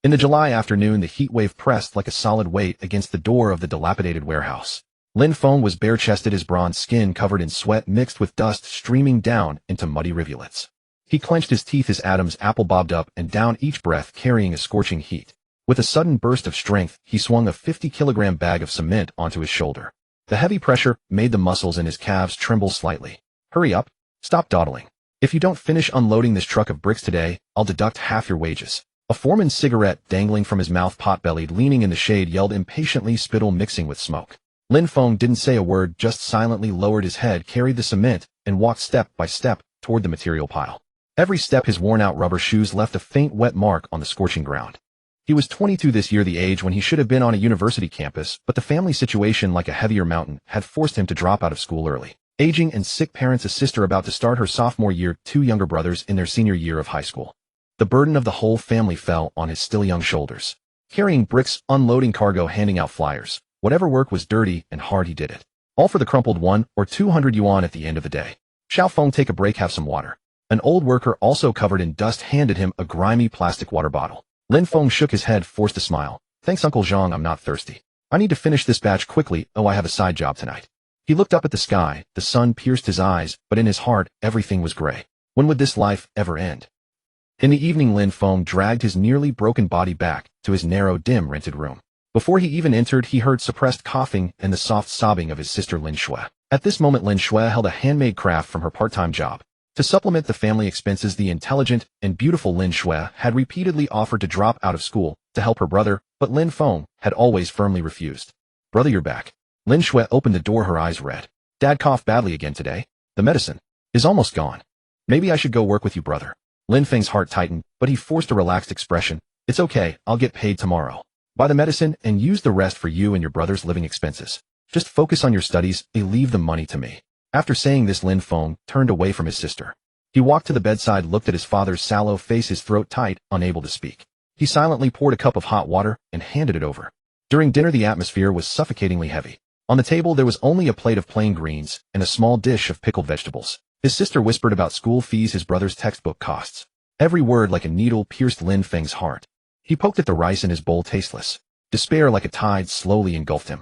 In the July afternoon, the heat wave pressed like a solid weight against the door of the dilapidated warehouse. Lin Feng was bare-chested, his bronze skin covered in sweat mixed with dust streaming down into muddy rivulets. He clenched his teeth as Adam's apple bobbed up and down each breath, carrying a scorching heat. With a sudden burst of strength, he swung a 50-kilogram bag of cement onto his shoulder. The heavy pressure made the muscles in his calves tremble slightly. Hurry up. Stop dawdling. If you don't finish unloading this truck of bricks today, I'll deduct half your wages. A foreman's cigarette dangling from his mouth, pot-bellied, leaning in the shade, yelled impatiently, spittle mixing with smoke. Lin Feng didn't say a word, just silently lowered his head, carried the cement, and walked step by step toward the material pile. Every step, his worn-out rubber shoes left a faint wet mark on the scorching ground. He was 22 this year, the age when he should have been on a university campus, but the family situation, like a heavier mountain, had forced him to drop out of school early. Aging and sick parents, a sister about to start her sophomore year, 2 younger brothers in their senior year of high school. The burden of the whole family fell on his still young shoulders. Carrying bricks, unloading cargo, handing out flyers. Whatever work was dirty and hard, he did it. All for the crumpled 1 or 200 yuan at the end of the day. Xiao Feng, take a break, have some water. An old worker, also covered in dust, handed him a grimy plastic water bottle. Lin Feng shook his head, forced a smile. Thanks, Uncle Zhang, I'm not thirsty. I need to finish this batch quickly. Oh, I have a side job tonight. He looked up at the sky. The sun pierced his eyes, but in his heart, everything was gray. When would this life ever end? In the evening, Lin Feng dragged his nearly broken body back to his narrow, dim, rented room. Before he even entered, he heard suppressed coughing and the soft sobbing of his sister Lin Shui. At this moment, Lin Shui held a handmade craft from her part-time job. To supplement the family expenses, the intelligent and beautiful Lin Shui had repeatedly offered to drop out of school to help her brother, but Lin Feng had always firmly refused. Brother, you're back. Lin Shui opened the door, her eyes red. Dad coughed badly again today. The medicine is almost gone. Maybe I should go work with you, brother. Lin Feng's heart tightened, but he forced a relaxed expression. It's okay, I'll get paid tomorrow. Buy the medicine and use the rest for you and your brother's living expenses. Just focus on your studies and leave the money to me. After saying this, Lin Feng turned away from his sister. He walked to the bedside, looked at his father's sallow face, his throat tight, unable to speak. He silently poured a cup of hot water and handed it over. During dinner, the atmosphere was suffocatingly heavy. On the table, there was only a plate of plain greens and a small dish of pickled vegetables. His sister whispered about school fees, his brother's textbook costs. Every word, like a needle, pierced Lin Feng's heart. He poked at the rice in his bowl, tasteless. Despair, like a tide, slowly engulfed him.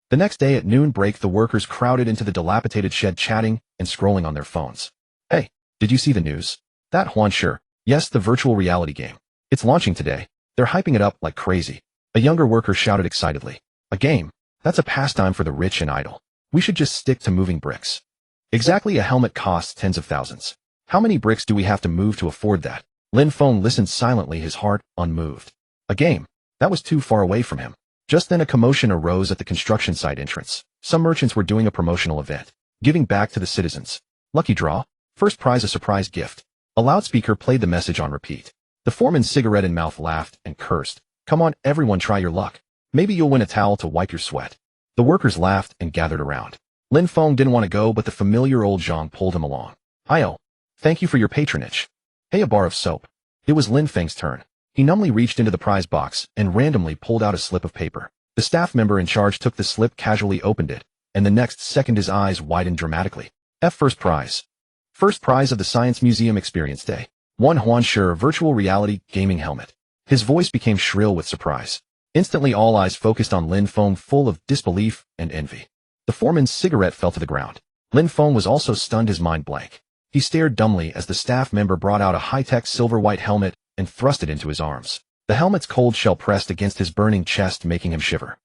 The next day at noon break, the workers crowded into the dilapidated shed, chatting and scrolling on their phones. Hey, did you see the news? That Huan Sure. Yes, the virtual reality game. It's launching today. They're hyping it up like crazy. A younger worker shouted excitedly. A game? That's a pastime for the rich and idle. We should just stick to moving bricks. Exactly, a helmet costs tens of thousands. How many bricks do we have to move to afford that? Lin Feng listened silently, his heart unmoved. A game? That was too far away from him. Just then a commotion arose at the construction site entrance. Some merchants were doing a promotional event, giving back to the citizens. Lucky draw. First prize, a surprise gift. A loudspeaker played the message on repeat. The foreman's cigarette in mouth laughed and cursed. Come on, everyone, try your luck. Maybe you'll win a towel to wipe your sweat. The workers laughed and gathered around. Lin Feng didn't want to go, but the familiar old Zhang pulled him along. I'll. Thank you for your patronage. Hey, a bar of soap. It was Lin Feng's turn. He numbly reached into the prize box and randomly pulled out a slip of paper. The staff member in charge took the slip, casually opened it, and the next second his eyes widened dramatically. First prize. First prize of the Science Museum Experience Day. 1 Huan Sure virtual reality gaming helmet. His voice became shrill with surprise. Instantly all eyes focused on Lin Feng, full of disbelief and envy. The foreman's cigarette fell to the ground. Lin Feng was also stunned, his mind blank. He stared dumbly as the staff member brought out a high-tech silver-white helmet and thrust it into his arms. The helmet's cold shell pressed against his burning chest, making him shiver.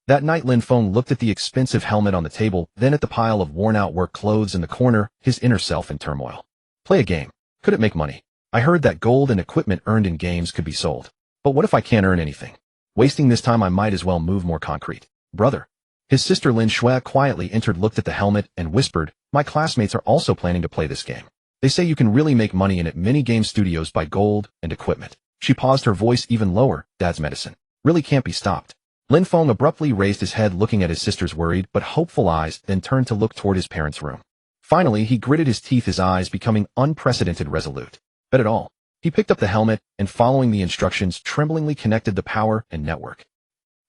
That night, Lin Feng looked at the expensive helmet on the table, then at the pile of worn-out work clothes in the corner, his inner self in turmoil. Play a game. Could it make money? I heard that gold and equipment earned in games could be sold. But what if I can't earn anything? Wasting this time, I might as well move more concrete. Brother. His sister Lin Shui quietly entered, looked at the helmet, and whispered, my classmates are also planning to play this game. They say you can really make money in it. Many game studios buy gold and equipment. She paused, her voice even lower. Dad's medicine really can't be stopped. Lin Feng abruptly raised his head, looking at his sister's worried but hopeful eyes, then turned to look toward his parents' room. Finally, he gritted his teeth, his eyes becoming unprecedented resolute. Bet it all. He picked up the helmet and, following the instructions, tremblingly connected the power and network.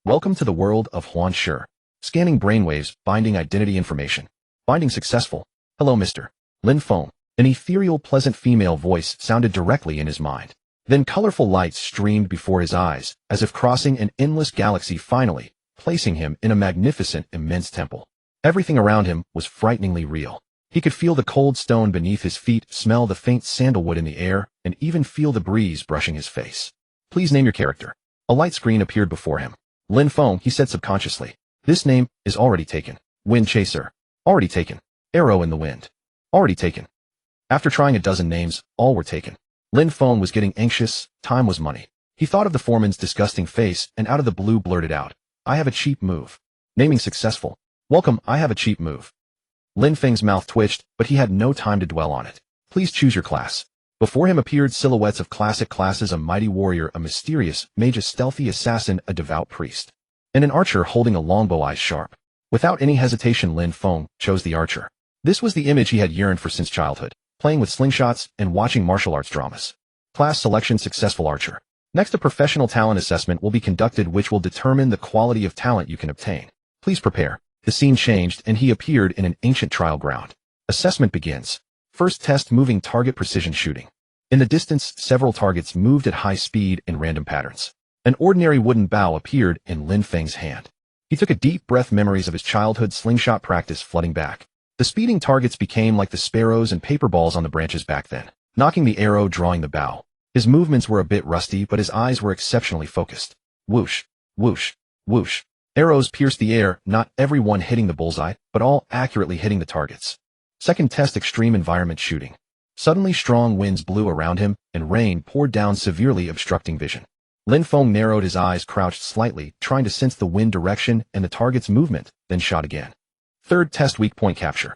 Welcome to the world of Huan Sure. Scanning brainwaves, binding identity information. Binding successful. Hello, Mr. Lin Feng. An ethereal, pleasant female voice sounded directly in his mind. Then colorful lights streamed before his eyes, as if crossing an endless galaxy finally, placing him in a magnificent, immense temple. Everything around him was frighteningly real. He could feel the cold stone beneath his feet, smell the faint sandalwood in the air, and even feel the breeze brushing his face. Please name your character. A light screen appeared before him. Lin Feng, he said subconsciously. This name is already taken. Wind Chaser. Already taken. Arrow in the Wind. Already taken. After trying a dozen names, all were taken. Lin Feng was getting anxious. Time was money. He thought of the foreman's disgusting face and out of the blue blurted out, I have a cheap move. Naming successful. Welcome, I have a cheap move. Lin Feng's mouth twitched, but he had no time to dwell on it. Please choose your class. Before him appeared silhouettes of classic classes: a mighty warrior, a mysterious mage, a stealthy assassin, a devout priest, and an archer holding a longbow, eyes sharp. Without any hesitation, Lin Feng chose the archer. This was the image he had yearned for since childhood, playing with slingshots and watching martial arts dramas. Class selection: successful archer. Next, a professional talent assessment will be conducted, which will determine the quality of talent you can obtain. Please prepare. The scene changed and he appeared in an ancient trial ground. Assessment begins. First test: moving target precision shooting. In the distance, several targets moved at high speed in random patterns. An ordinary wooden bow appeared in Lin Feng's hand. He took a deep breath, memories of his childhood slingshot practice flooding back. The speeding targets became like the sparrows and paper balls on the branches back then, knocking the arrow, drawing the bow. His movements were a bit rusty, but his eyes were exceptionally focused. Whoosh, whoosh, whoosh. Arrows pierced the air, not every one hitting the bullseye, but all accurately hitting the targets. Second test: extreme environment shooting. Suddenly strong winds blew around him, and rain poured down, severely obstructing vision. Lin Feng narrowed his eyes, crouched slightly, trying to sense the wind direction and the target's movement, then shot again. Third test: weak point capture.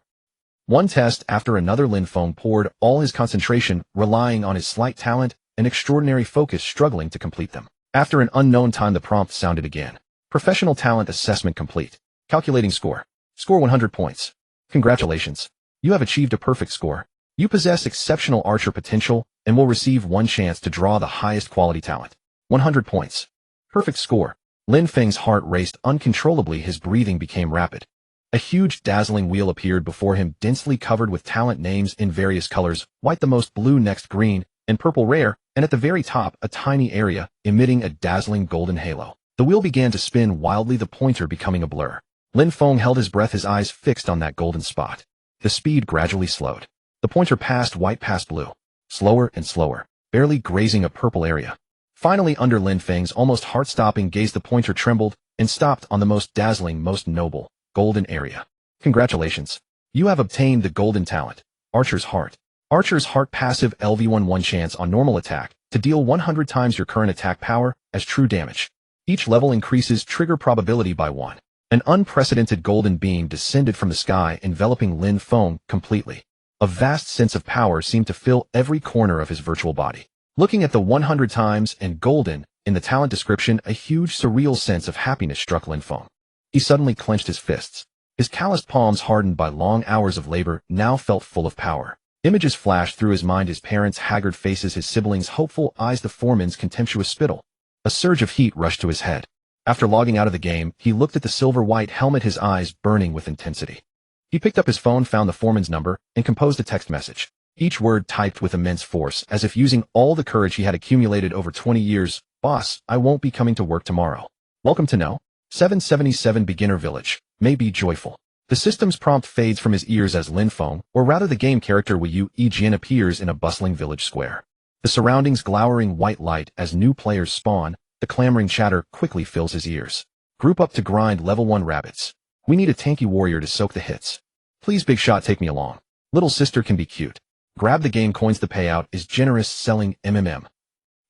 One test after another, Lin Feng poured all his concentration, relying on his slight talent and extraordinary focus, struggling to complete them. After an unknown time, the prompt sounded again. Professional talent assessment complete. Calculating score. Score 100 points. Congratulations. You have achieved a perfect score. You possess exceptional archer potential and will receive one chance to draw the highest quality talent. 100 points. Perfect score. Lin Feng's heart raced uncontrollably, his breathing became rapid. A huge, dazzling wheel appeared before him, densely covered with talent names in various colors: white the most, blue next, green, and purple rare, and at the very top, a tiny area, emitting a dazzling golden halo. The wheel began to spin wildly, the pointer becoming a blur. Lin Feng held his breath, his eyes fixed on that golden spot. The speed gradually slowed. The pointer passed white, past blue. Slower and slower, barely grazing a purple area. Finally, under Lin Feng's almost heart-stopping gaze, the pointer trembled and stopped on the most dazzling, most noble, golden area. Congratulations. You have obtained the golden talent, Archer's Heart. Archer's Heart passive: LV1, one chance on normal attack to deal 100 times your current attack power as true damage. Each level increases trigger probability by 1. An unprecedented golden beam descended from the sky, enveloping Lin Feng completely. A vast sense of power seemed to fill every corner of his virtual body. Looking at the 100 times and golden in the talent description, a huge, surreal sense of happiness struck Lin Feng. He suddenly clenched his fists. His calloused palms, hardened by long hours of labor, now felt full of power. Images flashed through his mind: his parents' haggard faces, his siblings' hopeful eyes, the foreman's contemptuous spittle. A surge of heat rushed to his head. After logging out of the game, he looked at the silver-white helmet, his eyes burning with intensity. He picked up his phone, found the foreman's number, and composed a text message. Each word typed with immense force, as if using all the courage he had accumulated over 20 years. Boss, I won't be coming to work tomorrow. Welcome to No. 777 Beginner Village. May be joyful. The system's prompt fades from his ears as Lin Feng, or rather the game character Wei Yu Jian, appears in a bustling village square. The surroundings glowering white light as new players spawn. The clamoring chatter quickly fills his ears. Group up to grind level 1 rabbits. We need a tanky warrior to soak the hits. Please big shot, take me along. Little sister can be cute. Grab the game coins, the payout is generous, selling MMM.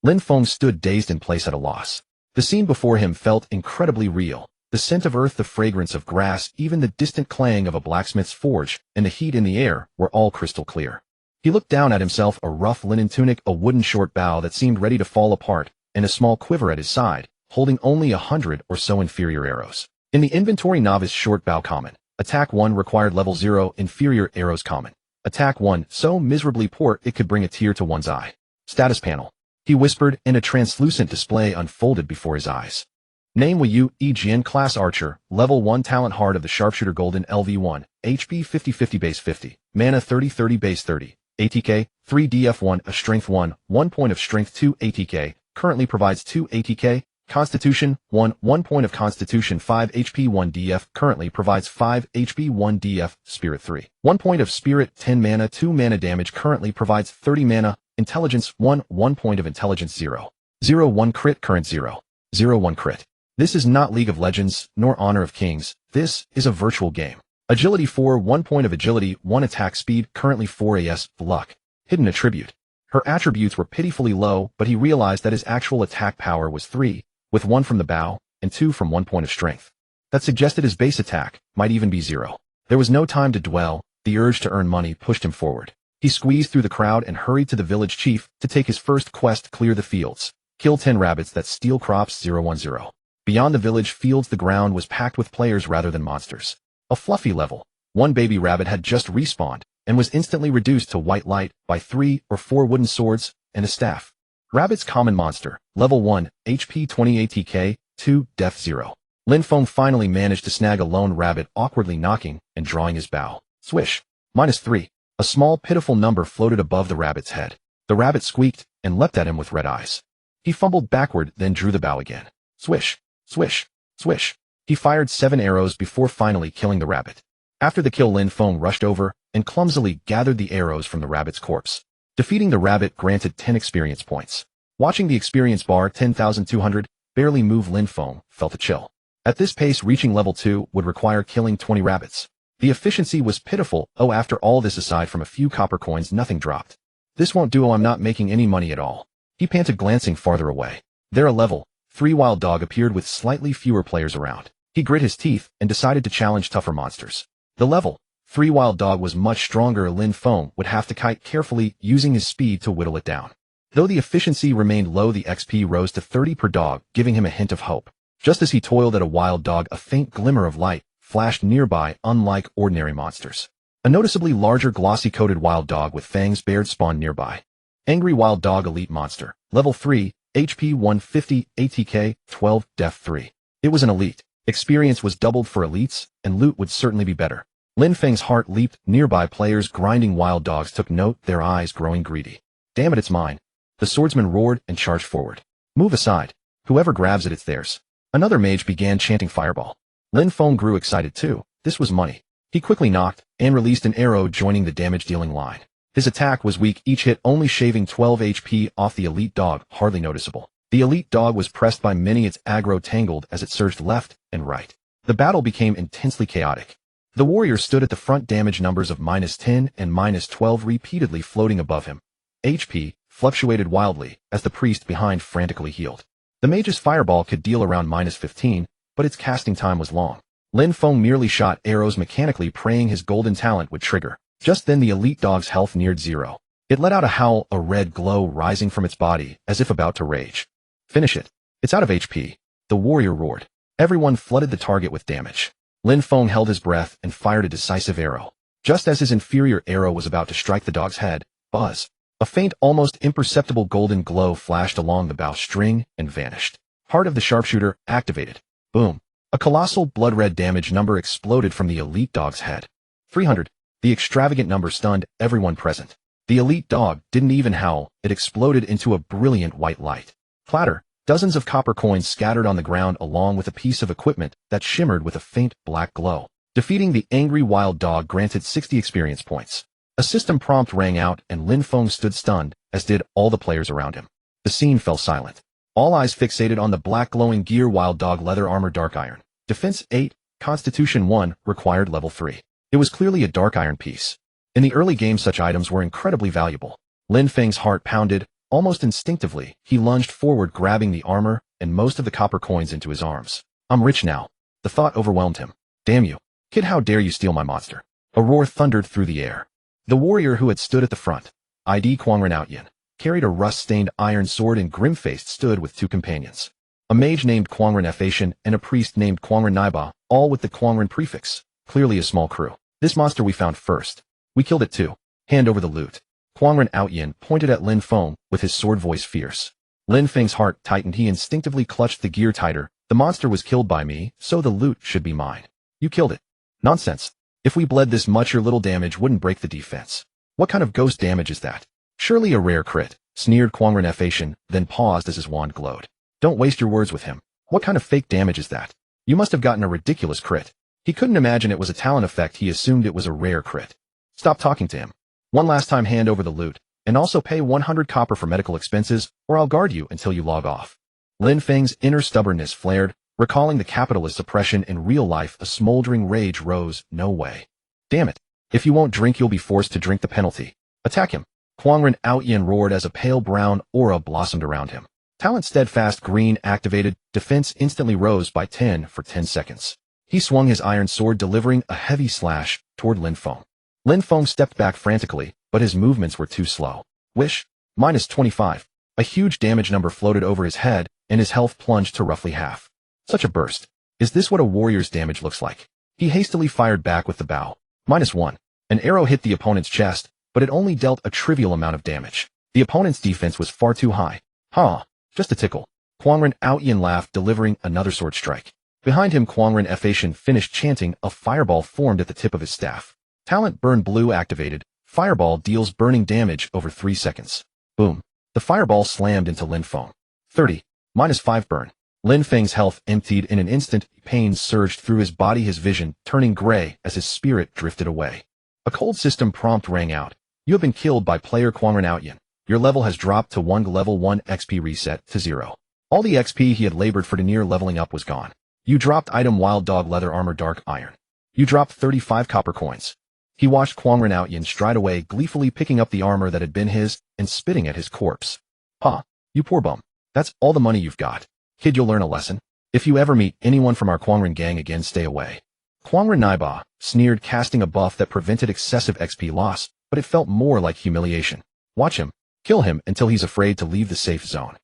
Lin Feng stood dazed in place, at a loss. The scene before him felt incredibly real. The scent of earth, the fragrance of grass, even the distant clang of a blacksmith's forge, and the heat in the air were all crystal clear. He looked down at himself, a rough linen tunic, a wooden short bow that seemed ready to fall apart, and a small quiver at his side, holding only 100 or so inferior arrows. In the inventory: novice short bow common. Attack 1 required level 0, inferior arrows common. Attack 1 so miserably poor it could bring a tear to one's eye. Status panel. He whispered, and a translucent display unfolded before his eyes. Name: Wei Yu Jian, class archer, level 1, talent heart of the sharpshooter, golden, LV1, HP 50-50 base 50, mana 30-30 base 30, ATK, 3 DF1, a strength 1, 1 point of strength 2 ATK, currently provides 2 ATK, Constitution 1, 1 point of Constitution 5 HP 1 DF, currently provides 5 HP 1 DF, Spirit 3, 1 point of Spirit 10 mana 2 mana damage, currently provides 30 mana, Intelligence 1, 1 point of Intelligence 0, 0 1 crit, current 0, 0 1 crit. This is not League of Legends, nor Honor of Kings, this is a virtual game. Agility 4, 1 point of Agility, 1 attack speed, currently 4 AS, luck. Hidden attribute. Her attributes were pitifully low, but he realized that his actual attack power was 3, with 1 from the bow, and 2 from 1 point of strength. That suggested his base attack might even be 0. There was no time to dwell, the urge to earn money pushed him forward. He squeezed through the crowd and hurried to the village chief to take his first quest: clear the fields. Kill 10 rabbits that steal crops 010. Beyond the village fields the ground was packed with players rather than monsters. A fluffy level. 1 baby rabbit had just respawned, and was instantly reduced to white light by 3 or 4 wooden swords and a staff. Rabbit's common monster, level 1, HP 20 ATK, 2, Death 0. Lin Feng finally managed to snag a lone rabbit, awkwardly knocking and drawing his bow. Swish. -3. A small pitiful number floated above the rabbit's head. The rabbit squeaked and leapt at him with red eyes. He fumbled backward, then drew the bow again. Swish. Swish. Swish. He fired 7 arrows before finally killing the rabbit. After the kill, Lin Feng rushed over and clumsily gathered the arrows from the rabbit's corpse. Defeating the rabbit granted 10 experience points. Watching the experience bar 10,200 barely move, Lin Feng felt a chill. At this pace, reaching level 2 would require killing 20 rabbits. The efficiency was pitiful. Oh, after all this, aside from a few copper coins, nothing dropped. This won't do. I'm not making any money at all. He panted, glancing farther away. There, a level 3 wild dog appeared with slightly fewer players around. He grit his teeth and decided to challenge tougher monsters. The level 3 wild dog was much stronger. Lin Feng would have to kite carefully, using his speed to whittle it down. Though the efficiency remained low, the XP rose to 30 per dog, giving him a hint of hope. Just as he toiled at a wild dog, a faint glimmer of light flashed nearby. Unlike ordinary monsters, a noticeably larger, glossy-coated wild dog with fangs bared spawned nearby. Angry wild dog, elite monster, level 3, HP 150, ATK 12, Death 3. It was an elite. Experience was doubled for elites, and loot would certainly be better. Lin Feng's heart leaped. Nearby players grinding wild dogs took note, their eyes growing greedy. Damn it, it's mine. The swordsman roared and charged forward. Move aside. Whoever grabs it, it's theirs. Another mage began chanting fireball. Lin Feng grew excited too. This was money. He quickly knocked and released an arrow, joining the damage-dealing line. His attack was weak, each hit only shaving 12 HP off the elite dog, hardly noticeable. The elite dog was pressed by many, its aggro tangled as it surged left and right. The battle became intensely chaotic. The warrior stood at the front, damage numbers of -10 and -12 repeatedly floating above him. HP fluctuated wildly as the priest behind frantically healed. The mage's fireball could deal around -15, but its casting time was long. Lin Feng merely shot arrows mechanically, praying his golden talent would trigger. Just then the elite dog's health neared 0. It let out a howl, a red glow rising from its body, as if about to rage. Finish it. It's out of HP. The warrior roared. Everyone flooded the target with damage. Lin Feng held his breath and fired a decisive arrow. Just as his inferior arrow was about to strike the dog's head, buzz. A faint, almost imperceptible golden glow flashed along the bowstring and vanished. Heart of the sharpshooter activated. Boom. A colossal blood-red damage number exploded from the elite dog's head. 300. The extravagant number stunned everyone present. The elite dog didn't even howl. It exploded into a brilliant white light. Clatter. Dozens of copper coins scattered on the ground, along with a piece of equipment that shimmered with a faint black glow. Defeating the angry wild dog granted 60 experience points. A system prompt rang out, and Lin Feng stood stunned, as did all the players around him. The scene fell silent. All eyes fixated on the black glowing gear. Wild dog, leather armor, dark iron. Defense 8, Constitution 1, required level 3. It was clearly a dark iron piece. In the early game, such items were incredibly valuable. Lin Feng's heart pounded. Almost instinctively, he lunged forward, grabbing the armor and most of the copper coins into his arms. I'm rich now. The thought overwhelmed him. Damn you. Kid, how dare you steal my monster? A roar thundered through the air. The warrior who had stood at the front, ID Kwangren Outyin, carried a rust-stained iron sword and grim-faced stood with 2 companions. A mage named Kwangren Fashion and a priest named Kwangren Naiba, all with the Kwangren prefix. Clearly a small crew. This monster we found first. We killed it too. Hand over the loot. Kwangren Outyin pointed at Lin Feng with his sword voice fierce. Lin Feng's heart tightened. He instinctively clutched the gear tighter. The monster was killed by me, so the loot should be mine. You killed it. Nonsense. If we bled this much, your little damage wouldn't break the defense. What kind of ghost damage is that? Surely a rare crit, sneered Quangren F-Asian, then paused as his wand glowed. Don't waste your words with him. What kind of fake damage is that? You must have gotten a ridiculous crit. He couldn't imagine it was a talent effect. He assumed it was a rare crit. Stop talking to him. One last time, hand over the loot, and also pay 100 copper for medical expenses, or I'll guard you until you log off. Lin Feng's inner stubbornness flared, recalling the capitalist oppression in real life. A smoldering rage rose. No way. Damn it. If you won't drink, you'll be forced to drink the penalty. Attack him. Quangren Outyin roared as a pale brown aura blossomed around him. Talent steadfast green activated, defense instantly rose by 10 for 10 seconds. He swung his iron sword, delivering a heavy slash toward Lin Feng. Lin Feng stepped back frantically, but his movements were too slow. Wish. -25. A huge damage number floated over his head, and his health plunged to roughly half. Such a burst. Is this what a warrior's damage looks like? He hastily fired back with the bow. -1. An arrow hit the opponent's chest, but it only dealt a trivial amount of damage. The opponent's defense was far too high. Huh. Just a tickle. Quangren Outyin laughed, delivering another sword strike. Behind him, Quangren F-Asian finished chanting. A fireball formed at the tip of his staff. Talent Burn Blue activated. Fireball deals burning damage over 3 seconds. Boom. The fireball slammed into Lin Feng. 30. -5 burn. Lin Feng's health emptied in an instant. Pain surged through his body, his vision turning gray as his spirit drifted away. A cold system prompt rang out. You have been killed by player Quangren Outyin. Your level has dropped to 1. Level 1 XP reset to 0. All the XP he had labored for to near leveling up was gone. You dropped item Wild Dog Leather Armor Dark Iron. You dropped 35 copper coins. He watched Quangren Outyin stride away, gleefully picking up the armor that had been his and spitting at his corpse. Huh, you poor bum. That's all the money you've got. Kid, you'll learn a lesson. If you ever meet anyone from our Quangren gang again, stay away. Quangren Naiba sneered, casting a buff that prevented excessive XP loss, but it felt more like humiliation. Watch him. Kill him until he's afraid to leave the safe zone.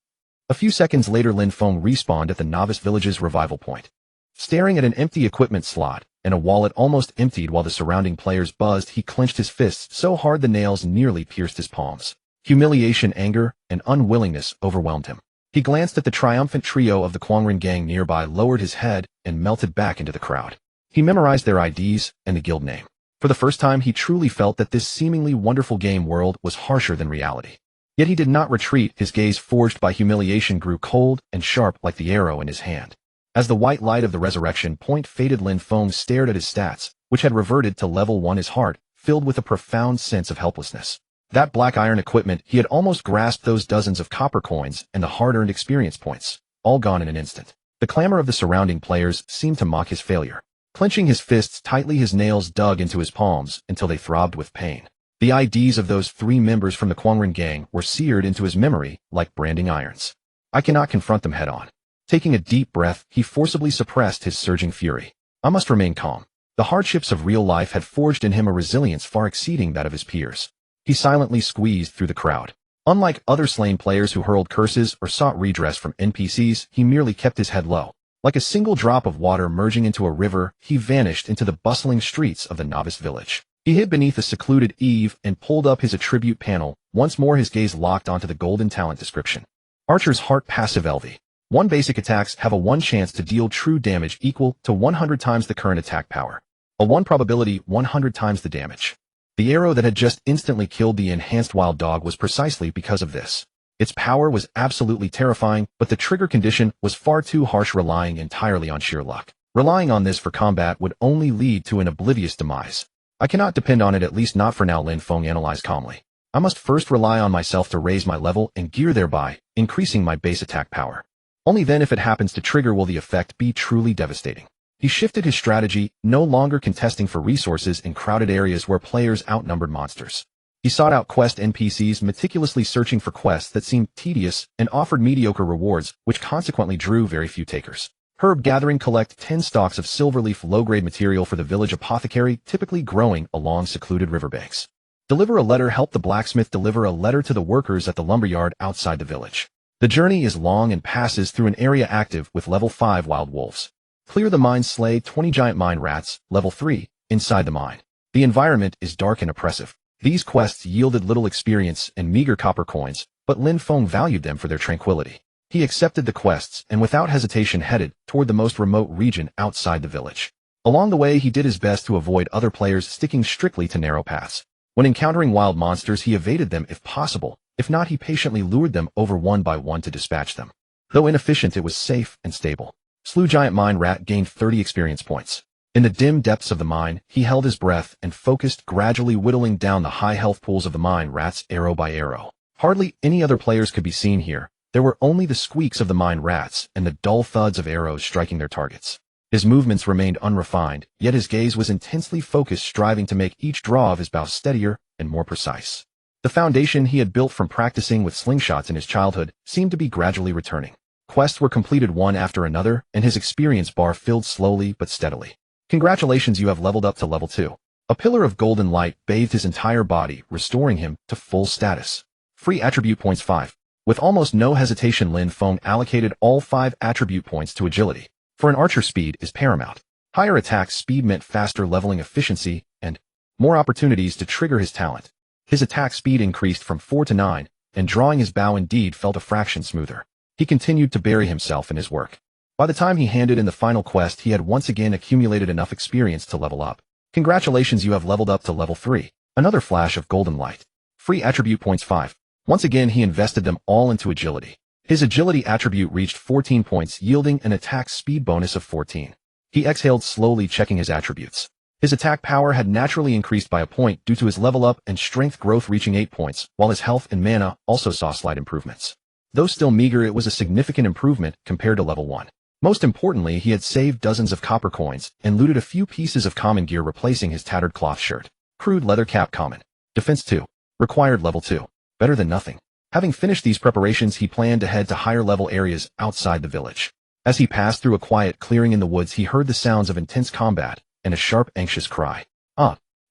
A few seconds later, Lin Feng respawned at the novice village's revival point. Staring at an empty equipment slot and a wallet almost emptied while the surrounding players buzzed, he clenched his fists so hard the nails nearly pierced his palms. Humiliation, anger, and unwillingness overwhelmed him. He glanced at the triumphant trio of the Quangren gang nearby, lowered his head, and melted back into the crowd. He memorized their IDs and the guild name. For the first time, he truly felt that this seemingly wonderful game world was harsher than reality. Yet he did not retreat. His gaze, forged by humiliation, grew cold and sharp like the arrow in his hand. As the white light of the resurrection point faded, Lin Feng stared at his stats, which had reverted to level 1, his heart filled with a profound sense of helplessness. That black iron equipment, he had almost grasped those dozens of copper coins and the hard-earned experience points, all gone in an instant. The clamor of the surrounding players seemed to mock his failure. Clenching his fists tightly, his nails dug into his palms until they throbbed with pain. The IDs of those 3 members from the Quangren gang were seared into his memory like branding irons. I cannot confront them head-on. Taking a deep breath, he forcibly suppressed his surging fury. I must remain calm. The hardships of real life had forged in him a resilience far exceeding that of his peers. He silently squeezed through the crowd. Unlike other slain players who hurled curses or sought redress from NPCs, he merely kept his head low. Like a single drop of water merging into a river, he vanished into the bustling streets of the novice village. He hid beneath a secluded eave and pulled up his attribute panel. Once more his gaze locked onto the golden talent description. Archer's Heart passive LV. 1 basic attacks have a 1 chance to deal true damage equal to 100 times the current attack power. A 1 probability 100 times the damage. The arrow that had just instantly killed the enhanced wild dog was precisely because of this. Its power was absolutely terrifying, but the trigger condition was far too harsh, relying entirely on sheer luck. Relying on this for combat would only lead to an oblivious demise. I cannot depend on it, at least not for now, Lin Feng analyzed calmly. I must first rely on myself to raise my level and gear, thereby increasing my base attack power. Only then, if it happens to trigger, will the effect be truly devastating. He shifted his strategy, no longer contesting for resources in crowded areas where players outnumbered monsters. He sought out quest NPCs, meticulously searching for quests that seemed tedious and offered mediocre rewards, which consequently drew very few takers. Herb gathering. Collect 10 stalks of silverleaf, low-grade material for the village apothecary, typically growing along secluded riverbanks. Deliver a letter. Help the blacksmith deliver a letter to the workers at the lumberyard outside the village. The journey is long and passes through an area active with level 5 wild wolves. Clear the mine. Slay 20 giant mine rats, level 3, inside the mine. The environment is dark and oppressive. These quests yielded little experience and meager copper coins, but Lin Feng valued them for their tranquility. He accepted the quests and without hesitation headed toward the most remote region outside the village. Along the way, he did his best to avoid other players, sticking strictly to narrow paths. When encountering wild monsters, he evaded them if possible. If not, he patiently lured them over one by one to dispatch them. Though inefficient, it was safe and stable. Slew giant mine rat, gained 30 experience points. In the dim depths of the mine, he held his breath and focused, gradually whittling down the high health pools of the mine rats arrow by arrow. Hardly any other players could be seen here. There were only the squeaks of the mine rats and the dull thuds of arrows striking their targets. His movements remained unrefined, yet his gaze was intensely focused, striving to make each draw of his bow steadier and more precise. The foundation he had built from practicing with slingshots in his childhood seemed to be gradually returning. Quests were completed one after another, and his experience bar filled slowly but steadily. Congratulations, you have leveled up to level 2. A pillar of golden light bathed his entire body, restoring him to full status. Free attribute points 5. With almost no hesitation, Lin Feng allocated all 5 attribute points to agility. For an archer, speed is paramount. Higher attack speed meant faster leveling efficiency and more opportunities to trigger his talent. His attack speed increased from 4 to 9, and drawing his bow indeed felt a fraction smoother. He continued to bury himself in his work. By the time he handed in the final quest, he had once again accumulated enough experience to level up. Congratulations, you have leveled up to level 3. Another flash of golden light. Free attribute points 5. Once again, he invested them all into agility. His agility attribute reached 14 points, yielding an attack speed bonus of 14. He exhaled slowly, checking his attributes. His attack power had naturally increased by a point due to his level up and strength growth reaching 8 points, while his health and mana also saw slight improvements. Though still meager, it was a significant improvement compared to level 1. Most importantly, he had saved dozens of copper coins and looted a few pieces of common gear, replacing his tattered cloth shirt. Crude leather cap, common. Defense 2. Required level 2. Better than nothing. Having finished these preparations, he planned to head to higher level areas outside the village. As he passed through a quiet clearing in the woods, he heard the sounds of intense combat and a sharp, anxious cry.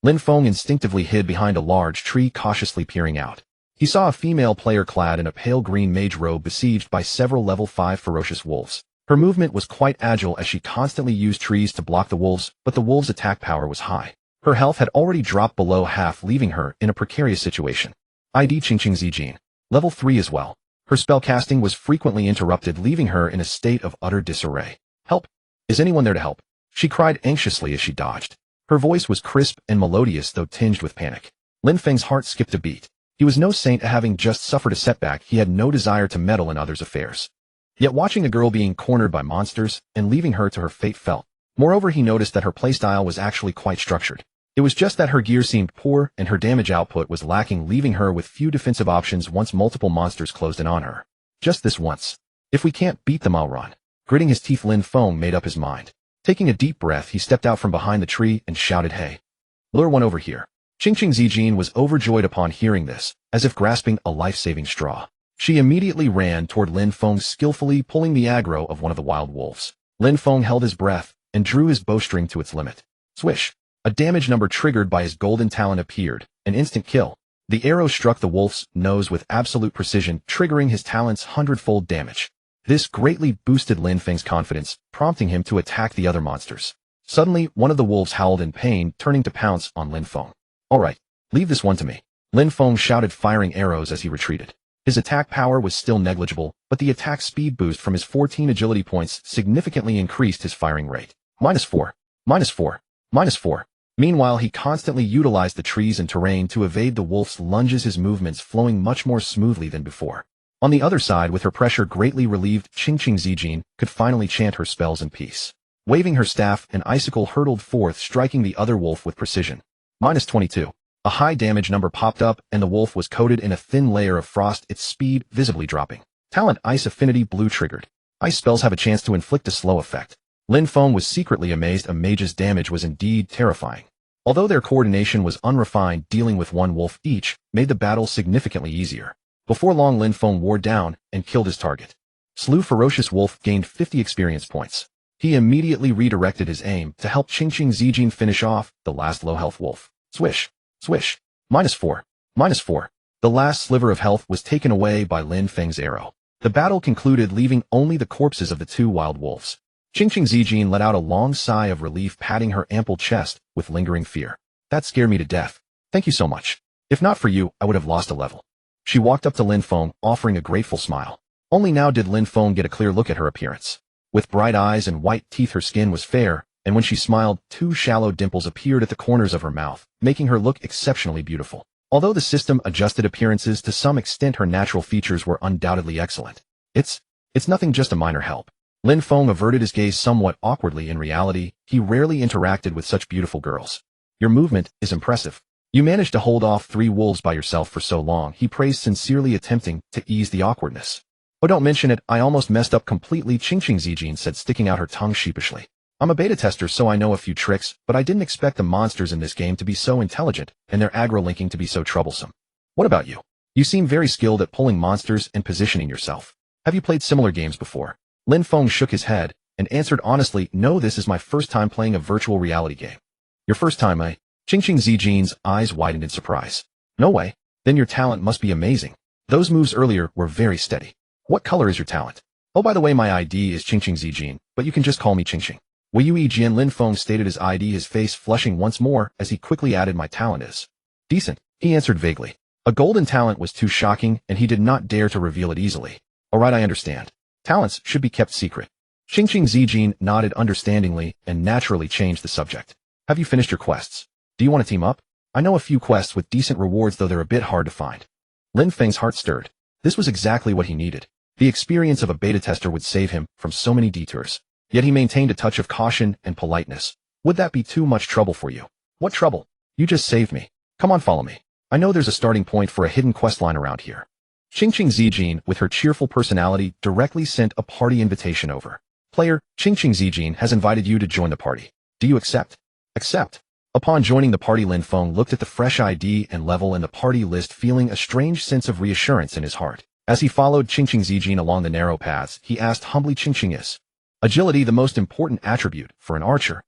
Lin Feng instinctively hid behind a large tree, cautiously peering out. He saw a female player clad in a pale green mage robe besieged by several level 5 ferocious wolves. Her movement was quite agile as she constantly used trees to block the wolves, but the wolves' attack power was high. Her health had already dropped below half, leaving her in a precarious situation. ID Qingqing Zijin. Level 3 as well. Her spellcasting was frequently interrupted, leaving her in a state of utter disarray. Help! Is anyone there to help? She cried anxiously as she dodged. Her voice was crisp and melodious, though tinged with panic. Lin Feng's heart skipped a beat. He was no saint, having just suffered a setback. He had no desire to meddle in others' affairs. Yet watching a girl being cornered by monsters and leaving her to her fate felt. Moreover, he noticed that her playstyle was actually quite structured. It was just that her gear seemed poor and her damage output was lacking, leaving her with few defensive options once multiple monsters closed in on her. Just this once. If we can't beat them, I'll run. Gritting his teeth, Lin Feng made up his mind. Taking a deep breath, he stepped out from behind the tree and shouted, "Hey! Lure one over here." Qingqing Zijin was overjoyed upon hearing this, as if grasping a life-saving straw. She immediately ran toward Lin Feng, skillfully pulling the aggro of one of the wild wolves. Lin Feng held his breath and drew his bowstring to its limit. Swish! A damage number triggered by his golden talent appeared, an instant kill. The arrow struck the wolf's nose with absolute precision, triggering his talent's 100-fold damage. This greatly boosted Lin Feng's confidence, prompting him to attack the other monsters. Suddenly, one of the wolves howled in pain, turning to pounce on Lin Feng. "All right, leave this one to me," Lin Feng shouted, firing arrows as he retreated. His attack power was still negligible, but the attack speed boost from his 14 agility points significantly increased his firing rate. -4, -4, -4. Meanwhile, he constantly utilized the trees and terrain to evade the wolf's lunges, his movements flowing much more smoothly than before. On the other side, with her pressure greatly relieved, Qingqing Zijin could finally chant her spells in peace. Waving her staff, an icicle hurtled forth, striking the other wolf with precision. -22. A high damage number popped up, and the wolf was coated in a thin layer of frost, its speed visibly dropping. Talent Ice Affinity Blue triggered. Ice spells have a chance to inflict a slow effect. Lin Feng was secretly amazed. A mage's damage was indeed terrifying. Although their coordination was unrefined, dealing with one wolf each made the battle significantly easier. Before long, Lin Feng wore down and killed his target. Slew ferocious wolf, gained 50 experience points. He immediately redirected his aim to help Qingqing Zijin finish off the last low-health wolf. Swish! Swish! -4, -4. The last sliver of health was taken away by Lin Feng's arrow. The battle concluded, leaving only the corpses of the two wild wolves. Qingqing Zijin let out a long sigh of relief, patting her ample chest with lingering fear. "That scared me to death. Thank you so much. If not for you, I would have lost a level." She walked up to Lin Feng, offering a grateful smile. Only now did Lin Feng get a clear look at her appearance. With bright eyes and white teeth, her skin was fair and when she smiled, 2 shallow dimples appeared at the corners of her mouth, making her look exceptionally beautiful. Although the system adjusted appearances to some extent, her natural features were undoubtedly excellent. It's nothing, just a minor help. Lin Feng averted his gaze somewhat awkwardly. In reality, he rarely interacted with such beautiful girls. Your movement is impressive. You managed to hold off 3 wolves by yourself for so long, he praised, sincerely attempting to ease the awkwardness. Oh, don't mention it, I almost messed up completely, Qingqing Zijin said, sticking out her tongue sheepishly. I'm a beta tester, so I know a few tricks, but I didn't expect the monsters in this game to be so intelligent, and their aggro-linking to be so troublesome. What about you? You seem very skilled at pulling monsters and positioning yourself. Have you played similar games before? Lin Feng shook his head, and answered honestly, no, this is my first time playing a virtual reality game. Your first time, eh? Qingqing Zijin's eyes widened in surprise. No way. Then your talent must be amazing. Those moves earlier were very steady. What color is your talent? Oh, by the way, my ID is Qingqing Zijin, but you can just call me Qingqing. Will you Jian? Lin Feng stated his ID, his face flushing once more as he quickly added, my talent is decent, he answered vaguely. A golden talent was too shocking, and he did not dare to reveal it easily. Alright, I understand. Talents should be kept secret. Qingqing Zijin nodded understandingly and naturally changed the subject. Have you finished your quests? Do you want to team up? I know a few quests with decent rewards, though they're a bit hard to find. Lin Feng's heart stirred. This was exactly what he needed. The experience of a beta tester would save him from so many detours. Yet he maintained a touch of caution and politeness. Would that be too much trouble for you? What trouble? You just saved me. Come on, follow me. I know there's a starting point for a hidden questline around here. Qingqing Zijin, with her cheerful personality, directly sent a party invitation over. Player, Qingqing Zijin has invited you to join the party. Do you accept? Accept. Upon joining the party, Lin Feng looked at the fresh ID and level in the party list, feeling a strange sense of reassurance in his heart. As he followed Qingqing Zijin along the narrow paths, he asked humbly, Qingqing, is agility the most important attribute for an archer?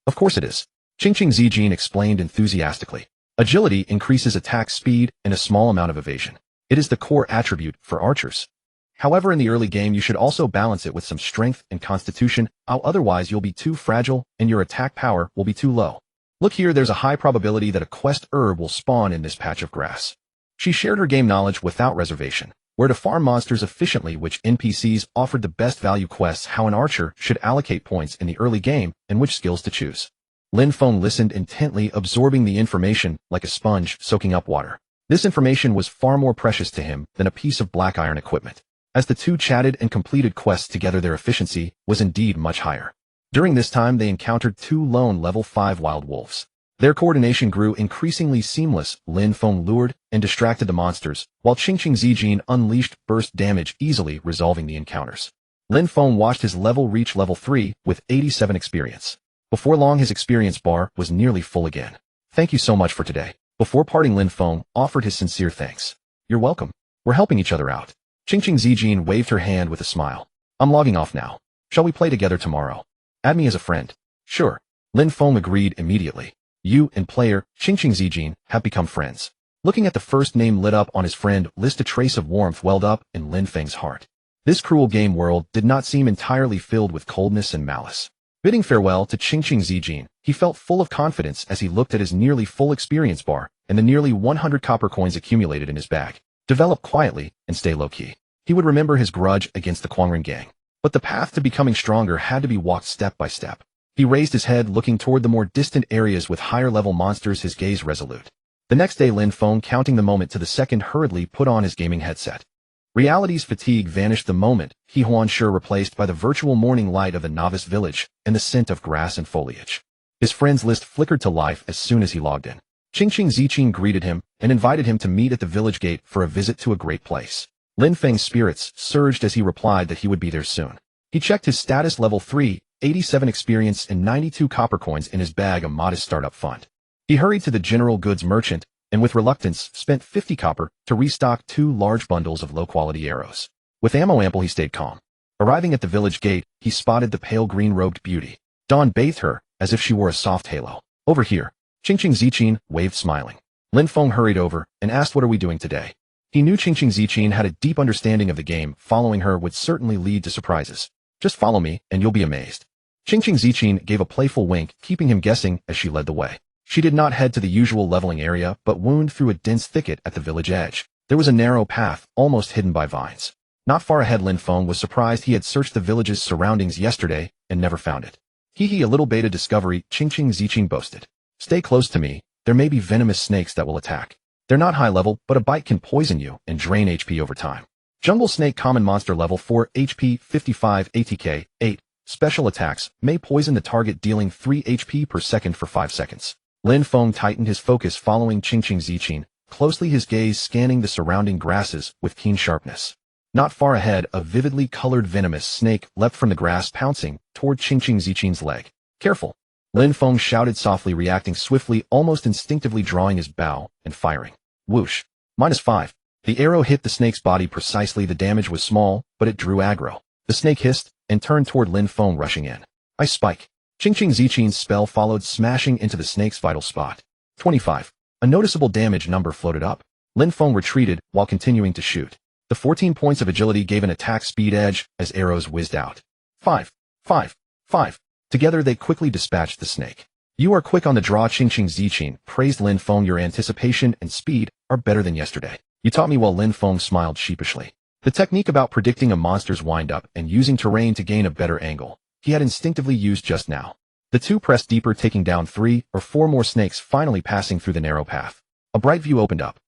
Of course it is. Qingqing Zijin explained enthusiastically. Agility increases attack speed and a small amount of evasion. It is the core attribute for archers. However, in the early game you should also balance it with some strength and constitution, otherwise you'll be too fragile and your attack power will be too low. Look here, there's a high probability that a quest herb will spawn in this patch of grass. She shared her game knowledge without reservation. Where to farm monsters efficiently, which NPCs offered the best value quests, how an archer should allocate points in the early game, and which skills to choose. Lin Feng listened intently, absorbing the information like a sponge soaking up water. This information was far more precious to him than a piece of black iron equipment. As the two chatted and completed quests together, their efficiency was indeed much higher. During this time, they encountered 2 lone level 5 wild wolves. Their coordination grew increasingly seamless. Lin Feng lured and distracted the monsters, while Qingqing Zijin unleashed burst damage, easily resolving the encounters. Lin Feng watched his level reach level 3 with 87 experience. Before long, his experience bar was nearly full again. Thank you so much for today. Before parting, Lin Feng offered his sincere thanks. You're welcome. We're helping each other out. Qingqing Zijin waved her hand with a smile. I'm logging off now. Shall we play together tomorrow? Add me as a friend. Sure. Lin Feng agreed immediately. You and player, Qingqing Zijin, have become friends. Looking at the first name lit up on his friend list, a trace of warmth welled up in Lin Feng's heart. This cruel game world did not seem entirely filled with coldness and malice. Bidding farewell to Qingqing Zijin, he felt full of confidence as he looked at his nearly full experience bar and the nearly 100 copper coins accumulated in his bag. Develop quietly and stay low-key. He would remember his grudge against the Quangren gang. But the path to becoming stronger had to be walked step by step. He raised his head, looking toward the more distant areas with higher-level monsters, his gaze resolute. The next day, Lin Feng, counting the moment to the second, hurriedly put on his gaming headset. Reality's fatigue vanished the moment he Huanshe replaced by the virtual morning light of the novice village and the scent of grass and foliage. His friends list flickered to life as soon as he logged in. Qingqing Zijin greeted him and invited him to meet at the village gate for a visit to a great place. Lin Feng's spirits surged as he replied that he would be there soon. He checked his status: level 3, 87 experience and 92 copper coins in his bag, a modest startup fund. He hurried to the general goods merchant and with reluctance spent 50 copper to restock 2 large bundles of low-quality arrows. With ammo ample, he stayed calm. Arriving at the village gate, he spotted the pale green-robed beauty. Dawn bathed her as if she wore a soft halo. Over here. Qingqing Zijin waved, smiling. Lin Feng hurried over and asked, what are we doing today? He knew Qingqing Zijin had a deep understanding of the game. Following her would certainly lead to surprises. Just follow me and you'll be amazed. Qingqing Zijin gave a playful wink, keeping him guessing as she led the way. She did not head to the usual leveling area, but wound through a dense thicket at the village edge. There was a narrow path, almost hidden by vines. Not far ahead, Lin Feng was surprised. He had searched the village's surroundings yesterday and never found it. Hee a little beta discovery, Ching Ziqing boasted. Stay close to me, there may be venomous snakes that will attack. They're not high level, but a bite can poison you and drain HP over time. Jungle Snake Common Monster Level 4 HP 55 ATK 8. Special attacks may poison the target dealing 3 HP per second for 5 seconds. Lin Feng tightened his focus following Ching Ziqing, closely his gaze scanning the surrounding grasses with keen sharpness. Not far ahead, a vividly colored venomous snake leapt from the grass pouncing toward Ching Ziqing's leg. Careful! Lin Feng shouted softly, reacting swiftly, almost instinctively drawing his bow and firing. Whoosh! -5. The arrow hit the snake's body precisely. The damage was small, but it drew aggro. The snake hissed and turned toward Lin Feng, rushing in. Ice Spike. Ching Ziqing's spell followed, smashing into the snake's vital spot. 25. A noticeable damage number floated up. Lin Feng retreated while continuing to shoot. The 14 points of agility gave an attack speed edge as arrows whizzed out. 5. Together they quickly dispatched the snake. You are quick on the draw, Ching Ziqing praised Lin Feng. Your anticipation and speed are better than yesterday. You taught me well. Lin Feng smiled sheepishly. The technique about predicting a monster's windup and using terrain to gain a better angle, he had instinctively used just now. The two pressed deeper, taking down 3 or 4 more snakes, finally passing through the narrow path. A bright view opened up.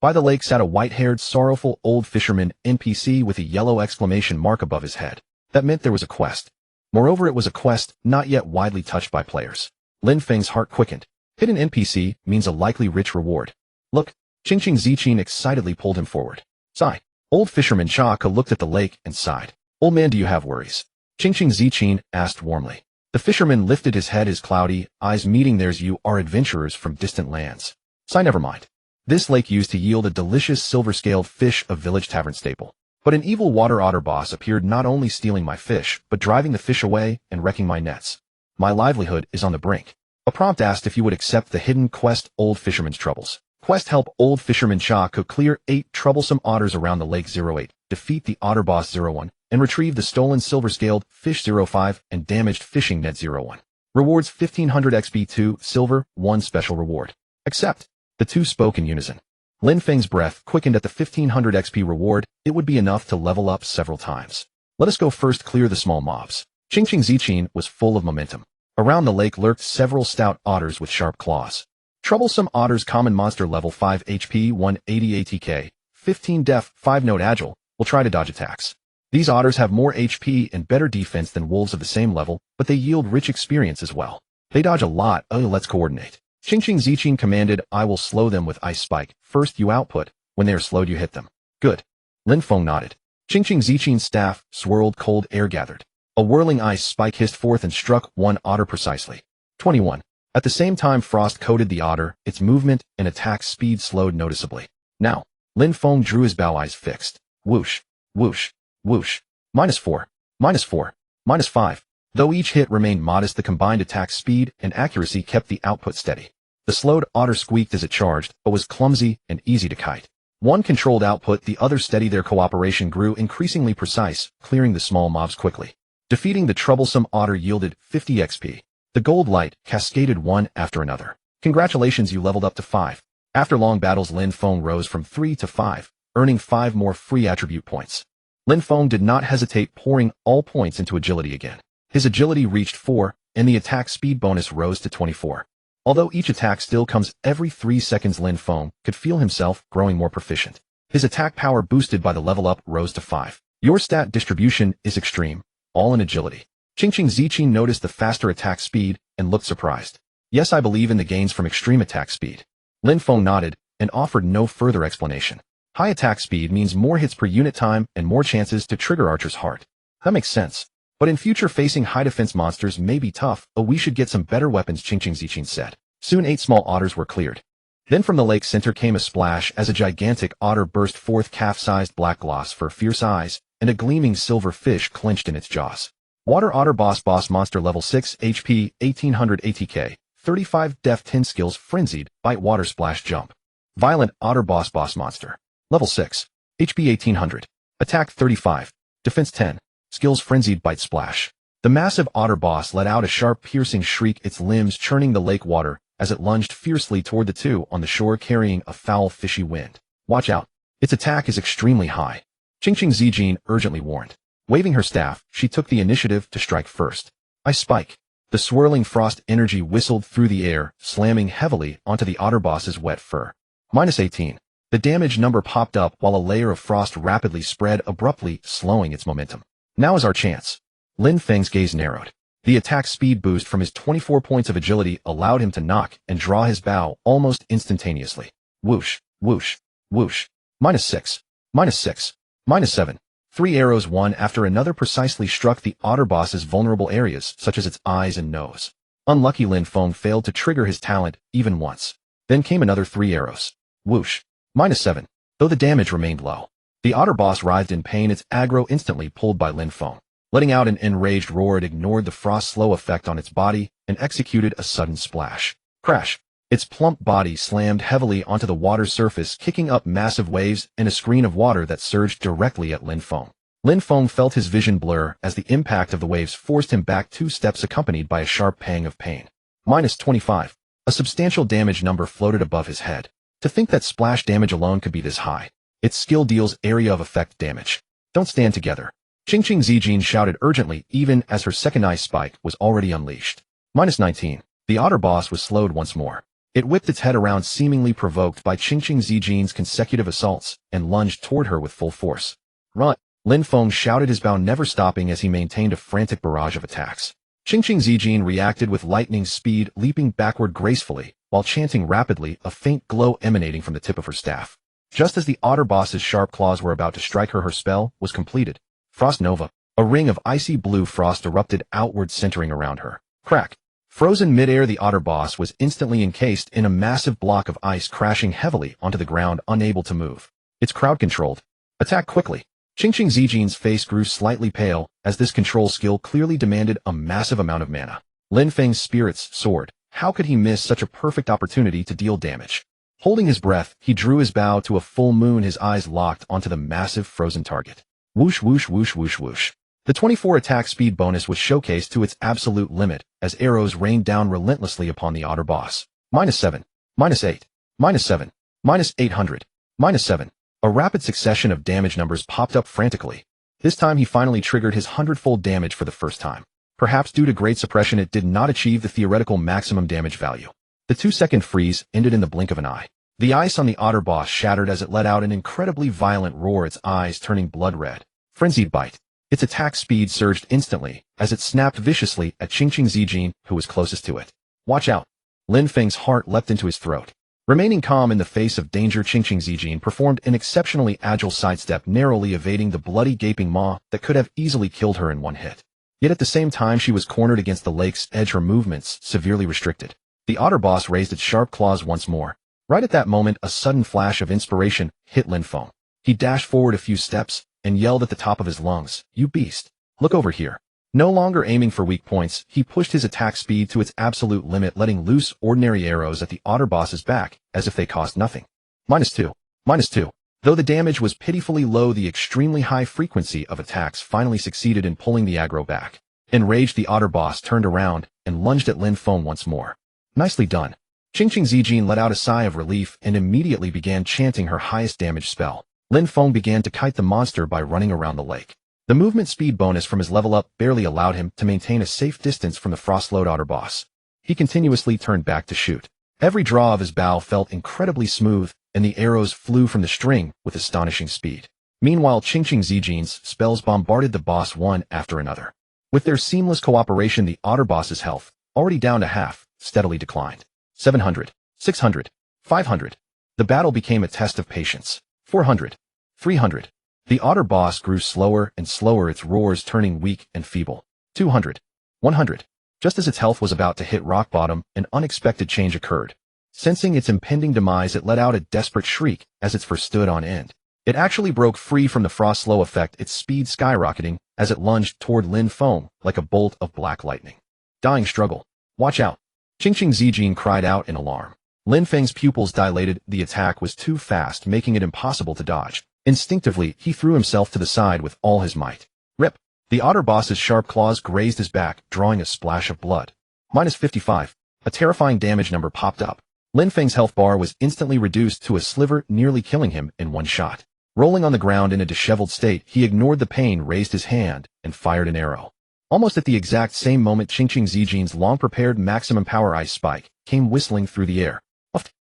By the lake sat a white-haired, sorrowful old fisherman NPC with a yellow exclamation mark above his head. That meant there was a quest. Moreover, it was a quest not yet widely touched by players. Lin Feng's heart quickened. Hidden NPC means a likely rich reward. Look! Ching Ziqing excitedly pulled him forward. Sigh. Old fisherman Chaka looked at the lake and sighed. Old man, do you have worries? Ching Ziqing asked warmly. The fisherman lifted his head, his cloudy eyes meeting theirs. You are adventurers from distant lands. Sigh, never mind. This lake used to yield a delicious silver-scaled fish, a village tavern staple. But an evil water otter boss appeared, not only stealing my fish, but driving the fish away and wrecking my nets. My livelihood is on the brink. A prompt asked if you would accept the hidden quest, Old Fisherman's Troubles. Quest: help Old Fisherman Cha could clear 8 troublesome otters around the lake 08, defeat the otter boss 01, and retrieve the stolen silver-scaled fish 05 and damaged fishing net 01. Rewards 1500 XP 2, silver, 1 special reward. Accept. The two spoke in unison. Lin Feng's breath quickened at the 1500 XP reward. It would be enough to level up several times. Let us go first, clear the small mobs. Ching Ziqing was full of momentum. Around the lake lurked several stout otters with sharp claws. Troublesome otters, common monster, level 5 HP 180 ATK, 15 def, 5 note agile, will try to dodge attacks. These otters have more HP and better defense than wolves of the same level, but they yield rich experience as well. They dodge a lot. Oh, let's coordinate. Ching Ziqing commanded. I will slow them with Ice Spike. First you output, when they are slowed you hit them. Good. Lin Feng nodded. Ching Ziqing's staff swirled, cold air gathered. A whirling ice spike hissed forth and struck one otter precisely. 21. At the same time frost coated the otter, its movement and attack speed slowed noticeably. Now, Lin Feng drew his bow, eyes fixed. Whoosh, whoosh, whoosh. -4, -4, -5. Though each hit remained modest, the combined attack speed and accuracy kept the output steady. The slowed otter squeaked as it charged, but was clumsy and easy to kite. One controlled output, the other steady. Their cooperation grew increasingly precise, clearing the small mobs quickly. Defeating the troublesome otter yielded 50 XP. The gold light cascaded one after another. Congratulations, you leveled up to 5. After long battles, Lin Feng rose from 3 to 5, earning 5 more free attribute points. Lin Feng did not hesitate, pouring all points into agility again. His agility reached 4, and the attack speed bonus rose to 24. Although each attack still comes every 3 seconds, Lin Feng could feel himself growing more proficient. His attack power, boosted by the level up, rose to 5. Your stat distribution is extreme, all in agility. Ching Ziqing noticed the faster attack speed and looked surprised. Yes, I believe in the gains from extreme attack speed. Lin Feng nodded and offered no further explanation. High attack speed means more hits per unit time and more chances to trigger Archer's heart. That makes sense. But in future, facing high defense monsters may be tough. Oh, we should get some better weapons, Ching Ziqing said. Soon 8 small otters were cleared. Then from the lake center came a splash as a gigantic otter burst forth, calf-sized black gloss for fierce eyes, and a gleaming silver fish clenched in its jaws. Water otter boss monster, level 6 HP 1800 ATK, 35 def, 10 skills, frenzied, bite, water splash, jump. Violent otter boss monster. Level 6. HP 1800. Attack 35. Defense 10. Skills, frenzied, bite, splash. The massive otter boss let out a sharp piercing shriek, its limbs churning the lake water as it lunged fiercely toward the two on the shore, carrying a foul fishy wind. Watch out. Its attack is extremely high. Qingqing Zijin urgently warned. Waving her staff, she took the initiative to strike first. Ice spike. The swirling frost energy whistled through the air, slamming heavily onto the otter boss's wet fur. -18. The damage number popped up while a layer of frost rapidly spread, abruptly slowing its momentum. Now is our chance. Lin Feng's gaze narrowed. The attack speed boost from his 24 points of agility allowed him to knock and draw his bow almost instantaneously. Whoosh, whoosh, whoosh. -6, -6, -7. 3 arrows one after another precisely struck the otter boss's vulnerable areas, such as its eyes and nose. Unlucky Lin Feng failed to trigger his talent even once. Then came another 3 arrows. Whoosh. -7. Though the damage remained low. The otter boss writhed in pain, its aggro instantly pulled by Lin Feng. Letting out an enraged roar, it ignored the frost slow effect on its body and executed a sudden splash. Crash. Its plump body slammed heavily onto the water's surface, kicking up massive waves and a screen of water that surged directly at Lin Feng. Lin Feng felt his vision blur as the impact of the waves forced him back 2 steps, accompanied by a sharp pang of pain. -25. A substantial damage number floated above his head. To think that splash damage alone could be this high. Its skill deals area of effect damage. Don't stand together. Qingqing Zijin shouted urgently, even as her second ice spike was already unleashed. -19. The otter boss was slowed once more. It whipped its head around, seemingly provoked by Qingqing Zijin's consecutive assaults, and lunged toward her with full force. Run! Lin Feng shouted, his bow never stopping as he maintained a frantic barrage of attacks. Qingqing Zijin reacted with lightning speed, leaping backward gracefully, while chanting rapidly, a faint glow emanating from the tip of her staff. Just as the otter boss's sharp claws were about to strike her, her spell was completed. Frost Nova. A ring of icy blue frost erupted outward, centering around her. Crack. Frozen midair, the otter boss was instantly encased in a massive block of ice, crashing heavily onto the ground, unable to move. It's crowd-controlled. Attack quickly. Qingqing Zijin's face grew slightly pale, as this control skill clearly demanded a massive amount of mana. Lin Feng's spirits soared. How could he miss such a perfect opportunity to deal damage? Holding his breath, he drew his bow to a full moon, his eyes locked onto the massive frozen target. Whoosh, whoosh, whoosh, whoosh, whoosh. The 24 attack speed bonus was showcased to its absolute limit, as arrows rained down relentlessly upon the otter boss. -7, -8, -7, -800, -7. A rapid succession of damage numbers popped up frantically. This time he finally triggered his 100-fold damage for the first time. Perhaps due to great suppression, it did not achieve the theoretical maximum damage value. The 2-second freeze ended in the blink of an eye. The ice on the otter boss shattered as it let out an incredibly violent roar, its eyes turning blood red. Frenzied bite. Its attack speed surged instantly as it snapped viciously at Qingqing Zijin, who was closest to it. Watch out. Lin Feng's heart leapt into his throat. Remaining calm in the face of danger, Qingqing Zijin performed an exceptionally agile sidestep, narrowly evading the bloody gaping maw that could have easily killed her in one hit. Yet at the same time she was cornered against the lake's edge, her movements severely restricted. The otter boss raised its sharp claws once more. Right at that moment, a sudden flash of inspiration hit Lin Feng. He dashed forward a few steps and yelled at the top of his lungs, "You beast! Look over here!" No longer aiming for weak points, he pushed his attack speed to its absolute limit, letting loose ordinary arrows at the otter boss's back as if they cost nothing. -2, -2. Though the damage was pitifully low, the extremely high frequency of attacks finally succeeded in pulling the aggro back. Enraged, the otter boss turned around and lunged at Lin Feng once more. Nicely done. Qingqing Zijin let out a sigh of relief and immediately began chanting her highest damage spell. Lin Feng began to kite the monster by running around the lake. The movement speed bonus from his level up barely allowed him to maintain a safe distance from the frost-load otter boss. He continuously turned back to shoot. Every draw of his bow felt incredibly smooth, and the arrows flew from the string with astonishing speed. Meanwhile, Qingqing Zijin's spells bombarded the boss one after another. With their seamless cooperation, the otter boss's health, already down to half, steadily declined. 700, 600, 500. The battle became a test of patience. 400, 300. The otter boss grew slower and slower, its roars turning weak and feeble. 200, 100. Just as its health was about to hit rock bottom, an unexpected change occurred. Sensing its impending demise, it let out a desperate shriek as its fur stood on end. It actually broke free from the frost slow effect, its speed skyrocketing as it lunged toward Lin Feng like a bolt of black lightning. Dying struggle. Watch out. Qingqing Zijin cried out in alarm. Lin Feng's pupils dilated. The attack was too fast, making it impossible to dodge. Instinctively, he threw himself to the side with all his might. Rip! The otter boss's sharp claws grazed his back, drawing a splash of blood. -55. A terrifying damage number popped up. Lin Feng's health bar was instantly reduced to a sliver, nearly killing him in one shot. Rolling on the ground in a disheveled state, he ignored the pain, raised his hand, and fired an arrow. Almost at the exact same moment, Qingqing Zijin's long-prepared maximum power ice spike came whistling through the air.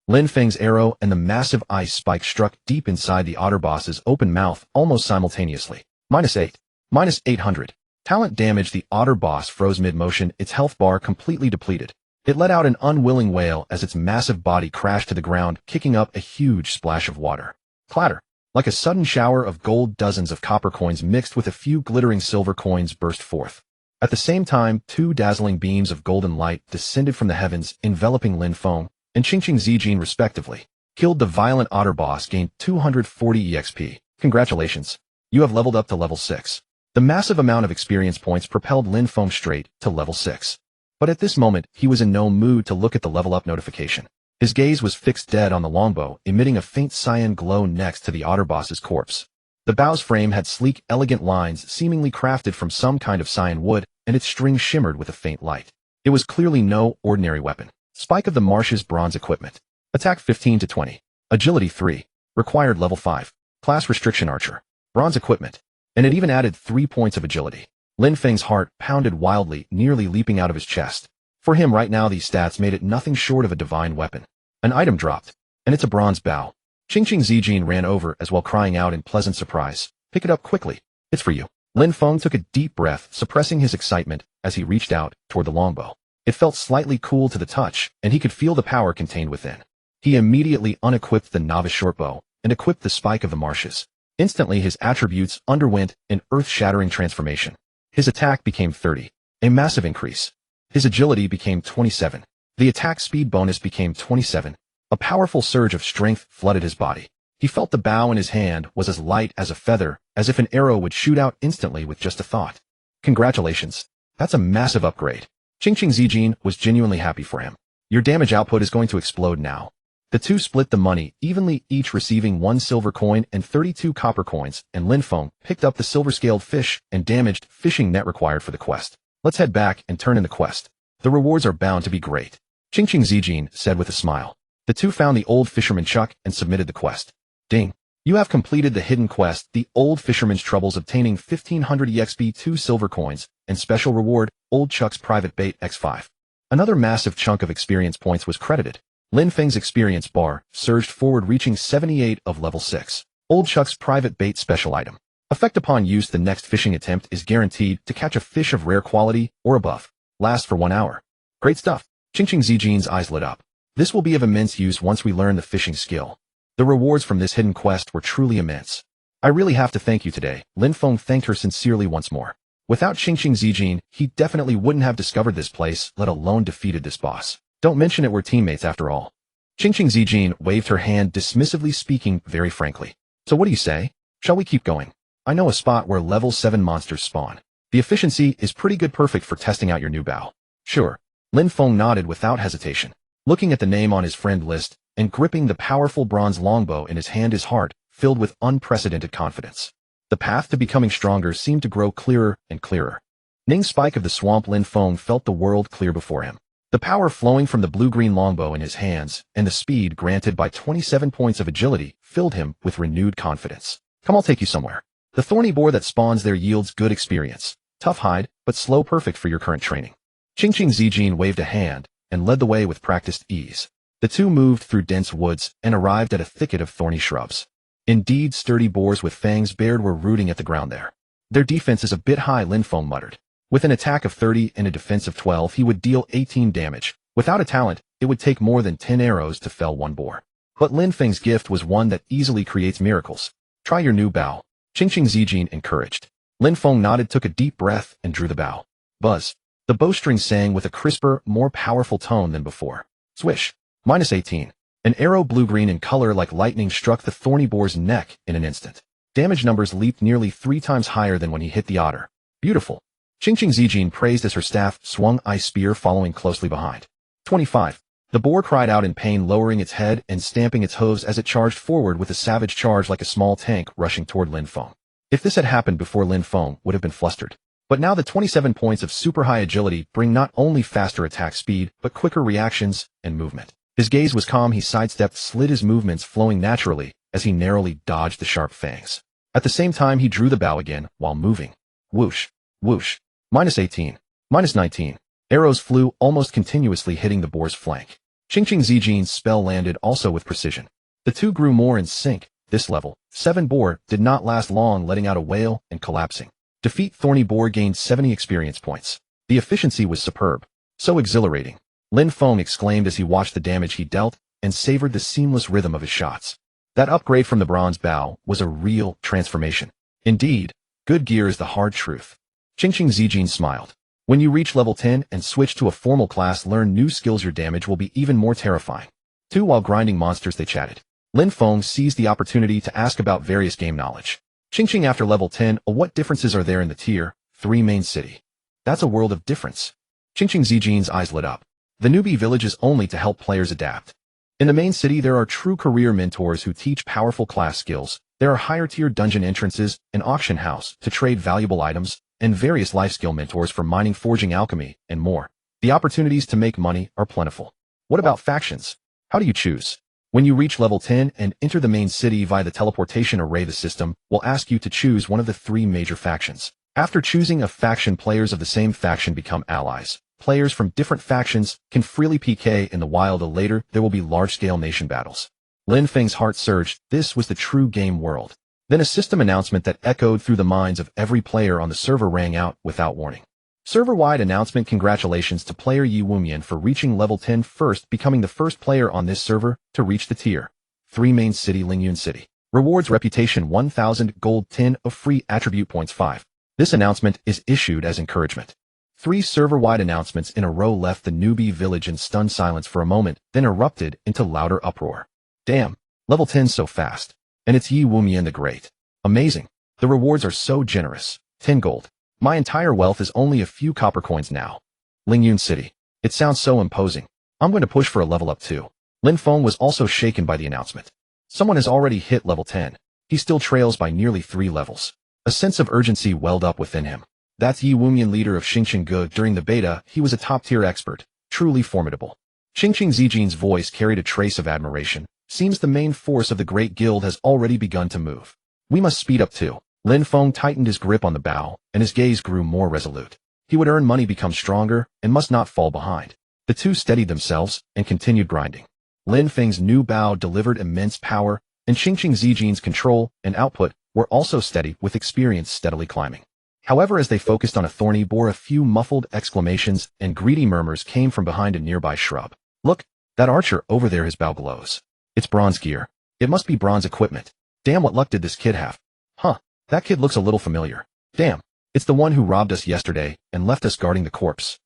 Lin Feng's arrow and the massive ice spike struck deep inside the otter boss's open mouth almost simultaneously. -8. -800. Talent damage. The otter boss froze mid-motion, its health bar completely depleted. It let out an unwilling wail as its massive body crashed to the ground, kicking up a huge splash of water. Clatter. Like a sudden shower of gold, dozens of copper coins mixed with a few glittering silver coins burst forth. At the same time, two dazzling beams of golden light descended from the heavens, enveloping Lin Feng and Qingqing Zijin respectively. Killed the violent otter boss, gained 240 EXP. Congratulations. You have leveled up to level 6. The massive amount of experience points propelled Lin Feng straight to level 6. But at this moment, he was in no mood to look at the level up notification. His gaze was fixed dead on the longbow, emitting a faint cyan glow next to the otter boss's corpse. The bow's frame had sleek, elegant lines seemingly crafted from some kind of cyan wood, and its string shimmered with a faint light. It was clearly no ordinary weapon. Spike of the Marsh's bronze equipment. Attack 15 to 20. Agility 3. Required level 5. Class restriction archer. Bronze equipment. And it even added 3 points of agility. Lin Feng's heart pounded wildly, nearly leaping out of his chest. For him right now, these stats made it nothing short of a divine weapon. An item dropped, and it's a bronze bow. Qingqing Zijin ran over as well, crying out in pleasant surprise. Pick it up quickly. It's for you. Lin Feng took a deep breath, suppressing his excitement as he reached out toward the longbow. It felt slightly cool to the touch, and he could feel the power contained within. He immediately unequipped the novice shortbow and equipped the spike of the marshes. Instantly, his attributes underwent an earth-shattering transformation. His attack became 30, a massive increase. His agility became 27. The attack speed bonus became 27. A powerful surge of strength flooded his body. He felt the bow in his hand was as light as a feather, as if an arrow would shoot out instantly with just a thought. Congratulations. That's a massive upgrade. Qingqing Zijin was genuinely happy for him. Your damage output is going to explode now. The two split the money evenly, each receiving 1 silver coin and 32 copper coins, and Lin Feng picked up the silver-scaled fish and damaged fishing net required for the quest. Let's head back and turn in the quest. The rewards are bound to be great. Qingqing Zijin said with a smile. The two found the old fisherman Chuck and submitted the quest. Ding. You have completed the hidden quest, the old fisherman's troubles, obtaining 1500 EXP, 2 silver coins, and special reward, old Chuck's private bait X5. Another massive chunk of experience points was credited. Lin Feng's experience bar surged forward, reaching 78 of level 6. Old Chuck's private bait special item. Effect upon use, the next fishing attempt is guaranteed to catch a fish of rare quality or above. Last for 1 hour. Great stuff. Qingqing Zijin's eyes lit up. This will be of immense use once we learn the fishing skill. The rewards from this hidden quest were truly immense. I really have to thank you today. Lin Feng thanked her sincerely once more. Without Qingqing Zijin, he definitely wouldn't have discovered this place, let alone defeated this boss. Don't mention it, we're teammates after all. Qingqing Zijin waved her hand dismissively, speaking very frankly. So what do you say? Shall we keep going? I know a spot where level 7 monsters spawn. The efficiency is pretty good, perfect for testing out your new bow. Sure. Lin Feng nodded without hesitation. Looking at the name on his friend list, and gripping the powerful bronze longbow in his hand, his heart filled with unprecedented confidence. The path to becoming stronger seemed to grow clearer and clearer. Ning's spike of the swamp, Lin Feng felt the world clear before him. The power flowing from the blue-green longbow in his hands, and the speed granted by 27 points of agility, filled him with renewed confidence. Come, I'll take you somewhere. The thorny boar that spawns there yields good experience. Tough hide, but slow, perfect for your current training. Qingqing Zijin waved a hand, and led the way with practiced ease. The two moved through dense woods and arrived at a thicket of thorny shrubs. Indeed, sturdy boars with fangs bared were rooting at the ground there. Their defense is a bit high, Lin Feng muttered. With an attack of 30 and a defense of 12, he would deal 18 damage. Without a talent, it would take more than 10 arrows to fell one boar. But Lin Feng's gift was one that easily creates miracles. Try your new bow. Qingqing Zijin encouraged. Lin Feng nodded, took a deep breath, and drew the bow. Buzz. The bowstring sang with a crisper, more powerful tone than before. Swish. -18. An arrow blue-green in color like lightning struck the thorny boar's neck in an instant. Damage numbers leaped nearly 3 times higher than when he hit the otter. Beautiful. Qingqing Zijin praised as her staff swung ice spear following closely behind. 25. The boar cried out in pain, lowering its head and stamping its hooves as it charged forward with a savage charge like a small tank rushing toward Lin Feng. If this had happened before, Lin Feng would have been flustered. But now the 27 points of super high agility bring not only faster attack speed, but quicker reactions and movement. His gaze was calm, he sidestepped, slid his movements flowing naturally, as he narrowly dodged the sharp fangs. At the same time, he drew the bow again while moving. Whoosh, whoosh, -18, -19. Arrows flew almost continuously, hitting the boar's flank. Qingqing Zijin's spell landed also with precision. The two grew more in sync. This level 7 boar did not last long, letting out a wail and collapsing. Defeat Thorny Boar gained 70 experience points. The efficiency was superb. So exhilarating. Lin Feng exclaimed as he watched the damage he dealt and savored the seamless rhythm of his shots. That upgrade from the bronze bow was a real transformation. Indeed, good gear is the hard truth. Qingqing Zijin smiled. When you reach level 10 and switch to a formal class, learn new skills, your damage will be even more terrifying. While grinding monsters, they chatted. Lin Feng seized the opportunity to ask about various game knowledge. Qingqing, after level 10, what differences are there in the tier 3 main city? That's a world of difference. Qingqing Zijin's eyes lit up. The newbie village is only to help players adapt. In the main city, there are true career mentors who teach powerful class skills. There are higher-tier dungeon entrances, an auction house to trade valuable items, and various life skill mentors for mining, forging, alchemy, and more. The opportunities to make money are plentiful. What about factions? How do you choose? When you reach level 10 and enter the main city via the teleportation array, the system will ask you to choose one of the 3 major factions. After choosing a faction, players of the same faction become allies. Players from different factions can freely PK in the wild. Later, there will be large-scale nation battles. Lin Feng's heart surged. This was the true game world. Then a system announcement that echoed through the minds of every player on the server rang out without warning. Server-wide announcement: congratulations to player Yi Wumian for reaching level 10 first, becoming the first player on this server to reach the tier 3 main city, Lingyun City. Rewards: reputation 1000 gold, 10 of free attribute points 5. This announcement is issued as encouragement. 3 server-wide announcements in a row left the newbie village in stunned silence for a moment, then erupted into louder uproar. Damn, level 10 so fast. And it's Yi Wumian the Great. Amazing. The rewards are so generous. 10 gold. My entire wealth is only a few copper coins now. Lingyun City. It sounds so imposing. I'm going to push for a level up too. Lin Feng was also shaken by the announcement. Someone has already hit level 10. He still trails by nearly 3 levels. A sense of urgency welled up within him. That's Yi Wumian, leader of Xingqing Ge. During the beta, he was a top-tier expert, truly formidable. Qingqing Zijin's voice carried a trace of admiration. Seems the main force of the Great Guild has already begun to move. We must speed up too. Lin Feng tightened his grip on the bow, and his gaze grew more resolute. He would earn money, become stronger, and must not fall behind. The two steadied themselves and continued grinding. Lin Feng's new bow delivered immense power, and Qingqing Zijin's control and output were also steady, with experience steadily climbing. However, as they focused on a thorny boar, a few muffled exclamations and greedy murmurs came from behind a nearby shrub. Look, that archer over there, his bow glows. It's bronze gear. It must be bronze equipment. Damn, what luck did this kid have? Huh, that kid looks a little familiar. Damn, it's the one who robbed us yesterday and left us guarding the corpse.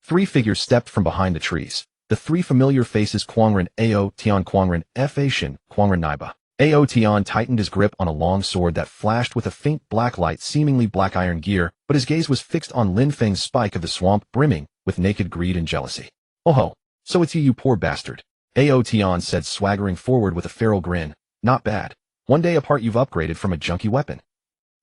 3 figures stepped from behind the trees. The 3 familiar faces: Quangren, Ao, Tian, Quangren, Fa Shin, Quangren Naiba. Ao Tian tightened his grip on a long sword that flashed with a faint black light, seemingly black iron gear, but his gaze was fixed on Lin Feng's spike of the swamp, brimming with naked greed and jealousy. Oh ho, so it's you poor bastard. Ao Tian said, swaggering forward with a feral grin. Not bad. One day apart, you've upgraded from a junky weapon.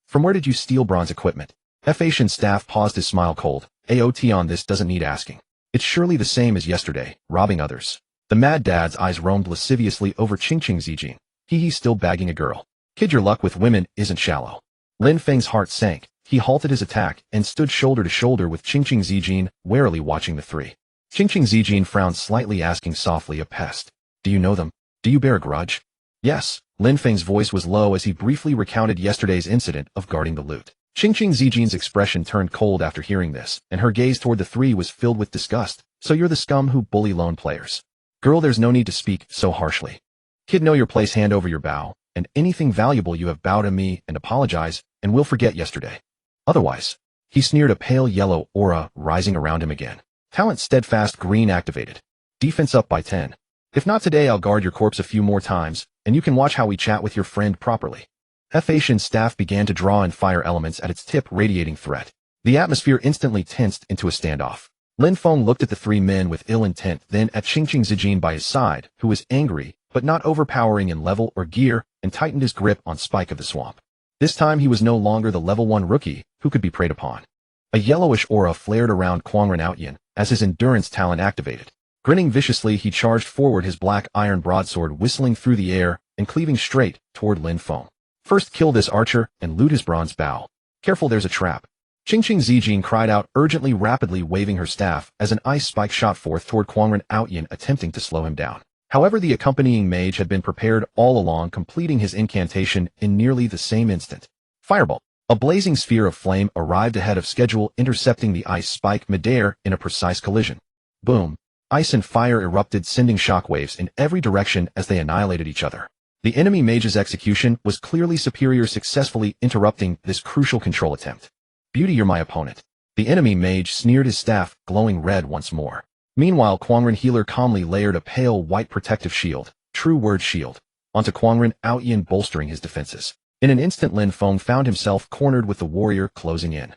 From where did you steal bronze equipment? Fa Shin's staff paused, his smile cold. Ao Tian, this doesn't need asking. It's surely the same as yesterday, robbing others. The mad dad's eyes roamed lasciviously over Qingqing Zijin. He's still bagging a girl. Kid, your luck with women isn't shallow. Lin Feng's heart sank. He halted his attack and stood shoulder to shoulder with Qingqing Zijin, warily watching the 3. Qingqing Zijin frowned slightly, asking softly, a pest. Do you know them? Do you bear a grudge? Yes. Lin Feng's voice was low as he briefly recounted yesterday's incident of guarding the loot. Qingqing Zijin's expression turned cold after hearing this, and her gaze toward the 3 was filled with disgust. So you're the scum who bully lone players. Girl, there's no need to speak so harshly. Kid, know your place, hand over your bow, and anything valuable you have, bow to me and apologize, and we'll forget yesterday. Otherwise. He sneered, a pale yellow aura rising around him again. Talent steadfast green activated. Defense up by 10. If not today, I'll guard your corpse a few more times, and you can watch how we chat with your friend properly. Fa Shin's staff began to draw in fire elements at its tip, radiating threat. The atmosphere instantly tensed into a standoff. Lin Feng looked at the 3 men with ill intent, then at Qingqing Zijin by his side, who was angry, but not overpowering in level or gear, and tightened his grip on Spike of the Swamp. This time he was no longer the level 1 rookie who could be preyed upon. A yellowish aura flared around Quangren Outyin as his endurance talent activated. Grinning viciously, he charged forward, his black iron broadsword whistling through the air and cleaving straight toward Lin Feng. First kill this archer and loot his bronze bow. Careful, there's a trap. Qingqing Zijin cried out urgently, rapidly waving her staff as an ice spike shot forth toward Quangren Outyin, attempting to slow him down. However, the accompanying mage had been prepared all along, completing his incantation in nearly the same instant. Fireball. A blazing sphere of flame arrived ahead of schedule, intercepting the ice spike midair in a precise collision. Boom. Ice and fire erupted, sending shockwaves in every direction as they annihilated each other. The enemy mage's execution was clearly superior, successfully interrupting this crucial control attempt. Beauty, you're my opponent. The enemy mage sneered, his staff glowing red once more. Meanwhile, Quangren healer calmly layered a pale white protective shield, true word shield, onto Quangren Outyin, bolstering his defenses. In an instant, Lin Feng found himself cornered with the warrior closing in.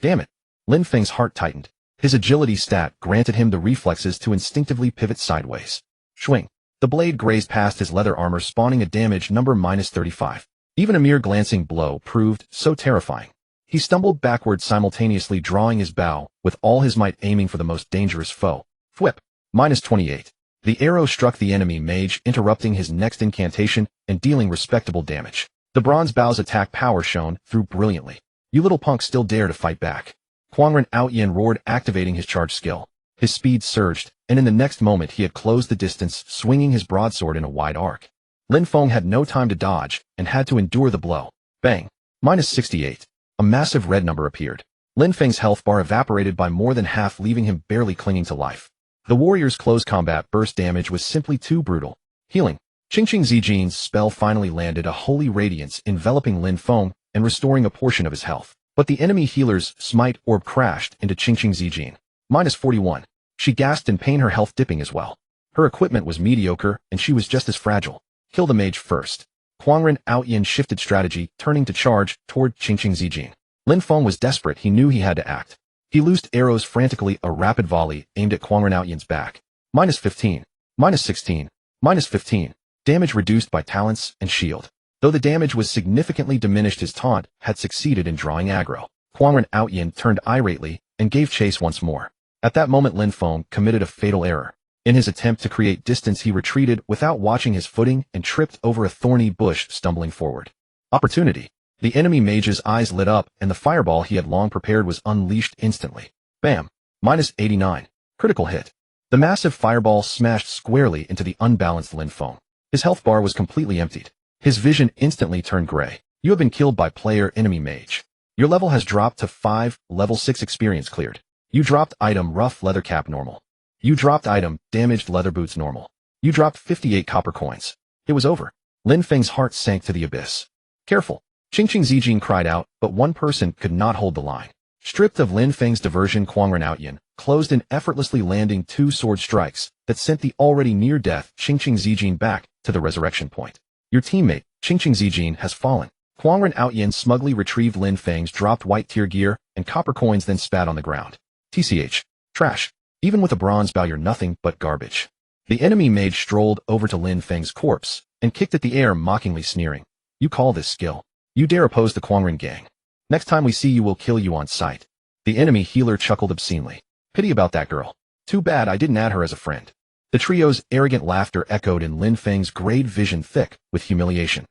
Damn it. Lin Feng's heart tightened. His agility stat granted him the reflexes to instinctively pivot sideways. Swing. The blade grazed past his leather armor, spawning a damage number -35. Even a mere glancing blow proved so terrifying. He stumbled backward, simultaneously drawing his bow with all his might, aiming for the most dangerous foe. Whip. -28. The arrow struck the enemy mage, interrupting his next incantation and dealing respectable damage. The bronze bow's attack power shone through brilliantly. You little punk still dare to fight back. Quangren Outyin roared, activating his charge skill. His speed surged, and in the next moment he had closed the distance, swinging his broadsword in a wide arc. Lin Feng had no time to dodge and had to endure the blow. Bang. -68. A massive red number appeared. Lin Feng's health bar evaporated by more than half, leaving him barely clinging to life. The warrior's close combat burst damage was simply too brutal. Healing. Qingqing Zijin's spell finally landed, a holy radiance enveloping Lin Feng and restoring a portion of his health. But the enemy healer's smite orb crashed into Qingqing Zijin. -41. She gasped in pain, her health dipping as well. Her equipment was mediocre, and she was just as fragile. Kill the mage first. Quangren Outyin shifted strategy, turning to charge toward Qingqing Zijin. Lin Feng was desperate. He knew he had to act. He loosed arrows frantically, a rapid volley aimed at Quangren Outyin's back. -15. -16. -15. Damage reduced by talents and shield. Though the damage was significantly diminished, his taunt had succeeded in drawing aggro. Quangren Outyin turned irately and gave chase once more. At that moment, Lin Feng committed a fatal error. In his attempt to create distance, he retreated without watching his footing and tripped over a thorny bush, stumbling forward. Opportunity. The enemy mage's eyes lit up, and the fireball he had long prepared was unleashed instantly. Bam. -89. Critical hit. The massive fireball smashed squarely into the unbalanced Lin Feng. His health bar was completely emptied. His vision instantly turned gray. You have been killed by player enemy mage. Your level has dropped to 5, level 6 experience cleared. You dropped item rough leather cap normal. You dropped item damaged leather boots normal. You dropped 58 copper coins. It was over. Lin Feng's heart sank to the abyss. Careful. Qingqing Zijin cried out, but one person could not hold the line. Stripped of Lin Feng's diversion, Quangren Outyin closed in, effortlessly landing 2 sword strikes that sent the already near-death Qingqing Zijin back to the resurrection point. Your teammate, Qingqing Zijin, has fallen. Quangren Outyin smugly retrieved Lin Feng's dropped white tier gear and copper coins, then spat on the ground. TCH. Trash. Even with a bronze bow, you're nothing but garbage. The enemy mage strolled over to Lin Feng's corpse and kicked at the air, mockingly sneering. You call this skill? You dare oppose the Quangren gang? Next time we see you, we'll kill you on sight. The enemy healer chuckled obscenely. Pity about that girl. Too bad I didn't add her as a friend. The trio's arrogant laughter echoed in Lin Feng's grayed vision, thick with humiliation.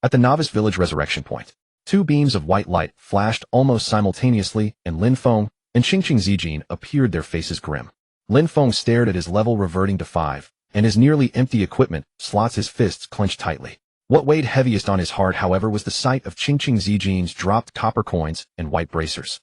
At the novice village resurrection point, 2 beams of white light flashed almost simultaneously, and Lin Feng and Qingqing Zijin appeared, their faces grim. Lin Feng stared at his level reverting to 5, and his nearly empty equipment slots, his fists clenched tightly. What weighed heaviest on his heart, however, was the sight of Qingqing Zijin's dropped copper coins and white bracers.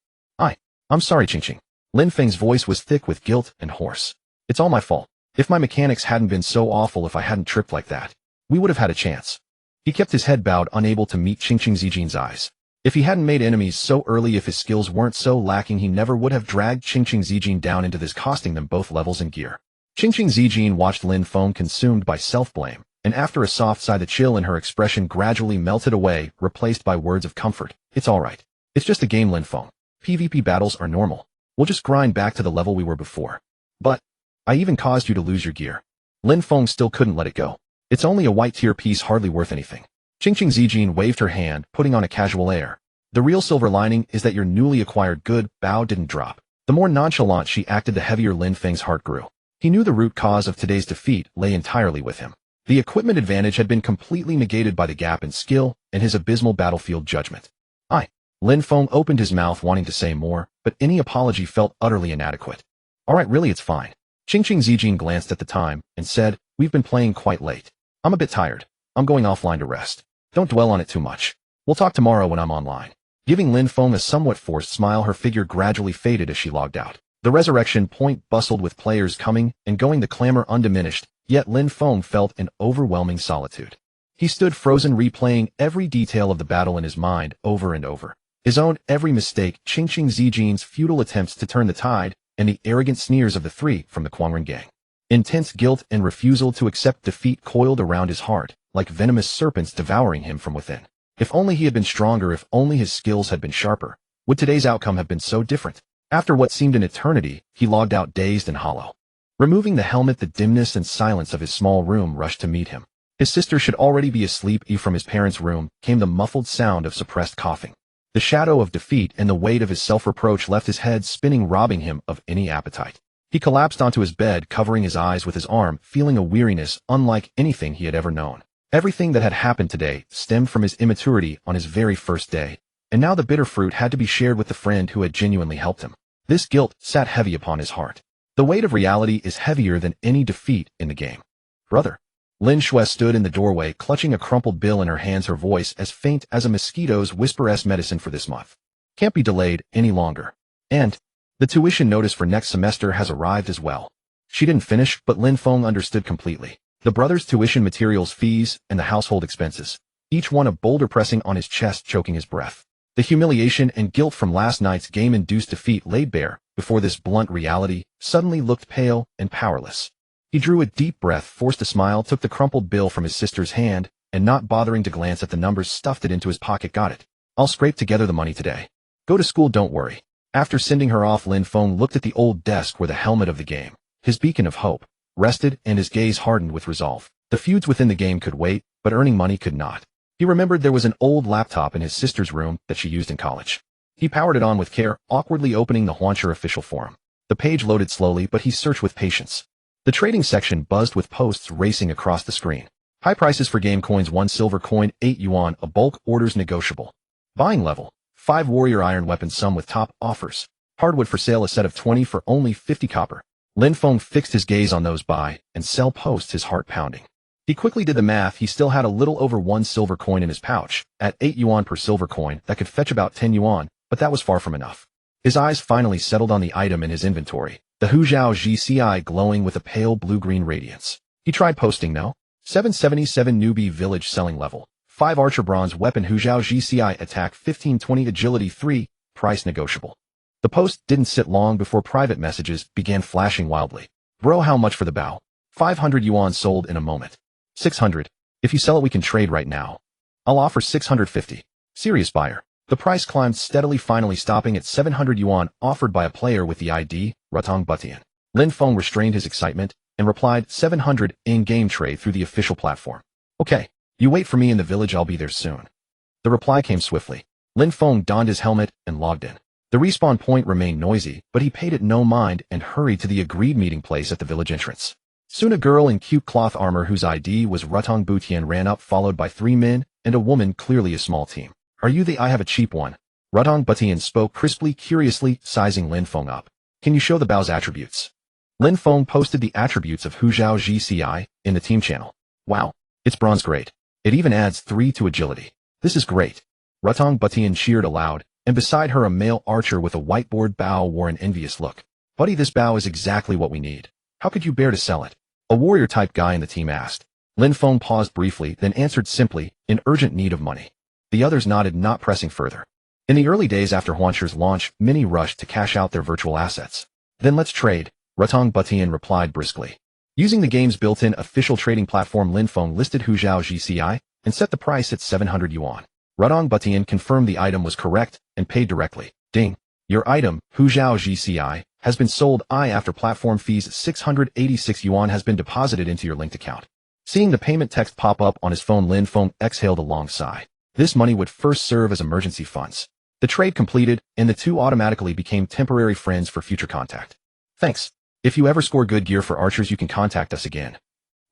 I'm sorry, Qingqing. Lin Feng's voice was thick with guilt and hoarse. It's all my fault. If my mechanics hadn't been so awful, if I hadn't tripped like that, we would have had a chance. He kept his head bowed, unable to meet Qingqing Zijin's eyes. If he hadn't made enemies so early, if his skills weren't so lacking, he never would have dragged Qingqing Zijin down into this, costing them both levels and gear. Qingqing Zijin watched Lin Feng, consumed by self-blame, and after a soft sigh, the chill in her expression gradually melted away, replaced by words of comfort. It's alright. It's just a game, Lin Feng. PvP battles are normal. We'll just grind back to the level we were before. But I even caused you to lose your gear. Lin Feng still couldn't let it go. It's only a white tier piece, hardly worth anything. Qingqing Zijin waved her hand, putting on a casual air. The real silver lining is that your newly acquired good bow didn't drop. The more nonchalant she acted, the heavier Lin Feng's heart grew. He knew the root cause of today's defeat lay entirely with him. The equipment advantage had been completely negated by the gap in skill and his abysmal battlefield judgment. Lin Feng opened his mouth wanting to say more, but any apology felt utterly inadequate. Alright, really, it's fine. Qingqing Zijin glanced at the time and said, "We've been playing quite late. I'm a bit tired. I'm going offline to rest. Don't dwell on it too much. We'll talk tomorrow when I'm online." Giving Lin Feng a somewhat forced smile, her figure gradually faded as she logged out. The resurrection point bustled with players coming and going, the clamor undiminished, yet Lin Feng felt an overwhelming solitude. He stood frozen, replaying every detail of the battle in his mind over and over. His own every mistake, Qingqing Zijin's futile attempts to turn the tide, and the arrogant sneers of the three from the Quangren gang. Intense guilt and refusal to accept defeat coiled around his heart, like venomous serpents devouring him from within. If only he had been stronger, if only his skills had been sharper, would today's outcome have been so different? After what seemed an eternity, he logged out dazed and hollow. Removing the helmet, the dimness and silence of his small room rushed to meet him. His sister should already be asleep. From his parents' room came the muffled sound of suppressed coughing. The shadow of defeat and the weight of his self-reproach left his head spinning, robbing him of any appetite. He collapsed onto his bed, covering his eyes with his arm, feeling a weariness unlike anything he had ever known. Everything that had happened today stemmed from his immaturity on his very first day, and now the bitter fruit had to be shared with the friend who had genuinely helped him. This guilt sat heavy upon his heart. The weight of reality is heavier than any defeat in the game. "Brother." Lin Shui stood in the doorway, clutching a crumpled bill in her hands, her voice as faint as a mosquito's whisper. "Medicine for this month can't be delayed any longer. And the tuition notice for next semester has arrived as well." She didn't finish, but Lin Feng understood completely. The brothers' tuition, materials, fees, and the household expenses. Each one a boulder pressing on his chest, choking his breath. The humiliation and guilt from last night's game-induced defeat laid bare before this blunt reality suddenly looked pale and powerless. He drew a deep breath, forced a smile, took the crumpled bill from his sister's hand, and not bothering to glance at the numbers, stuffed it into his pocket. "Got it. I'll scrape together the money today. Go to school, don't worry." After sending her off, Lin Feng looked at the old desk where the helmet of the game, his beacon of hope, rested, and his gaze hardened with resolve. The feuds within the game could wait, but earning money could not. He remembered there was an old laptop in his sister's room that she used in college. He powered it on with care, awkwardly opening the Huancher official forum. The page loaded slowly, but he searched with patience. The trading section buzzed with posts racing across the screen. High prices for game coins: 1 silver coin, 8 yuan, a bulk orders negotiable. Buying level: 5 warrior iron weapons, some with top offers. Hardwood for sale, a set of 20 for only 50 copper. Lin Feng fixed his gaze on those buy and sell posts, his heart pounding. He quickly did the math. He still had a little over 1 silver coin in his pouch. At 8 yuan per silver coin, that could fetch about 10 yuan, but that was far from enough. His eyes finally settled on the item in his inventory, the Huzhao GCI, glowing with a pale blue-green radiance. He tried posting. No. 777 newbie village, selling level 5 archer bronze weapon, Huzhao GCI, attack 1520, agility 3, price negotiable. The post didn't sit long before private messages began flashing wildly. "Bro, how much for the bow?" 500 yuan, sold in a moment. 600. If you sell it, we can trade right now. I'll offer 650. Serious buyer. The price climbed steadily, finally stopping at 700 yuan, offered by a player with the ID, Rutong Butian. Lin Feng restrained his excitement and replied, 700, in-game trade through the official platform. "Okay. You wait for me in the village, I'll be there soon." The reply came swiftly. Lin Feng donned his helmet and logged in. The respawn point remained noisy, but he paid it no mind and hurried to the agreed meeting place at the village entrance. Soon a girl in cute cloth armor whose ID was Rutong Butian ran up, followed by 3 men and a woman, clearly a small team. "Are you the? I have a cheap one." Rutong Butian spoke crisply, curiously sizing Lin Feng up. "Can you show the bow's attributes?" Lin Feng posted the attributes of Huzhao GCI in the team channel. "Wow, it's bronze grade. It even adds 3 to agility. This is great." Rutong Butian cheered aloud, and beside her a male archer with a whiteboard bow wore an envious look. "Buddy, this bow is exactly what we need. How could you bear to sell it?" A warrior-type guy in the team asked. Lin Feng paused briefly, then answered simply, "In urgent need of money." The others nodded, not pressing further. In the early days after Huancher's launch, many rushed to cash out their virtual assets. "Then let's trade," Rutong Butian replied briskly. Using the game's built-in official trading platform, Lin Feng listed Huzhao GCI and set the price at 700 yuan. Rutong Butian confirmed the item was correct and paid directly. "Ding. Your item, Huzhao GCI, has been sold. After platform fees, 686 yuan has been deposited into your linked account." Seeing the payment text pop up on his phone, Lin Feng exhaled a long sigh. This money would first serve as emergency funds. The trade completed, and the two automatically became temporary friends for future contact. "Thanks. If you ever score good gear for archers, you can contact us again."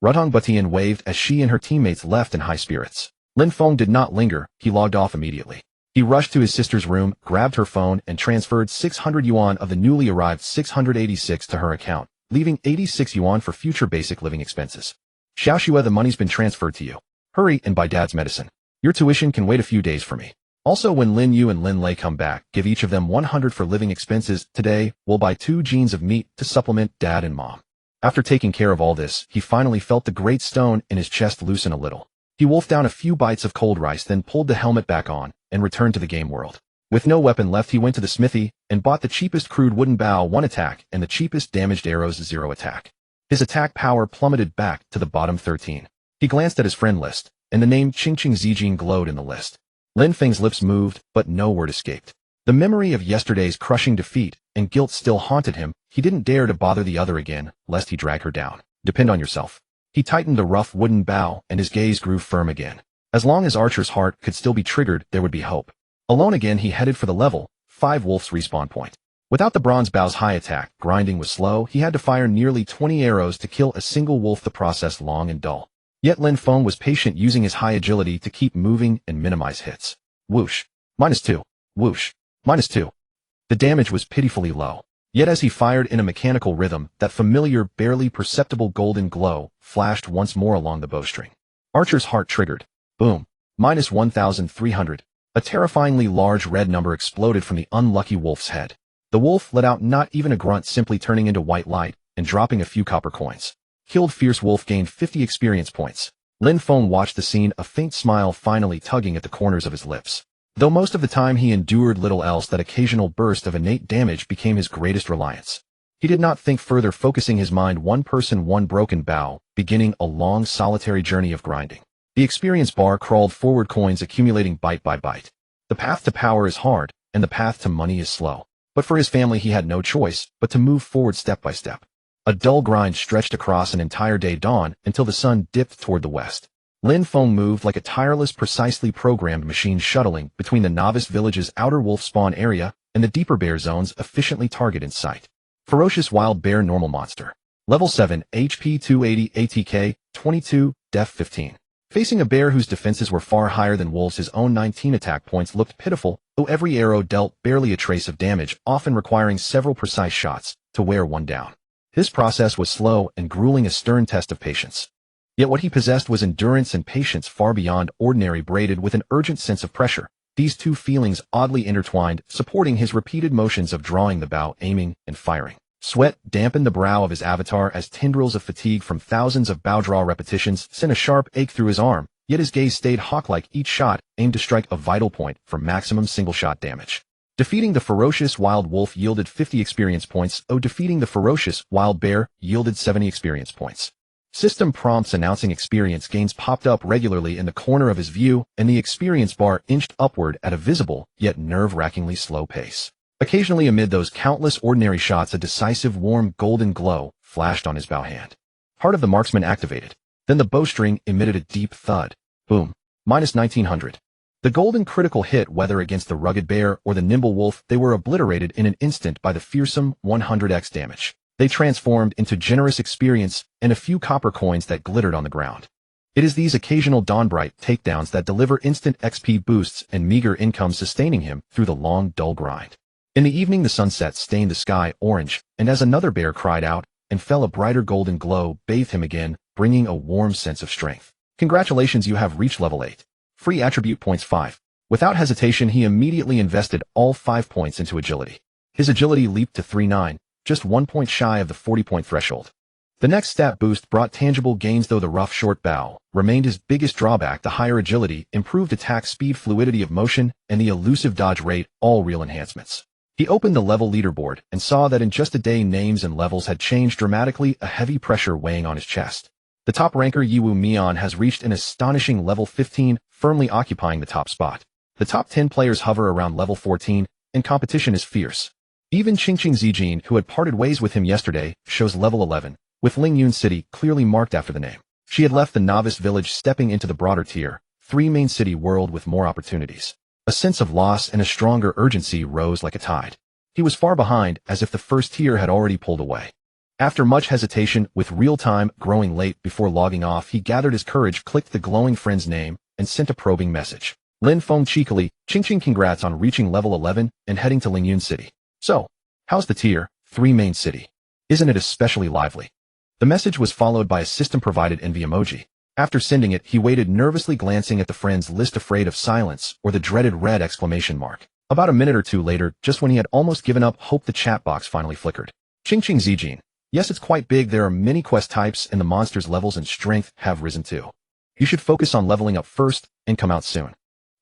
Rutong Butian waved as she and her teammates left in high spirits. Lin Feng did not linger, he logged off immediately. He rushed to his sister's room, grabbed her phone, and transferred 600 yuan of the newly arrived 686 to her account, leaving 86 yuan for future basic living expenses. Xiaoxue, the money's been transferred to you. Hurry and buy Dad's medicine. Your tuition can wait a few days for me. Also, when Lin Yu and Lin Lei come back, give each of them 100 for living expenses. Today, we'll buy 2 jeans of meat to supplement Dad and Mom. After taking care of all this, he finally felt the great stone in his chest loosen a little. He wolfed down a few bites of cold rice, then pulled the helmet back on and returned to the game world. With no weapon left, he went to the smithy and bought the cheapest crude wooden bow 1 attack and the cheapest damaged arrows 0 attack. His attack power plummeted back to the bottom 13. He glanced at his friend list, and the name Qingqing Zijin glowed in the list. Lin Feng's lips moved, but no word escaped. The memory of yesterday's crushing defeat and guilt still haunted him. He didn't dare to bother the other again, lest he drag her down. Depend on yourself. He tightened the rough wooden bow, and his gaze grew firm again. As long as Archer's heart could still be triggered, there would be hope. Alone again, he headed for the level 5 Wolf's respawn point. Without the bronze bow's high attack, grinding was slow. He had to fire nearly 20 arrows to kill a single wolf, the process long and dull. Yet Lin Feng was patient, using his high agility to keep moving and minimize hits. Whoosh. -2. Whoosh. -2. The damage was pitifully low. Yet as he fired in a mechanical rhythm, that familiar, barely perceptible golden glow flashed once more along the bowstring. Archer's heart triggered. Boom. -1,300. A terrifyingly large red number exploded from the unlucky wolf's head. The wolf let out not even a grunt, simply turning into white light and dropping a few copper coins. Killed fierce wolf gained 50 experience points. Lin Feng watched the scene, a faint smile finally tugging at the corners of his lips. Though most of the time he endured little else, that occasional burst of innate damage became his greatest reliance. He did not think further, focusing his mind 1 person 1 broken bow, beginning a long solitary journey of grinding. The experience bar crawled forward, coins accumulating bite by bite. The path to power is hard, and the path to money is slow. But for his family he had no choice but to move forward step by step. A dull grind stretched across an entire day, dawn until the sun dipped toward the west. Lin Feng moved like a tireless, precisely programmed machine, shuttling between the novice village's outer wolf spawn area and the deeper bear zone's efficiently target in sight. Ferocious wild bear normal monster. Level 7, HP 280, ATK 22, Def 15. Facing a bear whose defenses were far higher than wolves, his own 19 attack points looked pitiful, though every arrow dealt barely a trace of damage, often requiring several precise shots to wear one down. This process was slow and grueling, a stern test of patience. Yet what he possessed was endurance and patience far beyond ordinary, braided with an urgent sense of pressure. These two feelings oddly intertwined, supporting his repeated motions of drawing the bow, aiming, and firing. Sweat dampened the brow of his avatar as tendrils of fatigue from thousands of bow draw repetitions sent a sharp ache through his arm, yet his gaze stayed hawk-like. Each shot aimed to strike a vital point for maximum single-shot damage. Defeating the ferocious wild wolf yielded 50 experience points. Defeating the ferocious wild bear yielded 70 experience points. System prompts announcing experience gains popped up regularly in the corner of his view, and the experience bar inched upward at a visible, yet nerve-wrackingly slow pace. Occasionally amid those countless ordinary shots, a decisive warm golden glow flashed on his bow hand. Heart of the marksman activated. Then the bowstring emitted a deep thud. Boom. -1900. The golden critical hit, whether against the rugged bear or the nimble wolf, they were obliterated in an instant by the fearsome 100x damage. They transformed into generous experience and a few copper coins that glittered on the ground. It is these occasional dawnbright takedowns that deliver instant XP boosts and meager income, sustaining him through the long, dull grind. In the evening, the sunset stained the sky orange, and as another bear cried out and fell, a brighter golden glow bathed him again, bringing a warm sense of strength. Congratulations, you have reached level 8. Free attribute points 5. Without hesitation, he immediately invested all 5 points into agility. His agility leaped to 39, just 1 point shy of the 40-point threshold. The next stat boost brought tangible gains, though the rough short bow remained his biggest drawback. The higher agility improved attack speed, fluidity of motion, and the elusive dodge rate, all real enhancements. He opened the level leaderboard and saw that in just a day names and levels had changed dramatically, a heavy pressure weighing on his chest. The top ranker Yiwu Mian has reached an astonishing level 15, firmly occupying the top spot. The top 10 players hover around level 14, and competition is fierce. Even Qingqing Zijin, who had parted ways with him yesterday, shows level 11, with Lingyun City clearly marked after the name. She had left the novice village, stepping into the broader tier 3 main city world with more opportunities. A sense of loss and a stronger urgency rose like a tide. He was far behind, as if the first tier had already pulled away. After much hesitation, with real time growing late before logging off, he gathered his courage, clicked the glowing friend's name, and sent a probing message. Lin Feng cheekily, ching congrats on reaching level 11 and heading to Lingyun City. So, how's the tier 3 main city? Isn't it especially lively? The message was followed by a system-provided envy emoji. After sending it, he waited, nervously glancing at the friends list, afraid of silence or the dreaded red exclamation mark. About a minute or two later, just when he had almost given up hope, the chat box finally flickered. Ching Zijin. Yes, it's quite big. There are many quest types and the monsters' levels and strength have risen too. You should focus on leveling up first and come out soon.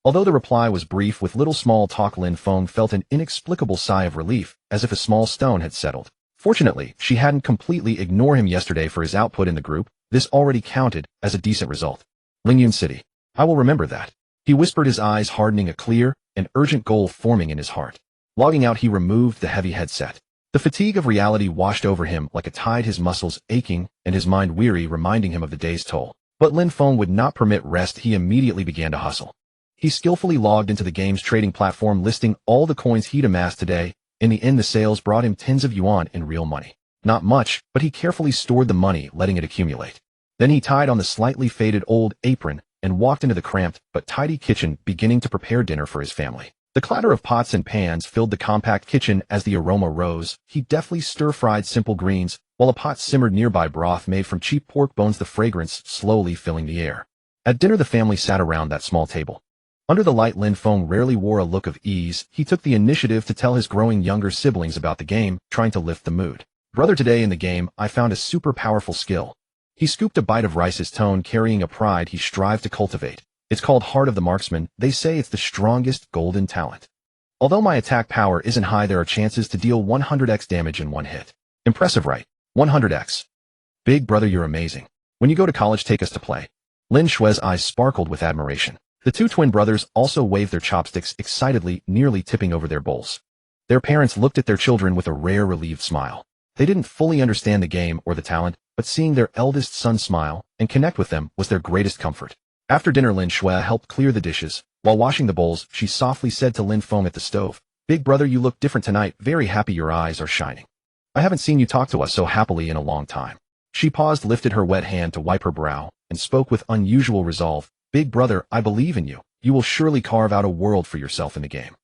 Although the reply was brief with little small talk, Lin Feng felt an inexplicable sigh of relief, as if a small stone had settled. Fortunately, she hadn't completely ignored him yesterday for his output in the group. This already counted as a decent result. Lingyun City. I will remember that. He whispered, his eyes hardening, a clear and urgent goal forming in his heart. Logging out, he removed the heavy headset. The fatigue of reality washed over him like a tide, his muscles aching and his mind weary, reminding him of the day's toll. But Lin Feng would not permit rest. He immediately began to hustle. He skillfully logged into the game's trading platform, listing all the coins he'd amassed today. In the end, the sales brought him tens of yuan in real money. Not much, but he carefully stored the money, letting it accumulate. Then he tied on the slightly faded old apron and walked into the cramped but tidy kitchen, beginning to prepare dinner for his family. The clatter of pots and pans filled the compact kitchen as the aroma rose. He deftly stir-fried simple greens, while a pot simmered nearby, broth made from cheap pork bones, the fragrance slowly filling the air. At dinner, the family sat around that small table. Under the light, Lin Feng rarely wore a look of ease. He took the initiative to tell his growing younger siblings about the game, trying to lift the mood. Brother, today in the game, I found a super powerful skill. He scooped a bite of rice, his tone carrying a pride he strived to cultivate. It's called Heart of the Marksman. They say it's the strongest golden talent. Although my attack power isn't high, there are chances to deal 100x damage in one hit. Impressive, right? 100x. Big brother, you're amazing. When you go to college, take us to play. Lin Shui's eyes sparkled with admiration. The two twin brothers also waved their chopsticks excitedly, nearly tipping over their bowls. Their parents looked at their children with a rare, relieved smile. They didn't fully understand the game or the talent, but seeing their eldest son smile and connect with them was their greatest comfort. After dinner, Lin Shui helped clear the dishes. While washing the bowls, she softly said to Lin Feng at the stove, "Big brother, you look different tonight. Very happy, your eyes are shining. I haven't seen you talk to us so happily in a long time." She paused, lifted her wet hand to wipe her brow, and spoke with unusual resolve. "Big brother, I believe in you. You will surely carve out a world for yourself in the game.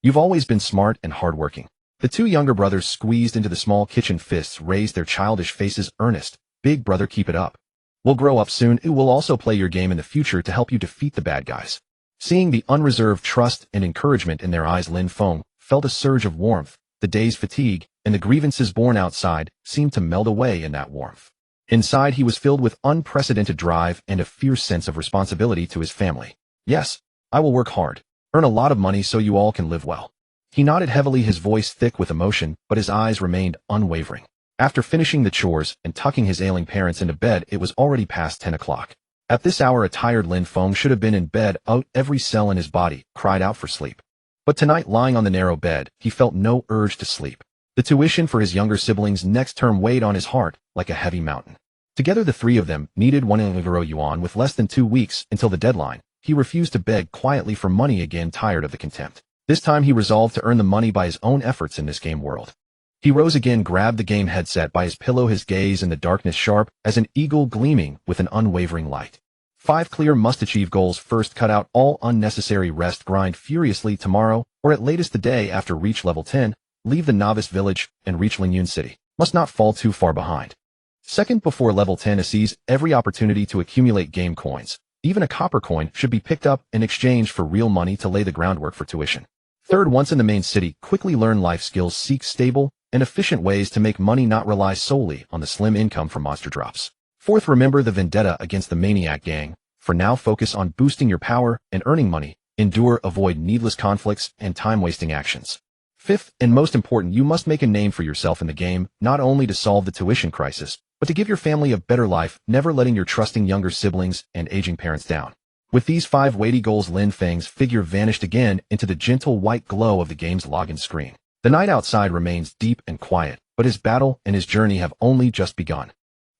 You've always been smart and hardworking." The two younger brothers squeezed into the small kitchen, fists raised, their childish faces earnest. "Big brother, keep it up. We'll grow up soon. We'll also play your game in the future to help you defeat the bad guys." Seeing the unreserved trust and encouragement in their eyes, Lin Feng felt a surge of warmth. The day's fatigue and the grievances born outside seemed to meld away in that warmth. Inside, he was filled with unprecedented drive and a fierce sense of responsibility to his family. "Yes, I will work hard, earn a lot of money so you all can live well." He nodded heavily, his voice thick with emotion, but his eyes remained unwavering. After finishing the chores and tucking his ailing parents into bed, it was already past 10 o'clock. At this hour, a tired Lin Feng should have been in bed. Every cell in his body cried out for sleep. But tonight, lying on the narrow bed, he felt no urge to sleep. The tuition for his younger siblings' next term weighed on his heart like a heavy mountain. Together, the three of them needed 1,000 yuan with less than 2 weeks until the deadline. He refused to beg quietly for money again, tired of the contempt. This time, he resolved to earn the money by his own efforts in this game world. He rose again, grabbed the game headset by his pillow, his gaze in the darkness sharp as an eagle gleaming with an unwavering light. 5 clear must-achieve goals. First, cut out all unnecessary rest, grind furiously tomorrow, or at latest the day after. Reach level 10, leave the novice village, and reach Lingyun City. Must not fall too far behind. Second, before level 10, seize every opportunity to accumulate game coins. Even a copper coin should be picked up in exchange for real money to lay the groundwork for tuition. Third, once in the main city, quickly learn life skills, seek stable and efficient ways to make money, not rely solely on the slim income from monster drops. Fourth, remember the vendetta against the maniac gang. For now, focus on boosting your power and earning money. Endure, avoid needless conflicts and time-wasting actions. Fifth, and most important, you must make a name for yourself in the game, not only to solve the tuition crisis, but to give your family a better life, never letting your trusting younger siblings and aging parents down. With these 5 weighty goals, Lin Feng's figure vanished again into the gentle white glow of the game's login screen. The night outside remains deep and quiet, but his battle and his journey have only just begun.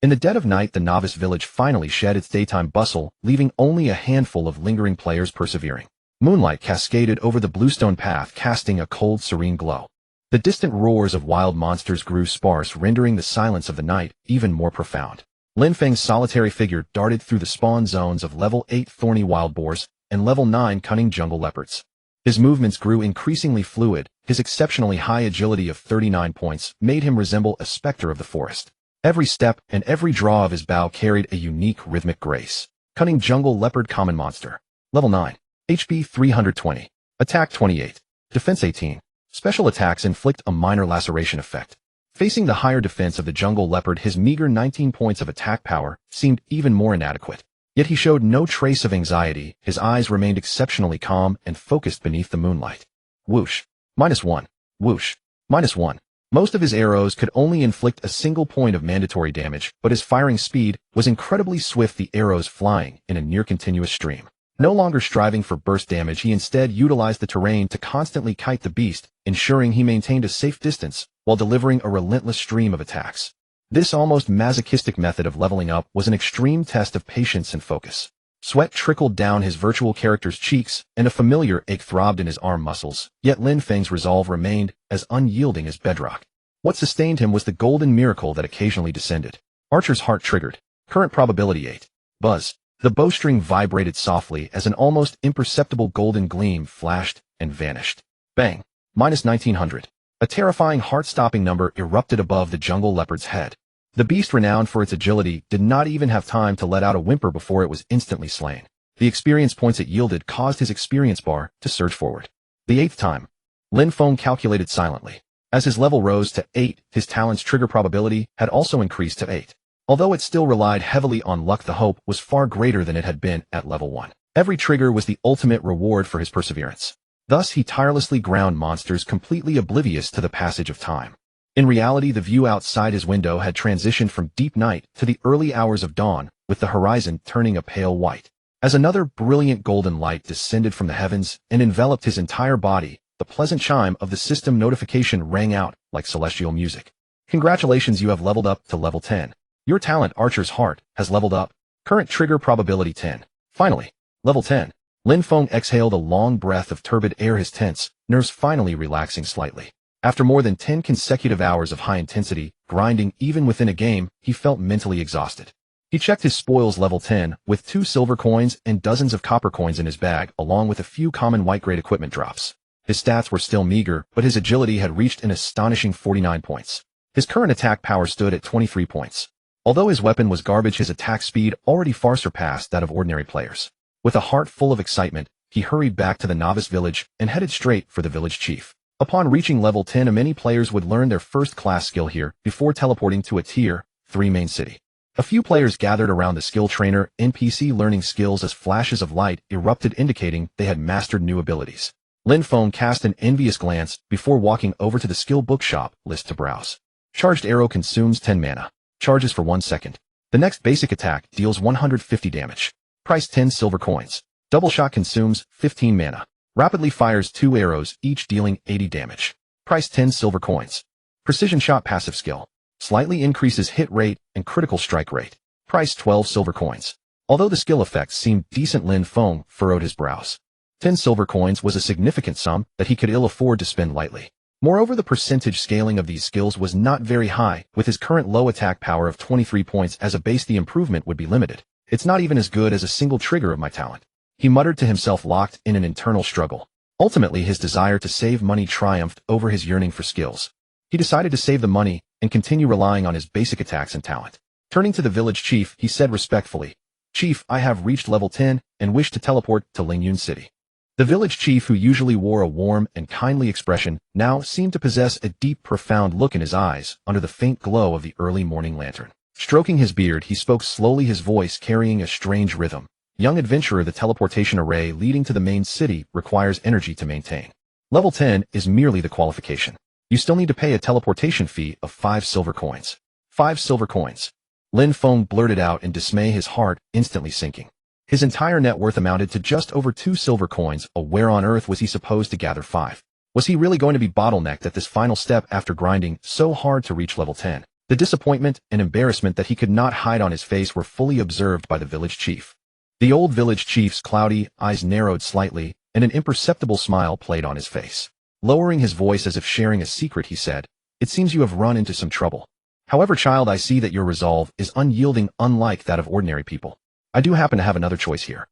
In the dead of night, the novice village finally shed its daytime bustle, leaving only a handful of lingering players persevering. Moonlight cascaded over the bluestone path, casting a cold, serene glow. The distant roars of wild monsters grew sparse, rendering the silence of the night even more profound. Lin Feng's solitary figure darted through the spawn zones of level 8 thorny wild boars and level 9 cunning jungle leopards. His movements grew increasingly fluid. His exceptionally high agility of 39 points made him resemble a specter of the forest. Every step and every draw of his bow carried a unique rhythmic grace. Cunning jungle leopard common monster. Level 9. HP 320. Attack 28. Defense 18. Special attacks inflict a minor laceration effect. Facing the higher defense of the jungle leopard, his meager 19 points of attack power seemed even more inadequate. Yet he showed no trace of anxiety. His eyes remained exceptionally calm and focused beneath the moonlight. Whoosh. -1. Whoosh. -1. Most of his arrows could only inflict a single point of mandatory damage, but his firing speed was incredibly swift, the arrows flying in a near-continuous stream. No longer striving for burst damage, he instead utilized the terrain to constantly kite the beast, ensuring he maintained a safe distance while delivering a relentless stream of attacks. This almost masochistic method of leveling up was an extreme test of patience and focus. Sweat trickled down his virtual character's cheeks, and a familiar ache throbbed in his arm muscles, yet Lin Feng's resolve remained as unyielding as bedrock. What sustained him was the golden miracle that occasionally descended. Archer's heart triggered. Current probability 8. Buzz. The bowstring vibrated softly as an almost imperceptible golden gleam flashed and vanished. Bang. -1900. A terrifying heart-stopping number erupted above the jungle leopard's head. The beast, renowned for its agility, did not even have time to let out a whimper before it was instantly slain. The experience points it yielded caused his experience bar to surge forward. The 8th time. Lin Feng calculated silently. As his level rose to 8, his talent's trigger probability had also increased to 8. Although it still relied heavily on luck, the hope was far greater than it had been at level 1. Every trigger was the ultimate reward for his perseverance. Thus he tirelessly ground monsters, completely oblivious to the passage of time. In reality, the view outside his window had transitioned from deep night to the early hours of dawn, with the horizon turning a pale white. As another brilliant golden light descended from the heavens and enveloped his entire body, the pleasant chime of the system notification rang out like celestial music. Congratulations, you have leveled up to level 10. Your talent, Archer's Heart, has leveled up. Current trigger probability 10. Finally, level 10. Lin Feng exhaled a long breath of turbid air, his tense nerves finally relaxing slightly. After more than 10 consecutive hours of high-intensity grinding, even within a game, he felt mentally exhausted. He checked his spoils, level 10, with 2 silver coins and dozens of copper coins in his bag, along with a few common white-grade equipment drops. His stats were still meager, but his agility had reached an astonishing 49 points. His current attack power stood at 23 points. Although his weapon was garbage, his attack speed already far surpassed that of ordinary players. With a heart full of excitement, he hurried back to the novice village and headed straight for the village chief. Upon reaching level 10, many players would learn their first-class skill here before teleporting to a Tier 3 main city. A few players gathered around the skill trainer NPC, learning skills as flashes of light erupted, indicating they had mastered new abilities. Lin Feng cast an envious glance before walking over to the skill bookshop list to browse. Charged arrow consumes 10 mana. Charges for 1 second. The next basic attack deals 150 damage. Price 10 silver coins. Double shot consumes 15 mana. Rapidly fires 2 arrows, each dealing 80 damage. Price 10 silver coins. Precision shot passive skill. Slightly increases hit rate and critical strike rate. Price 12 silver coins. Although the skill effects seemed decent, Lin Feng furrowed his brows. 10 silver coins was a significant sum that he could ill afford to spend lightly. Moreover, the percentage scaling of these skills was not very high. With his current low attack power of 23 points as a base, the improvement would be limited. It's not even as good as a single trigger of my talent. He muttered to himself, locked in an internal struggle. Ultimately, his desire to save money triumphed over his yearning for skills. He decided to save the money and continue relying on his basic attacks and talent. Turning to the village chief, he said respectfully, "Chief, I have reached level 10 and wish to teleport to Lingyun City." The village chief, who usually wore a warm and kindly expression, now seemed to possess a deep, profound look in his eyes under the faint glow of the early morning lantern. Stroking his beard, he spoke slowly, his voice carrying a strange rhythm. "Young adventurer, the teleportation array leading to the main city requires energy to maintain. Level 10 is merely the qualification. You still need to pay a teleportation fee of 5 silver coins. 5 silver coins." Lin Feng blurted out in dismay, his heart instantly sinking. His entire net worth amounted to just over 2 silver coins. Where on earth was he supposed to gather 5? Was he really going to be bottlenecked at this final step after grinding so hard to reach level 10? The disappointment and embarrassment that he could not hide on his face were fully observed by the village chief. The old village chief's cloudy eyes narrowed slightly, and an imperceptible smile played on his face. Lowering his voice as if sharing a secret, he said, "It seems you have run into some trouble. However, child, I see that your resolve is unyielding, unlike that of ordinary people. I do happen to have another choice here."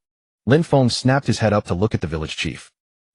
Lin Feng snapped his head up to look at the village chief.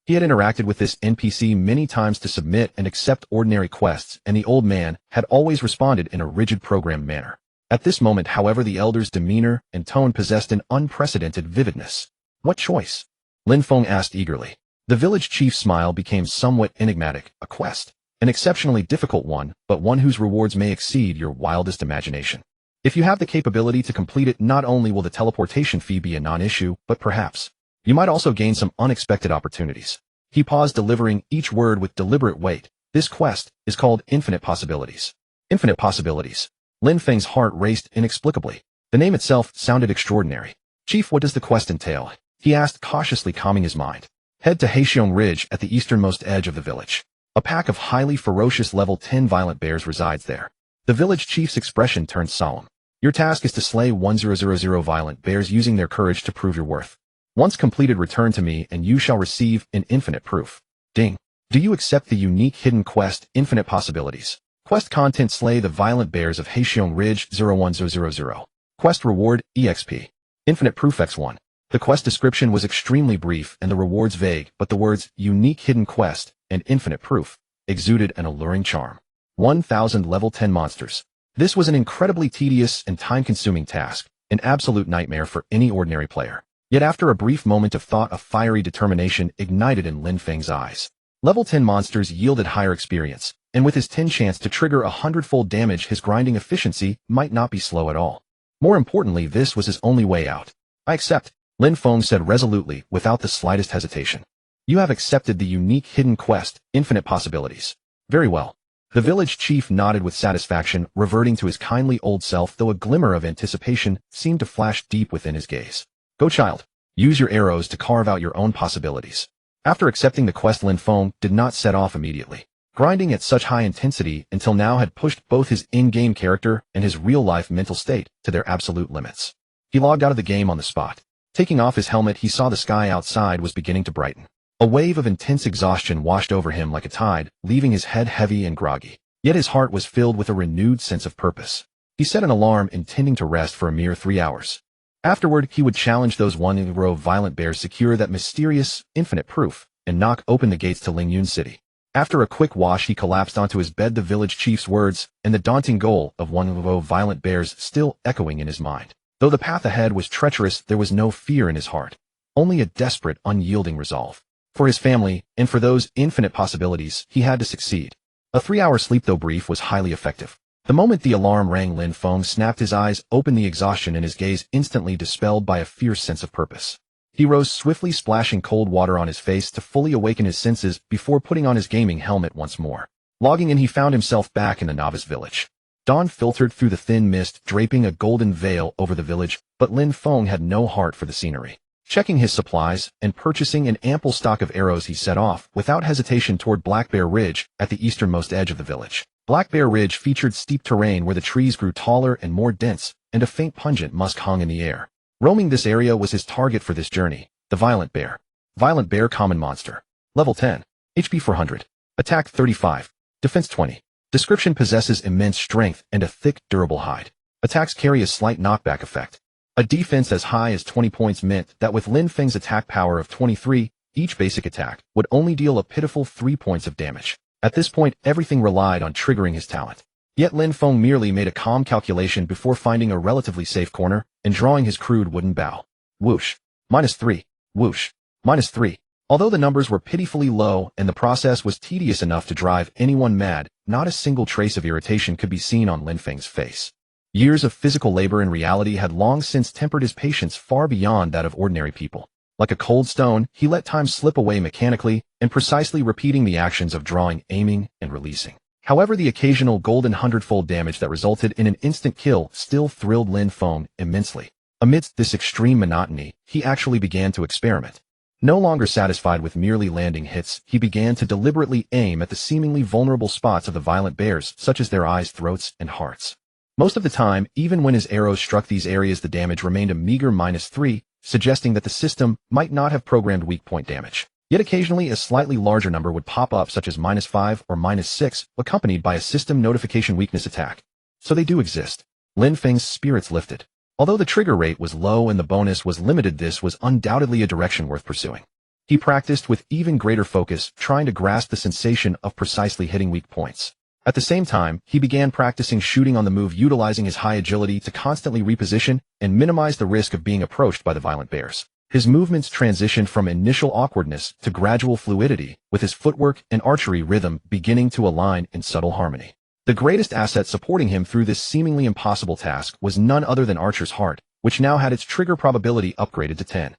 He had interacted with this NPC many times to submit and accept ordinary quests, and the old man had always responded in a rigid programmed manner. At this moment, however, the elder's demeanor and tone possessed an unprecedented vividness. "What choice?" Lin Feng asked eagerly. The village chief's smile became somewhat enigmatic. "A quest. An exceptionally difficult one, but one whose rewards may exceed your wildest imagination. If you have the capability to complete it, not only will the teleportation fee be a non-issue, but perhaps you might also gain some unexpected opportunities." He paused, delivering each word with deliberate weight. "This quest is called Infinite Possibilities." Infinite Possibilities. Lin Feng's heart raced inexplicably. The name itself sounded extraordinary. "Chief, what does the quest entail?" he asked, cautiously calming his mind. "Head to Heartwarming Ridge at the easternmost edge of the village. A pack of highly ferocious level 10 violent bears resides there." The village chief's expression turned solemn. "Your task is to slay 1000 violent bears using their courage to prove your worth. Once completed, return to me and you shall receive an infinite proof." Ding. "Do you accept the unique hidden quest, Infinite Possibilities? Quest content: slay the violent bears of Heartwarming Ridge 01000. Quest reward, EXP. Infinite Proof X1. The quest description was extremely brief and the rewards vague, but the words unique hidden quest and infinite proof exuded an alluring charm. 1000 level 10 monsters. This was an incredibly tedious and time-consuming task, an absolute nightmare for any ordinary player. Yet after a brief moment of thought, a fiery determination ignited in Lin Feng's eyes. Level 10 monsters yielded higher experience, and with his 10 chance to trigger 100-fold damage, his grinding efficiency might not be slow at all. More importantly, this was his only way out. "I accept," Lin Feng said resolutely, without the slightest hesitation. "You have accepted the unique hidden quest, Infinite Possibilities. Very well." The village chief nodded with satisfaction, reverting to his kindly old self, though a glimmer of anticipation seemed to flash deep within his gaze. "Go, child. Use your arrows to carve out your own possibilities." After accepting the quest, Lin Feng did not set off immediately. Grinding at such high intensity until now had pushed both his in-game character and his real-life mental state to their absolute limits. He logged out of the game on the spot. Taking off his helmet, he saw the sky outside was beginning to brighten. A wave of intense exhaustion washed over him like a tide, leaving his head heavy and groggy. Yet his heart was filled with a renewed sense of purpose. He set an alarm, intending to rest for a mere 3 hours. Afterward, he would challenge those 100 violent bears, secure that mysterious, infinite proof, and knock open the gates to Lingyun City. After a quick wash, he collapsed onto his bed, the village chief's words and the daunting goal of 100 violent bears still echoing in his mind. Though the path ahead was treacherous, there was no fear in his heart, only a desperate, unyielding resolve. For his family, and for those infinite possibilities, he had to succeed. A 3-hour sleep, though brief, was highly effective. The moment the alarm rang, Lin Feng snapped his eyes open, the exhaustion in his gaze instantly dispelled by a fierce sense of purpose. He rose swiftly, splashing cold water on his face to fully awaken his senses before putting on his gaming helmet once more. Logging in, he found himself back in the novice village. Dawn filtered through the thin mist, draping a golden veil over the village, but Lin Feng had no heart for the scenery. Checking his supplies and purchasing an ample stock of arrows, he set off without hesitation toward Black Bear Ridge at the easternmost edge of the village. Black Bear Ridge featured steep terrain where the trees grew taller and more dense, and a faint pungent musk hung in the air. Roaming this area was his target for this journey, the Violent Bear. Violent Bear, common monster. Level 10. HP 400. Attack 35. Defense 20. Description: possesses immense strength and a thick, durable hide. Attacks carry a slight knockback effect. A defense as high as 20 points meant that with Lin Feng's attack power of 23, each basic attack would only deal a pitiful 3 points of damage. At this point, everything relied on triggering his talent. Yet Lin Feng merely made a calm calculation before finding a relatively safe corner and drawing his crude wooden bow. Whoosh. -3. Whoosh. -3. Although the numbers were pitifully low and the process was tedious enough to drive anyone mad, not a single trace of irritation could be seen on Lin Feng's face. Years of physical labor in reality had long since tempered his patience far beyond that of ordinary people. Like a cold stone, he let time slip away mechanically and precisely repeating the actions of drawing, aiming, and releasing. However, the occasional golden 100-fold damage that resulted in an instant kill still thrilled Lin Feng immensely. Amidst this extreme monotony, he actually began to experiment. No longer satisfied with merely landing hits, he began to deliberately aim at the seemingly vulnerable spots of the violent bears, such as their eyes, throats, and hearts. Most of the time, even when his arrows struck these areas, the damage remained a meager -3, suggesting that the system might not have programmed weak point damage. Yet occasionally a slightly larger number would pop up, such as -5 or -6, accompanied by a system notification weakness attack. So they do exist. Lin Feng's spirits lifted. Although the trigger rate was low and the bonus was limited, this was undoubtedly a direction worth pursuing. He practiced with even greater focus, trying to grasp the sensation of precisely hitting weak points. At the same time, he began practicing shooting on the move, utilizing his high agility to constantly reposition and minimize the risk of being approached by the violent bears. His movements transitioned from initial awkwardness to gradual fluidity, with his footwork and archery rhythm beginning to align in subtle harmony. The greatest asset supporting him through this seemingly impossible task was none other than Archer's heart, which now had its trigger probability upgraded to 10.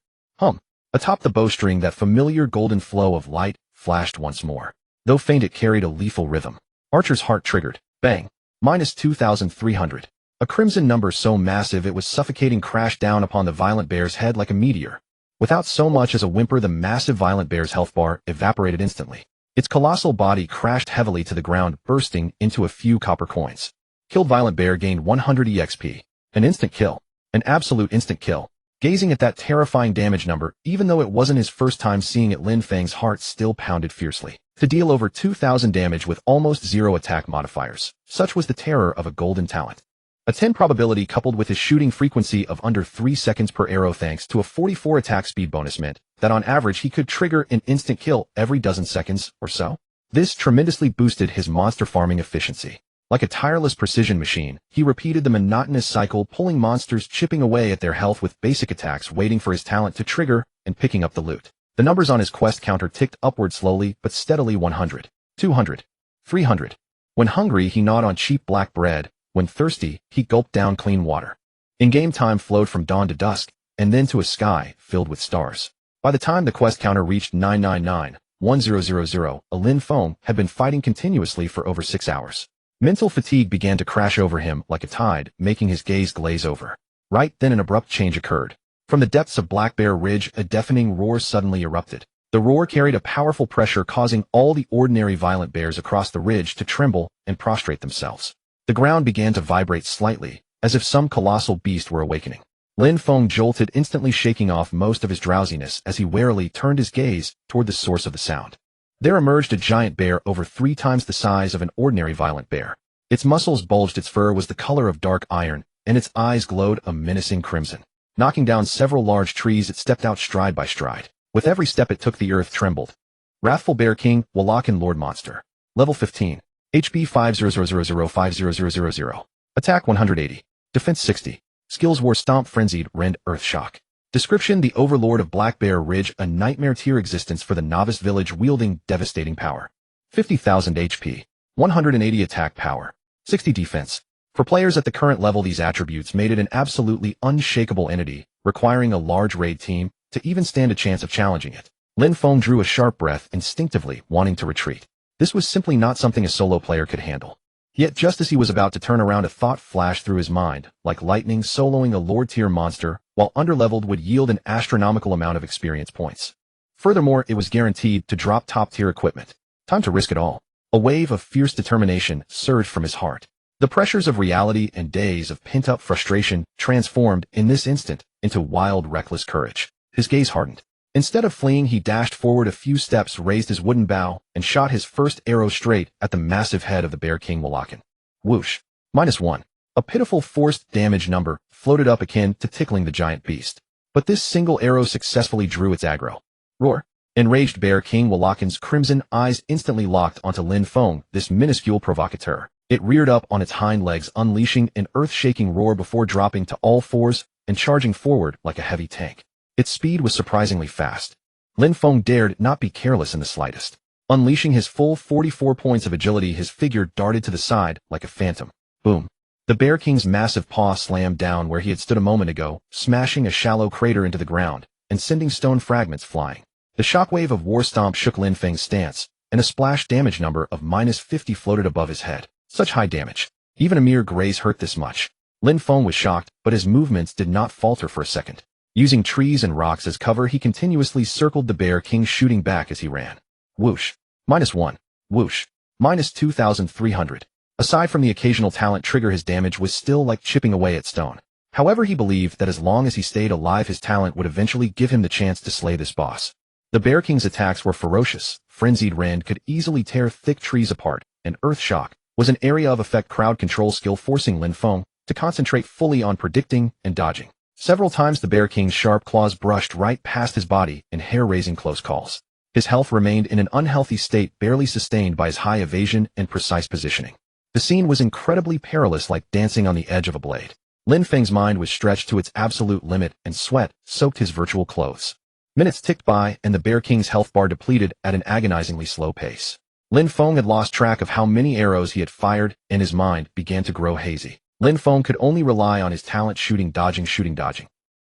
Atop the bowstring, that familiar golden flow of light flashed once more. Though faint, it carried a lethal rhythm. Archer's heart triggered. Bang. -2,300. A crimson number so massive it was suffocating crashed down upon the violent bear's head like a meteor. Without so much as a whimper, the massive violent bear's health bar evaporated instantly. Its colossal body crashed heavily to the ground, bursting into a few copper coins. Killed violent bear gained 100 EXP. An instant kill. An absolute instant kill. Gazing at that terrifying damage number, even though it wasn't his first time seeing it, Lin Feng's heart still pounded fiercely. To deal over 2,000 damage with almost zero attack modifiers. Such was the terror of a golden talent. A 10 probability coupled with his shooting frequency of under 3 seconds per arrow thanks to a 44 attack speed bonus meant that on average he could trigger an instant kill every dozen seconds or so. This tremendously boosted his monster farming efficiency. Like a tireless precision machine, he repeated the monotonous cycle, pulling monsters, chipping away at their health with basic attacks, waiting for his talent to trigger, and picking up the loot. The numbers on his quest counter ticked upward slowly but steadily: 100, 200, 300. When hungry, he gnawed on cheap black bread. When thirsty, he gulped down clean water. In-game time flowed from dawn to dusk, and then to a sky filled with stars. By the time the quest counter reached 999-1000, Lin Feng had been fighting continuously for over 6 hours. Mental fatigue began to crash over him like a tide, making his gaze glaze over. Right then an abrupt change occurred. From the depths of Black Bear Ridge, a deafening roar suddenly erupted. The roar carried a powerful pressure, causing all the ordinary violent bears across the ridge to tremble and prostrate themselves. The ground began to vibrate slightly, as if some colossal beast were awakening. Lin Feng jolted, instantly shaking off most of his drowsiness as he warily turned his gaze toward the source of the sound. There emerged a giant bear over 3 times the size of an ordinary violent bear. Its muscles bulged, its fur was the color of dark iron, and its eyes glowed a menacing crimson. Knocking down several large trees, it stepped out stride by stride. With every step it took, the earth trembled. Wrathful Bear King, Wallakan Lord Monster. Level 15. HP 50005000. Attack 180. Defense 60. Skills: War Stomp, Frenzied, Rend, Earth Shock. Description: the Overlord of Black Bear Ridge, a nightmare tier existence for the novice village, wielding devastating power. 50,000 HP. 180 attack power. 60 defense. For players at the current level, these attributes made it an absolutely unshakable entity, requiring a large raid team to even stand a chance of challenging it. Lin Feng drew a sharp breath, instinctively wanting to retreat. This was simply not something a solo player could handle. Yet just as he was about to turn around, a thought flashed through his mind. Like lightning, soloing a lord-tier monster, while underleveled, would yield an astronomical amount of experience points. Furthermore, it was guaranteed to drop top-tier equipment. Time to risk it all. A wave of fierce determination surged from his heart. The pressures of reality and days of pent-up frustration transformed, in this instant, into wild, reckless courage. His gaze hardened. Instead of fleeing, he dashed forward a few steps, raised his wooden bow, and shot his first arrow straight at the massive head of the Bear King Wallakan. Whoosh. -1. A pitiful forced damage number floated up, akin to tickling the giant beast. But this single arrow successfully drew its aggro. Roar. Enraged Bear King Wallakan's crimson eyes instantly locked onto Lin Feng, this minuscule provocateur. It reared up on its hind legs, unleashing an earth-shaking roar before dropping to all fours and charging forward like a heavy tank. Its speed was surprisingly fast. Lin Feng dared not be careless in the slightest. Unleashing his full 44 points of agility, his figure darted to the side like a phantom. Boom. The Bear King's massive paw slammed down where he had stood a moment ago, smashing a shallow crater into the ground and sending stone fragments flying. The shockwave of War Stomp shook Lin Feng's stance, and a splash damage number of -50 floated above his head. Such high damage. Even a mere graze hurt this much. Lin Feng was shocked, but his movements did not falter for a second. Using trees and rocks as cover, he continuously circled the Bear King, shooting back as he ran. Whoosh. -1. Whoosh. -2,300. Aside from the occasional talent trigger, his damage was still like chipping away at stone. However, he believed that as long as he stayed alive, his talent would eventually give him the chance to slay this boss. The Bear King's attacks were ferocious. Frenzied Rend could easily tear thick trees apart, and Earth Shock was an area of effect crowd control skill forcing Lin Feng to concentrate fully on predicting and dodging. Several times the Bear King's sharp claws brushed right past his body in hair-raising close calls. His health remained in an unhealthy state barely sustained by his high evasion and precise positioning. The scene was incredibly perilous, like dancing on the edge of a blade. Lin Feng's mind was stretched to its absolute limit, and sweat soaked his virtual clothes. Minutes ticked by, and the Bear King's health bar depleted at an agonizingly slow pace. Lin Feng had lost track of how many arrows he had fired, and his mind began to grow hazy. Lin Feng could only rely on his talent shooting, dodging.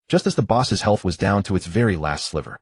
Just as the boss's health was down to its very last sliver.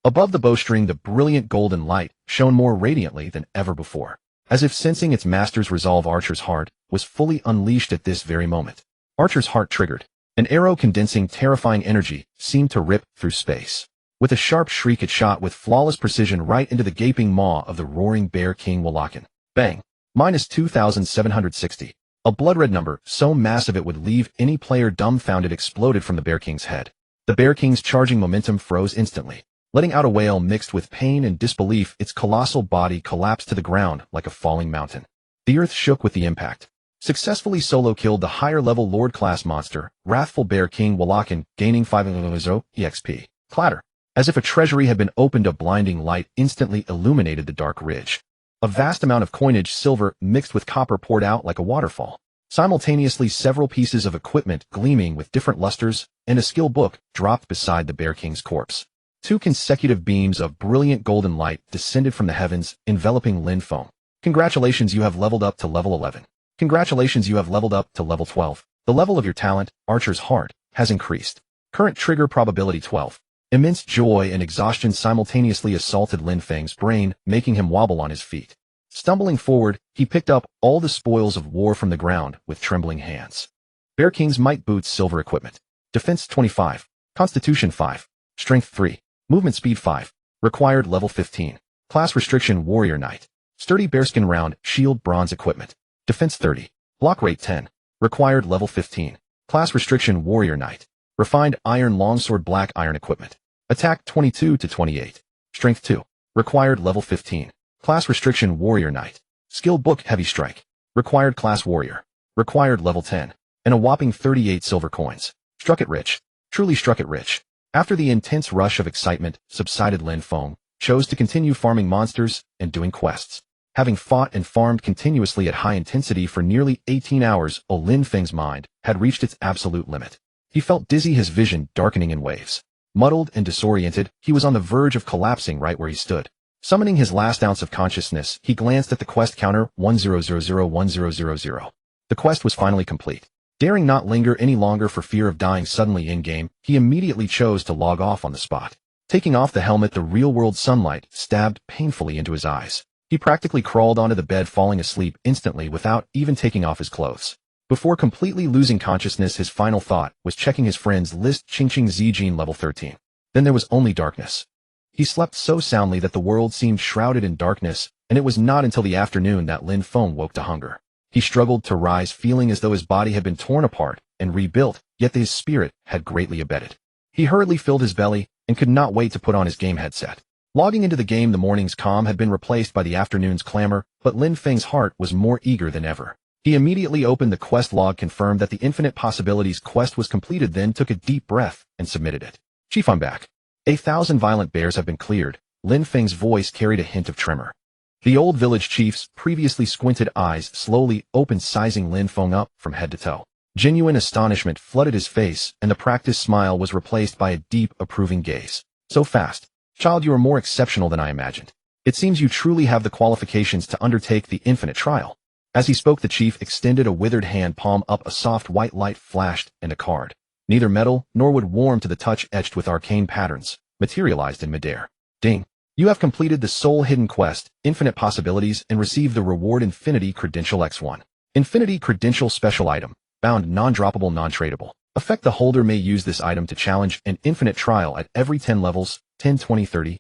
Above the bowstring, the brilliant golden light shone more radiantly than ever before. As if sensing its master's resolve, Archer's heart was fully unleashed at this very moment. Archer's heart triggered. An arrow condensing terrifying energy seemed to rip through space. With a sharp shriek, it shot with flawless precision right into the gaping maw of the roaring Bear King Wallakin. Bang! Minus 2,760. A blood-red number so massive it would leave any player dumbfounded exploded from the Bear King's head. The Bear King's charging momentum froze instantly. Letting out a wail mixed with pain and disbelief, its colossal body collapsed to the ground like a falling mountain. The earth shook with the impact. Successfully solo killed the higher-level Lord-class monster, Wrathful Bear King Wallakin, gaining 500 EXP. Clatter! As if a treasury had been opened, a blinding light instantly illuminated the dark ridge. A vast amount of coinage, silver mixed with copper, poured out like a waterfall. Simultaneously, several pieces of equipment gleaming with different lusters and a skill book dropped beside the Bear King's corpse. 2 consecutive beams of brilliant golden light descended from the heavens, enveloping Lin Feng. Congratulations, you have leveled up to level 11. Congratulations, you have leveled up to level 12. The level of your talent, Archer's Heart, has increased. Current trigger probability 12. Immense joy and exhaustion simultaneously assaulted Lin Feng's brain, making him wobble on his feet. Stumbling forward, he picked up all the spoils of war from the ground with trembling hands. Bear King's Might Boots silver equipment. Defense 25. Constitution 5. Strength 3. Movement speed 5. Required level 15. Class restriction Warrior Knight. Sturdy bearskin round shield bronze equipment. Defense 30. Block rate 10. Required level 15. Class restriction Warrior Knight. Refined iron longsword black iron equipment. Attack 22 to 28. Strength 2. Required level 15. Class restriction Warrior Knight. Skill book Heavy Strike. Required class Warrior. Required level 10. And a whopping 38 silver coins. Struck it rich. Truly struck it rich. After the intense rush of excitement subsided, Lin Feng chose to continue farming monsters and doing quests. Having fought and farmed continuously at high intensity for nearly 18 hours, Lin Feng's mind had reached its absolute limit. He felt dizzy, his vision darkening in waves. Muddled and disoriented, he was on the verge of collapsing right where he stood. Summoning his last ounce of consciousness, he glanced at the quest counter 10001000. The quest was finally complete. Daring not linger any longer for fear of dying suddenly in-game, he immediately chose to log off on the spot. Taking off the helmet, the real-world sunlight stabbed painfully into his eyes. He practically crawled onto the bed, falling asleep instantly without even taking off his clothes. Before completely losing consciousness, his final thought was checking his friend's list. Ching Zijin level 13. Then there was only darkness. He slept so soundly that the world seemed shrouded in darkness, and it was not until the afternoon that Lin Feng woke to hunger. He struggled to rise, feeling as though his body had been torn apart and rebuilt, yet his spirit had greatly abated. He hurriedly filled his belly and could not wait to put on his game headset. Logging into the game, the morning's calm had been replaced by the afternoon's clamor, but Lin Feng's heart was more eager than ever. He immediately opened the quest log, confirmed that the Infinite Possibilities quest was completed, then took a deep breath and submitted it. Chief, I'm back. 1,000 violent bears have been cleared. Lin Feng's voice carried a hint of tremor. The old village chief's previously squinted eyes slowly opened, sizing Lin Feng up from head to toe. Genuine astonishment flooded his face, and the practiced smile was replaced by a deep, approving gaze. So fast. Child, you are more exceptional than I imagined. It seems you truly have the qualifications to undertake the infinite trial. As he spoke, the chief extended a withered hand, palm up. A soft white light flashed, and a card, neither metal nor wood, warm to the touch, etched with arcane patterns, materialized in midair. Ding. You have completed the soul hidden quest, Infinite Possibilities, and received the reward Infinity Credential X1. Infinity Credential Special Item. Bound, non-droppable, non-tradable. Effect: the holder may use this item to challenge an infinite trial at every 10 levels, 10, 20, 30.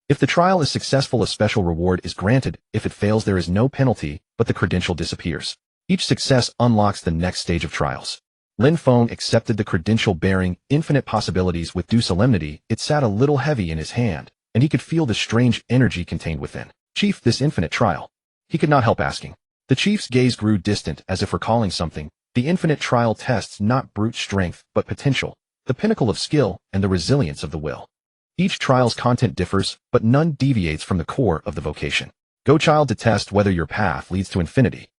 If the trial is successful, a special reward is granted. If it fails, there is no penalty, but the credential disappears. Each success unlocks the next stage of trials. Lin Feng accepted the credential bearing Infinite Possibilities with due solemnity. It sat a little heavy in his hand, and he could feel the strange energy contained within. Chief, this infinite trial. He could not help asking. The chief's gaze grew distant as if recalling something. The infinite trial tests not brute strength, but potential, the pinnacle of skill, and the resilience of the will. Each trial's content differs, but none deviates from the core of the vocation. Go, child, to test whether your path leads to infinity.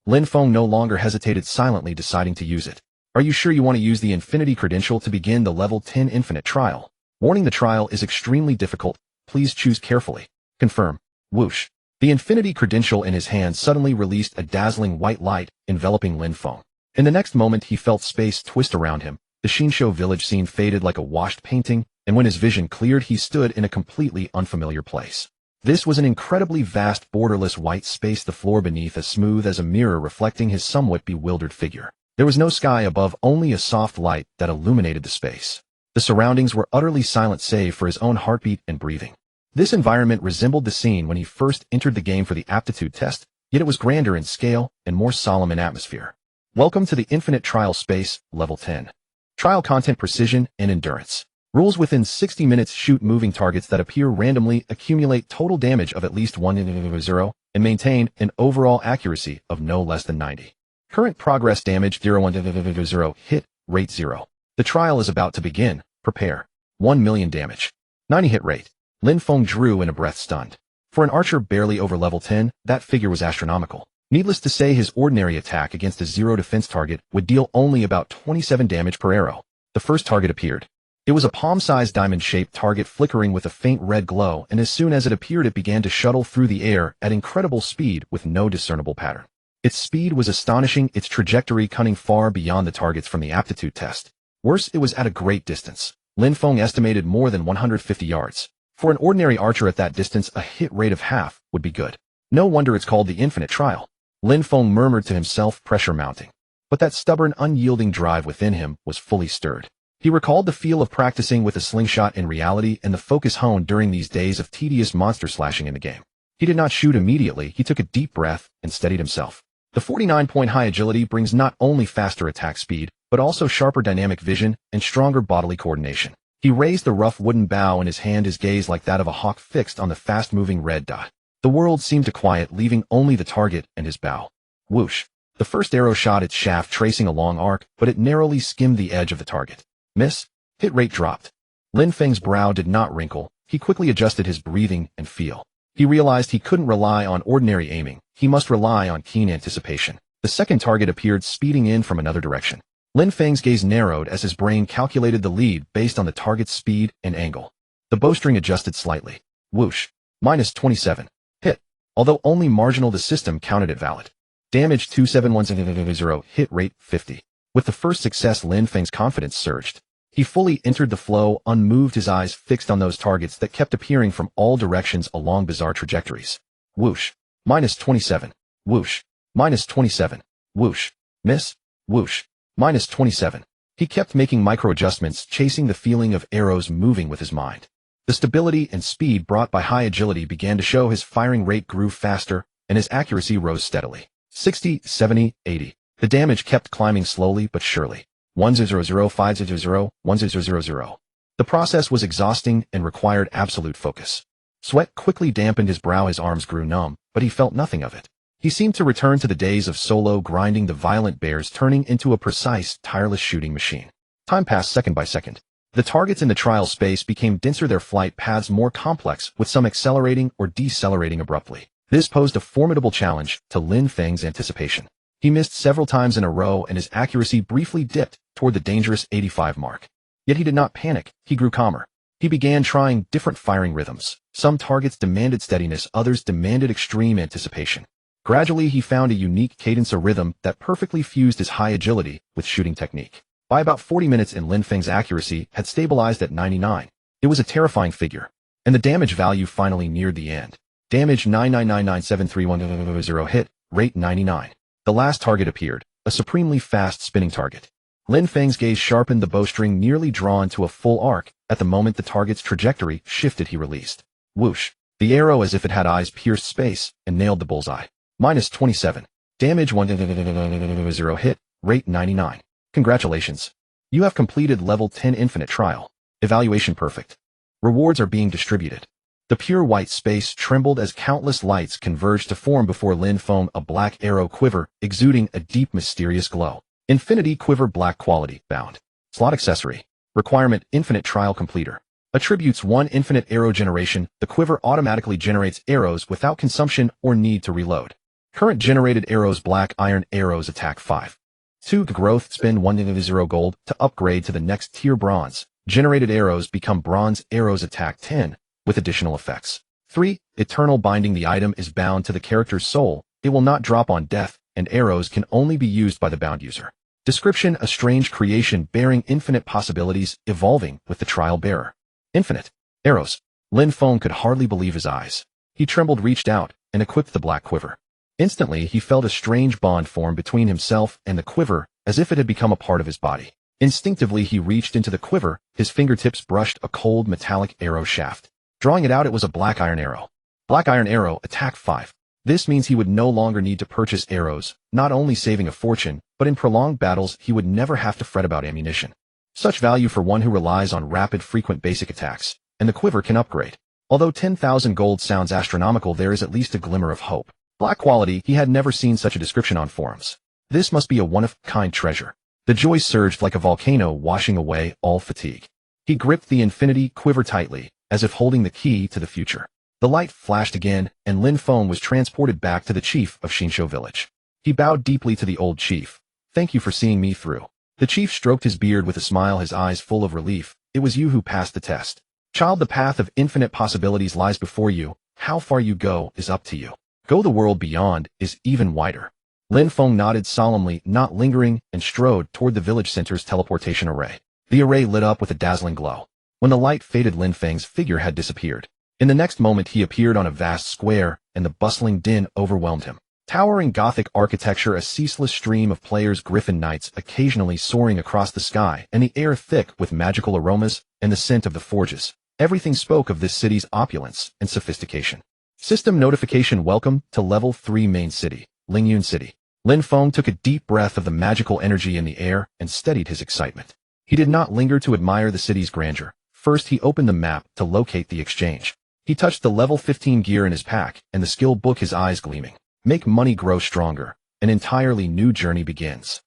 Lin Feng no longer hesitated, silently deciding to use it. Are you sure you want to use the infinity credential to begin the level 10 infinite trial? Warning: the trial is extremely difficult. Please choose carefully. Confirm. Whoosh. The infinity credential in his hand suddenly released a dazzling white light, enveloping Lin Feng. In the next moment he felt space twist around him. The Xinsho village scene faded like a washed painting, and when his vision cleared he stood in a completely unfamiliar place. This was an incredibly vast, borderless white space, the floor beneath as smooth as a mirror reflecting his somewhat bewildered figure. There was no sky above, only a soft light that illuminated the space. The surroundings were utterly silent save for his own heartbeat and breathing. This environment resembled the scene when he first entered the game for the aptitude test, yet it was grander in scale and more solemn in atmosphere. Welcome to the Infinite Trial Space, Level 10. Trial content: precision and endurance. Rules: within 60 minutes shoot moving targets that appear randomly, accumulate total damage of at least 1-0, and maintain an overall accuracy of no less than 90. Current progress: damage 0-1-0, hit rate 0. The trial is about to begin. Prepare. 1 million damage. 90 hit rate. Lin Feng drew in a breath, stunned. For an archer barely over level 10, that figure was astronomical. Needless to say, his ordinary attack against a zero defense target would deal only about 27 damage per arrow. The first target appeared. It was a palm-sized diamond-shaped target flickering with a faint red glow, and as soon as it appeared it began to shuttle through the air at incredible speed with no discernible pattern. Its speed was astonishing, its trajectory cunning far beyond the targets from the aptitude test. Worse, it was at a great distance. Lin Feng estimated more than 150 yards. For an ordinary archer at that distance, a hit rate of half would be good. No wonder it's called the Infinite Trial. Lin Feng murmured to himself, pressure mounting. But that stubborn, unyielding drive within him was fully stirred. He recalled the feel of practicing with a slingshot in reality and the focus honed during these days of tedious monster slashing in the game. He did not shoot immediately. He took a deep breath and steadied himself. The 49-point high agility brings not only faster attack speed, but also sharper dynamic vision and stronger bodily coordination. He raised the rough wooden bow in his hand, his gaze like that of a hawk fixed on the fast-moving red dot. The world seemed to quiet, leaving only the target and his bow. Whoosh. The first arrow shot its shaft tracing a long arc, but it narrowly skimmed the edge of the target. Miss. Hit rate dropped. Lin Feng's brow did not wrinkle. He quickly adjusted his breathing and feel. He realized he couldn't rely on ordinary aiming. He must rely on keen anticipation. The second target appeared, speeding in from another direction. Lin Feng's gaze narrowed as his brain calculated the lead based on the target's speed and angle. The bowstring adjusted slightly. Whoosh. -27. Hit. Although only marginal, the system counted it valid. Damage 271-0, hit rate 50. With the first success, Lin Feng's confidence surged. He fully entered the flow, unmoved, his eyes fixed on those targets that kept appearing from all directions along bizarre trajectories. Whoosh. -27. Whoosh. -27. Whoosh. Miss. Whoosh. -27. He kept making micro-adjustments, chasing the feeling of arrows moving with his mind. The stability and speed brought by high agility began to show. His firing rate grew faster, and his accuracy rose steadily. 60, 70, 80. The damage kept climbing slowly but surely. 1-0-0, 5-0-0, 1-0-0-0. The process was exhausting and required absolute focus. Sweat quickly dampened his brow, his arms grew numb, but he felt nothing of it. He seemed to return to the days of solo grinding, the violent bears turning into a precise, tireless shooting machine. Time passed second by second. The targets in the trial space became denser, their flight paths more complex, with some accelerating or decelerating abruptly. This posed a formidable challenge to Lin Feng's anticipation. He missed several times in a row and his accuracy briefly dipped toward the dangerous 85 mark. Yet he did not panic, he grew calmer. He began trying different firing rhythms. Some targets demanded steadiness, others demanded extreme anticipation. Gradually he found a unique cadence, a rhythm that perfectly fused his high agility with shooting technique. By about 40 minutes in, Lin Feng's accuracy had stabilized at 99. It was a terrifying figure. And the damage value finally neared the end. Damage 999973100, hit rate 99. The last target appeared, a supremely fast spinning target. Lin Feng's gaze sharpened, the bowstring nearly drawn to a full arc. At the moment the target's trajectory shifted, he released. Whoosh. The arrow, as if it had eyes, pierced space and nailed the bullseye. -27. Damage 1-0, hit rate 99. Congratulations. You have completed level 10 Infinite Trial. Evaluation perfect. Rewards are being distributed. The pure white space trembled as countless lights converged to form before Lin Feng, a black arrow quiver, exuding a deep mysterious glow. Infinity Quiver Black Quality, bound. Slot accessory. Requirement, infinite trial completer. Attributes 1 infinite arrow generation. The quiver automatically generates arrows without consumption or need to reload. Current generated arrows black iron arrows attack 5. 2 growth spend 1 gold to upgrade to the next tier bronze. Generated arrows become bronze arrows attack 10 with additional effects. 3 eternal binding. The item is bound to the character's soul. It will not drop on death, and arrows can only be used by the bound user. Description, a strange creation bearing infinite possibilities, evolving with the trial bearer. Infinite arrows. Lin Feng could hardly believe his eyes. He trembled, reached out, and equipped the black quiver. Instantly, he felt a strange bond form between himself and the quiver, as if it had become a part of his body. Instinctively, he reached into the quiver. His fingertips brushed a cold metallic arrow shaft. Drawing it out, it was a black iron arrow. Black iron arrow, attack 5. This means he would no longer need to purchase arrows, not only saving a fortune, but in prolonged battles he would never have to fret about ammunition. Such value for one who relies on rapid, frequent basic attacks, and the quiver can upgrade. Although 10,000 gold sounds astronomical, there is at least a glimmer of hope. Black quality, he had never seen such a description on forums. This must be a one-of-a-kind treasure. The joy surged like a volcano, washing away all fatigue. He gripped the infinity quiver tightly, as if holding the key to the future. The light flashed again, and Lin Feng was transported back to the chief of Xinsho village. He bowed deeply to the old chief. "Thank you for seeing me through." The chief stroked his beard with a smile, his eyes full of relief. "It was you who passed the test. Child, the path of infinite possibilities lies before you. How far you go is up to you. Go, the world beyond is even wider." Lin Feng nodded solemnly, not lingering, and strode toward the village center's teleportation array. The array lit up with a dazzling glow. When the light faded, Lin Feng's figure had disappeared. In the next moment, he appeared on a vast square, and the bustling din overwhelmed him. Towering Gothic architecture, a ceaseless stream of players, griffin knights occasionally soaring across the sky, and the air thick with magical aromas and the scent of the forges. Everything spoke of this city's opulence and sophistication. System notification: welcome to Level 3 Main City, Lingyun City. Lin Feng took a deep breath of the magical energy in the air and steadied his excitement. He did not linger to admire the city's grandeur. First, he opened the map to locate the exchange. He touched the level 15 gear in his pack, and the skill book, his eyes gleaming. Make money grow stronger. An entirely new journey begins.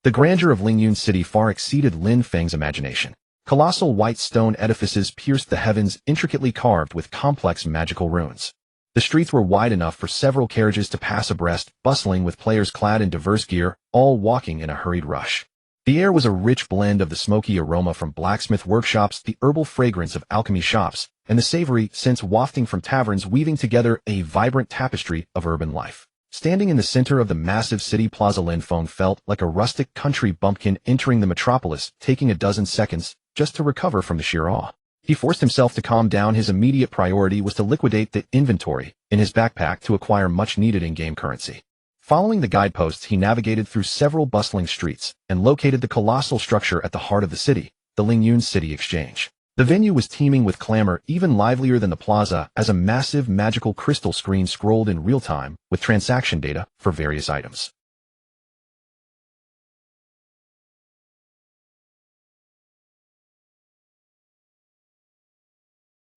The grandeur of Lingyun City far exceeded Lin Feng's imagination. Colossal white stone edifices pierced the heavens, intricately carved with complex magical runes. The streets were wide enough for several carriages to pass abreast, bustling with players clad in diverse gear, all walking in a hurried rush. The air was a rich blend of the smoky aroma from blacksmith workshops, the herbal fragrance of alchemy shops, and the savory scents wafting from taverns, weaving together a vibrant tapestry of urban life. Standing in the center of the massive city plaza, Lin Feng felt like a rustic country bumpkin entering the metropolis, taking a dozen seconds just to recover from the sheer awe. He forced himself to calm down. His immediate priority was to liquidate the inventory in his backpack to acquire much-needed in-game currency. Following the guideposts, he navigated through several bustling streets and located the colossal structure at the heart of the city, the Lingyun City Exchange. The venue was teeming with clamor, even livelier than the plaza, as a massive magical crystal screen scrolled in real time with transaction data for various items.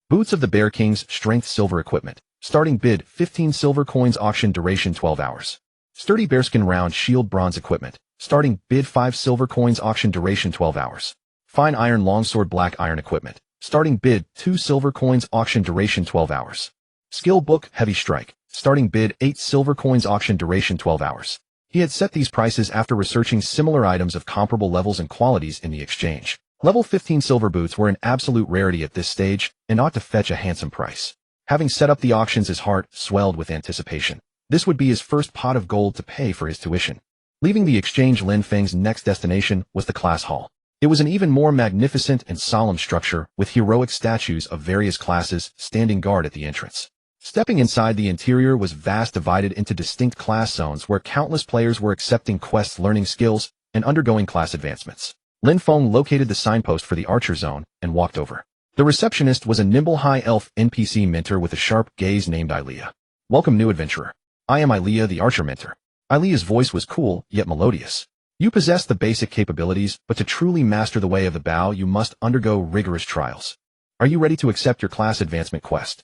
Boots of the Bear King's Strength Silver Equipment. Starting bid, 15 silver coins. Auction duration 12 hours. Sturdy Bearskin Round Shield Bronze Equipment. Starting bid, 5 silver coins. Auction duration 12 hours. Fine Iron Longsword Black Iron Equipment. Starting bid, 2 silver coins. Auction duration 12 hours. Skill Book Heavy Strike. Starting bid, 8 silver coins. Auction duration 12 hours. He had set these prices after researching similar items of comparable levels and qualities in the exchange. Level 15 silver boots were an absolute rarity at this stage and ought to fetch a handsome price. Having set up the auctions, his heart swelled with anticipation. This would be his first pot of gold to pay for his tuition. Leaving the exchange, Lin Feng's next destination was the class hall. It was an even more magnificent and solemn structure, with heroic statues of various classes standing guard at the entrance. Stepping inside, the interior was vast, divided into distinct class zones where countless players were accepting quests, learning skills, and undergoing class advancements. Lin Feng located the signpost for the Archer Zone and walked over. The receptionist was a nimble high elf NPC mentor with a sharp gaze named Ilea. "Welcome, new adventurer. I am Ilea, the Archer mentor." Ilea's voice was cool, yet melodious. "You possess the basic capabilities, but to truly master the way of the bow, you must undergo rigorous trials. Are you ready to accept your class advancement quest?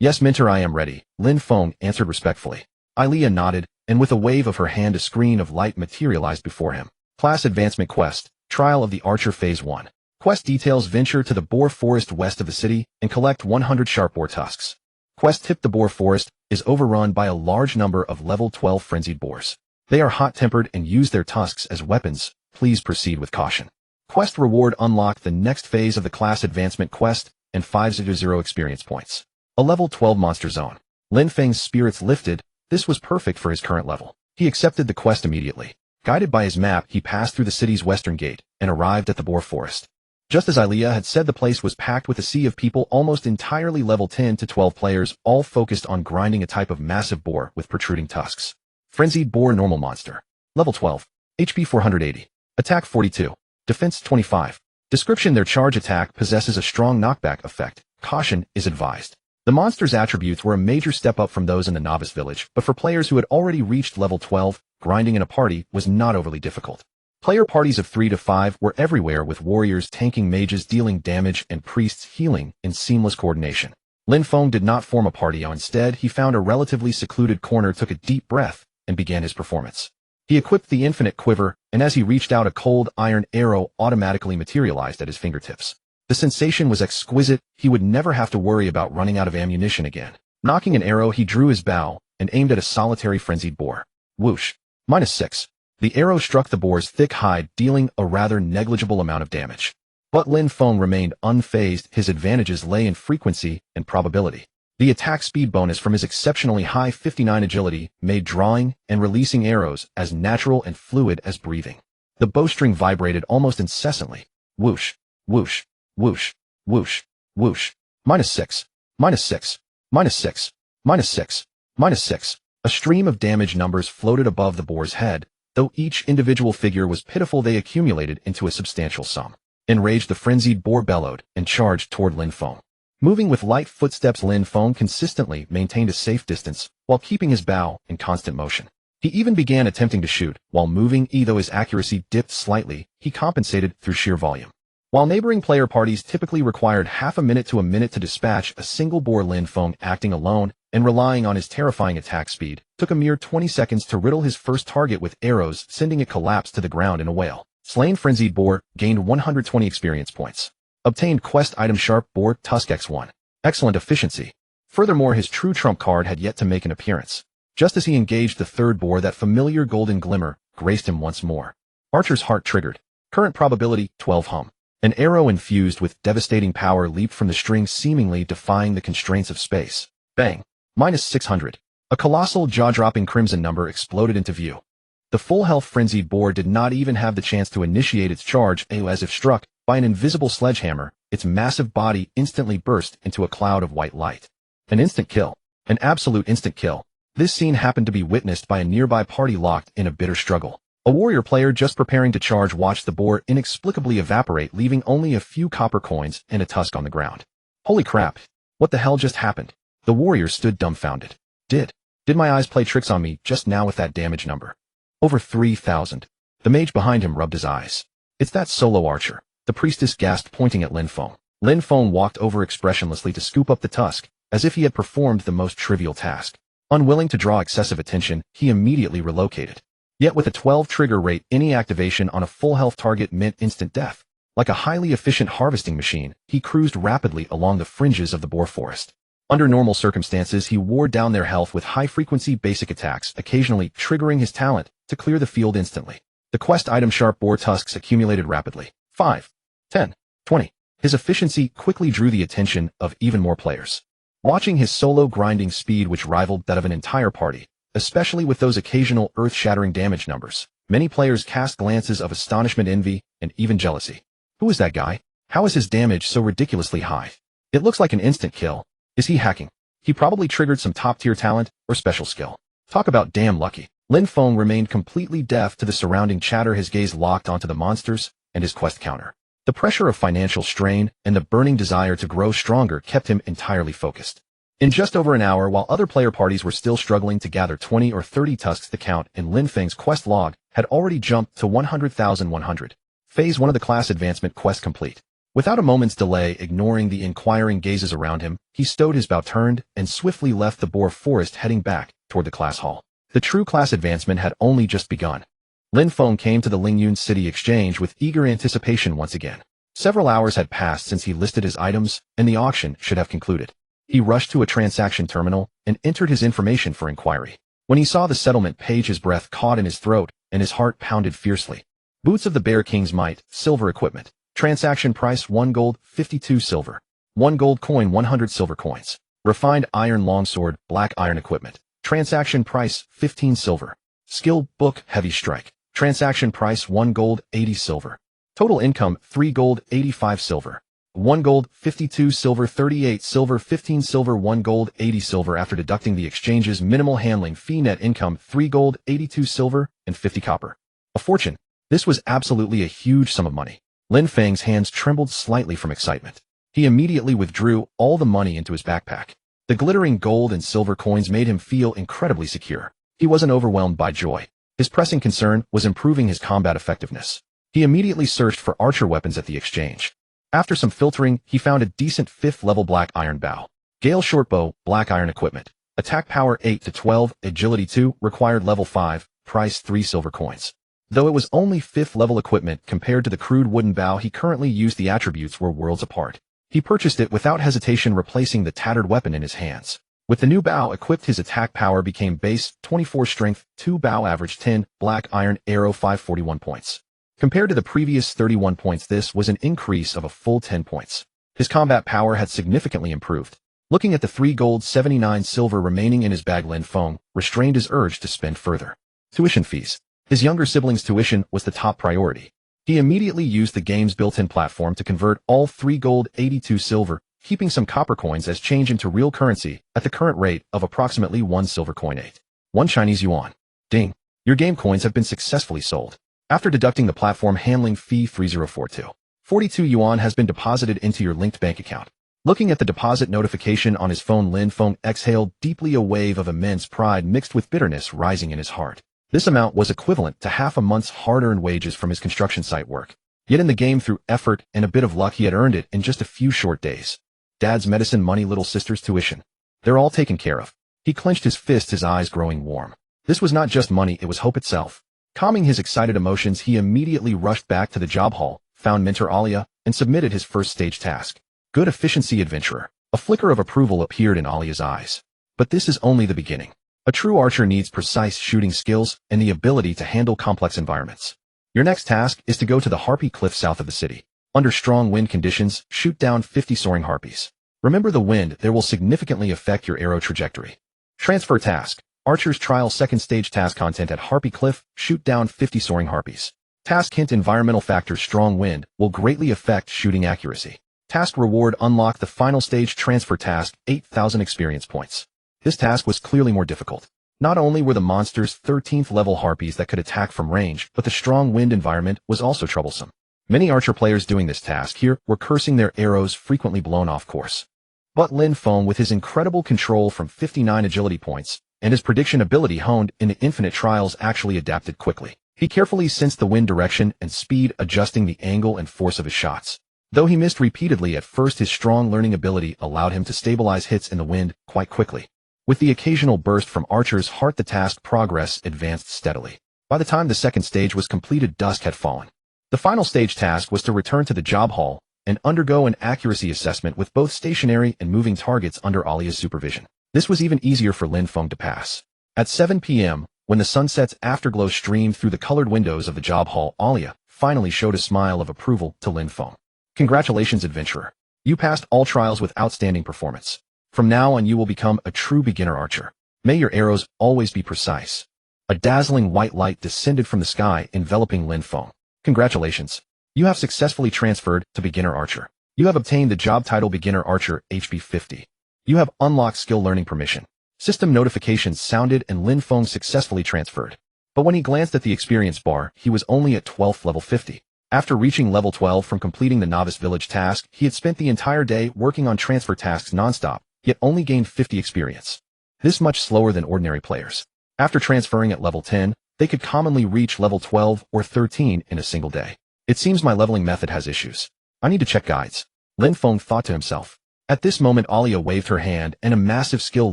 Yes, Mentor, I am ready, Lin Feng answered respectfully. Alia nodded, and with a wave of her hand a screen of light materialized before him. Class advancement quest, Trial of the Archer Phase 1. Quest details: venture to the boar forest west of the city and collect 100 sharp boar tusks. Quest tip: the boar forest is overrun by a large number of level 12 frenzied boars. They are hot-tempered and use their tusks as weapons. Please proceed with caution. Quest reward: unlock the next phase of the class advancement quest and 500 experience points. A level 12 monster zone. Lin Feng's spirits lifted. This was perfect for his current level. He accepted the quest immediately. Guided by his map, he passed through the city's western gate and arrived at the boar forest. Just as Alia had said, the place was packed with a sea of people, almost entirely level 10 to 12 players, all focused on grinding a type of massive boar with protruding tusks. Frenzied boar normal monster. Level 12. HP 480. Attack 42. Defense 25. Description: their charge attack possesses a strong knockback effect. Caution is advised. The monster's attributes were a major step up from those in the novice village, but for players who had already reached level 12, grinding in a party was not overly difficult. Player parties of 3 to 5 were everywhere, with warriors tanking, mages dealing damage, and priests healing in seamless coordination. Lin Feng did not form a party. Instead, he found a relatively secluded corner, took a deep breath, and began his performance. He equipped the infinite quiver, and as he reached out, a cold iron arrow automatically materialized at his fingertips. The sensation was exquisite. He would never have to worry about running out of ammunition again. Knocking an arrow, he drew his bow and aimed at a solitary frenzied boar. Whoosh. -6. The arrow struck the boar's thick hide, dealing a rather negligible amount of damage. But Lin Feng remained unfazed. His advantages lay in frequency and probability. The attack speed bonus from his exceptionally high 59 agility made drawing and releasing arrows as natural and fluid as breathing. The bowstring vibrated almost incessantly. Whoosh, whoosh, whoosh, whoosh, whoosh. -6, -6, -6, -6, -6. A stream of damage numbers floated above the boar's head. Though each individual figure was pitiful, they accumulated into a substantial sum. Enraged, the frenzied boar bellowed and charged toward Lin Feng. Moving with light footsteps, Lin Feng consistently maintained a safe distance while keeping his bow in constant motion. He even began attempting to shoot while moving. Though his accuracy dipped slightly, he compensated through sheer volume. While neighboring player parties typically required half a minute to a minute to dispatch a single boar, Lin Feng, acting alone and relying on his terrifying attack speed, took a mere 20 seconds to riddle his first target with arrows, sending it collapse to the ground in a wail. Slain frenzied boar, gained 120 experience points. Obtained quest item: sharp boar tusk X1. Excellent efficiency. Furthermore, his true trump card had yet to make an appearance. Just as he engaged the third boar, that familiar golden glimmer graced him once more. Archer's heart triggered. Current probability 12 hum. An arrow infused with devastating power leaped from the string, seemingly defying the constraints of space. Bang. -600. A colossal, jaw-dropping crimson number exploded into view. The full-health frenzied boar did not even have the chance to initiate its charge. As if struck by an invisible sledgehammer, its massive body instantly burst into a cloud of white light. An instant kill. An absolute instant kill. This scene happened to be witnessed by a nearby party locked in a bitter struggle. A warrior player just preparing to charge watched the boar inexplicably evaporate, leaving only a few copper coins and a tusk on the ground. Holy crap. What the hell just happened? The warrior stood dumbfounded. Did my eyes play tricks on me just now with that damage number? Over 3,000. The mage behind him rubbed his eyes. It's that solo archer. The priestess gasped, pointing at Lin Feng. Lin Feng walked over expressionlessly to scoop up the tusk, as if he had performed the most trivial task. Unwilling to draw excessive attention, he immediately relocated. Yet with a 12 trigger rate, any activation on a full health target meant instant death. Like a highly efficient harvesting machine, he cruised rapidly along the fringes of the boar forest. Under normal circumstances, he wore down their health with high-frequency basic attacks, occasionally triggering his talent to clear the field instantly. The quest item: sharp boar tusks accumulated rapidly. 5, 10, 20. His efficiency quickly drew the attention of even more players. Watching his solo grinding speed, which rivaled that of an entire party, especially with those occasional earth-shattering damage numbers, many players cast glances of astonishment, envy, and even jealousy. Who is that guy? How is his damage so ridiculously high? It looks like an instant kill. Is he hacking? He probably triggered some top-tier talent or special skill. Talk about damn lucky. Lin Feng remained completely deaf to the surrounding chatter, his gaze locked onto the monsters and his quest counter. The pressure of financial strain and the burning desire to grow stronger kept him entirely focused. In just over an hour, while other player parties were still struggling to gather 20 or 30 tusks, the count in Lin Feng's quest log had already jumped to 100,100. Phase 1 of the class advancement quest complete. Without a moment's delay, ignoring the inquiring gazes around him, he stowed his bow, turned, and swiftly left the boar forest, heading back toward the class hall. The true class advancement had only just begun. Lin Feng came to the Lingyun City Exchange with eager anticipation once again. Several hours had passed since he listed his items, and the auction should have concluded. He rushed to a transaction terminal and entered his information for inquiry. When he saw the settlement page, his breath caught in his throat, and his heart pounded fiercely. Boots of the Bear King's Might, silver equipment. Transaction price 1 gold, 52 silver. 1 gold coin, 100 silver coins. Refined iron longsword, black iron equipment. Transaction price 15 silver. Skill book, heavy strike. Transaction price 1 gold, 80 silver. Total income 3 gold, 85 silver. 1 gold, 52 silver, 38 silver, 15 silver, 1 gold, 80 silver. After deducting the exchange's minimal handling fee, net income 3 gold, 82 silver, and 50 copper. A fortune. This was absolutely a huge sum of money. Lin Feng's hands trembled slightly from excitement. He immediately withdrew all the money into his backpack. The glittering gold and silver coins made him feel incredibly secure. He wasn't overwhelmed by joy. His pressing concern was improving his combat effectiveness. He immediately searched for archer weapons at the exchange. After some filtering, he found a decent 5th level black iron bow. Gale shortbow, black iron equipment. Attack power 8 to 12, agility 2, required level 5, price 3 silver coins. Though it was only 5th level equipment compared to the crude wooden bow he currently used, the attributes were worlds apart. He purchased it without hesitation, replacing the tattered weapon in his hands. With the new bow equipped, his attack power became base 24 strength, 2 bow average 10, black iron arrow 541 points. Compared to the previous 31 points, this was an increase of a full 10 points. His combat power had significantly improved. Looking at the 3 gold 79 silver remaining in his bag, Lin Feng restrained his urge to spend further. Tuition fees. His younger siblings' tuition was the top priority. He immediately used the game's built-in platform to convert all 3 gold 82 silver, keeping some copper coins as change into real currency at the current rate of approximately 1 silver coin 8. 1 Chinese yuan. Ding. Your game coins have been successfully sold. After deducting the platform handling fee 3042, 42 yuan has been deposited into your linked bank account. Looking at the deposit notification on his phone, Lin Feng exhaled deeply, a wave of immense pride mixed with bitterness rising in his heart. This amount was equivalent to half a month's hard-earned wages from his construction site work. Yet in the game, through effort and a bit of luck, he had earned it in just a few short days. Dad's medicine money, little sister's tuition. They're all taken care of. He clenched his fist, his eyes growing warm. This was not just money, it was hope itself. Calming his excited emotions, he immediately rushed back to the job hall, found Mentor Alia, and submitted his first stage task. Good efficiency, adventurer. A flicker of approval appeared in Alia's eyes. But this is only the beginning. A true archer needs precise shooting skills and the ability to handle complex environments. Your next task is to go to the Harpy Cliff south of the city. Under strong wind conditions, shoot down 50 soaring harpies. Remember, the wind there will significantly affect your arrow trajectory. Transfer task. Archer's Trial second stage task content at Harpy Cliff, shoot down 50 soaring harpies. Task hint: environmental factors, strong wind will greatly affect shooting accuracy. Task reward: unlock the final stage transfer task, 8,000 experience points. This task was clearly more difficult. Not only were the monsters 13th level harpies that could attack from range, but the strong wind environment was also troublesome. Many archer players doing this task here were cursing their arrows frequently blown off course. But Lin Feng, with his incredible control from 59 agility points, and his prediction ability honed in the infinite trials, actually adapted quickly. He carefully sensed the wind direction and speed, adjusting the angle and force of his shots. Though he missed repeatedly at first, his strong learning ability allowed him to stabilize hits in the wind quite quickly. With the occasional burst from Archer's heart, the task progress advanced steadily. By the time the second stage was completed, dusk had fallen. The final stage task was to return to the job hall and undergo an accuracy assessment with both stationary and moving targets under Alia's supervision. This was even easier for Lin Feng to pass. At 7 p.m., when the sunset's afterglow streamed through the colored windows of the job hall, Alia finally showed a smile of approval to Lin Feng. Congratulations, adventurer. You passed all trials with outstanding performance. From now on, you will become a true beginner archer. May your arrows always be precise. A dazzling white light descended from the sky, enveloping Lin Feng. Congratulations. You have successfully transferred to beginner archer. You have obtained the job title beginner archer, HP 50. You have unlocked skill learning permission. System notifications sounded and Lin Feng successfully transferred. But when he glanced at the experience bar, he was only at 12th level 50. After reaching level 12 from completing the novice village task, he had spent the entire day working on transfer tasks nonstop, yet only gained 50 experience. This much slower than ordinary players. After transferring at level 10, they could commonly reach level 12 or 13 in a single day. It seems my leveling method has issues. I need to check guides. Lin Feng thought to himself. At this moment Alia waved her hand and a massive skill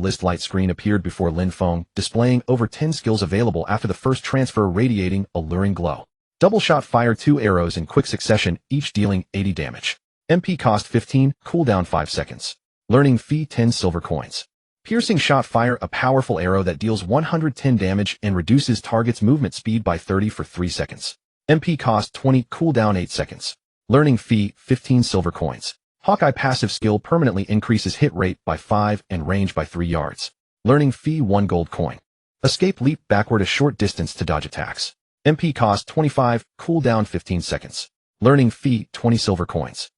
list light screen appeared before Lin Feng, displaying over 10 skills available after the first transfer, radiating alluring glow. Double shot, fire 2 arrows in quick succession, each dealing 80 damage. MP cost 15, cooldown 5 seconds. Learning fee 10 silver coins. Piercing shot, fire a powerful arrow that deals 110 damage and reduces target's movement speed by 30 for 3 seconds. MP cost 20, cooldown 8 seconds. Learning fee 15 silver coins. Hawkeye passive skill permanently increases hit rate by 5 and range by 3 yards. Learning fee 1 gold coin. Escape leap backward a short distance to dodge attacks. MP cost 25, cooldown 15 seconds. Learning fee 20 silver coins.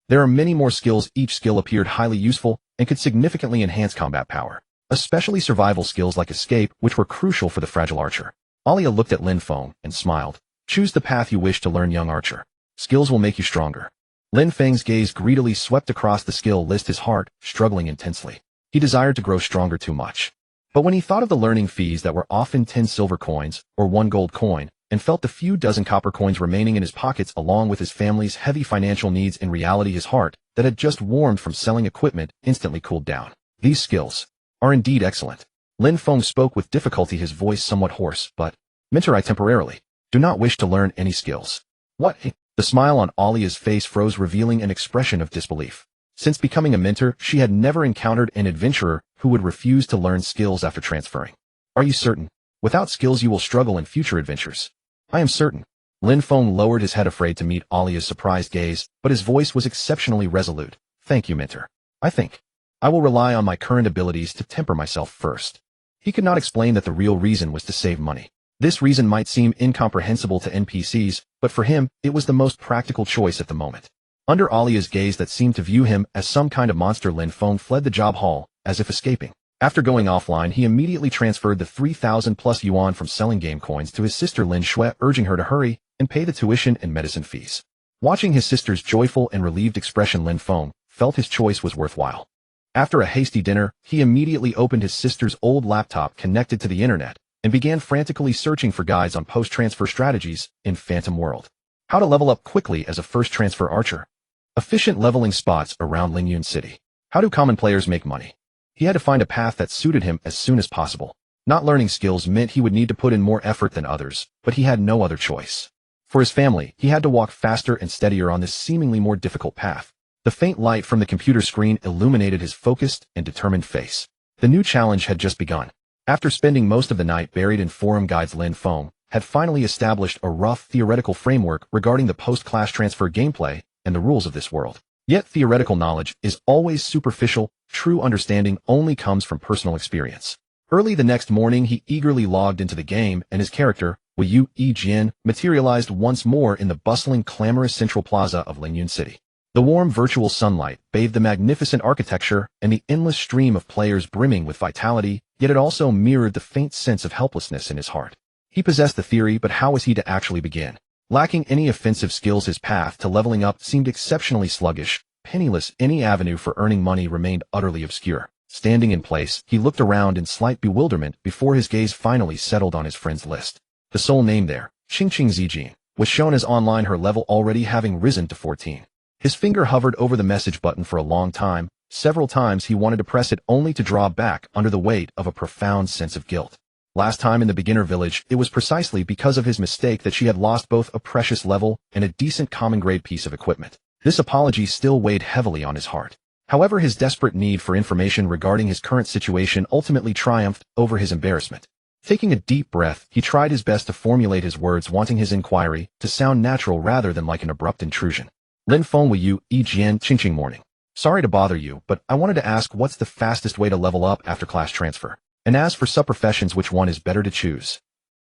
There are many more skills. Each skill appeared highly useful and could significantly enhance combat power, especially survival skills like escape, which were crucial for the fragile archer. Alia looked at Lin Feng and smiled. Choose the path you wish to learn, young archer. Skills will make you stronger. Lin Feng's gaze greedily swept across the skill list, his heart struggling intensely. He desired to grow stronger too much. But when he thought of the learning fees that were often 10 silver coins or 1 gold coin, and felt the few dozen copper coins remaining in his pockets along with his family's heavy financial needs, in reality his heart, that had just warmed from selling equipment, instantly cooled down. These skills are indeed excellent. Lin Feng spoke with difficulty, his voice somewhat hoarse, but, mentor, I temporarily do not wish to learn any skills. What? The smile on Alia's face froze, revealing an expression of disbelief. Since becoming a mentor, she had never encountered an adventurer who would refuse to learn skills after transferring. Are you certain? Without skills you will struggle in future adventures. I am certain. Lin Feng lowered his head, afraid to meet Alia's surprised gaze, but his voice was exceptionally resolute. Thank you, mentor. I think I will rely on my current abilities to temper myself first. He could not explain that the real reason was to save money. This reason might seem incomprehensible to NPCs, but for him, it was the most practical choice at the moment. Under Alia's gaze that seemed to view him as some kind of monster, Lin Feng fled the job hall, as if escaping. After going offline, he immediately transferred the 3,000 plus yuan from selling game coins to his sister Lin Shui, urging her to hurry and pay the tuition and medicine fees. Watching his sister's joyful and relieved expression, Lin Feng felt his choice was worthwhile. After a hasty dinner, he immediately opened his sister's old laptop connected to the internet and began frantically searching for guides on post-transfer strategies in Phantom World. How to level up quickly as a first transfer archer. Efficient leveling spots around Lingyun City. How do common players make money? He had to find a path that suited him as soon as possible. Not learning skills meant he would need to put in more effort than others, but he had no other choice. For his family, he had to walk faster and steadier on this seemingly more difficult path. The faint light from the computer screen illuminated his focused and determined face. The new challenge had just begun. After spending most of the night buried in forum guides, Lin Feng had finally established a rough theoretical framework regarding the post-class transfer gameplay and the rules of this world. Yet theoretical knowledge is always superficial. True understanding only comes from personal experience. Early the next morning, he eagerly logged into the game, and his character, Yu Jian, materialized once more in the bustling, clamorous central plaza of Lingyun City. The warm virtual sunlight bathed the magnificent architecture and the endless stream of players brimming with vitality, yet it also mirrored the faint sense of helplessness in his heart. He possessed the theory, but how was he to actually begin? Lacking any offensive skills, his path to leveling up seemed exceptionally sluggish. Penniless, any avenue for earning money remained utterly obscure. Standing in place, he looked around in slight bewilderment before his gaze finally settled on his friend's list. The sole name there, Qingqing Zijin, was shown as online, her level already having risen to 14. His finger hovered over the message button for a long time. Several times he wanted to press it, only to draw back under the weight of a profound sense of guilt. Last time in the beginner village, it was precisely because of his mistake that she had lost both a precious level and a decent common grade piece of equipment. This apology still weighed heavily on his heart. However, his desperate need for information regarding his current situation ultimately triumphed over his embarrassment. Taking a deep breath, he tried his best to formulate his words, wanting his inquiry to sound natural rather than like an abrupt intrusion. Lin Feng Yu Jian, Qingqing morning. Sorry to bother you, but I wanted to ask, what's the fastest way to level up after class transfer? And as for sub-professions, which one is better to choose?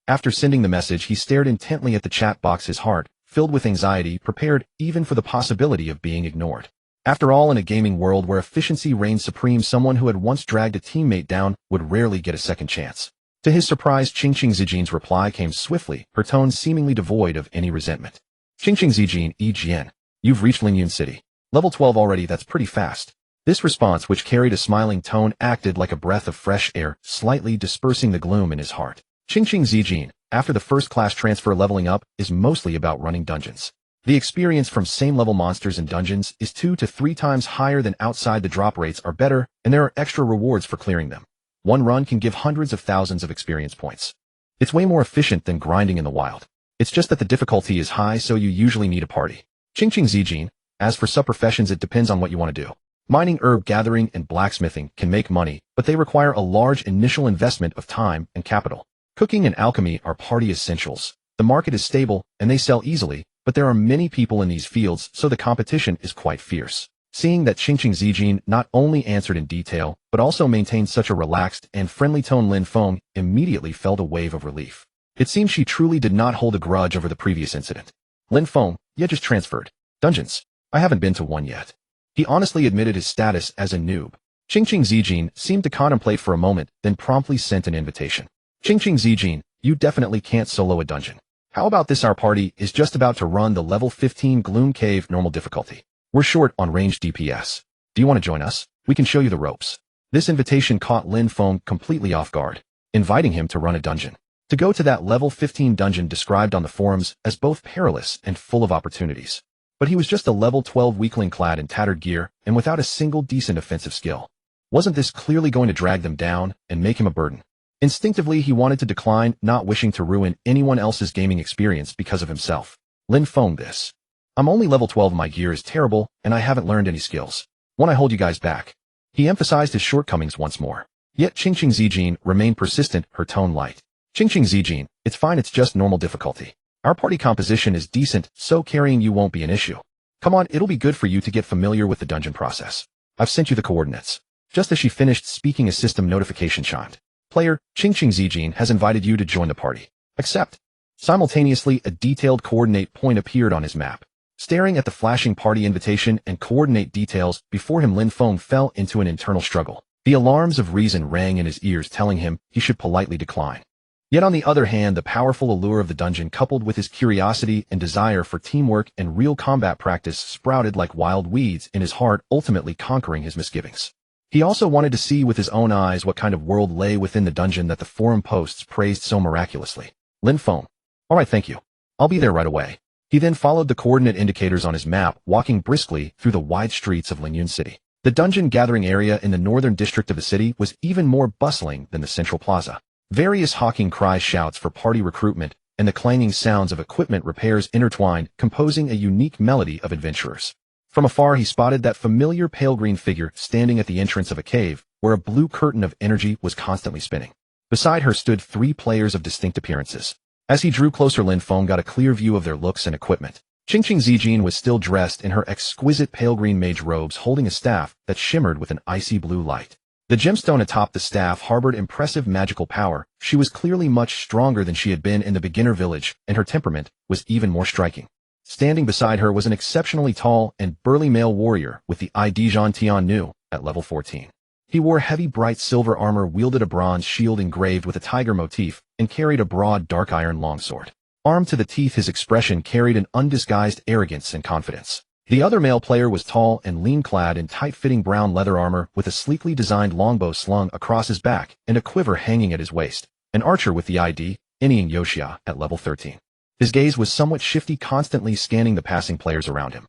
After sending the message, he stared intently at the chat box, his heart filled with anxiety, prepared even for the possibility of being ignored. After all, in a gaming world where efficiency reigns supreme, someone who had once dragged a teammate down would rarely get a second chance. To his surprise, Qingqing Zijin's reply came swiftly, her tone seemingly devoid of any resentment. Qingqing Zijin, Jian, you've reached Lingyun City. Level 12 already, that's pretty fast. This response, which carried a smiling tone, acted like a breath of fresh air, slightly dispersing the gloom in his heart. Qingqing Zijin, after the first class transfer, leveling up is mostly about running dungeons. The experience from same-level monsters and dungeons is 2 to 3 times higher than outside. The drop rates are better, and there are extra rewards for clearing them. One run can give hundreds of thousands of experience points. It's way more efficient than grinding in the wild. It's just that the difficulty is high, so you usually need a party. Ching Ching Zijin. As for sub-professions, it depends on what you want to do. Mining, herb gathering, and blacksmithing can make money, but they require a large initial investment of time and capital. Cooking and alchemy are party essentials. The market is stable, and they sell easily, but there are many people in these fields, so the competition is quite fierce. Seeing that Ching Ching Zijin not only answered in detail, but also maintained such a relaxed and friendly tone, Lin Feng immediately felt a wave of relief. It seemed she truly did not hold a grudge over the previous incident. Lin Feng, you just transferred. Dungeons. I haven't been to one yet. He honestly admitted his status as a noob. Ching Ching Zijin seemed to contemplate for a moment, then promptly sent an invitation. Ching Ching Zijin, you definitely can't solo a dungeon. How about this? Our party is just about to run the level 15 Gloom Cave normal difficulty. We're short on range DPS. Do you want to join us? We can show you the ropes. This invitation caught Lin Feng completely off guard, inviting him to run a dungeon. To go to that level 15 dungeon described on the forums as both perilous and full of opportunities. But he was just a level 12 weakling clad in tattered gear and without a single decent offensive skill. Wasn't this clearly going to drag them down and make him a burden? Instinctively, he wanted to decline, not wishing to ruin anyone else's gaming experience because of himself. Lin Feng, this. I'm only level 12, my gear is terrible, and I haven't learned any skills. Won't I hold you guys back? He emphasized his shortcomings once more. Yet Ching Ching Zijin remained persistent, her tone light. Ching Ching Zijin, it's fine, it's just normal difficulty. Our party composition is decent, so carrying you won't be an issue. Come on, it'll be good for you to get familiar with the dungeon process. I've sent you the coordinates. Just as she finished speaking, a system notification chimed. Player, Ching Ching Zijin has invited you to join the party. Accept. Simultaneously, a detailed coordinate point appeared on his map. Staring at the flashing party invitation and coordinate details before him, Lin Feng fell into an internal struggle. The alarms of reason rang in his ears, telling him he should politely decline. Yet on the other hand, the powerful allure of the dungeon, coupled with his curiosity and desire for teamwork and real combat practice, sprouted like wild weeds in his heart, ultimately conquering his misgivings. He also wanted to see with his own eyes what kind of world lay within the dungeon that the forum posts praised so miraculously. Lin Feng. All right, thank you. I'll be there right away. He then followed the coordinate indicators on his map, walking briskly through the wide streets of Linyun City. The dungeon gathering area in the northern district of the city was even more bustling than the central plaza. Various hawking cries, shouts for party recruitment, and the clanging sounds of equipment repairs intertwined, composing a unique melody of adventurers. From afar, he spotted that familiar pale green figure standing at the entrance of a cave, where a blue curtain of energy was constantly spinning. Beside her stood 3 players of distinct appearances. As he drew closer, Lin Feng got a clear view of their looks and equipment. Ching Ching Zijin was still dressed in her exquisite pale green mage robes, holding a staff that shimmered with an icy blue light. The gemstone atop the staff harbored impressive magical power. She was clearly much stronger than she had been in the beginner village, and her temperament was even more striking. Standing beside her was an exceptionally tall and burly male warrior with the ID Zhan Tiannu at level 14. He wore heavy bright silver armor, wielded a bronze shield engraved with a tiger motif, and carried a broad dark iron longsword. Armed to the teeth, his expression carried an undisguised arrogance and confidence. The other male player was tall and lean, clad in tight-fitting brown leather armor with a sleekly designed longbow slung across his back and a quiver hanging at his waist, an archer with the ID, Inying Yoxia, at level 13. His gaze was somewhat shifty, constantly scanning the passing players around him.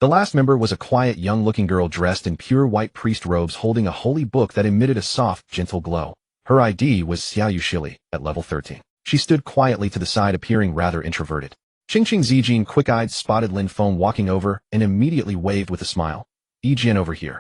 The last member was a quiet, young-looking girl dressed in pure white priest robes, holding a holy book that emitted a soft, gentle glow. Her ID was Xiaoyu Shili, at level 13. She stood quietly to the side, appearing rather introverted. Ching Ching Zijin, quick-eyed, spotted Lin Feng walking over and immediately waved with a smile. Jian, over here.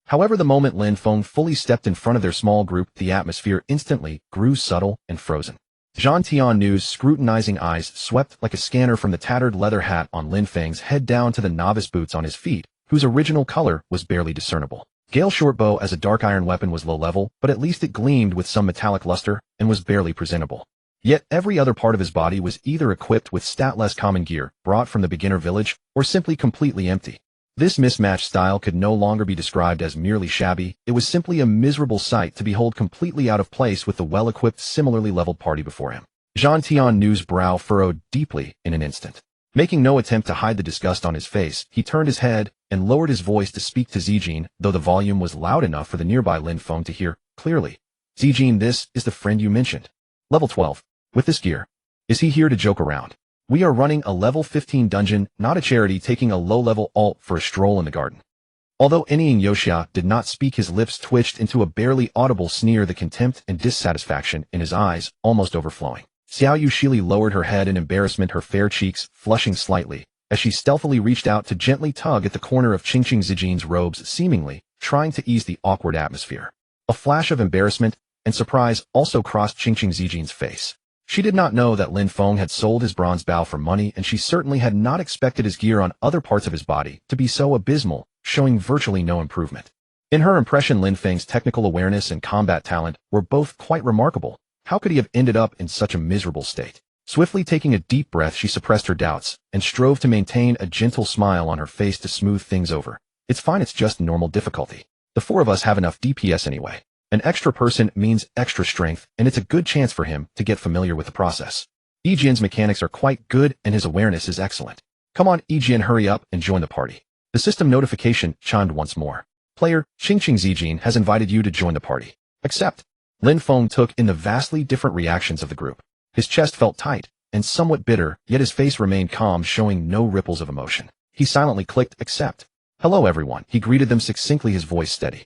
However, the moment Lin Feng fully stepped in front of their small group, the atmosphere instantly grew subtle and frozen. Zhan Tiannu's scrutinizing eyes swept like a scanner from the tattered leather hat on Lin Feng's head down to the novice boots on his feet, whose original color was barely discernible. Gale shortbow as a dark iron weapon was low level, but at least it gleamed with some metallic luster and was barely presentable. Yet every other part of his body was either equipped with statless common gear brought from the beginner village or simply completely empty. This mismatched style could no longer be described as merely shabby. It was simply a miserable sight to behold, completely out of place with the well-equipped, similarly leveled party before him. Zhan Tiannu's brow furrowed deeply in an instant. Making no attempt to hide the disgust on his face, he turned his head and lowered his voice to speak to Zijin, though the volume was loud enough for the nearby Lin Feng to hear clearly. Zijin, this is the friend you mentioned. Level 12. With this gear. Is he here to joke around? We are running a level 15 dungeon, not a charity taking a low-level alt for a stroll in the garden. Although Anying Yoshia did not speak, his lips twitched into a barely audible sneer, the contempt and dissatisfaction in his eyes almost overflowing. Xiao Yushili lowered her head in embarrassment, her fair cheeks flushing slightly, as she stealthily reached out to gently tug at the corner of Qingqing Zijin's robes, seemingly trying to ease the awkward atmosphere. A flash of embarrassment and surprise also crossed Qingqing Zijin's face. She did not know that Lin Feng had sold his bronze bow for money, and she certainly had not expected his gear on other parts of his body to be so abysmal, showing virtually no improvement. In her impression, Lin Feng's technical awareness and combat talent were both quite remarkable. How could he have ended up in such a miserable state? Swiftly taking a deep breath, she suppressed her doubts and strove to maintain a gentle smile on her face to smooth things over. It's fine, it's just normal difficulty. The four of us have enough DPS anyway. An extra person means extra strength, and it's a good chance for him to get familiar with the process. Yijian's mechanics are quite good and his awareness is excellent. Come on, Yijian, hurry up and join the party. The system notification chimed once more. Player, Qingqing Zijin has invited you to join the party. Accept. Lin Feng took in the vastly different reactions of the group. His chest felt tight and somewhat bitter, yet his face remained calm, showing no ripples of emotion. He silently clicked accept. Hello everyone, he greeted them succinctly, his voice steady.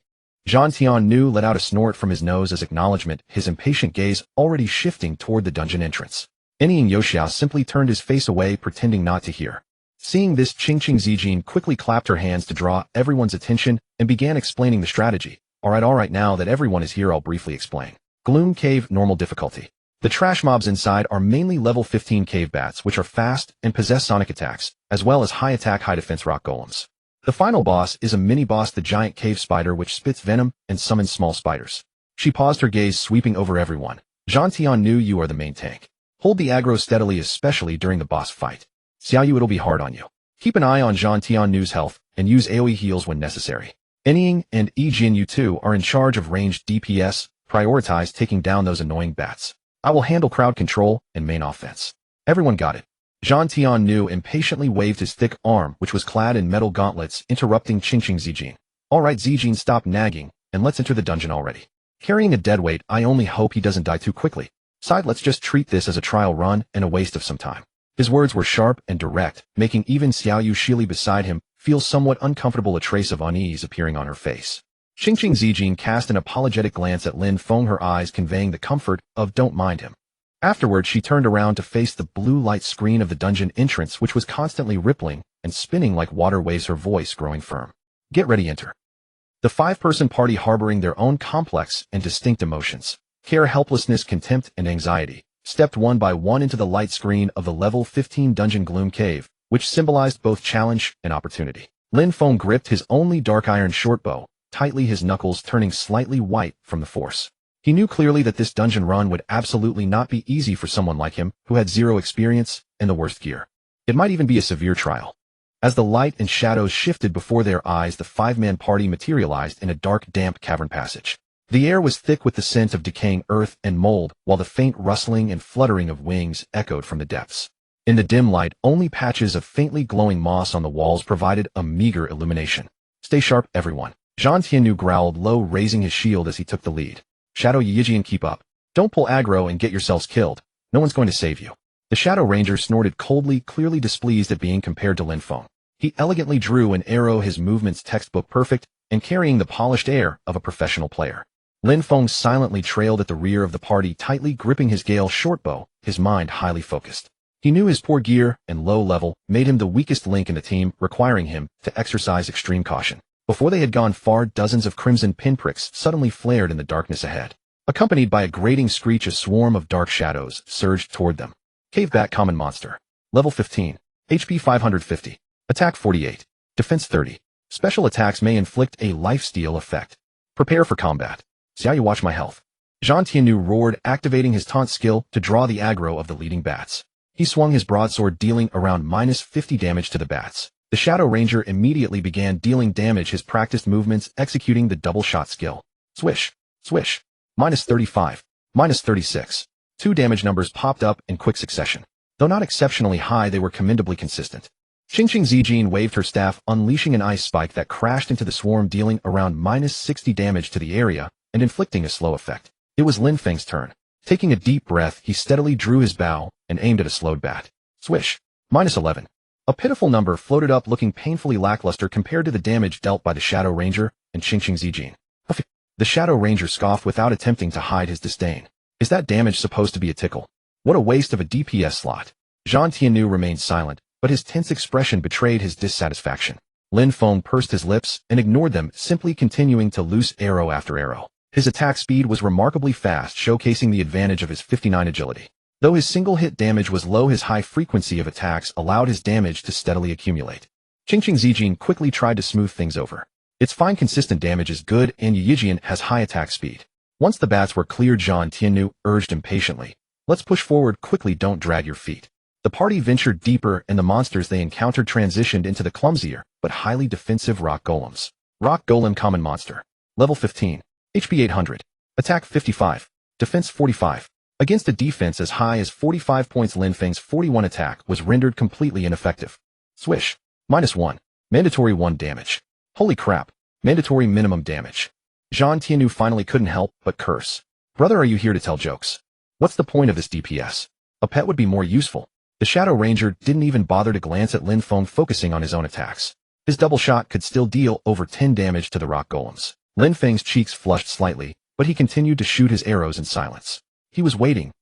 Zhang Tiannu let out a snort from his nose as acknowledgement, his impatient gaze already shifting toward the dungeon entrance. Anying Yoshia simply turned his face away, pretending not to hear. Seeing this, Qingqing Zijin quickly clapped her hands to draw everyone's attention and began explaining the strategy. Alright, now that everyone is here, I'll briefly explain. Gloom Cave, normal difficulty. The trash mobs inside are mainly level 15 cave bats, which are fast and possess sonic attacks, as well as high attack, high defense rock golems. The final boss is a mini-boss, the giant cave spider, which spits venom and summons small spiders. She paused, her gaze sweeping over everyone. Zhang Tiannu, you are the main tank. Hold the aggro steadily, especially during the boss fight. Xiaoyu, it'll be hard on you. Keep an eye on Zhang Tiannu's health and use AoE heals when necessary. Anying and Yijian, you two are in charge of ranged DPS. Prioritize taking down those annoying bats. I will handle crowd control and main offense. Everyone got it. Zhang Tiannu impatiently waved his thick arm, which was clad in metal gauntlets, interrupting Qingqing Zijin. Alright Zijin, stop nagging, and let's enter the dungeon already. Carrying a deadweight, I only hope he doesn't die too quickly. Side, let's just treat this as a trial run and a waste of some time. His words were sharp and direct, making even Xiao Yushili beside him feel somewhat uncomfortable, a trace of unease appearing on her face. Qingqing Zijin cast an apologetic glance at Lin Feng, her eyes conveying the comfort of don't mind him. Afterward, she turned around to face the blue light screen of the dungeon entrance, which was constantly rippling and spinning like water waves, her voice growing firm. Get ready, enter. The five-person party, harboring their own complex and distinct emotions, care, helplessness, contempt, and anxiety, stepped one by one into the light screen of the level 15 dungeon Gloom Cave, which symbolized both challenge and opportunity. Lin Feng gripped his only dark iron shortbow tightly, his knuckles turning slightly white from the force. He knew clearly that this dungeon run would absolutely not be easy for someone like him, who had zero experience and the worst gear. It might even be a severe trial. As the light and shadows shifted before their eyes, the five-man party materialized in a dark, damp cavern passage. The air was thick with the scent of decaying earth and mold, while the faint rustling and fluttering of wings echoed from the depths. In the dim light, only patches of faintly glowing moss on the walls provided a meager illumination. Stay sharp, everyone. Zhang Tiannu growled low, raising his shield as he took the lead. Shadow, Yijian, keep up. Don't pull aggro and get yourselves killed. No one's going to save you. The Shadow Ranger snorted coldly, clearly displeased at being compared to Lin Feng. He elegantly drew an arrow, his movements textbook perfect, and carrying the polished air of a professional player. Lin Feng silently trailed at the rear of the party, tightly gripping his Gale shortbow, his mind highly focused. He knew his poor gear and low level made him the weakest link in the team, requiring him to exercise extreme caution. Before they had gone far, dozens of crimson pinpricks suddenly flared in the darkness ahead. Accompanied by a grating screech, a swarm of dark shadows surged toward them. Cave Bat, common monster. Level 15. HP 550. Attack 48. Defense 30. Special attacks may inflict a lifesteal effect. Prepare for combat. Xiaoyu, watch my health. Zhang Tiannu roared, activating his taunt skill to draw the aggro of the leading bats. He swung his broadsword, dealing around -50 damage to the bats. The Shadow Ranger immediately began dealing damage, his practiced movements executing the double shot skill. Swish, swish, -35, -36. Two damage numbers popped up in quick succession. Though not exceptionally high, they were commendably consistent. Qingqing Zijin waved her staff, unleashing an ice spike that crashed into the swarm, dealing around -60 damage to the area and inflicting a slow effect. It was Lin Feng's turn. Taking a deep breath, he steadily drew his bow and aimed at a slowed bat. Swish. -11. A pitiful number floated up looking painfully lackluster compared to the damage dealt by the Shadow Ranger and Qingqing Zijin. The Shadow Ranger scoffed without attempting to hide his disdain. Is that damage supposed to be a tickle? What a waste of a DPS slot. Zhang Tianyu remained silent, but his tense expression betrayed his dissatisfaction. Lin Feng pursed his lips and ignored them, simply continuing to loose arrow after arrow. His attack speed was remarkably fast, showcasing the advantage of his 59 agility. Though his single-hit damage was low, his high frequency of attacks allowed his damage to steadily accumulate. Qingqing Zijin quickly tried to smooth things over. Its fine consistent damage is good, and Yijian has high attack speed. Once the bats were cleared, Zhang Tianyu urged impatiently, "Let's push forward quickly, don't drag your feet." The party ventured deeper, and the monsters they encountered transitioned into the clumsier, but highly defensive rock golems. Rock golem common monster. Level 15. HP 800. Attack 55. Defense 45. Against a defense as high as 45 points, Lin Feng's 41 attack was rendered completely ineffective. Swish. -1. Mandatory 1 damage. Holy crap. Mandatory minimum damage. Zhang Tianyu finally couldn't help but curse. Brother, are you here to tell jokes? What's the point of this DPS? A pet would be more useful. The Shadow Ranger didn't even bother to glance at Lin Feng, focusing on his own attacks. His double shot could still deal over 10 damage to the rock golems. Lin Feng's cheeks flushed slightly, but he continued to shoot his arrows in silence. He was waiting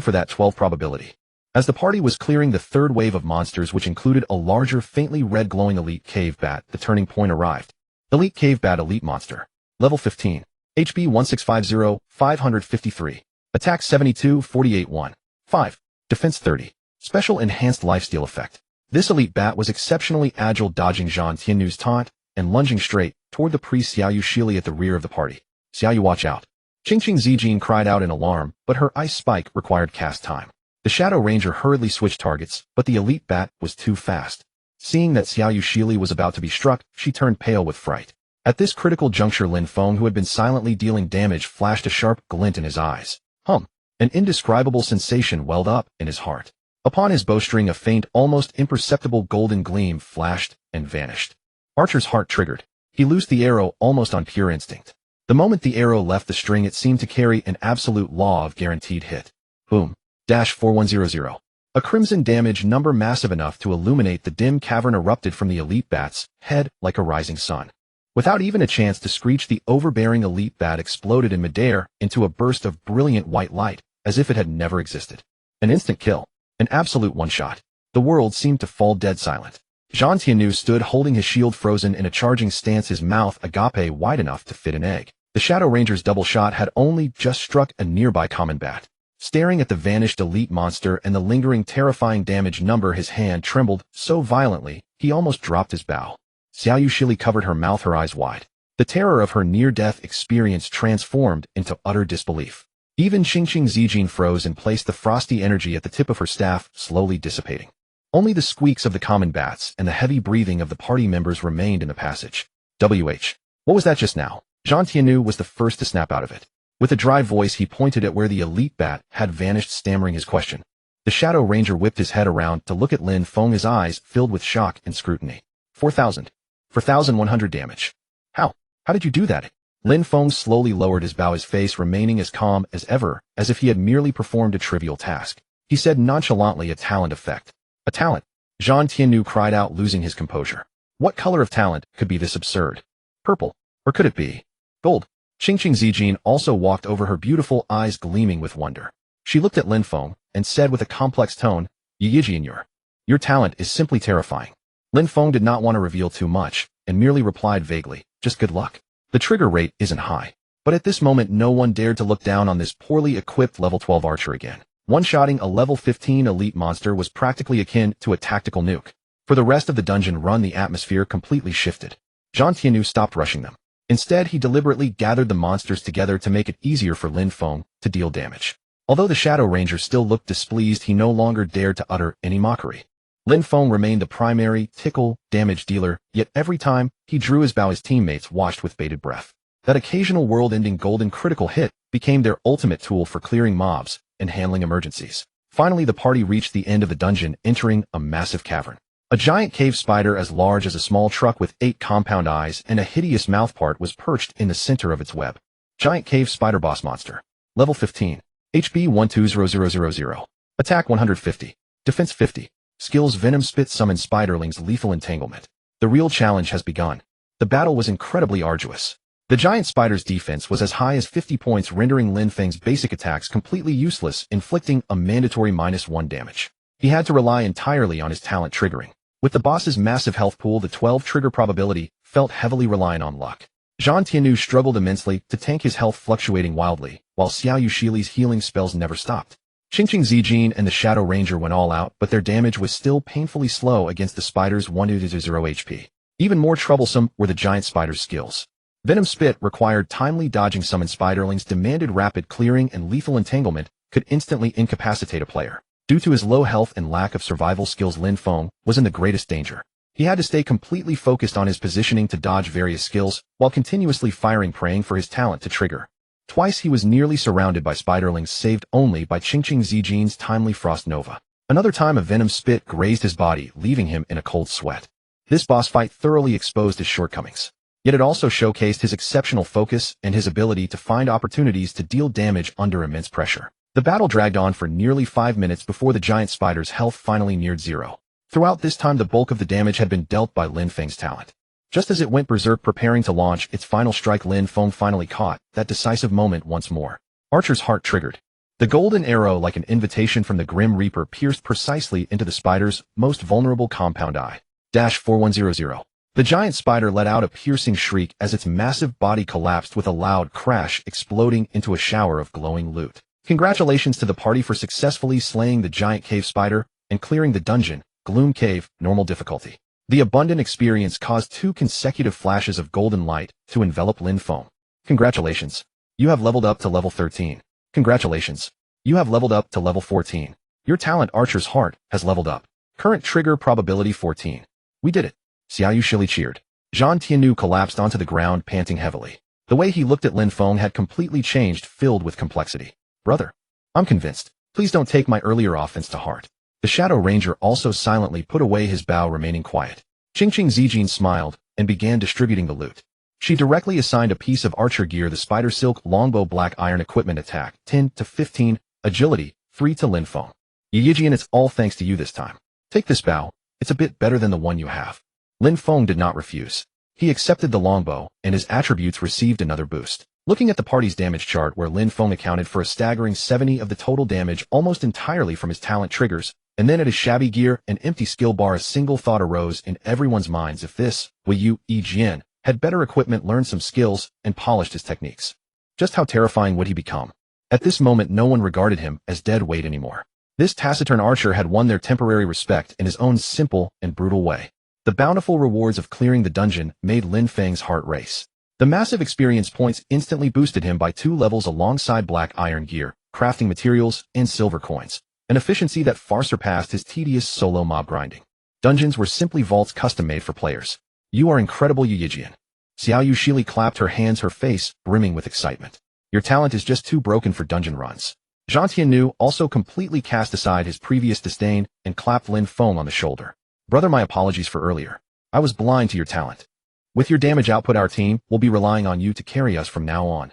for that 12 probability. As the party was clearing the third wave of monsters, which included a larger, faintly red glowing elite cave bat, the turning point arrived. Elite cave bat elite monster. Level 15. HP 1650, 553. Attack 72, 48, 1. 5. Defense 30. Special enhanced lifesteal effect. This elite bat was exceptionally agile, dodging Zhang Tianyu's taunt and lunging straight toward the priest Xiaoyu Shili at the rear of the party. "Xiaoyu, watch out." Qingqing Zijin cried out in alarm, but her ice spike required cast time. The Shadow Ranger hurriedly switched targets, but the elite bat was too fast. Seeing that Xiaoyu Shili was about to be struck, she turned pale with fright. At this critical juncture, Lin Feng, who had been silently dealing damage, flashed a sharp glint in his eyes. An indescribable sensation welled up in his heart. Upon his bowstring, a faint, almost imperceptible golden gleam flashed and vanished. Archer's heart triggered. He loosed the arrow almost on pure instinct. The moment the arrow left the string, it seemed to carry an absolute law of guaranteed hit. Boom. -4100. A crimson damage number massive enough to illuminate the dim cavern erupted from the elite bat's head like a rising sun. Without even a chance to screech, the overbearing elite bat exploded in midair into a burst of brilliant white light, as if it had never existed. An instant kill. An absolute one-shot. The world seemed to fall dead silent. Zhang Tianyu stood holding his shield frozen in a charging stance, his mouth agape wide enough to fit an egg. The Shadow Ranger's double shot had only just struck a nearby common bat. Staring at the vanished elite monster and the lingering terrifying damage number, his hand trembled so violently he almost dropped his bow. Xiaoyu Shili covered her mouth, her eyes wide. The terror of her near-death experience transformed into utter disbelief. Even Qingqing Zijin froze in place, the frosty energy at the tip of her staff slowly dissipating. Only the squeaks of the common bats and the heavy breathing of the party members remained in the passage. "WH. What was that just now?" Zhang Tianyu was the first to snap out of it. With a dry voice, he pointed at where the elite bat had vanished, stammering his question. The Shadow Ranger whipped his head around to look at Lin Feng, his eyes filled with shock and scrutiny. 4,000. 4,100 damage. How did you do that? Lin Feng slowly lowered his bow, his face remaining as calm as ever, as if he had merely performed a trivial task. He said nonchalantly, "A talent effect." "A talent?" Zhang Tianyu cried out, losing his composure. What color of talent could be this absurd? Purple. Or could it be gold? Qingqing Zijin also walked over, her beautiful eyes gleaming with wonder. She looked at Lin Feng and said with a complex tone, "Yijian, your talent is simply terrifying." Lin Feng did not want to reveal too much, and merely replied vaguely, "Just good luck." The trigger rate isn't high. But at this moment, no one dared to look down on this poorly equipped level 12 archer again. One-shotting a level 15 elite monster was practically akin to a tactical nuke. For the rest of the dungeon run, the atmosphere completely shifted. Zhang Tianyu stopped rushing them. Instead, he deliberately gathered the monsters together to make it easier for Lin Feng to deal damage. Although the Shadow Ranger still looked displeased, he no longer dared to utter any mockery. Lin Feng remained the primary tickle damage dealer, yet every time he drew his bow, his teammates watched with bated breath. That occasional world-ending golden critical hit became their ultimate tool for clearing mobs and handling emergencies. Finally, the party reached the end of the dungeon, entering a massive cavern. A giant cave spider as large as a small truck with 8 compound eyes and a hideous mouthpart was perched in the center of its web. Giant cave spider boss monster. Level 15. HP 120000. Attack 150. Defense 50. Skills Venom Spit summon Spiderling's lethal entanglement. The real challenge has begun. The battle was incredibly arduous. The giant spider's defense was as high as 50 points, rendering Lin Feng's basic attacks completely useless, inflicting a mandatory -1 damage. He had to rely entirely on his talent triggering. With the boss's massive health pool, the 12 trigger probability felt heavily reliant on luck. Zhang Tianyu struggled immensely to tank his health, fluctuating wildly, while Xiao Yushili's healing spells never stopped. Qingqing Zijin and the Shadow Ranger went all out, but their damage was still painfully slow against the spider's 1-0 HP. Even more troublesome were the giant spider's skills. Venom Spit required timely dodging. Summon Spiderlings demanded rapid clearing, and lethal entanglement could instantly incapacitate a player. Due to his low health and lack of survival skills, Lin Feng was in the greatest danger. He had to stay completely focused on his positioning to dodge various skills, while continuously firing, praying for his talent to trigger. Twice he was nearly surrounded by Spiderlings, saved only by Qingqing Zijin's timely Frost Nova. Another time a Venom Spit grazed his body, leaving him in a cold sweat. This boss fight thoroughly exposed his shortcomings. Yet it also showcased his exceptional focus and his ability to find opportunities to deal damage under immense pressure. The battle dragged on for nearly 5 minutes before the giant spider's health finally neared zero. Throughout this time, the bulk of the damage had been dealt by Lin Feng's talent. Just as it went berserk preparing to launch its final strike, Lin Feng finally caught that decisive moment once more. Archer's heart triggered. The golden arrow, like an invitation from the Grim Reaper, pierced precisely into the spider's most vulnerable compound eye. 4100. The giant spider let out a piercing shriek as its massive body collapsed with a loud crash, exploding into a shower of glowing loot. Congratulations to the party for successfully slaying the giant cave spider and clearing the dungeon, Gloom Cave, normal difficulty. The abundant experience caused 2 consecutive flashes of golden light to envelop Lin Feng. Congratulations. You have leveled up to level 13. Congratulations. You have leveled up to level 14. Your talent, Archer's Heart, has leveled up. Current trigger probability 14. We did it. Xiao Yushili cheered. Zhang Tianyu collapsed onto the ground, panting heavily. The way he looked at Lin Feng had completely changed, filled with complexity. Brother, I'm convinced. Please don't take my earlier offense to heart. The Shadow Ranger also silently put away his bow, remaining quiet. Qingqing Zijin smiled and began distributing the loot. She directly assigned a piece of archer gear, the Spider Silk Longbow Black Iron Equipment, attack 10 to 15, agility 3 to Lin Feng. Yijian, it's all thanks to you this time. Take this bow. It's a bit better than the one you have. Lin Feng did not refuse. He accepted the longbow, and his attributes received another boost. Looking at the party's damage chart, where Lin Feng accounted for a staggering 70 of the total damage almost entirely from his talent triggers, and then at his shabby gear and empty skill bar, a single thought arose in everyone's minds: if this Wei Yu Yijian had better equipment, learned some skills, and polished his techniques, just how terrifying would he become? At this moment, no one regarded him as dead weight anymore. This taciturn archer had won their temporary respect in his own simple and brutal way. The bountiful rewards of clearing the dungeon made Lin Feng's heart race. The massive experience points instantly boosted him by 2 levels alongside black iron gear, crafting materials, and silver coins, an efficiency that far surpassed his tedious solo mob grinding. Dungeons were simply vaults custom-made for players. You are incredible, Yijian. Xiao Yushili clapped her hands, her face brimming with excitement. Your talent is just too broken for dungeon runs. Zhang Tianyu also completely cast aside his previous disdain and clapped Lin Feng on the shoulder. Brother, my apologies for earlier. I was blind to your talent. With your damage output, our team will be relying on you to carry us from now on.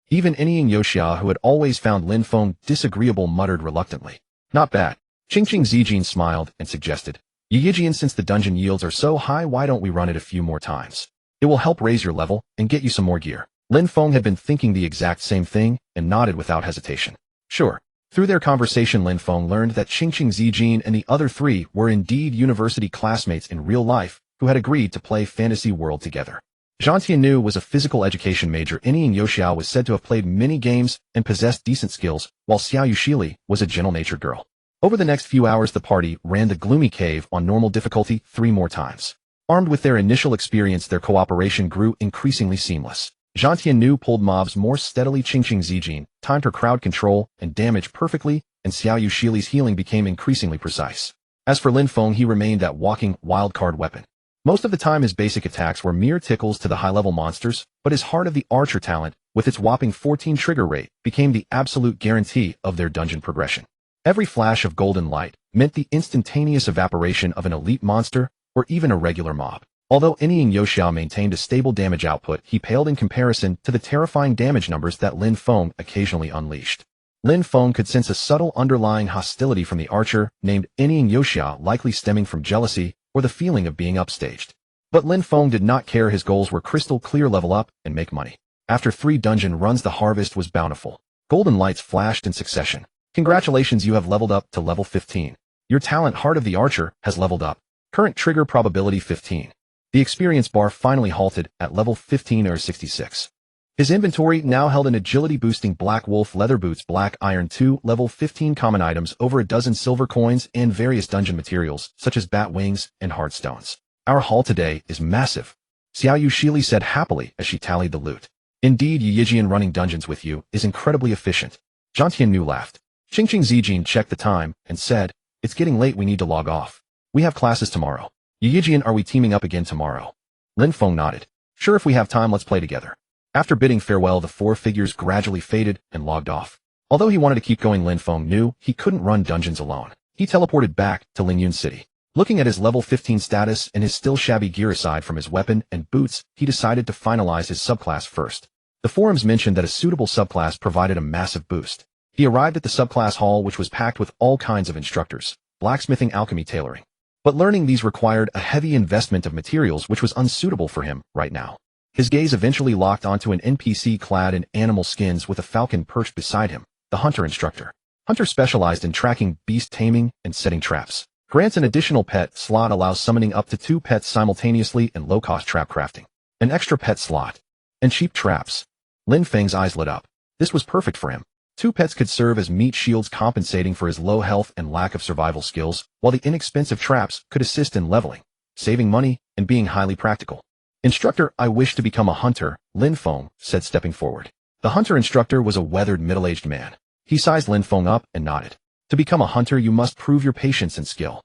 Even Anying Yoshia, who had always found Lin Feng disagreeable, muttered reluctantly. Not bad. Qingqing Zijin smiled and suggested. Yijian, since the dungeon yields are so high, why don't we run it a few more times? It will help raise your level and get you some more gear. Lin Feng had been thinking the exact same thing and nodded without hesitation. Sure. Through their conversation, Lin Feng learned that Qingqing Zijin and the other 3 were indeed university classmates in real life who had agreed to play Fantasy World together. Zhang Tianyu was a physical education major. Anying Yoshia was said to have played many games and possessed decent skills, while Xiao Yushili was a gentle-natured girl. Over the next few hours, the party ran the gloomy cave on normal difficulty 3 more times. Armed with their initial experience, their cooperation grew increasingly seamless. Zhang Tianyu pulled mobs more steadily, Qingqing Zijin timed her crowd control and damage perfectly, and Xiao Yushili's healing became increasingly precise. As for Lin Feng, he remained that walking wildcard weapon. Most of the time his basic attacks were mere tickles to the high-level monsters, but his Heart of the Archer talent, with its whopping 14 trigger rate, became the absolute guarantee of their dungeon progression. Every flash of golden light meant the instantaneous evaporation of an elite monster or even a regular mob. Although Anying Yoshia maintained a stable damage output, he paled in comparison to the terrifying damage numbers that Lin Feng occasionally unleashed. Lin Feng could sense a subtle underlying hostility from the archer, named Inying Yoxia, likely stemming from jealousy or the feeling of being upstaged. But Lin Feng did not care. His goals were crystal clear: level up and make money. After 3 dungeon runs, the harvest was bountiful. Golden lights flashed in succession. Congratulations, you have leveled up to level 15. Your talent, Heart of the Archer, has leveled up. Current trigger probability 15. The experience bar finally halted at level 15 or 66. His inventory now held an agility boosting black wolf leather boots, black iron 2, level 15 common items, over a dozen silver coins, and various dungeon materials such as bat wings and hard stones. Our haul today is massive, Xiao Yushili said happily as she tallied the loot. Indeed, Yijian running dungeons with you is incredibly efficient. Zhang Tiannu laughed. Qingqing Zijin checked the time and said, it's getting late, we need to log off. We have classes tomorrow. Yijian, are we teaming up again tomorrow? Lin Feng nodded. Sure, if we have time, let's play together. After bidding farewell, the 4 figures gradually faded and logged off. Although he wanted to keep going, Lin Feng knew he couldn't run dungeons alone. He teleported back to Lingyun City. Looking at his level 15 status and his still shabby gear, aside from his weapon and boots, he decided to finalize his subclass first. The forums mentioned that a suitable subclass provided a massive boost. He arrived at the subclass hall, which was packed with all kinds of instructors: blacksmithing, alchemy, tailoring. But learning these required a heavy investment of materials, which was unsuitable for him right now. His gaze eventually locked onto an NPC clad in animal skins with a falcon perched beside him, the hunter instructor. Hunter specialized in tracking, beast taming, and setting traps. Grants an additional pet slot, allows summoning up to 2 pets simultaneously, and low-cost trap crafting. An extra pet slot. And cheap traps. Lin Feng's eyes lit up. This was perfect for him. 2 pets could serve as meat shields, compensating for his low health and lack of survival skills, while the inexpensive traps could assist in leveling, saving money, and being highly practical. Instructor, I wish to become a hunter, Lin Feng said, stepping forward. The hunter instructor was a weathered, middle-aged man. He sized Lin Feng up and nodded. To become a hunter, you must prove your patience and skill.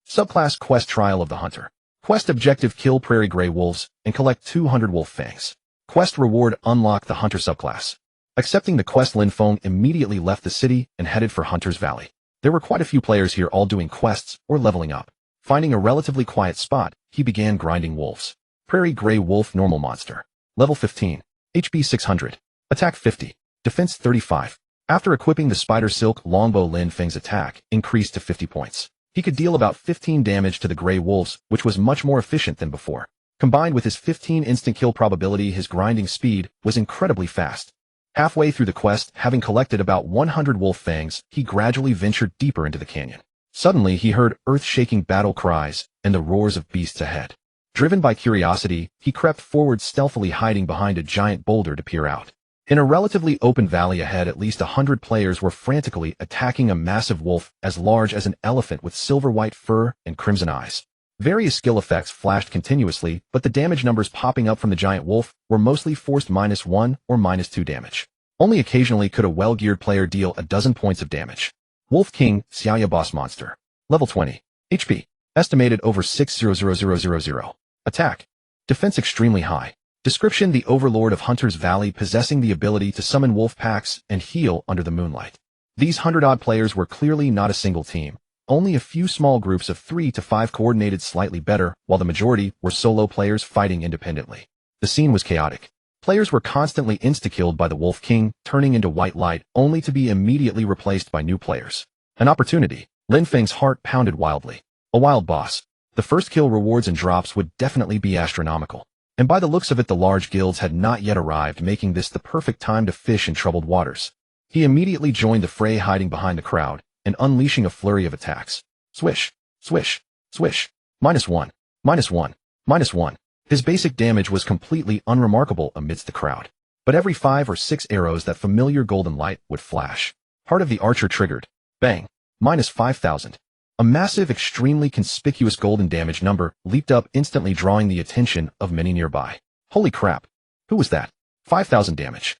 Subclass Quest: Trial of the Hunter. Quest objective: kill prairie gray wolves and collect 200 wolf fangs. Quest reward: unlock the hunter subclass. Accepting the quest, Lin Feng immediately left the city and headed for Hunter's Valley. There were quite a few players here, all doing quests or leveling up. Finding a relatively quiet spot, he began grinding wolves. Prairie gray wolf, normal monster. Level 15. HP 600. Attack 50. Defense 35. After equipping the spider silk longbow, Lin Feng's attack increased to 50 points. He could deal about 15 damage to the gray wolves, which was much more efficient than before. Combined with his 15 instant kill probability, his grinding speed was incredibly fast. Halfway through the quest, having collected about 100 wolf fangs, he gradually ventured deeper into the canyon. Suddenly, he heard earth-shaking battle cries and the roars of beasts ahead. Driven by curiosity, he crept forward stealthily, hiding behind a giant boulder to peer out. In a relatively open valley ahead, at least 100 players were frantically attacking a massive wolf as large as an elephant with silver-white fur and crimson eyes. Various skill effects flashed continuously, but the damage numbers popping up from the giant wolf were mostly forced -1 or -2 damage. Only occasionally could a well-geared player deal a dozen points of damage. Wolf King, Xiaoya boss monster. Level 20. HP. Estimated over 600,000. Attack. Defense extremely high. Description: the overlord of Hunter's Valley, possessing the ability to summon wolf packs and heal under the moonlight. These 100-odd players were clearly not a single team. Only a few small groups of 3 to 5 coordinated slightly better, while the majority were solo players fighting independently. The scene was chaotic. Players were constantly insta-killed by the Wolf King, turning into white light, only to be immediately replaced by new players. An opportunity. Lin Feng's heart pounded wildly. A wild boss. The first kill rewards and drops would definitely be astronomical. And by the looks of it, the large guilds had not yet arrived, making this the perfect time to fish in troubled waters. He immediately joined the fray, hiding behind the crowd and unleashing a flurry of attacks. Swish, swish, swish. -1, -1, -1. His basic damage was completely unremarkable amidst the crowd. But every 5 or 6 arrows, that familiar golden light would flash. Heart of the Archer triggered. Bang. -5,000. A massive, extremely conspicuous golden damage number leaped up instantly, drawing the attention of many nearby. Holy crap. Who was that? 5,000 damage.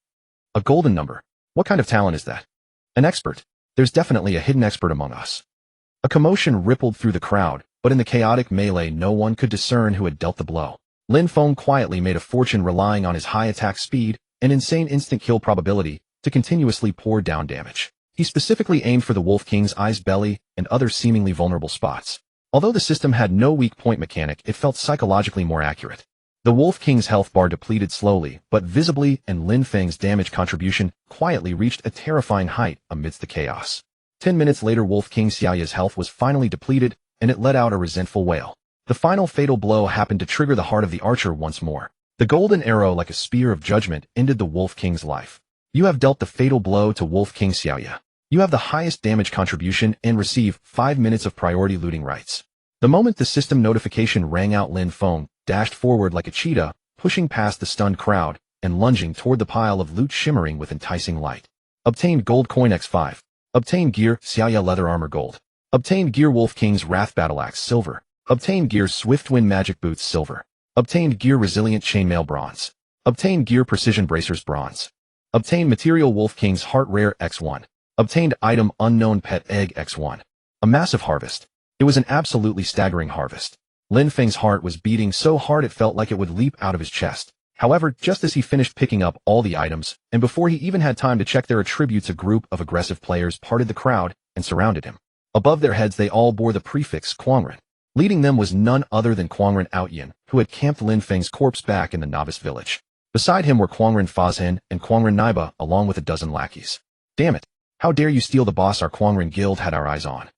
A golden number. What kind of talent is that? An expert. There's definitely a hidden expert among us. A commotion rippled through the crowd, but in the chaotic melee, no one could discern who had dealt the blow. Lin Feng quietly made a fortune relying on his high attack speed and insane instant kill probability to continuously pour down damage. He specifically aimed for the Wolf King's eyes, belly, and other seemingly vulnerable spots. Although the system had no weak point mechanic, it felt psychologically more accurate. The Wolf King's health bar depleted slowly, but visibly, and Lin Feng's damage contribution quietly reached a terrifying height amidst the chaos. 10 minutes later, Wolf King Xiaoya's health was finally depleted, and it let out a resentful wail. The final fatal blow happened to trigger the heart of the archer once more. The golden arrow, like a spear of judgment, ended the Wolf King's life. You have dealt the fatal blow to Wolf King Xiaoya. You have the highest damage contribution and receive 5 minutes of priority looting rights. The moment the system notification rang out, Lin Feng dashed forward like a cheetah, pushing past the stunned crowd and lunging toward the pile of loot shimmering with enticing light. Obtained gold coin X5. Obtained gear Xiaoya leather armor gold. Obtained gear Wolf King's Wrath battle axe silver. Obtained gear Swift Wind magic boots silver. Obtained gear Resilient chainmail bronze. Obtained gear Precision bracers bronze. Obtained material Wolf King's Heart rare X1. Obtained item Unknown pet egg X1. A massive harvest. It was an absolutely staggering harvest. Lin Feng's heart was beating so hard it felt like it would leap out of his chest. However, just as he finished picking up all the items, and before he even had time to check their attributes, a group of aggressive players parted the crowd and surrounded him. Above their heads they all bore the prefix Quangren. Leading them was none other than Quangren Outyin, who had camped Lin Feng's corpse back in the novice village. Beside him were Quangren Fazhen and Quangren Naiba, along with a dozen lackeys. Damn it! How dare you steal the boss our Quangren guild had our eyes on?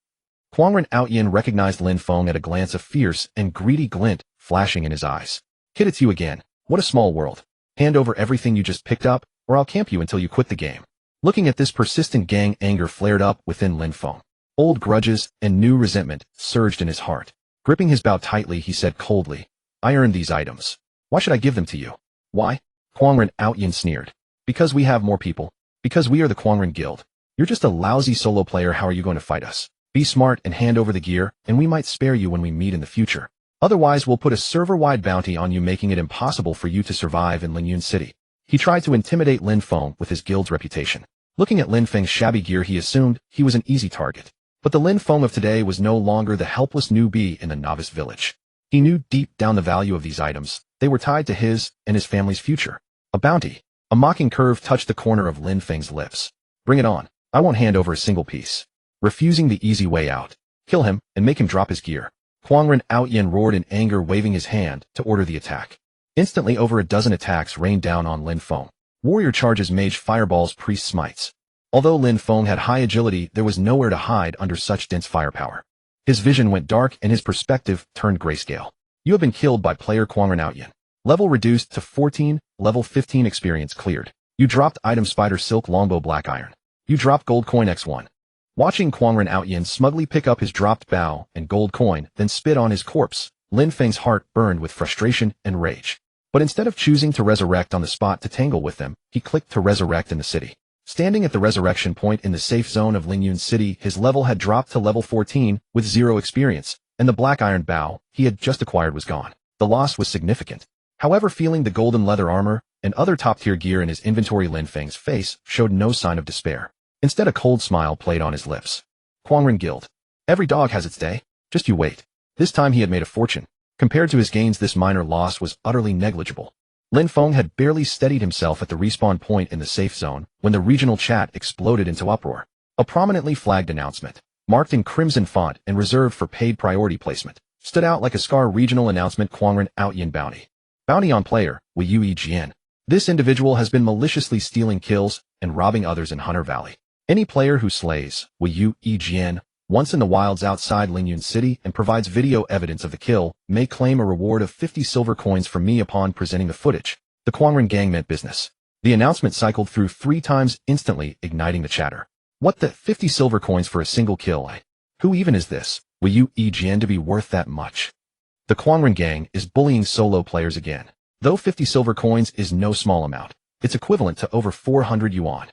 Quangren Outyin recognized Lin Feng at a glance, of fierce and greedy glint flashing in his eyes. Kid, it's you again. What a small world. Hand over everything you just picked up, or I'll camp you until you quit the game. Looking at this persistent gang, anger flared up within Lin Feng. Old grudges and new resentment surged in his heart. Gripping his bow tightly, he said coldly, I earned these items. Why should I give them to you? Why? Quangren Outyin sneered. Because we have more people. Because we are the Quangren Guild. You're just a lousy solo player. How are you going to fight us? Be smart and hand over the gear, and we might spare you when we meet in the future. Otherwise, we'll put a server-wide bounty on you, making it impossible for you to survive in Linyun City. He tried to intimidate Lin Feng with his guild's reputation. Looking at Lin Feng's shabby gear, he assumed he was an easy target. But the Lin Feng of today was no longer the helpless newbie in the novice village. He knew deep down the value of these items. They were tied to his and his family's future. A bounty. A mocking curve touched the corner of Lin Feng's lips. Bring it on. I won't hand over a single piece. Refusing the easy way out. Kill him and make him drop his gear. Quangren Outyin roared in anger, waving his hand to order the attack. Instantly, over a dozen attacks rained down on Lin Feng. Warrior charges, mage fireballs, priest smites. Although Lin Feng had high agility, there was nowhere to hide under such dense firepower. His vision went dark and his perspective turned grayscale. You have been killed by player Quangren Outyin. Level reduced to 14, level 15 experience cleared. You dropped item Spider Silk Longbow Black Iron. You dropped gold coin X1. Watching Quangren Outyin smugly pick up his dropped bow and gold coin, then spit on his corpse, Lin Feng's heart burned with frustration and rage. But instead of choosing to resurrect on the spot to tangle with them, he clicked to resurrect in the city. Standing at the resurrection point in the safe zone of Linyun City, his level had dropped to level 14 with 0 experience, and the black iron bow he had just acquired was gone. The loss was significant. However, feeling the golden leather armor and other top-tier gear in his inventory, Lin Feng's face showed no sign of despair. Instead, a cold smile played on his lips. Quangren Guild. Every dog has its day. Just you wait. This time he had made a fortune. Compared to his gains, this minor loss was utterly negligible. Lin Feng had barely steadied himself at the respawn point in the safe zone when the regional chat exploded into uproar. A prominently flagged announcement, marked in crimson font and reserved for paid priority placement, stood out like a scar. Regional announcement: Quangren Outyin bounty. Bounty on player Wei Yu Jian. This individual has been maliciously stealing kills and robbing others in Hunter Valley. Any player who slays Wei Yu Jian once in the wilds outside Linyun City and provides video evidence of the kill may claim a reward of 50 silver coins from me upon presenting the footage. The Quangren gang meant business. The announcement cycled through 3 times, instantly igniting the chatter. What the 50 silver coins for a single kill? Who even is this Wei Yu Jian to be worth that much? The Quangren gang is bullying solo players again. Though 50 silver coins is no small amount, it's equivalent to over 400 yuan.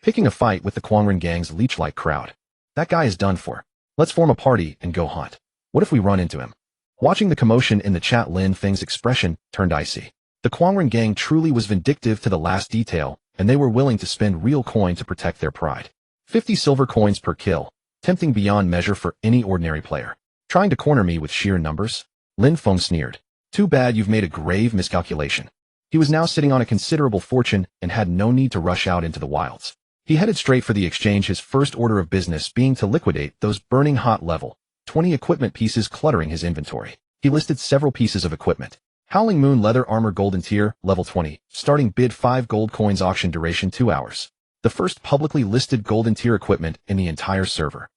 Picking a fight with the Quangren gang's leech-like crowd. That guy is done for. Let's form a party and go hunt. What if we run into him? Watching the commotion in the chat, Lin Feng's expression turned icy. The Quangren gang truly was vindictive to the last detail, and they were willing to spend real coin to protect their pride. 50 silver coins per kill, tempting beyond measure for any ordinary player. Trying to corner me with sheer numbers? Lin Feng sneered. Too bad you've made a grave miscalculation. He was now sitting on a considerable fortune and had no need to rush out into the wilds. He headed straight for the exchange, his first order of business being to liquidate those burning hot level 20 equipment pieces cluttering his inventory. He listed several pieces of equipment. Howling Moon Leather Armor Golden Tier, Level 20, starting bid 5 gold coins, auction duration 2 hours. The first publicly listed Golden Tier equipment in the entire server.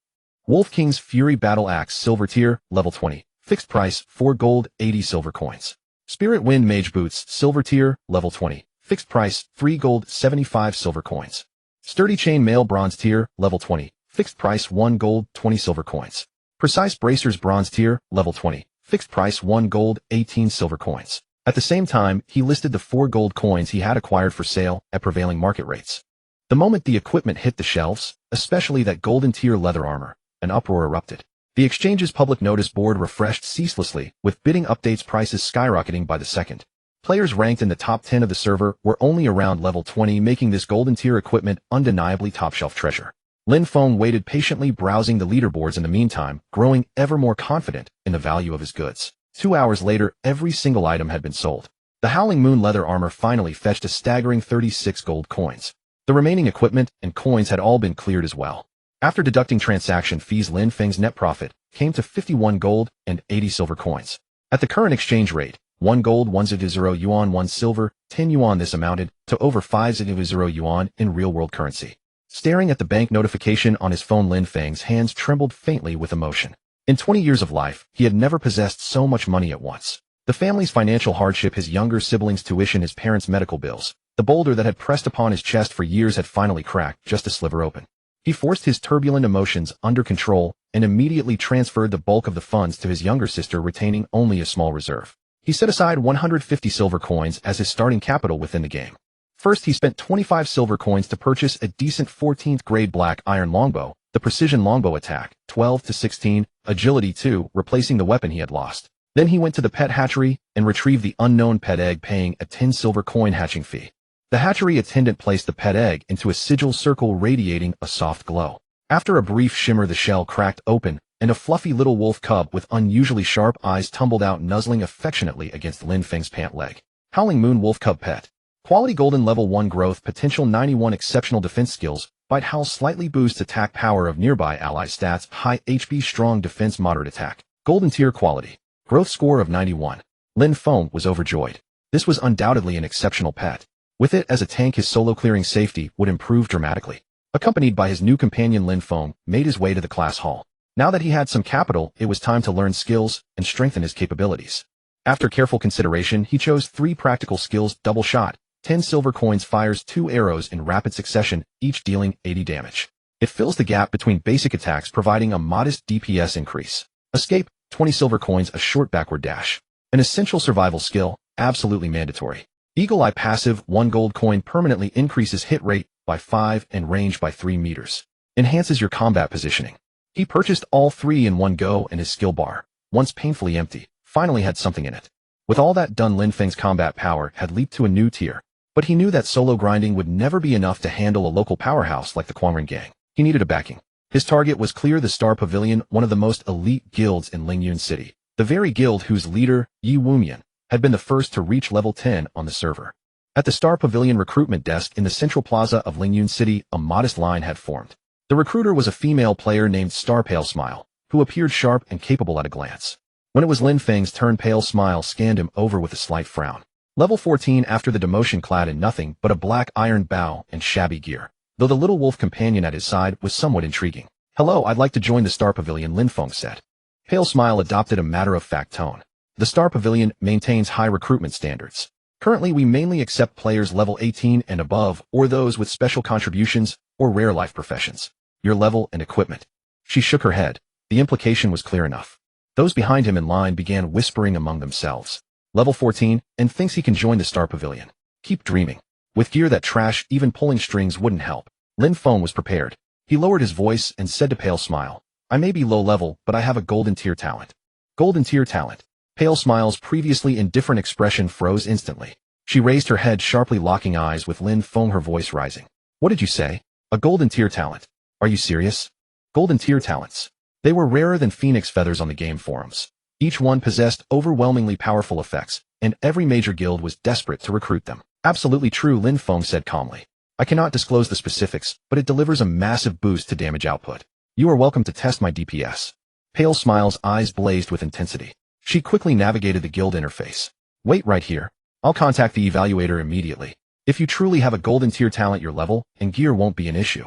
Wolf King's Fury Battle Axe Silver Tier, Level 20, fixed price 4 gold, 80 silver coins. Spirit Wind Mage Boots Silver Tier, Level 20, fixed price 3 gold, 75 silver coins. Sturdy Chain Mail Bronze Tier, Level 20, fixed price 1 gold, 20 silver coins. Precise Bracers Bronze Tier, Level 20, fixed price 1 gold, 18 silver coins. At the same time, he listed the 4 gold coins he had acquired for sale at prevailing market rates. The moment the equipment hit the shelves, especially that Golden Tier leather armor, an uproar erupted. The exchange's public notice board refreshed ceaselessly, with bidding updates, prices skyrocketing by the second. Players ranked in the top 10 of the server were only around level 20, making this Golden Tier equipment undeniably top-shelf treasure. Lin Feng waited patiently, browsing the leaderboards in the meantime, growing ever more confident in the value of his goods. 2 hours later, every single item had been sold. The Howling Moon leather armor finally fetched a staggering 36 gold coins. The remaining equipment and coins had all been cleared as well. After deducting transaction fees, Lin Feng's net profit came to 51 gold and 80 silver coins. At the current exchange rate, 1 gold, 1.0 yuan, 1 silver, 10 yuan, this amounted to over 5.0 yuan in real-world currency. Staring at the bank notification on his phone, Lin Feng's hands trembled faintly with emotion. In 20 years of life, he had never possessed so much money at once. The family's financial hardship, his younger siblings' tuition, his parents' medical bills, the boulder that had pressed upon his chest for years had finally cracked just a sliver open. He forced his turbulent emotions under control and immediately transferred the bulk of the funds to his younger sister, retaining only a small reserve. He set aside 150 silver coins as his starting capital within the game. First, he spent 25 silver coins to purchase a decent 14th grade black iron longbow, the precision longbow attack, 12 to 16, agility 2, replacing the weapon he had lost. Then he went to the pet hatchery and retrieved the unknown pet egg, paying a 10 silver coin hatching fee. The hatchery attendant placed the pet egg into a sigil circle, radiating a soft glow. After a brief shimmer, the shell cracked open, and a fluffy little wolf cub with unusually sharp eyes tumbled out, nuzzling affectionately against Lin Feng's pant leg. Howling Moon Wolf Cub Pet. Quality Golden Level 1 Growth Potential 91 Exceptional Defense Skills. Bite Howl slightly boosts attack power of nearby ally stats. High HP, strong defense, moderate attack. Golden Tier Quality. Growth score of 91. Lin Feng was overjoyed. This was undoubtedly an exceptional pet. With it as a tank, his solo clearing safety would improve dramatically. Accompanied by his new companion, Lin Feng made his way to the class hall. Now that he had some capital, it was time to learn skills and strengthen his capabilities. After careful consideration, he chose 3 practical skills: Double Shot, 10 silver coins, fires 2 arrows in rapid succession, each dealing 80 damage. It fills the gap between basic attacks, providing a modest DPS increase. Escape, 20 silver coins, a short backward dash. An essential survival skill, absolutely mandatory. Eagle Eye passive, 1 gold coin, permanently increases hit rate by 5 and range by 3 meters. Enhances your combat positioning. He purchased all 3 in one go, and his skill bar, once painfully empty, finally had something in it. With all that done, Lin Feng's combat power had leaped to a new tier. But he knew that solo grinding would never be enough to handle a local powerhouse like the Quangren gang. He needed a backing. His target was clear: the Star Pavilion, one of the most elite guilds in Lingyun City. The very guild whose leader, Yi Wumian, had been the first to reach level 10 on the server. At the Star Pavilion recruitment desk in the central plaza of Lingyun City, a modest line had formed. The recruiter was a female player named Star Pale Smile, who appeared sharp and capable at a glance. When it was Lin Feng's turn, Pale Smile scanned him over with a slight frown. Level 14 after the demotion, clad in nothing but a black iron bow and shabby gear, though the little wolf companion at his side was somewhat intriguing. "Hello, I'd like to join the Star Pavilion," Lin Feng said. Pale Smile adopted a matter-of-fact tone. "The Star Pavilion maintains high recruitment standards. Currently, we mainly accept players level 18 and above, or those with special contributions or rare life professions. Your level and equipment." She shook her head. The implication was clear enough. Those behind him in line began whispering among themselves. "Level 14, and thinks he can join the Star Pavilion. Keep dreaming. With gear that trash, even pulling strings wouldn't help." Lin Feng was prepared. He lowered his voice and said to Pale Smile, "I may be low level, but I have a Golden Tier talent." Golden Tier talent. Pale Smile's previously indifferent expression froze instantly. She raised her head sharply, locking eyes with Lin Feng, her voice rising. "What did you say? A Golden Tier talent? Are you serious?" Golden Tier talents. They were rarer than phoenix feathers on the game forums. Each one possessed overwhelmingly powerful effects, and every major guild was desperate to recruit them. "Absolutely true," Lin Feng said calmly. "I cannot disclose the specifics, but it delivers a massive boost to damage output. You are welcome to test my DPS." Pale Smile's eyes blazed with intensity. She quickly navigated the guild interface. Wait right here. I'll contact the evaluator immediately. If you truly have a golden tier talent, your level and gear won't be an issue.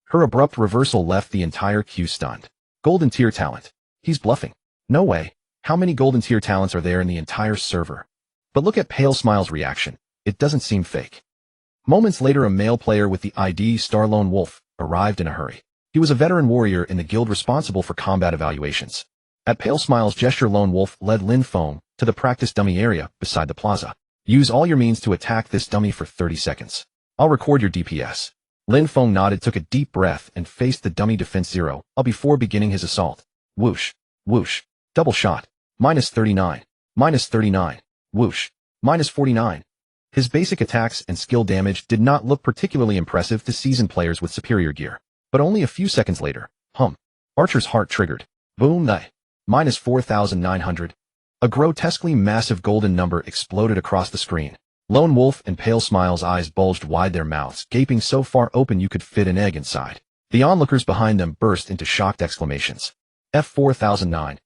Her abrupt reversal left the entire queue stunned. Golden tier talent. He's bluffing. No way. How many golden tier talents are there in the entire server? But look at Pale Smile's reaction. It doesn't seem fake. Moments later, a male player with the ID Star Lone Wolf arrived in a hurry. He was a veteran warrior in the guild responsible for combat evaluations. At Pale Smile's gesture, Lone Wolf led Lin Feng to the practice dummy area beside the plaza. Use all your means to attack this dummy for 30 seconds. I'll record your DPS. Lin Feng nodded, took a deep breath, and faced the dummy defense 0 before beginning his assault. Whoosh. Whoosh. Double shot. -39. -39. Whoosh. -49. His basic attacks and skill damage did not look particularly impressive to seasoned players with superior gear. But only a few seconds later, Archer's heart triggered. Boom. -4,900. A grotesquely massive golden number exploded across the screen. Lone Wolf and Pale Smile's eyes bulged wide, their mouths gaping so far open you could fit an egg inside. The onlookers behind them burst into shocked exclamations. F4009.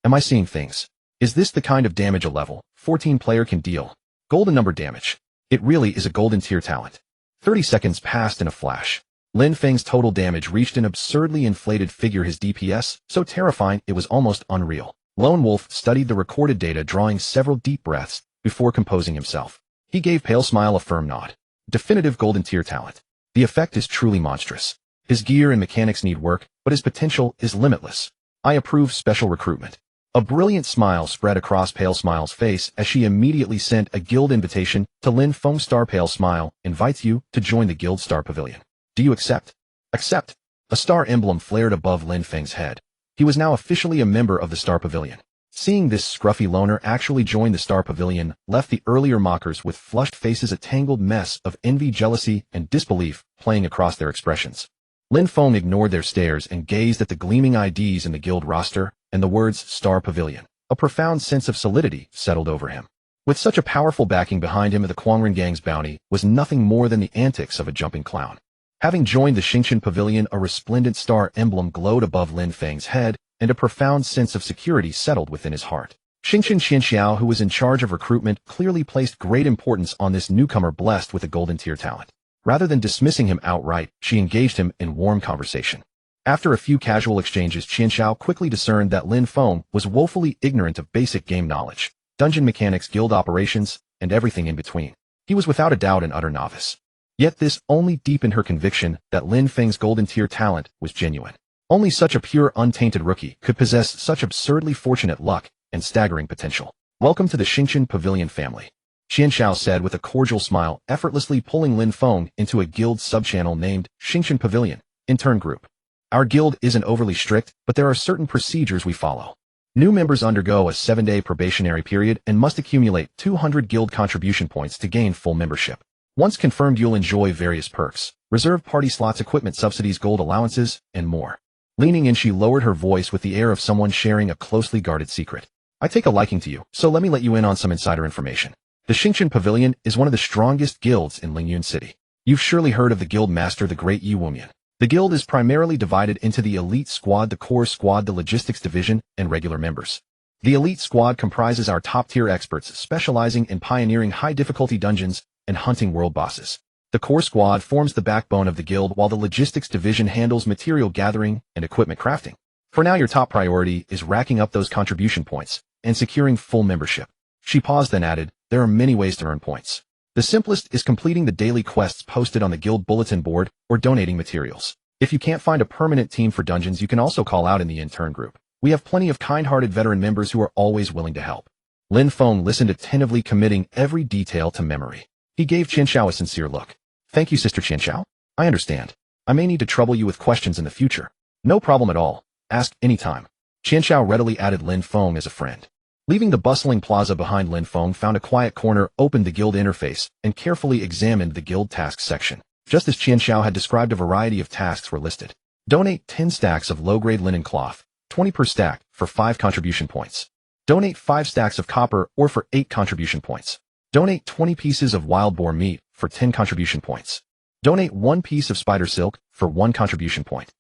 Am I seeing things? Is this the kind of damage a level 14 player can deal? Golden number damage. It really is a golden tier talent. 30 seconds passed in a flash. Lin Feng's total damage reached an absurdly inflated figure, his DPS so terrifying it was almost unreal. Lone Wolf studied the recorded data, drawing several deep breaths before composing himself. He gave Pale Smile a firm nod. Definitive golden tier talent. The effect is truly monstrous. His gear and mechanics need work, but his potential is limitless. I approve special recruitment. A brilliant smile spread across Pale Smile's face as she immediately sent a guild invitation to Lin Feng. Star Pale Smile invites you to join the Guild Star Pavilion. Do you accept? Accept. A star emblem flared above Lin Feng's head. He was now officially a member of the Star Pavilion. Seeing this scruffy loner actually join the Star Pavilion left the earlier mockers with flushed faces, a tangled mess of envy, jealousy, and disbelief playing across their expressions. Lin Feng ignored their stares and gazed at the gleaming IDs in the guild roster and the words Star Pavilion. A profound sense of solidity settled over him. With such a powerful backing behind him, the Quangren Gang's bounty was nothing more than the antics of a jumping clown. Having joined the Xingqian Pavilion, a resplendent star emblem glowed above Lin Feng's head, and a profound sense of security settled within his heart. Xingqian Xianxiao, who was in charge of recruitment, clearly placed great importance on this newcomer blessed with a golden tier talent. Rather than dismissing him outright, she engaged him in warm conversation. After a few casual exchanges, Xianxiao quickly discerned that Lin Feng was woefully ignorant of basic game knowledge, dungeon mechanics, guild operations, and everything in between. He was without a doubt an utter novice. Yet this only deepened her conviction that Lin Feng's golden tier talent was genuine. Only such a pure, untainted rookie could possess such absurdly fortunate luck and staggering potential. Welcome to the Xingqian Pavilion family, Xianxiao said with a cordial smile, effortlessly pulling Lin Feng into a guild subchannel named Xingqian Pavilion Intern Group. Our guild isn't overly strict, but there are certain procedures we follow. New members undergo a 7-day probationary period and must accumulate 200 guild contribution points to gain full membership. Once confirmed, you'll enjoy various perks, reserved party slots, equipment subsidies, gold allowances, and more. Leaning in, she lowered her voice with the air of someone sharing a closely guarded secret. I take a liking to you, so let me let you in on some insider information. The Xingqian Pavilion is one of the strongest guilds in Lingyun City. You've surely heard of the guild master, the great Yu Wumian. The guild is primarily divided into the elite squad, the core squad, the logistics division, and regular members. The elite squad comprises our top-tier experts specializing in pioneering high-difficulty dungeons and hunting world bosses. The core squad forms the backbone of the guild, while the logistics division handles material gathering and equipment crafting. For now, your top priority is racking up those contribution points and securing full membership. She paused, then added, there are many ways to earn points. The simplest is completing the daily quests posted on the guild bulletin board or donating materials. If you can't find a permanent team for dungeons, you can also call out in the intern group. We have plenty of kind-hearted veteran members who are always willing to help. Lin Feng listened attentively, committing every detail to memory. He gave Qianxiao a sincere look. Thank you, Sister Qianxiao. I understand. I may need to trouble you with questions in the future. No problem at all. Ask anytime. Qianxiao readily added Lin Feng as a friend. Leaving the bustling plaza behind, Lin Feng found a quiet corner, opened the guild interface, and carefully examined the guild tasks section. Just as Qianxiao had described, a variety of tasks were listed. Donate 10 stacks of low-grade linen cloth, 20 per stack, for 5 contribution points. Donate 5 stacks of copper ore for 8 contribution points. Donate 20 pieces of wild boar meat for 10 contribution points. Donate 1 piece of spider silk for 1 contribution point.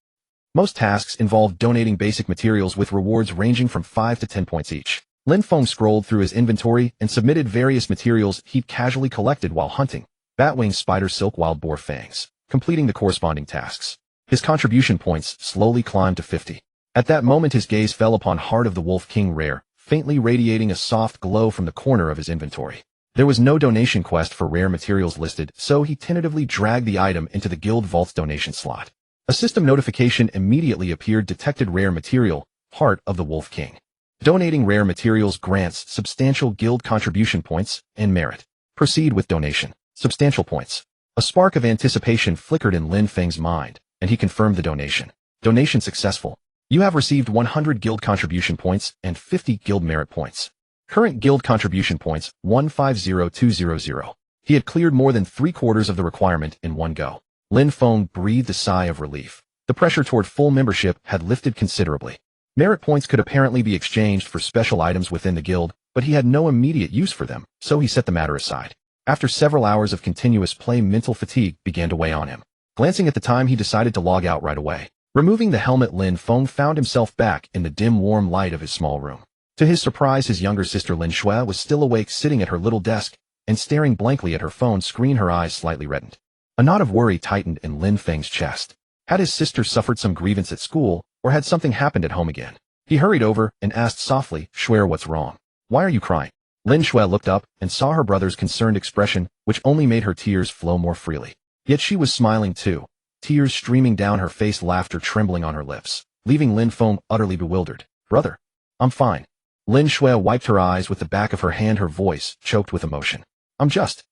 Most tasks involve donating basic materials with rewards ranging from 5 to 10 points each. Lin Feng scrolled through his inventory and submitted various materials he'd casually collected while hunting: batwing, spider silk, wild boar fangs, completing the corresponding tasks. His contribution points slowly climbed to 50. At that moment his gaze fell upon Heart of the Wolf King rare, faintly radiating a soft glow from the corner of his inventory. There was no donation quest for rare materials listed, so he tentatively dragged the item into the guild vault's donation slot. A system notification immediately appeared: detected rare material, Heart of the Wolf King. Donating rare materials grants substantial guild contribution points and merit. Proceed with donation. Substantial points. A spark of anticipation flickered in Lin Feng's mind, and he confirmed the donation. Donation successful. You have received 100 guild contribution points and 50 guild merit points. Current guild contribution points, 150200. He had cleared more than 3/4 of the requirement in one go. Lin Feng breathed a sigh of relief. The pressure toward full membership had lifted considerably. Merit points could apparently be exchanged for special items within the guild, but he had no immediate use for them, so he set the matter aside. After several hours of continuous play, mental fatigue began to weigh on him. Glancing at the time, he decided to log out right away. Removing the helmet, Lin Feng found himself back in the dim, warm light of his small room. To his surprise, his younger sister Lin Shui was still awake, sitting at her little desk and staring blankly at her phone screen, her eyes slightly reddened. A knot of worry tightened in Lin Feng's chest. Had his sister suffered some grievance at school, or had something happened at home again? He hurried over and asked softly, "Shui, what's wrong? Why are you crying?" Lin Shui looked up and saw her brother's concerned expression, which only made her tears flow more freely. Yet she was smiling too, tears streaming down her face, laughter trembling on her lips, leaving Lin Feng utterly bewildered. "Brother, I'm fine." Lin Shui wiped her eyes with the back of her hand, her voice choked with emotion. I'm just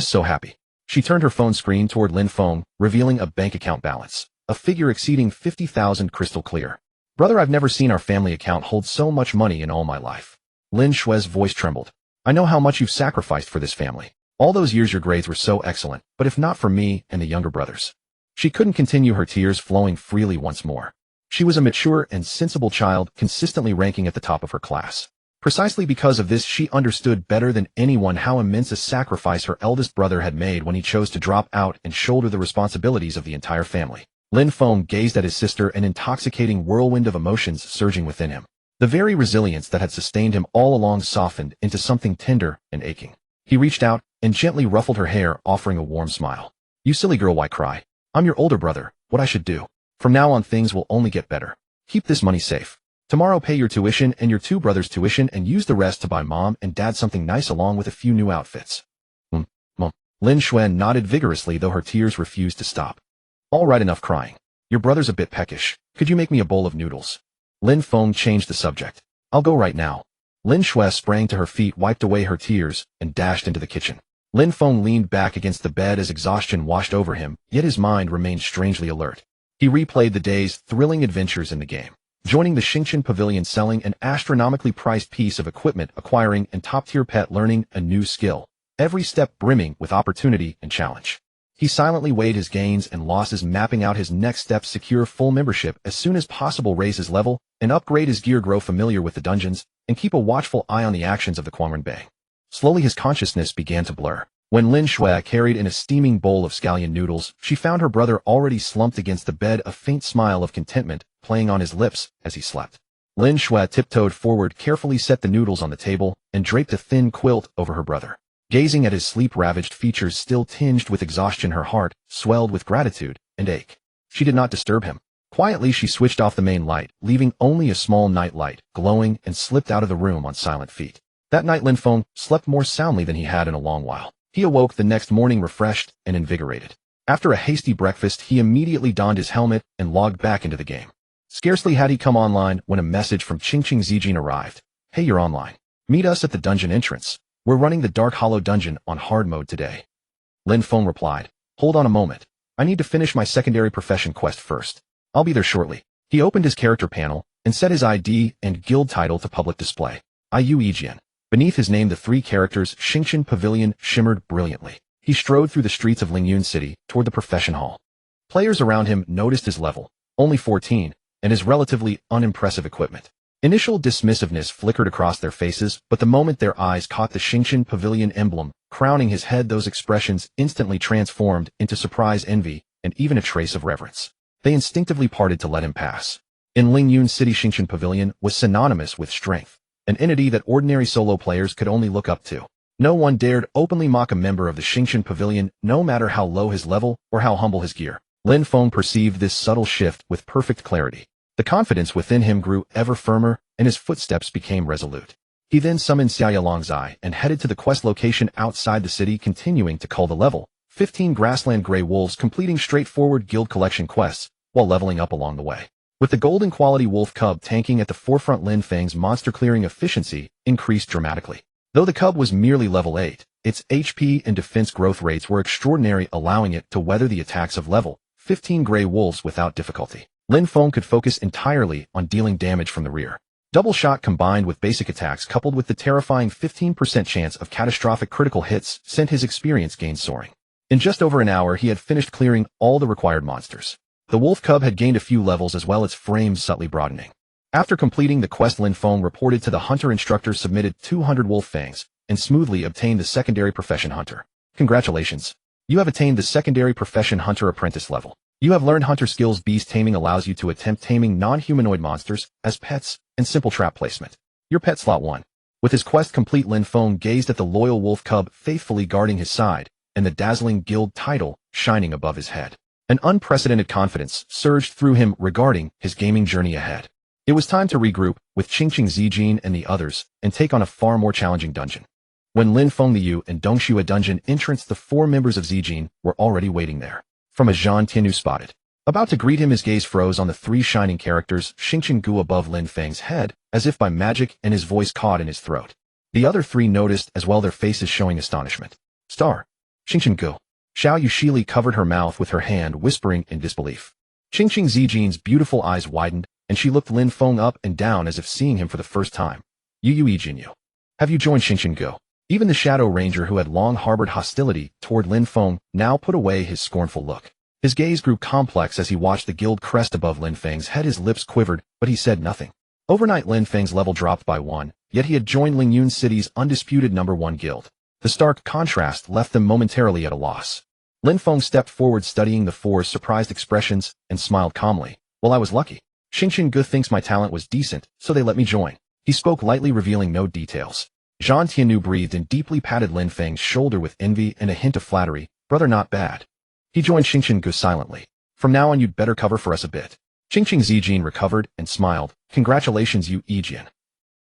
so happy." She turned her phone screen toward Lin Feng, revealing a bank account balance, a figure exceeding 50,000 crystal clear. "Brother, I've never seen our family account hold so much money in all my life." Lin Shui's voice trembled. "I know how much you've sacrificed for this family. All those years your grades were so excellent, but if not for me and the younger brothers." She couldn't continue, her tears flowing freely once more. She was a mature and sensible child, consistently ranking at the top of her class. Precisely because of this, she understood better than anyone how immense a sacrifice her eldest brother had made when he chose to drop out and shoulder the responsibilities of the entire family. Lin Feng gazed at his sister, an intoxicating whirlwind of emotions surging within him. The very resilience that had sustained him all along softened into something tender and aching. He reached out and gently ruffled her hair, offering a warm smile. "You silly girl, why cry? I'm your older brother. What I should do? From now on things will only get better. Keep this money safe. Tomorrow pay your tuition and your two brothers' tuition and use the rest to buy mom and dad something nice along with a few new outfits." Mom. Lin Shui nodded vigorously, though her tears refused to stop. "All right, enough crying. Your brother's a bit peckish. Could you make me a bowl of noodles?" Lin Feng changed the subject. "I'll go right now." Lin Shui sprang to her feet, wiped away her tears, and dashed into the kitchen. Lin Feng leaned back against the bed as exhaustion washed over him, yet his mind remained strangely alert. He replayed the day's thrilling adventures in the game, joining the Xingqian Pavilion, selling an astronomically priced piece of equipment, acquiring and top-tier pet, learning a new skill, every step brimming with opportunity and challenge. He silently weighed his gains and losses, mapping out his next steps: secure full membership as soon as possible, raise his level and upgrade his gear, grow familiar with the dungeons, and keep a watchful eye on the actions of the Quangren. Slowly his consciousness began to blur. When Lin Shui carried in a steaming bowl of scallion noodles, she found her brother already slumped against the bed, a faint smile of contentment playing on his lips as he slept. Lin Shui tiptoed forward, carefully set the noodles on the table, and draped a thin quilt over her brother. Gazing at his sleep-ravaged features still tinged with exhaustion, her heart swelled with gratitude and ache. She did not disturb him. Quietly she switched off the main light, leaving only a small night light glowing, and slipped out of the room on silent feet. That night Lin Feng slept more soundly than he had in a long while. He awoke the next morning refreshed and invigorated. After a hasty breakfast, he immediately donned his helmet and logged back into the game. Scarcely had he come online when a message from Qingqing Zijin arrived. "Hey, you're online. Meet us at the dungeon entrance. We're running the Dark Hollow dungeon on hard mode today." Lin Feng replied, "Hold on a moment. I need to finish my secondary profession quest first. I'll be there shortly." He opened his character panel and set his ID and guild title to public display. Iu Yijian. Beneath his name, the three characters Xingqian Pavilion shimmered brilliantly. He strode through the streets of Lingyun City toward the profession hall. Players around him noticed his level, only 14, and his relatively unimpressive equipment. Initial dismissiveness flickered across their faces, but the moment their eyes caught the Xingqian Pavilion emblem crowning his head, those expressions instantly transformed into surprise, envy, and even a trace of reverence. They instinctively parted to let him pass. In Lingyun City, Xingqian Pavilion was synonymous with strength. an entity that ordinary solo players could only look up to. No one dared openly mock a member of the Xingqian Pavilion, no matter how low his level or how humble his gear. Lin Feng perceived this subtle shift with perfect clarity. The confidence within him grew ever firmer, and his footsteps became resolute. He then summoned Xiaoya Longzai and headed to the quest location outside the city, continuing to cull the level 15 grassland gray wolves, completing straightforward guild collection quests while leveling up along the way. With the golden quality wolf cub tanking at the forefront, Lin Feng's monster clearing efficiency increased dramatically. Though the cub was merely level 8, its HP and defense growth rates were extraordinary, allowing it to weather the attacks of level 15 gray wolves without difficulty. Lin Feng could focus entirely on dealing damage from the rear. Double shot combined with basic attacks coupled with the terrifying 15% chance of catastrophic critical hits sent his experience gain soaring. In just over an hour, he had finished clearing all the required monsters. The wolf cub had gained a few levels as well, its frames subtly broadening. After completing the quest, Lin Feng reported to the hunter instructor, submitted 200 wolf fangs, and smoothly obtained the secondary profession hunter. Congratulations. You have attained the secondary profession hunter apprentice level. You have learned hunter skills. Beast taming allows you to attempt taming non-humanoid monsters as pets and simple trap placement. Your pet slot 1. With his quest complete, Lin Feng gazed at the loyal wolf cub faithfully guarding his side and the dazzling guild title shining above his head. An unprecedented confidence surged through him regarding his gaming journey ahead. It was time to regroup with Qingqing Zijin and the others and take on a far more challenging dungeon. When Lin Feng, the Yu, and Dongxue dungeon entranced, the 4 members of Zijin were already waiting there. From a Zhan Tianyu spotted. About to greet him, his gaze froze on the 3 shining characters Xingqian Gu above Lin Feng's head, as if by magic, and his voice caught in his throat. The other 3 noticed as well, their faces showing astonishment. Star. Xingqian Gu. Xiao Yushili covered her mouth with her hand, whispering in disbelief. Qingqing Zijin's beautiful eyes widened, and she looked Lin Feng up and down as if seeing him for the first time. Yu Jinyu. Have you joined Xingqian Gu? Even the Shadow Ranger, who had long harbored hostility toward Lin Feng, now put away his scornful look. His gaze grew complex as he watched the guild crest above Lin Feng's head. His lips quivered, but he said nothing. Overnight, Lin Feng's level dropped by 1, yet he had joined Lingyun City's undisputed #1 guild. The stark contrast left them momentarily at a loss. Lin Feng stepped forward, studying the 4's surprised expressions, and smiled calmly. Well, I was lucky. Xingqian Gu thinks my talent was decent, so they let me join. He spoke lightly, revealing no details. Zhan Tianyu breathed and deeply patted Lin Feng's shoulder with envy and a hint of flattery. Brother, not bad. He joined Xingqian Gu silently. From now on, you'd better cover for us a bit. Qingqing Zijin recovered and smiled. Congratulations, Yu Jian.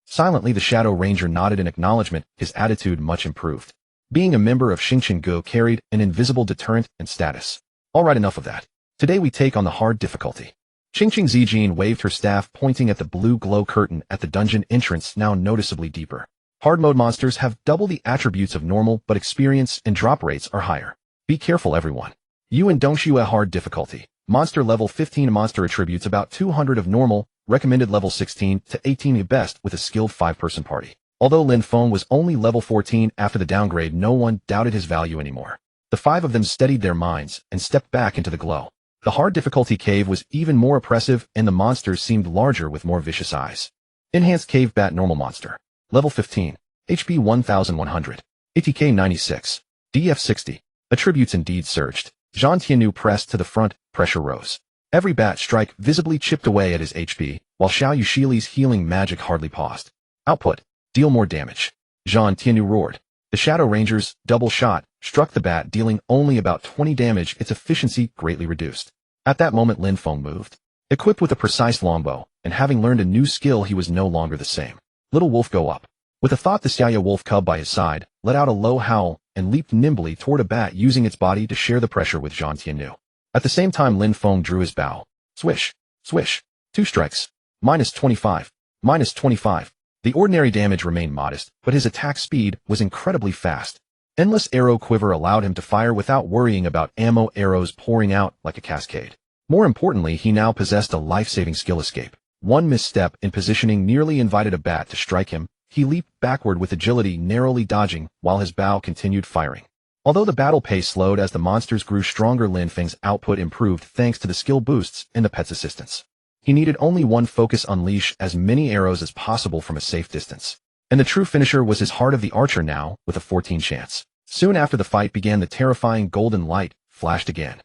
Silently, the Shadow Ranger nodded in acknowledgement, his attitude much improved. Being a member of Xingqian Gu carried an invisible deterrent and status. Alright, enough of that. Today we take on the hard difficulty. Qingqing Zijin waved her staff, pointing at the blue glow curtain at the dungeon entrance, now noticeably deeper. Hard mode monsters have double the attributes of normal, but experience and drop rates are higher. Be careful, everyone. Yu and Dongxue hard difficulty. Monster level 15, monster attributes about 200 of normal, recommended level 16 to 18 at best, with a skilled 5-person party. Although Lin Feng was only level 14 after the downgrade, no one doubted his value anymore. The 5 of them steadied their minds and stepped back into the glow. The hard difficulty cave was even more oppressive, and the monsters seemed larger with more vicious eyes. Enhanced Cave Bat Normal Monster. Level 15. HP 1100. ATK 96. DF 60. Attributes indeed surged. Zhan Tianyu pressed to the front, pressure rose. Every bat strike visibly chipped away at his HP, while Xiao Yushili's healing magic hardly paused. Output. Deal more damage. Zhan Tianyu roared. The Shadow Ranger's double shot struck the bat, dealing only about 20 damage, its efficiency greatly reduced. At that moment, Lin Feng moved. Equipped with a precise longbow, and having learned a new skill, he was no longer the same. Little wolf, go up. With a thought, the Xiaoya wolf cub by his side let out a low howl and leaped nimbly toward a bat, using its body to share the pressure with Zhan Tianyu. At the same time, Lin Feng drew his bow. Swish, swish. 2 strikes. -25. -25. The ordinary damage remained modest, but his attack speed was incredibly fast. Endless arrow quiver allowed him to fire without worrying about ammo, arrows pouring out like a cascade. More importantly, he now possessed a life-saving skill escape. One misstep in positioning nearly invited a bat to strike him. He leaped backward with agility, narrowly dodging, while his bow continued firing. Although the battle pace slowed as the monsters grew stronger, Lin Feng's output improved thanks to the skill boosts and the pet's assistance. He needed only one focus: unleash as many arrows as possible from a safe distance. And the true finisher was his Heart of the Archer, now with a 14 chance. Soon after the fight began, the terrifying golden light flashed again.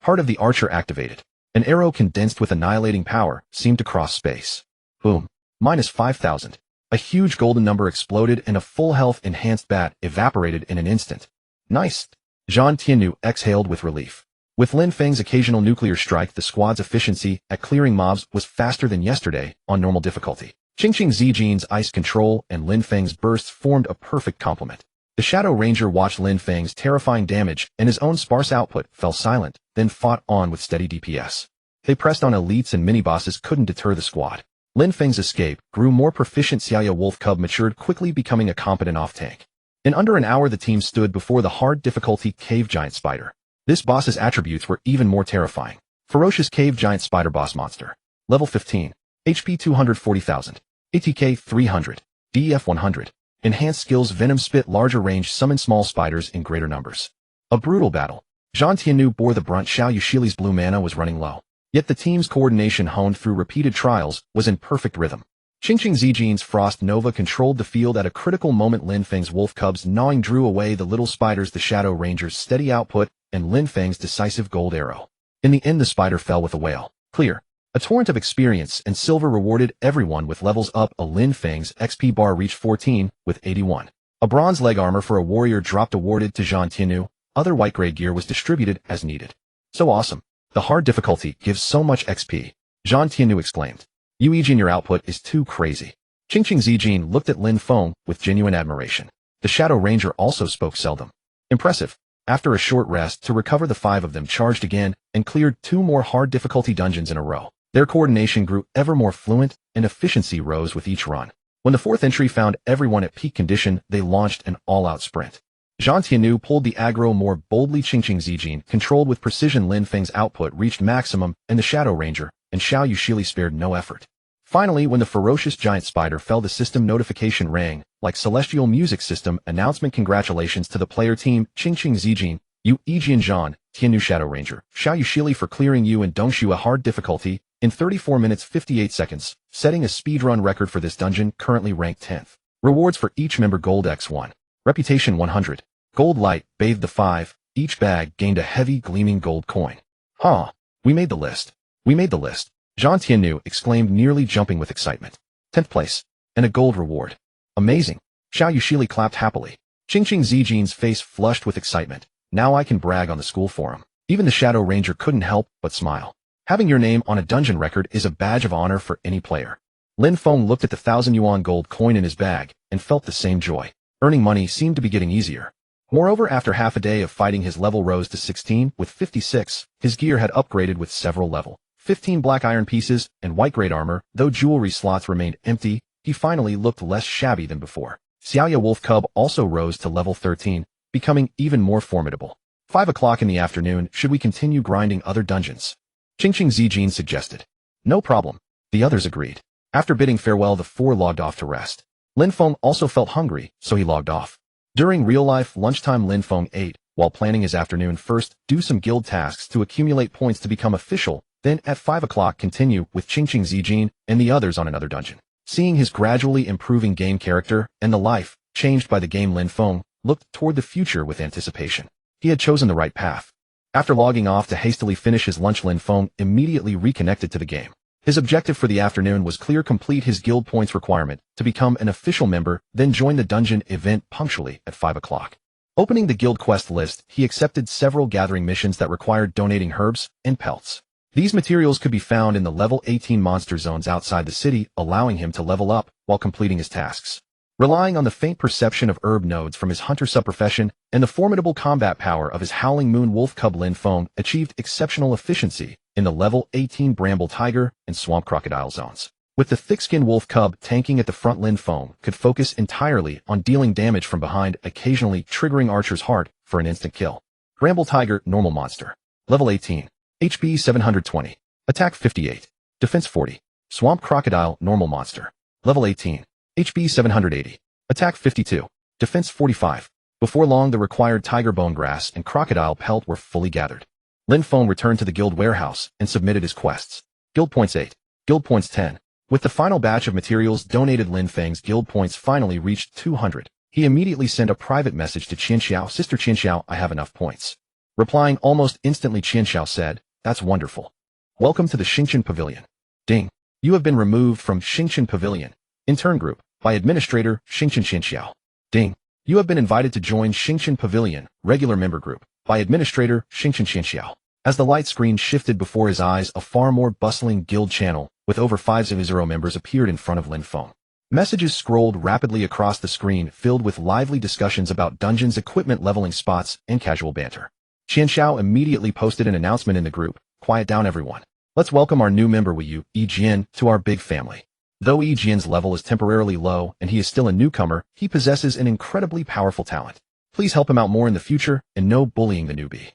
Heart of the Archer activated. An arrow condensed with annihilating power seemed to cross space. Boom. -5000. A huge golden number exploded and a full health enhanced bat evaporated in an instant. Nice. Zhang Tianyu exhaled with relief. With Lin Feng's occasional nuclear strike, the squad's efficiency at clearing mobs was faster than yesterday on normal difficulty. Qingqing Zijin's ice control and Lin Feng's bursts formed a perfect complement. The Shadow Ranger watched Lin Feng's terrifying damage and his own sparse output fell silent, then fought on with steady DPS. They pressed on elites and mini-bosses couldn't deter the squad. Lin Feng's escape grew more proficient. Xiaoya Wolf Cub matured quickly, becoming a competent off-tank. In under an hour the team stood before the hard difficulty Cave Giant Spider. This boss's attributes were even more terrifying. Ferocious Cave Giant Spider Boss Monster. Level 15. HP 240,000. ATK 300. DEF 100. Enhanced skills Venom Spit larger range summon small spiders in greater numbers. A brutal battle. Zhang Tianyu bore the brunt. Xiao Yushili's blue mana was running low. Yet the team's coordination, honed through repeated trials, was in perfect rhythm. Qingqing Zijin's Frost Nova controlled the field at a critical moment. Lin Feng's Wolf Cub's gnawing drew away the little spiders, the Shadow Ranger's steady output, and Lin Feng's decisive gold arrow. In the end the spider fell with a wail. Clear. A torrent of experience and silver rewarded everyone with levels up. A Lin Feng's XP bar reached 14, with 81. A bronze leg armor for a warrior dropped, awarded to Zhang Tianyu. Other white-gray gear was distributed as needed. So awesome. The hard difficulty gives so much XP. Zhang Tianyu exclaimed. Yuijin, your output is too crazy. Qingqing Zijin looked at Lin Feng with genuine admiration. The Shadow Ranger also spoke seldom. Impressive. After a short rest to recover, the five of them charged again and cleared 2 more hard difficulty dungeons in a row. Their coordination grew ever more fluent and efficiency rose with each run. When the 4th entry found everyone at peak condition, they launched an all-out sprint. Zhang Tianyu pulled the aggro more boldly. Qingqing Zijin controlled with precision. Lin Feng's output reached maximum, and the Shadow Ranger and Xiao Yushili spared no effort. Finally, when the ferocious giant spider fell, the system notification rang, like celestial music system announcement. Congratulations to the player team, Qingqing Zijin, Yu Yijian Zhan, Tianyu Shadow Ranger, Xiao Yushili for clearing Yu and Dongshu a hard difficulty in 34 minutes 58 seconds, setting a speedrun record for this dungeon, currently ranked 10th. Rewards for each member: Gold X1. Reputation 100. Gold Light, bathed the 5, each bag gained a heavy gleaming gold coin. Huh. We made the list. We made the list. Zhang Tianyu exclaimed, nearly jumping with excitement. 10th place. And a gold reward. Amazing. Xiao Yushili clapped happily. Qingqing Zijin's face flushed with excitement. Now I can brag on the school forum. Even the Shadow Ranger couldn't help but smile. Having your name on a dungeon record is a badge of honor for any player. Lin Feng looked at the 1,000 yuan gold coin in his bag and felt the same joy. Earning money seemed to be getting easier. Moreover, after half a day of fighting, his level rose to 16 with 56. His gear had upgraded with several level 15 black iron pieces and white-grade armor. Though jewelry slots remained empty, he finally looked less shabby than before. Xiaoya Wolf Cub also rose to level 13, becoming even more formidable. 5 o'clock in the afternoon, should we continue grinding other dungeons? Qingqing Zijin suggested. No problem. The others agreed. After bidding farewell, the 4 logged off to rest. Lin Feng also felt hungry, so he logged off. During real-life lunchtime, Lin Feng ate, while planning his afternoon. First, do some guild tasks to accumulate points to become official, then at 5 o'clock continue with Qingqing Zijin and the others on another dungeon. Seeing his gradually improving game character and the life changed by the game, Lin Feng looked toward the future with anticipation. He had chosen the right path. After logging off to hastily finish his lunch, Lin Feng immediately reconnected to the game. His objective for the afternoon was clear: complete his guild points requirement to become an official member, then join the dungeon event punctually at 5 o'clock. Opening the guild quest list, he accepted several gathering missions that required donating herbs and pelts. These materials could be found in the level 18 monster zones outside the city, allowing him to level up while completing his tasks. Relying on the faint perception of herb nodes from his hunter sub-profession and the formidable combat power of his Howling Moon Wolf Cub, Lin Feng achieved exceptional efficiency in the level 18 Bramble Tiger and Swamp Crocodile zones. With the thick-skinned Wolf Cub tanking at the front, Lin Feng could focus entirely on dealing damage from behind, occasionally triggering Archer's Heart for an instant kill. Bramble Tiger, normal monster. Level 18. HP 720. Attack 58. Defense 40. Swamp Crocodile, normal monster. Level 18. HP 780. Attack 52. Defense 45. Before long, the required tiger bone grass and crocodile pelt were fully gathered. Lin Feng returned to the guild warehouse and submitted his quests. Guild points 8. Guild points 10. With the final batch of materials donated, Lin Feng's guild points finally reached 200. He immediately sent a private message to Qianxiao. Sister Qianxiao, I have enough points. Replying almost instantly, Qianxiao said, that's wonderful. Welcome to the Xingqian Pavilion. Ding. You have been removed from Xingqian Pavilion. Intern group. by Administrator Xingchen Xiao. Ding. You have been invited to join Xingchen Pavilion, regular member group, by Administrator Xingchen Xiao. As the light screen shifted before his eyes, a far more bustling guild channel with over 500 members appeared in front of Lin Feng. Messages scrolled rapidly across the screen, filled with lively discussions about dungeons, equipment, leveling spots, and casual banter. Xiao immediately posted an announcement in the group. Quiet down, everyone. Let's welcome our new member Wu Yu, Yi Jian, to our big family. Though Yi Jian's level is temporarily low and he is still a newcomer, he possesses an incredibly powerful talent. Please help him out more in the future, and no bullying the newbie.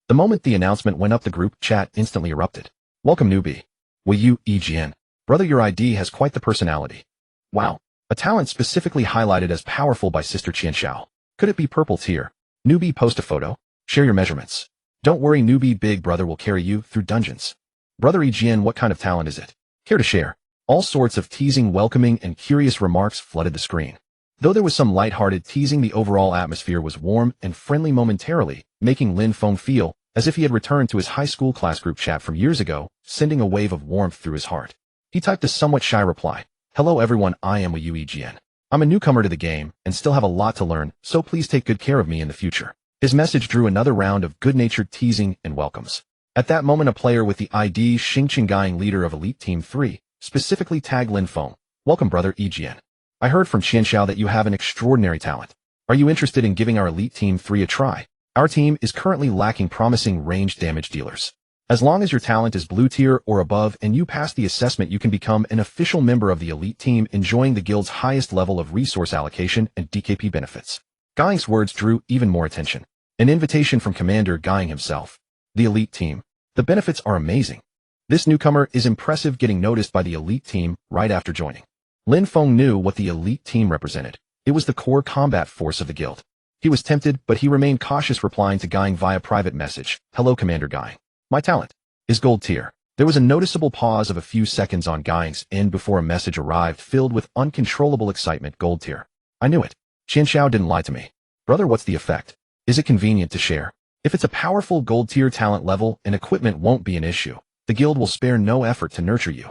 The moment the announcement went up, the group chat instantly erupted. Welcome, newbie. Wu Yu, Yi Jian. Brother, your ID has quite the personality. Wow. A talent specifically highlighted as powerful by Sister Xiao. Could it be purple tier? Newbie, post a photo. Share your measurements. Don't worry, newbie, big brother will carry you through dungeons. Brother Yi Jian, what kind of talent is it? Care to share? All sorts of teasing, welcoming, and curious remarks flooded the screen. Though there was some light-hearted teasing, the overall atmosphere was warm and friendly momentarily, making Lin Feng feel as if he had returned to his high school class group chat from years ago, sending a wave of warmth through his heart. He typed a somewhat shy reply. Hello everyone, I am Wu Yu, Yi Jian. I'm a newcomer to the game and still have a lot to learn, so please take good care of me in the future. His message drew another round of good-natured teasing and welcomes. At that moment, a player with the ID Xingchen Guang, leader of Elite Team 3, specifically tagged Lin Feng. Welcome, brother Yi Jian. I heard from Xiao that you have an extraordinary talent. Are you interested in giving our Elite Team 3 a try? Our team is currently lacking promising ranged damage dealers. As long as your talent is blue tier or above and you pass the assessment, you can become an official member of the Elite Team, enjoying the guild's highest level of resource allocation and DKP benefits. Guang's words drew even more attention. An invitation from Commander Guang himself. The Elite Team. The benefits are amazing. This newcomer is impressive, getting noticed by the Elite Team right after joining. Lin Feng knew what the Elite Team represented. It was the core combat force of the guild. He was tempted, but he remained cautious, replying to Guang via private message. Hello, Commander Guang. My talent is gold tier. There was a noticeable pause of a few seconds on Guang's end before a message arrived filled with uncontrollable excitement. Gold tier. I knew it. Xiao didn't lie to me. Brother, what's the effect? Is it convenient to share? If it's a powerful gold tier talent level and equipment won't be an issue, the guild will spare no effort to nurture you.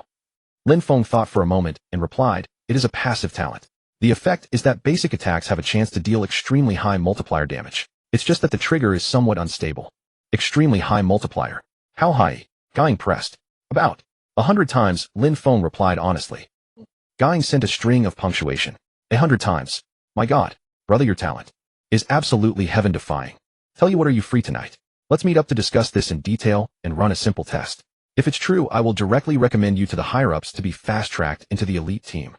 Lin Feng thought for a moment and replied, it is a passive talent. The effect is that basic attacks have a chance to deal extremely high multiplier damage. It's just that the trigger is somewhat unstable. Extremely high multiplier. How high? Guang pressed. About 100 times, Lin Feng replied honestly. Guang sent a string of punctuation. 100 times. My god, brother, your talent is absolutely heaven-defying. Tell you what, are you free tonight? Let's meet up to discuss this in detail and run a simple test. If it's true, I will directly recommend you to the higher-ups to be fast-tracked into the Elite Team.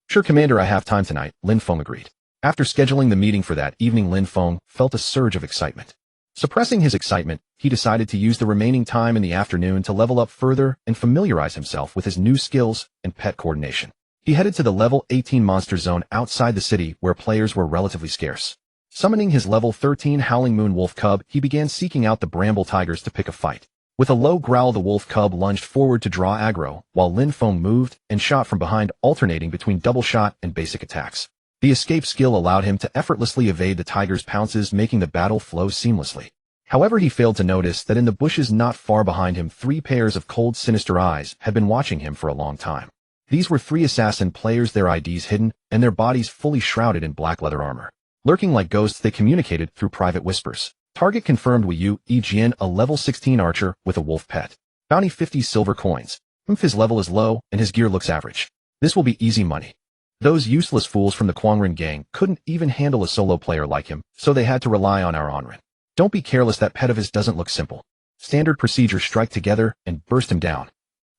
Sure, Commander, I have time tonight, Lin Feng agreed. After scheduling the meeting for that evening, Lin Feng felt a surge of excitement. Suppressing his excitement, he decided to use the remaining time in the afternoon to level up further and familiarize himself with his new skills and pet coordination. He headed to the level 18 monster zone outside the city where players were relatively scarce. Summoning his level 13 Howling Moon Wolf Cub, he began seeking out the Bramble Tigers to pick a fight. With a low growl, the Wolf Cub lunged forward to draw aggro, while Lin Feng moved and shot from behind, alternating between double shot and basic attacks. The escape skill allowed him to effortlessly evade the tiger's pounces, making the battle flow seamlessly. However, he failed to notice that in the bushes not far behind him, 3 pairs of cold, sinister eyes had been watching him for a long time. These were 3 assassin players, their IDs hidden, and their bodies fully shrouded in black leather armor. Lurking like ghosts, they communicated through private whispers. Target confirmed: Wu Yu, Yi Jian, a level 16 archer with a wolf pet. Bounty 50 silver coins. His level is low, and his gear looks average. This will be easy money. Those useless fools from the Quangren gang couldn't even handle a solo player like him, so they had to rely on our Onren. Don't be careless, that pet of his doesn't look simple. Standard procedure: strike together and burst him down.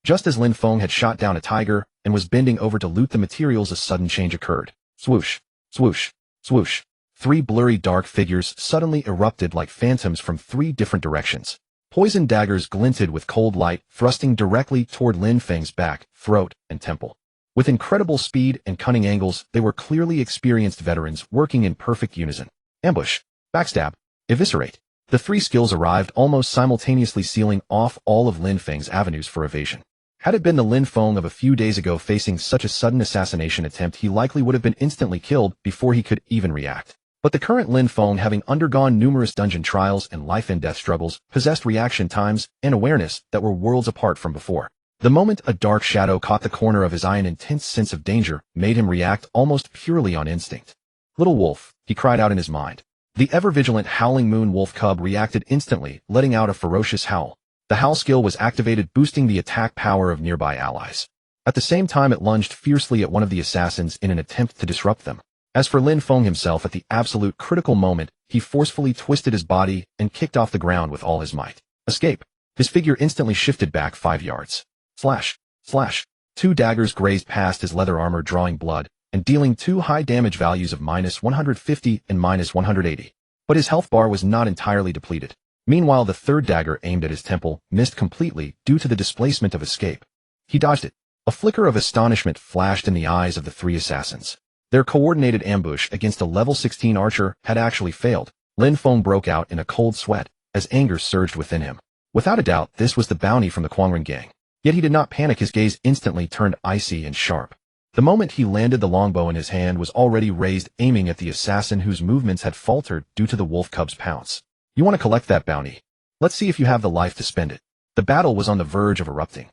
Just as Lin Feng had shot down a tiger and was bending over to loot the materials, a sudden change occurred. Swoosh, swoosh, swoosh. 3 blurry dark figures suddenly erupted like phantoms from 3 different directions. Poison daggers glinted with cold light, thrusting directly toward Lin Feng's back, throat, and temple. With incredible speed and cunning angles, they were clearly experienced veterans working in perfect unison. Ambush, backstab, eviscerate. The 3 skills arrived almost simultaneously, sealing off all of Lin Feng's avenues for evasion. Had it been the Lin Feng of a few days ago facing such a sudden assassination attempt, he likely would have been instantly killed before he could even react. But the current Lin Feng, having undergone numerous dungeon trials and life and death struggles, possessed reaction times and awareness that were worlds apart from before. The moment a dark shadow caught the corner of his eye, an intense sense of danger made him react almost purely on instinct. "Little wolf," he cried out in his mind. The ever-vigilant howling moon wolf cub reacted instantly, letting out a ferocious howl. The howl skill was activated, boosting the attack power of nearby allies. At the same time, it lunged fiercely at one of the assassins in an attempt to disrupt them. As for Lin Feng himself, at the absolute critical moment, he forcefully twisted his body and kicked off the ground with all his might. Escape! His figure instantly shifted back 5 yards. Slash! Slash! 2 daggers grazed past his leather armor, drawing blood, and dealing 2 high damage values of -150 and -180. But his health bar was not entirely depleted. Meanwhile, the third dagger aimed at his temple missed completely due to the displacement of escape. He dodged it. A flicker of astonishment flashed in the eyes of the 3 assassins. Their coordinated ambush against a level 16 archer had actually failed. Lin Feng broke out in a cold sweat as anger surged within him. Without a doubt, this was the bounty from the Quangren gang. Yet he did not panic. His gaze instantly turned icy and sharp. The moment he landed, the longbow in his hand was already raised, aiming at the assassin whose movements had faltered due to the wolf cub's pounce. "You want to collect that bounty? Let's see if you have the life to spend it." The battle was on the verge of erupting.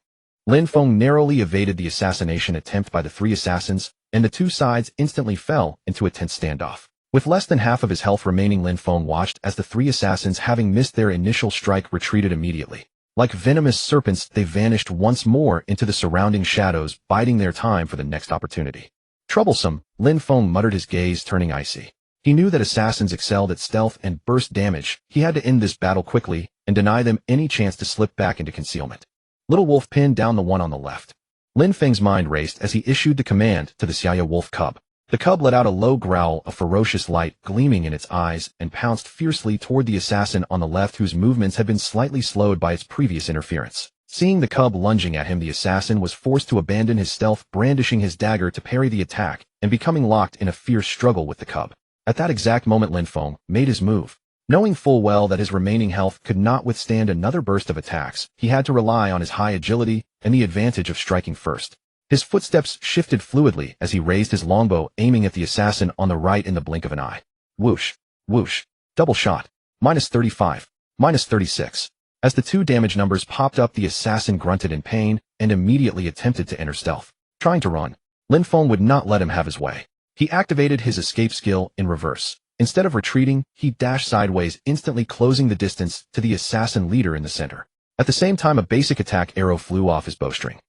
Lin Feng narrowly evaded the assassination attempt by the 3 assassins, and the 2 sides instantly fell into a tense standoff. With less than half of his health remaining, Lin Feng watched as the 3 assassins, having missed their initial strike, retreated immediately. Like venomous serpents, they vanished once more into the surrounding shadows, biding their time for the next opportunity. "Troublesome," Lin Feng muttered, his gaze turning icy. He knew that assassins excelled at stealth and burst damage. He had to end this battle quickly and deny them any chance to slip back into concealment. Little Wolf pinned down the one on the left. Lin Feng's mind raced as he issued the command to the Xiaoya wolf cub. The cub let out a low growl, a ferocious light gleaming in its eyes, and pounced fiercely toward the assassin on the left, whose movements had been slightly slowed by its previous interference. Seeing the cub lunging at him, the assassin was forced to abandon his stealth, brandishing his dagger to parry the attack, and becoming locked in a fierce struggle with the cub. At that exact moment, Lin Feng made his move. Knowing full well that his remaining health could not withstand another burst of attacks, he had to rely on his high agility and the advantage of striking first. His footsteps shifted fluidly as he raised his longbow, aiming at the assassin on the right in the blink of an eye. Whoosh! Whoosh! Double shot. -35. -36. As the 2 damage numbers popped up, the assassin grunted in pain and immediately attempted to enter stealth. Trying to run, Lin Feng would not let him have his way. He activated his escape skill in reverse. Instead of retreating, he dashed sideways, instantly closing the distance to the assassin leader in the center. At the same time, a basic attack arrow flew off his bowstring.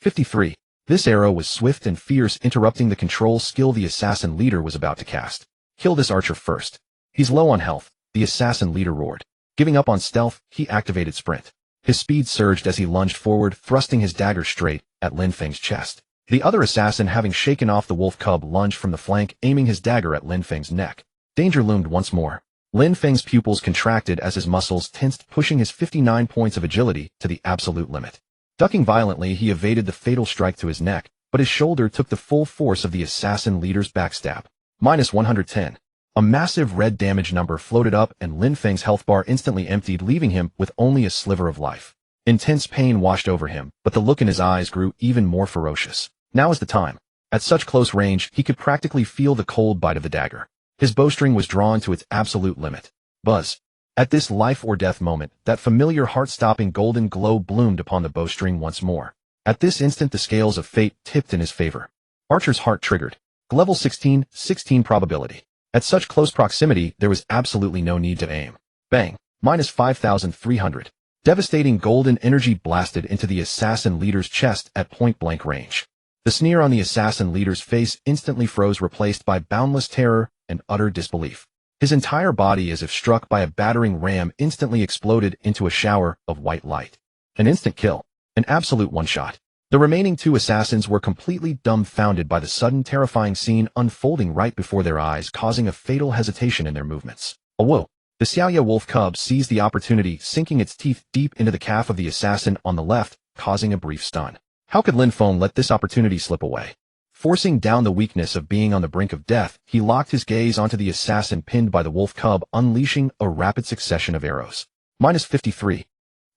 53. This arrow was swift and fierce, interrupting the control skill the assassin leader was about to cast. "Kill this archer first. He's low on health," the assassin leader roared. Giving up on stealth, he activated sprint. His speed surged as he lunged forward, thrusting his dagger straight at Lin Feng's chest. The other assassin, having shaken off the wolf cub, lunged from the flank, aiming his dagger at Lin Feng's neck. Danger loomed once more. Lin Feng's pupils contracted as his muscles tensed, pushing his 59 points of agility to the absolute limit. Ducking violently, he evaded the fatal strike to his neck, but his shoulder took the full force of the assassin leader's backstab. -110. A massive red damage number floated up, and Lin Feng's health bar instantly emptied, leaving him with only a sliver of life. Intense pain washed over him, but the look in his eyes grew even more ferocious. Now is the time. At such close range, he could practically feel the cold bite of the dagger. His bowstring was drawn to its absolute limit. Buzz. At this life-or-death moment, that familiar heart-stopping golden glow bloomed upon the bowstring once more. At this instant, the scales of fate tipped in his favor. Archer's heart triggered. Level 16, 16 probability. At such close proximity, there was absolutely no need to aim. Bang. -5,300. Devastating golden energy blasted into the assassin leader's chest at point-blank range. The sneer on the assassin leader's face instantly froze, replaced by boundless terror and utter disbelief. His entire body, as if struck by a battering ram, instantly exploded into a shower of white light. An instant kill. An absolute one-shot. The remaining 2 assassins were completely dumbfounded by the sudden terrifying scene unfolding right before their eyes, causing a fatal hesitation in their movements. A whoa! The Xiaoya wolf cub seized the opportunity, sinking its teeth deep into the calf of the assassin on the left, causing a brief stun. How could Lin Feng let this opportunity slip away? Forcing down the weakness of being on the brink of death, he locked his gaze onto the assassin pinned by the wolf cub, unleashing a rapid succession of arrows. -53.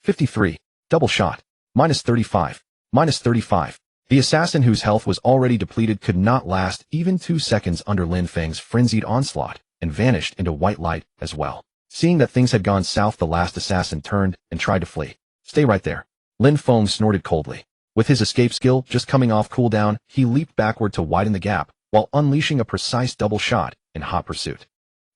53. Double shot. -35. -35. The assassin, whose health was already depleted, could not last even 2 seconds under Lin Feng's frenzied onslaught, and vanished into white light as well. Seeing that things had gone south, the last assassin turned and tried to flee. "Stay right there." Lin Feng snorted coldly. With his escape skill just coming off cooldown, he leaped backward to widen the gap, while unleashing a precise double shot in hot pursuit.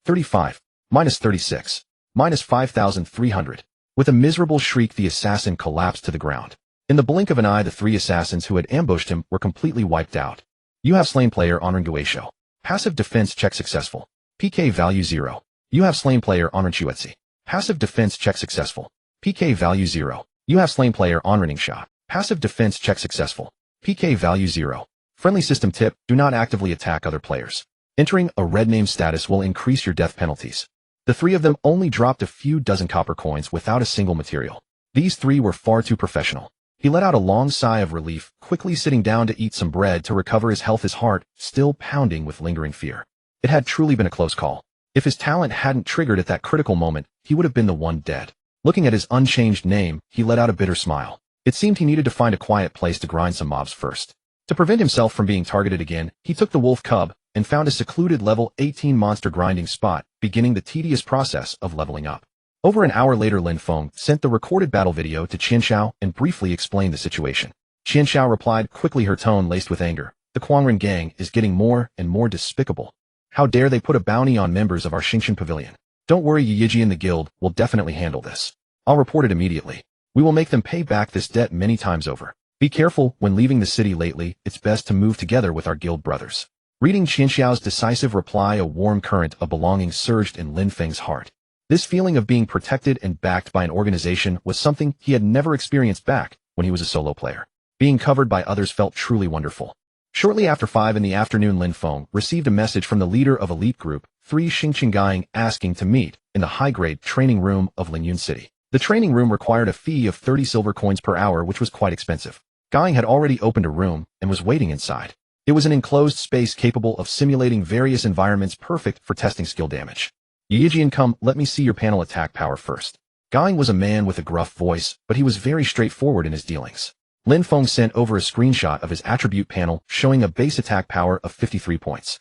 35. Minus 36. Minus 5,300. With a miserable shriek, the assassin collapsed to the ground. In the blink of an eye, the three assassins who had ambushed him were completely wiped out. You have slain player Honorin Guesho. Passive defense check successful. PK value 0. You have slain player Honorin Chuetsi. Passive defense check successful. PK value 0. You have slain player Honorin Ningsha. Passive defense check successful. PK value 0. Friendly system tip, do not actively attack other players. Entering a red name status will increase your death penalties. The three of them only dropped a few dozen copper coins without a single material. These three were far too professional. He let out a long sigh of relief, quickly sitting down to eat some bread to recover his health, his heart still pounding with lingering fear. It had truly been a close call. If his talent hadn't triggered at that critical moment, he would have been the one dead. Looking at his unchanged name, he let out a bitter smile. It seemed he needed to find a quiet place to grind some mobs first. To prevent himself from being targeted again, he took the wolf cub and found a secluded level 18 monster grinding spot, beginning the tedious process of leveling up. Over an hour later, Lin Feng sent the recorded battle video to Qianxiao and briefly explained the situation. Qianxiao replied quickly, her tone laced with anger. The Quangren gang is getting more and more despicable. How dare they put a bounty on members of our Xingqian pavilion? Don't worry, Yiji and the guild will definitely handle this. I'll report it immediately. We will make them pay back this debt many times over. Be careful when leaving the city lately, it's best to move together with our guild brothers. Reading Qianxiao's decisive reply, a warm current of belonging surged in Lin Feng's heart. This feeling of being protected and backed by an organization was something he had never experienced back when he was a solo player. Being covered by others felt truly wonderful. Shortly after 5 in the afternoon, Lin Feng received a message from the leader of Elite Group 3 Xingqian Gang asking to meet in the high-grade training room of Linyun City. The training room required a fee of 30 silver coins per hour, which was quite expensive. Gang had already opened a room and was waiting inside. It was an enclosed space capable of simulating various environments, perfect for testing skill damage. Yijian, come, let me see your panel attack power first. Gang was a man with a gruff voice, but he was very straightforward in his dealings. Lin Feng sent over a screenshot of his attribute panel showing a base attack power of 53 points.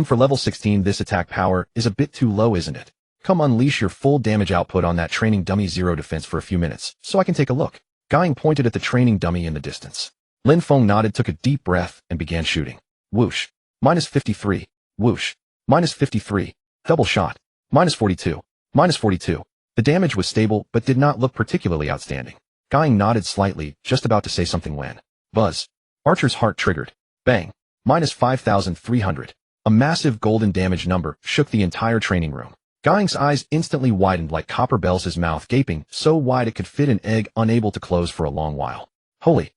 For level 16, this attack power is a bit too low, isn't it? Come unleash your full damage output on that training dummy 0 defense for a few minutes, so I can take a look. Gang pointed at the training dummy in the distance. Lin Feng nodded, took a deep breath, and began shooting. Whoosh. Minus 53. Whoosh. Minus 53. Double shot. Minus 42. Minus 42. The damage was stable, but did not look particularly outstanding. Gang nodded slightly, just about to say something when. Buzz. Archer's heart triggered. Bang. Minus 5,300. A massive golden damage number shook the entire training room. Gang's eyes instantly widened like copper bells, his mouth gaping so wide it could fit an egg, unable to close for a long while. Holy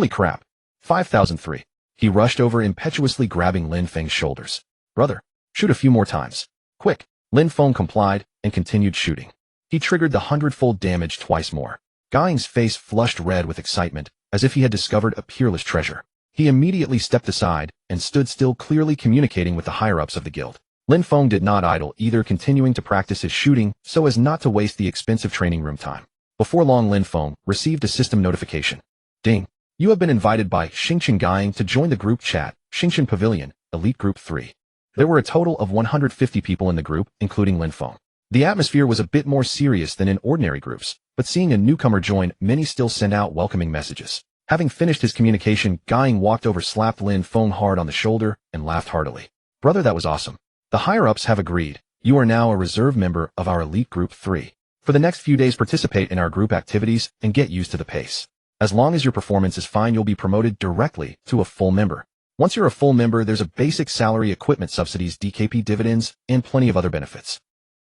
crap. 5,003. He rushed over, impetuously grabbing Lin Feng's shoulders. Brother, shoot a few more times. Quick. Lin Feng complied and continued shooting. He triggered the 100-fold damage twice more. Gang's face flushed red with excitement, as if he had discovered a peerless treasure. He immediately stepped aside and stood still, clearly communicating with the higher-ups of the guild. Lin Feng did not idle either, continuing to practice his shooting so as not to waste the expensive training room time. Before long, Lin Feng received a system notification. Ding. You have been invited by Xingqian Gang to join the group chat, Xingqian Pavilion, Elite Group 3. There were a total of 150 people in the group, including Lin Feng. The atmosphere was a bit more serious than in ordinary groups, but seeing a newcomer join, many still sent out welcoming messages. Having finished his communication, Gang walked over, slapped Lin Feng hard on the shoulder, and laughed heartily. Brother, that was awesome. The higher-ups have agreed. You are now a reserve member of our Elite Group 3. For the next few days, participate in our group activities and get used to the pace. As long as your performance is fine, you'll be promoted directly to a full member. Once you're a full member, there's a basic salary, equipment subsidies, DKP dividends, and plenty of other benefits.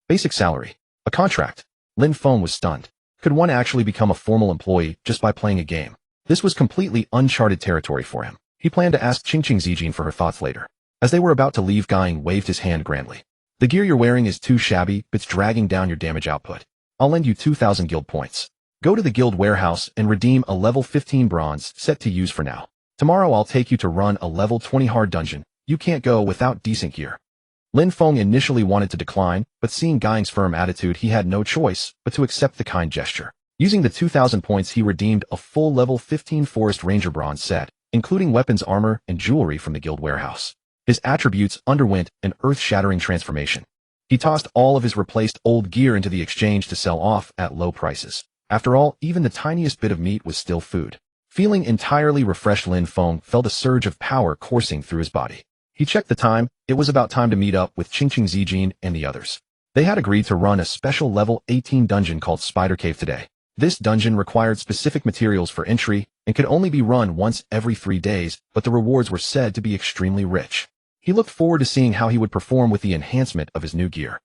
Basic salary. A contract. Lin Feng was stunned. Could one actually become a formal employee just by playing a game? This was completely uncharted territory for him. He planned to ask Qingqing Zijin for her thoughts later. As they were about to leave, Gang waved his hand grandly. The gear you're wearing is too shabby, it's dragging down your damage output. I'll lend you 2,000 guild points. Go to the guild warehouse and redeem a level 15 bronze set to use for now. Tomorrow I'll take you to run a level 20 hard dungeon. You can't go without decent gear. Lin Feng initially wanted to decline, but seeing Gang's firm attitude, he had no choice but to accept the kind gesture. Using the 2,000 points, he redeemed a full level 15 Forest Ranger bronze set, including weapons, armor, and jewelry from the guild warehouse. His attributes underwent an earth-shattering transformation. He tossed all of his replaced old gear into the exchange to sell off at low prices. After all, even the tiniest bit of meat was still food. Feeling entirely refreshed, Lin Feng felt a surge of power coursing through his body. He checked the time. It was about time to meet up with Qingqing Zijin and the others. They had agreed to run a special level 18 dungeon called Spider Cave today. This dungeon required specific materials for entry and could only be run once every 3 days, but the rewards were said to be extremely rich. He looked forward to seeing how he would perform with the enhancement of his new gear.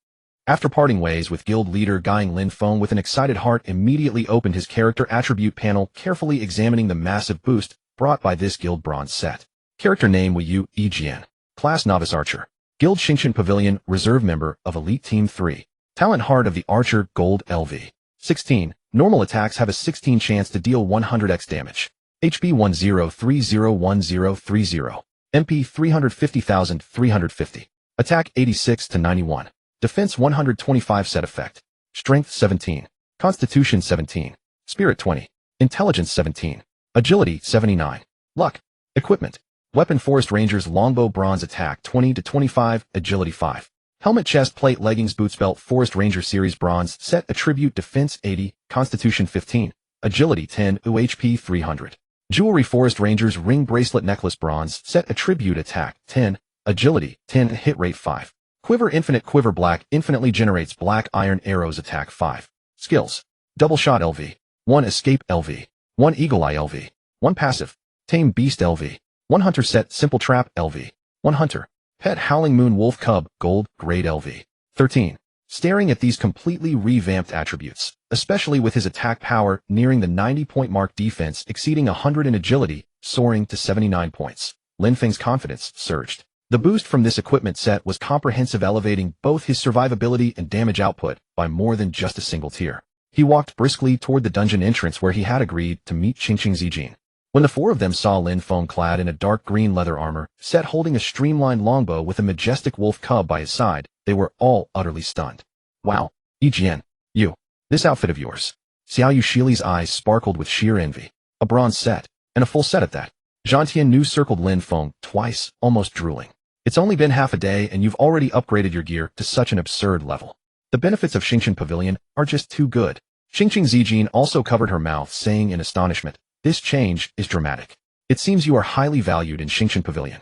After parting ways with guild leader Guang, Lin Feng with an excited heart immediately opened his character attribute panel, carefully examining the massive boost brought by this guild bronze set. Character name Wu Yu Yijian. Class Novice Archer. Guild Xingqian Pavilion, reserve member of Elite Team 3. Talent Heart of the Archer, Gold LV. 16. Normal attacks have a 16 chance to deal 100x damage. HP 10301030. MP 350,350. Attack 86 to 91. Defense 125. Set effect. Strength 17. Constitution 17. Spirit 20. Intelligence 17. Agility 79. Luck. Equipment. Weapon Forest Rangers Longbow Bronze Attack 20 to 25, Agility 5. Helmet Chest Plate Leggings Boots Belt Forest Ranger Series Bronze Set Attribute Defense 80, Constitution 15, Agility 10, UHP 300. Jewelry Forest Rangers Ring Bracelet Necklace Bronze Set Attribute Attack 10, Agility 10, Hit Rate 5. Quiver Infinite Quiver Black infinitely generates black iron arrows Attack 5. Skills. Double Shot LV. 1 Escape LV. 1 Eagle Eye LV. 1 Passive. Tame Beast LV. 1 Hunter Set Simple Trap LV. 1 Hunter. Pet Howling Moon Wolf Cub Gold Grade LV. 13. Staring at these completely revamped attributes, especially with his attack power nearing the 90-point mark, defense exceeding 100 and agility soaring to 79 points, Lin Feng's confidence surged. The boost from this equipment set was comprehensive, elevating both his survivability and damage output by more than just a single tier. He walked briskly toward the dungeon entrance where he had agreed to meet Qingqing Zijin. When the four of them saw Lin Feng clad in a dark green leather armor, set holding a streamlined longbow with a majestic wolf cub by his side, they were all utterly stunned. Wow, Yijian, this outfit of yours. Xiao Yushili's eyes sparkled with sheer envy. A bronze set, and a full set at that. Zhang Tiannu circled Lin Feng twice, almost drooling. It's only been half a day and you've already upgraded your gear to such an absurd level. The benefits of Xingqian Pavilion are just too good. Qingqing Zijin also covered her mouth, saying in astonishment, this change is dramatic. It seems you are highly valued in Xingqian Pavilion.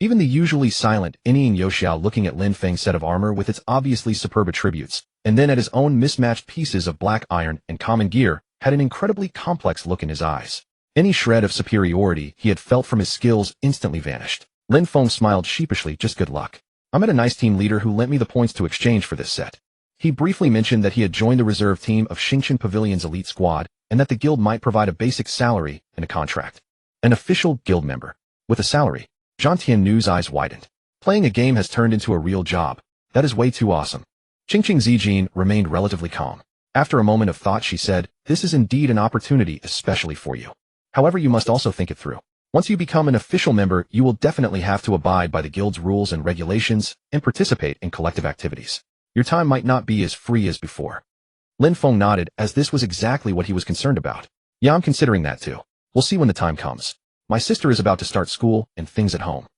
Even the usually silent Inying Youxiao, looking at Lin Feng's set of armor with its obviously superb attributes, and then at his own mismatched pieces of black iron and common gear, had an incredibly complex look in his eyes. Any shred of superiority he had felt from his skills instantly vanished. Lin Feng smiled sheepishly. Just good luck. I met a nice team leader who lent me the points to exchange for this set. He briefly mentioned that he had joined the reserve team of Xingqian Pavilion's elite squad, and that the guild might provide a basic salary and a contract. An official guild member. With a salary. Zhang Tiannu's eyes widened. Playing a game has turned into a real job. That is way too awesome. Qingqing Zijin remained relatively calm. After a moment of thought, she said, this is indeed an opportunity especially for you. However, you must also think it through. Once you become an official member, you will definitely have to abide by the guild's rules and regulations and participate in collective activities. Your time might not be as free as before. Lin Feng nodded, as this was exactly what he was concerned about. Yeah, I'm considering that too. We'll see when the time comes. My sister is about to start school and things at home.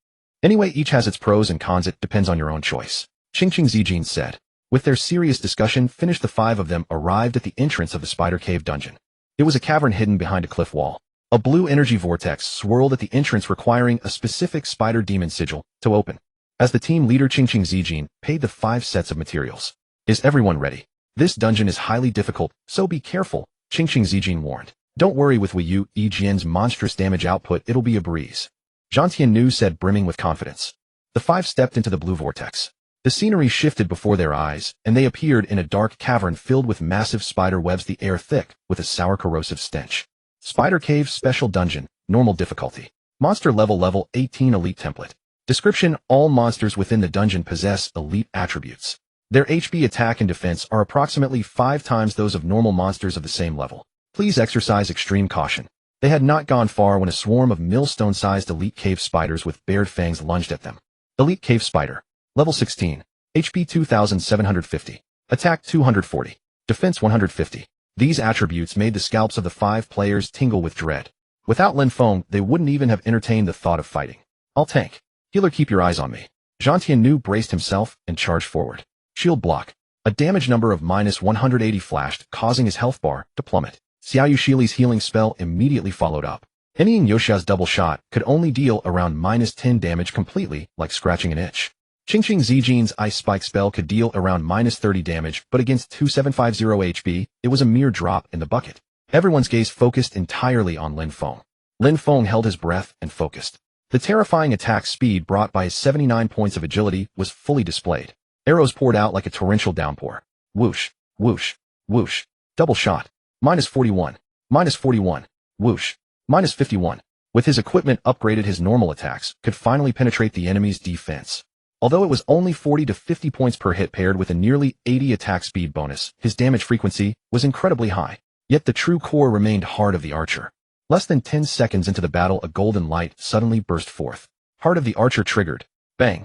Anyway, each has its pros and cons. It depends on your own choice. Qingqing Zijin said. With their serious discussion finished, the five of them arrived at the entrance of the Spider Cave dungeon. It was a cavern hidden behind a cliff wall. A blue energy vortex swirled at the entrance, requiring a specific spider demon sigil to open. As the team leader, Qingqing Zijin paid the 5 sets of materials. Is everyone ready? This dungeon is highly difficult, so be careful, Qingqing Zijin warned. Don't worry, with Wu Yu Yijian's monstrous damage output, it'll be a breeze. Zhang Tiannu said, brimming with confidence. The 5 stepped into the blue vortex. The scenery shifted before their eyes, and they appeared in a dark cavern filled with massive spider webs, the air thick with a sour corrosive stench. Spider Cave Special Dungeon, Normal Difficulty. Monster Level 18 Elite Template. Description: all monsters within the dungeon possess elite attributes. Their HP, attack, and defense are approximately 5 times those of normal monsters of the same level. Please exercise extreme caution. They had not gone far when a swarm of millstone-sized elite cave spiders with bared fangs lunged at them. Elite Cave Spider. Level 16. HP 2750. Attack 240. Defense 150. These attributes made the scalps of the 5 players tingle with dread. Without Lin Feng, they wouldn't even have entertained the thought of fighting. I'll tank. Healer, keep your eyes on me. Zhang Tiannu braced himself and charged forward. Shield block. A damage number of -180 flashed, causing his health bar to plummet. Xiao Yushili's healing spell immediately followed up. Anying Yoshia's double shot could only deal around -10 damage completely, like scratching an itch. Qingqing Zijin's Ice Spike spell could deal around -30 damage, but against 2750 HP, it was a mere drop in the bucket. Everyone's gaze focused entirely on Lin Feng. Lin Feng held his breath and focused. The terrifying attack speed brought by his 79 points of agility was fully displayed. Arrows poured out like a torrential downpour. Whoosh, whoosh, whoosh. Double shot. -41. -41. Whoosh. -51. With his equipment upgraded, his normal attacks could finally penetrate the enemy's defense. Although it was only 40 to 50 points per hit paired with a nearly 80 attack speed bonus, his damage frequency was incredibly high. Yet the true core remained Heart of the Archer. Less than 10 seconds into the battle, a golden light suddenly burst forth. Heart of the Archer triggered. Bang.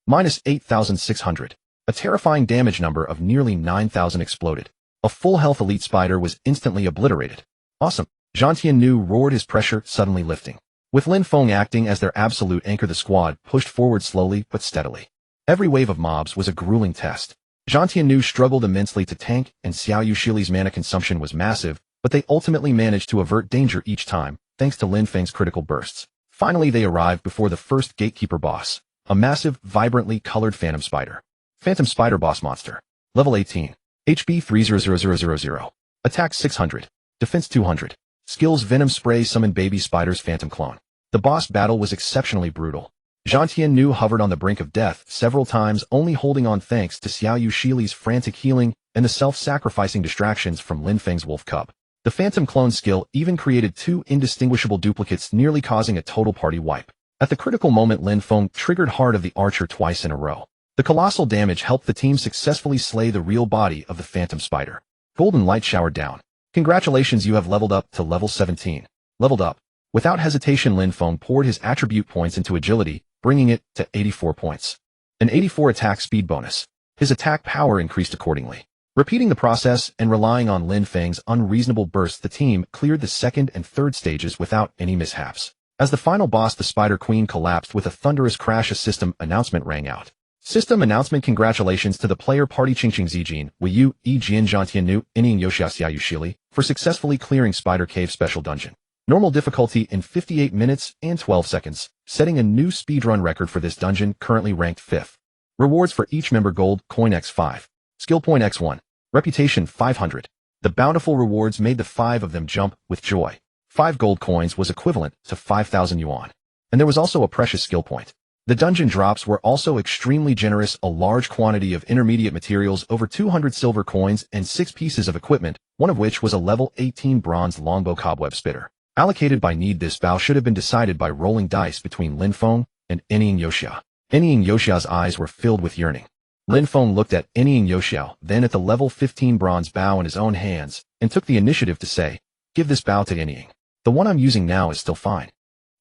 -8,600. A terrifying damage number of nearly 9,000 exploded. A full health elite spider was instantly obliterated. Awesome. Zhang Tiannu roared, his pressure suddenly lifting. With Lin Feng acting as their absolute anchor, the squad pushed forward slowly but steadily. Every wave of mobs was a grueling test. Zhang Tiannu struggled immensely to tank, and Xiao Yushili's mana consumption was massive, but they ultimately managed to avert danger each time, thanks to Lin Feng's critical bursts. Finally, they arrived before the first gatekeeper boss, a massive, vibrantly colored phantom spider. Phantom spider boss monster. Level 18. HP 300000. Attack 600. Defense 200. Skills: Venom Spray, Summon Baby Spider's Phantom Clone. The boss battle was exceptionally brutal. Zhang Tiannu hovered on the brink of death several times, only holding on thanks to Xiao Yushili's frantic healing and the self-sacrificing distractions from Lin Feng's wolf cub. The Phantom Clone skill even created two indistinguishable duplicates, nearly causing a total party wipe. At the critical moment, Lin Feng triggered Heart of the Archer twice in a row. The colossal damage helped the team successfully slay the real body of the Phantom Spider. Golden light showered down. Congratulations, you have leveled up to level 17. Leveled up. Without hesitation, Lin Feng poured his attribute points into agility, bringing it to 84 points. An 84 attack speed bonus. His attack power increased accordingly. Repeating the process and relying on Lin Feng's unreasonable bursts, the team cleared the second and third stages without any mishaps. As the final boss, the Spider Queen, collapsed with a thunderous crash, a system announcement rang out. System announcement: congratulations to the player party Qingqing Zijin, Wei Yu, Yi Jian, Zhang Tiannu, Anying Yoshia, Xiao Yushili, for successfully clearing Spider Cave Special Dungeon. Normal difficulty in 58 minutes and 12 seconds, setting a new speedrun record for this dungeon, currently ranked 5th. Rewards for each member: gold coin x5, skill point x1, reputation 500. The bountiful rewards made the 5 of them jump with joy. 5 gold coins was equivalent to 5,000 yuan. And there was also a precious skill point. The dungeon drops were also extremely generous: a large quantity of intermediate materials, over 200 silver coins, and 6 pieces of equipment, one of which was a level 18 bronze longbow cobweb spitter. Allocated by need, this bow should have been decided by rolling dice between Lin Feng and Anying Yoshia. Anying Yoshia's eyes were filled with yearning. Lin Feng looked at Anying Yoshia, then at the level 15 bronze bow in his own hands, and took the initiative to say, "Give this bow to Anying. The one I'm using now is still fine."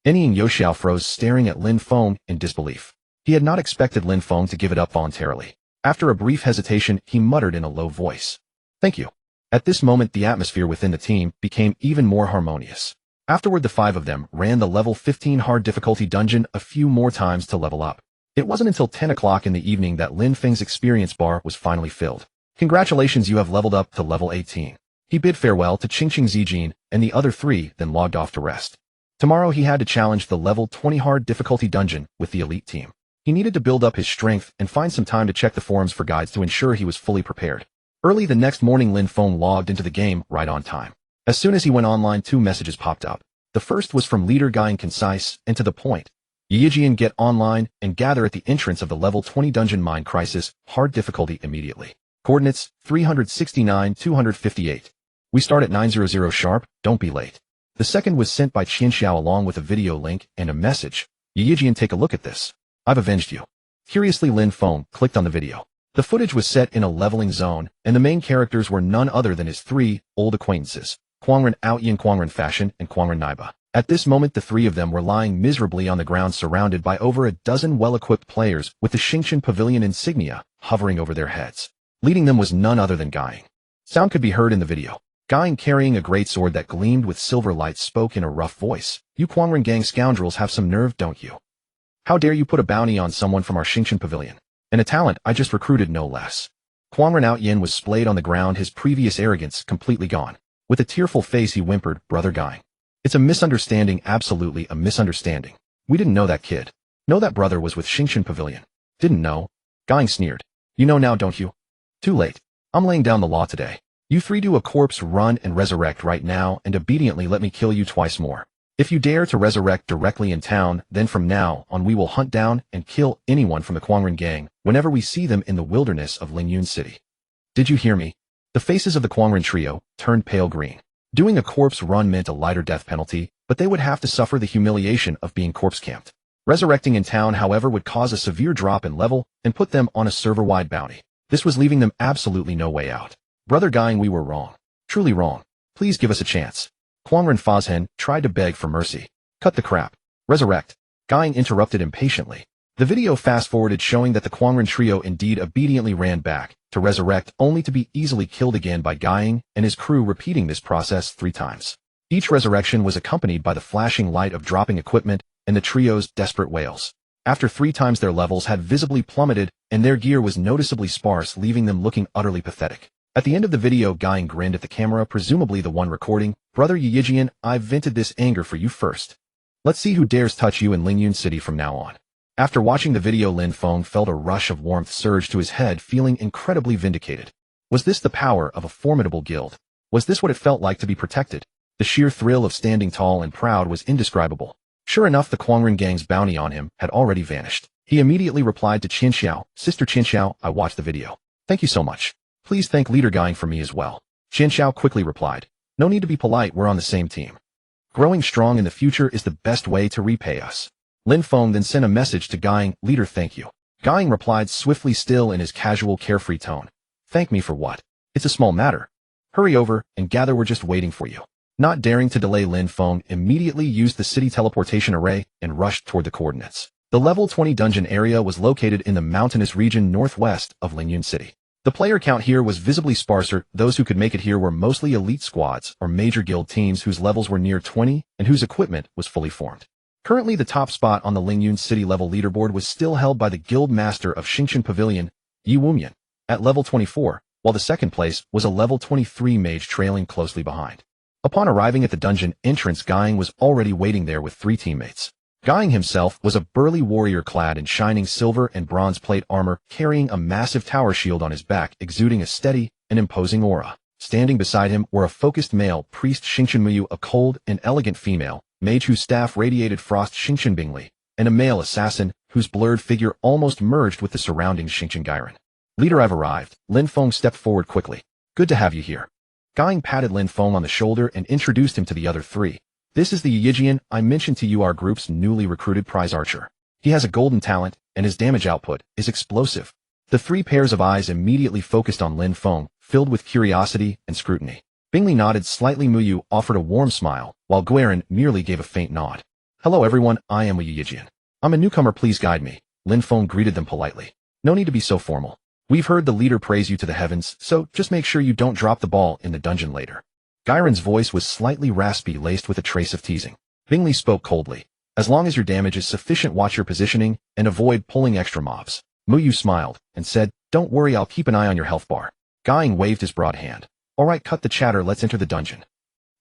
Anying Yoshia froze, staring at Lin Feng in disbelief. He had not expected Lin Feng to give it up voluntarily. After a brief hesitation, he muttered in a low voice, "Thank you." At this moment, the atmosphere within the team became even more harmonious. Afterward, the 5 of them ran the level 15 hard difficulty dungeon a few more times to level up. It wasn't until 10 o'clock in the evening that Lin Feng's experience bar was finally filled. "Congratulations, you have leveled up to level 18. He bid farewell to Qingqing Zijin and the other 3, then logged off to rest. Tomorrow he had to challenge the level 20 hard difficulty dungeon with the elite team. He needed to build up his strength and find some time to check the forums for guides to ensure he was fully prepared. Early the next morning, Lin Feng logged into the game right on time. As soon as he went online, 2 messages popped up. The first was from leader Guy, concise and to the point. "Yijian, get online and gather at the entrance of the level 20 dungeon Mind Crisis, hard difficulty immediately. Coordinates 369-258. We start at 900 sharp, don't be late." The second was sent by Qian Xiao along with a video link and a message. "Yijian, take a look at this. I've avenged you." Curiously, Lin Feng clicked on the video. The footage was set in a leveling zone, and the main characters were none other than his 3 old acquaintances, Quangren Outyin, Quangren Fashion, and Quangren Naiba. At this moment, the 3 of them were lying miserably on the ground, surrounded by over a dozen well-equipped players with the Xingqian Pavilion insignia hovering over their heads. Leading them was none other than Guy. Sound could be heard in the video. Guy, carrying a great sword that gleamed with silver light, spoke in a rough voice. "You Quangren gang scoundrels have some nerve, don't you? How dare you put a bounty on someone from our Xingqian Pavilion? And a talent I just recruited, no less." Quangren Outyin was splayed on the ground, his previous arrogance completely gone. With a tearful face, he whimpered, "Brother Guy, It's a misunderstanding, absolutely a misunderstanding. We didn't know that kid. Know that brother was with Xingshan Pavilion. Didn't know. Gang sneered. You know now, don't you? Too late. I'm laying down the law today. You three do a corpse run and resurrect right now and obediently let me kill you twice more. If you dare to resurrect directly in town, then from now on we will hunt down and kill anyone from the Quangren gang whenever we see them in the wilderness of Lingyun City. Did you hear me? The faces of the Quangren trio turned pale green. Doing a corpse run meant a lighter death penalty, but they would have to suffer the humiliation of being corpse camped. Resurrecting in town, however, would cause a severe drop in level and put them on a server-wide bounty. This was leaving them absolutely no way out. Brother Gang, we were wrong. Truly wrong. Please give us a chance. Quangren Fazhen tried to beg for mercy. Cut the crap. Resurrect. Gang interrupted impatiently. The video fast-forwarded showing that the Quangren trio indeed obediently ran back to resurrect only to be easily killed again by Gang and his crew, repeating this process 3 times. Each resurrection was accompanied by the flashing light of dropping equipment and the trio's desperate wails. After 3 times their levels had visibly plummeted and their gear was noticeably sparse, leaving them looking utterly pathetic. At the end of the video, Gang grinned at the camera, presumably the one recording. Brother Yijian, I've vented this anger for you first. Let's see who dares touch you in Lingyun City from now on. After watching the video, Lin Feng felt a rush of warmth surge to his head, feeling incredibly vindicated. Was this the power of a formidable guild? Was this what it felt like to be protected? The sheer thrill of standing tall and proud was indescribable. Sure enough, the Quangren gang's bounty on him had already vanished. He immediately replied to Qin Xiao, Sister Qin Xiao, I watched the video. Thank you so much. Please thank Leader Gang for me as well. Qin Xiao quickly replied. No need to be polite, we're on the same team. Growing strong in the future is the best way to repay us. Lin Feng then sent a message to Gang, Leader, thank you. Gang replied swiftly, still in his casual, carefree tone. Thank me for what? It's a small matter. Hurry over and gather, we're just waiting for you. Not daring to delay, Lin Feng immediately used the city teleportation array and rushed toward the coordinates. The level 20 dungeon area was located in the mountainous region northwest of Lingyun City. The player count here was visibly sparser. Those who could make it here were mostly elite squads or major guild teams whose levels were near 20 and whose equipment was fully formed. Currently, the top spot on the Lingyun City level leaderboard was still held by the guild master of Xingshan Pavilion, Yi Wumian, at level 24, while the second place was a level 23 mage trailing closely behind. Upon arriving at the dungeon entrance, Gang was already waiting there with 3 teammates. Gang himself was a burly warrior clad in shining silver and bronze plate armor, carrying a massive tower shield on his back, exuding a steady and imposing aura. Standing beside him were a focused male priest Xingshan Muyu, a cold and elegant female mage whose staff radiated frost Xingshan Bingli, and a male assassin whose blurred figure almost merged with the surrounding Xingshan Gyren. Leader, I've arrived. Lin Feng stepped forward quickly. Good to have you here. Gang patted Lin Feng on the shoulder and introduced him to the other 3. This is the Yijian I mentioned to you, our group's newly recruited prize archer. He has a golden talent, and his damage output is explosive. The 3 pairs of eyes immediately focused on Lin Feng, filled with curiosity and scrutiny. Bingli nodded slightly. Muyu offered a warm smile, while Guerin merely gave a faint nod. Hello everyone, I am Yijian. I'm a newcomer, please guide me. Lin Feng greeted them politely. No need to be so formal. We've heard the leader praise you to the heavens, so just make sure you don't drop the ball in the dungeon later. Gyren's voice was slightly raspy, laced with a trace of teasing. Bingli spoke coldly. As long as your damage is sufficient, watch your positioning and avoid pulling extra mobs. Muyu smiled and said, don't worry, I'll keep an eye on your health bar. Gang waved his broad hand. Alright, cut the chatter, let's enter the dungeon.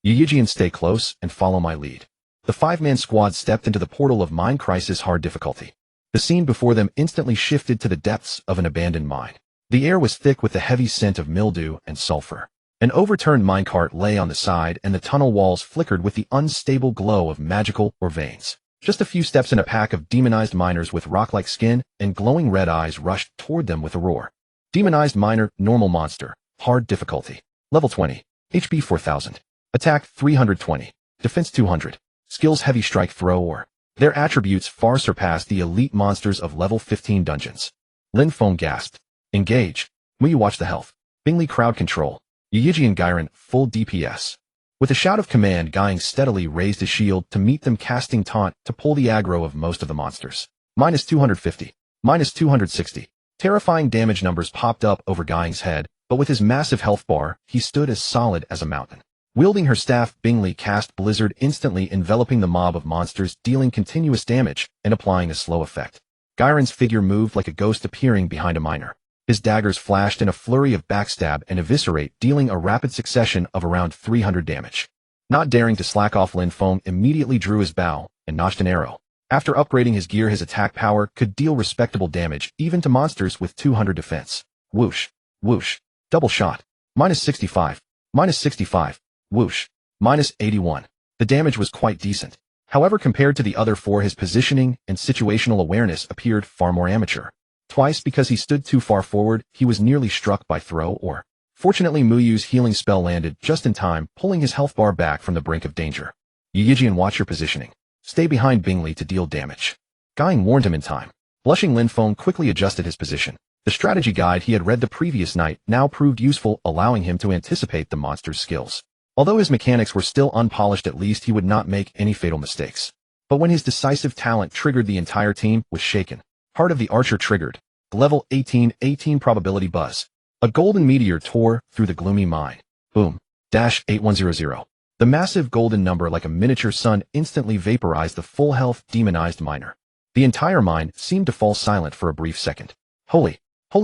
Yijian, stay close and follow my lead. The 5-man squad stepped into the portal of Mine Crisis hard difficulty. The scene before them instantly shifted to the depths of an abandoned mine. The air was thick with the heavy scent of mildew and sulfur. An overturned minecart lay on the side, and the tunnel walls flickered with the unstable glow of magical or veins. Just a few steps and a pack of demonized miners with rock-like skin and glowing red eyes rushed toward them with a roar. Demonized miner, normal monster, hard difficulty. Level 20. HP 4000. Attack 320. Defense 200. Skills heavy strike throw or. Their attributes far surpass the elite monsters of level 15 dungeons. Lin Feng gasped. Engage. Muyu, watch the health. Bingli, crowd control. Yijian, Gyren, full DPS. With a shout of command, Gang steadily raised his shield to meet them, casting taunt to pull the aggro of most of the monsters. Minus 250. Minus 260. Terrifying damage numbers popped up over Gang's head, but with his massive health bar, he stood as solid as a mountain. Wielding her staff, Bingli cast Blizzard, instantly enveloping the mob of monsters, dealing continuous damage and applying a slow effect. Gyren's figure moved like a ghost, appearing behind a miner. His daggers flashed in a flurry of backstab and eviscerate, dealing a rapid succession of around 300 damage. Not daring to slack off, Lin Feng immediately drew his bow and notched an arrow. After upgrading his gear, his attack power could deal respectable damage even to monsters with 200 defense. Whoosh, whoosh, double shot, -65, -65, whoosh, -81. The damage was quite decent. However, compared to the other four, his positioning and situational awareness appeared far more amateur. Twice, because he stood too far forward, he was nearly struck by throw or. Fortunately, Muyu's healing spell landed just in time, pulling his health bar back from the brink of danger. Yijian, watch your positioning. Stay behind Bingley to deal damage. Guiying warned him in time. Blushing, Lin Feng quickly adjusted his position. The strategy guide he had read the previous night now proved useful, allowing him to anticipate the monster's skills. Although his mechanics were still unpolished, at least he would not make any fatal mistakes. But when his decisive talent triggered, the entire team was shaken. Heart of the Archer triggered. Level 18 probability buzz. A golden meteor tore through the gloomy mine. Boom. -8100. The massive golden number, like a miniature sun, instantly vaporized the full health demonized miner. The entire mine seemed to fall silent for a brief second. Holy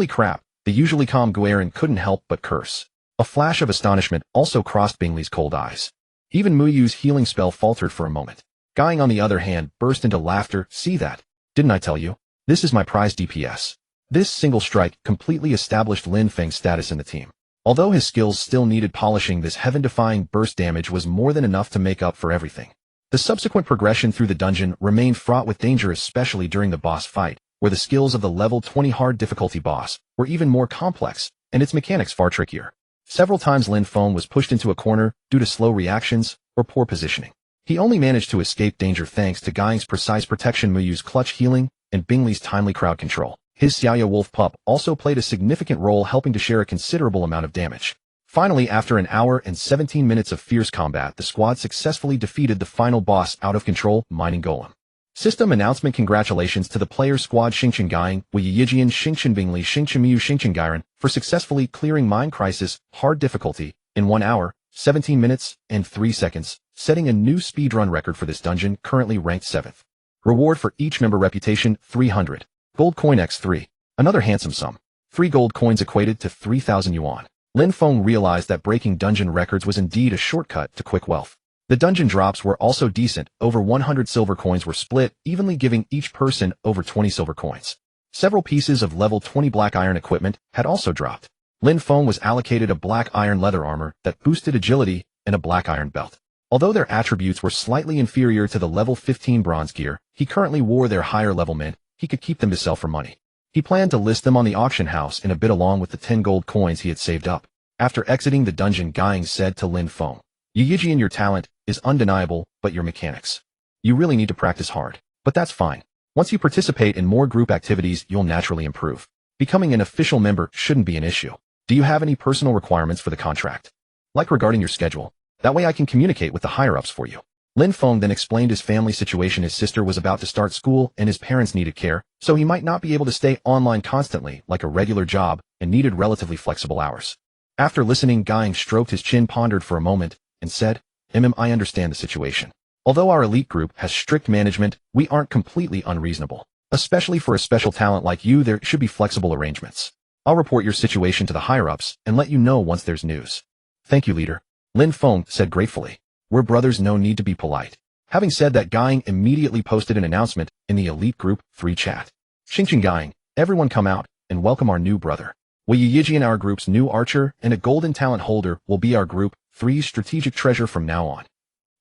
crap, the usually calm Guerin couldn't help but curse. A flash of astonishment also crossed Bingley's cold eyes. Even Muyu's healing spell faltered for a moment. Guiying, on the other hand, burst into laughter. See that? Didn't I tell you? This is my prize DPS. This single strike completely established Lin Feng's status in the team. Although his skills still needed polishing, this heaven-defying burst damage was more than enough to make up for everything. The subsequent progression through the dungeon remained fraught with danger, especially during the boss fight, where the skills of the level 20 hard difficulty boss were even more complex, and its mechanics far trickier. Several times Lin Feng was pushed into a corner due to slow reactions or poor positioning. He only managed to escape danger thanks to Guiying's precise protection, Muyu's clutch healing, and Bingley's timely crowd control. His Xiaoya wolf pup also played a significant role, helping to share a considerable amount of damage. Finally, after an hour and 17 minutes of fierce combat, the squad successfully defeated the final boss, out of control mining golem. System announcement: congratulations to the player squad Xingchen Guiying, Wei Yijian, Xingchen Bingley, Xingchen Miyu, Xingchen Guiren for successfully clearing Mine Crisis hard difficulty in 1 hour, 17 minutes, and 3 seconds, setting a new speedrun record for this dungeon, currently ranked 7th. Reward for each member: reputation 300. Gold coin x3. Another handsome sum. 3 gold coins equated to 3,000 yuan. Lin Feng realized that breaking dungeon records was indeed a shortcut to quick wealth. The dungeon drops were also decent. Over 100 silver coins were split, evenly giving each person over 20 silver coins. Several pieces of level 20 black iron equipment had also dropped. Lin Feng was allocated a black iron leather armor that boosted agility and a black iron belt. Although their attributes were slightly inferior to the level 15 bronze gear he currently wore, their higher level meant he could keep them to sell for money. He planned to list them on the auction house in a bit, along with the 10 gold coins he had saved up. After exiting the dungeon, Guiying said to Lin Feng, "Yijian, your talent is undeniable, but your mechanics. You really need to practice hard. But that's fine. Once you participate in more group activities, you'll naturally improve. Becoming an official member shouldn't be an issue. Do you have any personal requirements for the contract? Like regarding your schedule? That way I can communicate with the higher-ups for you." Lin Feng then explained his family situation. His sister was about to start school and his parents needed care, so he might not be able to stay online constantly like a regular job and needed relatively flexible hours. After listening, Guiying stroked his chin, pondered for a moment, and said, I understand the situation. Although our elite group has strict management, we aren't completely unreasonable. Especially for a special talent like you, there should be flexible arrangements. I'll report your situation to the higher-ups and let you know once there's news." "Thank you, leader," Lin Feng said gratefully. "We're brothers, no need to be polite." Having said that, Guiying immediately posted an announcement in the Elite Group 3 chat. "Xingchen Guiying, everyone come out and welcome our new brother. Wei Yijian, our group's new archer and a golden talent holder, will be our group 3's strategic treasure from now on.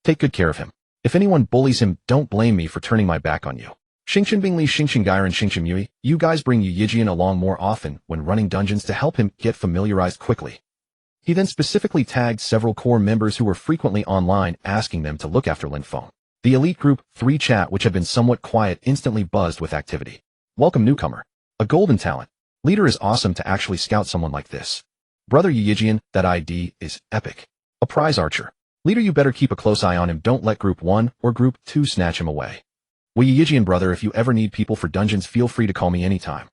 Take good care of him. If anyone bullies him, don't blame me for turning my back on you. Xingchen Bingley, Xingchen Guiren, Xingchen Mui, you guys bring Yijian along more often when running dungeons to help him get familiarized quickly." He then specifically tagged several core members who were frequently online, asking them to look after Lin Feng. The Elite Group 3 chat, which had been somewhat quiet, instantly buzzed with activity. "Welcome, newcomer. A golden talent. Leader, is awesome to actually scout someone like this. Brother Yijian, that ID is epic. A prize archer. Leader, you better keep a close eye on him. Don't let Group 1 or Group 2 snatch him away. Wei Yijian, brother, if you ever need people for dungeons, feel free to call me anytime.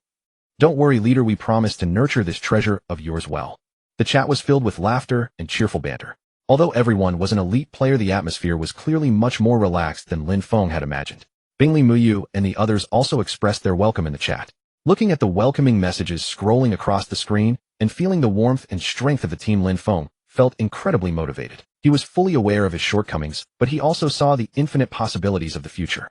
Don't worry, leader, we promise to nurture this treasure of yours well." The chat was filled with laughter and cheerful banter. Although everyone was an elite player, the atmosphere was clearly much more relaxed than Lin Feng had imagined. Bingley, Muyu, and the others also expressed their welcome in the chat. Looking at the welcoming messages scrolling across the screen and feeling the warmth and strength of the team, Lin Feng felt incredibly motivated. He was fully aware of his shortcomings, but he also saw the infinite possibilities of the future.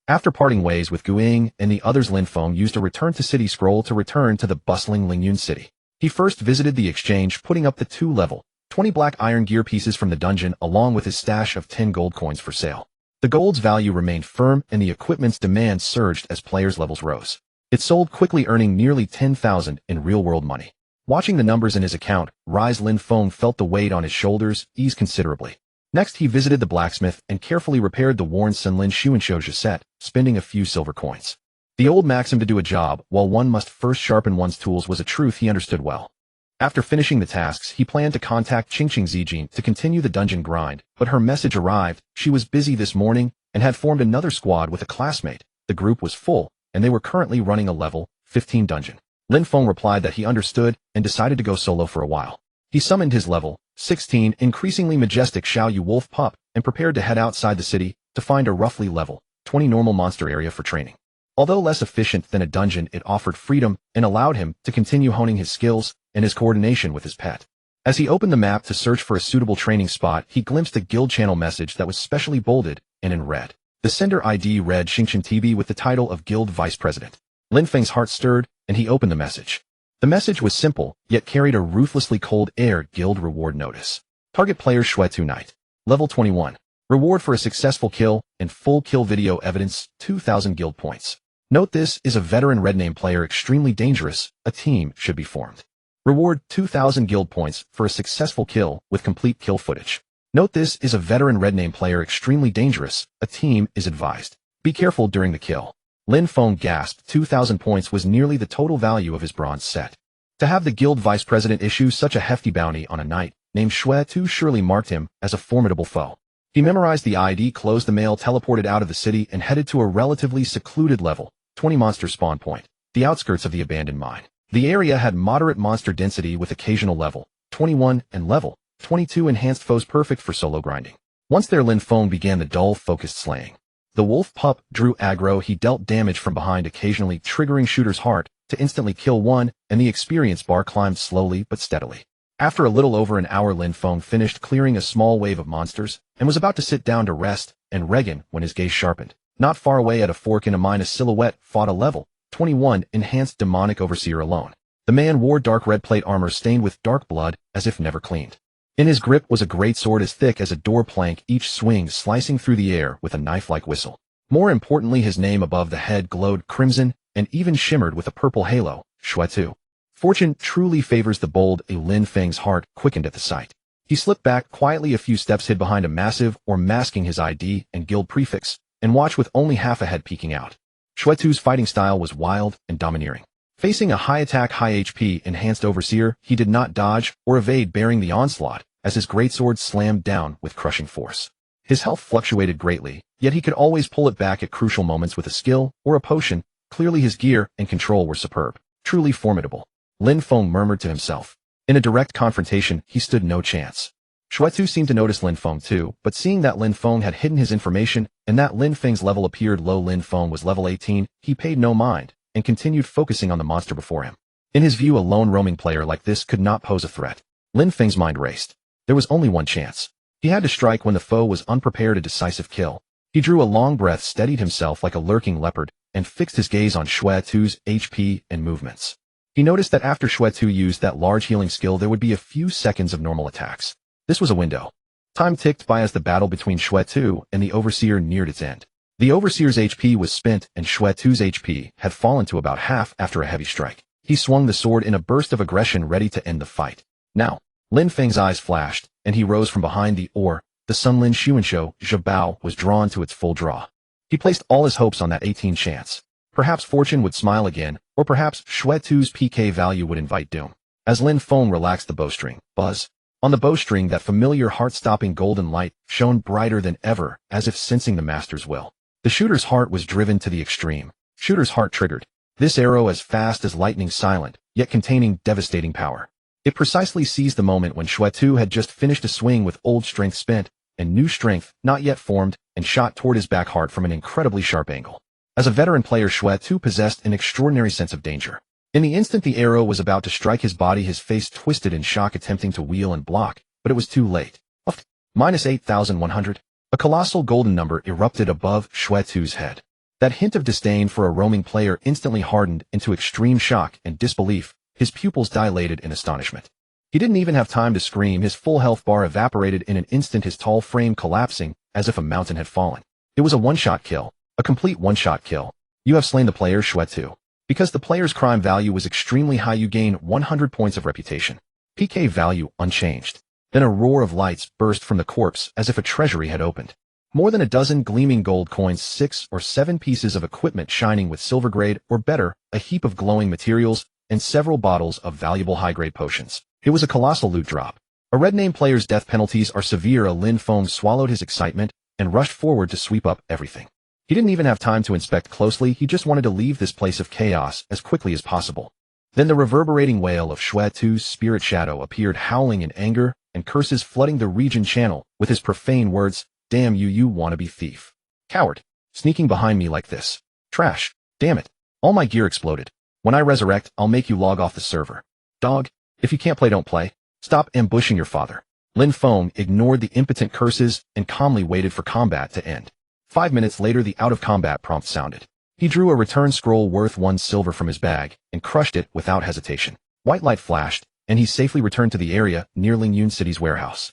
After parting ways with Guing and the others, Lin Feng used a return to city scroll to return to the bustling Lingyun city. He first visited the exchange, putting up the 2-level, 20 black iron gear pieces from the dungeon along with his stash of 10 gold coins for sale. The gold's value remained firm and the equipment's demand surged as players' levels rose. It sold quickly, earning nearly 10,000 in real-world money. Watching the numbers in his account rise, Lin Feng felt the weight on his shoulders ease considerably. Next, he visited the blacksmith and carefully repaired the worn Sunlin Xuanshou set, spending a few silver coins. The old maxim to do a job while one must first sharpen one's tools was a truth he understood well. After finishing the tasks, he planned to contact Qingqing Zijin to continue the dungeon grind, but her message arrived. She was busy this morning and had formed another squad with a classmate. The group was full, and they were currently running a level 15 dungeon. Lin Feng replied that he understood and decided to go solo for a while. He summoned his level 16 increasingly majestic Xiaoyu wolf pup and prepared to head outside the city to find a roughly level 20 normal monster area for training. Although less efficient than a dungeon, it offered freedom and allowed him to continue honing his skills and his coordination with his pet. As he opened the map to search for a suitable training spot, he glimpsed a guild channel message that was specially bolded and in red. The sender ID read Xingchen TV with the title of Guild Vice President. Lin Feng's heart stirred, and he opened the message. The message was simple, yet carried a ruthlessly cold air. Guild reward notice. Target player Xuetu Knight. Level 21. Reward for a successful kill and full kill video evidence, 2,000 guild points. Note: this is a veteran red name player, extremely dangerous. A team should be formed. Reward 2,000 guild points for a successful kill with complete kill footage. Note: this is a veteran red name player, extremely dangerous. A team is advised. Be careful during the kill. Lin Feng gasped. 2,000 points was nearly the total value of his bronze set. To have the guild vice president issue such a hefty bounty on a knight named Xuetu surely marked him as a formidable foe. He memorized the ID, closed the mail, teleported out of the city, and headed to a relatively secluded level 20 monster spawn point, the outskirts of the abandoned mine. The area had moderate monster density with occasional level 21 and level 22 enhanced foes, perfect for solo grinding. Once there, Lin Feng began the dull, focused slaying. The wolf pup drew aggro. He dealt damage from behind, occasionally triggering shooter's heart to instantly kill one, and the experience bar climbed slowly but steadily. After a little over an hour, Lin Feng finished clearing a small wave of monsters and was about to sit down to rest and regen when his gaze sharpened. Not far away at a fork in a mine, a silhouette fought a level 21 enhanced demonic overseer alone. The man wore dark red plate armor stained with dark blood as if never cleaned. In his grip was a great sword as thick as a door plank, each swing slicing through the air with a knife-like whistle. More importantly, his name above the head glowed crimson and even shimmered with a purple halo, Xuetu. Fortune truly favors the bold. Lin Feng's heart quickened at the sight. He slipped back quietly a few steps, hid behind a massive or masking his ID and guild prefix, and watched with only half a head peeking out. Xuetu's fighting style was wild and domineering. Facing a high attack, high HP enhanced overseer, he did not dodge or evade, bearing the onslaught as his greatsword slammed down with crushing force. His health fluctuated greatly, yet he could always pull it back at crucial moments with a skill or a potion. Clearly his gear and control were superb. Truly formidable. Lin Feng murmured to himself. In a direct confrontation, he stood no chance. Xuetu seemed to notice Lin Feng too, but seeing that Lin Feng had hidden his information and that Lin Feng's level appeared low, Lin Feng was level 18, he paid no mind and continued focusing on the monster before him. In his view, a lone roaming player like this could not pose a threat. Lin Feng's mind raced. There was only one chance. He had to strike when the foe was unprepared, a decisive kill. He drew a long breath, steadied himself like a lurking leopard, and fixed his gaze on Xuetu's HP and movements. He noticed that after Xuetu used that large healing skill, there would be a few seconds of normal attacks. This was a window. Time ticked by as the battle between Xuetu and the Overseer neared its end. The Overseer's HP was spent and Xuetu's HP had fallen to about half after a heavy strike. He swung the sword in a burst of aggression, ready to end the fight. Now, Lin Feng's eyes flashed, and he rose from behind the Sunlin Xuanshou. Zhabao was drawn to its full draw. He placed all his hopes on that 18 chance. Perhaps fortune would smile again, or perhaps Xuetu's PK value would invite doom. As Lin Feng relaxed the bowstring, buzz. On the bowstring, that familiar heart-stopping golden light shone brighter than ever, as if sensing the master's will. The shooter's heart was driven to the extreme. Shooter's heart triggered. This arrow, as fast as lightning, silent, yet containing devastating power. It precisely seized the moment when Xuetu had just finished a swing with old strength spent and new strength not yet formed, and shot toward his back heart from an incredibly sharp angle. As a veteran player, Xuetu possessed an extraordinary sense of danger. In the instant the arrow was about to strike his body, his face twisted in shock, attempting to wheel and block, but it was too late. Minus 8,100. A colossal golden number erupted above Shui-Tu's head. That hint of disdain for a roaming player instantly hardened into extreme shock and disbelief. His pupils dilated in astonishment. He didn't even have time to scream. His full health bar evaporated in an instant, his tall frame collapsing as if a mountain had fallen. It was a one-shot kill. A complete one-shot kill. You have slain the player Shui-Tu. Because the player's crime value was extremely high, you gain 100 points of reputation. PK value unchanged. Then a roar of lights burst from the corpse as if a treasury had opened. More than a dozen gleaming gold coins, 6 or 7 pieces of equipment shining with silver grade or better, a heap of glowing materials, and several bottles of valuable high-grade potions. It was a colossal loot drop. A red-name player's death penalties are severe. Lin Feng swallowed his excitement and rushed forward to sweep up everything. He didn't even have time to inspect closely. He just wanted to leave this place of chaos as quickly as possible. Then the reverberating wail of Shui-Tu's spirit shadow appeared, howling in anger and curses flooding the region channel with his profane words. Damn you, you wannabe thief. Coward. Sneaking behind me like this. Trash. Damn it. All my gear exploded. When I resurrect, I'll make you log off the server. Dog. If you can't play, don't play. Stop ambushing your father. Lin Feng ignored the impotent curses and calmly waited for combat to end. 5 minutes later, the out-of-combat prompt sounded. He drew a return scroll worth 1 silver from his bag and crushed it without hesitation. White light flashed, and he safely returned to the area near Lingyun City's warehouse.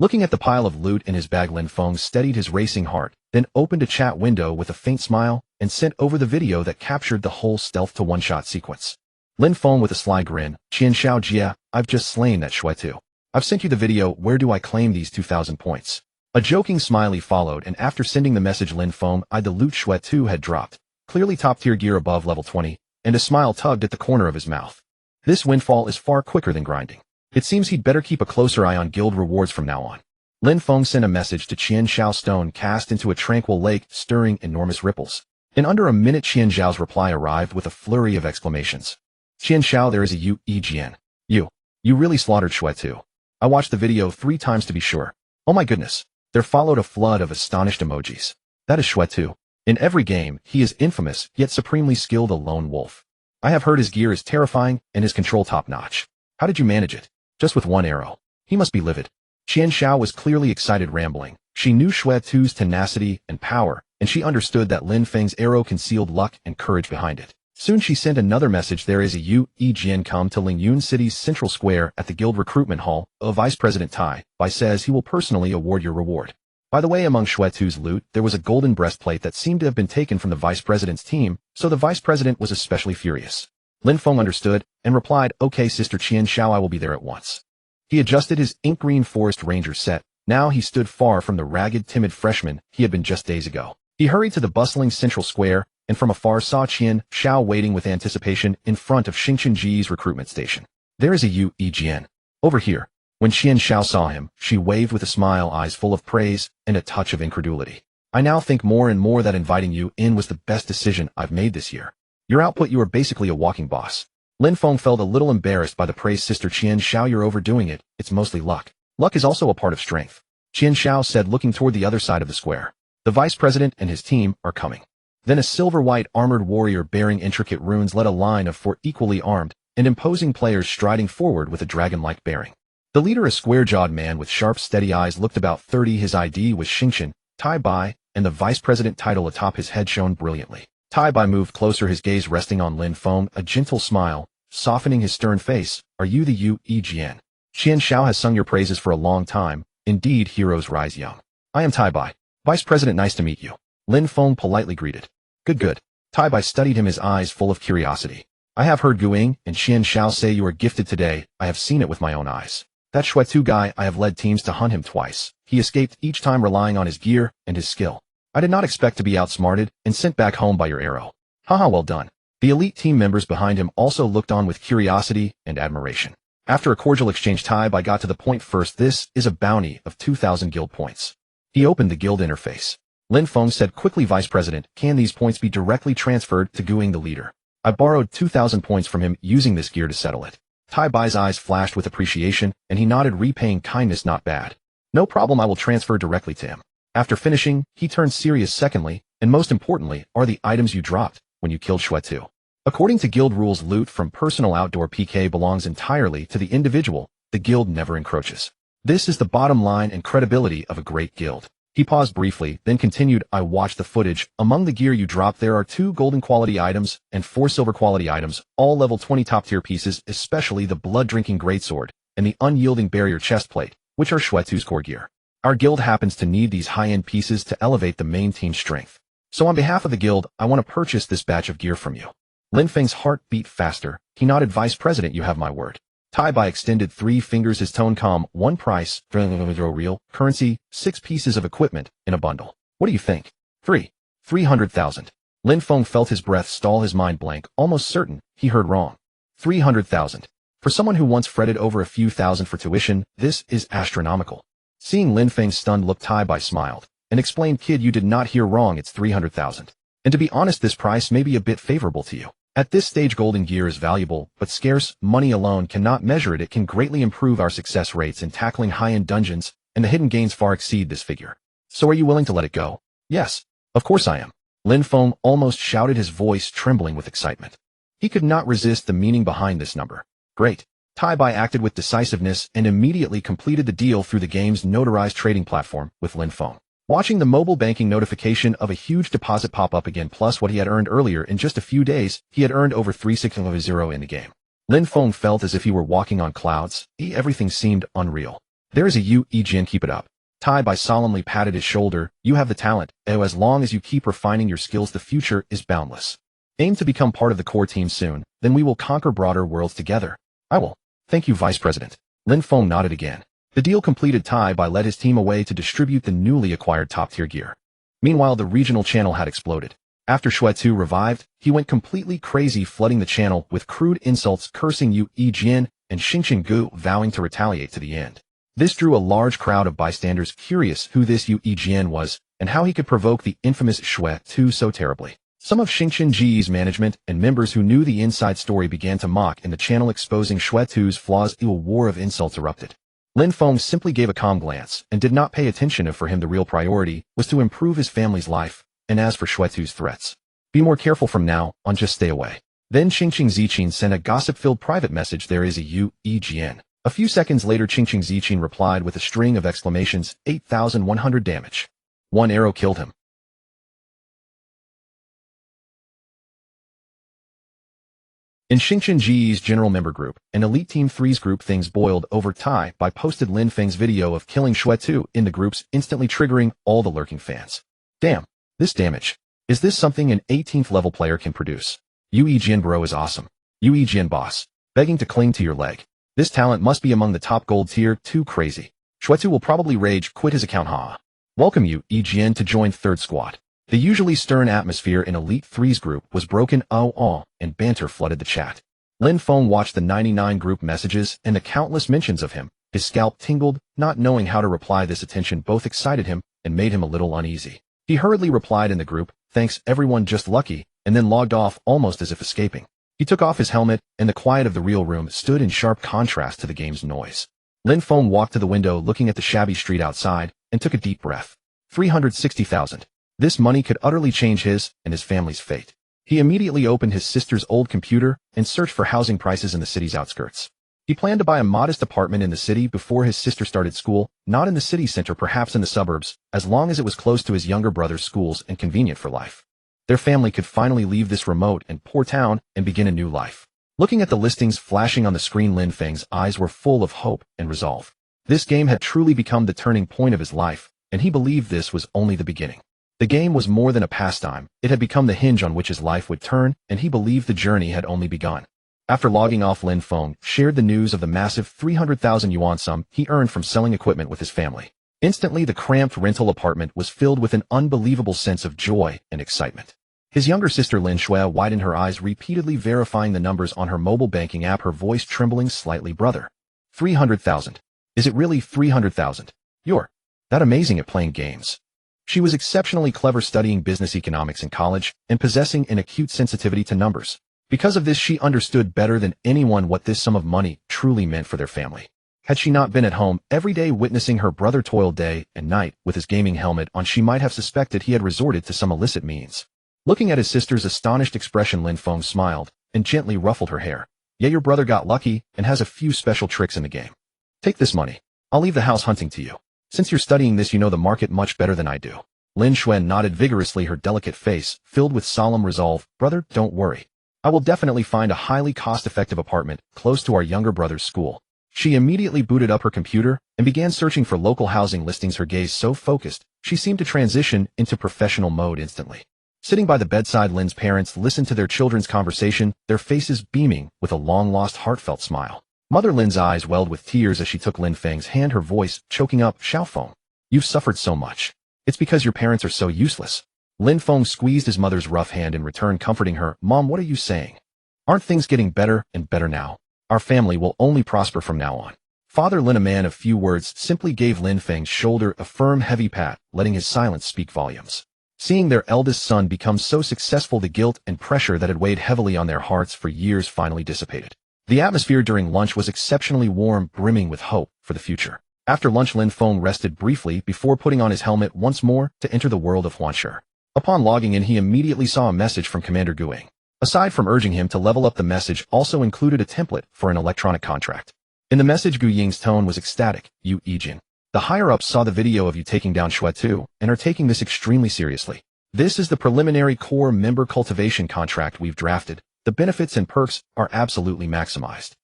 Looking at the pile of loot in his bag, Lin Feng steadied his racing heart, then opened a chat window with a faint smile and sent over the video that captured the whole stealth to one-shot sequence. Lin Feng with a sly grin. Qian Xiao Jia, I've just slain that Shui-Tu. I've sent you the video. Where do I claim these 2,000 points? A joking smiley followed, and after sending the message, Lin Feng eyed the loot Shui-Tu had dropped, clearly top-tier gear above level 20, and a smile tugged at the corner of his mouth. This windfall is far quicker than grinding. It seems he'd better keep a closer eye on guild rewards from now on. Lin Feng sent a message to Qian Xiao. Stone cast into a tranquil lake, stirring enormous ripples. In under a minute, Qian Xiao's reply arrived with a flurry of exclamations. Qian Xiao, there is a UEGN. You really slaughtered Shui-Tu. I watched the video 3 times to be sure. Oh my goodness. There followed a flood of astonished emojis. That is Shui-Tu. In every game, he is infamous, yet supremely skilled, a lone wolf. I have heard his gear is terrifying and his control top-notch. How did you manage it? Just with 1 arrow. He must be livid. Qian Xiao was clearly excited, rambling. She knew Shui-Tu's tenacity and power, and she understood that Lin Feng's arrow concealed luck and courage behind it. Soon she sent another message. There is a UEGN. Come to Lingyun City's central square at the guild recruitment hall. Vice President Tai Bai says he will personally award your reward. By the way, among Shui-Tu's loot, there was a golden breastplate that seemed to have been taken from the vice president's team, so the vice president was especially furious. Lin Feng understood and replied, okay, Sister Qian Xiao, I will be there at once. He adjusted his ink green forest ranger set. Now he stood far from the ragged, timid freshman he had been just days ago. He hurried to the bustling central square, and from afar saw Qian Xiao waiting with anticipation in front of Xingqianji's recruitment station. There is a UEGN. Over here. When Qian Xiao saw him, she waved with a smile, eyes full of praise and a touch of incredulity. I now think more and more that inviting you in was the best decision I've made this year. Your output, you are basically a walking boss. Lin Feng felt a little embarrassed by the praise. Sister Qian Xiao, you're overdoing it. It's mostly luck. Luck is also a part of strength. Qian Xiao said, looking toward the other side of the square. The vice president and his team are coming. Then a silver-white armored warrior bearing intricate runes led a line of 4 equally armed and imposing players striding forward with a dragon-like bearing. The leader, a square-jawed man with sharp, steady eyes, looked about 30. His ID was Xingqian, Tai Bai, and the vice president title atop his head shone brilliantly. Tai Bai moved closer, his gaze resting on Lin Feng, a gentle smile softening his stern face. Are you the UEGN? Qian Xiao has sung your praises for a long time. Indeed, heroes rise young. I am Tai Bai. Vice President, nice to meet you. Lin Feng politely greeted. Good. Tai Bai studied him, his eyes full of curiosity. I have heard Guing and Qian Xiao say you are gifted today. I have seen it with my own eyes. That Shui-Tu guy, I have led teams to hunt him twice. He escaped each time, relying on his gear and his skill. I did not expect to be outsmarted and sent back home by your arrow. Haha, well done. The elite team members behind him also looked on with curiosity and admiration. After a cordial exchange, Tai Bai got to the point first. This is a bounty of 2,000 guild points. He opened the guild interface. Lin Feng said quickly, Vice President, can these points be directly transferred to Guing the leader? I borrowed 2,000 points from him using this gear to settle it. Tai Bai's eyes flashed with appreciation, and he nodded, repaying kindness not bad. No problem, I will transfer directly to him. After finishing, he turned serious. Secondly, and most importantly, are the items you dropped when you killed Shui-Tu. According to guild rules, loot from personal outdoor PK belongs entirely to the individual. The guild never encroaches. This is the bottom line and credibility of a great guild. He paused briefly, then continued, I watched the footage. Among the gear you dropped there are 2 golden quality items and 4 silver quality items, all level 20 top tier pieces, especially the blood-drinking greatsword and the unyielding barrier chestplate, which are Xuetu's core gear. Our guild happens to need these high-end pieces to elevate the main team's strength. So on behalf of the guild, I want to purchase this batch of gear from you. Lin Feng's heart beat faster. He nodded, Vice President, you have my word. Tai Bai extended 3 fingers, his tone calm. 1 price, real, currency, 6 pieces of equipment in a bundle. What do you think? 300,000. Lin Feng felt his breath stall, his mind blank, almost certain he heard wrong. 300,000. For someone who once fretted over a few thousand for tuition, this is astronomical. Seeing Lin Feng's stunned look, Tai Bai smiled and explained, Kid, you did not hear wrong, it's 300,000. And to be honest, this price may be a bit favorable to you. At this stage, golden gear is valuable, but scarce. Money alone cannot measure it. It can greatly improve our success rates in tackling high-end dungeons, and the hidden gains far exceed this figure. So are you willing to let it go? Yes, of course I am. Lin Feng almost shouted, his voice trembling with excitement. He could not resist the meaning behind this number. Great. Tai Bai acted with decisiveness and immediately completed the deal through the game's notarized trading platform with Lin Feng. Watching the mobile banking notification of a huge deposit pop up again, plus what he had earned earlier, in just a few days, he had earned over 360 in the game. Lin Feng felt as if he were walking on clouds. Everything seemed unreal. There is a Jin, keep it up. Tai Bai solemnly patted his shoulder. You have the talent. As long as you keep refining your skills, the future is boundless. Aim to become part of the core team soon, then we will conquer broader worlds together. I will. Thank you, Vice President. Lin Feng nodded again. The deal completed, Tai Bai led his team away to distribute the newly acquired top-tier gear. Meanwhile, the regional channel had exploded. After Xuetu revived, he went completely crazy, flooding the channel with crude insults, cursing Jin and Xingqiang Gu, vowing to retaliate to the end. This drew a large crowd of bystanders curious who this Jin was and how he could provoke the infamous Xuetu so terribly. Some of Xingqiang Gu's management and members who knew the inside story began to mock in the channel, exposing Xuetu's flaws. A war of insults erupted. Lin Feng simply gave a calm glance and did not pay attention if for him the real priority was to improve his family's life, and as for Xuetu's threats, be more careful from now on, just stay away. Then Qingqing Ziqin sent a gossip-filled private message, there is a Jin. A few seconds later, Qingqing Ziqin replied with a string of exclamations, 8,100 damage. 1 arrow killed him. In Xingqiang Ji's general member group, an Elite Team 3's group, things boiled over. Tai Bai posted Lin Feng's video of killing Xuetu in the groups, instantly triggering all the lurking fans. Damn, this damage. Is this something an 18th level player can produce? Jin bro is awesome. Jin boss. Begging to cling to your leg. This talent must be among the top gold tier, too crazy. Xuetu will probably rage quit his account, ha. Welcome Jin to join third squad. The usually stern atmosphere in Elite 3's group was broken, and banter flooded the chat. Lin Feng watched the 99 group messages and the countless mentions of him. His scalp tingled, not knowing how to reply. This attention both excited him and made him a little uneasy. He hurriedly replied in the group, thanks everyone, just lucky, and then logged off almost as if escaping. He took off his helmet, and the quiet of the real room stood in sharp contrast to the game's noise. Lin Feng walked to the window looking at the shabby street outside and took a deep breath. 360,000. This money could utterly change his and his family's fate. He immediately opened his sister's old computer and searched for housing prices in the city's outskirts. He planned to buy a modest apartment in the city before his sister started school, not in the city center, perhaps in the suburbs, as long as it was close to his younger brother's schools and convenient for life. Their family could finally leave this remote and poor town and begin a new life. Looking at the listings flashing on the screen, Lin Feng's eyes were full of hope and resolve. This game had truly become the turning point of his life, and he believed this was only the beginning. The game was more than a pastime, it had become the hinge on which his life would turn, and he believed the journey had only begun. After logging off, Lin Feng shared the news of the massive 300,000 yuan sum he earned from selling equipment with his family. Instantly, the cramped rental apartment was filled with an unbelievable sense of joy and excitement. His younger sister Lin Shui widened her eyes, repeatedly verifying the numbers on her mobile banking app, her voice trembling slightly. Brother, 300,000. Is it really 300,000? You're that amazing at playing games. She was exceptionally clever, studying business economics in college and possessing an acute sensitivity to numbers. Because of this, she understood better than anyone what this sum of money truly meant for their family. Had she not been at home every day witnessing her brother toil day and night with his gaming helmet on, she might have suspected he had resorted to some illicit means. Looking at his sister's astonished expression, Lin Feng smiled and gently ruffled her hair. Yeah, your brother got lucky and has a few special tricks in the game. Take this money. I'll leave the house hunting to you. Since you're studying this, you know the market much better than I do. Lin Xuan nodded vigorously, her delicate face filled with solemn resolve. Brother, don't worry. I will definitely find a highly cost-effective apartment close to our younger brother's school. She immediately booted up her computer and began searching for local housing listings, her gaze so focused, she seemed to transition into professional mode instantly. Sitting by the bedside, Lin's parents listened to their children's conversation, their faces beaming with a long-lost heartfelt smile. Mother Lin's eyes welled with tears as she took Lin Feng's hand, her voice choking up. Xiaofeng, you've suffered so much. It's because your parents are so useless. Lin Feng squeezed his mother's rough hand in return, comforting her. Mom, what are you saying? Aren't things getting better and better now? Our family will only prosper from now on. Father Lin, a man of few words, simply gave Lin Feng's shoulder a firm, heavy pat, letting his silence speak volumes. Seeing their eldest son become so successful, the guilt and pressure that had weighed heavily on their hearts for years finally dissipated. The atmosphere during lunch was exceptionally warm, brimming with hope for the future. After lunch, Lin Feng rested briefly before putting on his helmet once more to enter the world of Huanshe. Upon logging in, he immediately saw a message from Commander Guing. Aside from urging him to level up, the message also included a template for an electronic contract. In the message, Gu Ying's tone was ecstatic. You, Yijin. The higher-ups saw the video of you taking down Shuetu and are taking this extremely seriously. This is the preliminary core member cultivation contract we've drafted. The benefits and perks are absolutely maximized.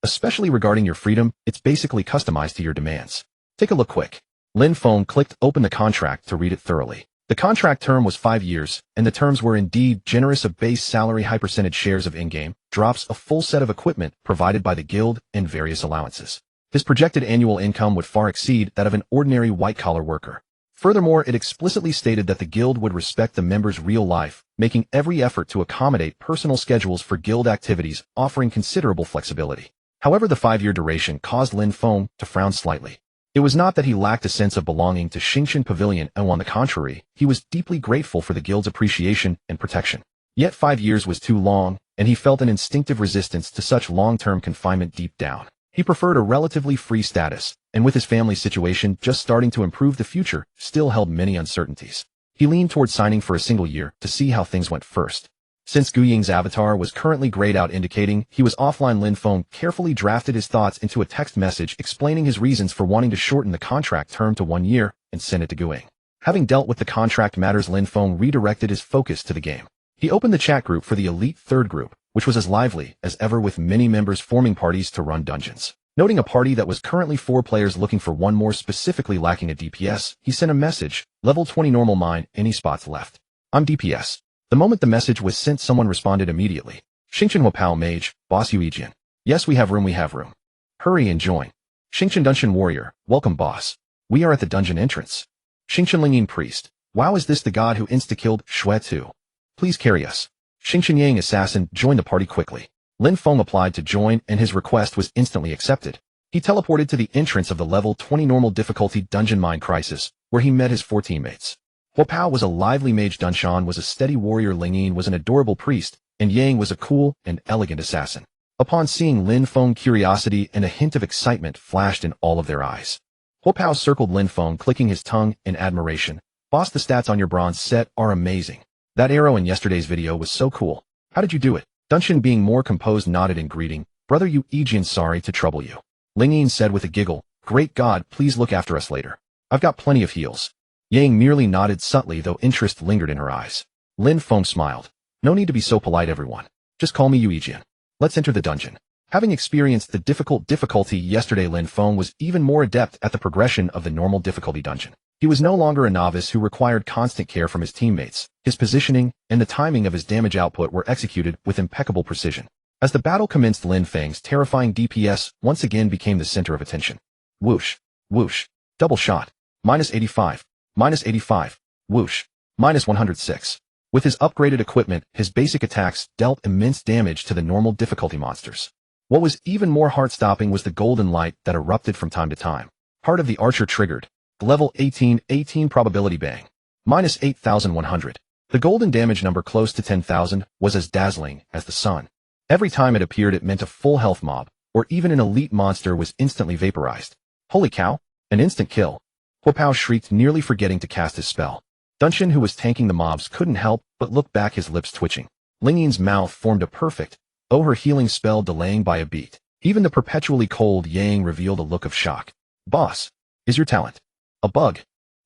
Especially regarding your freedom, it's basically customized to your demands. Take a look quick. Lin Feng clicked open the contract to read it thoroughly. The contract term was 5 years, and the terms were indeed generous: a base salary, high percentage shares of in-game, drops, a full set of equipment provided by the guild, and various allowances. His projected annual income would far exceed that of an ordinary white-collar worker. Furthermore, it explicitly stated that the guild would respect the members' real life, making every effort to accommodate personal schedules for guild activities, offering considerable flexibility. However, the 5-year duration caused Lin Feng to frown slightly. It was not that he lacked a sense of belonging to Xingshan Pavilion, and on the contrary, he was deeply grateful for the guild's appreciation and protection. Yet 5 years was too long, and he felt an instinctive resistance to such long-term confinement deep down. He preferred a relatively free status, and with his family's situation just starting to improve, the future still held many uncertainties. He leaned toward signing for a single year to see how things went first. Since Gu Ying's avatar was currently grayed out, indicating he was offline, Lin Feng carefully drafted his thoughts into a text message explaining his reasons for wanting to shorten the contract term to 1 year and sent it to Gu Ying. Having dealt with the contract matters, Lin Feng redirected his focus to the game. He opened the chat group for the Elite Third Group, which was as lively as ever, with many members forming parties to run dungeons. Noting a party that was currently 4 players looking for one more, specifically lacking a DPS, he sent a message, level 20 normal mine, any spots left? I'm DPS. The moment the message was sent, someone responded immediately. Xingshan Huapao Mage, Boss Yu Yijian. Yes, we have room. Hurry and join. Xingshan Dungeon Warrior, welcome boss. We are at the dungeon entrance. Xingshan Lingyin Priest. Wow, is this the god who insta-killed Shuetu? Please carry us. Xingshan Yang Assassin, join the party quickly. Lin Feng applied to join, and his request was instantly accepted. He teleported to the entrance of the level 20 normal difficulty dungeon mine crisis, where he met his 4 teammates. Huapao was a lively mage, Dunshan was a steady warrior, Lingyin was an adorable priest, and Yang was a cool and elegant assassin. Upon seeing Lin Feng, curiosity and a hint of excitement flashed in all of their eyes. Huapao circled Lin Feng, clicking his tongue in admiration. Boss, the stats on your bronze set are amazing. That arrow in yesterday's video was so cool. How did you do it? Dunshan, being more composed, nodded in greeting. Brother Yu Yijian, sorry to trouble you. Lingyin said with a giggle. Great God, please look after us later. I've got plenty of heals. Yang merely nodded subtly, though interest lingered in her eyes. Lin Feng smiled. No need to be so polite, everyone. Just call me Yu Yijian. Let's enter the dungeon. Having experienced the difficulty yesterday, Lin Feng was even more adept at the progression of the normal difficulty dungeon. He was no longer a novice who required constant care from his teammates. His positioning and the timing of his damage output were executed with impeccable precision. As the battle commenced, Lin Feng's terrifying DPS once again became the center of attention. Whoosh, whoosh, double shot, -85, -85, whoosh, -106. With his upgraded equipment, his basic attacks dealt immense damage to the normal difficulty monsters. What was even more heart-stopping was the golden light that erupted from time to time. Heart of the Archer triggered. Level 18 probability bang. -8,100. The golden damage number, close to 10,000, was as dazzling as the sun. Every time it appeared, it meant a full health mob, or even an elite monster, was instantly vaporized. Holy cow! An instant kill. Huapao shrieked, nearly forgetting to cast his spell. Dunshan, who was tanking the mobs, couldn't help but look back, his lips twitching. Lingyin's mouth formed a perfect her healing spell, delaying by a beat. Even the perpetually cold Yang revealed a look of shock. Boss, is your talent a bug?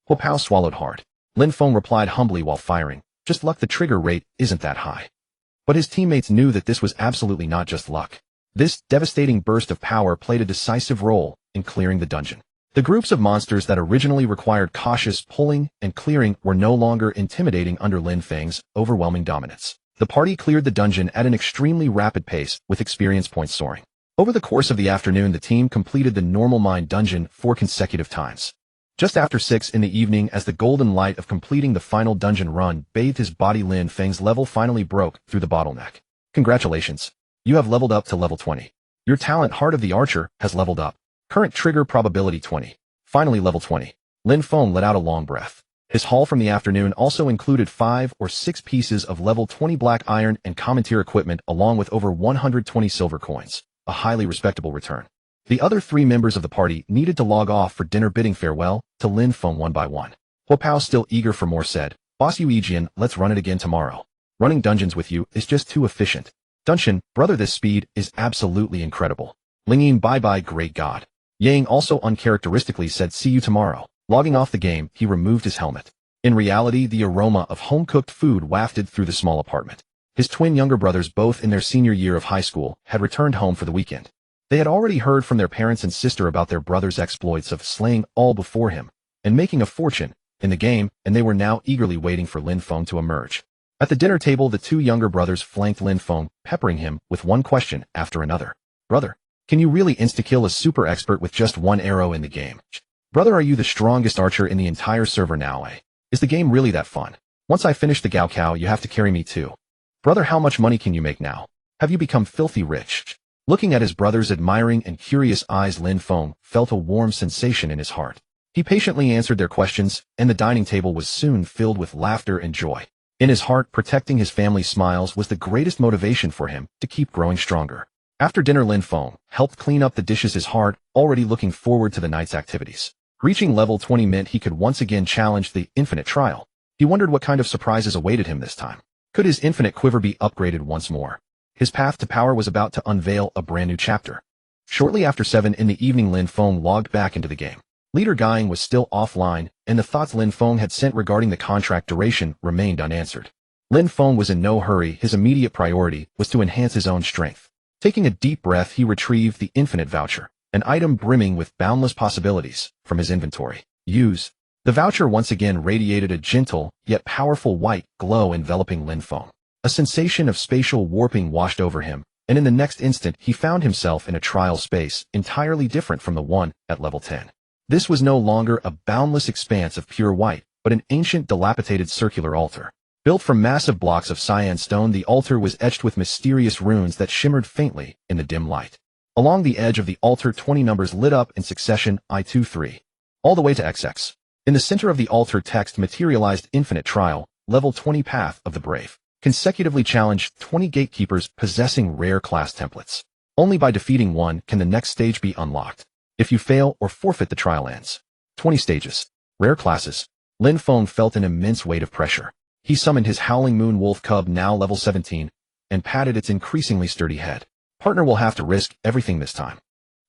Huopao swallowed hard. Lin Feng replied humbly while firing, just luck, the trigger rate isn't that high. But his teammates knew that this was absolutely not just luck. This devastating burst of power played a decisive role in clearing the dungeon. The groups of monsters that originally required cautious pulling and clearing were no longer intimidating under Lin Feng's overwhelming dominance. The party cleared the dungeon at an extremely rapid pace, with experience points soaring. Over the course of the afternoon, the team completed the normal mine dungeon 4 consecutive times. Just after 6 in the evening, as the golden light of completing the final dungeon run bathed his body, Lin Feng's level finally broke through the bottleneck. Congratulations. You have leveled up to level 20. Your talent, Heart of the Archer, has leveled up. Current trigger probability 20. Finally level 20. Lin Feng let out a long breath. His haul from the afternoon also included 5 or 6 pieces of level 20 black iron and common tier equipment, along with over 120 silver coins. A highly respectable return. The other 3 members of the party needed to log off for dinner, bidding farewell to Lin Feng one by one. Huopao, still eager for more, said, Boss Yuejian, let's run it again tomorrow. Running dungeons with you is just too efficient. Dungeon, brother, this speed is absolutely incredible. Lingyin, bye-bye, great god. Yang also uncharacteristically said, see you tomorrow. Logging off the game, he removed his helmet. In reality, the aroma of home-cooked food wafted through the small apartment. His twin younger brothers, both in their senior year of high school, had returned home for the weekend. They had already heard from their parents and sister about their brother's exploits of slaying all before him and making a fortune in the game, and they were now eagerly waiting for Lin Feng to emerge. At the dinner table, the 2 younger brothers flanked Lin Feng, peppering him with one question after another. Brother, can you really insta-kill a super expert with just 1 arrow in the game? Brother, are you the strongest archer in the entire server now, eh? Is the game really that fun? Once I finish the Gaokao, you have to carry me too. Brother, how much money can you make now? Have you become filthy rich? Looking at his brother's admiring and curious eyes, Lin Feng felt a warm sensation in his heart. He patiently answered their questions, and the dining table was soon filled with laughter and joy. In his heart, protecting his family's smiles was the greatest motivation for him to keep growing stronger. After dinner, Lin Feng helped clean up the dishes, his heart already looking forward to the night's activities. Reaching level 20 meant he could once again challenge the infinite trial. He wondered what kind of surprises awaited him this time. Could his infinite quiver be upgraded once more? His path to power was about to unveil a brand new chapter. Shortly after 7 in the evening, Lin Feng logged back into the game. Leader Guiying was still offline, and the thoughts Lin Feng had sent regarding the contract duration remained unanswered. Lin Feng was in no hurry. His immediate priority was to enhance his own strength. Taking a deep breath, he retrieved the infinite voucher, an item brimming with boundless possibilities, from his inventory. Use. The voucher once again radiated a gentle, yet powerful white glow enveloping Lin Feng. A sensation of spatial warping washed over him, and in the next instant he found himself in a trial space entirely different from the one at level 10. This was no longer a boundless expanse of pure white, but an ancient, dilapidated circular altar. Built from massive blocks of cyan stone, the altar was etched with mysterious runes that shimmered faintly in the dim light. Along the edge of the altar, 20 numbers lit up in succession, I-2-3, all the way to XX. In the center of the altar, text materialized: Infinite Trial, Level 20 Path of the Brave. Consecutively challenge 20 gatekeepers possessing rare class templates. Only by defeating one can the next stage be unlocked. If you fail or forfeit, the trial ends. 20 stages. Rare classes. Lin Feng felt an immense weight of pressure. He summoned his Howling Moon Wolf Cub, now level 17, and patted its increasingly sturdy head. Partner will have to risk everything this time.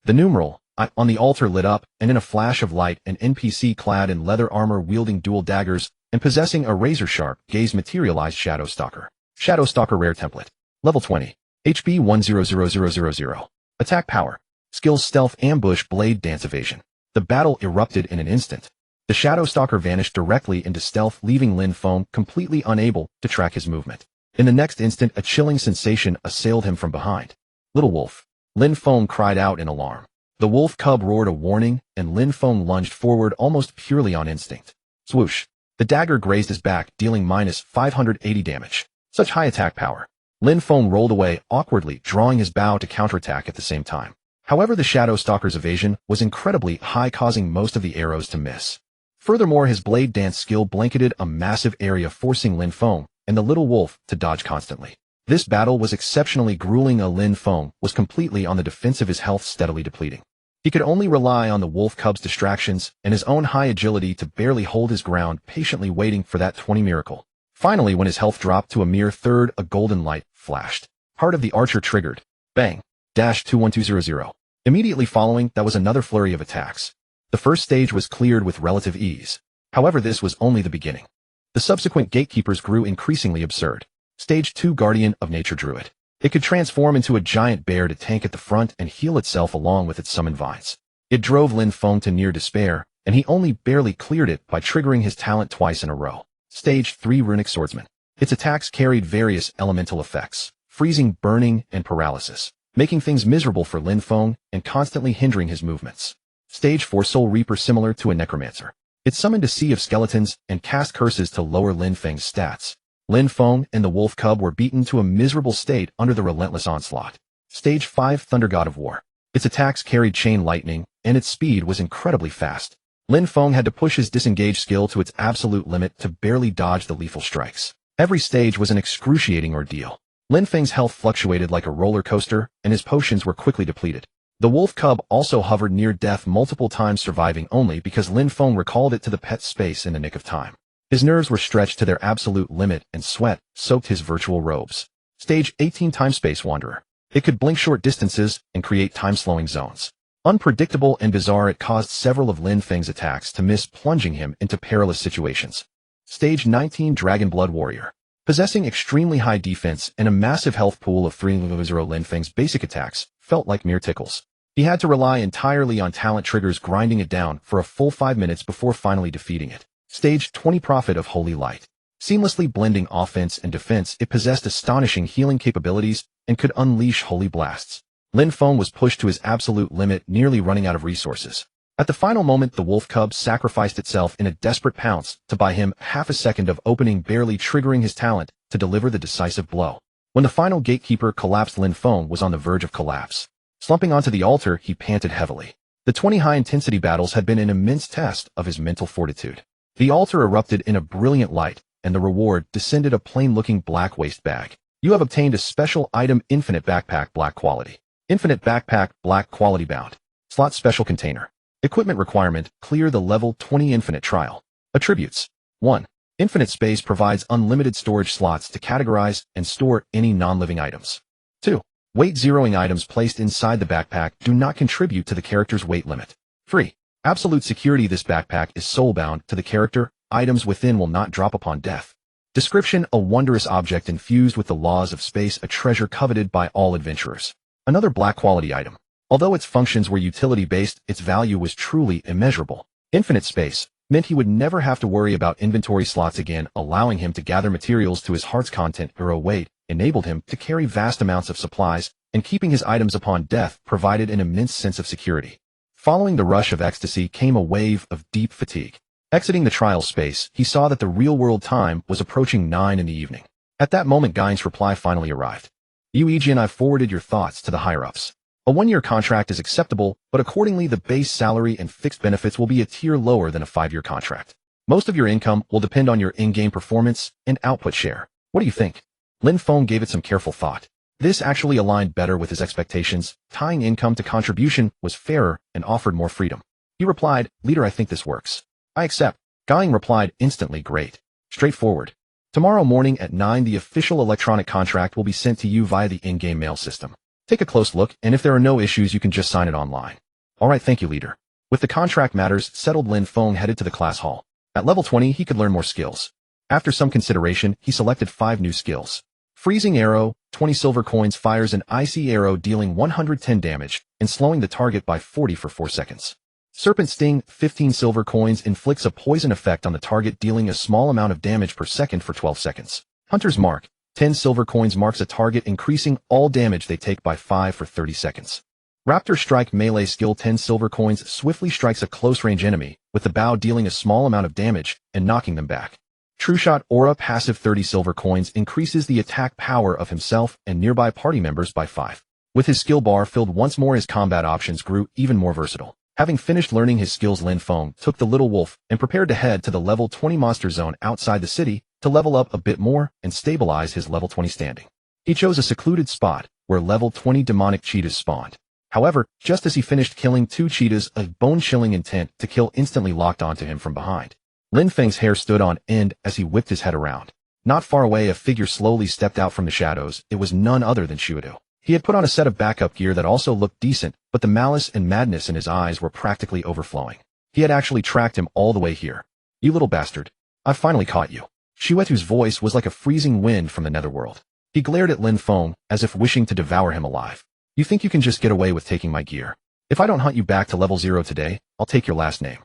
The numeral I on the altar lit up, and in a flash of light, an NPC clad in leather armor, wielding dual daggers and possessing a razor-sharp gaze materialized: Shadow Stalker. Shadow Stalker rare template. Level 20. HP 100000. Attack power. Skills: Stealth, Ambush, Blade, Dance, Evasion. The battle erupted in an instant. The Shadow Stalker vanished directly into stealth, leaving Lin Feng completely unable to track his movement. In the next instant, a chilling sensation assailed him from behind. Little wolf. Lin Feng cried out in alarm. The wolf cub roared a warning, and Lin Feng lunged forward almost purely on instinct. Swoosh. The dagger grazed his back, dealing minus 580 damage. Such high attack power. Lin Feng rolled away awkwardly, drawing his bow to counterattack at the same time. However, the Shadow Stalker's evasion was incredibly high, causing most of the arrows to miss. Furthermore, his blade dance skill blanketed a massive area, forcing Lin Feng and the little wolf to dodge constantly. This battle was exceptionally grueling. Lin Feng was completely on the defensive, his health steadily depleting. He could only rely on the wolf cub's distractions and his own high agility to barely hold his ground, patiently waiting for that 20 miracle. Finally, when his health dropped to a mere third, a golden light flashed. Heart of the Archer triggered. Bang. -21200. Immediately following, that was another flurry of attacks. The first stage was cleared with relative ease. However, this was only the beginning. The subsequent gatekeepers grew increasingly absurd. Stage 2 Guardian of Nature Druid. It could transform into a giant bear to tank at the front and heal itself along with its summoned vines. It drove Lin Feng to near despair, and he only barely cleared it by triggering his talent twice in a row. Stage 3 Runic Swordsman. Its attacks carried various elemental effects, freezing, burning, and paralysis, making things miserable for Lin Feng and constantly hindering his movements. Stage 4 Soul Reaper. Similar to a necromancer, it summoned a sea of skeletons and cast curses to lower Lin Feng's stats. Lin Feng and the wolf cub were beaten to a miserable state under the relentless onslaught. Stage 5 Thunder God of War. Its attacks carried chain lightning, and its speed was incredibly fast. Lin Feng had to push his disengage skill to its absolute limit to barely dodge the lethal strikes. Every stage was an excruciating ordeal. Lin Feng's health fluctuated like a roller coaster, and his potions were quickly depleted. The wolf cub also hovered near death multiple times, surviving only because Lin Feng recalled it to the pet space in the nick of time. His nerves were stretched to their absolute limit, and sweat soaked his virtual robes. Stage 18 Time Space Wanderer. It could blink short distances and create time-slowing zones. Unpredictable and bizarre, it caused several of Lin Feng's attacks to miss, plunging him into perilous situations. Stage 19 Dragon Blood Warrior. Possessing extremely high defense and a massive health pool of 3-0, Lin Feng's basic attacks felt like mere tickles. He had to rely entirely on talent triggers, grinding it down for a full 5 minutes before finally defeating it. Stage 20 Prophet of Holy Light. Seamlessly blending offense and defense, it possessed astonishing healing capabilities and could unleash holy blasts. Lin Feng was pushed to his absolute limit, nearly running out of resources. At the final moment, the wolf cub sacrificed itself in a desperate pounce to buy him half a second of opening, barely triggering his talent to deliver the decisive blow. When the final gatekeeper collapsed, Lin Feng was on the verge of collapse. Slumping onto the altar, he panted heavily. The 20 high-intensity battles had been an immense test of his mental fortitude. The altar erupted in a brilliant light, and the reward descended, a plain-looking black waste bag. You have obtained a special item, Infinite Backpack, Black Quality. Infinite Backpack, Black Quality Bound. Slot Special Container. Equipment requirement: clear the level 20 Infinite Trial. Attributes: 1. Infinite space provides unlimited storage slots to categorize and store any non-living items. 2. Weight zeroing items placed inside the backpack do not contribute to the character's weight limit. 3. Absolute security: this backpack is soul-bound to the character. Items within will not drop upon death. Description: a wondrous object infused with the laws of space, a treasure coveted by all adventurers. Another black quality item. Although its functions were utility-based, its value was truly immeasurable. Infinite space meant he would never have to worry about inventory slots again, allowing him to gather materials to his heart's content. Weight enabled him to carry vast amounts of supplies, and keeping his items upon death provided an immense sense of security. Following the rush of ecstasy came a wave of deep fatigue. Exiting the trial space, he saw that the real-world time was approaching 9 in the evening. At that moment, Guy's reply finally arrived. Eugen, I've forwarded your thoughts to the higher-ups. A 1-year contract is acceptable, but accordingly the base salary and fixed benefits will be a tier lower than a 5-year contract. Most of your income will depend on your in-game performance and output share. What do you think? Lin Feng gave it some careful thought. This actually aligned better with his expectations. Tying income to contribution was fairer and offered more freedom. He replied, Leader, I think this works. I accept. Guy replied instantly, great. Straightforward. Tomorrow morning at 9 the official electronic contract will be sent to you via the in-game mail system. Take a close look, and if there are no issues, you can just sign it online. Alright, thank you, Leader. With the contract matters settled, Lin Feng headed to the class hall. At level 20, he could learn more skills. After some consideration, he selected 5 new skills. Freezing Arrow, 20 silver coins, fires an icy arrow dealing 110 damage and slowing the target by 40 for 4 seconds. Serpent Sting, 15 silver coins, inflicts a poison effect on the target, dealing a small amount of damage per second for 12 seconds. Hunter's Mark, 10 silver coins, marks a target, increasing all damage they take by 5 for 30 seconds. Raptor Strike, melee skill, 10 silver coins, swiftly strikes a close-range enemy, with the bow dealing a small amount of damage and knocking them back. True Shot Aura, passive, 30 silver coins, increases the attack power of himself and nearby party members by 5. With his skill bar filled once more, his combat options grew even more versatile. Having finished learning his skills, Lin Feng took the little wolf and prepared to head to the level 20 monster zone outside the city to level up a bit more and stabilize his level 20 standing. He chose a secluded spot where level 20 demonic cheetahs spawned. However, just as he finished killing 2 cheetahs, a bone-chilling intent to kill instantly locked onto him from behind. Lin Feng's hair stood on end as he whipped his head around. Not far away, a figure slowly stepped out from the shadows. It was none other than Shuido. He had put on a set of backup gear that also looked decent, but the malice and madness in his eyes were practically overflowing. He had actually tracked him all the way here. You little bastard. I've finally caught you. Shuetu's voice was like a freezing wind from the netherworld. He glared at Lin Feng as if wishing to devour him alive. You think you can just get away with taking my gear? If I don't hunt you back to level 0 today, I'll take your last name.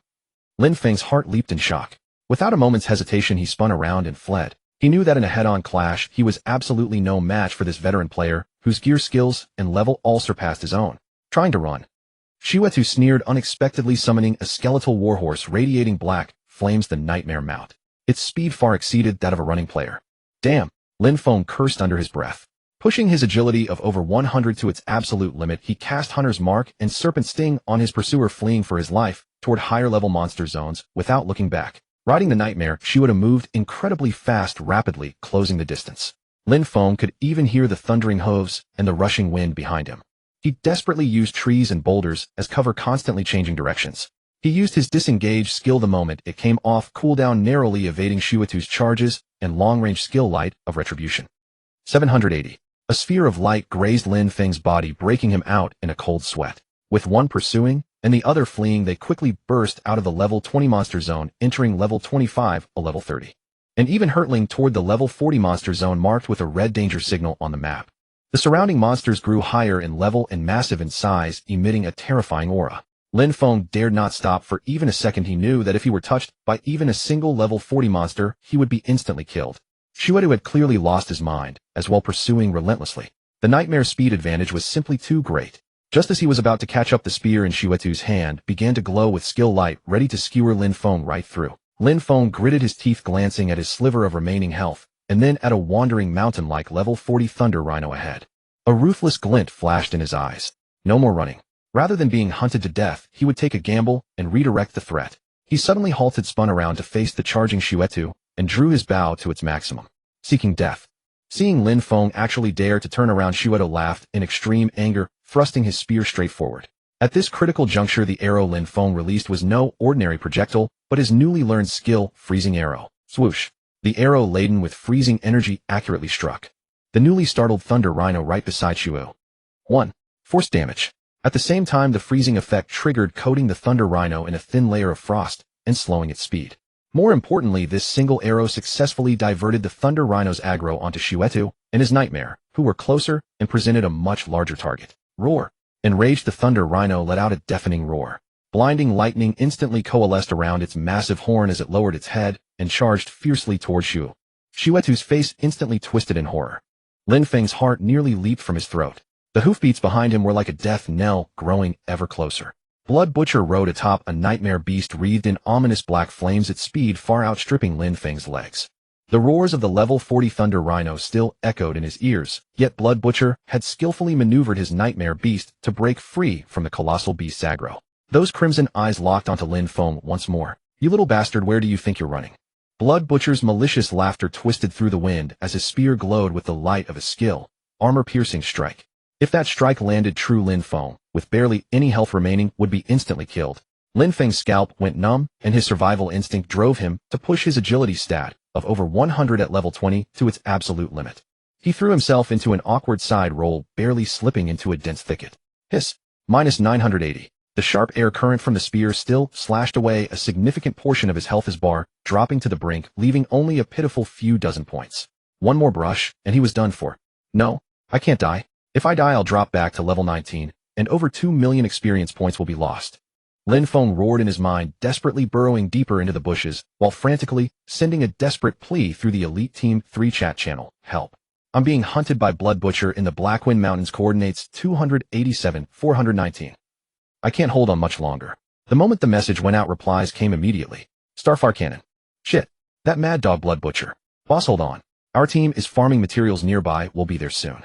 Lin Feng's heart leaped in shock. Without a moment's hesitation, he spun around and fled. He knew that in a head-on clash, he was absolutely no match for this veteran player, whose gear skills and level all surpassed his own. Trying to run. Shuetu sneered, unexpectedly summoning a skeletal warhorse radiating black flames, the nightmare mount. Its speed far exceeded that of a running player. Damn, Lin Feng cursed under his breath. Pushing his agility of over 100 to its absolute limit, he cast Hunter's Mark and Serpent Sting on his pursuer, fleeing for his life toward higher-level monster zones without looking back. Riding the nightmare, she would have moved incredibly fast, rapidly closing the distance. Lin Feng could even hear the thundering hooves and the rushing wind behind him. He desperately used trees and boulders as cover, constantly changing directions. He used his disengage skill the moment it came off cooldown, narrowly evading Shuetu's charges and long-range skill light of retribution. 780. A sphere of light grazed Lin Feng's body, breaking him out in a cold sweat. With one pursuing and the other fleeing, they quickly burst out of the level 20 monster zone, entering level 25 or level 30. And even hurtling toward the level 40 monster zone marked with a red danger signal on the map. The surrounding monsters grew higher in level and massive in size, emitting a terrifying aura. Lin Feng dared not stop for even a second. He knew that if he were touched by even a single level 40 monster, he would be instantly killed. Shuetu had clearly lost his mind, as while pursuing relentlessly. The nightmare's speed advantage was simply too great. Just as he was about to catch up, the spear in Shuetu's hand began to glow with skill light, ready to skewer Lin Feng right through. Lin Feng gritted his teeth, glancing at his sliver of remaining health, and then at a wandering mountain-like level 40 thunder rhino ahead. A ruthless glint flashed in his eyes. No more running. Rather than being hunted to death, he would take a gamble and redirect the threat. He suddenly halted, spun around to face the charging Shuetu, and drew his bow to its maximum, seeking death. Seeing Lin Feng actually dare to turn around, Shuetu laughed in extreme anger, thrusting his spear straight forward. At this critical juncture, the arrow Lin Feng released was no ordinary projectile, but his newly learned skill, freezing arrow. Swoosh. The arrow, laden with freezing energy, accurately struck the newly startled thunder rhino right beside Shuetu. 1. Force damage. At the same time, the freezing effect triggered, coating the thunder rhino in a thin layer of frost and slowing its speed. More importantly, this single arrow successfully diverted the thunder rhino's aggro onto Shuetu and his nightmare, who were closer and presented a much larger target. Roar. Enraged, the thunder rhino let out a deafening roar. Blinding lightning instantly coalesced around its massive horn as it lowered its head and charged fiercely toward Shu. Shuetu's face instantly twisted in horror. Lin Feng's heart nearly leaped from his throat. The hoofbeats behind him were like a death knell, growing ever closer. Blood Butcher rode atop a nightmare beast wreathed in ominous black flames, its speed far outstripping Lin Feng's legs. The roars of the level 40 thunder rhino still echoed in his ears, yet Blood Butcher had skillfully maneuvered his nightmare beast to break free from the colossal beast's aggro. Those crimson eyes locked onto Lin Feng once more. You little bastard, where do you think you're running? Blood Butcher's malicious laughter twisted through the wind as his spear glowed with the light of a skill, armor-piercing strike. If that strike landed true, Lin Feng, with barely any health remaining, would be instantly killed. Lin Feng's scalp went numb, and his survival instinct drove him to push his agility stat of over 100 at level 20 to its absolute limit. He threw himself into an awkward side roll, barely slipping into a dense thicket. Hiss. Minus 980. The sharp air current from the spear still slashed away a significant portion of his health as bar, dropping to the brink, leaving only a pitiful few dozen points. One more brush, and he was done for. No, I can't die. If I die, I'll drop back to level 19, and over 2 million experience points will be lost. Lin Feng roared in his mind, desperately burrowing deeper into the bushes, while frantically sending a desperate plea through the Elite Team 3 chat channel. Help. I'm being hunted by Blood Butcher in the Blackwind Mountains, coordinates 287-419. I can't hold on much longer. The moment the message went out, replies came immediately. Starfire Cannon. Shit. That mad dog Blood Butcher. Boss, hold on. Our team is farming materials nearby, we'll be there soon.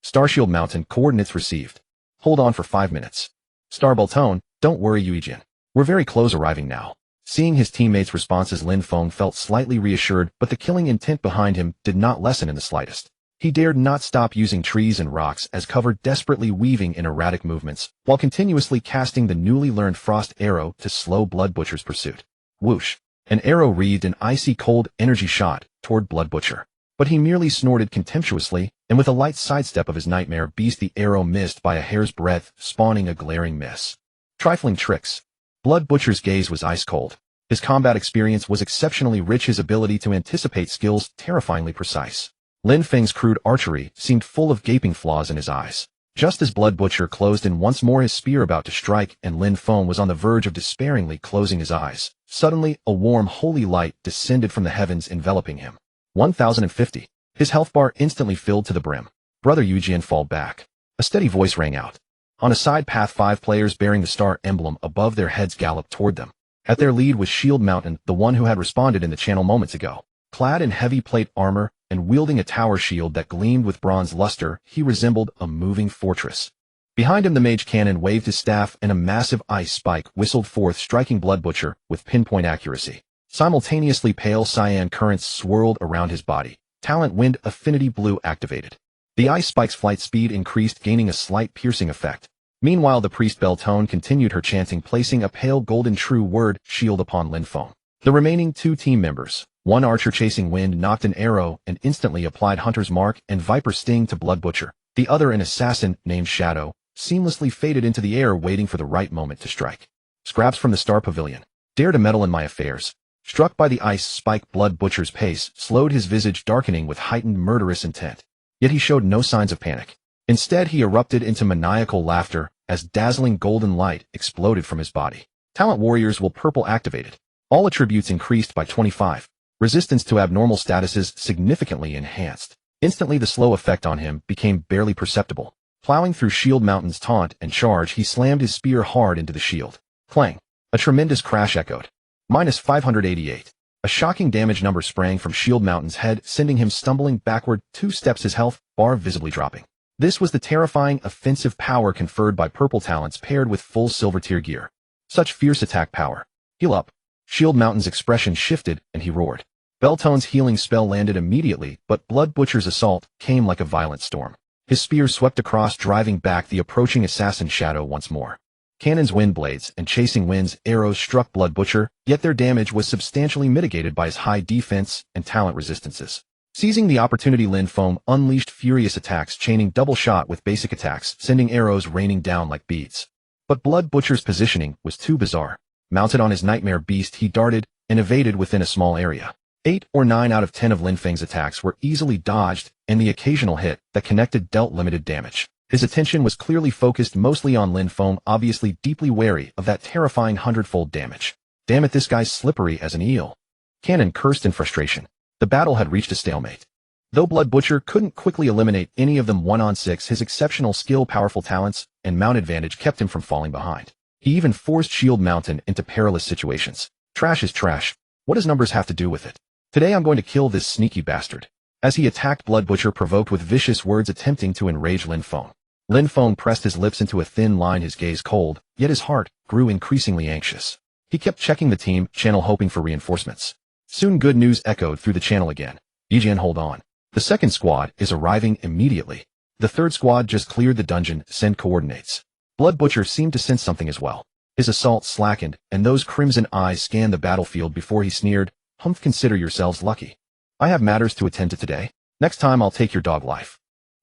Starshield Mountain, coordinates received. Hold on for 5 minutes. Starboltone, don't worry, Yuijin. We're very close, arriving now. Seeing his teammates' responses, Lin Feng felt slightly reassured, but the killing intent behind him did not lessen in the slightest. He dared not stop using trees and rocks as cover, desperately weaving in erratic movements, while continuously casting the newly learned frost arrow to slow Blood Butcher's pursuit. Whoosh. An arrow wreathed an icy cold energy shot toward Blood Butcher. But he merely snorted contemptuously, and with a light sidestep of his nightmare beast, the arrow missed by a hair's breadth, spawning a glaring miss. Trifling tricks. Blood Butcher's gaze was ice-cold. His combat experience was exceptionally rich, his ability to anticipate skills terrifyingly precise. Lin Feng's crude archery seemed full of gaping flaws in his eyes. Just as Blood Butcher closed in once more, his spear about to strike, and Lin Feng was on the verge of despairingly closing his eyes. Suddenly, a warm, holy light descended from the heavens, enveloping him. 1050. His health bar instantly filled to the brim. Brother Yujian, fall back. A steady voice rang out. On a side path, 5 players bearing the star emblem above their heads galloped toward them. At their lead was Shield Mountain, the one who had responded in the channel moments ago. Clad in heavy plate armor and wielding a tower shield that gleamed with bronze luster, he resembled a moving fortress. Behind him, the mage cannon waved his staff, and a massive ice spike whistled forth, striking Blood Butcher with pinpoint accuracy. Simultaneously, pale cyan currents swirled around his body. Talent Wind Affinity Blue activated. The ice spike's flight speed increased, gaining a slight piercing effect. Meanwhile, the priest Beltone continued her chanting, placing a pale golden true word shield upon Lin Feng. The remaining 2 team members, one archer chasing wind, knocked an arrow and instantly applied Hunter's Mark and Viper Sting to Blood Butcher. The other, an assassin named Shadow, seamlessly faded into the air, waiting for the right moment to strike. Scraps from the Star Pavilion. Dare to meddle in my affairs. Struck by the ice spike, Blood Butcher's pace slowed, his visage darkening with heightened murderous intent. Yet he showed no signs of panic. Instead, he erupted into maniacal laughter as dazzling golden light exploded from his body. Talent Warriors will purple activated. All attributes increased by 25. Resistance to abnormal statuses significantly enhanced. Instantly, the slow effect on him became barely perceptible. Plowing through Shield Mountain's taunt and charge, he slammed his spear hard into the shield. Clang! A tremendous crash echoed. Minus 588. A shocking damage number sprang from Shield Mountain's head, sending him stumbling backward 2 steps, his health bar visibly dropping. This was the terrifying offensive power conferred by purple talents paired with full silver tier gear. Such fierce attack power. Heal up. Shield Mountain's expression shifted, and he roared. Beltone's healing spell landed immediately, but Blood Butcher's assault came like a violent storm. His spear swept across, driving back the approaching assassin Shadow once more. Cannon's wind blades and chasing wind's arrows struck Blood Butcher, yet their damage was substantially mitigated by his high defense and talent resistances. Seizing the opportunity, Lin Feng unleashed furious attacks, chaining double shot with basic attacks, sending arrows raining down like beads. But Blood Butcher's positioning was too bizarre. Mounted on his nightmare beast, he darted and evaded within a small area. 8 or 9 out of 10 of Lin Feng's attacks were easily dodged, and the occasional hit that connected dealt limited damage. His attention was clearly focused mostly on Lin Feng, obviously deeply wary of that terrifying 100-fold damage. Damn it, this guy's slippery as an eel. Cannon cursed in frustration. The battle had reached a stalemate. Though Blood Butcher couldn't quickly eliminate any of them 1-on-6, his exceptional skill, powerful talents, and mount advantage kept him from falling behind. He even forced Shield Mountain into perilous situations. Trash is trash. What does numbers have to do with it? Today I'm going to kill this sneaky bastard. As he attacked, Blood Butcher provoked with vicious words, attempting to enrage Lin Feng. Lin Feng pressed his lips into a thin line, his gaze cold, yet his heart grew increasingly anxious. He kept checking the team channel, hoping for reinforcements. Soon good news echoed through the channel again. Yijian, hold on. The second squad is arriving immediately. The third squad just cleared the dungeon, send coordinates. Blood Butcher seemed to sense something as well. His assault slackened, and those crimson eyes scanned the battlefield before he sneered, "Humph, consider yourselves lucky. I have matters to attend to today. Next time I'll take your dog life."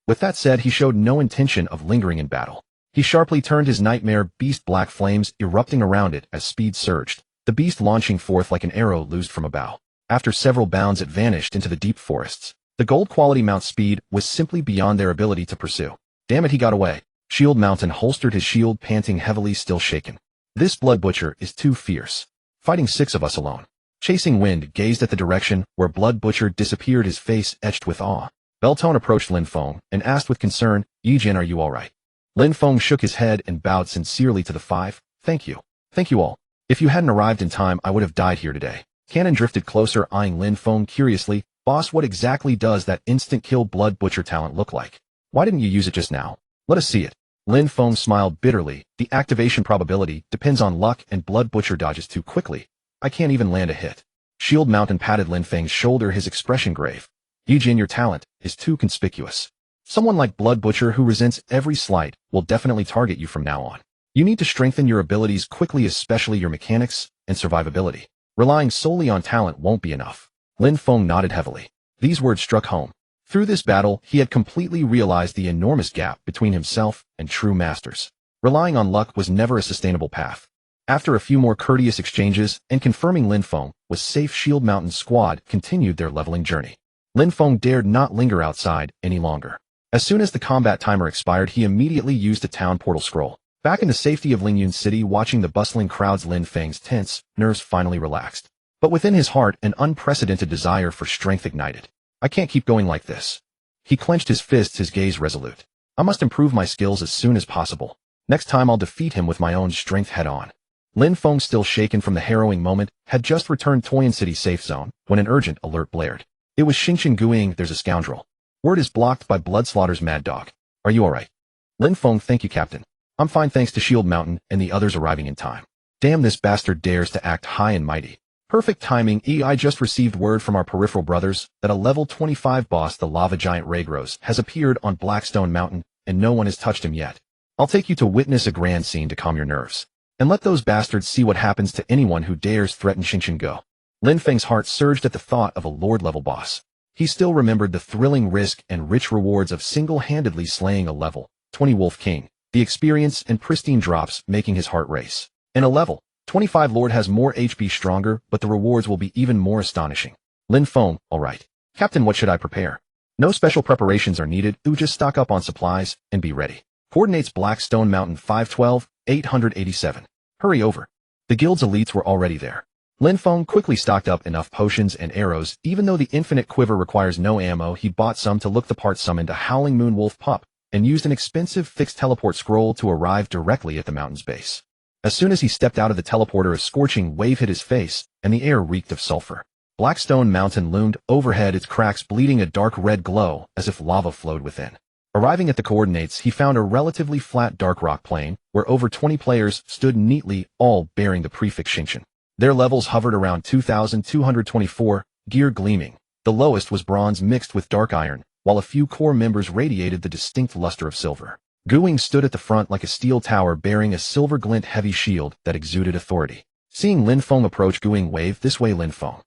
With that said, he showed no intention of lingering in battle. He sharply turned his nightmare beast, black flames erupting around it as speed surged, the beast launching forth like an arrow loosed from a bow. After several bounds, it vanished into the deep forests. The gold quality mount speed was simply beyond their ability to pursue. Damn it, he got away. Shield Mountain holstered his shield, panting heavily, still shaken. This Blood Butcher is too fierce. Fighting 6 of us alone. Chasing Wind gazed at the direction where Blood Butcher disappeared, his face etched with awe. Beltone approached Lin Feng and asked with concern, "Yijian, are you all right?" Lin Feng shook his head and bowed sincerely to the 5. "Thank you. Thank you all. If you hadn't arrived in time, I would have died here today." Cannon drifted closer, eyeing Lin Feng curiously. "Boss, what exactly does that instant kill Blood Butcher talent look like? Why didn't you use it just now? Let us see it." Lin Feng smiled bitterly. "The activation probability depends on luck, and Blood Butcher dodges too quickly. I can't even land a hit." Shield Mountain patted Lin Feng's shoulder, his expression grave. "Yijian, your talent is too conspicuous. Someone like Blood Butcher, who resents every slight, will definitely target you from now on. You need to strengthen your abilities quickly, especially your mechanics and survivability. Relying solely on talent won't be enough." Lin Feng nodded heavily. These words struck home. Through this battle, he had completely realized the enormous gap between himself and true masters. Relying on luck was never a sustainable path. After a few more courteous exchanges and confirming Lin Feng was safe, Shield Mountain squad continued their leveling journey. Lin Feng dared not linger outside any longer. As soon as the combat timer expired, he immediately used a town portal scroll. Back in the safety of Lingyun City, watching the bustling crowds, Lin Feng's tense nerves finally relaxed. But within his heart, an unprecedented desire for strength ignited. I can't keep going like this. He clenched his fists, his gaze resolute. I must improve my skills as soon as possible. Next time I'll defeat him with my own strength head on. Lin Feng, still shaken from the harrowing moment, had just returned to Toyin City safe zone when an urgent alert blared. It was Xingqian Guiying. There's a scoundrel. Word is blocked by Bloodslaughter's Mad Dog. Are you alright? Lin Feng, thank you, Captain. I'm fine thanks to Shield Mountain and the others arriving in time. Damn, this bastard dares to act high and mighty. Perfect timing. I just received word from our peripheral brothers that a level 25 boss, the lava giant Ragros, has appeared on Blackstone Mountain and no one has touched him yet. I'll take you to witness a grand scene to calm your nerves. And let those bastards see what happens to anyone who dares threaten Xingqian Go. Lin Feng's heart surged at the thought of a lord-level boss. He still remembered the thrilling risk and rich rewards of single-handedly slaying a level 20 Wolf King, the experience and pristine drops making his heart race. And a level 25 lord has more HP, stronger, but the rewards will be even more astonishing. Lin Feng, alright. Captain, what should I prepare? No special preparations are needed, just stock up on supplies and be ready. Coordinates Blackstone Mountain 512, 887. Hurry over. The guild's elites were already there. Lin Feng quickly stocked up enough potions and arrows. Even though the infinite quiver requires no ammo, he bought some to look the part, summoned a howling moon wolf pup, and used an expensive fixed teleport scroll to arrive directly at the mountain's base. As soon as he stepped out of the teleporter, a scorching wave hit his face, and the air reeked of sulfur. Blackstone Mountain loomed overhead, its cracks bleeding a dark red glow as if lava flowed within. Arriving at the coordinates, he found a relatively flat dark rock plain, where over 20 players stood neatly, all bearing the prefix Xingqian. Their levels hovered around 2,224, gear gleaming. The lowest was bronze mixed with dark iron, while a few core members radiated the distinct luster of silver. Guiying stood at the front like a steel tower, bearing a silver glint heavy shield that exuded authority. Seeing Lin Feng approach, Guiying waved, "This way, Lin Feng.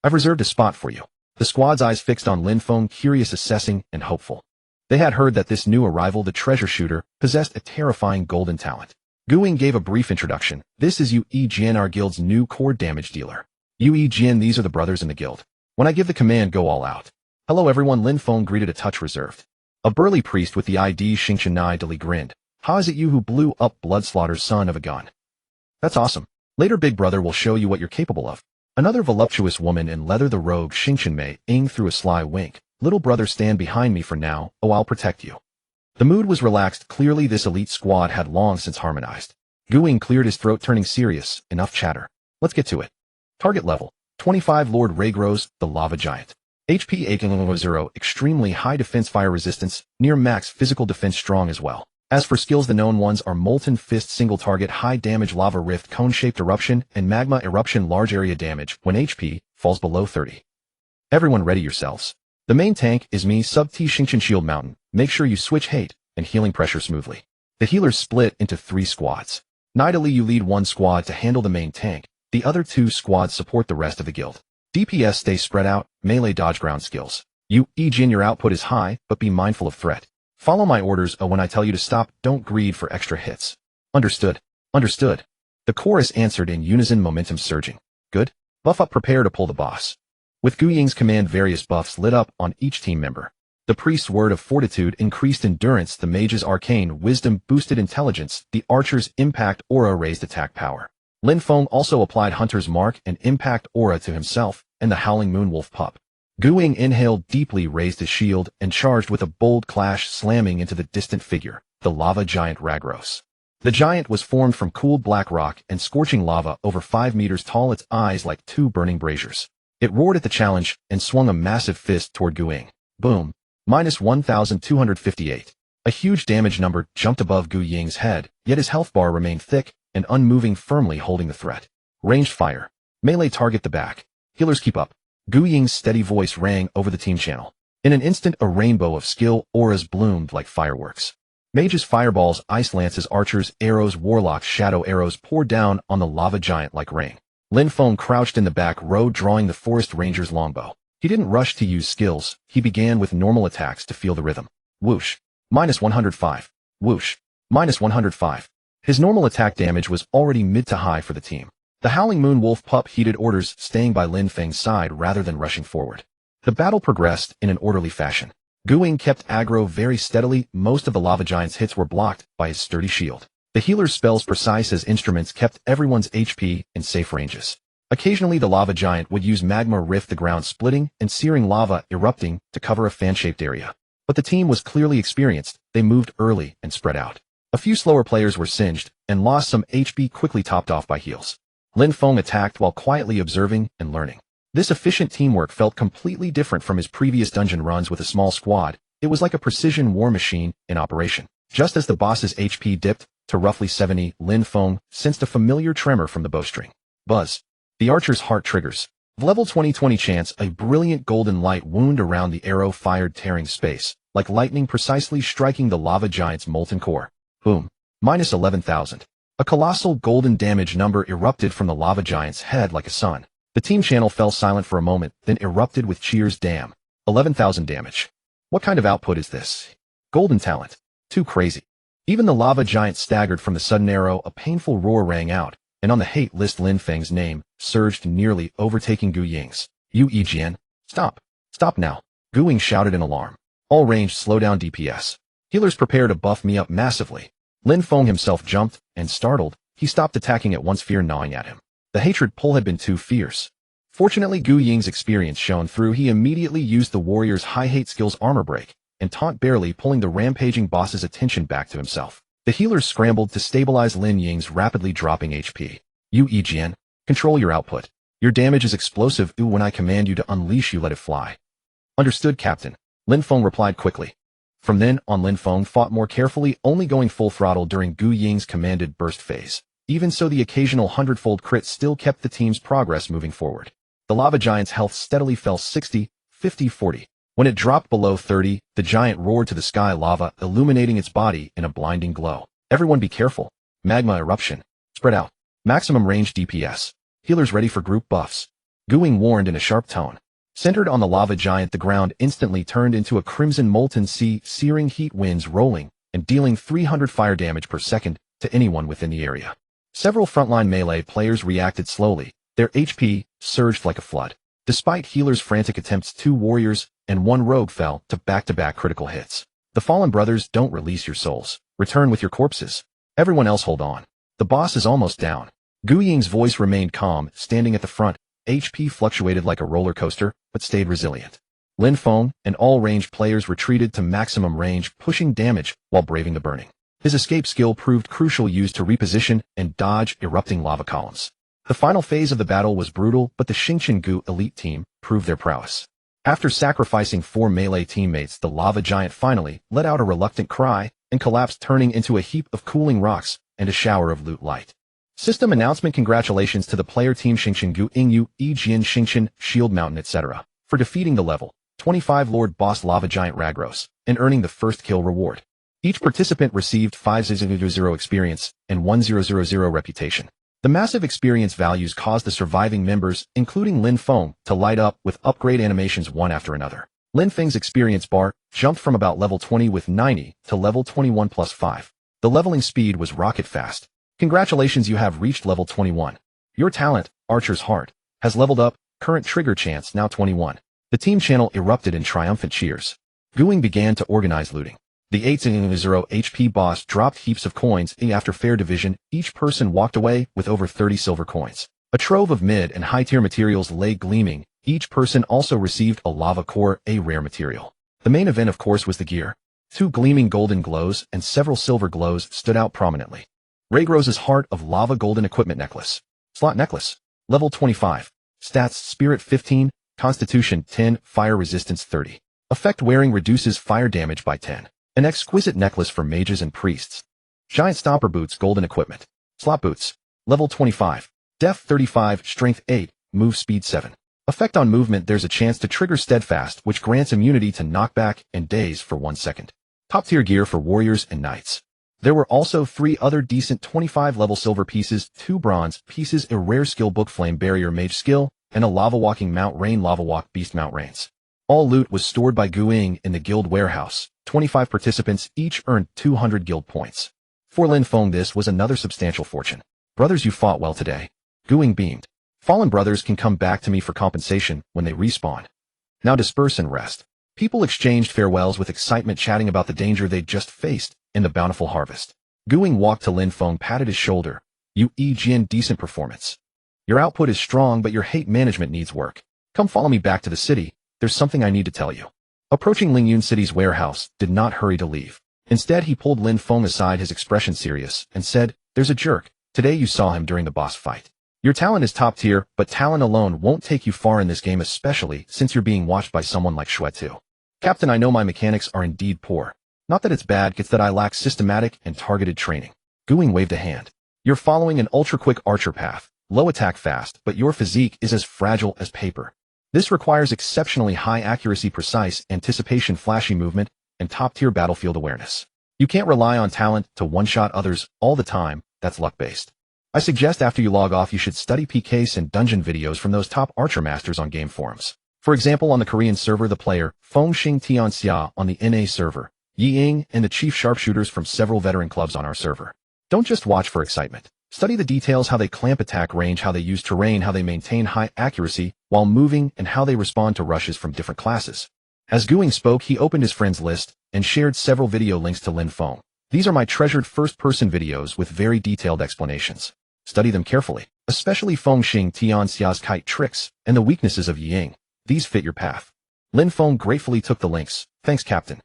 I've reserved a spot for you." The squad's eyes fixed on Lin Feng, curious, assessing, and hopeful. They had heard that this new arrival, the treasure shooter, possessed a terrifying golden talent. Guiying gave a brief introduction. "This is Yu Jian, our guild's new core damage dealer. Yu Jian, these are the brothers in the guild. When I give the command, go all out." "Hello everyone," Lin Feng greeted, a touch reserved. A burly priest with the ID Xingqian Nai Dali grinned. "How is it you who blew up Bloodslaughter's son of a gun?" "That's awesome. Later big brother will show you what you're capable of." Another voluptuous woman in leather, the rogue Xingqian Mei, Ing threw a sly wink. "Little brother, stand behind me for now. Oh, I'll protect you." The mood was relaxed. Clearly this elite squad had long since harmonized. Guiying cleared his throat, turning serious. "Enough chatter. Let's get to it." Target level 25 Lord Ragros, the lava giant. HP 800, extremely high defense, fire resistance, near max physical defense, strong as well. As for skills, the known ones are Molten Fist, single target, high damage, Lava Rift, cone-shaped eruption, and Magma Eruption, large area damage when HP falls below 30. Everyone ready yourselves. The main tank is me, Sub T Xingqian Shield Mountain. Make sure you switch hate and healing pressure smoothly. The healers split into 3 squads. Nidally, you lead one squad to handle the main tank. The other 2 squads support the rest of the guild. DPS stay spread out, melee dodge ground skills. Yu Jian, your output is high, but be mindful of threat. Follow my orders when I tell you to stop, don't greed for extra hits. Understood. Understood. The chorus answered in unison, momentum surging. Good. Buff up, prepare to pull the boss. With Guiying's command, various buffs lit up on each team member. The priest's word of fortitude increased endurance, the mage's arcane wisdom boosted intelligence, the archer's impact aura raised attack power. Lin Feng also applied hunter's mark and impact aura to himself and the howling moonwolf pup. Guiying inhaled deeply, raised his shield, and charged with a bold clash, slamming into the distant figure, the lava giant Ragros. The giant was formed from cooled black rock and scorching lava, over 5 meters tall, its eyes like 2 burning braziers. It roared at the challenge and swung a massive fist toward Guiying. Boom. Minus 1,258. A huge damage number jumped above Guiying's head, yet his health bar remained thick and unmoving, firmly holding the threat. Ranged fire. Melee target the back. Healers keep up. Guiying's steady voice rang over the team channel. In an instant, a rainbow of skill auras bloomed like fireworks. Mages, fireballs, ice lances, archers, arrows, warlocks, shadow arrows poured down on the lava giant like rain. Lin Feng crouched in the back row, drawing the forest ranger's longbow. He didn't rush to use skills. He began with normal attacks to feel the rhythm. Whoosh. Minus 105. Whoosh. Minus 105. His normal attack damage was already mid to high for the team. The Howling Moon Wolf Pup heeded orders, staying by Lin Feng's side rather than rushing forward. The battle progressed in an orderly fashion. Guing kept aggro very steadily. Most of the Lava Giant's hits were blocked by his sturdy shield. The healer's spells, precise as instruments, kept everyone's HP in safe ranges. Occasionally the Lava Giant would use magma rift, the ground splitting and searing lava erupting to cover a fan-shaped area. But the team was clearly experienced. They moved early and spread out. A few slower players were singed and lost some HP, quickly topped off by heals. Lin Feng attacked while quietly observing and learning. This efficient teamwork felt completely different from his previous dungeon runs with a small squad. It was like a precision war machine in operation. Just as the boss's HP dipped to roughly 70, Lin Feng sensed a familiar tremor from the bowstring. Buzz. The archer's heart triggers. Level 20 chance, a brilliant golden light wound around the arrow fired, tearing space, like lightning, precisely striking the Lava Giant's molten core. Boom. Minus 11,000. A colossal golden damage number erupted from the Lava Giant's head like a sun. The team channel fell silent for a moment, then erupted with cheers. Damn. 11,000 damage. What kind of output is this? Golden talent. Too crazy. Even the Lava Giant staggered from the sudden arrow. A painful roar rang out, and on the hate list Lin Feng's name surged, nearly overtaking Gu Ying's. Yu Yijian. Stop. Stop now. Gu Ying shouted in alarm. All ranged, slow down DPS. Healers prepare to buff me up massively. Lin Feng himself jumped, and startled, he stopped attacking at once, fear gnawing at him. The hatred pull had been too fierce. Fortunately, Gu Ying's experience shone through. He immediately used the warrior's high hate skill's armor break and taunt, barely pulling the rampaging boss's attention back to himself. The healers scrambled to stabilize Lin Ying's rapidly dropping HP. Yu Yijian, control your output. Your damage is explosive. When I command you to unleash, you let it fly. Understood, Captain. Lin Feng replied quickly. From then on, Lin Feng fought more carefully, only going full throttle during Gu Ying's commanded burst phase. Even so, the occasional 100-fold crit still kept the team's progress moving forward. The Lava Giant's health steadily fell 60, 50, 40. When it dropped below 30, the giant roared to the sky, lava illuminating its body in a blinding glow. Everyone be careful. Magma eruption. Spread out. Maximum range DPS. Healers ready for group buffs. Gu Ying warned in a sharp tone. Centered on the Lava Giant, the ground instantly turned into a crimson molten sea, searing heat winds rolling and dealing 300 fire damage per second to anyone within the area. Several frontline melee players reacted slowly. Their HP surged like a flood. Despite healers' frantic attempts, 2 warriors and 1 rogue fell to back-to-back critical hits. The fallen brothers, don't release your souls. Return with your corpses. Everyone else hold on. The boss is almost down. Gu Ying's voice remained calm, standing at the front. HP fluctuated like a roller coaster, but stayed resilient. Lin Feng and all ranged players retreated to maximum range, pushing damage while braving the burning. His escape skill proved crucial, used to reposition and dodge erupting lava columns. The final phase of the battle was brutal, but the Xingqian Gu elite team proved their prowess. After sacrificing 4 melee teammates, the Lava Giant finally let out a reluctant cry and collapsed, turning into a heap of cooling rocks and a shower of loot light. System announcement: congratulations to the player team Xingqian Gu, Yingyu, Yijian, Xingqian, Shield Mountain, etc. for defeating the level 25 Lord Boss Lava Giant Ragros and earning the first kill reward. Each participant received 500 experience and 1000 reputation. The massive experience values caused the surviving members, including Lin Feng, to light up with upgrade animations one after another. Lin Feng's experience bar jumped from about level 20 with 90 to level 21 plus 5. The leveling speed was rocket fast. Congratulations, you have reached level 21. Your talent, Archer's Heart, has leveled up. Current trigger chance now 21. The team channel erupted in triumphant cheers. Gu Ying began to organize looting. The 800 HP boss dropped heaps of coins. After fair division, each person walked away with over 30 silver coins. A trove of mid and high tier materials lay gleaming. Each person also received a lava core, a rare material. The main event, of course, was the gear. 2 gleaming golden glows and several silver glows stood out prominently. Ragros's Heart of Lava Golden Equipment Necklace. Slot Necklace. Level 25. Stats: Spirit 15, Constitution 10, Fire Resistance 30. Effect: wearing reduces fire damage by 10. An exquisite necklace for mages and priests. Giant Stomper Boots Golden Equipment. Slot Boots. Level 25. Def 35, Strength 8, Move Speed 7. Effect: on movement, there's a chance to trigger Steadfast, which grants immunity to knockback and daze for 1 second. Top tier gear for warriors and knights. There were also 3 other decent 25 level silver pieces, 2 bronze pieces, a rare skill book, Flame Barrier Mage skill, and a Lava Walking Mount Rain, Lava Walk Beast Mount Rains. All loot was stored by Gu Ying in the guild warehouse. 25 participants each earned 200 guild points. For Lin Feng this was another substantial fortune. Brothers, you fought well today. Guing beamed. Fallen brothers can come back to me for compensation when they respawn. Now disperse and rest. People exchanged farewells with excitement, chatting about the danger they'd just faced in the bountiful harvest. Guing walked to Lin Feng, patted his shoulder. You Jian, decent performance. Your output is strong, but your hate management needs work. Come follow me back to the city. There's something I need to tell you. Approaching Lingyun City's warehouse, did not hurry to leave. Instead, he pulled Lin Feng aside, his expression serious, and said, there's a jerk. Today you saw him during the boss fight. Your talent is top tier, but talent alone won't take you far in this game, especially since you're being watched by someone like Shui too. Captain, I know my mechanics are indeed poor. Not that it's bad, it's that I lack systematic and targeted training. Guing waved a hand. You're following an ultra-quick archer path, low attack fast, but your physique is as fragile as paper. This requires exceptionally high accuracy, precise anticipation, flashy movement, and top-tier battlefield awareness. You can't rely on talent to one-shot others all the time, that's luck-based. I suggest after you log off you should study PKs and dungeon videos from those top archer masters on game forums. For example, on the Korean server, the player Feng Xing Tianxia, on the NA server, Yi Ying, and the chief sharpshooters from several veteran clubs on our server. Don't just watch for excitement. Study the details: how they clamp attack range, how they use terrain, how they maintain high accuracy while moving, and how they respond to rushes from different classes. As Guing spoke, he opened his friends list and shared several video links to Lin Feng. These are my treasured first-person videos with very detailed explanations. Study them carefully, especially Feng Xing Tianxia's kite tricks and the weaknesses of Yi Ying. These fit your path. Lin Feng gratefully took the links. Thanks, Captain.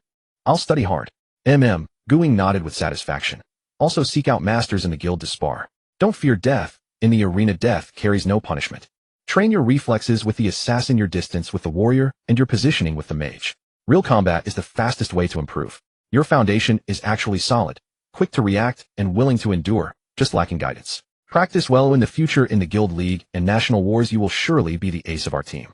I'll study hard. Guing nodded with satisfaction. Also seek out masters in the guild to spar. Don't fear death. In the arena, death carries no punishment. Train your reflexes with the assassin, your distance with the warrior, and your positioning with the mage. Real combat is the fastest way to improve. Your foundation is actually solid, quick to react, and willing to endure, just lacking guidance. Practice well. In the future, in the guild league and national wars, you will surely be the ace of our team.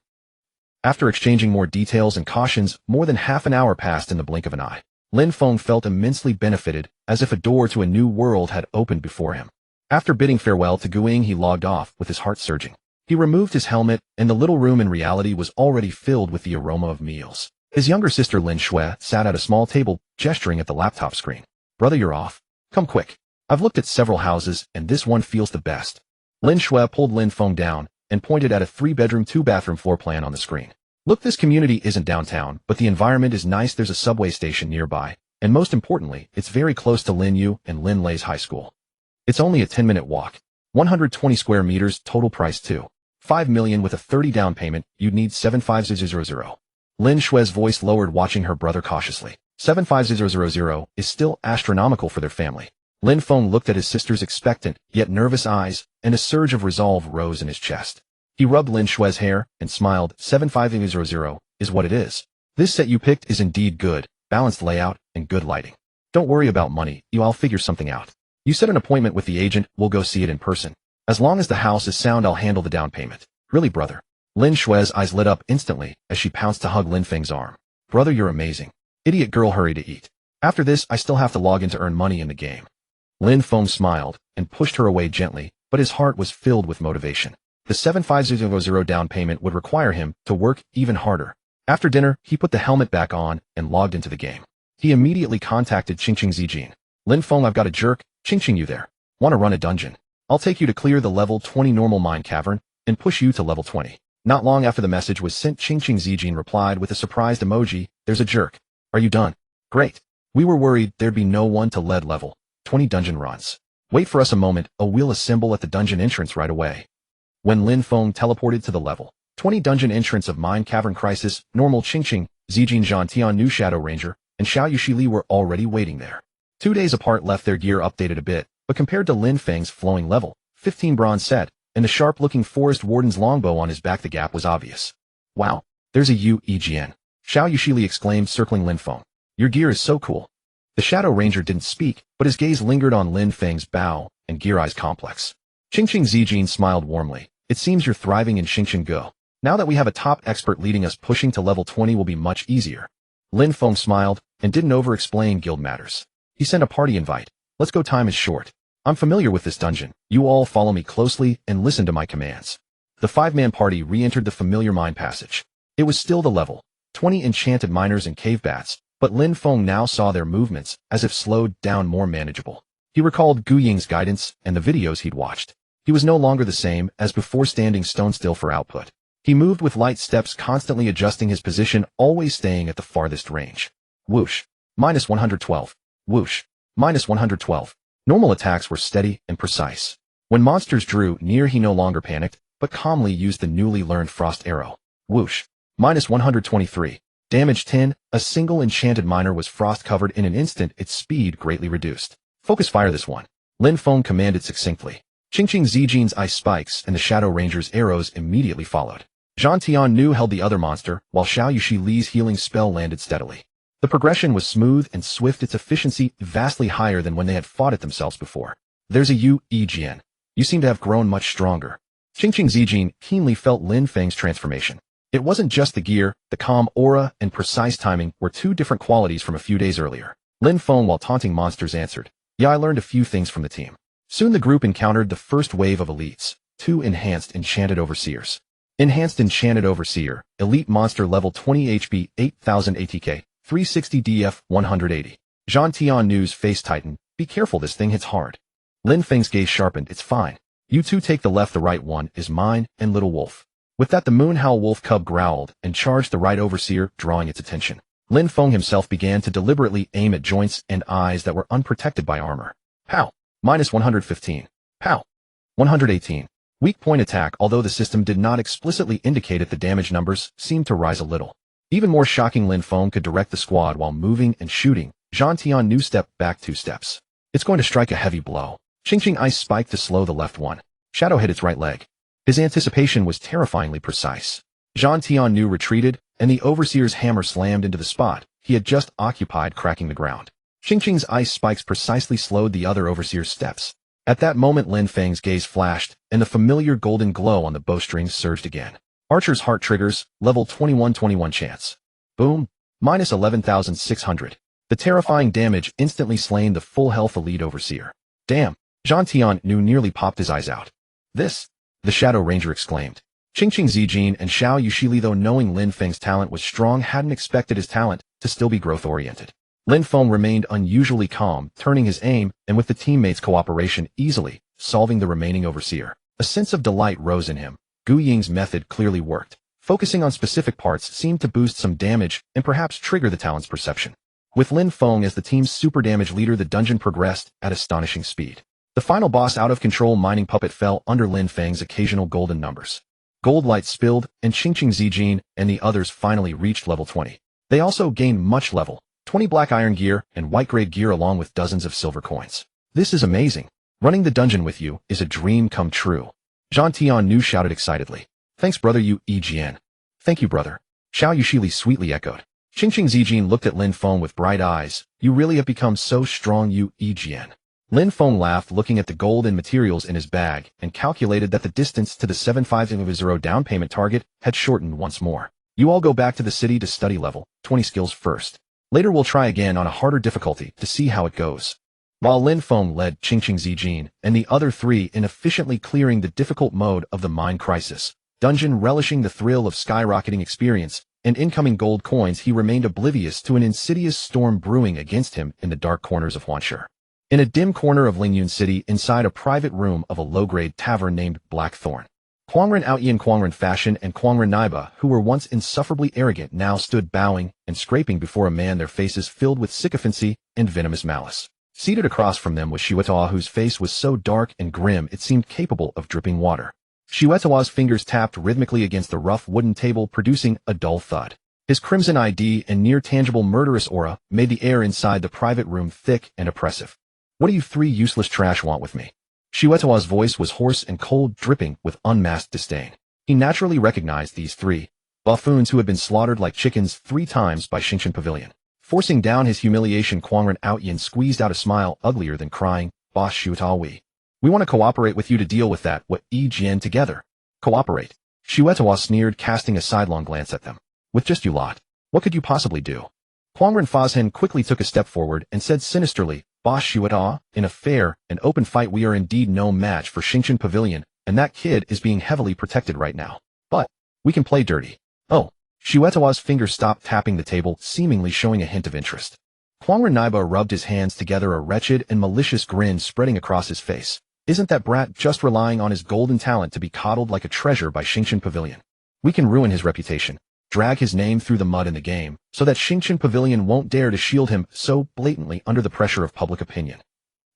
After exchanging more details and cautions, more than half an hour passed in the blink of an eye. Lin Feng felt immensely benefited, as if a door to a new world had opened before him. After bidding farewell to Guing, he logged off with his heart surging. He removed his helmet, and the little room in reality was already filled with the aroma of meals. His younger sister Lin Shui sat at a small table, gesturing at the laptop screen. Brother, you're off. Come quick. I've looked at several houses, and this one feels the best. Lin Shui pulled Lin Feng down and pointed at a 3-bedroom, 2-bathroom floor plan on the screen. Look, this community isn't downtown, but the environment is nice. There's a subway station nearby, and most importantly, it's very close to Lin Yu and Lin Lei's high school. It's only a 10-minute walk. 120 square meters, total price too. 5 million with a 30 down payment. You'd need 75000. Lin Shui's voice lowered, watching her brother cautiously. 75000 is still astronomical for their family. Lin Feng looked at his sister's expectant, yet nervous eyes, and a surge of resolve rose in his chest. He rubbed Lin Shui's hair and smiled. 75000 is what it is. This set you picked is indeed good, balanced layout, and good lighting. Don't worry about money, I'll figure something out. You set an appointment with the agent, we'll go see it in person. As long as the house is sound, I'll handle the down payment. Really, brother? Lin Shui's eyes lit up instantly as she pounced to hug Lin Feng's arm. Brother, you're amazing. Idiot girl, hurry to eat. After this, I still have to log in to earn money in the game. Lin Feng smiled and pushed her away gently, but his heart was filled with motivation. The 75000 down payment would require him to work even harder. After dinner, he put the helmet back on and logged into the game. He immediately contacted Qingqing Zijin. Lin Feng, I've got a jerk. Qingqing, you there? Want to run a dungeon? I'll take you to clear the level 20 normal mine cavern and push you to level 20. Not long after the message was sent, Qingqing Zijin replied with a surprised emoji. There's a jerk. Are you done? Great. We were worried there'd be no one to lead level 20 dungeon runs. Wait for us a moment, we'll assemble at the dungeon entrance right away. When Lin Feng teleported to the level 20 dungeon entrance of Mine Cavern Crisis, normal Qingqing, Zijin Zhantian, new Shadow Ranger, and Xiao Yushili were already waiting there. 2 days apart left their gear updated a bit, but compared to Lin Feng's flowing level 15 bronze set and the sharp-looking Forest Warden's longbow on his back, the gap was obvious. Wow, there's a UEGN. Xiao Yushili exclaimed, circling Lin Feng. Your gear is so cool. The Shadow Ranger didn't speak, but his gaze lingered on Lin Feng's bow and Gear Eyes complex. Qingqing Zijin smiled warmly. It seems you're thriving in Xingqiang Go. Now that we have a top expert leading us, pushing to level 20 will be much easier. Lin Feng smiled and didn't over-explain guild matters. He sent a party invite. Let's go, time is short. I'm familiar with this dungeon. You all follow me closely and listen to my commands. The 5-man party re-entered the familiar mine passage. It was still the level 20 enchanted miners and cave bats, but Lin Feng now saw their movements as if slowed down, more manageable. He recalled Gu Ying's guidance and the videos he'd watched. He was no longer the same as before, standing stone still for output. He moved with light steps, constantly adjusting his position, always staying at the farthest range. Whoosh. Minus 112. Whoosh. Minus 112. Normal attacks were steady and precise. When monsters drew near, he no longer panicked, but calmly used the newly learned frost arrow. Whoosh. Minus 123. Damage 10. A single enchanted miner was frost covered in an instant, its speed greatly reduced. Focus fire this one. Lin Feng commanded succinctly. Qingqing Zijin's ice spikes and the Shadow Ranger's arrows immediately followed. Zhang Tiannu held the other monster, while Xiao Yushi Li's healing spell landed steadily. The progression was smooth and swift, its efficiency vastly higher than when they had fought it themselves before. There's a Yu Yijian. You seem to have grown much stronger. Qingqing Zijin keenly felt Lin Feng's transformation. It wasn't just the gear, the calm aura and precise timing were two different qualities from a few days earlier. Lin Feng, while taunting monsters, answered, "Yeah, I learned a few things from the team." Soon the group encountered the first wave of elites, 2 enhanced enchanted overseers. Enhanced Enchanted Overseer, Elite Monster Level 20 HP, 8000 ATK, 360 DF, 180. Zhang Tiannu's face tightened. Be careful, this thing hits hard. Lin Feng's gaze sharpened. It's fine. You two take the left, the right one is mine, and Little Wolf. With that, the Moonhowl Wolf Cub growled and charged the right overseer, drawing its attention. Lin Feng himself began to deliberately aim at joints and eyes that were unprotected by armor. Pow! Minus 115. Pow! 118. Weak point attack. Although the system did not explicitly indicate it, the damage numbers seemed to rise a little. Even more shocking, Lin Feng could direct the squad while moving and shooting. Zhang Tiannu stepped back 2 steps. It's going to strike a heavy blow. Qingqing ice spike to slow the left one. Shadow hit its right leg. His anticipation was terrifyingly precise. Zhang Tiannu retreated, and the overseer's hammer slammed into the spot he had just occupied, cracking the ground. Qingqing's ice spikes precisely slowed the other overseer's steps. At that moment, Lin Feng's gaze flashed, and the familiar golden glow on the bowstrings surged again. Archer's Heart triggers, level 21 chance. Boom. Minus 11,600. The terrifying damage instantly slain the full health elite overseer. Damn. Zhang Tiannu nearly popped his eyes out. This? The Shadow Ranger exclaimed. Qingqing Zijin and Xiao Yushi, though knowing Lin Feng's talent was strong, hadn't expected his talent to still be growth-oriented. Lin Feng remained unusually calm, turning his aim, and with the teammates' cooperation, easily solving the remaining overseer. A sense of delight rose in him. Gu Ying's method clearly worked. Focusing on specific parts seemed to boost some damage and perhaps trigger the talent's perception. With Lin Feng as the team's super damage leader, the dungeon progressed at astonishing speed. The final boss, out-of-control mining puppet, fell under Lin Feng's occasional golden numbers. Gold light spilled, and Qingqing Zijin and the others finally reached level 20. They also gained much level 20 black iron gear and white grade gear, along with dozens of silver coins. This is amazing. Running the dungeon with you is a dream come true. Zhang Tiannu shouted excitedly. Thanks, brother Yu Yijian. Thank you, brother. Xiao Yushi sweetly echoed. Qingqing Zijin looked at Lin Feng with bright eyes. You really have become so strong, Yu Yijian. Lin Feng laughed, looking at the gold and materials in his bag, and calculated that the distance to the 750 down payment target had shortened once more. You all go back to the city to study level 20 skills first. Later we'll try again on a harder difficulty to see how it goes. While Lin Feng led Qingqing Zijin and the other 3 in efficiently clearing the difficult mode of the mine crisis dungeon, relishing the thrill of skyrocketing experience and incoming gold coins, he remained oblivious to an insidious storm brewing against him in the dark corners of Huanshe. In a dim corner of Lingyun City, inside a private room of a low-grade tavern named Blackthorn, Quangren Outyin, Quangren Fashion, and Quangren Naiba, who were once insufferably arrogant, now stood bowing and scraping before a man, their faces filled with sycophancy and venomous malice. Seated across from them was Xiuetawa, whose face was so dark and grim it seemed capable of dripping water. Xiuetawa's fingers tapped rhythmically against the rough wooden table, producing a dull thud. His crimson ID and near-tangible murderous aura made the air inside the private room thick and oppressive. What do you 3 useless trash want with me? Xiuetawa's voice was hoarse and cold, dripping with unmasked disdain. He naturally recognized these 3 buffoons who had been slaughtered like chickens 3 times by Xingqian Pavilion. Forcing down his humiliation, Quangren Outyin squeezed out a smile uglier than crying. Boss Xiuetawa, we want to cooperate with you to deal with that what Yijian together. Cooperate? Xiuetawa sneered, casting a sidelong glance at them. With just you lot, what could you possibly do? Quangren Fazhen quickly took a step forward and said sinisterly, Boss Xiuetawa, in a fair and open fight we are indeed no match for Xingqian Pavilion, and that kid is being heavily protected right now. But we can play dirty. Oh. Xiuetawa's fingers stopped tapping the table, seemingly showing a hint of interest. Kwangren Naiba rubbed his hands together, a wretched and malicious grin spreading across his face. Isn't that brat just relying on his golden talent to be coddled like a treasure by Xingqian Pavilion? We can ruin his reputation, drag his name through the mud in the game, so that Xingqian Pavilion won't dare to shield him so blatantly under the pressure of public opinion.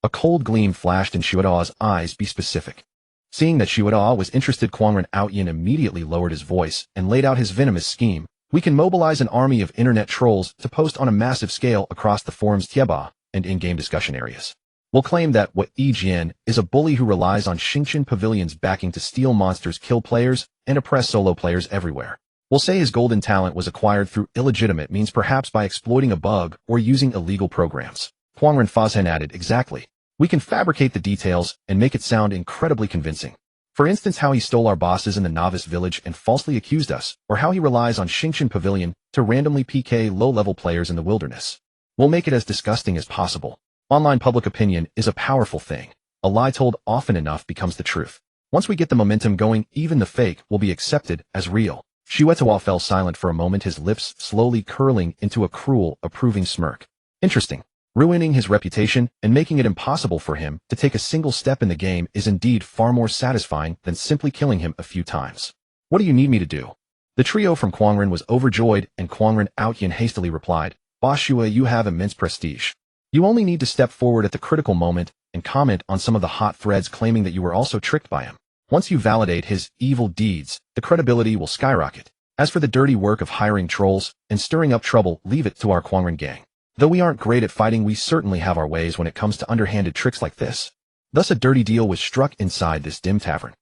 A cold gleam flashed in Xuedao's eyes. Be specific. Seeing that Xuedao was interested, Kwangren Outyin immediately lowered his voice and laid out his venomous scheme. We can mobilize an army of internet trolls to post on a massive scale across the forum's Tieba and in-game discussion areas. We'll claim that Wei Jian is a bully who relies on Xingqian Pavilion's backing to steal monsters, kill players, and oppress solo players everywhere. We'll say his golden talent was acquired through illegitimate means, perhaps by exploiting a bug or using illegal programs. Kwangren Fazhen added, exactly. We can fabricate the details and make it sound incredibly convincing. For instance, how he stole our bosses in the novice village and falsely accused us, or how he relies on Xingqian Pavilion to randomly PK low-level players in the wilderness. We'll make it as disgusting as possible. Online public opinion is a powerful thing. A lie told often enough becomes the truth. Once we get the momentum going, even the fake will be accepted as real. Xuedao fell silent for a moment, his lips slowly curling into a cruel, approving smirk. Interesting. Ruining his reputation and making it impossible for him to take a single step in the game is indeed far more satisfying than simply killing him a few times. What do you need me to do? The trio from Kwangren was overjoyed, and Kwangren Outyin hastily replied, Boss Xue, you have immense prestige. You only need to step forward at the critical moment and comment on some of the hot threads claiming that you were also tricked by him. Once you validate his evil deeds, the credibility will skyrocket. As for the dirty work of hiring trolls and stirring up trouble, leave it to our Kwangren gang. Though we aren't great at fighting, we certainly have our ways when it comes to underhanded tricks like this. Thus a dirty deal was struck inside this dim tavern.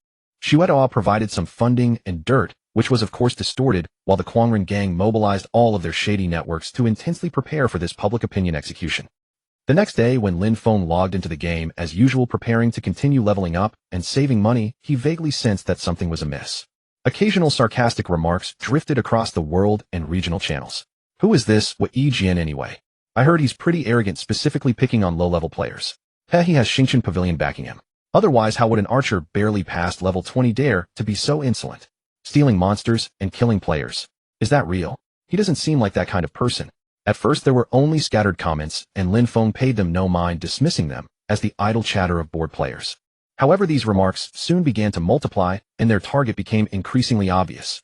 Xuedao provided some funding and dirt, which was of course distorted, while the Kwangren gang mobilized all of their shady networks to intensely prepare for this public opinion execution. The next day, when Lin Feng logged into the game as usual, preparing to continue leveling up and saving money, he vaguely sensed that something was amiss. Occasional sarcastic remarks drifted across the world and regional channels. Who is this Wei Jian anyway? I heard he's pretty arrogant, specifically picking on low-level players. He has Xingqian Pavilion backing him. Otherwise, how would an archer barely past level 20 dare to be so insolent? Stealing monsters and killing players. Is that real? He doesn't seem like that kind of person. At first there were only scattered comments, and Lin Feng paid them no mind, dismissing them as the idle chatter of bored players. However, these remarks soon began to multiply, and their target became increasingly obvious.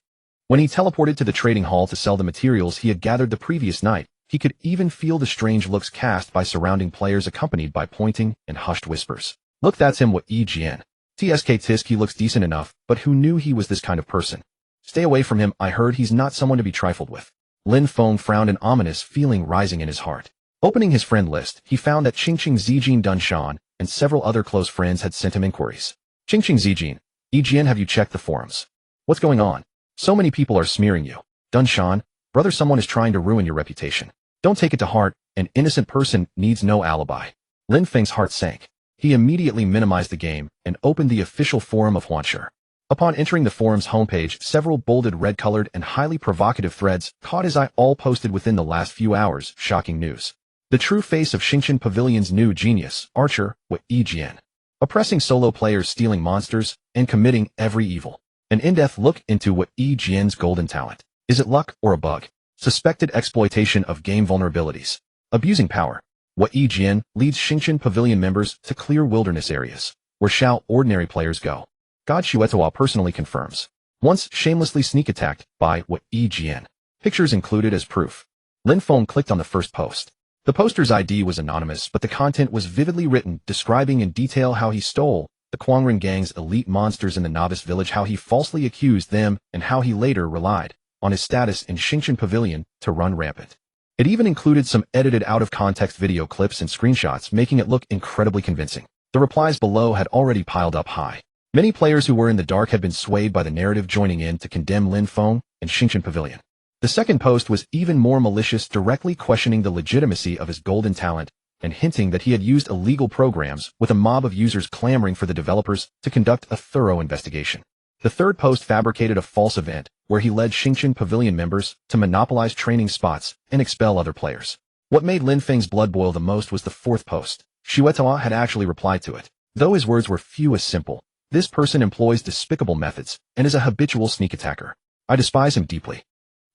When he teleported to the trading hall to sell the materials he had gathered the previous night, he could even feel the strange looks cast by surrounding players, accompanied by pointing and hushed whispers. Look, that's him, Wei Jian. Tisk, he looks decent enough, but who knew he was this kind of person? Stay away from him, I heard he's not someone to be trifled with. Lin Feng frowned, an ominous feeling rising in his heart. Opening his friend list, he found that Qingqing Zijin Dunshan and several other close friends had sent him inquiries. Qingqing Zijin, Jian, have you checked the forums? What's going on? So many people are smearing you. Dunshan, brother, someone is trying to ruin your reputation. Don't take it to heart, an innocent person needs no alibi. Lin Feng's heart sank. He immediately minimized the game and opened the official forum of Huanshi. Upon entering the forum's homepage, several bolded red-colored and highly provocative threads caught his eye, all posted within the last few hours. Shocking news. The true face of Xingqian Pavilion's new genius, archer, Wei Jian. Oppressing solo players, stealing monsters, and committing every evil. An in-depth look into Wei Jian's golden talent. Is it luck or a bug? Suspected exploitation of game vulnerabilities. Abusing power. Wei Jian leads Xingqian Pavilion members to clear wilderness areas. Where shall ordinary players go? God, Xuedao personally confirms. Once shamelessly sneak attacked by Wei Jian. Pictures included as proof. Lin Feng clicked on the first post. The poster's ID was anonymous, but the content was vividly written, describing in detail how he stole the Kwangren gang's elite monsters in the novice village, how he falsely accused them, and how he later relied on his status in Xingqian Pavilion to run rampant. It even included some edited out-of-context video clips and screenshots, making it look incredibly convincing. The replies below had already piled up high. Many players who were in the dark had been swayed by the narrative, joining in to condemn Lin Feng and Xingqian Pavilion. The second post was even more malicious, directly questioning the legitimacy of his golden talent and hinting that he had used illegal programs, with a mob of users clamoring for the developers to conduct a thorough investigation. The third post fabricated a false event where he led Xingqian Pavilion members to monopolize training spots and expel other players. What made Lin Feng's blood boil the most was the fourth post. Xuedao had actually replied to it. Though his words were few as simple, this person employs despicable methods and is a habitual sneak attacker. I despise him deeply.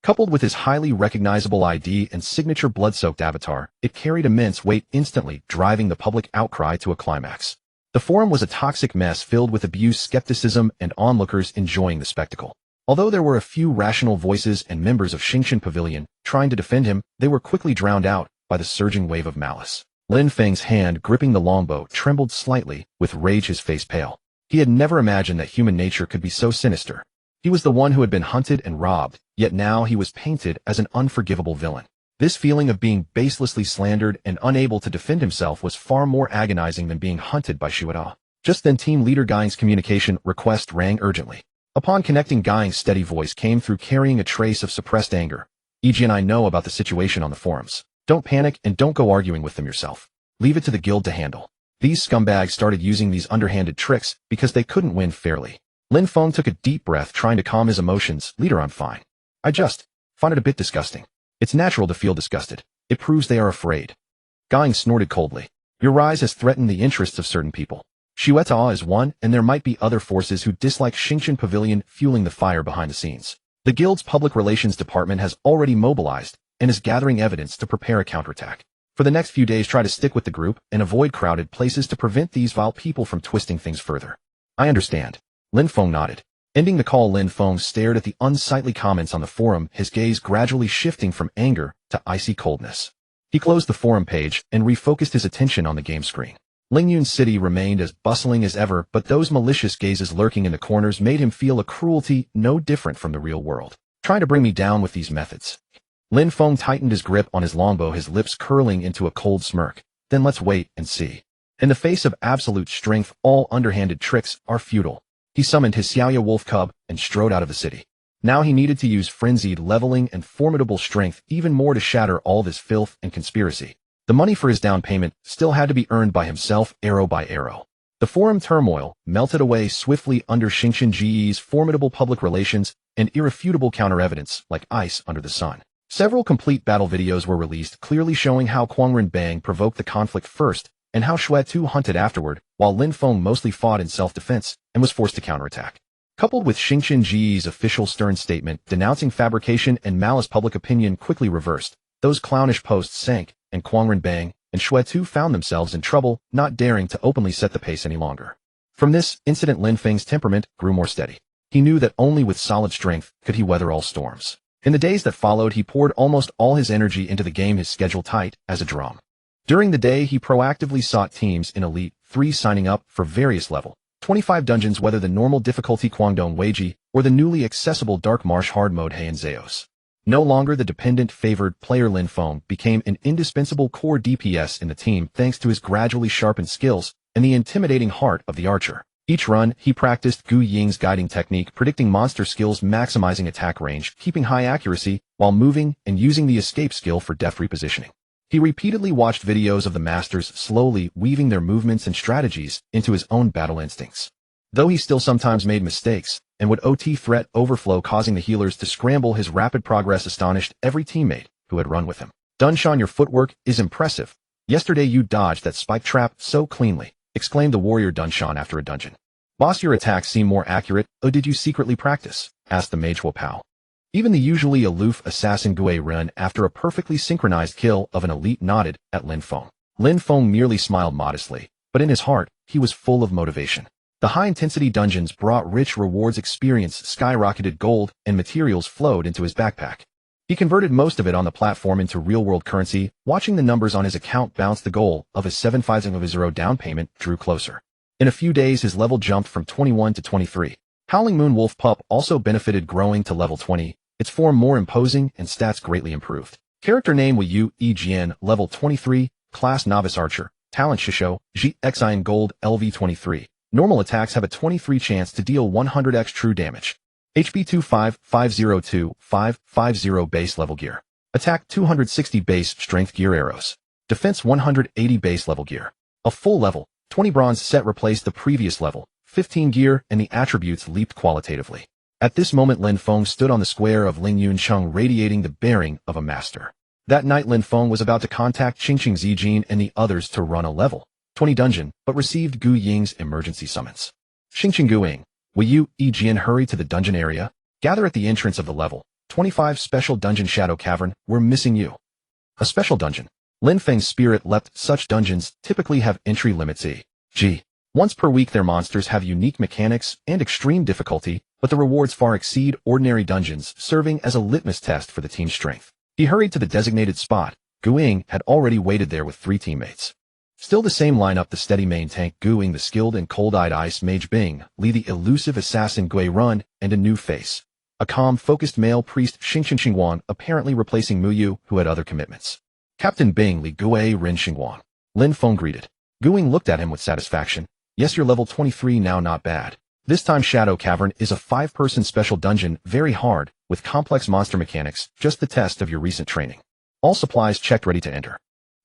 Coupled with his highly recognizable ID and signature blood-soaked avatar, it carried immense weight instantly, driving the public outcry to a climax. The forum was a toxic mess filled with abuse, skepticism, and onlookers enjoying the spectacle. Although there were a few rational voices and members of Xingqian Pavilion trying to defend him, they were quickly drowned out by the surging wave of malice. Lin Feng's hand gripping the longbow trembled slightly, with rage his face pale. He had never imagined that human nature could be so sinister. He was the one who had been hunted and robbed, yet now he was painted as an unforgivable villain. This feeling of being baselessly slandered and unable to defend himself was far more agonizing than being hunted by Shuada. Just then Team Leader Guang's communication request rang urgently. Upon connecting, Guang's steady voice came through, carrying a trace of suppressed anger. EG and I know about the situation on the forums. Don't panic and don't go arguing with them yourself. Leave it to the guild to handle. These scumbags started using these underhanded tricks because they couldn't win fairly. Lin Feng took a deep breath, trying to calm his emotions. Leader, I'm fine. I just find it a bit disgusting. It's natural to feel disgusted. It proves they are afraid. Gang snorted coldly. Your rise has threatened the interests of certain people. Shueta is one, and there might be other forces who dislike Xingqian Pavilion, fueling the fire behind the scenes. The guild's public relations department has already mobilized and is gathering evidence to prepare a counterattack. For the next few days, try to stick with the group and avoid crowded places to prevent these vile people from twisting things further. I understand. Lin Feng nodded. Ending the call, Lin Feng stared at the unsightly comments on the forum, his gaze gradually shifting from anger to icy coldness. He closed the forum page and refocused his attention on the game screen. Lingyun's city remained as bustling as ever, but those malicious gazes lurking in the corners made him feel a cruelty no different from the real world. Trying to bring me down with these methods. Lin Feng tightened his grip on his longbow, his lips curling into a cold smirk. Then let's wait and see. In the face of absolute strength, all underhanded tricks are futile. He summoned his Xiaoya wolf cub and strode out of the city. Now he needed to use frenzied leveling and formidable strength even more to shatter all this filth and conspiracy. The money for his down payment still had to be earned by himself, arrow by arrow. The forum turmoil melted away swiftly under Xingqian GE's formidable public relations and irrefutable counter-evidence like ice under the sun. Several complete battle videos were released, clearly showing how Quangren Bang provoked the conflict first and how Shuetu hunted afterward, while Lin Feng mostly fought in self-defense and was forced to counterattack. Coupled with Xingqian GE's official stern statement denouncing fabrication and malice, public opinion quickly reversed. Those clownish posts sank, and Quangren Bang and Shuetu found themselves in trouble, not daring to openly set the pace any longer. From this incident, Lin Feng's temperament grew more steady. He knew that only with solid strength could he weather all storms. In the days that followed, he poured almost all his energy into the game, his schedule tight as a drum. During the day, he proactively sought teams in Elite 3, signing up for various level 25 dungeons, whether the normal difficulty Guangdong Weiji or the newly accessible Dark Marsh hard mode Heian Zeos. No longer the dependent favored player, Lin Feng became an indispensable core DPS in the team thanks to his gradually sharpened skills and the intimidating heart of the archer. Each run, he practiced Gu Ying's guiding technique, predicting monster skills, maximizing attack range, keeping high accuracy while moving, and using the escape skill for deft repositioning. He repeatedly watched videos of the masters slowly weaving their movements and strategies into his own battle instincts. Though he still sometimes made mistakes and would OT threat overflow, causing the healers to scramble, his rapid progress astonished every teammate who had run with him. Dunshan, your footwork is impressive. Yesterday you dodged that spike trap so cleanly, exclaimed the warrior Dunshan after a dungeon. Boss, your attacks seem more accurate. Oh, did you secretly practice? Asked the mage Wopao. Even the usually aloof assassin Gui Ren, after a perfectly synchronized kill of an elite, nodded at Lin Feng. Lin Feng merely smiled modestly, but in his heart, he was full of motivation. The high-intensity dungeons brought rich rewards, experience skyrocketed, gold and materials flowed into his backpack. He converted most of it on the platform into real-world currency. Watching the numbers on his account bounce, the goal of his 750 down payment drew closer. In a few days, his level jumped from 21 to 23. Howling Moon Wolf Pup also benefited, growing to level 20. Its form more imposing and stats greatly improved. Character name Wu Egn, level 23, class Novice Archer, talent Shisho, GXIN Gold, LV 23. Normal attacks have a 23 chance to deal 100x true damage. HP 25502-550 base level gear. Attack 260 base strength gear arrows. Defense 180 base level gear. A full level 20 bronze set replaced the previous level 15 gear, and the attributes leaped qualitatively. At this moment, Lin Feng stood on the square of Lingyun Cheng, radiating the bearing of a master. That night, Lin Feng was about to contact Qingqing Zijin and the others to run a level 20 dungeon, but received Gu Ying's emergency summons. Xingqing Guing, Wu Egn, hurry to the dungeon area. Gather at the entrance of the level 25 Special Dungeon Shadow Cavern, we're missing you. A special dungeon. Lin Feng's spirit leapt. Such dungeons typically have entry limits e.g. once per week. Their monsters have unique mechanics and extreme difficulty, but the rewards far exceed ordinary dungeons, serving as a litmus test for the team's strength. He hurried to the designated spot. Grueling had already waited there with 3 teammates. Still the same lineup: the steady main tank Grueling, the skilled and cold-eyed ice mage Bing, Li the elusive assassin Gui Run, and a new face. A calm, focused male priest Xingwan, apparently replacing Muyu, who had other commitments. Captain Bing Li Gui Rin Xingwan. Lin Feng greeted. Grueling looked at him with satisfaction. Yes, you're level 23 now, not bad. This time Shadow Cavern is a 5-person special dungeon, very hard, with complex monster mechanics, just the test of your recent training. All supplies checked, ready to enter.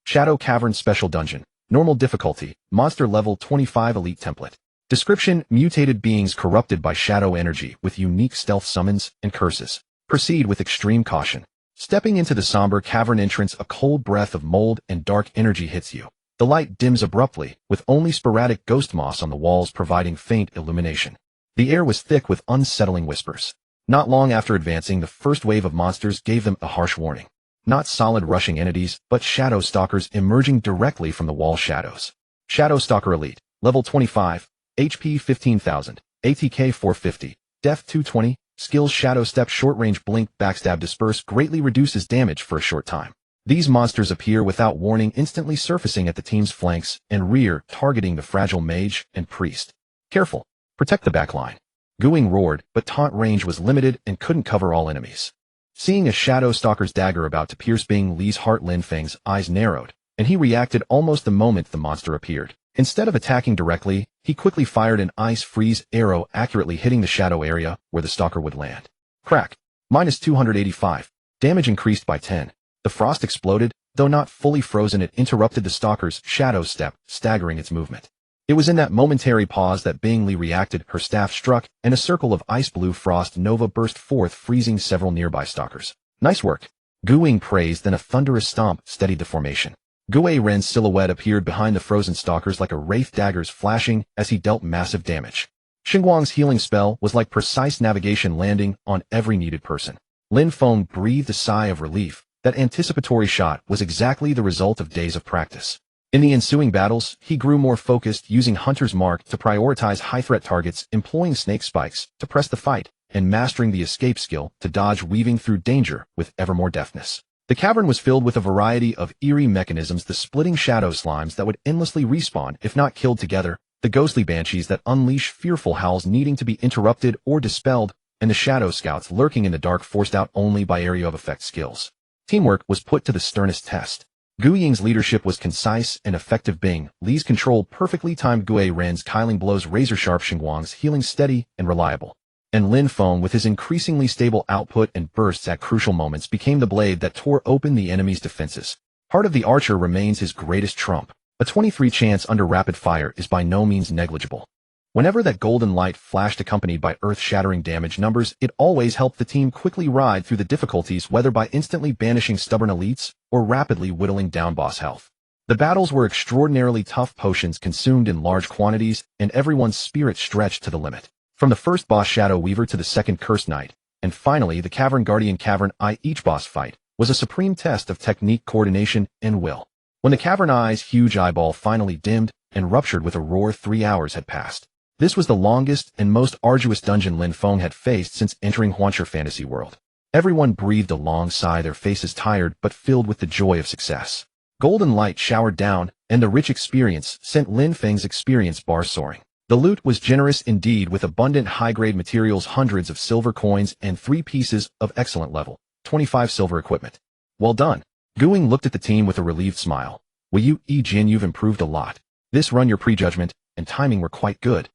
Shadow Cavern Special Dungeon. Normal difficulty, monster level 25 elite template. Description: mutated beings corrupted by shadow energy with unique stealth summons and curses. Proceed with extreme caution. Stepping into the somber cavern entrance, a cold breath of mold and dark energy hits you. The light dims abruptly, with only sporadic ghost moss on the walls providing faint illumination. The air was thick with unsettling whispers. Not long after advancing, the first wave of monsters gave them a harsh warning. Not solid rushing entities, but shadow stalkers emerging directly from the wall shadows. Shadow Stalker Elite, level 25, HP 15,000, ATK 450, Def 220, Skills: Shadow Step, Short Range Blink, Backstab, Disperse, greatly reduces damage for a short time. These monsters appear without warning, instantly surfacing at the team's flanks and rear, targeting the fragile mage and priest. Careful, protect the backline. Grueling roared, but taunt range was limited and couldn't cover all enemies. Seeing a Shadow Stalker's dagger about to pierce Bing Li's heart, Lin Feng's eyes narrowed, and he reacted almost the moment the monster appeared. Instead of attacking directly, he quickly fired an ice freeze arrow, accurately hitting the shadow area where the stalker would land. Crack. Minus 285. Damage increased by 10. The frost exploded, though not fully frozen. It interrupted the stalker's shadow step, staggering its movement. It was in that momentary pause that Bing Li reacted. Her staff struck, and a circle of ice-blue frost nova burst forth, freezing several nearby stalkers. Nice work. Grueling praised, then a thunderous stomp steadied the formation. Gui Ren's silhouette appeared behind the frozen stalkers like a wraith, daggers flashing as he dealt massive damage. Xingguang's healing spell was like precise navigation, landing on every needed person. Lin Feng breathed a sigh of relief. That anticipatory shot was exactly the result of days of practice. In the ensuing battles, he grew more focused, using Hunter's Mark to prioritize high-threat targets, employing snake spikes to press the fight, and mastering the escape skill to dodge, weaving through danger with ever more deftness. The cavern was filled with a variety of eerie mechanisms: the splitting shadow slimes that would endlessly respawn if not killed together, the ghostly banshees that unleash fearful howls needing to be interrupted or dispelled, and the shadow scouts lurking in the dark, forced out only by area of effect skills. Teamwork was put to the sternest test. Guying's leadership was concise and effective. Bing Li's control perfectly timed. Gui Ren's killing blows razor-sharp. Xingguang's healing steady and reliable. And Lin Feng, with his increasingly stable output and bursts at crucial moments, became the blade that tore open the enemy's defenses. Heart of the Archer remains his greatest trump. A 23 chance under rapid fire is by no means negligible. Whenever that golden light flashed accompanied by earth-shattering damage numbers, it always helped the team quickly ride through the difficulties, whether by instantly banishing stubborn elites or rapidly whittling down boss health. The battles were extraordinarily tough, potions consumed in large quantities, and everyone's spirit stretched to the limit. From the first boss Shadow Weaver to the second Cursed Knight, and finally the Cavern Guardian Cavern Eye, each boss fight was a supreme test of technique, coordination, and will. When the Cavern Eye's huge eyeball finally dimmed and ruptured with a roar, 3 hours had passed. This was the longest and most arduous dungeon Lin Feng had faced since entering Huancher Fantasy World. Everyone breathed a long sigh, their faces tired but filled with the joy of success. Golden light showered down, and the rich experience sent Lin Feng's experience bar soaring. The loot was generous indeed, with abundant high-grade materials, hundreds of silver coins, and 3 pieces of excellent level 25 silver equipment. Well done. Guing looked at the team with a relieved smile. Will you, Jin, you've improved a lot. This run, your prejudgment and timing were quite good.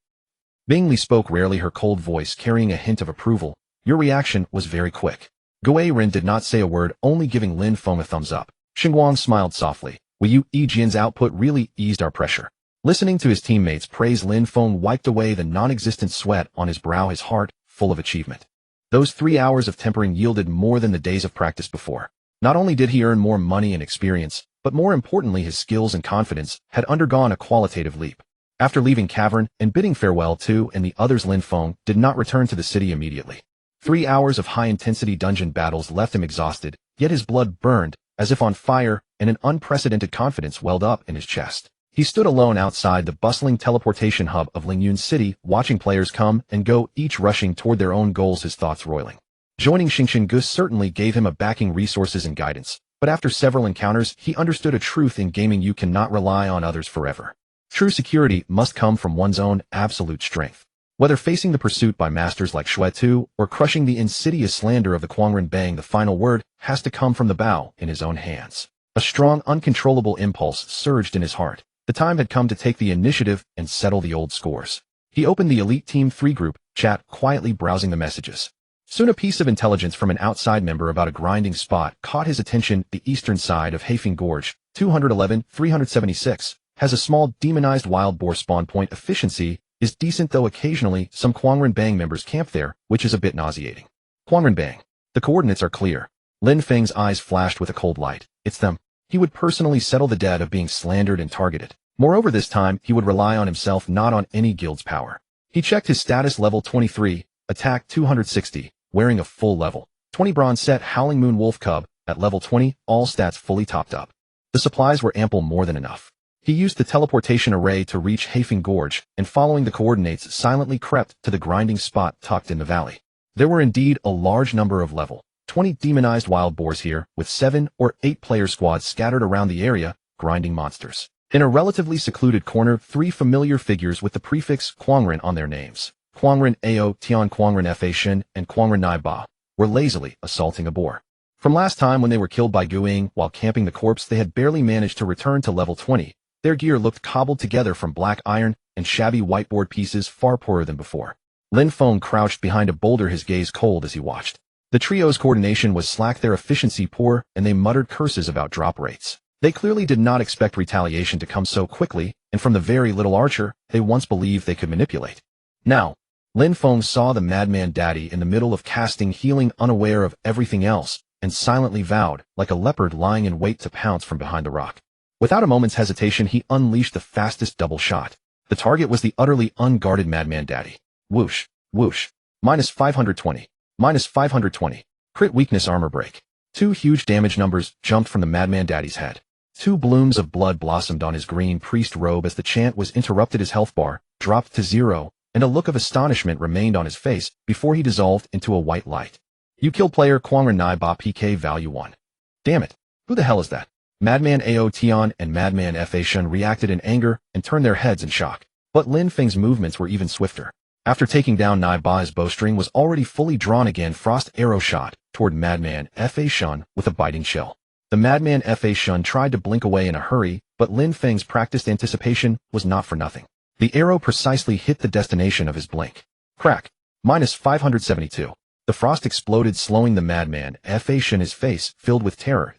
Bing Li spoke rarely, her cold voice carrying a hint of approval. Your reaction was very quick. Gui Ren did not say a word, only giving Lin Feng a thumbs up. Xingguang smiled softly. Will you, Jin's output really eased our pressure. Listening to his teammates praise, Lin Feng wiped away the non-existent sweat on his brow, his heart full of achievement. Those 3 hours of tempering yielded more than the days of practice before. Not only did he earn more money and experience, but more importantly his skills and confidence had undergone a qualitative leap. After leaving Cavern and bidding farewell to and the others, Lin Feng did not return to the city immediately. 3 hours of high-intensity dungeon battles left him exhausted, yet his blood burned, as if on fire, and an unprecedented confidence welled up in his chest. He stood alone outside the bustling teleportation hub of Lingyun City, watching players come and go, each rushing toward their own goals, his thoughts roiling. Joining Xingqian Gus certainly gave him a backing, resources, and guidance, but after several encounters, he understood a truth in gaming: you cannot rely on others forever. True security must come from one's own absolute strength. Whether facing the pursuit by masters like Shui Tu or crushing the insidious slander of the Quangren Bang, the final word has to come from the bow in his own hands. A strong, uncontrollable impulse surged in his heart. The time had come to take the initiative and settle the old scores. He opened the Elite Team 3 group chat, quietly browsing the messages. Soon a piece of intelligence from an outside member about a grinding spot caught his attention. The eastern side of Heifeng Gorge, 211-376, has a small demonized wild boar spawn point. Efficiency is decent, though occasionally some Quangren Bang members camp there, which is a bit nauseating. Quangren Bang. The coordinates are clear. Lin Feng's eyes flashed with a cold light. It's them. He would personally settle the debt of being slandered and targeted. Moreover, this time he would rely on himself, not on any guild's power. He checked his status: level 23, attack 260, wearing a full level 20 bronze set Howling Moon Wolf Cub, at level 20, all stats fully topped up. The supplies were ample, more than enough. He used the teleportation array to reach Heifeng Gorge, and following the coordinates silently crept to the grinding spot tucked in the valley. There were indeed a large number of level 20 demonized wild boars here, with 7 or 8 player squads scattered around the area, grinding monsters. In a relatively secluded corner, 3 familiar figures with the prefix Quangren on their names, Quangren Ao Tian, Quangren Fa Shin, and Quangren Nai Ba, were lazily assaulting a boar. From last time when they were killed by Guing while camping the corpse, they had barely managed to return to level 20. Their gear looked cobbled together from black iron and shabby whiteboard pieces, far poorer than before. Lin Feng crouched behind a boulder, his gaze cold as he watched. The trio's coordination was slack, their efficiency poor, and they muttered curses about drop rates. They clearly did not expect retaliation to come so quickly, and from the very little archer they once believed they could manipulate. Now, Lin Feng saw the madman daddy in the middle of casting healing, unaware of everything else, and silently vowed, like a leopard lying in wait to pounce from behind the rock. Without a moment's hesitation, he unleashed the fastest double shot. The target was the utterly unguarded madman daddy. Whoosh, whoosh. Minus 520. Minus 520. Crit weakness, armor break. 2 huge damage numbers jumped from the madman daddy's head. 2 blooms of blood blossomed on his green priest robe as the chant was interrupted. His health bar dropped to 0, and a look of astonishment remained on his face before he dissolved into a white light. You killed player Quangren Nai Ba, PK value 1. Damn it. Who the hell is that? Madman Ao Tian and Madman Fa Shun reacted in anger and turned their heads in shock. But Lin Feng's movements were even swifter. After taking down Nai Ba, his bowstring was already fully drawn again. Frost arrow shot toward Madman Fa Shun with a biting chill. The Madman Fa Shun tried to blink away in a hurry, but Lin Feng's practiced anticipation was not for nothing. The arrow precisely hit the destination of his blink. Crack. Minus 572. The frost exploded, slowing the Madman Fa Shun, his face filled with terror.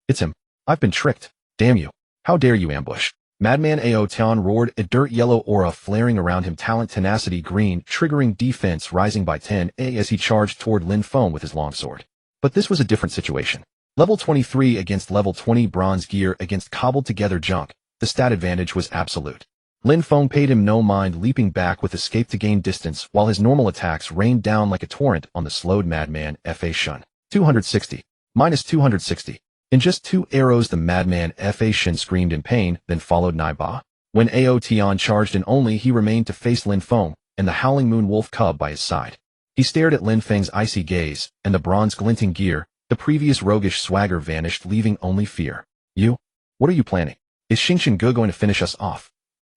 It's him. I've been tricked. Damn you. How dare you ambush? Madman Ao Tian roared, a dirt yellow aura flaring around him, talent tenacity green, triggering defense rising by 10 as he charged toward Lin Feng with his longsword. But this was a different situation. Level 23 against level 20 bronze gear against cobbled together junk. The stat advantage was absolute. Lin Feng paid him no mind, leaping back with escape to gain distance while his normal attacks rained down like a torrent on the slowed Madman Fa Shun. 260. Minus 260. In just 2 arrows, the Madman Fa Shin screamed in pain, then followed Nai Ba. When Ao Tian charged in, only he remained to face Lin Feng and the Howling Moon Wolf Cub by his side. He stared at Lin Feng's icy gaze, and the bronze glinting gear, the previous roguish swagger vanished, leaving only fear. You? What are you planning? Is Xingqian Gu going to finish us off?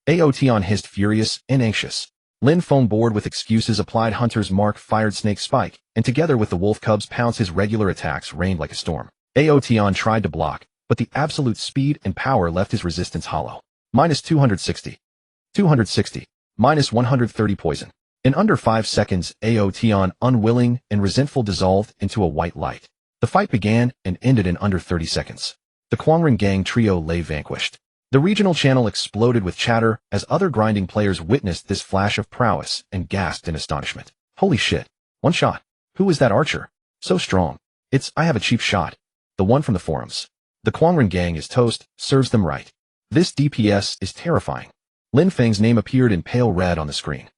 Ao Tian hissed, furious and anxious. Lin Feng, bored with excuses, applied Hunter's Mark, fired Snake Spike, and together with the Wolf Cub's pounce, his regular attacks rained like a storm. Ao Tian tried to block, but the absolute speed and power left his resistance hollow. Minus 260. 260. Minus 130 poison. In under 5 seconds, Ao Tian, unwilling and resentful, dissolved into a white light. The fight began and ended in under 30 seconds. The Quangren gang trio lay vanquished. The regional channel exploded with chatter as other grinding players witnessed this flash of prowess and gasped in astonishment. Holy shit. One shot. Who is that archer? So strong. I have a cheap shot. The one from the forums. The Quangren gang is toast, serves them right. This DPS is terrifying. Lin Feng's name appeared in pale red on the screen.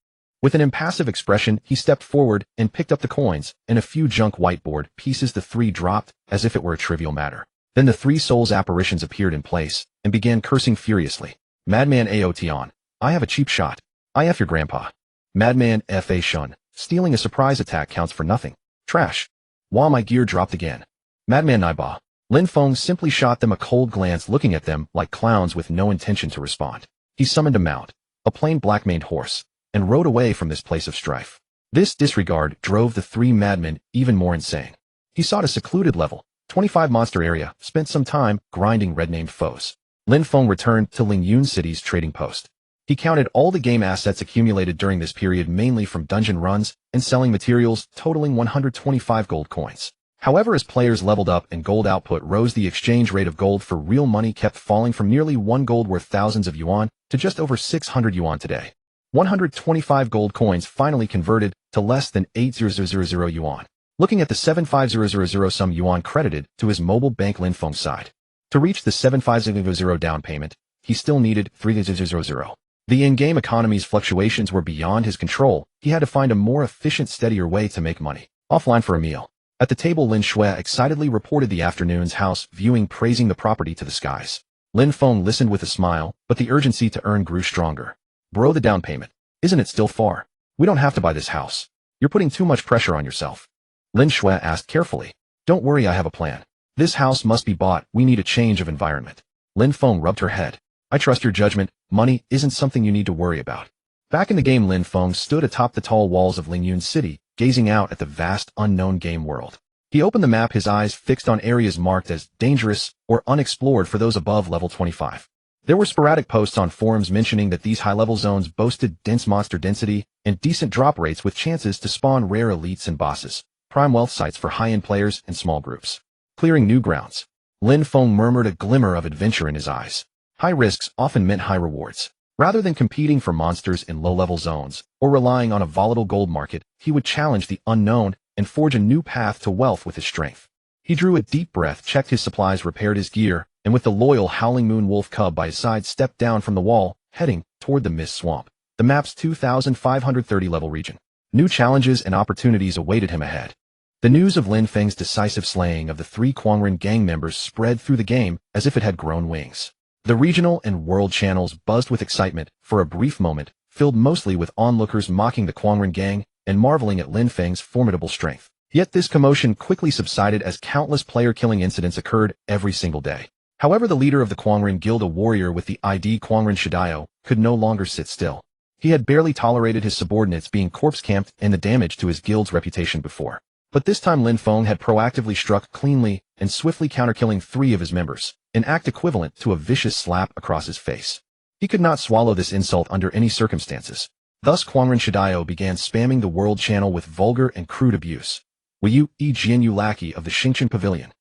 With an impassive expression, he stepped forward and picked up the coins, and a few junk whiteboard pieces. The three dropped, as if it were a trivial matter. Then the three souls apparitions appeared in place, and began cursing furiously. Madman Aotion, I have a cheap shot. I F your grandpa. Madman Fa Shun, stealing a surprise attack counts for nothing. Trash. While my gear dropped again. Madman Naiba. Lin Feng simply shot them a cold glance, looking at them like clowns with no intention to respond. He summoned a mount, a plain black-maned horse, and rode away from this place of strife. This disregard drove the three madmen even more insane. He sought a secluded level 25 monster area, spent some time grinding red-named foes. Lin Feng returned to Lingyun City's trading post. He counted all the game assets accumulated during this period, mainly from dungeon runs and selling materials, totaling 125 gold coins. However, as players leveled up and gold output rose, the exchange rate of gold for real money kept falling from nearly 1 gold worth thousands of yuan to just over 600 yuan today. 125 gold coins finally converted to less than 8,000 yuan. Looking at the 75000 sum yuan credited to his mobile bank Lin Feng's side. To reach the 75000 down payment, he still needed 3,000. The in-game economy's fluctuations were beyond his control. He had to find a more efficient, steadier way to make money. Offline for a meal. At the table, Lin Shui excitedly reported the afternoon's house viewing, praising the property to the skies. Lin Feng listened with a smile, but the urgency to earn grew stronger. Bro, the down payment. Isn't it still far? We don't have to buy this house. You're putting too much pressure on yourself. Lin Shui asked carefully. Don't worry, I have a plan. This house must be bought. We need a change of environment. Lin Feng rubbed her head. I trust your judgment. Money isn't something you need to worry about. Back in the game, Lin Feng stood atop the tall walls of Lingyun City, gazing out at the vast, unknown game world. He opened the map, his eyes fixed on areas marked as dangerous or unexplored for those above level 25. There were sporadic posts on forums mentioning that these high-level zones boasted dense monster density and decent drop rates with chances to spawn rare elites and bosses, prime wealth sites for high-end players and small groups. Clearing new grounds. Lin Feng murmured, a glimmer of adventure in his eyes. High risks often meant high rewards. Rather than competing for monsters in low-level zones or relying on a volatile gold market, he would challenge the unknown and forge a new path to wealth with his strength. He drew a deep breath, checked his supplies, repaired his gear, and with the loyal howling moon wolf cub by his side, stepped down from the wall, heading toward the Mist Swamp, the map's 2,530 level region. New challenges and opportunities awaited him ahead. The news of Lin Feng's decisive slaying of the 3 Quangren gang members spread through the game as if it had grown wings. The regional and world channels buzzed with excitement for a brief moment, filled mostly with onlookers mocking the Quangren gang and marveling at Lin Feng's formidable strength. Yet this commotion quickly subsided as countless player-killing incidents occurred every single day. However, the leader of the Quangren guild, a warrior with the ID Quangren Shidayo, could no longer sit still. He had barely tolerated his subordinates being corpse-camped and the damage to his guild's reputation before. But this time Lin Feng had proactively struck cleanly and swiftly counter-killing 3 of his members, an act equivalent to a vicious slap across his face. He could not swallow this insult under any circumstances. Thus Quangren Shidayo began spamming the world channel with vulgar and crude abuse. Will you, you lackey of the Xingqian Pavilion?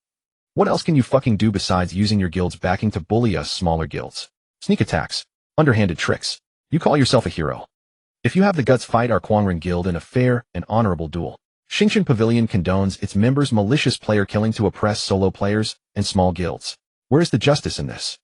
What else can you fucking do besides using your guild's backing to bully us smaller guilds? Sneak attacks, underhanded tricks. You call yourself a hero. If you have the guts, fight our Quangren guild in a fair and honorable duel. Xingqian Pavilion condones its members' malicious player killing to oppress solo players and small guilds. Where's the justice in this?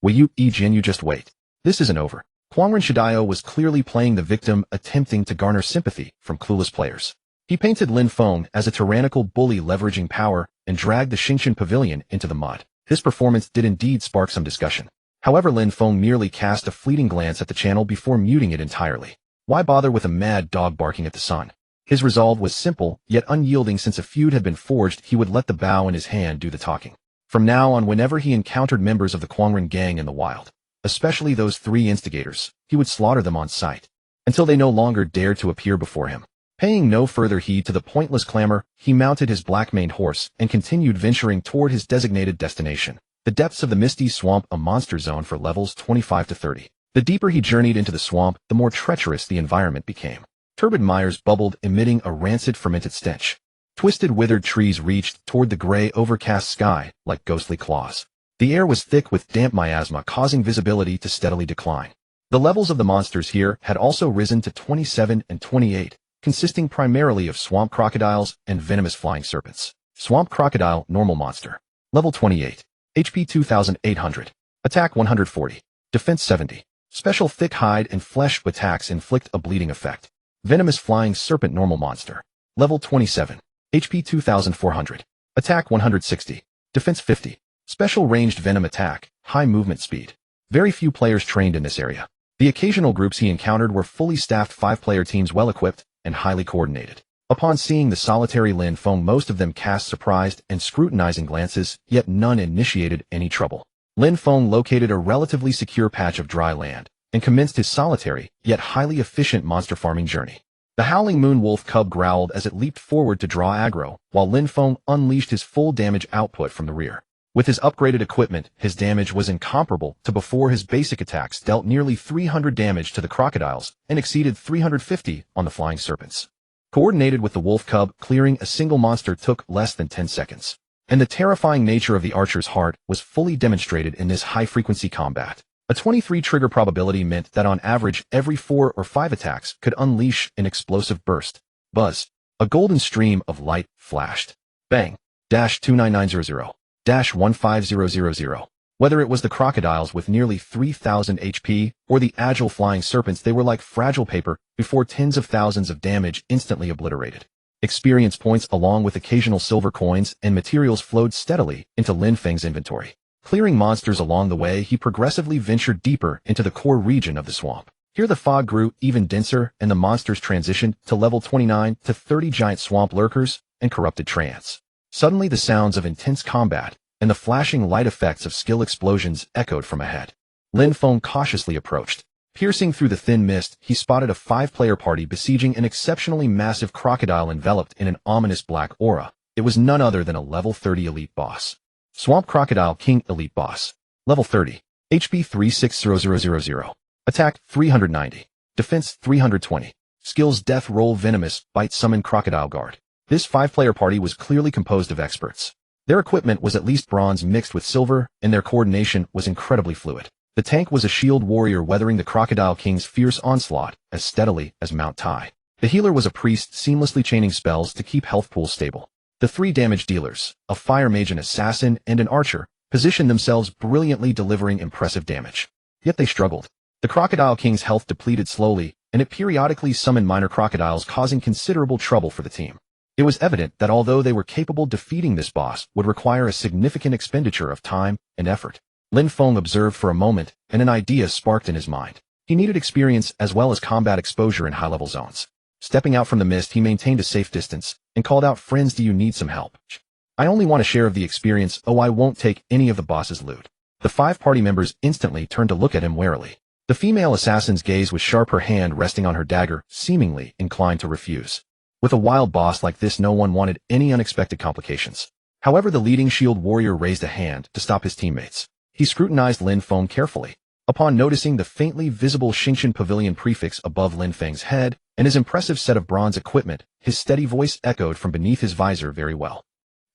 Will you, you just wait. This isn't over. Quangren Shidayo was clearly playing the victim, attempting to garner sympathy from clueless players. He painted Lin Feng as a tyrannical bully leveraging power and dragged the Xingqian Pavilion into the mud. This performance did indeed spark some discussion. However, Lin Feng merely cast a fleeting glance at the channel before muting it entirely. Why bother with a mad dog barking at the sun? His resolve was simple, yet unyielding. Since a feud had been forged, he would let the bow in his hand do the talking. From now on, whenever he encountered members of the Quangren gang in the wild, especially those 3 instigators, he would slaughter them on sight, until they no longer dared to appear before him. Paying no further heed to the pointless clamor, he mounted his black-maned horse and continued venturing toward his designated destination, the depths of the Misty Swamp, a monster zone for levels 25 to 30. The deeper he journeyed into the swamp, the more treacherous the environment became. Turbid mires bubbled, emitting a rancid, fermented stench. Twisted, withered trees reached toward the gray, overcast sky like ghostly claws. The air was thick with damp miasma, causing visibility to steadily decline. The levels of the monsters here had also risen to 27 and 28, consisting primarily of swamp crocodiles and venomous flying serpents. Swamp crocodile, normal monster. Level 28. HP 2800. Attack 140. Defense 70. Special thick hide and flesh attacks inflict a bleeding effect. Venomous Flying Serpent Normal Monster. Level 27. HP 2400. Attack 160. Defense 50. Special Ranged Venom Attack. High movement speed. Very few players trained in this area. The occasional groups he encountered were fully staffed 5-player teams well-equipped and highly coordinated. Upon seeing the solitary Lin Feng, most of them cast surprised and scrutinizing glances, yet none initiated any trouble. Lin Feng located a relatively secure patch of dry land and commenced his solitary, yet highly efficient monster farming journey. The Howling Moon Wolf cub growled as it leaped forward to draw aggro, while Lin Feng unleashed his full damage output from the rear. With his upgraded equipment, his damage was incomparable to before. His basic attacks dealt nearly 300 damage to the crocodiles and exceeded 350 on the flying serpents. Coordinated with the wolf cub, clearing a single monster took less than 10 seconds. And the terrifying nature of the archer's heart was fully demonstrated in this high-frequency combat. A 23 trigger probability meant that on average every 4 or 5 attacks could unleash an explosive burst. Buzz. A golden stream of light flashed. Bang. -29900. -15000. Whether it was the crocodiles with nearly 3000 HP or the agile flying serpents, they were like fragile paper before tens of thousands of damage instantly obliterated. Experience points along with occasional silver coins and materials flowed steadily into Lin Feng's inventory. Clearing monsters along the way, he progressively ventured deeper into the core region of the swamp. Here the fog grew even denser and the monsters transitioned to level 29 to 30 giant swamp lurkers and corrupted trance. Suddenly the sounds of intense combat and the flashing light effects of skill explosions echoed from ahead. Lin Feng cautiously approached. Piercing through the thin mist, he spotted a 5-player party besieging an exceptionally massive crocodile enveloped in an ominous black aura. It was none other than a level 30 elite boss. Swamp Crocodile King Elite Boss. Level 30. HP 360000. Attack 390. Defense 320. Skills Death Roll Venomous Bite Summon Crocodile Guard. This 5-player party was clearly composed of experts. Their equipment was at least bronze mixed with silver, and their coordination was incredibly fluid. The tank was a shield warrior weathering the Crocodile King's fierce onslaught as steadily as Mount Tai. The healer was a priest seamlessly chaining spells to keep health pools stable. The 3 damage dealers, a fire mage, an assassin, and an archer, positioned themselves brilliantly, delivering impressive damage. Yet they struggled. The Crocodile King's health depleted slowly, and it periodically summoned minor crocodiles, causing considerable trouble for the team. It was evident that although they were capable, defeating this boss would require a significant expenditure of time and effort. Lin Feng observed for a moment, and an idea sparked in his mind. He needed experience as well as combat exposure in high-level zones. Stepping out from the mist, he maintained a safe distance and called out, "Friends, do you need some help? I only want a share of the experience. Oh, I won't take any of the boss's loot." The 5 party members instantly turned to look at him warily. The female assassin's gaze was sharp, her hand resting on her dagger, seemingly inclined to refuse. With a wild boss like this, no one wanted any unexpected complications. However, the leading shield warrior raised a hand to stop his teammates. He scrutinized Lin Feng carefully. Upon noticing the faintly visible Xingqian Pavilion prefix above Lin Feng's head and his impressive set of bronze equipment, his steady voice echoed from beneath his visor, "Very well.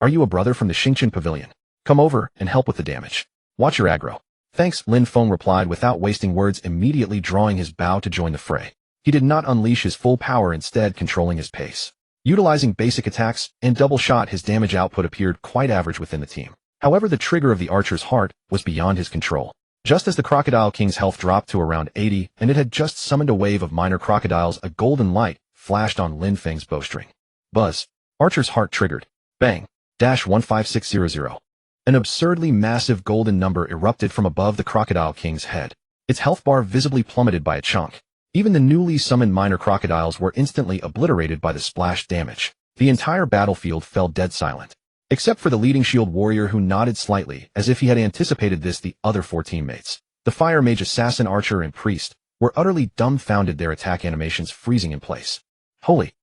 Are you a brother from the Xingqian Pavilion? Come over and help with the damage. Watch your aggro." "Thanks," Lin Feng replied without wasting words, immediately drawing his bow to join the fray. He did not unleash his full power, instead controlling his pace. Utilizing basic attacks and double shot, his damage output appeared quite average within the team. However, the trigger of the archer's heart was beyond his control. Just as the Crocodile King's health dropped to around 80 and it had just summoned a wave of minor crocodiles, a golden light flashed on Lin Feng's bowstring. Buzz. Archer's heart triggered. Bang. -15600. An absurdly massive golden number erupted from above the Crocodile King's head. Its health bar visibly plummeted by a chunk. Even the newly summoned minor crocodiles were instantly obliterated by the splash damage. The entire battlefield fell dead silent. Except for the leading shield warrior, who nodded slightly as if he had anticipated this. The other 4 teammates, the fire mage, assassin, archer, and priest, were utterly dumbfounded, their attack animations freezing in place. Holy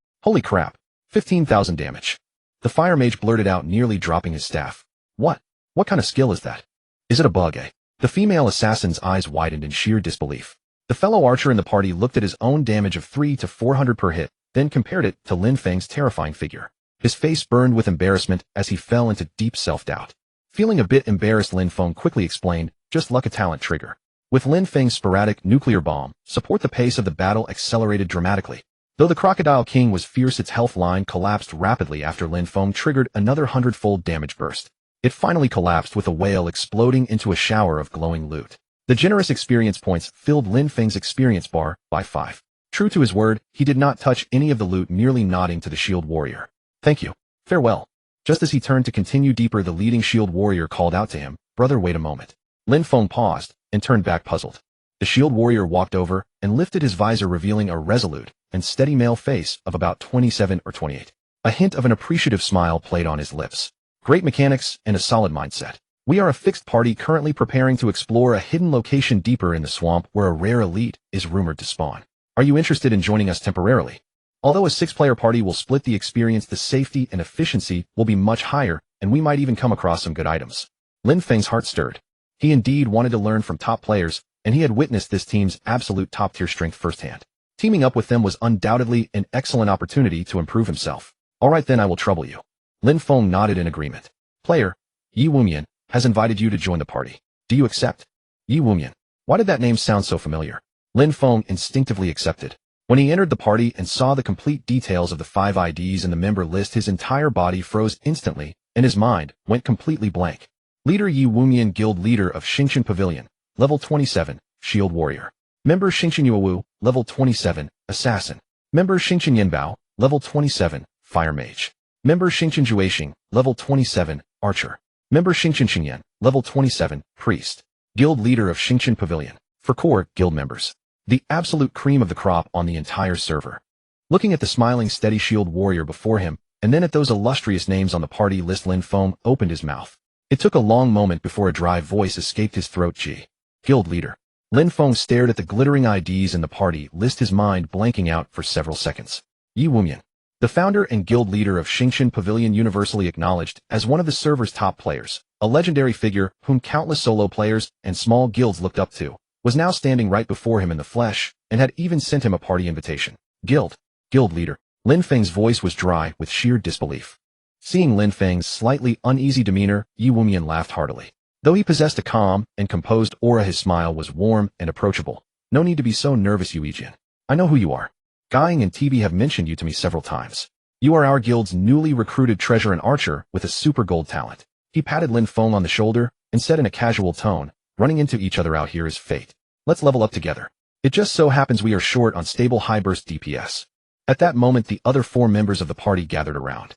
crap. 15,000 damage. The fire mage blurted out, nearly dropping his staff. What kind of skill is that? Is it a bug, eh? The female assassin's eyes widened in sheer disbelief. The fellow archer in the party looked at his own damage of 300 to 400 per hit, then compared it to Lin Feng's terrifying figure. His face burned with embarrassment as he fell into deep self-doubt. Feeling a bit embarrassed, Lin Feng quickly explained, "Just luck, a talent trigger." With Lin Feng's sporadic nuclear bomb support, the pace of the battle accelerated dramatically. Though the Crocodile King was fierce, its health line collapsed rapidly after Lin Feng triggered another 100-fold damage burst. It finally collapsed with a wail, exploding into a shower of glowing loot. The generous experience points filled Lin Feng's experience bar by 5. True to his word, he did not touch any of the loot, merely nodding to the shield warrior. Thank you. Farewell. Just as he turned to continue deeper, the leading shield warrior called out to him, Brother, wait a moment. Lin Feng paused and turned back puzzled. The shield warrior walked over and lifted his visor, revealing a resolute and steady male face of about 27 or 28. A hint of an appreciative smile played on his lips. Great mechanics and a solid mindset. We are a fixed party currently preparing to explore a hidden location deeper in the swamp where a rare elite is rumored to spawn. Are you interested in joining us temporarily? Although a 6-player party will split the experience, the safety and efficiency will be much higher, and we might even come across some good items. Lin Feng's heart stirred. He indeed wanted to learn from top players, and he had witnessed this team's absolute top-tier strength firsthand. Teaming up with them was undoubtedly an excellent opportunity to improve himself. All right then, I will trouble you. Lin Feng nodded in agreement. Player, Yi Wumian, has invited you to join the party. Do you accept? Yi Wumian. Why did that name sound so familiar? Lin Feng instinctively accepted. When he entered the party and saw the complete details of the 5 IDs in the member list, his entire body froze instantly, and his mind went completely blank. Leader Yi Wumian, Guild Leader of Xingqian Pavilion, Level 27, Shield Warrior. Member Xingqian Yuowu, Level 27, Assassin. Member Xingqian Yanbao, Level 27, Fire Mage. Member Xingqian Juexing, Level 27, Archer. Member Xingqian Xingyan, Level 27, Priest. Guild Leader of Xingqian Pavilion. For core guild members. The absolute cream of the crop on the entire server. Looking at the smiling, steady shield warrior before him, and then at those illustrious names on the party list, Lin Feng opened his mouth. It took a long moment before a dry voice escaped his throat. G. Guild Leader. Lin Feng stared at the glittering IDs in the party list, his mind blanking out for several seconds. Yi Wumian. The founder and guild leader of Xingqian Pavilion, universally acknowledged as one of the server's top players, a legendary figure whom countless solo players and small guilds looked up to, was now standing right before him in the flesh, and had even sent him a party invitation. Guild Leader. Lin Feng's voice was dry with sheer disbelief. Seeing Lin Feng's slightly uneasy demeanor, Yi Wumian laughed heartily. Though he possessed a calm and composed aura, his smile was warm and approachable. No need to be so nervous, Yuejian. I know who you are. Guiying and TB have mentioned you to me several times. You are our guild's newly recruited treasure and archer with a super gold talent. He patted Lin Feng on the shoulder and said in a casual tone, running into each other out here is fate. Let's level up together. It just so happens we are short on stable high-burst DPS. At that moment, the other 4 members of the party gathered around.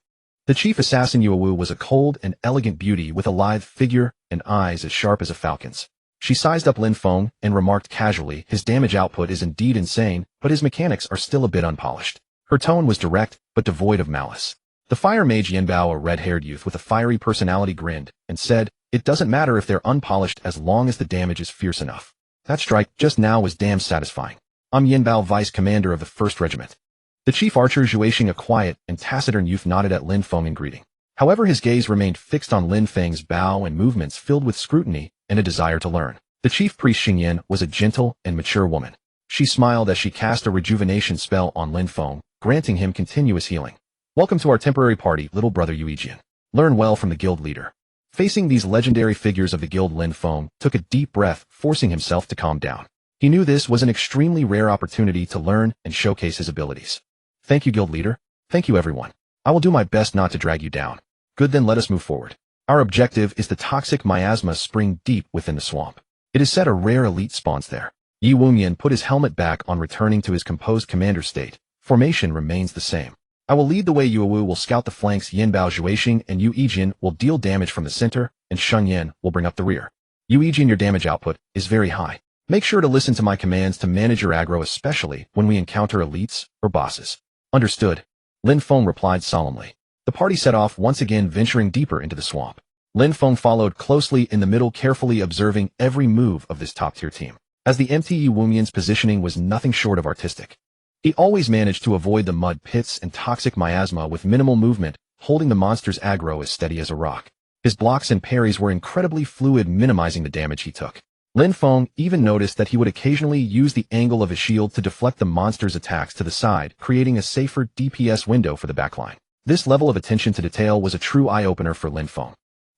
The chief assassin Yuowu was a cold and elegant beauty with a lithe figure and eyes as sharp as a falcon's. She sized up Lin Feng and remarked casually, his damage output is indeed insane, but his mechanics are still a bit unpolished. Her tone was direct, but devoid of malice. The fire mage Yanbao, a red-haired youth with a fiery personality, grinned and said, it doesn't matter if they're unpolished as long as the damage is fierce enough. That strike just now was damn satisfying. I'm Yanbao, vice commander of the 1st Regiment. The chief archer Juexing, a quiet and taciturn youth, nodded at Lin Feng in greeting. However, his gaze remained fixed on Lin Feng's bow and movements filled with scrutiny and a desire to learn. The chief priest Xingyan was a gentle and mature woman. She smiled as she cast a rejuvenation spell on Lin Feng, granting him continuous healing. Welcome to our temporary party, little brother Yuejian. Learn well from the guild leader. Facing these legendary figures of the guild, Lin Feng took a deep breath, forcing himself to calm down. He knew this was an extremely rare opportunity to learn and showcase his abilities. Thank you, guild leader. Thank you, everyone. I will do my best not to drag you down. Good, then let us move forward. Our objective is the toxic miasma spring deep within the swamp. It is said a rare elite spawns there. Yi Wumian put his helmet back on, returning to his composed commander state. Formation remains the same. I will lead the way. Yuowu will scout the flanks, Yanbao, Juexing, and Yuejian will deal damage from the center, and Shengyan will bring up the rear. Yuejian, your damage output is very high. Make sure to listen to my commands to manage your aggro, especially when we encounter elites or bosses. Understood. Lin Feng replied solemnly. The party set off once again, venturing deeper into the swamp. Lin Feng followed closely in the middle, carefully observing every move of this top-tier team, as the Yi Wumian's positioning was nothing short of artistic. He always managed to avoid the mud pits and toxic miasma with minimal movement, holding the monster's aggro as steady as a rock. His blocks and parries were incredibly fluid, minimizing the damage he took. Lin Feng even noticed that he would occasionally use the angle of his shield to deflect the monster's attacks to the side, creating a safer DPS window for the backline. This level of attention to detail was a true eye-opener for Lin Feng.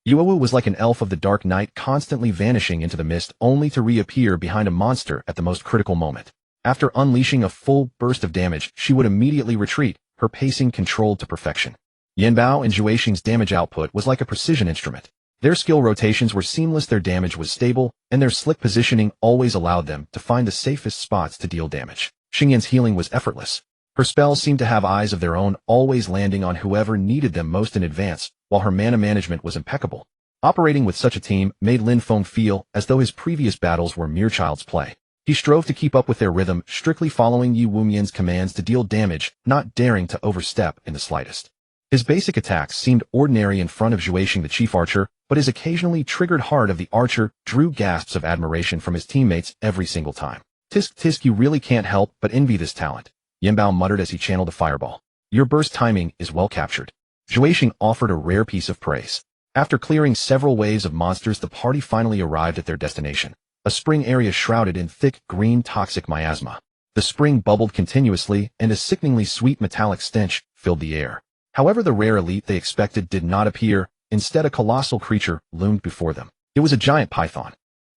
Yuowu was like an elf of the dark night, constantly vanishing into the mist only to reappear behind a monster at the most critical moment. After unleashing a full burst of damage, she would immediately retreat, her pacing controlled to perfection. Yanbao and Juexing's damage output was like a precision instrument. Their skill rotations were seamless, their damage was stable, and their slick positioning always allowed them to find the safest spots to deal damage. Xingyan's healing was effortless. Her spells seemed to have eyes of their own, always landing on whoever needed them most in advance, while her mana management was impeccable. Operating with such a team made Lin Feng feel as though his previous battles were mere child's play. He strove to keep up with their rhythm, strictly following Yi Wumian's commands to deal damage, not daring to overstep in the slightest. His basic attacks seemed ordinary in front of Zhuixing the chief archer, but his occasionally triggered heart of the archer drew gasps of admiration from his teammates every single time. Tisk tisk, you really can't help but envy this talent, Yanbao muttered as he channeled a fireball. Your burst timing is well captured. Zhuixing offered a rare piece of praise. After clearing several waves of monsters, the party finally arrived at their destination, a spring area shrouded in thick, green toxic miasma. The spring bubbled continuously, and a sickeningly sweet metallic stench filled the air. However, the rare elite they expected did not appear. Instead, a colossal creature loomed before them. It was a giant python.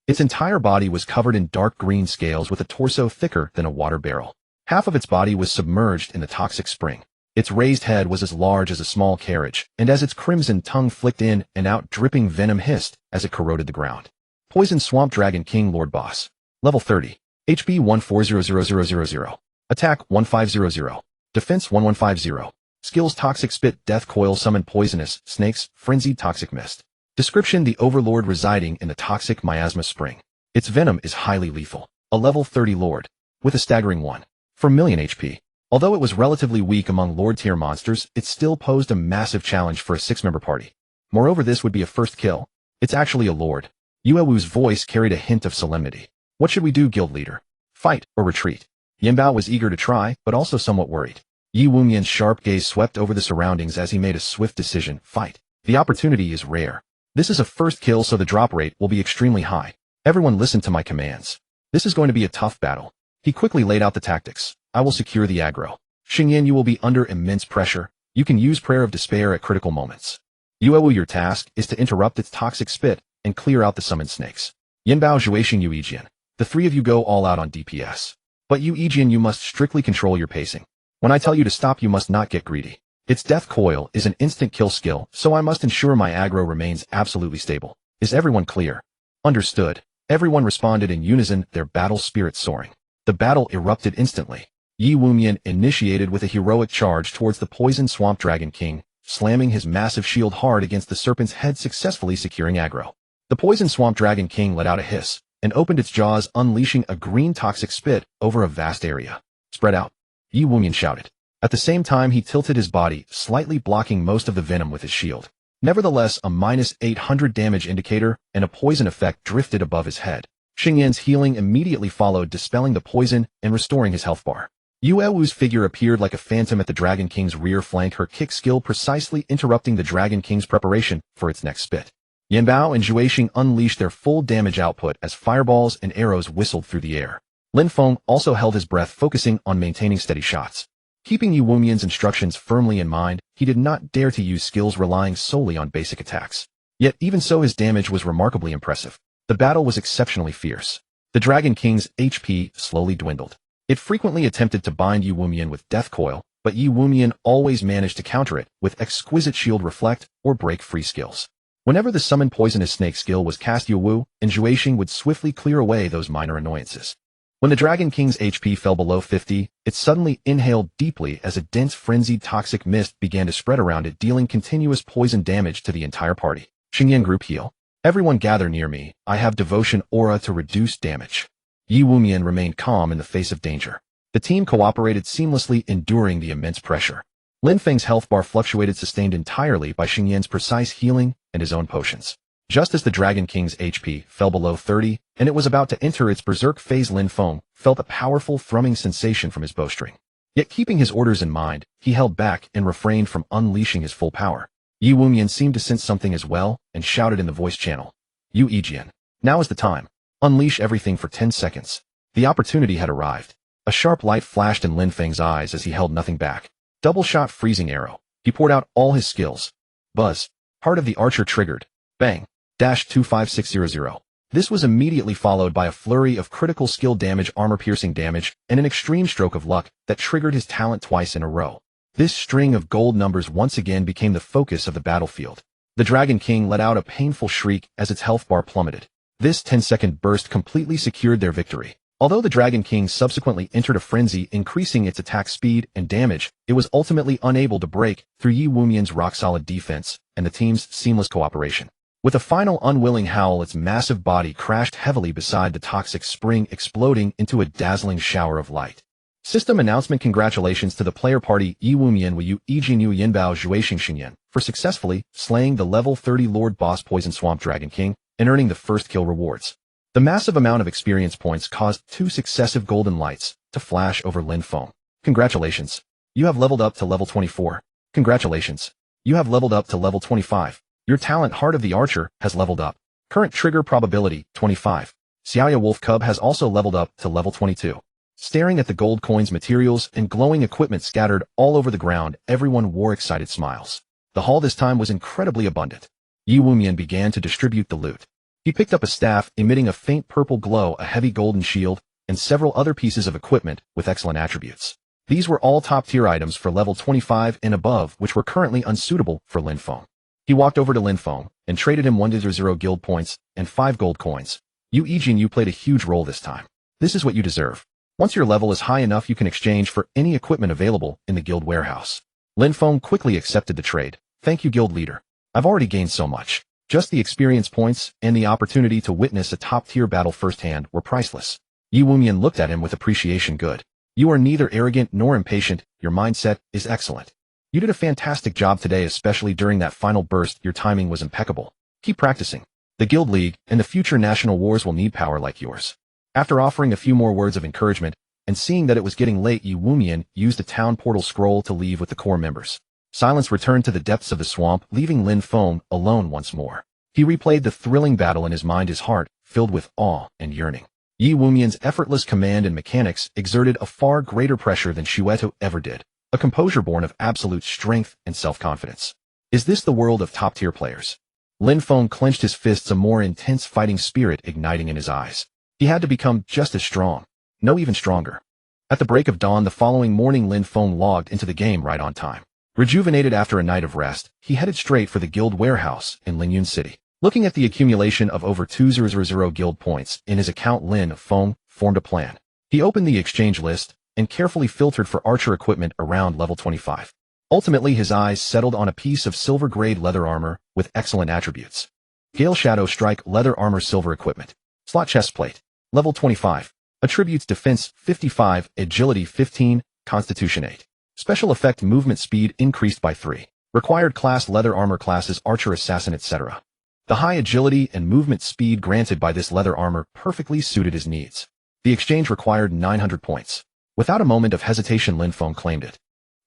Its entire body was covered in dark green scales with a torso thicker than a water barrel. Half of its body was submerged in the toxic spring. Its raised head was as large as a small carriage, and as its crimson tongue flicked in and out, dripping venom hissed as it corroded the ground. Poison Swamp Dragon King Lord Boss. Level 30. HP 140000. Attack 1500. Defense 1150. Skills: Toxic Spit, Death Coil, Summon Poisonous Snakes, Frenzied Toxic Mist. Description: the Overlord residing in the toxic miasma spring. Its venom is highly lethal. A level 30 Lord, with a staggering 1/4,000,000 HP. Although it was relatively weak among Lord-tier monsters, it still posed a massive challenge for a 6-member party. Moreover, this would be a first kill. It's actually a Lord. Yuewu's voice carried a hint of solemnity. What should we do, guild leader? Fight or retreat? Yanbao was eager to try, but also somewhat worried. Yi Wumian's sharp gaze swept over the surroundings as he made a swift decision. Fight. The opportunity is rare. This is a first kill, so the drop rate will be extremely high. Everyone listen to my commands. This is going to be a tough battle. He quickly laid out the tactics. I will secure the aggro. Xingyan, you will be under immense pressure. You can use Prayer of Despair at critical moments. Yuewu, your task is to interrupt its toxic spit and clear out the summoned snakes. Yanbao, Zhuixing, Yu Yijian. The three of you go all out on DPS. But Yu Yijian, you must strictly control your pacing. When I tell you to stop, you must not get greedy. Its Death Coil is an instant kill skill, so I must ensure my aggro remains absolutely stable. Is everyone clear? Understood. Everyone responded in unison, their battle spirit soaring. The battle erupted instantly. Yi Wumian initiated with a heroic charge towards the Poison Swamp Dragon King, slamming his massive shield hard against the serpent's head, successfully securing aggro. The Poison Swamp Dragon King let out a hiss and opened its jaws, unleashing a green toxic spit over a vast area. Spread out, Yi Wumian shouted. At the same time, he tilted his body, slightly blocking most of the venom with his shield. Nevertheless, a -800 damage indicator and a poison effect drifted above his head. Xingyan's healing immediately followed, dispelling the poison and restoring his health bar. Yuewu's figure appeared like a phantom at the Dragon King's rear flank, her kick skill precisely interrupting the Dragon King's preparation for its next spit. Yanbao and Zhuixing unleashed their full damage output as fireballs and arrows whistled through the air. Lin Feng also held his breath, focusing on maintaining steady shots. Keeping Yi Wumian's instructions firmly in mind, he did not dare to use skills relying solely on basic attacks. Yet even so, his damage was remarkably impressive. The battle was exceptionally fierce. The Dragon King's HP slowly dwindled. It frequently attempted to bind Yi Wumian with Death Coil, but Yi Wumian always managed to counter it with exquisite shield reflect or break free skills. Whenever the Summon Poisonous Snake skill was cast, Yuewu and Zhuixing would swiftly clear away those minor annoyances. When the Dragon King's HP fell below 50, it suddenly inhaled deeply as a dense frenzied toxic mist began to spread around it, dealing continuous poison damage to the entire party. Xingyan, group heal. Everyone gather near me. I have devotion aura to reduce damage. Yi Wumian remained calm in the face of danger. The team cooperated seamlessly, enduring the immense pressure. Lin Feng's health bar fluctuated, sustained entirely by Xingyan's precise healing and his own potions. Just as the Dragon King's HP fell below 30, and it was about to enter its berserk phase, Lin Feng felt a powerful thrumming sensation from his bowstring. Yet keeping his orders in mind, he held back and refrained from unleashing his full power. Yi Wumian seemed to sense something as well, and shouted in the voice channel. Yu Yijian. Now is the time. Unleash everything for 10 seconds. The opportunity had arrived. A sharp light flashed in Lin Feng's eyes as he held nothing back. Double shot freezing arrow. He poured out all his skills. Buzz. Heart of the archer triggered. Bang. -25600. This was immediately followed by a flurry of critical skill damage, armor-piercing damage, and an extreme stroke of luck that triggered his talent twice in a row. This string of gold numbers once again became the focus of the battlefield. The Dragon King let out a painful shriek as its health bar plummeted. This 10-second burst completely secured their victory. Although the Dragon King subsequently entered a frenzy, increasing its attack speed and damage, it was ultimately unable to break through Yi Wumian's rock-solid defense and the team's seamless cooperation. With a final unwilling howl, its massive body crashed heavily beside the toxic spring, exploding into a dazzling shower of light. System announcement: congratulations to the player party Yi Wumian Wu Yijin Yu Yinbao Zhuixing Xingyan for successfully slaying the level 30 Lord Boss Poison Swamp Dragon King and earning the first kill rewards. The massive amount of experience points caused 2 successive golden lights to flash over Lin Feng. Congratulations. You have leveled up to level 24. Congratulations. You have leveled up to level 25. Your talent Heart of the Archer has leveled up. Current trigger probability 25. Xiaoya Wolf Cub has also leveled up to level 22. Staring at the gold coins, materials, and glowing equipment scattered all over the ground, everyone wore excited smiles. The haul this time was incredibly abundant. Yi Wumian began to distribute the loot. He picked up a staff emitting a faint purple glow, a heavy golden shield, and several other pieces of equipment with excellent attributes. These were all top-tier items for level 25 and above, which were currently unsuitable for Lin Feng. He walked over to Lin Feng and traded him 100 guild points and 5 gold coins. Yu Yijin, you played a huge role this time. This is what you deserve. Once your level is high enough, you can exchange for any equipment available in the guild warehouse. Lin Feng quickly accepted the trade. Thank you, guild leader. I've already gained so much. Just the experience points and the opportunity to witness a top-tier battle firsthand were priceless. Yi Wumian looked at him with appreciation. Good. You are neither arrogant nor impatient. Your mindset is excellent. You did a fantastic job today, especially during that final burst. Your timing was impeccable. Keep practicing. The Guild League and the future national wars will need power like yours. After offering a few more words of encouragement and seeing that it was getting late, Yi Wumian used a town portal scroll to leave with the core members. Silence returned to the depths of the swamp, leaving Lin Feng alone once more. He replayed the thrilling battle in his mind, his heart filled with awe and yearning. Yi Wumian's effortless command and mechanics exerted a far greater pressure than Shueto ever did, a composure born of absolute strength and self-confidence. Is this the world of top-tier players? Lin Feng clenched his fists, a more intense fighting spirit igniting in his eyes. He had to become just as strong, no, even stronger. At the break of dawn the following morning, Lin Feng logged into the game right on time. Rejuvenated after a night of rest, he headed straight for the guild warehouse in Lingyun City. Looking at the accumulation of over 2,000 guild points in his account, Lin Feng formed a plan. He opened the exchange list and carefully filtered for archer equipment around level 25. Ultimately, his eyes settled on a piece of silver-grade leather armor with excellent attributes. Gale Shadow Strike leather armor, silver equipment. Slot chest plate. Level 25. Attributes: defense 55, agility 15, constitution 8. Special effect: movement speed increased by 3. Required class: leather armor classes, archer, assassin, etc. The high agility and movement speed granted by this leather armor perfectly suited his needs. The exchange required 900 points. Without a moment of hesitation, Lin Feng claimed it.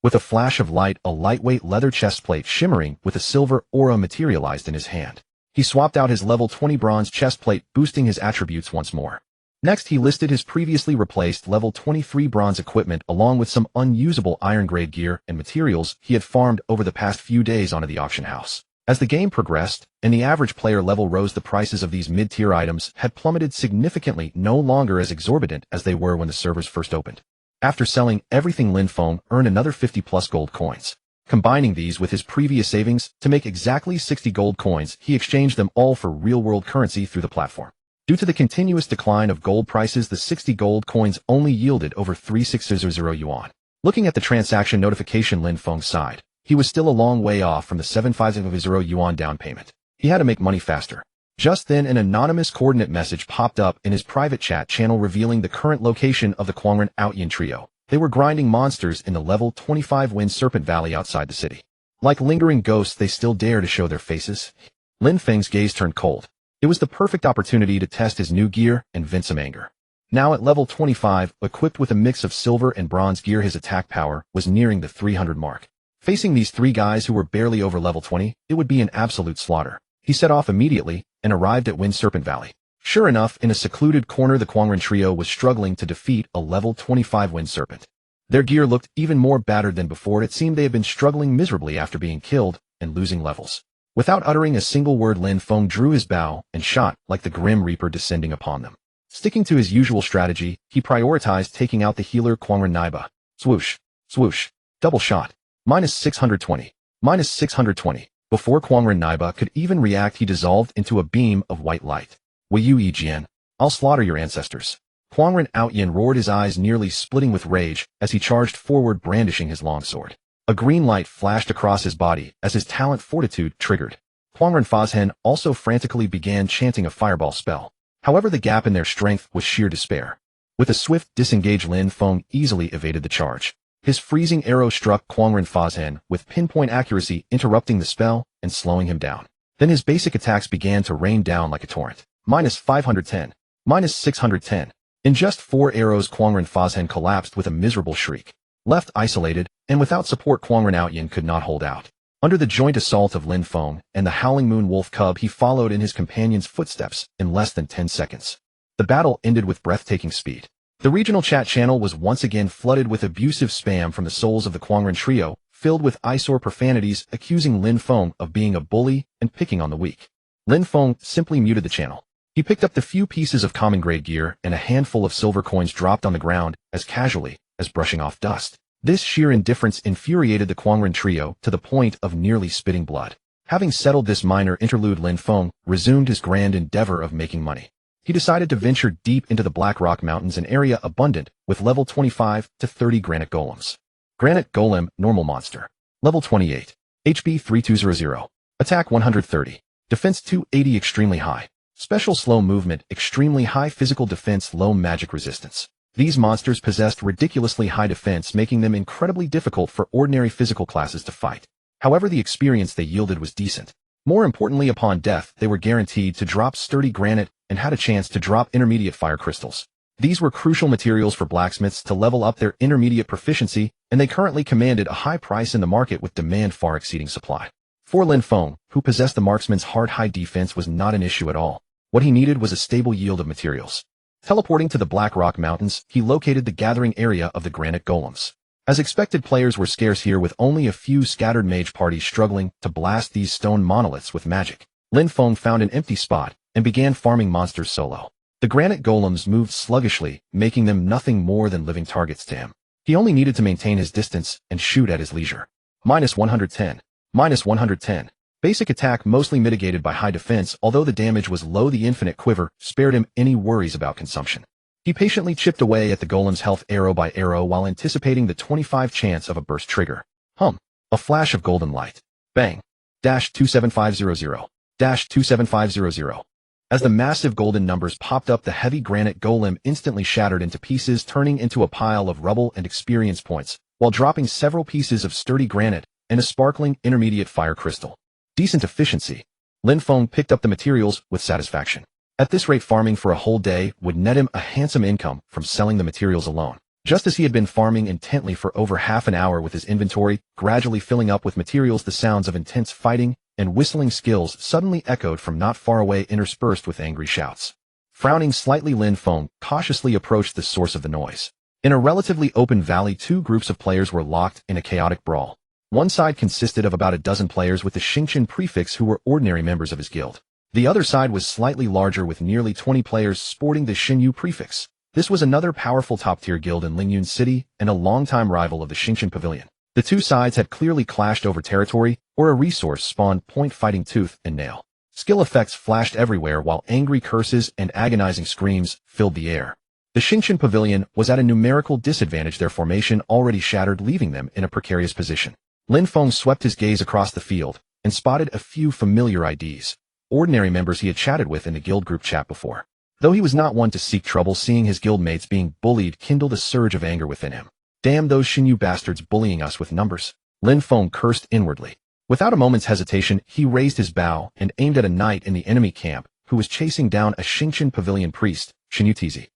With a flash of light, a lightweight leather chestplate shimmering with a silver aura materialized in his hand. He swapped out his level 20 bronze chestplate, boosting his attributes once more. Next, he listed his previously replaced level 23 bronze equipment along with some unusable iron-grade gear and materials he had farmed over the past few days onto the auction house. As the game progressed and the average player level rose, the prices of these mid-tier items had plummeted significantly, no longer as exorbitant as they were when the servers first opened. After selling everything, Lin Feng earned another 50+ gold coins. Combining these with his previous savings to make exactly 60 gold coins, he exchanged them all for real-world currency through the platform. Due to the continuous decline of gold prices, the 60 gold coins only yielded over 3600 yuan. Looking at the transaction notification, Lin Feng sighed. He was still a long way off from the 750 yuan down payment. He had to make money faster. Just then, an anonymous coordinate message popped up in his private chat channel revealing the current location of the Kuangren Outyin trio. They were grinding monsters in the level 25 Wind Serpent Valley outside the city. Like lingering ghosts, they still dare to show their faces. Lin Feng's gaze turned cold. It was the perfect opportunity to test his new gear and vent some anger. Now at level 25, equipped with a mix of silver and bronze gear, his attack power was nearing the 300 mark. Facing these three guys who were barely over level 20, it would be an absolute slaughter. He set off immediately and arrived at Wind Serpent Valley. Sure enough, in a secluded corner, the Kuangren trio was struggling to defeat a level 25 Wind Serpent. Their gear looked even more battered than before. It seemed they had been struggling miserably after being killed and losing levels. Without uttering a single word, Lin Feng drew his bow and shot like the Grim Reaper descending upon them. Sticking to his usual strategy, he prioritized taking out the healer Kuangren Naiba. Swoosh, swoosh, double shot. -620. -620. Before Kuangren Naiba could even react, he dissolved into a beam of white light. Wu Yijian, I'll slaughter your ancestors. Kwangren Outyin roared, his eyes nearly splitting with rage as he charged forward brandishing his longsword. A green light flashed across his body as his talent Fortitude triggered. Kwangren Fazhen also frantically began chanting a fireball spell. However, the gap in their strength was sheer despair. With a swift disengage, Lin Feng easily evaded the charge. His freezing arrow struck Kwangren Fazhen with pinpoint accuracy, interrupting the spell and slowing him down. Then his basic attacks began to rain down like a torrent. Minus 510. Minus 610. In just 4 arrows, Kwangren Fazhen collapsed with a miserable shriek. Left isolated, and without support, Kwangren Outyin could not hold out. Under the joint assault of Lin Feng and the Howling Moon Wolf Cub, he followed in his companion's footsteps in less than 10 seconds. The battle ended with breathtaking speed. The regional chat channel was once again flooded with abusive spam from the souls of the Kwangren trio, filled with eyesore profanities accusing Lin Feng of being a bully and picking on the weak. Lin Feng simply muted the channel. He picked up the few pieces of common grade gear and a handful of silver coins dropped on the ground as casually as brushing off dust. This sheer indifference infuriated the Kwangren trio to the point of nearly spitting blood. Having settled this minor interlude, Lin Feng resumed his grand endeavor of making money. He decided to venture deep into the Black Rock Mountains, an area abundant with level 25 to 30 granite golems. Granite Golem, normal monster. Level 28. HP 3200. Attack 130. Defense 280, extremely high. Special slow movement, extremely high physical defense, low magic resistance. These monsters possessed ridiculously high defense, making them incredibly difficult for ordinary physical classes to fight. However, the experience they yielded was decent. More importantly, upon death, they were guaranteed to drop sturdy granite and had a chance to drop intermediate fire crystals. These were crucial materials for blacksmiths to level up their intermediate proficiency, and they currently commanded a high price in the market with demand far exceeding supply. For Lin Feng, who possessed the marksman's high defense, was not an issue at all. What he needed was a stable yield of materials. Teleporting to the Black Rock Mountains, he located the gathering area of the granite golems. As expected, players were scarce here, with only a few scattered mage parties struggling to blast these stone monoliths with magic. Lin Feng found an empty spot and began farming monsters solo. The granite golems moved sluggishly, making them nothing more than living targets to him. He only needed to maintain his distance and shoot at his leisure. Minus 110. Minus 110. Basic attack mostly mitigated by high defense. Although the damage was low, the infinite quiver spared him any worries about consumption. He patiently chipped away at the golem's health arrow by arrow while anticipating the 25 chance of a burst trigger. A flash of golden light. Bang. Dash 27500. Dash 27500. As the massive golden numbers popped up, the heavy granite golem instantly shattered into pieces, turning into a pile of rubble and experience points, while dropping several pieces of sturdy granite and a sparkling intermediate fire crystal. Decent efficiency. Lin Feng picked up the materials with satisfaction. At this rate, farming for a whole day would net him a handsome income from selling the materials alone. Just as he had been farming intently for over half an hour with his inventory gradually filling up with materials, the sounds of intense fighting and whistling skills suddenly echoed from not far away, interspersed with angry shouts. Frowning slightly, Lin Feng cautiously approached the source of the noise. In a relatively open valley, 2 groups of players were locked in a chaotic brawl. One side consisted of about a dozen players with the Xingqian prefix who were ordinary members of his guild. The other side was slightly larger with nearly 20 players sporting the Xinyu prefix. This was another powerful top-tier guild in Lingyun City and a longtime rival of the Xingqian Pavilion. The two sides had clearly clashed over territory or a resource spawned point, fighting tooth and nail. Skill effects flashed everywhere while angry curses and agonizing screams filled the air. The Xingqian Pavilion was at a numerical disadvantage, their formation already shattered, leaving them in a precarious position. Lin Feng swept his gaze across the field and spotted a few familiar IDs, ordinary members he had chatted with in the guild group chat before. Though he was not one to seek trouble, seeing his guildmates being bullied kindled a surge of anger within him. Damn those Xinyu bastards bullying us with numbers. Lin Feng cursed inwardly. Without a moment's hesitation, he raised his bow and aimed at a knight in the enemy camp who was chasing down a Xingqian Pavilion priest, Xinyutizi.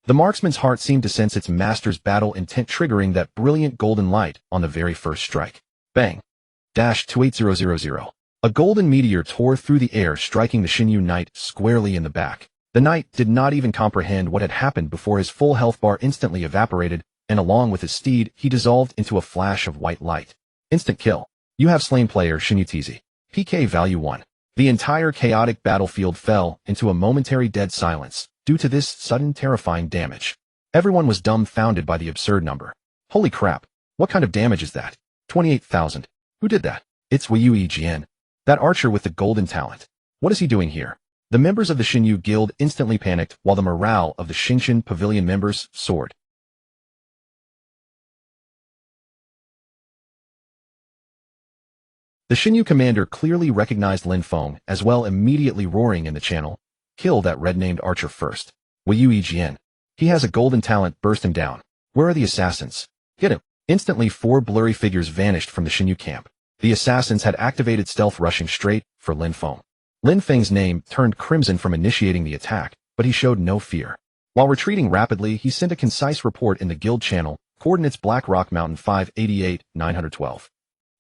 The marksman's heart seemed to sense its master's battle intent, triggering that brilliant golden light on the very first strike. Bang. Dash 28000. A golden meteor tore through the air, striking the Xinyu knight squarely in the back. The knight did not even comprehend what had happened before his full health bar instantly evaporated, and along with his steed, he dissolved into a flash of white light. Instant kill. You have slain player Xinyutizi. PK value 1. The entire chaotic battlefield fell into a momentary dead silence due to this sudden terrifying damage. Everyone was dumbfounded by the absurd number. Holy crap, what kind of damage is that? 28,000. Who did that? It's Wei Jian. That archer with the golden talent. What is he doing here? The members of the Xinyu Guild instantly panicked while the morale of the Xingqian Pavilion members soared. The Xinyu commander clearly recognized Lin Feng as well, immediately roaring in the channel, "Kill that red-named archer first. Wu Yijian. He has a golden talent, burst him down. Where are the assassins? Get him." Instantly 4 blurry figures vanished from the Xinyu camp. The assassins had activated stealth, rushing straight for Lin Feng. Lin Feng's name turned crimson from initiating the attack, but he showed no fear. While retreating rapidly, he sent a concise report in the guild channel, coordinates Black Rock Mountain 588, 912.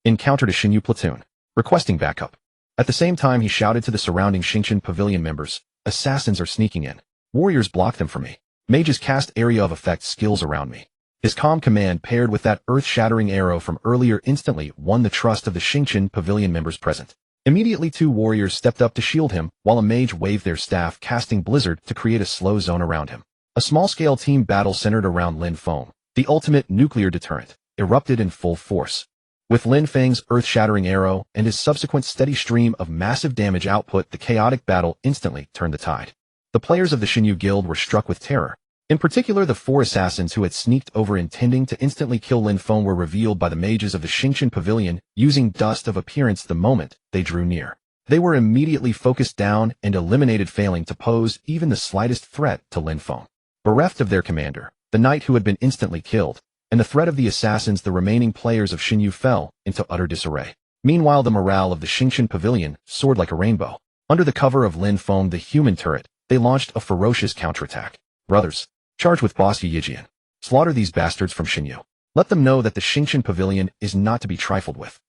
Encountered a Xinyu platoon. Requesting backup. At the same time, he shouted to the surrounding Xingqian Pavilion members, "Assassins are sneaking in. Warriors block them for me. Mages cast area of effect skills around me." His calm command, paired with that earth-shattering arrow from earlier, instantly won the trust of the Xingqian Pavilion members present. Immediately 2 warriors stepped up to shield him, while a mage waved their staff, casting Blizzard to create a slow zone around him. A small-scale team battle centered around Lin Feng, the ultimate nuclear deterrent, erupted in full force. With Lin Feng's earth-shattering arrow and his subsequent steady stream of massive damage output, the chaotic battle instantly turned the tide. The players of the Xinyu Guild were struck with terror. In particular, the 4 assassins who had sneaked over intending to instantly kill Lin Feng were revealed by the mages of the Xingqian Pavilion, using dust of appearance the moment they drew near. They were immediately focused down and eliminated, failing to pose even the slightest threat to Lin Feng. Bereft of their commander, the knight who had been instantly killed, and the threat of the assassins, the remaining players of Xinyu fell into utter disarray. Meanwhile, the morale of the Xingqian Pavilion soared like a rainbow. Under the cover of Lin Feng, the human turret, they launched a ferocious counterattack. "Brothers, charge with Boss Yijian. Slaughter these bastards from Xinyu. Let them know that the Xingqian Pavilion is not to be trifled with."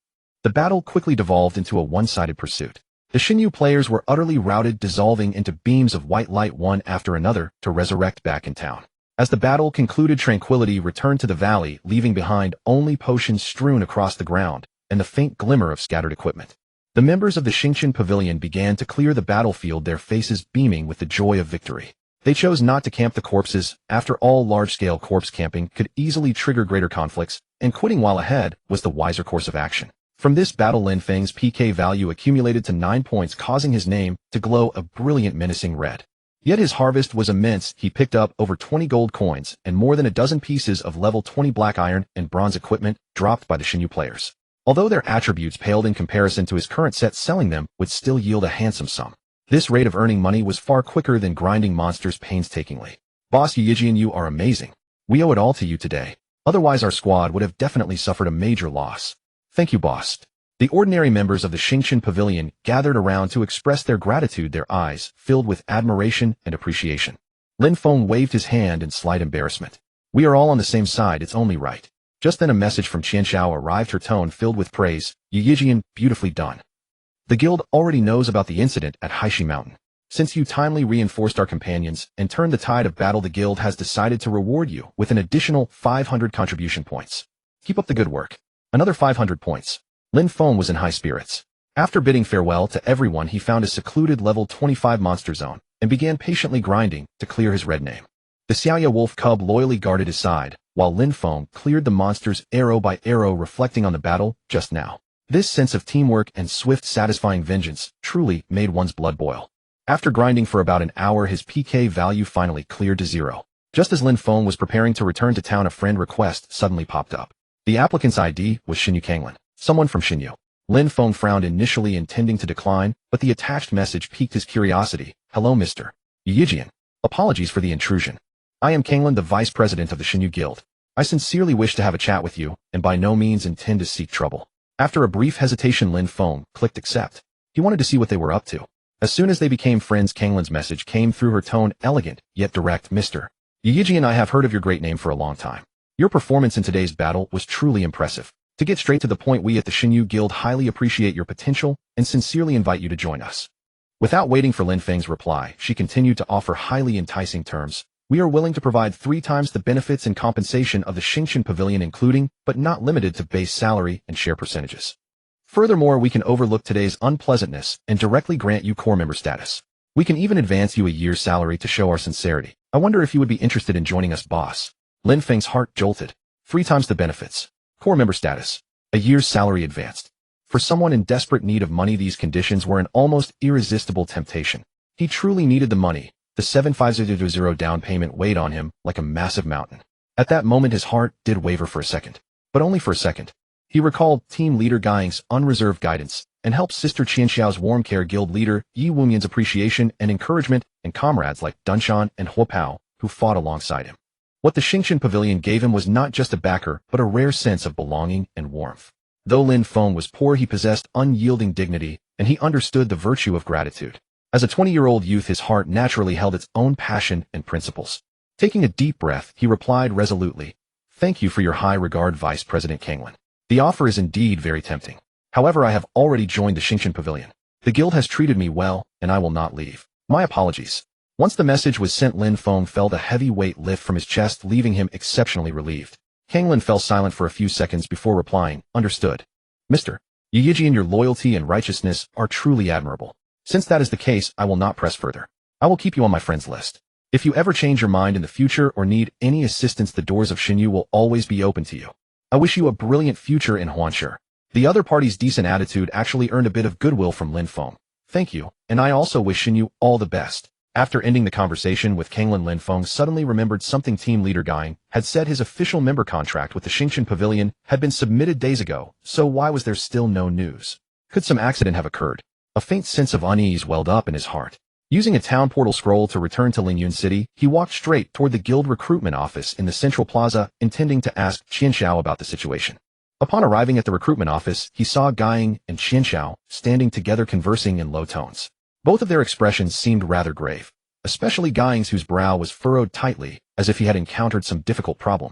The battle quickly devolved into a one-sided pursuit. The Xinyu players were utterly routed, dissolving into beams of white light one after another to resurrect back in town. As the battle concluded, tranquility returned to the valley, leaving behind only potions strewn across the ground and the faint glimmer of scattered equipment. The members of the Xingqian Pavilion began to clear the battlefield, their faces beaming with the joy of victory. They chose not to camp the corpses. After all, large-scale corpse camping could easily trigger greater conflicts, and quitting while ahead was the wiser course of action. From this battle, Lin Feng's PK value accumulated to 9 points, causing his name to glow a brilliant, menacing red. Yet his harvest was immense. He picked up over 20 gold coins and more than a dozen pieces of level 20 black iron and bronze equipment dropped by the Xinyu players. Although their attributes paled in comparison to his current set, selling them would still yield a handsome sum. This rate of earning money was far quicker than grinding monsters painstakingly. "Boss Yijian, you are amazing. We owe it all to you today. Otherwise our squad would have definitely suffered a major loss." "Thank you, boss." The ordinary members of the Xingqian Pavilion gathered around to express their gratitude, their eyes filled with admiration and appreciation. Lin Feng waved his hand in slight embarrassment. "We are all on the same side, it's only right." Just then a message from Qian Xiao arrived, her tone filled with praise. "Yijian, beautifully done. The guild already knows about the incident at Haishi Mountain. Since you timely reinforced our companions and turned the tide of battle, the guild has decided to reward you with an additional 500 contribution points. Keep up the good work." Another 500 points. Lin Feng was in high spirits. After bidding farewell to everyone, he found a secluded level 25 monster zone and began patiently grinding to clear his red name. The Xiaoya wolf cub loyally guarded his side, while Lin Feng cleared the monsters arrow by arrow, reflecting on the battle just now. This sense of teamwork and swift, satisfying vengeance truly made one's blood boil. After grinding for about an hour, his PK value finally cleared to 0. Just as Lin Feng was preparing to return to town, a friend request suddenly popped up. The applicant's ID was Xinyu Kanglin, someone from Xinyu. Lin Feng frowned, initially intending to decline, but the attached message piqued his curiosity. "Hello, Mr. Yijian. Apologies for the intrusion. I am Kanglin, the vice president of the Xinyu Guild. I sincerely wish to have a chat with you, and by no means intend to seek trouble." After a brief hesitation, Lin Feng clicked accept. He wanted to see what they were up to. As soon as they became friends, Kanglin's message came through, her tone elegant yet direct. "Mr. Yijian, I have heard of your great name for a long time. Your performance in today's battle was truly impressive. To get straight to the point, we at the Xinyu Guild highly appreciate your potential and sincerely invite you to join us." Without waiting for Lin Feng's reply, she continued to offer highly enticing terms. "We are willing to provide 3 times the benefits and compensation of the Xingqian Pavilion, including, but not limited to, base salary and share percentages. Furthermore, we can overlook today's unpleasantness and directly grant you core member status. We can even advance you a year's salary to show our sincerity. I wonder if you would be interested in joining us, boss." Lin Feng's heart jolted. 3 times the benefits. Core member status. A year's salary advanced. For someone in desperate need of money, these conditions were an almost irresistible temptation. He truly needed the money. The 75000 down payment weighed on him like a massive mountain. At that moment his heart did waver for a second. But only for a second. He recalled team leader Guang's unreserved guidance, and helped Sister Qianxiao's warm care guild leader Yi Wunyan's appreciation and encouragement, and comrades like Dunshan and Huopao, who fought alongside him. What the Xingqian Pavilion gave him was not just a backer, but a rare sense of belonging and warmth. Though Lin Feng was poor, he possessed unyielding dignity, and he understood the virtue of gratitude. As a 20-year-old youth, his heart naturally held its own passion and principles. Taking a deep breath, he replied resolutely, "Thank you for your high regard, Vice President Kanglin. The offer is indeed very tempting. However, I have already joined the Xingqian Pavilion. The guild has treated me well, and I will not leave. My apologies." Once the message was sent, Lin Feng felt a heavy weight lift from his chest, leaving him exceptionally relieved. Kanglin fell silent for a few seconds before replying, "Understood. Mr. Yijian, your loyalty and righteousness are truly admirable. Since that is the case, I will not press further. I will keep you on my friends list. If you ever change your mind in the future or need any assistance, the doors of Xinyu will always be open to you. I wish you a brilliant future in Huanshe." The other party's decent attitude actually earned a bit of goodwill from Lin Feng. "Thank you, and I also wish Xinyu all the best." After ending the conversation with Kanglin, Lin Feng suddenly remembered something. Team leader Guang had said his official member contract with the Xingqian Pavilion had been submitted days ago, so why was there still no news? Could some accident have occurred? A faint sense of unease welled up in his heart. Using a town portal scroll to return to Lingyun City, he walked straight toward the guild recruitment office in the central plaza, intending to ask Qianxiao about the situation. Upon arriving at the recruitment office, he saw Guang and Qianxiao standing together conversing in low tones. Both of their expressions seemed rather grave, especially Guang's, whose brow was furrowed tightly, as if he had encountered some difficult problem.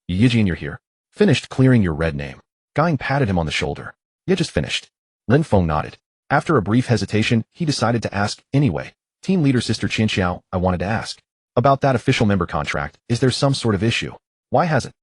"Yijian, you're here. Finished clearing your red name?" Guang patted him on the shoulder. "Yeah, just finished." Lin Feng nodded. After a brief hesitation, he decided to ask anyway. "Team leader Sister Qianxiao, I wanted to ask. About that official member contract, is there some sort of issue? Why hasn't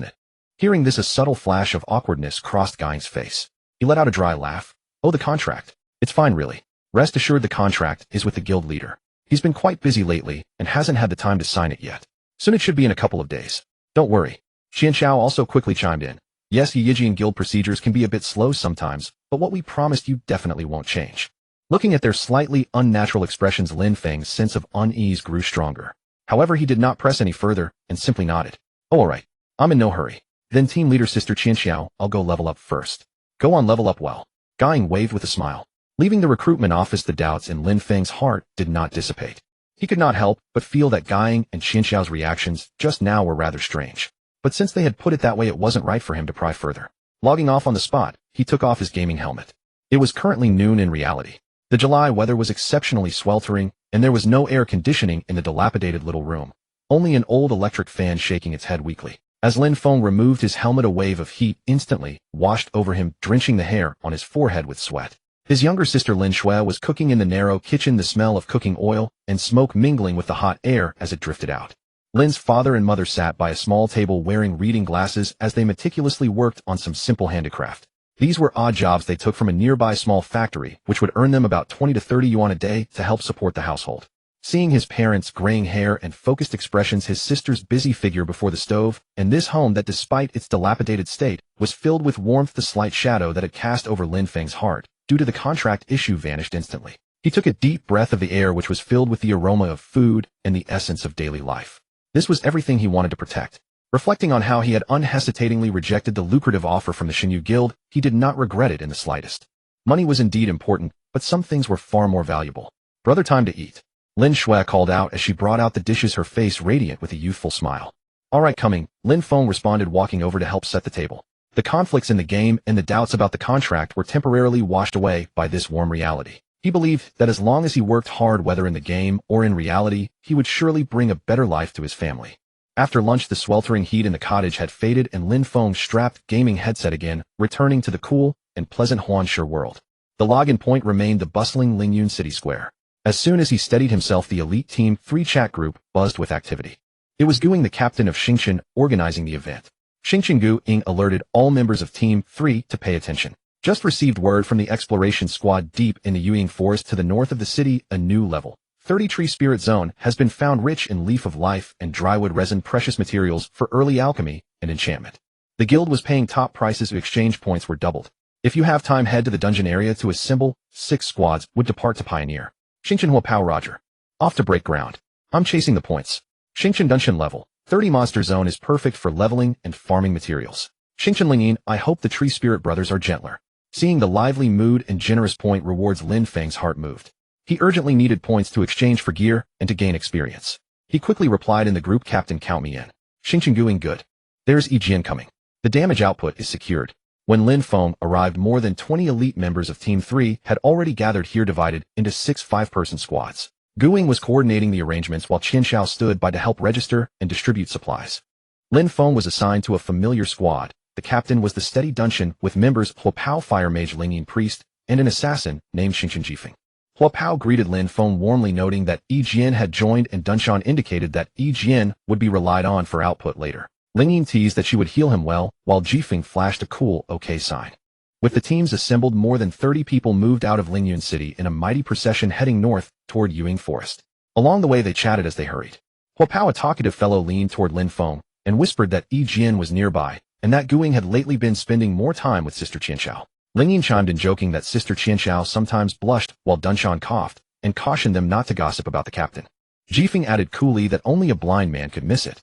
it?" Hearing this, a subtle flash of awkwardness crossed Guang's face. He let out a dry laugh. "Oh, the contract. It's fine, really. Rest assured the contract is with the guild leader. He's been quite busy lately and hasn't had the time to sign it yet. Soon it should be in a couple of days. Don't worry." Qianxiao also quickly chimed in. "Yes, Yijian guild procedures can be a bit slow sometimes, but what we promised you definitely won't change." Looking at their slightly unnatural expressions, Lin Feng's sense of unease grew stronger. However, he did not press any further and simply nodded. "Oh, all right. I'm in no hurry. Then team leader Sister Qianxiao, I'll go level up first." "Go on, level up well." Guang waved with a smile. Leaving the recruitment office, the doubts in Lin Feng's heart did not dissipate. He could not help but feel that Guang and Qianxiao's reactions just now were rather strange. But since they had put it that way, it wasn't right for him to pry further. Logging off on the spot, he took off his gaming helmet. It was currently noon in reality. The July weather was exceptionally sweltering, and there was no air conditioning in the dilapidated little room. Only an old electric fan shaking its head weakly. As Lin Feng removed his helmet, a wave of heat instantly washed over him, drenching the hair on his forehead with sweat. His younger sister Lin Shui was cooking in the narrow kitchen, the smell of cooking oil and smoke mingling with the hot air as it drifted out. Lin's father and mother sat by a small table wearing reading glasses as they meticulously worked on some simple handicraft. These were odd jobs they took from a nearby small factory, which would earn them about 20 to 30 yuan a day to help support the household. Seeing his parents' graying hair and focused expressions, his sister's busy figure before the stove, and this home that, despite its dilapidated state, was filled with warmth, the slight shadow that had cast over Lin Feng's heart due to the contract issue vanished instantly. He took a deep breath of the air, which was filled with the aroma of food and the essence of daily life. This was everything he wanted to protect. Reflecting on how he had unhesitatingly rejected the lucrative offer from the Xinyu Guild, he did not regret it in the slightest. Money was indeed important, but some things were far more valuable. "Brother, time to eat," Lin Shui called out as she brought out the dishes, her face radiant with a youthful smile. "All right, coming," Lin Feng responded, walking over to help set the table. The conflicts in the game and the doubts about the contract were temporarily washed away by this warm reality. He believed that as long as he worked hard, whether in the game or in reality, he would surely bring a better life to his family. After lunch, the sweltering heat in the cottage had faded, and Lin Feng strapped gaming headset again, returning to the cool and pleasant Huanshe world. The login point remained the bustling Lingyun City Square. As soon as he steadied himself, the Elite Team 3 chat group buzzed with activity. It was Guing, the captain of Xingqian, organizing the event. Xingqian Guing alerted all members of Team 3 to pay attention. Just received word from the exploration squad deep in the Yuying Forest to the north of the city. A new level 30 tree spirit zone has been found, rich in leaf of life and drywood resin, precious materials for early alchemy and enchantment. The guild was paying top prices, exchange points were doubled. If you have time, head to the dungeon area to assemble. 6 squads would depart to Pioneer. Xingchen Huapao Roger. Off to break ground. I'm chasing the points. Xingchen Dungeon level 30 monster zone is perfect for leveling and farming materials. Xingchen Lingyin, I hope the Tree Spirit brothers are gentler. Seeing the lively mood and generous point rewards, Lin Feng's heart moved. He urgently needed points to exchange for gear and to gain experience. He quickly replied in the group, Captain, count me in. Xingchen Guing, good. There's Yijian coming. The damage output is secured. When Lin Feng arrived, more than 20 elite members of Team 3 had already gathered here, divided into 6 5-person squads. Guing was coordinating the arrangements while Qian Xiao stood by to help register and distribute supplies. Lin Feng was assigned to a familiar squad. The captain was the steady Dungeon with members Huapao Fire Mage Lingyin Priest and an assassin named Xingchen Jifeng. Huapao greeted Lin Feng warmly, noting that Yijian had joined, and Dunshan indicated that Yijian would be relied on for output later. Lingyin teased that she would heal him well, while Jifeng flashed a cool okay sign. With the teams assembled, more than 30 people moved out of Lingyun City in a mighty procession heading north toward Yuing Forest. Along the way they chatted as they hurried. Huapao, a talkative fellow, leaned toward Lin Feng and whispered that Yijian was nearby, and that Guing had lately been spending more time with Sister Qianxiao. Lingyin chimed in, joking that Sister Qianxiao sometimes blushed, while Dunshan coughed and cautioned them not to gossip about the captain. Jifeng added coolly that only a blind man could miss it.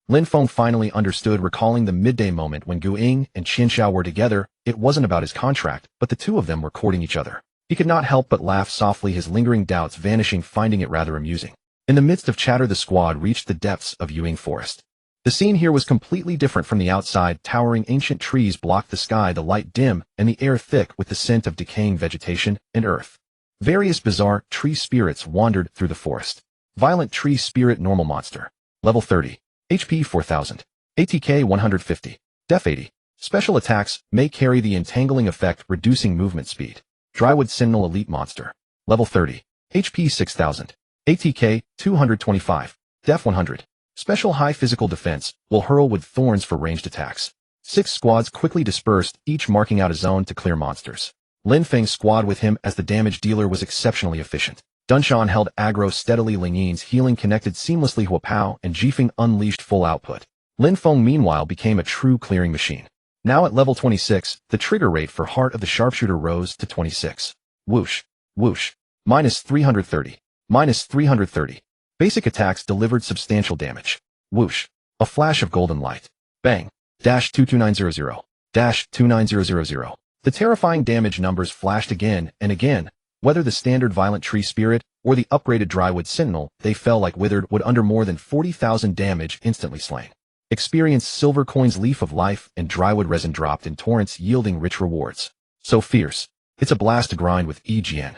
Lin Feng finally understood, recalling the midday moment when Guing and Qianxiao were together. It wasn't about his contract, but the two of them were courting each other. He could not help but laugh softly, his lingering doubts vanishing, finding it rather amusing. In the midst of chatter, the squad reached the depths of Yuing Forest. The scene here was completely different from the outside. Towering ancient trees blocked the sky, the light dim, and the air thick with the scent of decaying vegetation and earth. Various bizarre tree spirits wandered through the forest. Violent tree spirit, normal monster. Level 30. HP 4000. ATK 150. Def 80. Special attacks may carry the entangling effect, reducing movement speed. Drywood Sentinel, elite monster. Level 30. HP 6000. ATK 225. Def 100. Special high physical defense will hurl with thorns for ranged attacks. 6 squads quickly dispersed, each marking out a zone to clear monsters. Lin Feng's squad with him as the damage dealer was exceptionally efficient. Dunshan held aggro steadily, Lingyin's healing connected seamlessly, Huapao and Jifeng unleashed full output. Lin Feng meanwhile became a true clearing machine. Now at level 26, the trigger rate for Heart of the Sharpshooter rose to 26. Whoosh. Whoosh. Minus 330. Minus 330. Basic attacks delivered substantial damage. Whoosh. A flash of golden light. Bang. Dash 22900. Dash 29000. The terrifying damage numbers flashed again and again. Whether the standard violent tree spirit or the upgraded Drywood Sentinel, they fell like withered wood under more than 40,000 damage, instantly slain. Experienced silver coins, leaf of life, and drywood resin dropped in torrents, yielding rich rewards. So fierce. It's a blast to grind with Yijian.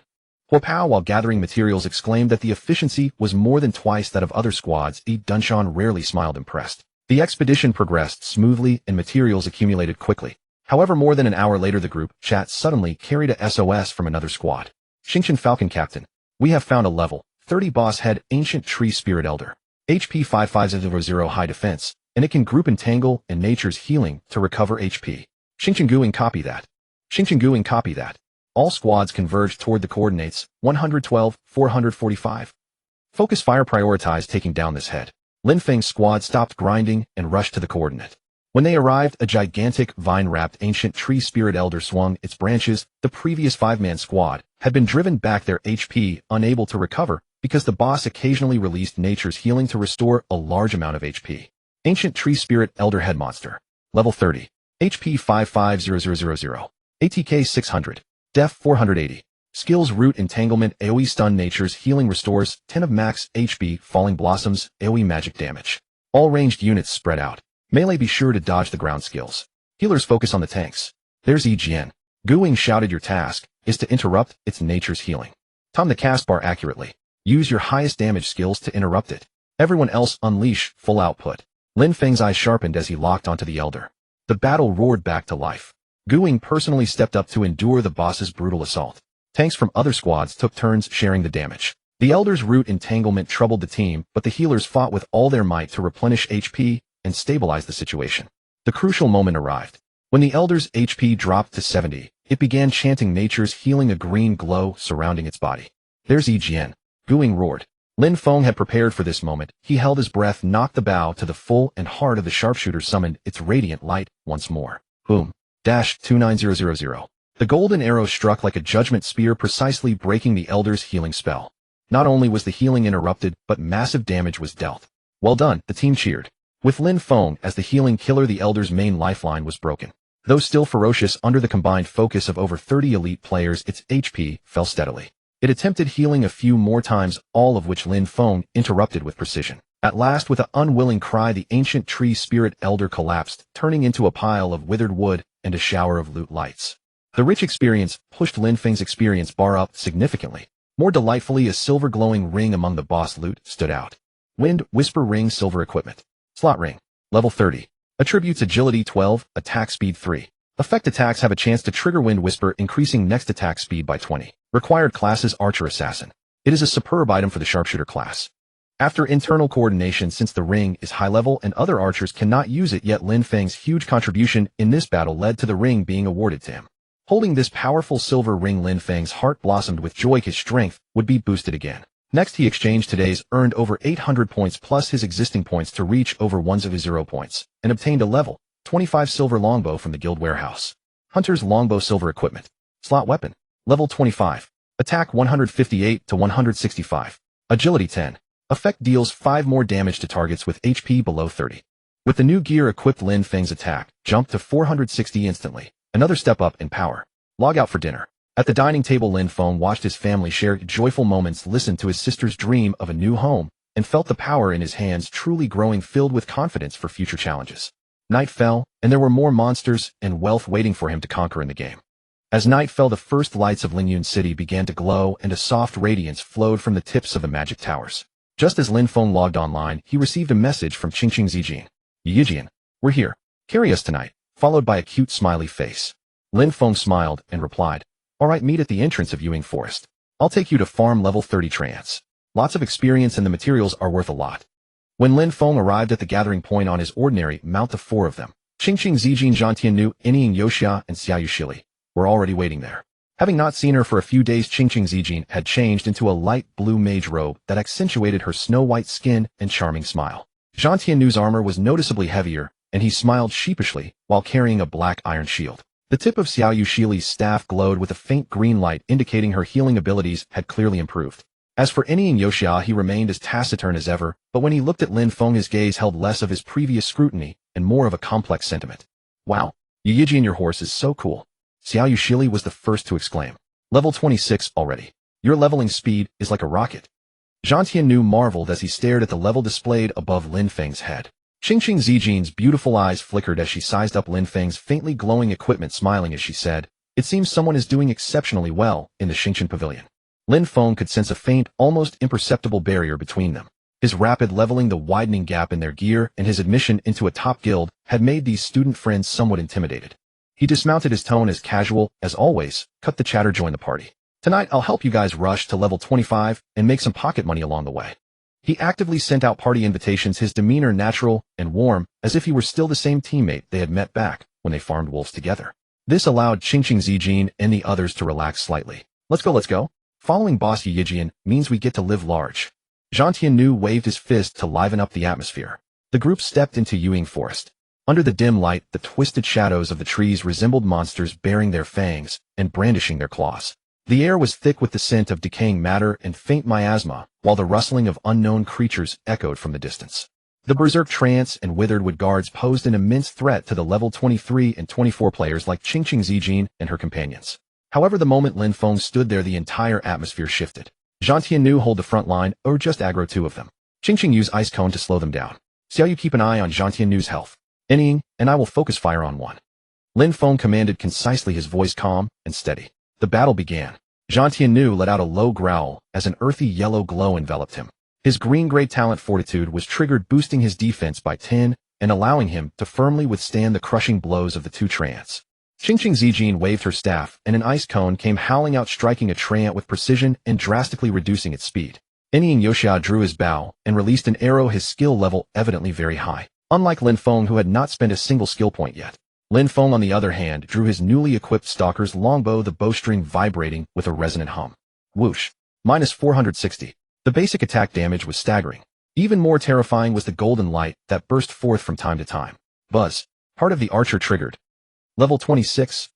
Huapao, while gathering materials, exclaimed that the efficiency was more than twice that of other squads. Dunshan rarely smiled, impressed. The expedition progressed smoothly and materials accumulated quickly. However, more than an hour later, the group chat suddenly carried a SOS from another squad. Xingchen Falcon, Captain. We have found a level 30 boss head ancient tree spirit elder. HP 5500, high defense, and it can group entangle and nature's healing to recover HP. Xingchen Guing, copy that. Xingchen Guing, copy that. All squads converged toward the coordinates 112, 445. Focus fire, prioritize taking down this head. Lin Feng's squad stopped grinding and rushed to the coordinate. When they arrived, a gigantic, vine-wrapped ancient tree spirit elder swung its branches. The previous 5-man squad had been driven back, their HP unable to recover because the boss occasionally released nature's healing to restore a large amount of HP. Ancient tree spirit elder head monster. Level 30. HP 550000. ATK 600. Def 480. Skills root entanglement, AoE stun, nature's healing restores 10 of max HP, falling blossoms, AoE magic damage. All ranged units spread out. Melee, be sure to dodge the ground skills. Healers focus on the tanks. There's Yijian. Guing shouted, your task is to interrupt its nature's healing. Time the cast bar accurately. Use your highest damage skills to interrupt it. Everyone else unleash full output. Lin Feng's eyes sharpened as he locked onto the elder. The battle roared back to life. Guing personally stepped up to endure the boss's brutal assault. Tanks from other squads took turns sharing the damage. The elder's root entanglement troubled the team, but the healers fought with all their might to replenish HP and stabilize the situation. The crucial moment arrived. When the elder's HP dropped to 70, it began chanting nature's healing, a green glow surrounding its body. There's Yijian. Guing roared. Lin Feng had prepared for this moment. He held his breath, knocked the bow to the full, and heart of the sharpshooter summoned its radiant light once more. Boom. 29000. The golden arrow struck like a judgment spear, precisely breaking the elder's healing spell. Not only was the healing interrupted, but massive damage was dealt. Well done, the team cheered. With Lin Feng as the healing killer, the elder's main lifeline was broken. Though still ferocious under the combined focus of over 30 elite players, its HP fell steadily. It attempted healing a few more times, all of which Lin Feng interrupted with precision. At last, with an unwilling cry, the ancient tree spirit elder collapsed, turning into a pile of withered wood and a shower of loot lights. The rich experience pushed Lin Feng's experience bar up significantly. More delightfully, a silver glowing ring among the boss loot stood out. Wind Whisper Ring, silver equipment. Slot ring. Level 30. Attributes agility 12, attack speed 3. Effect attacks have a chance to trigger Wind Whisper, increasing next attack speed by 20. Required classes Archer Assassin. It is a superb item for the sharpshooter class. After internal coordination, since the ring is high level and other archers cannot use it yet, Lin Feng's huge contribution in this battle led to the ring being awarded to him. Holding this powerful silver ring, Lin Feng's heart blossomed with joy. His strength would be boosted again. Next, he exchanged today's earned over 800 points plus his existing points to reach over 10 points, and obtained a level 25 silver longbow from the guild warehouse. Hunter's longbow, silver equipment. Slot weapon. Level 25. Attack 158 to 165. Agility 10. Effect deals 5 more damage to targets with HP below 30. With the new gear equipped, Lin Feng's attack jumped to 460 instantly, another step up in power. Log out for dinner. At the dining table, Lin Feng watched his family share joyful moments, listened to his sister's dream of a new home, and felt the power in his hands truly growing, filled with confidence for future challenges. Night fell, and there were more monsters and wealth waiting for him to conquer in the game. As night fell, the first lights of Lingyun City began to glow, and a soft radiance flowed from the tips of the magic towers. Just as Lin Feng logged online, he received a message from Qingqing Zijin. Yijian, we're here. Carry us tonight, followed by a cute smiley face. Lin Feng smiled and replied, alright, meet at the entrance of Yuing Forest. I'll take you to farm level 30 trance. Lots of experience and the materials are worth a lot. When Lin Feng arrived at the gathering point on his ordinary mount, of 4 of them, Qingqing Zijin, Zhang Tiannu, Inying Yoxia, and Xiaoyu Shili, were already waiting there. Having not seen her for a few days, Qingqing Zijin had changed into a light blue mage robe that accentuated her snow-white skin and charming smile. Zhang Tiannu's armor was noticeably heavier, and he smiled sheepishly while carrying a black iron shield. The tip of Xiaoyu Shili's staff glowed with a faint green light, indicating her healing abilities had clearly improved. As for Inying Yoxia, he remained as taciturn as ever, but when he looked at Lin Feng, his gaze held less of his previous scrutiny and more of a complex sentiment. Wow, Yijian, your horse is so cool. Xiaoyu Shili was the first to exclaim. Level 26 already. Your leveling speed is like a rocket. Zhang Tiannu marveled as he stared at the level displayed above Lin Feng's head. Qingqing Zijin's beautiful eyes flickered as she sized up Lin Feng's faintly glowing equipment, smiling as she said, it seems someone is doing exceptionally well in the Xingqian Pavilion. Lin Feng could sense a faint, almost imperceptible barrier between them. His rapid leveling, the widening gap in their gear, and his admission into a top guild had made these student friends somewhat intimidated. He dismounted, his tone as casual as always, cut the chatter, join the party. Tonight I'll help you guys rush to level 25 and make some pocket money along the way. He actively sent out party invitations, his demeanor natural and warm, as if he were still the same teammate they had met back when they farmed wolves together. This allowed Qingqing Zijin and the others to relax slightly. Let's go. Following boss Yijian means we get to live large. Zhang Tiannu waved his fist to liven up the atmosphere. The group stepped into Yuing Forest. Under the dim light, the twisted shadows of the trees resembled monsters baring their fangs and brandishing their claws. The air was thick with the scent of decaying matter and faint miasma, while the rustling of unknown creatures echoed from the distance. The berserk trance and withered wood guards posed an immense threat to the level 23 and 24 players like Qingqing Zijin and her companions. However, the moment Lin Feng stood there, the entire atmosphere shifted. Zhang Tiannu hold the front line, or just aggro 2 of them. Qingqing use ice cone to slow them down. Xiaoyu keep an eye on Zhang Tiannu's health. Inying and I will focus fire on 1. Lin Feng commanded concisely, his voice calm and steady. The battle began. Zhang Tiannu let out a low growl as an earthy yellow glow enveloped him. His green-gray talent Fortitude was triggered, boosting his defense by 10 and allowing him to firmly withstand the crushing blows of the 2 treants. Qingqing Zijin waved her staff, and an ice cone came howling out, striking a treant with precision and drastically reducing its speed. Inying Yoxia drew his bow and released an arrow, his skill level evidently very high. Unlike Lin Feng, who had not spent a single skill point yet. Lin Feng, on the other hand, drew his newly equipped stalker's longbow, the bowstring vibrating with a resonant hum. Whoosh. -460. The The basic attack damage was staggering. Even more terrifying was the golden light that burst forth from time to time. Buzz. Part of the archer triggered. Level 26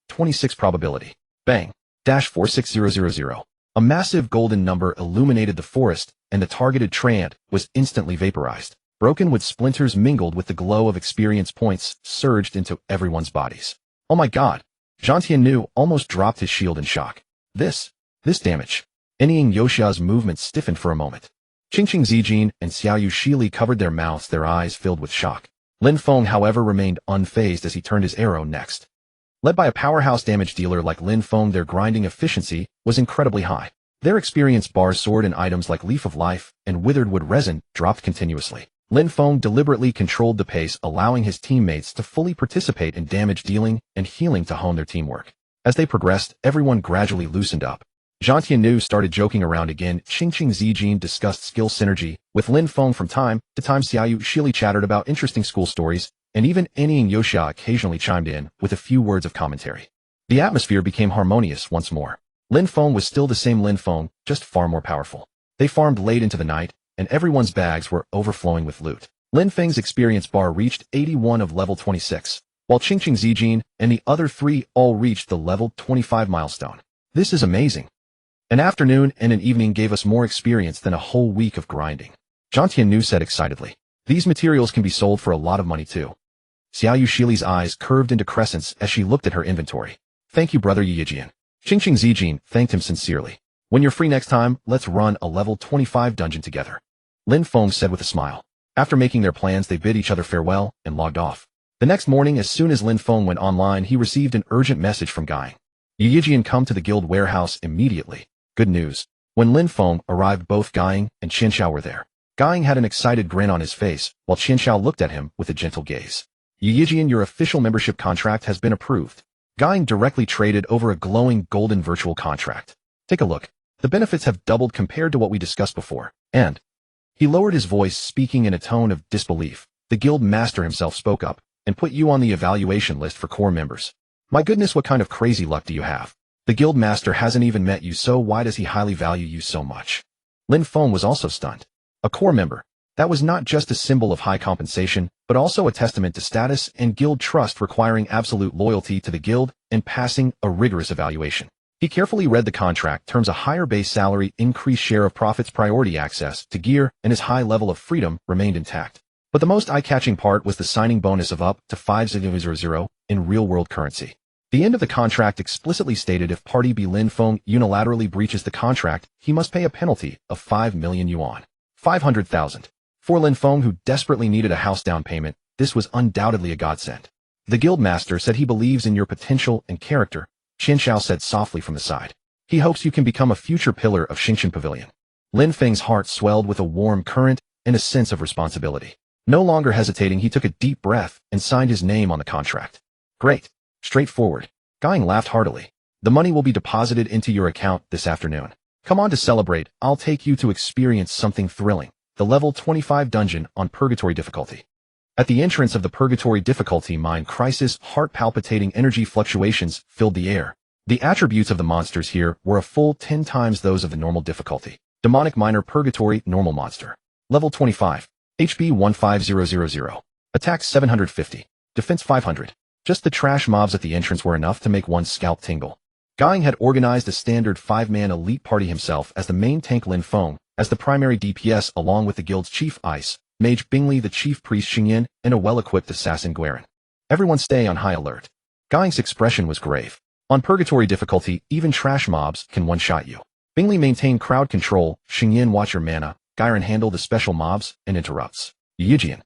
probability. Bang. Dash 46000. A massive golden number illuminated the forest, and the targeted treant was instantly vaporized. Broken wood splinters mingled with the glow of experience points surged into everyone's bodies. Oh my god. Jiang Tiannu almost dropped his shield in shock. This damage. Anying Yoshia's movement stiffened for a moment. Qingqing Zijin and Xiaoyu Shili covered their mouths, their eyes filled with shock. Lin Feng, however, remained unfazed as he turned his arrow next. Led by a powerhouse damage dealer like Lin Feng, their grinding efficiency was incredibly high. Their experience bars soared, and items like Leaf of Life and Withered Wood Resin dropped continuously. Lin Feng deliberately controlled the pace, allowing his teammates to fully participate in damage dealing and healing to hone their teamwork. As they progressed, everyone gradually loosened up. Jiang Tiannu started joking around again. Qingqing Zijin discussed skill synergy with Lin Feng from time to time. Xiaoyu Shili chattered about interesting school stories, and even Anying Yoshia occasionally chimed in with a few words of commentary. The atmosphere became harmonious once more. Lin Feng was still the same Lin Feng, just far more powerful. They farmed late into the night, and everyone's bags were overflowing with loot. Lin Feng's experience bar reached 81 of level 26, while Qingqing Zijin and the other three all reached the level 25 milestone. This is amazing. An afternoon and an evening gave us more experience than a whole week of grinding. Jiang Tiannu said excitedly. These materials can be sold for a lot of money too. Xiaoyu Shili's eyes curved into crescents as she looked at her inventory. Thank you, brother Yijian. Qingqing Zijin thanked him sincerely. When you're free next time, let's run a level 25 dungeon together. Lin Feng said with a smile. After making their plans, they bid each other farewell and logged off. The next morning, as soon as Lin Feng went online, he received an urgent message from Guy. Yijian, come to the guild warehouse immediately. Good news. When Lin Feng arrived, both Guy and Qianxiao were there. Guy had an excited grin on his face, while Qianxiao looked at him with a gentle gaze. Yijian, your official membership contract has been approved. Guy directly traded over a glowing golden virtual contract. Take a look. The benefits have doubled compared to what we discussed before. And he lowered his voice, speaking in a tone of disbelief. The guild master himself spoke up and put you on the evaluation list for core members. My goodness, what kind of crazy luck do you have? The guild master hasn't even met you, so why does he highly value you so much? Lin Feng was also stunned. A core member. That was not just a symbol of high compensation, but also a testament to status and guild trust, requiring absolute loyalty to the guild and passing a rigorous evaluation. He carefully read the contract terms: a higher base salary, increased share of profits, priority access to gear, and his high level of freedom remained intact. But the most eye-catching part was the signing bonus of up to 500 in real-world currency. The end of the contract explicitly stated if party B Lin Feng unilaterally breaches the contract, he must pay a penalty of 5 million yuan. 500,000. For Lin Feng, who desperately needed a house down payment, this was undoubtedly a godsend. The guild master said he believes in your potential and character, Qianxiao said softly from the side. He hopes you can become a future pillar of Xingqian Pavilion. Lin Feng's heart swelled with a warm current and a sense of responsibility. No longer hesitating, he took a deep breath and signed his name on the contract. Great. Straightforward. Guy laughed heartily. The money will be deposited into your account this afternoon. Come on to celebrate. I'll take you to experience something thrilling. The level 25 dungeon on Purgatory difficulty. At the entrance of the Purgatory difficulty, mind crisis, heart-palpitating energy fluctuations filled the air. The attributes of the monsters here were a full 10 times those of the normal difficulty. Demonic Minor Purgatory Normal Monster. Level 25. HP 15000. Attack 750. Defense 500. Just the trash mobs at the entrance were enough to make one's scalp tingle. Guy had organized a standard 5-man elite party himself as the main tank, Lin Feng as the primary DPS, along with the guild's chief Ice Mage Bingley, the chief priest Xingyan, and a well-equipped assassin Guerin. Everyone stay on high alert. Guy's expression was grave. On Purgatory difficulty, even trash mobs can one-shot you. Bingley maintained crowd control, Xingyan watch your mana, Guerin handle the special mobs, and interrupts. Yijian.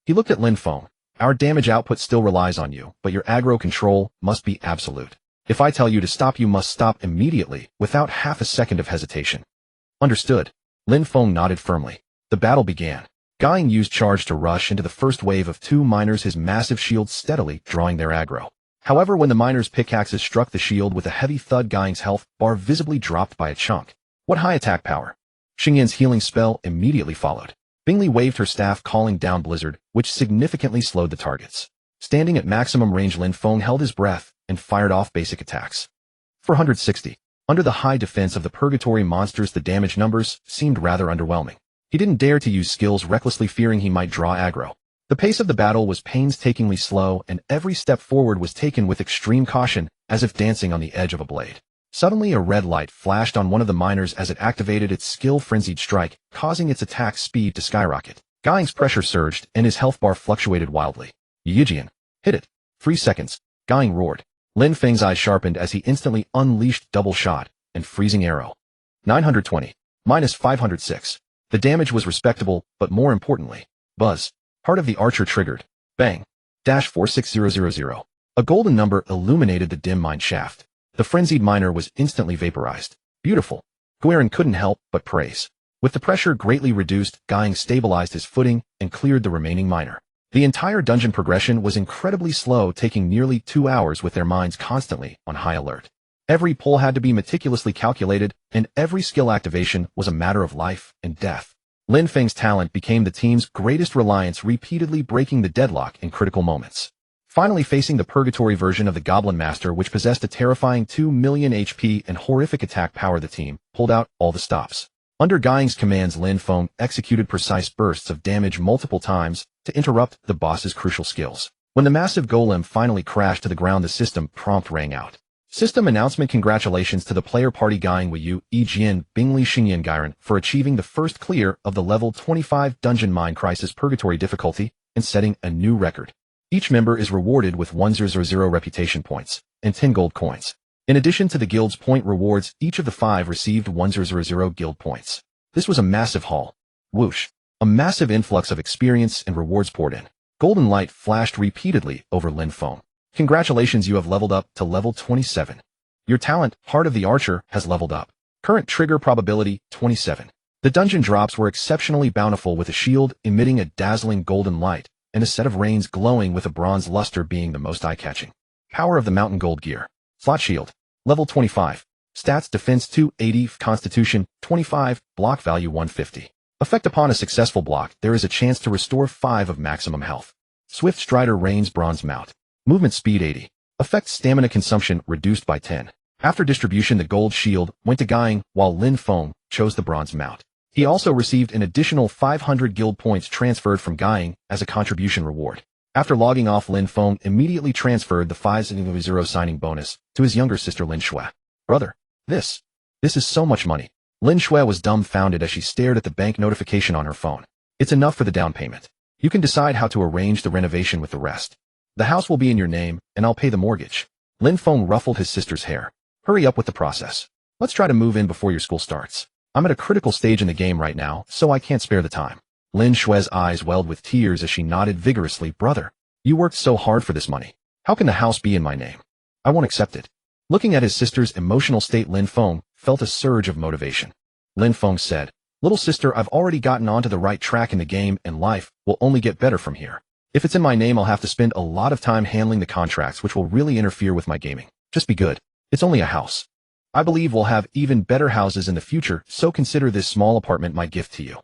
He looked at Lin Feng. Our damage output still relies on you, but your aggro control must be absolute. If I tell you to stop, you must stop immediately, without half a second of hesitation. Understood. Lin Feng nodded firmly. The battle began. Guy used charge to rush into the first wave of 2 miners, his massive shield steadily drawing their aggro. However, when the miners' pickaxes struck the shield with a heavy thud, Guy's health bar visibly dropped by a chunk. What high attack power! Xingyan's healing spell immediately followed. Bingley waved her staff, calling down Blizzard, which significantly slowed the targets. Standing at maximum range, Lin Feng held his breath and fired off basic attacks. 460. Under the high defense of the purgatory monsters, the damage numbers seemed rather underwhelming. He didn't dare to use skills recklessly, fearing he might draw aggro. The pace of the battle was painstakingly slow, and every step forward was taken with extreme caution, as if dancing on the edge of a blade. Suddenly a red light flashed on one of the miners as it activated its skill-frenzied strike, causing its attack speed to skyrocket. Guying's pressure surged, and his health bar fluctuated wildly. Yijian. Hit it. 3 seconds. Guying roared. Lin Feng's eyes sharpened as he instantly unleashed double shot and freezing arrow. 920. Minus 506. The damage was respectable, but more importantly, buzz. Heart of the archer triggered. Bang. Dash 46000. A golden number illuminated the dim mine shaft. The frenzied miner was instantly vaporized. Beautiful. Guerin couldn't help but praise. With the pressure greatly reduced, Guying stabilized his footing and cleared the remaining miner. The entire dungeon progression was incredibly slow, taking nearly 2 hours with their minds constantly on high alert. Every pull had to be meticulously calculated, and every skill activation was a matter of life and death. Lin Feng's talent became the team's greatest reliance, repeatedly breaking the deadlock in critical moments. Finally facing the purgatory version of the Goblin Master, which possessed a terrifying 2 million HP and horrific attack power, the team pulled out all the stops. Under Guying's commands, Lin Feng executed precise bursts of damage multiple times to interrupt the boss's crucial skills. When the massive golem finally crashed to the ground, the system prompt rang out. System announcement: congratulations to the player party Guying Weiyu, Yijian, Bingli Xingyan Gairen for achieving the first clear of the level 25 Dungeon Mine Crisis Purgatory difficulty and setting a new record. Each member is rewarded with 100 reputation points and 10 gold coins. In addition to the guild's point rewards, each of the 5 received 100 guild points. This was a massive haul. Whoosh. A massive influx of experience and rewards poured in. Golden light flashed repeatedly over Lin Feng. Congratulations, you have leveled up to level 27. Your talent, Heart of the Archer, has leveled up. Current trigger probability, 27. The dungeon drops were exceptionally bountiful, with a shield emitting a dazzling golden light, and a set of reins glowing with a bronze luster being the most eye-catching. Power of the Mountain Gold Gear. Slot Shield. Level 25. Stats: Defense 280, Constitution 25, Block Value 150. Effect: upon a successful block, there is a chance to restore 5 of maximum health. Swift Strider Reins Bronze Mount. Movement Speed 80. Effect: Stamina Consumption reduced by 10. After distribution, the Gold Shield went to Guying, while Lin Feng chose the Bronze Mount. He also received an additional 500 guild points transferred from Guying as a contribution reward. After logging off, Lin Feng immediately transferred the 500 signing bonus to his younger sister Lin Shui. Brother, this is so much money. Lin Shui was dumbfounded as she stared at the bank notification on her phone. It's enough for the down payment. You can decide how to arrange the renovation with the rest. The house will be in your name, and I'll pay the mortgage. Lin Feng ruffled his sister's hair. Hurry up with the process. Let's try to move in before your school starts. I'm at a critical stage in the game right now, so I can't spare the time. Lin Shui's eyes welled with tears as she nodded vigorously. Brother, you worked so hard for this money. How can the house be in my name? I won't accept it. Looking at his sister's emotional state, Lin Feng felt a surge of motivation. Lin Feng said, Little sister, I've already gotten onto the right track in the game, and life will only get better from here. If it's in my name, I'll have to spend a lot of time handling the contracts, which will really interfere with my gaming. Just be good. It's only a house. I believe we'll have even better houses in the future, so consider this small apartment my gift to you.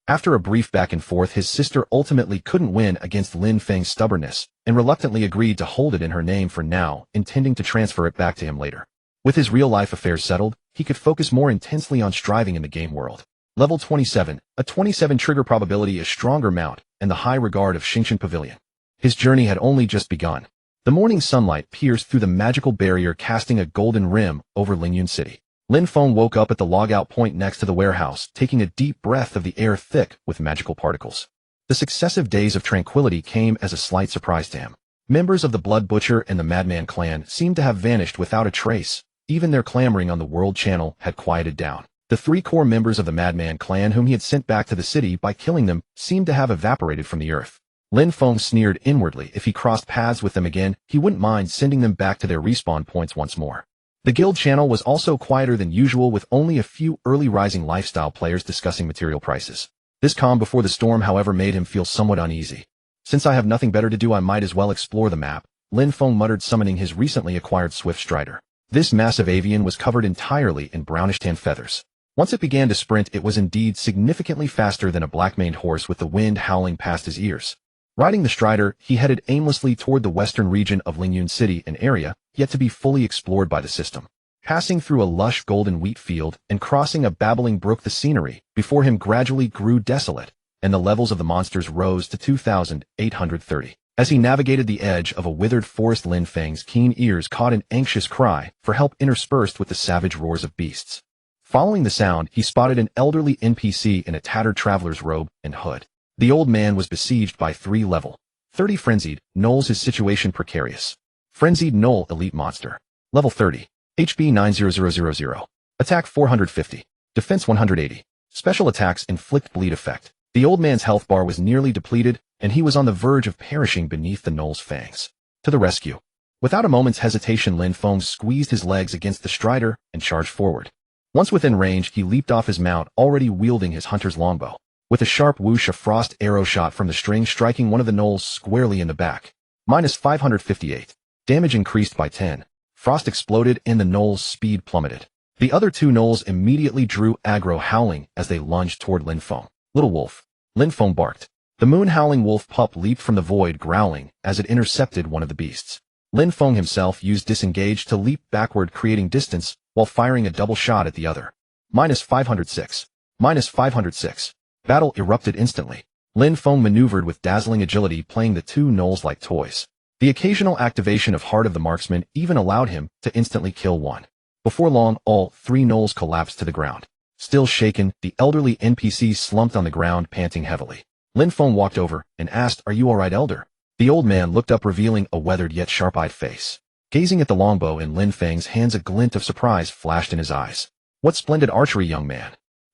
After a brief back and forth, his sister ultimately couldn't win against Lin Feng's stubbornness and reluctantly agreed to hold it in her name for now, intending to transfer it back to him later. With his real-life affairs settled, he could focus more intensely on striving in the game world. Level 27, a 27 trigger probability, a stronger mount, and the high regard of Xingshan Pavilion. His journey had only just begun. The morning sunlight pierced through the magical barrier, casting a golden rim over Lingyun City. Lin Feng woke up at the logout point next to the warehouse, taking a deep breath of the air thick with magical particles. The successive days of tranquility came as a slight surprise to him. Members of the Blood Butcher and the Madman clan seemed to have vanished without a trace. Even their clamoring on the World Channel had quieted down. The 3 core members of the Madman clan whom he had sent back to the city by killing them seemed to have evaporated from the earth. Lin Feng sneered inwardly. If he crossed paths with them again, he wouldn't mind sending them back to their respawn points once more. The guild channel was also quieter than usual, with only a few early rising lifestyle players discussing material prices. This calm before the storm, however, made him feel somewhat uneasy. Since I have nothing better to do, I might as well explore the map, Lin Feng muttered, summoning his recently acquired Swift Strider. This massive avian was covered entirely in brownish tan feathers. Once it began to sprint, it was indeed significantly faster than a black-maned horse, with the wind howling past his ears. Riding the Strider, he headed aimlessly toward the western region of Lingyun City, an area yet to be fully explored by the system. passing through a lush golden wheat field and crossing a babbling brook. The scenery before him gradually grew desolate, and the levels of the monsters rose to 2,830. As he navigated the edge of a withered forest, Lin Feng's keen ears caught an anxious cry for help interspersed with the savage roars of beasts. Following the sound, he spotted an elderly NPC in a tattered traveler's robe and hood. The old man was besieged by 3 level 30 frenzied gnolls, his situation precarious. Frenzied gnoll elite monster. Level 30. HP 90000. Attack 450. Defense 180. Special attacks inflict bleed effect. The old man's health bar was nearly depleted, and he was on the verge of perishing beneath the gnoll's fangs. To the rescue. Without a moment's hesitation, Lin Feng squeezed his legs against the strider and charged forward. Once within range, he leaped off his mount, already wielding his hunter's longbow. With a sharp whoosh, a frost arrow shot from the string, striking one of the gnolls squarely in the back. Minus 558. Damage increased by 10. Frost exploded and the gnoll's speed plummeted. The other 2 gnolls immediately drew aggro, howling as they lunged toward Lin Feng. Little wolf. Lin Feng barked. The moon-howling wolf pup leaped from the void, growling as it intercepted one of the beasts. Lin Feng himself used disengage to leap backward, creating distance while firing a double shot at the other. Minus 506. Minus 506. Battle erupted instantly. Lin Feng maneuvered with dazzling agility, playing the 2 gnolls like toys. The occasional activation of Heart of the Marksman even allowed him to instantly kill one. Before long, all 3 gnolls collapsed to the ground. Still shaken, the elderly NPC slumped on the ground, panting heavily. Lin Feng walked over and asked, "Are you all right, elder?" The old man looked up, revealing a weathered yet sharp-eyed face. Gazing at the longbow in Lin Feng's hands, a glint of surprise flashed in his eyes. "What splendid archery, young man.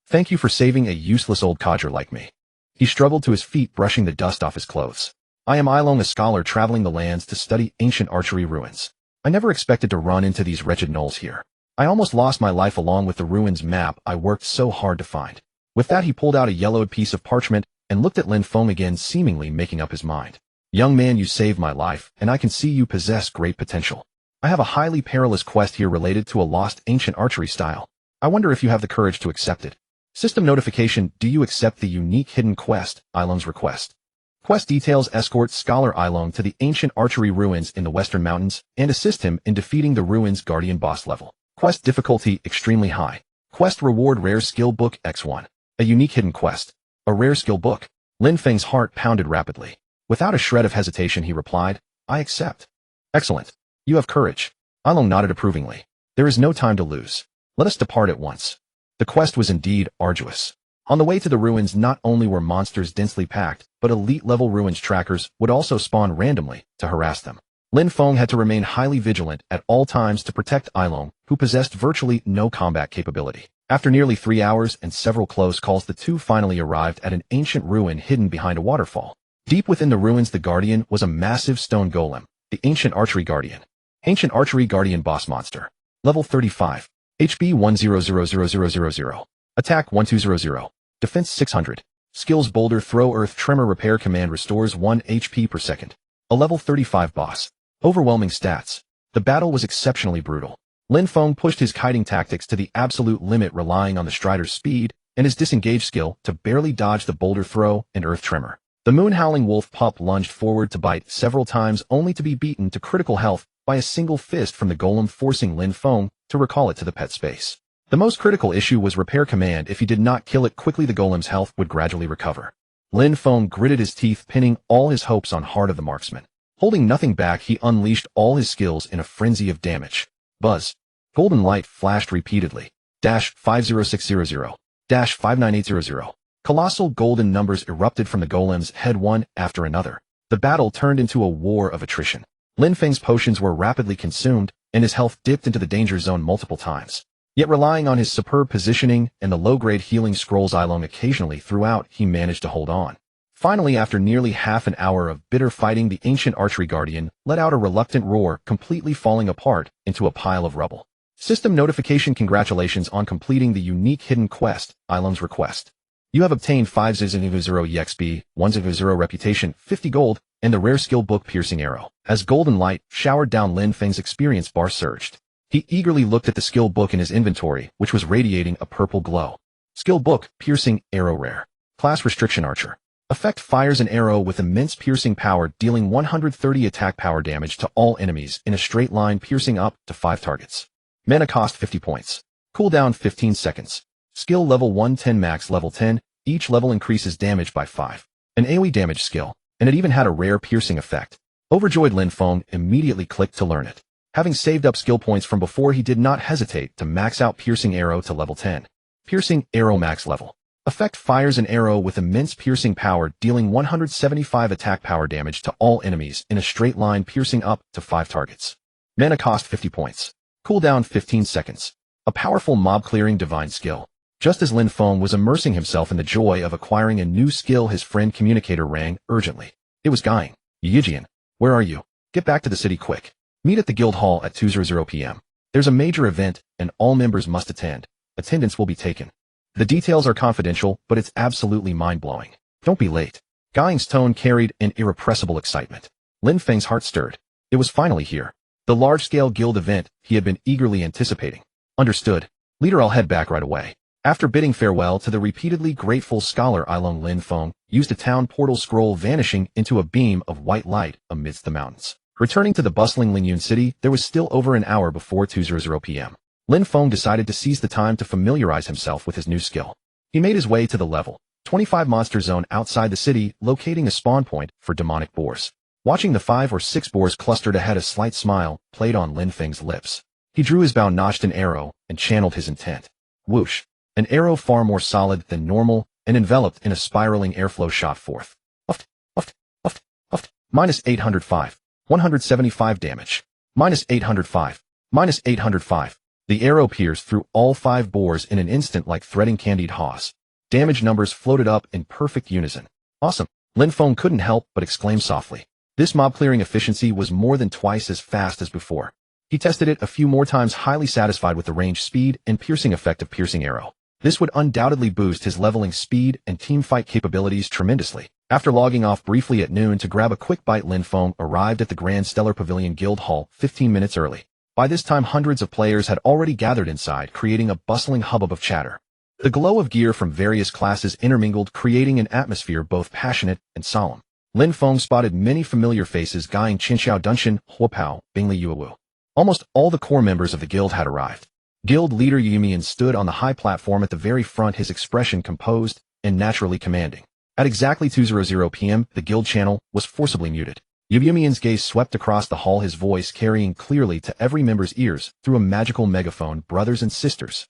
Thank you for saving a useless old codger like me." He struggled to his feet, brushing the dust off his clothes. "I am Ilong, a scholar traveling the lands to study ancient archery ruins. I never expected to run into these wretched gnolls here. I almost lost my life along with the ruins map I worked so hard to find." With that, he pulled out a yellowed piece of parchment and looked at Lin Feng again, seemingly making up his mind. "Young man, you saved my life, and I can see you possess great potential. I have a highly perilous quest here related to a lost ancient archery style. I wonder if you have the courage to accept it. System notification: do you accept the unique hidden quest, Ilong's request? Quest details: escort Scholar Ilong to the ancient archery ruins in the Western Mountains and assist him in defeating the ruins guardian boss level. Quest difficulty: extremely high. Quest reward: rare skill book X1. A unique hidden quest. A rare skill book." Lin Feng's heart pounded rapidly. Without a shred of hesitation, he replied, "I accept." "Excellent. You have courage." Ilong nodded approvingly. "There is no time to lose. Let us depart at once." The quest was indeed arduous. On the way to the ruins, not only were monsters densely packed, but elite-level ruins trackers would also spawn randomly to harass them. Lin Feng had to remain highly vigilant at all times to protect Ilong, who possessed virtually no combat capability. After nearly 3 hours and several close calls, the 2 finally arrived at an ancient ruin hidden behind a waterfall. Deep within the ruins, the guardian was a massive stone golem, the ancient archery guardian. Ancient archery guardian boss monster. Level 35. HP 1000000. Attack 1200. Defense 600. Skills: boulder throw, earth tremor, repair, command restores 1 HP per second. A level 35 boss. Overwhelming stats. The battle was exceptionally brutal. Lin Feng pushed his kiting tactics to the absolute limit, relying on the strider's speed and his disengage skill to barely dodge the boulder throw and earth tremor. The moon-howling wolf pup lunged forward to bite several times, only to be beaten to critical health by a single fist from the golem, forcing Lin Feng to recall it to the pet space. The most critical issue was repair command. If he did not kill it quickly, the golem's health would gradually recover. Lin Feng gritted his teeth, pinning all his hopes on Heart of the Marksman. Holding nothing back, he unleashed all his skills in a frenzy of damage. Buzz. Golden light flashed repeatedly. -50600. -59800. Colossal golden numbers erupted from the golem's head, one after another. The battle turned into a war of attrition. Lin Feng's potions were rapidly consumed, and his health dipped into the danger zone multiple times. Yet, relying on his superb positioning and the low-grade healing scrolls Ilong occasionally threw out, he managed to hold on. Finally, after nearly half an hour of bitter fighting, the ancient archery guardian let out a reluctant roar, completely falling apart into a pile of rubble. System notification: congratulations on completing the unique hidden quest, Ilong's request. You have obtained 500 EXP, 100 reputation, 50 gold, and the rare skill book Piercing Arrow. As golden light showered down, Lin Feng's experience bar surged. He eagerly looked at the skill book in his inventory, which was radiating a purple glow. Skill book: Piercing Arrow rare. Class restriction: Archer. Effect: fires an arrow with immense piercing power, dealing 130 attack power damage to all enemies in a straight line, piercing up to 5 targets. Mana cost 50 points. Cooldown 15 seconds. Skill level 110 max level 10. Each level increases damage by 5. An AoE damage skill, and it even had a rare piercing effect. Overjoyed Lin Feng immediately clicked to learn it. Having saved up skill points from before, he did not hesitate to max out Piercing Arrow to level 10. Piercing Arrow max level. Effect fires an arrow with immense piercing power, dealing 175 attack power damage to all enemies in a straight line, piercing up to 5 targets. Mana cost 50 points. Cooldown 15 seconds. A powerful mob-clearing divine skill. Just as Lin Feng was immersing himself in the joy of acquiring a new skill, his friend communicator rang urgently. It was Guang. Yijian, where are you? Get back to the city quick. Meet at the guild hall at 2:00 p.m. There's a major event, and all members must attend. Attendance will be taken. The details are confidential, but it's absolutely mind-blowing. Don't be late. Guang's tone carried an irrepressible excitement. Lin Feng's heart stirred. It was finally here. The large-scale guild event he had been eagerly anticipating. Understood. Leader, I'll head back right away. After bidding farewell to the repeatedly grateful scholar Ilong, Lin Feng used a town portal scroll, vanishing into a beam of white light amidst the mountains. Returning to the bustling Lingyun city, there was still over an hour before 2:00 p.m. Lin Feng decided to seize the time to familiarize himself with his new skill. He made his way to the level 25 monster zone outside the city, locating a spawn point for demonic boars. Watching the 5 or 6 boars clustered ahead, a slight smile played on Lin Feng's lips. He drew his bow, notched an arrow, and channeled his intent. Whoosh! An arrow far more solid than normal and enveloped in a spiraling airflow shot forth. Uft, uft, uft, uft. Minus 805. 175 damage. Minus 805. Minus 805. The arrow pierced through all 5 boars in an instant like threading candied haws. Damage numbers floated up in perfect unison. Awesome! Lin Feng couldn't help but exclaim softly. This mob-clearing efficiency was more than twice as fast as before. He tested it a few more times, highly satisfied with the range, speed, and piercing effect of Piercing Arrow. This would undoubtedly boost his leveling speed and teamfight capabilities tremendously. After logging off briefly at noon to grab a quick bite, Lin Feng arrived at the Grand Stellar Pavilion Guild Hall 15 minutes early. By this time, hundreds of players had already gathered inside, creating a bustling hubbub of chatter. The glow of gear from various classes intermingled, creating an atmosphere both passionate and solemn. Lin Feng spotted many familiar faces: Guang, Qinxiao, Dunshan, Huopao, Bingli, Yuewu. Almost all the core members of the guild had arrived. Guild leader Yumian stood on the high platform at the very front, his expression composed and naturally commanding. At exactly 2:00 p.m., the guild channel was forcibly muted. Yumian's gaze swept across the hall, his voice carrying clearly to every member's ears through a magical megaphone. Brothers and sisters,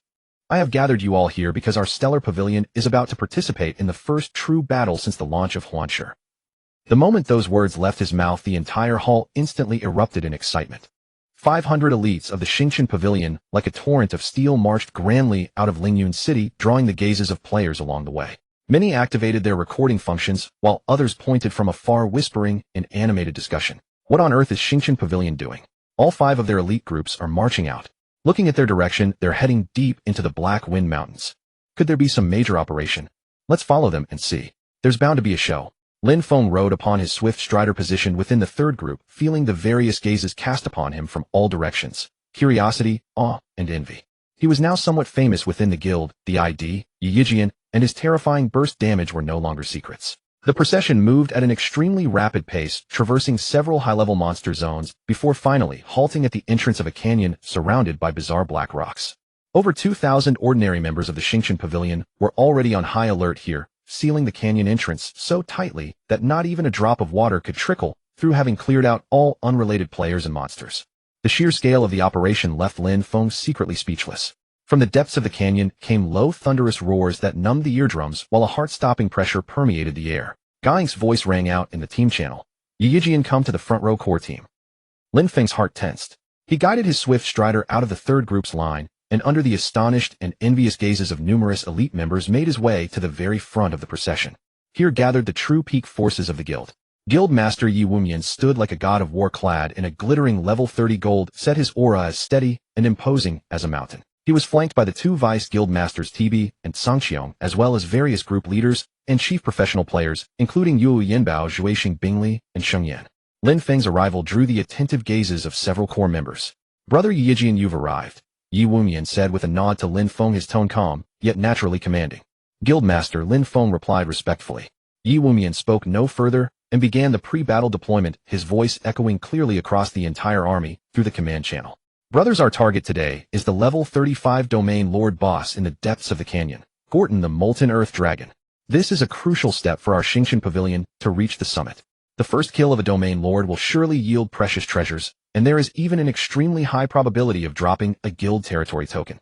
I have gathered you all here because our stellar pavilion is about to participate in the first true battle since the launch of Huanshi. The moment those words left his mouth, the entire hall instantly erupted in excitement. 500 elites of the Xingqian Pavilion, like a torrent of steel, marched grandly out of Lingyun City, drawing the gazes of players along the way. Many activated their recording functions, while others pointed from afar, whispering in animated discussion. What on earth is Xingqian Pavilion doing? All 5 of their elite groups are marching out. Looking at their direction, they're heading deep into the Black Wind Mountains. Could there be some major operation? Let's follow them and see. There's bound to be a show. Lin Feng rode upon his swift strider, positioned within the 3rd group, feeling the various gazes cast upon him from all directions. Curiosity, awe, and envy. He was now somewhat famous within the guild. The ID, Yijian, and his terrifying burst damage were no longer secrets. The procession moved at an extremely rapid pace, traversing several high-level monster zones, before finally halting at the entrance of a canyon surrounded by bizarre black rocks. Over 2,000 ordinary members of the Xingqian Pavilion were already on high alert here, sealing the canyon entrance so tightly that not even a drop of water could trickle through, having cleared out all unrelated players and monsters. The sheer scale of the operation left Lin Feng secretly speechless. From the depths of the canyon came low, thunderous roars that numbed the eardrums, while a heart-stopping pressure permeated the air. Guang's voice rang out in the team channel. Yijian, come to the front row, core team. Lin Feng's heart tensed. He guided his swift strider out of the 3rd group's line, and under the astonished and envious gazes of numerous elite members made his way to the very front of the procession. Here gathered the true peak forces of the guild. Guild Master Yi Wumian stood like a god of war, clad in a glittering level 30 gold, set his aura as steady and imposing as a mountain. He was flanked by the 2 vice guild masters Tibi and Sangqiong, as well as various group leaders and chief professional players, including Yu Yinbao, Zhuixing, Bingli, and Shengyan. Lin Feng's arrival drew the attentive gazes of several core members. Brother Yijian, you've arrived, Yi Wumian said with a nod to Lin Feng, his tone calm, yet naturally commanding. Guildmaster, Lin Feng replied respectfully. Yi Wumian spoke no further and began the pre-battle deployment, his voice echoing clearly across the entire army through the command channel. Brothers, our target today is the level 35 domain lord boss in the depths of the canyon, Gorton the Molten Earth Dragon. This is a crucial step for our Xingshan Pavilion to reach the summit. The first kill of a domain lord will surely yield precious treasures, and there is even an extremely high probability of dropping a guild territory token.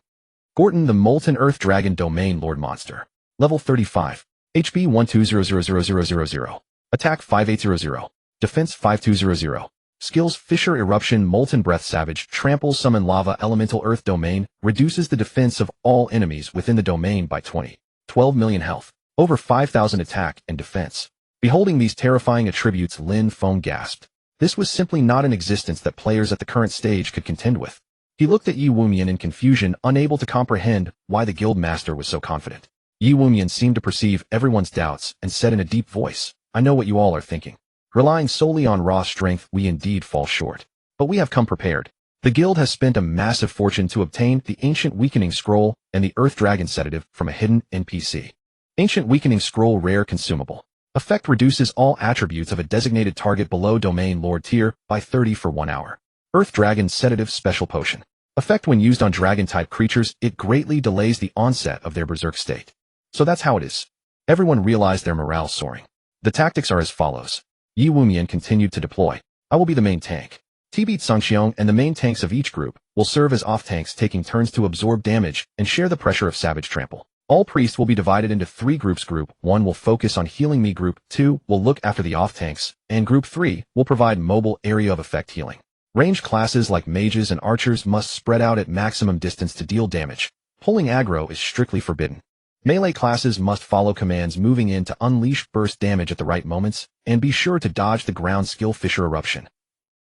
Gorton the Molten Earth Dragon Domain Lord Monster. Level 35. HP 12000000. Attack 5800. Defense 5200. Skills Fissure Eruption Molten Breath Savage Trample Summon Lava Elemental Earth Domain reduces the defense of all enemies within the domain by 20. 12 million health. Over 5,000 attack and defense. Beholding these terrifying attributes, Lin Feng gasped. This was simply not an existence that players at the current stage could contend with. He looked at Yi Wumian in confusion, unable to comprehend why the guild master was so confident. Yi Wumian seemed to perceive everyone's doubts and said in a deep voice, "I know what you all are thinking. Relying solely on raw strength, we indeed fall short. But we have come prepared. The guild has spent a massive fortune to obtain the Ancient Weakening Scroll and the Earth Dragon Sedative from a hidden NPC. Ancient Weakening Scroll Rare Consumable. Effect reduces all attributes of a designated target below Domain Lord tier by 30 for 1 hour. Earth Dragon Sedative Special Potion. Effect when used on dragon-type creatures, it greatly delays the onset of their berserk state. So that's how it is. Everyone realized their morale soaring. The tactics are as follows. Yi Wumian continued to deploy. I will be the main tank. Tibet Sangxiong and the main tanks of each group will serve as off-tanks, taking turns to absorb damage and share the pressure of Savage Trample. All priests will be divided into 3 groups. Group 1 will focus on healing me, Group 2 will look after the off-tanks, and Group 3 will provide mobile area of effect healing. Ranged classes like mages and archers must spread out at maximum distance to deal damage. Pulling aggro is strictly forbidden. Melee classes must follow commands, moving in to unleash burst damage at the right moments, and be sure to dodge the ground skill Fissure Eruption.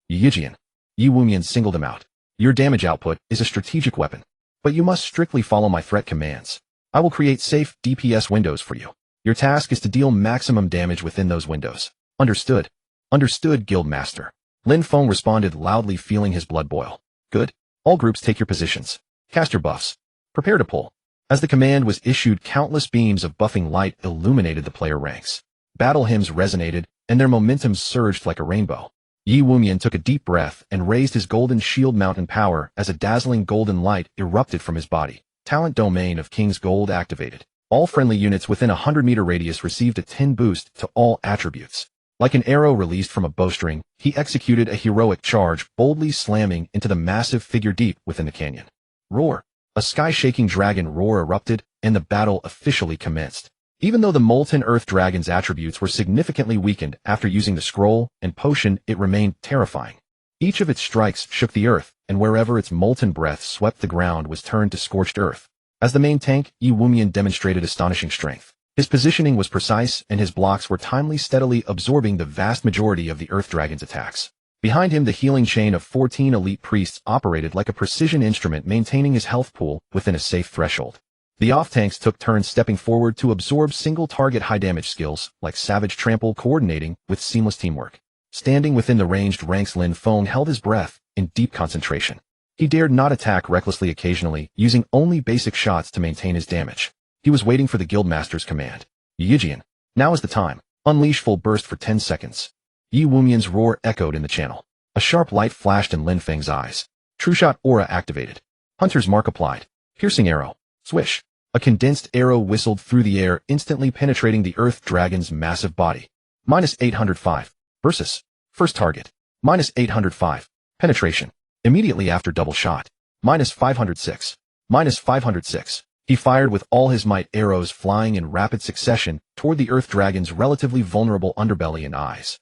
Yijian. Yi Wumian singled him out. Your damage output is a strategic weapon, but you must strictly follow my threat commands. I will create safe DPS windows for you. Your task is to deal maximum damage within those windows. Understood? Understood, Guildmaster. Lin Feng responded loudly, feeling his blood boil. Good. All groups take your positions. Cast your buffs. Prepare to pull. As the command was issued, countless beams of buffing light illuminated the player ranks. Battle hymns resonated, and their momentum surged like a rainbow. Yi Wumian took a deep breath and raised his golden shield mountain power as a dazzling golden light erupted from his body. Talent Domain of King's Gold activated. All friendly units within a 100-meter radius received a 10 boost to all attributes. Like an arrow released from a bowstring, he executed a heroic charge, boldly slamming into the massive figure deep within the canyon. Roar! A sky-shaking dragon roar erupted, and the battle officially commenced. Even though the Molten Earth Dragon's attributes were significantly weakened after using the scroll and potion, it remained terrifying. Each of its strikes shook the earth, and wherever its molten breath swept the ground was turned to scorched earth. As the main tank, Yi Wumian demonstrated astonishing strength. His positioning was precise, and his blocks were timely, steadily absorbing the vast majority of the Earth Dragon's attacks. Behind him, the healing chain of 14 elite priests operated like a precision instrument, maintaining his health pool within a safe threshold. The off-tanks took turns stepping forward to absorb single-target high-damage skills, like Savage Trample, coordinating with seamless teamwork. Standing within the ranged ranks, Lin Feng held his breath in deep concentration. He dared not attack recklessly, occasionally using only basic shots to maintain his damage. He was waiting for the Guildmaster's command. Yijian, now is the time. Unleash full burst for 10 seconds. Yi Wumian's roar echoed in the channel. A sharp light flashed in Lin Feng's eyes. True Shot Aura activated. Hunter's Mark applied. Piercing Arrow. Swish. A condensed arrow whistled through the air, instantly penetrating the Earth Dragon's massive body. -805. Versus. First target. -805. Penetration. Immediately after double shot. -506. -506. He fired with all his might, arrows flying in rapid succession toward the Earth Dragon's relatively vulnerable underbelly and eyes.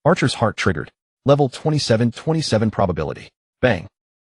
Archer's Heart triggered. Level 27 probability. Bang.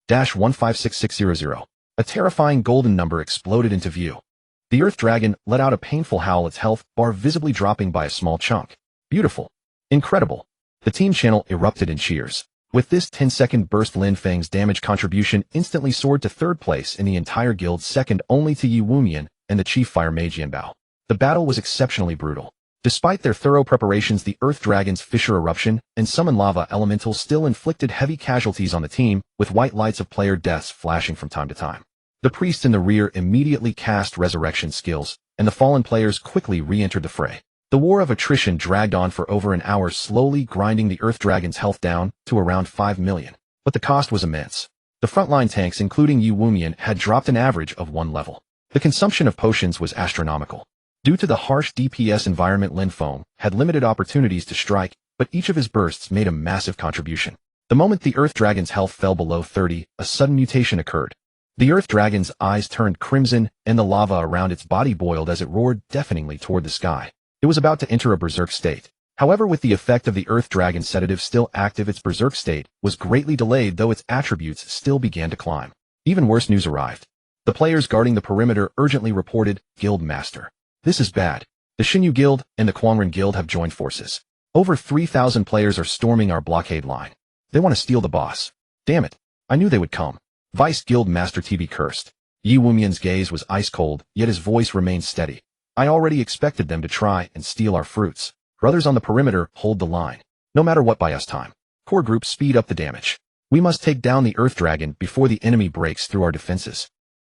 -156600. A terrifying golden number exploded into view. The Earth Dragon let out a painful howl, its health bar visibly dropping by a small chunk. Beautiful. Incredible. The team channel erupted in cheers. With this 10-second burst, Lin Feng's damage contribution instantly soared to 3rd place in the entire guild, second only to Yi Wumian and the chief fire mage Yanbao. The battle was exceptionally brutal. Despite their thorough preparations, the Earth Dragon's Fissure Eruption and Summon Lava Elemental still inflicted heavy casualties on the team, with white lights of player deaths flashing from time to time. The priests in the rear immediately cast resurrection skills, and the fallen players quickly re-entered the fray. The war of attrition dragged on for over an hour, slowly grinding the Earth Dragon's health down to around 5 million. But the cost was immense. The frontline tanks, including Yu Wumian, had dropped an average of 1 level. The consumption of potions was astronomical. Due to the harsh DPS environment, Lin Feng had limited opportunities to strike, but each of his bursts made a massive contribution. The moment the Earth Dragon's health fell below 30, a sudden mutation occurred. The Earth Dragon's eyes turned crimson, and the lava around its body boiled as it roared deafeningly toward the sky. It was about to enter a berserk state. However, with the effect of the Earth Dragon sedative still active, its berserk state was greatly delayed, though its attributes still began to climb. Even worse news arrived. The players guarding the perimeter urgently reported, "Guild Master. This is bad. The Xinyu Guild and the Quangren Guild have joined forces. Over 3,000 players are storming our blockade line. They want to steal the boss. Damn it. I knew they would come." Vice Guild Master TB cursed. Yi Wumian's gaze was ice cold, yet his voice remained steady. "I already expected them to try and steal our fruits. Brothers on the perimeter, hold the line. No matter what, buy us time. Core group, speed up the damage. We must take down the Earth Dragon before the enemy breaks through our defenses."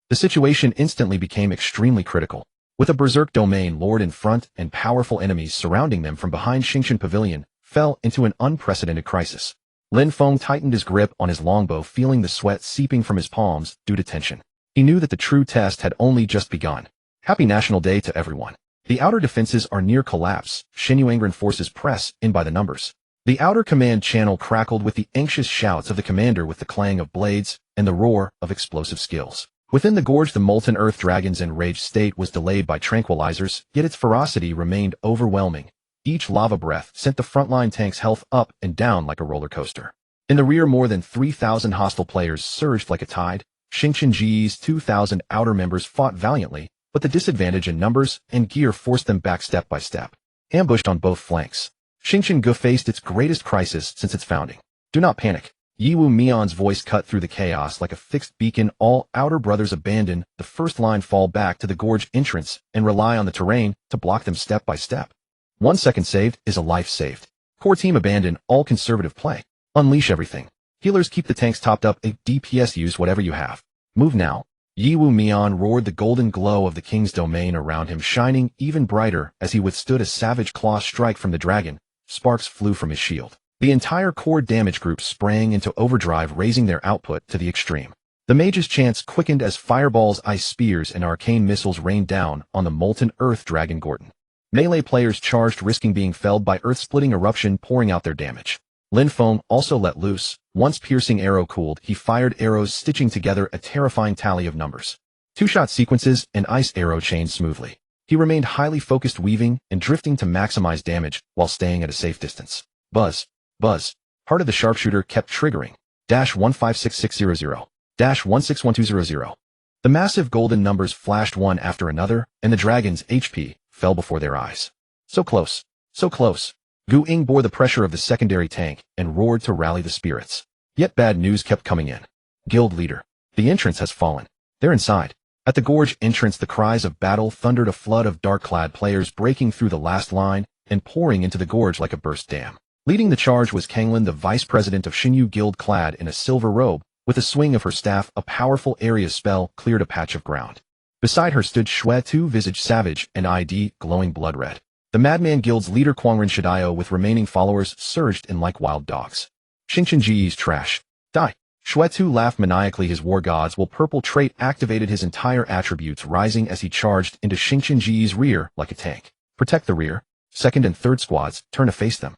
The situation instantly became extremely critical. With a berserk domain lord in front and powerful enemies surrounding them from behind, Xingqian Pavilion fell into an unprecedented crisis. Lin Feng tightened his grip on his longbow, feeling the sweat seeping from his palms due to tension. He knew that the true test had only just begun. Happy National Day to everyone. The outer defenses are near collapse. Xinyu forces press in by the numbers. The outer command channel crackled with the anxious shouts of the commander, with the clang of blades and the roar of explosive skills. Within the gorge, the molten Earth Dragon's enraged state was delayed by tranquilizers, yet its ferocity remained overwhelming. Each lava breath sent the frontline tank's health up and down like a roller coaster. In the rear, more than 3,000 hostile players surged like a tide. Xingqian Ji's 2,000 outer members fought valiantly, but the disadvantage in numbers and gear forced them back step by step. Ambushed on both flanks, Xingqian Gu faced its greatest crisis since its founding. "Do not panic." Yi Wumian's voice cut through the chaos like a fixed beacon. "All outer brothers abandon the first line, fall back to the gorge entrance, and rely on the terrain to block them step by step. 1 second saved is a life saved. Core team, abandon all conservative play. Unleash everything. Healers, keep the tanks topped up. A DPS, use whatever you have. Move now." Yi Wumian roared, the golden glow of the king's domain around him shining even brighter as he withstood a savage claw strike from the dragon. Sparks flew from his shield. The entire core damage group sprang into overdrive, raising their output to the extreme. The mage's chants quickened as fireballs, ice spears, and arcane missiles rained down on the molten Earth Dragon Gordon. Melee players charged, risking being felled by earth-splitting eruption, pouring out their damage. Lin Feng also let loose. Once piercing arrow cooled, he fired arrows, stitching together a terrifying tally of numbers. Two-shot sequences and ice arrow chained smoothly. He remained highly focused, weaving and drifting to maximize damage while staying at a safe distance. Buzz. Buzz. Heart of the sharpshooter kept triggering. -156600. -161200. The massive golden numbers flashed one after another, and the dragon's HP fell before their eyes. So close. So close. Gu Ying bore the pressure of the secondary tank and roared to rally the spirits. Yet bad news kept coming in. "Guild leader. The entrance has fallen. They're inside." At the gorge entrance, the cries of battle thundered, a flood of dark-clad players breaking through the last line and pouring into the gorge like a burst dam. Leading the charge was Kanglin, the vice president of Xinyu Guild, clad in a silver robe. With a swing of her staff, a powerful area spell cleared a patch of ground. Beside her stood Xue Tu, visage savage and ID glowing blood red. The Madman Guild's leader Quangren Shidaio with remaining followers surged in like wild dogs. Xingqian Ji's trash. Die. Xue Tu laughed maniacally. His war gods will purple trait activated, his entire attributes rising as he charged into Xingqian Ji's rear like a tank. Protect the rear. Second and third squads, turn to face them.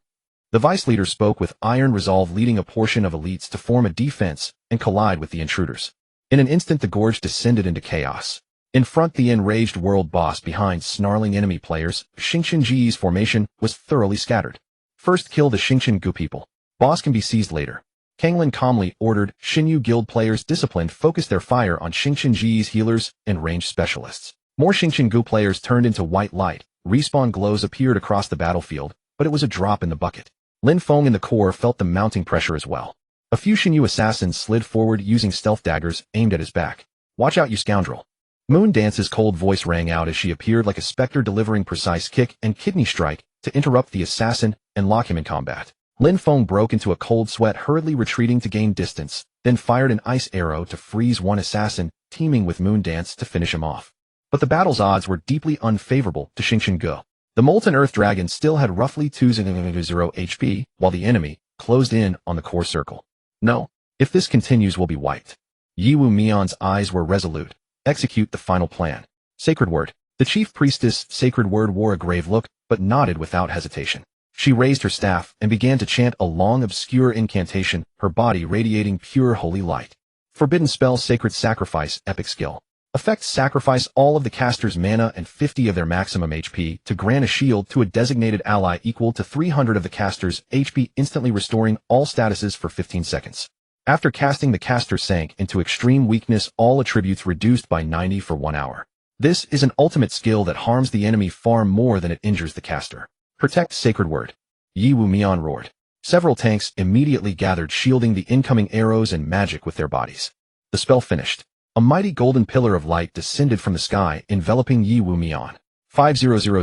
The vice leader spoke with iron resolve, leading a portion of elites to form a defense and collide with the intruders. In an instant, the gorge descended into chaos. In front, the enraged world boss, behind snarling enemy players. Xingqian Ji's formation was thoroughly scattered. "First kill the Xingqian Gu people. Boss can be seized later." Kanglin calmly ordered. Xinyu Guild players, disciplined, focused their fire on Xingqian Ji's healers and ranged specialists. More Xingqian Gu players turned into white light. Respawn glows appeared across the battlefield, but it was a drop in the bucket. Lin Feng in the core felt the mounting pressure as well. A few Xinyu assassins slid forward, using stealth daggers aimed at his back. "Watch out, you scoundrel." Moon Dance's cold voice rang out as she appeared like a specter, delivering precise kick and kidney strike to interrupt the assassin and lock him in combat. Lin Feng broke into a cold sweat, hurriedly retreating to gain distance, then fired an ice arrow to freeze one assassin, teaming with Moon Dance to finish him off. But the battle's odds were deeply unfavorable to Xingqian Gu. The molten Earth Dragon still had roughly 2,000 HP, while the enemy closed in on the core circle. No, If this continues, we'll be wiped. Yiwu Mion's eyes were resolute. Execute the final plan. Sacred word. The chief priestess, Sacred Word, wore a grave look, but nodded without hesitation. She raised her staff and began to chant a long, obscure incantation, her body radiating pure holy light. Forbidden spell, Sacred Sacrifice, epic skill. Effect: sacrifice all of the caster's mana and 50 of their maximum HP to grant a shield to a designated ally equal to 300 of the caster's HP, instantly restoring all statuses for 15 seconds. After casting, the caster sank into extreme weakness, all attributes reduced by 90 for 1 hour. This is an ultimate skill that harms the enemy far more than it injures the caster. Protect, Sacred Word. Yiwu Mion roared. Several tanks immediately gathered, shielding the incoming arrows and magic with their bodies. The spell finished. A mighty golden pillar of light descended from the sky, enveloping Yiwu Mion. 50000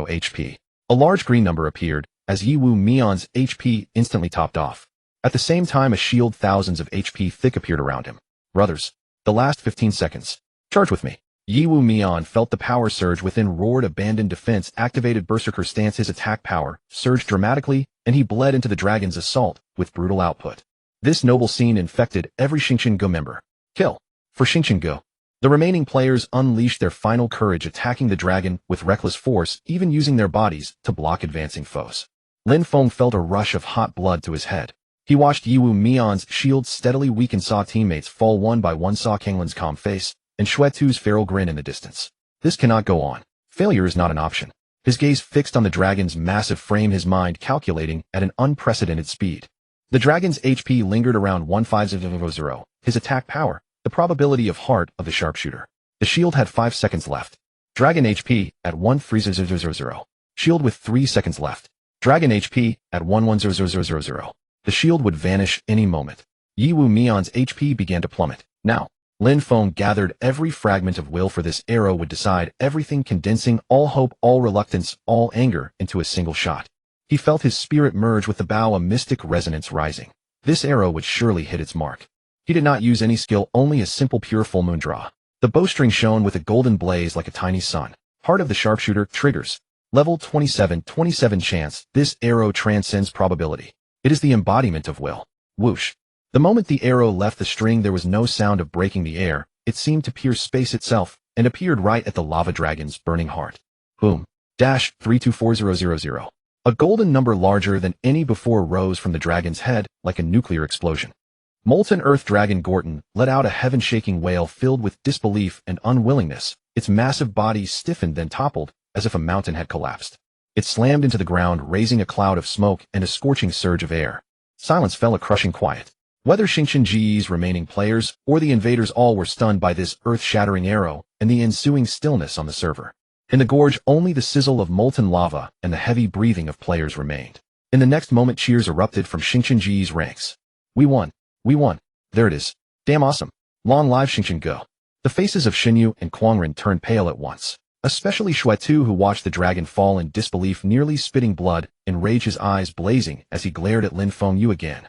HP. A large green number appeared, as Yiwu Mion's HP instantly topped off. At the same time, a shield thousands of HP thick appeared around him. Brothers, the last 15 seconds. Charge with me. Yiwu Mion felt the power surge within, roared, abandoned defense, activated berserker stance. His attack power surged dramatically, and he bled into the dragon's assault with brutal output. This noble scene infected every Xingqiang member. Kill. For Xingqiang. The remaining players unleashed their final courage, attacking the dragon with reckless force, even using their bodies to block advancing foes. Lin Feng felt a rush of hot blood to his head. He watched Yiwu Mion's shield steadily weaken, saw teammates fall one by one, saw Kanglin's calm face, and Xuetu's feral grin in the distance. This cannot go on. Failure is not an option. His gaze fixed on the dragon's massive frame, his mind calculating at an unprecedented speed. The dragon's HP lingered around 1500. His attack power, the probability of heart of the sharpshooter. The shield had 5 seconds left. Dragon HP at 1300. Shield with 3 seconds left. Dragon HP at 1100. The shield would vanish any moment. Yiwu Mion's HP began to plummet. Now, Lin Feng gathered every fragment of will, for this arrow would decide everything, condensing all hope, all reluctance, all anger into a single shot. He felt his spirit merge with the bow, a mystic resonance rising. This arrow would surely hit its mark. He did not use any skill, only a simple pure full moon draw. The bowstring shone with a golden blaze like a tiny sun. Heart of the sharpshooter triggers. Level 27 chance. This arrow transcends probability. It is the embodiment of will. Whoosh. The moment the arrow left the string, there was no sound of breaking the air. It seemed to pierce space itself and appeared right at the lava dragon's burning heart. Boom. 324000. A golden number larger than any before rose from the dragon's head like a nuclear explosion. Molten Earth Dragon Gorton let out a heaven-shaking wail filled with disbelief and unwillingness. Its massive body stiffened, then toppled, as if a mountain had collapsed. It slammed into the ground, raising a cloud of smoke and a scorching surge of air. Silence fell, a crushing quiet. Whether Xingqiang's remaining players or the invaders, all were stunned by this earth-shattering arrow and the ensuing stillness on the server. In the gorge, only the sizzle of molten lava and the heavy breathing of players remained. In the next moment, cheers erupted from Xingqiang's ranks. We won. We won. There it is. Damn awesome. Long live Xingqiang. The faces of Xinyu and Kuangren turned pale at once. Especially Xuetu, who watched the dragon fall in disbelief, nearly spitting blood, and rage, his eyes blazing as he glared at Lin Feng. You again.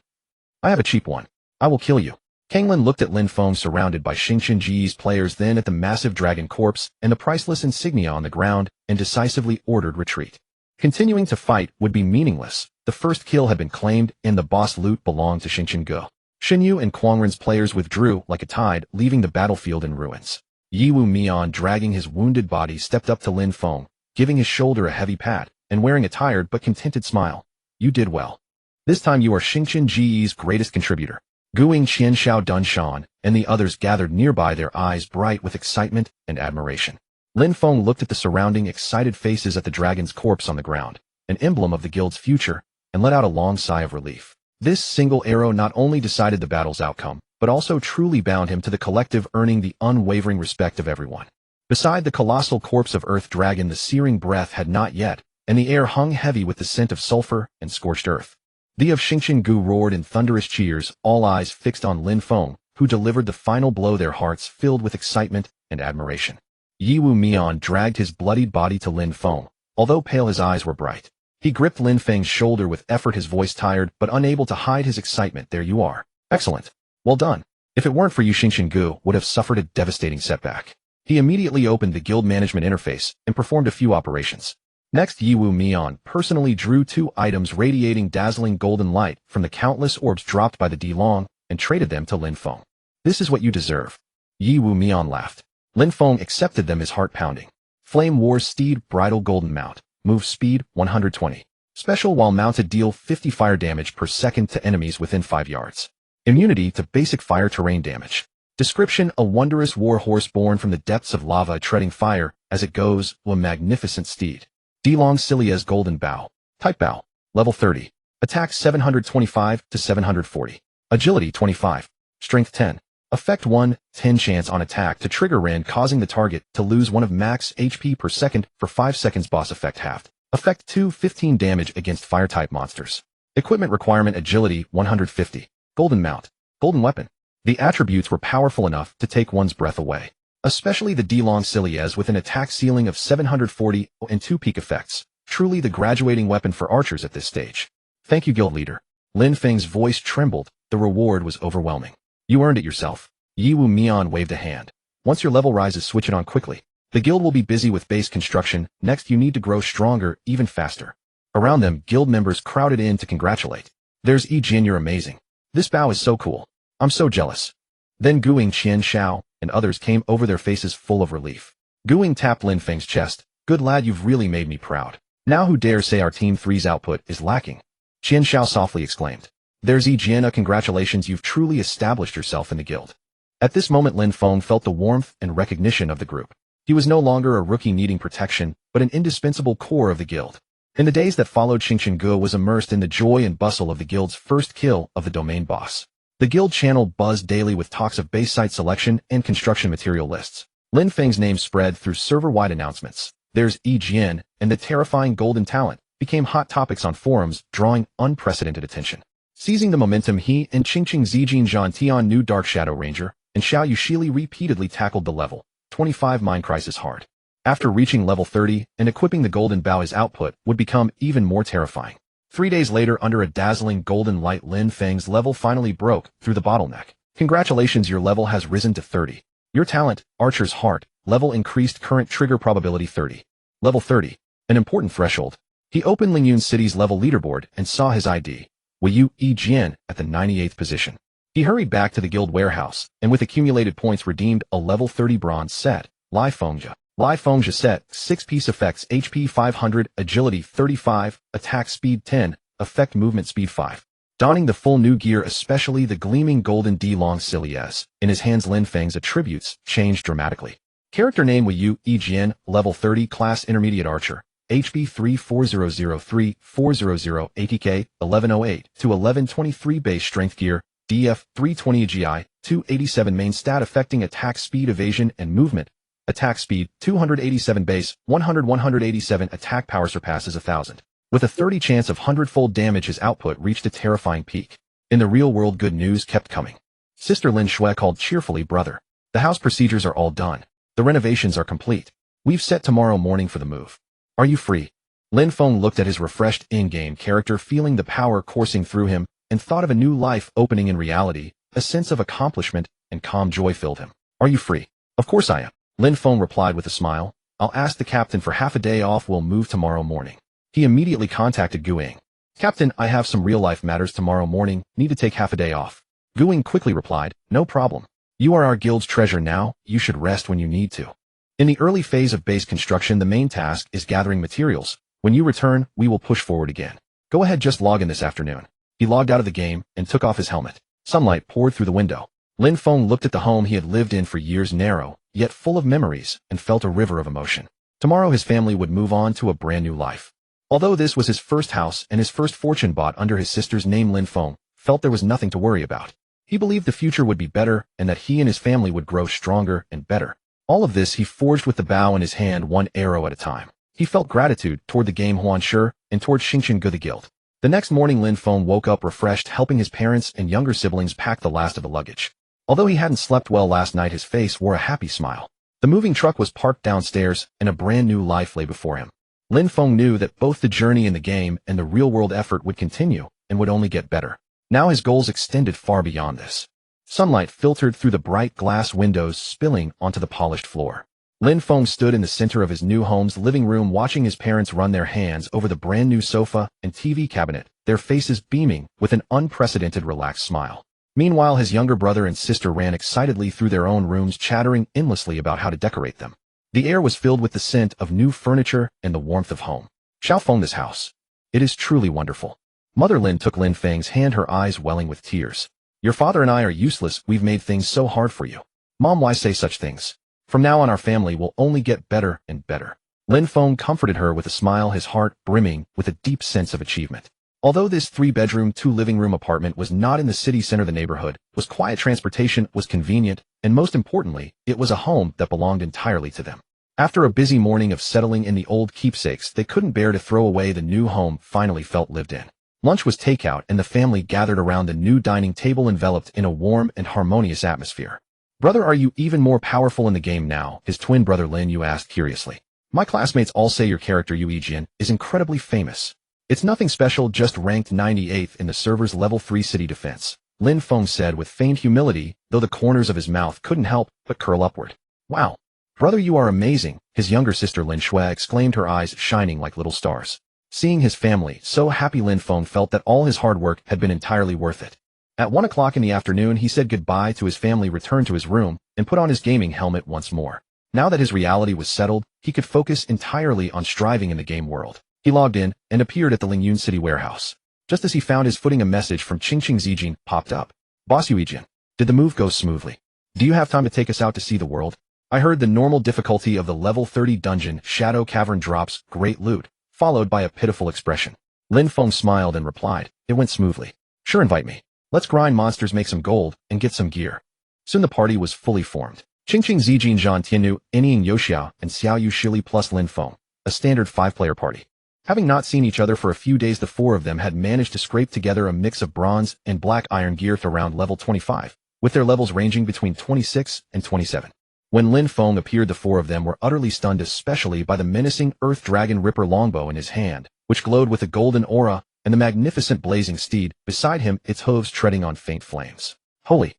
I have a cheap one. I will kill you. Kanglin looked at Lin Feng surrounded by Xingqiang's players, then at the massive dragon corpse and the priceless insignia on the ground, and decisively ordered retreat. Continuing to fight would be meaningless. The first kill had been claimed, and the boss loot belonged to Xingqiang. Xinyu and Kuangren's players withdrew like a tide, leaving the battlefield in ruins. Yiwu Mion, dragging his wounded body, stepped up to Lin Feng, giving his shoulder a heavy pat, and wearing a tired but contented smile. You did well. This time you are Xingqiang's greatest contributor. Guing, Qianshao, Dunshan, and the others gathered nearby, their eyes bright with excitement and admiration. Lin Feng looked at the surrounding excited faces, at the dragon's corpse on the ground, an emblem of the guild's future, and let out a long sigh of relief. This single arrow not only decided the battle's outcome, but also truly bound him to the collective, earning the unwavering respect of everyone. Beside the colossal corpse of Earth Dragon, the searing breath had not yet, and the air hung heavy with the scent of sulfur and scorched earth. The of Xingqiang roared in thunderous cheers, all eyes fixed on Lin Feng, who delivered the final blow, their hearts filled with excitement and admiration. Yiwu Mion dragged his bloodied body to Lin Feng. Although pale, his eyes were bright. He gripped Lin Feng's shoulder with effort, his voice tired but unable to hide his excitement. There you are. Excellent. Well done. If it weren't for you, Xingqiang would have suffered a devastating setback. He immediately opened the guild management interface and performed a few operations. Next, Yiwu Mion personally drew 2 items radiating dazzling golden light from the countless orbs dropped by the Delong and traded them to Lin Feng. This is what you deserve. Yi Wu Mian laughed. Lin Feng accepted them, his heart pounding. Flame War Steed Bridal Golden Mount. Move speed 120. Special while mounted, deal 50 fire damage per second to enemies within 5 yards. Immunity to basic fire terrain damage. Description: a wondrous war horse born from the depths of lava, treading fire as it goes, a magnificent steed. Delong Cilia's Golden Bow. Type Bow. Level 30. Attack 725 to 740. Agility 25. Strength 10. Effect 1, 10 chance on attack to trigger Ren, causing the target to lose 1 of max HP per second for 5 seconds. Boss effect halved. Effect 2, 15 damage against fire-type monsters. Equipment requirement: agility 150. Golden Mount. Golden Weapon. The attributes were powerful enough to take one's breath away. Especially the Delong Cilias with an attack ceiling of 740 and 2 peak effects. Truly the graduating weapon for archers at this stage. Thank you, guild leader. Lin Feng's voice trembled. The reward was overwhelming. You earned it yourself. Yi Wu Mian waved a hand. Once your level rises, switch it on quickly. The guild will be busy with base construction. Next, you need to grow stronger, even faster. Around them, guild members crowded in to congratulate. There's Yi Jin, you're amazing. This bow is so cool. I'm so jealous. Then Guing, Qian Xiao, and others came over, their faces full of relief. Guing tapped Lin Feng's chest. Good lad, you've really made me proud. Now who dares say our Team 3's output is lacking? Qian Xiao softly exclaimed. There's Yi Jin, congratulations, you've truly established yourself in the guild. At this moment, Lin Feng felt the warmth and recognition of the group. He was no longer a rookie needing protection, but an indispensable core of the guild. In the days that followed, Xingqiang was immersed in the joy and bustle of the guild's first kill of the domain boss. The guild channel buzzed daily with talks of base site selection and construction material lists. Lin Feng's name spread through server-wide announcements. There's Yi Jin, and the terrifying golden talent became hot topics on forums, drawing unprecedented attention. Seizing the momentum, he and Xingqiang Zijin Zhan Tian, new Dark Shadow Ranger, and Xiao Yushili repeatedly tackled the level 25 Mine Crisis hard. After reaching level 30 and equipping the Golden Bow, his output would become even more terrifying. 3 days later, under a dazzling golden light, Lin Feng's level finally broke through the bottleneck. Congratulations, your level has risen to 30. Your talent, Archer's Heart, level increased, current trigger probability 30. Level 30. An important threshold. He opened Lingyun City's level leaderboard and saw his ID, Yi Jian, at the 98th position. He hurried back to the guild warehouse, and with accumulated points redeemed a level 30 bronze set, Lin Feng set, 6-piece effects, HP 500, agility 35, attack speed 10, effect movement speed 5. Donning the full new gear, especially the gleaming golden Delong Cilias, in his hands, Lin Feng's attributes changed dramatically. Character name: Yi Jian, level 30, class intermediate archer, HP 34003, 400, ATK 1108 to 1123, base strength gear, DF 320, AGI 287, main stat affecting attack speed, evasion, and movement. Attack speed 287, base 187, attack power surpasses 1000. With a 30 chance of 100-fold damage, his output reached a terrifying peak. In the real world, good news kept coming. Sister Lin Shui called cheerfully, brother. The house procedures are all done. The renovations are complete. We've set tomorrow morning for the move. Are you free? Lin Feng looked at his refreshed in-game character, feeling the power coursing through him, and thought of a new life opening in reality. A sense of accomplishment and calm joy filled him. Are you free? Of course I am. Lin Feng replied with a smile. I'll ask the captain for half a day off. We'll move tomorrow morning. He immediately contacted Guing. Captain, I have some real-life matters tomorrow morning. Need to take half a day off. Guing quickly replied, no problem. You are our guild's treasure now. You should rest when you need to. In the early phase of base construction, the main task is gathering materials. When you return, we will push forward again. Go ahead, just log in this afternoon. He logged out of the game and took off his helmet. Sunlight poured through the window. Lin Feng looked at the home he had lived in for years, narrow, yet full of memories, and felt a river of emotion. Tomorrow his family would move on to a brand new life. Although this was his first house and his first fortune bought under his sister's name, Lin Feng felt there was nothing to worry about. He believed the future would be better and that he and his family would grow stronger and better. All of this he forged with the bow in his hand, one arrow at a time. He felt gratitude toward the game Huan Shi and toward Xingqiang the guild. The next morning, Lin Feng woke up refreshed, helping his parents and younger siblings pack the last of the luggage. Although he hadn't slept well last night, his face wore a happy smile. The moving truck was parked downstairs, and a brand new life lay before him. Lin Feng knew that both the journey in the game and the real-world effort would continue and would only get better. Now his goals extended far beyond this. Sunlight filtered through the bright glass windows, spilling onto the polished floor. Lin Feng stood in the center of his new home's living room, watching his parents run their hands over the brand new sofa and TV cabinet, their faces beaming with an unprecedented relaxed smile. Meanwhile, his younger brother and sister ran excitedly through their own rooms, chattering endlessly about how to decorate them. The air was filled with the scent of new furniture and the warmth of home. Xiao Feng, this house. It is truly wonderful. Mother Lin took Lin Feng's hand, her eyes welling with tears. Your father and I are useless. We've made things so hard for you. Mom, why say such things? From now on, our family will only get better and better. Lin Feng comforted her with a smile, his heart brimming with a deep sense of achievement. Although this 3-bedroom, 2-living-room apartment was not in the city center of the neighborhood, was quiet, transportation was convenient, and most importantly, it was a home that belonged entirely to them. After a busy morning of settling in the old keepsakes, they couldn't bear to throw away the new home finally felt lived in. Lunch was takeout, and the family gathered around the new dining table enveloped in a warm and harmonious atmosphere. Brother, are you even more powerful in the game now? His twin brother Lin Yu asked curiously. My classmates all say your character Yu Yijian is incredibly famous. It's nothing special, just ranked 98th in the server's level 3 city defense, Lin Feng said with feigned humility, though the corners of his mouth couldn't help but curl upward. Wow. Brother, you are amazing, his younger sister Lin Shui exclaimed, her eyes shining like little stars. Seeing his family so happy, Lin Feng felt that all his hard work had been entirely worth it. At 1 o'clock in the afternoon, he said goodbye to his family, returned to his room, and put on his gaming helmet once more. Now that his reality was settled, he could focus entirely on striving in the game world. He logged in and appeared at the Lingyun City warehouse. Just as he found his footing, a message from Qingqing Zijin popped up. Boss Yu Yijian, did the move go smoothly? Do you have time to take us out to see the world? I heard the normal difficulty of the level 30 dungeon Shadow Cavern drops great loot, followed by a pitiful expression. Lin Feng smiled and replied, it went smoothly. Sure, invite me. Let's grind monsters, make some gold, and get some gear. Soon the party was fully formed. Qingqing Zijin, Zhan Tiannu, Anying Yoxiao, and Xiao Yu Shili plus Lin Feng. A standard 5-player party. Having not seen each other for a few days, the 4 of them had managed to scrape together a mix of bronze and black iron gear to around level 25, with their levels ranging between 26 and 27. When Lin Feng appeared, the 4 of them were utterly stunned, especially by the menacing Earth Dragon Ripper longbow in his hand, which glowed with a golden aura, and the magnificent blazing steed beside him, its hooves treading on faint flames. Holy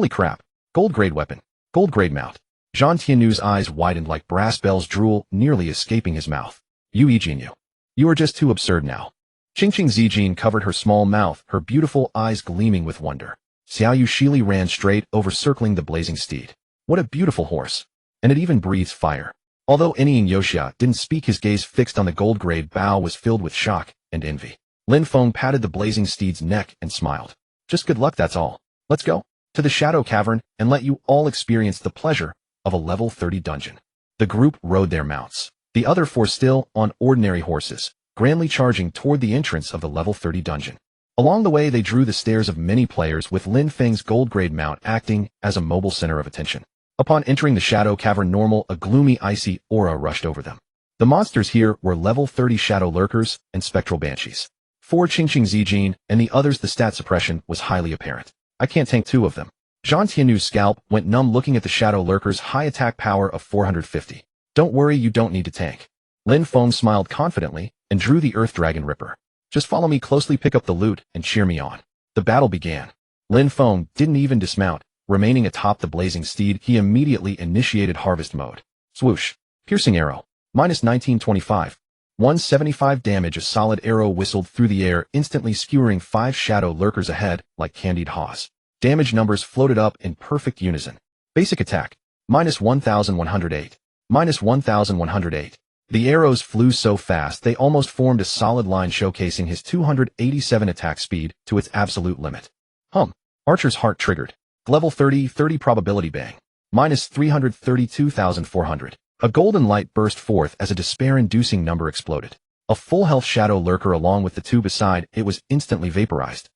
crap. Gold-grade weapon. Gold-grade mount. Zhan Tiannu's eyes widened like brass bells, drool nearly escaping his mouth. Yu Yijian, you are just too absurd now. Qingqing Zijin covered her small mouth, her beautiful eyes gleaming with wonder. Xiao Yu Shili ran straight over, circling the blazing steed. What a beautiful horse. And it even breathes fire. Although Anying Yoxia didn't speak, his gaze fixed on the gold-grade bow was filled with shock and envy. Lin Feng patted the blazing steed's neck and smiled. Just good luck, that's all. Let's go to the Shadow Cavern and let you all experience the pleasure of a level 30 dungeon. The group rode their mounts, the other 4 still on ordinary horses, grandly charging toward the entrance of the level 30 dungeon. Along the way, they drew the stares of many players, with Lin Feng's gold-grade mount acting as a mobile center of attention. Upon entering the Shadow Cavern, a gloomy, icy aura rushed over them. The monsters here were level 30 shadow lurkers and spectral banshees. For Qingqing Zijin and the others, the stat suppression was highly apparent. I can't tank 2 of them. Zhan Tiannu's scalp went numb looking at the shadow lurkers' high attack power of 450. Don't worry, you don't need to tank. Lin Feng smiled confidently and drew the Earth Dragon Ripper. Just follow me closely, pick up the loot, and cheer me on. The battle began. Lin Feng didn't even dismount. Remaining atop the blazing steed, he immediately initiated harvest mode. Swoosh. Piercing arrow. Minus 1925. 175 damage. A solid arrow whistled through the air, instantly skewering 5 shadow lurkers ahead like candied haws. Damage numbers floated up in perfect unison. Basic attack. Minus 1108. Minus 1108. The arrows flew so fast they almost formed a solid line, showcasing his 287 attack speed to its absolute limit. Archer's heart triggered. Level 30 probability bang. Minus 332,400. A golden light burst forth as a despair-inducing number exploded. A full health shadow lurker along with the 2 beside it was instantly vaporized.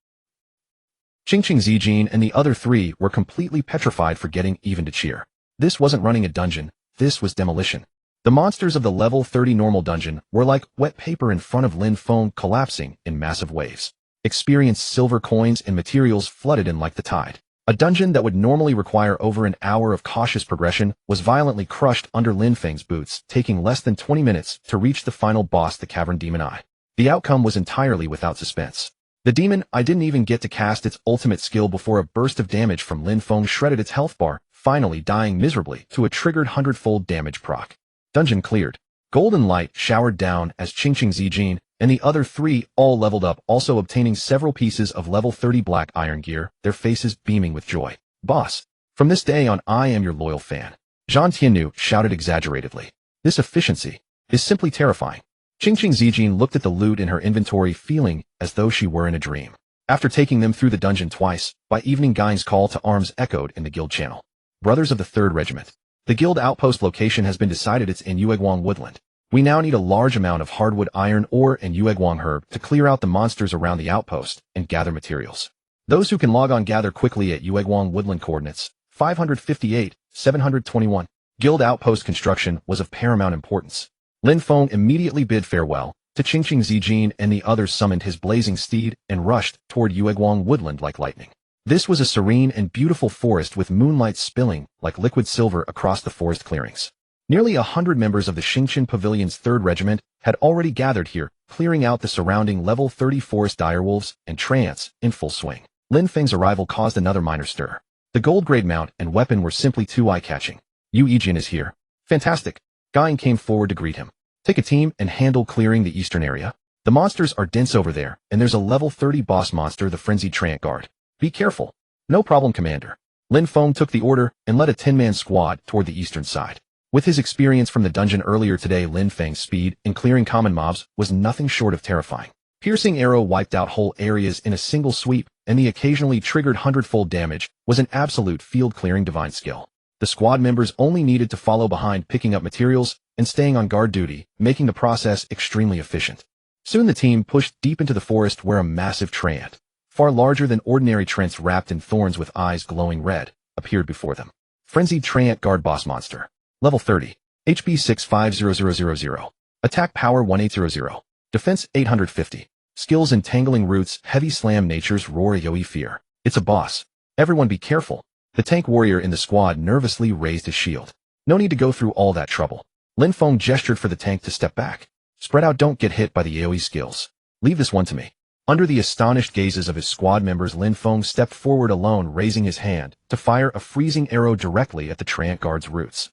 Qingqing Zijin and the other 3 were completely petrified, forgetting even to cheer. This wasn't running a dungeon, this was demolition. The monsters of the level 30 normal dungeon were like wet paper in front of Lin Feng, collapsing in massive waves. Experienced silver coins and materials flooded in like the tide. A dungeon that would normally require over an hour of cautious progression was violently crushed under Lin Feng's boots, taking less than 20 minutes to reach the final boss, the Cavern Demon Eye. The outcome was entirely without suspense. The Demon Eye didn't even get to cast its ultimate skill before a burst of damage from Lin Feng shredded its health bar, finally dying miserably to a triggered 100-fold damage proc. Dungeon cleared. Golden light showered down as Qingqing Zijin and the other 3 all leveled up, also obtaining several pieces of level 30 black iron gear, their faces beaming with joy. Boss, from this day on I am your loyal fan. Zhang Tiannu shouted exaggeratedly. This efficiency is simply terrifying. Qingqing Zijin looked at the loot in her inventory, feeling as though she were in a dream. After taking them through the dungeon twice, by evening Gai's call to arms echoed in the guild channel. Brothers of the 3rd Regiment. The guild outpost location has been decided. It's in Yueguang Woodland. We now need a large amount of hardwood iron ore and Yueguang herb to clear out the monsters around the outpost and gather materials. Those who can log on gather quickly at Yueguang Woodland coordinates 558, 721. Guild outpost construction was of paramount importance. Lin Feng immediately bid farewell to Qingqing Zijin, and the others summoned his blazing steed and rushed toward Yueguang Woodland like lightning. This was a serene and beautiful forest with moonlight spilling like liquid silver across the forest clearings. Nearly 100 members of the Xingqian Pavilion's 3rd Regiment had already gathered here, clearing out the surrounding level 30 forest direwolves and treants in full swing. Lin Feng's arrival caused another minor stir. The gold-grade mount and weapon were simply too eye-catching. Yu Yijin is here. Fantastic. Gai came forward to greet him. Take a team and handle clearing the eastern area. The monsters are dense over there, and there's a level 30 boss monster, the frenzied treant guard. Be careful. No problem, Commander. Lin Feng took the order and led a 10-man squad toward the eastern side. With his experience from the dungeon earlier today, Lin Feng's speed in clearing common mobs was nothing short of terrifying. Piercing arrow wiped out whole areas in a single sweep, and the occasionally triggered 100-fold damage was an absolute field-clearing divine skill. The squad members only needed to follow behind, picking up materials and staying on guard duty, making the process extremely efficient. Soon the team pushed deep into the forest where a massive treant, far larger than ordinary treants wrapped in thorns with eyes glowing red, appeared before them. Frenzied treant guard boss monster. Level 30. HP 650000. Attack power 1800. Defense 850. Skills entangling roots, heavy slam, nature's roar, Yoi fear. It's a boss. Everyone be careful. The tank warrior in the squad nervously raised his shield. No need to go through all that trouble. Lin Feng gestured for the tank to step back. Spread out, don't get hit by the AoE skills. Leave this one to me. Under the astonished gazes of his squad members, Lin Feng stepped forward alone, raising his hand to fire a freezing arrow directly at the treant guard's roots.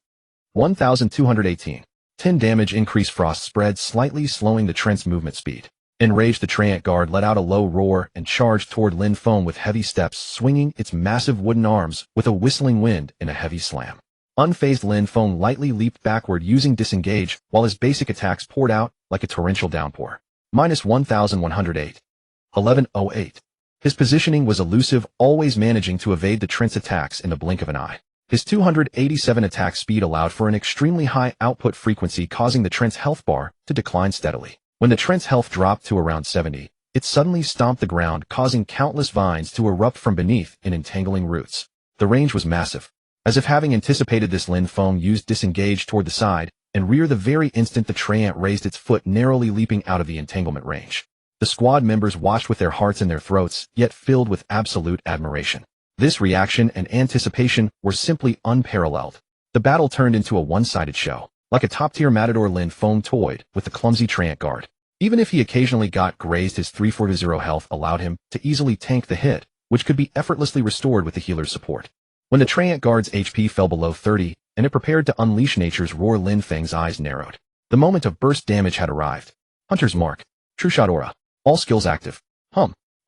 1218. 10 damage increase. Frost spread, slightly slowing the treant's movement speed. Enraged, the treant guard let out a low roar and charged toward Lin Feng with heavy steps, swinging its massive wooden arms with a whistling wind in a heavy slam. Unfazed, Lin Feng lightly leaped backward using disengage, while his basic attacks poured out like a torrential downpour. Minus 1108. 1108. His positioning was elusive, always managing to evade the treant's attacks in the blink of an eye. His 287 attack speed allowed for an extremely high output frequency, causing the treant's health bar to decline steadily. When the treant's health dropped to around 70, it suddenly stomped the ground, causing countless vines to erupt from beneath in entangling roots. The range was massive. As if having anticipated this, Lin Feng used disengage toward the side and rear the very instant the treant raised its foot, narrowly leaping out of the entanglement range. The squad members watched with their hearts in their throats, yet filled with absolute admiration. This reaction and anticipation were simply unparalleled. The battle turned into a one-sided show. Like a top-tier matador, Lin Feng toyed with the clumsy treant guard. Even if he occasionally got grazed, his 340 health allowed him to easily tank the hit, which could be effortlessly restored with the healer's support. When the treant guard's HP fell below 30, and it prepared to unleash nature's roar, Lin Feng's eyes narrowed. The moment of burst damage had arrived. Hunter's Mark. True Shot Aura. All skills active.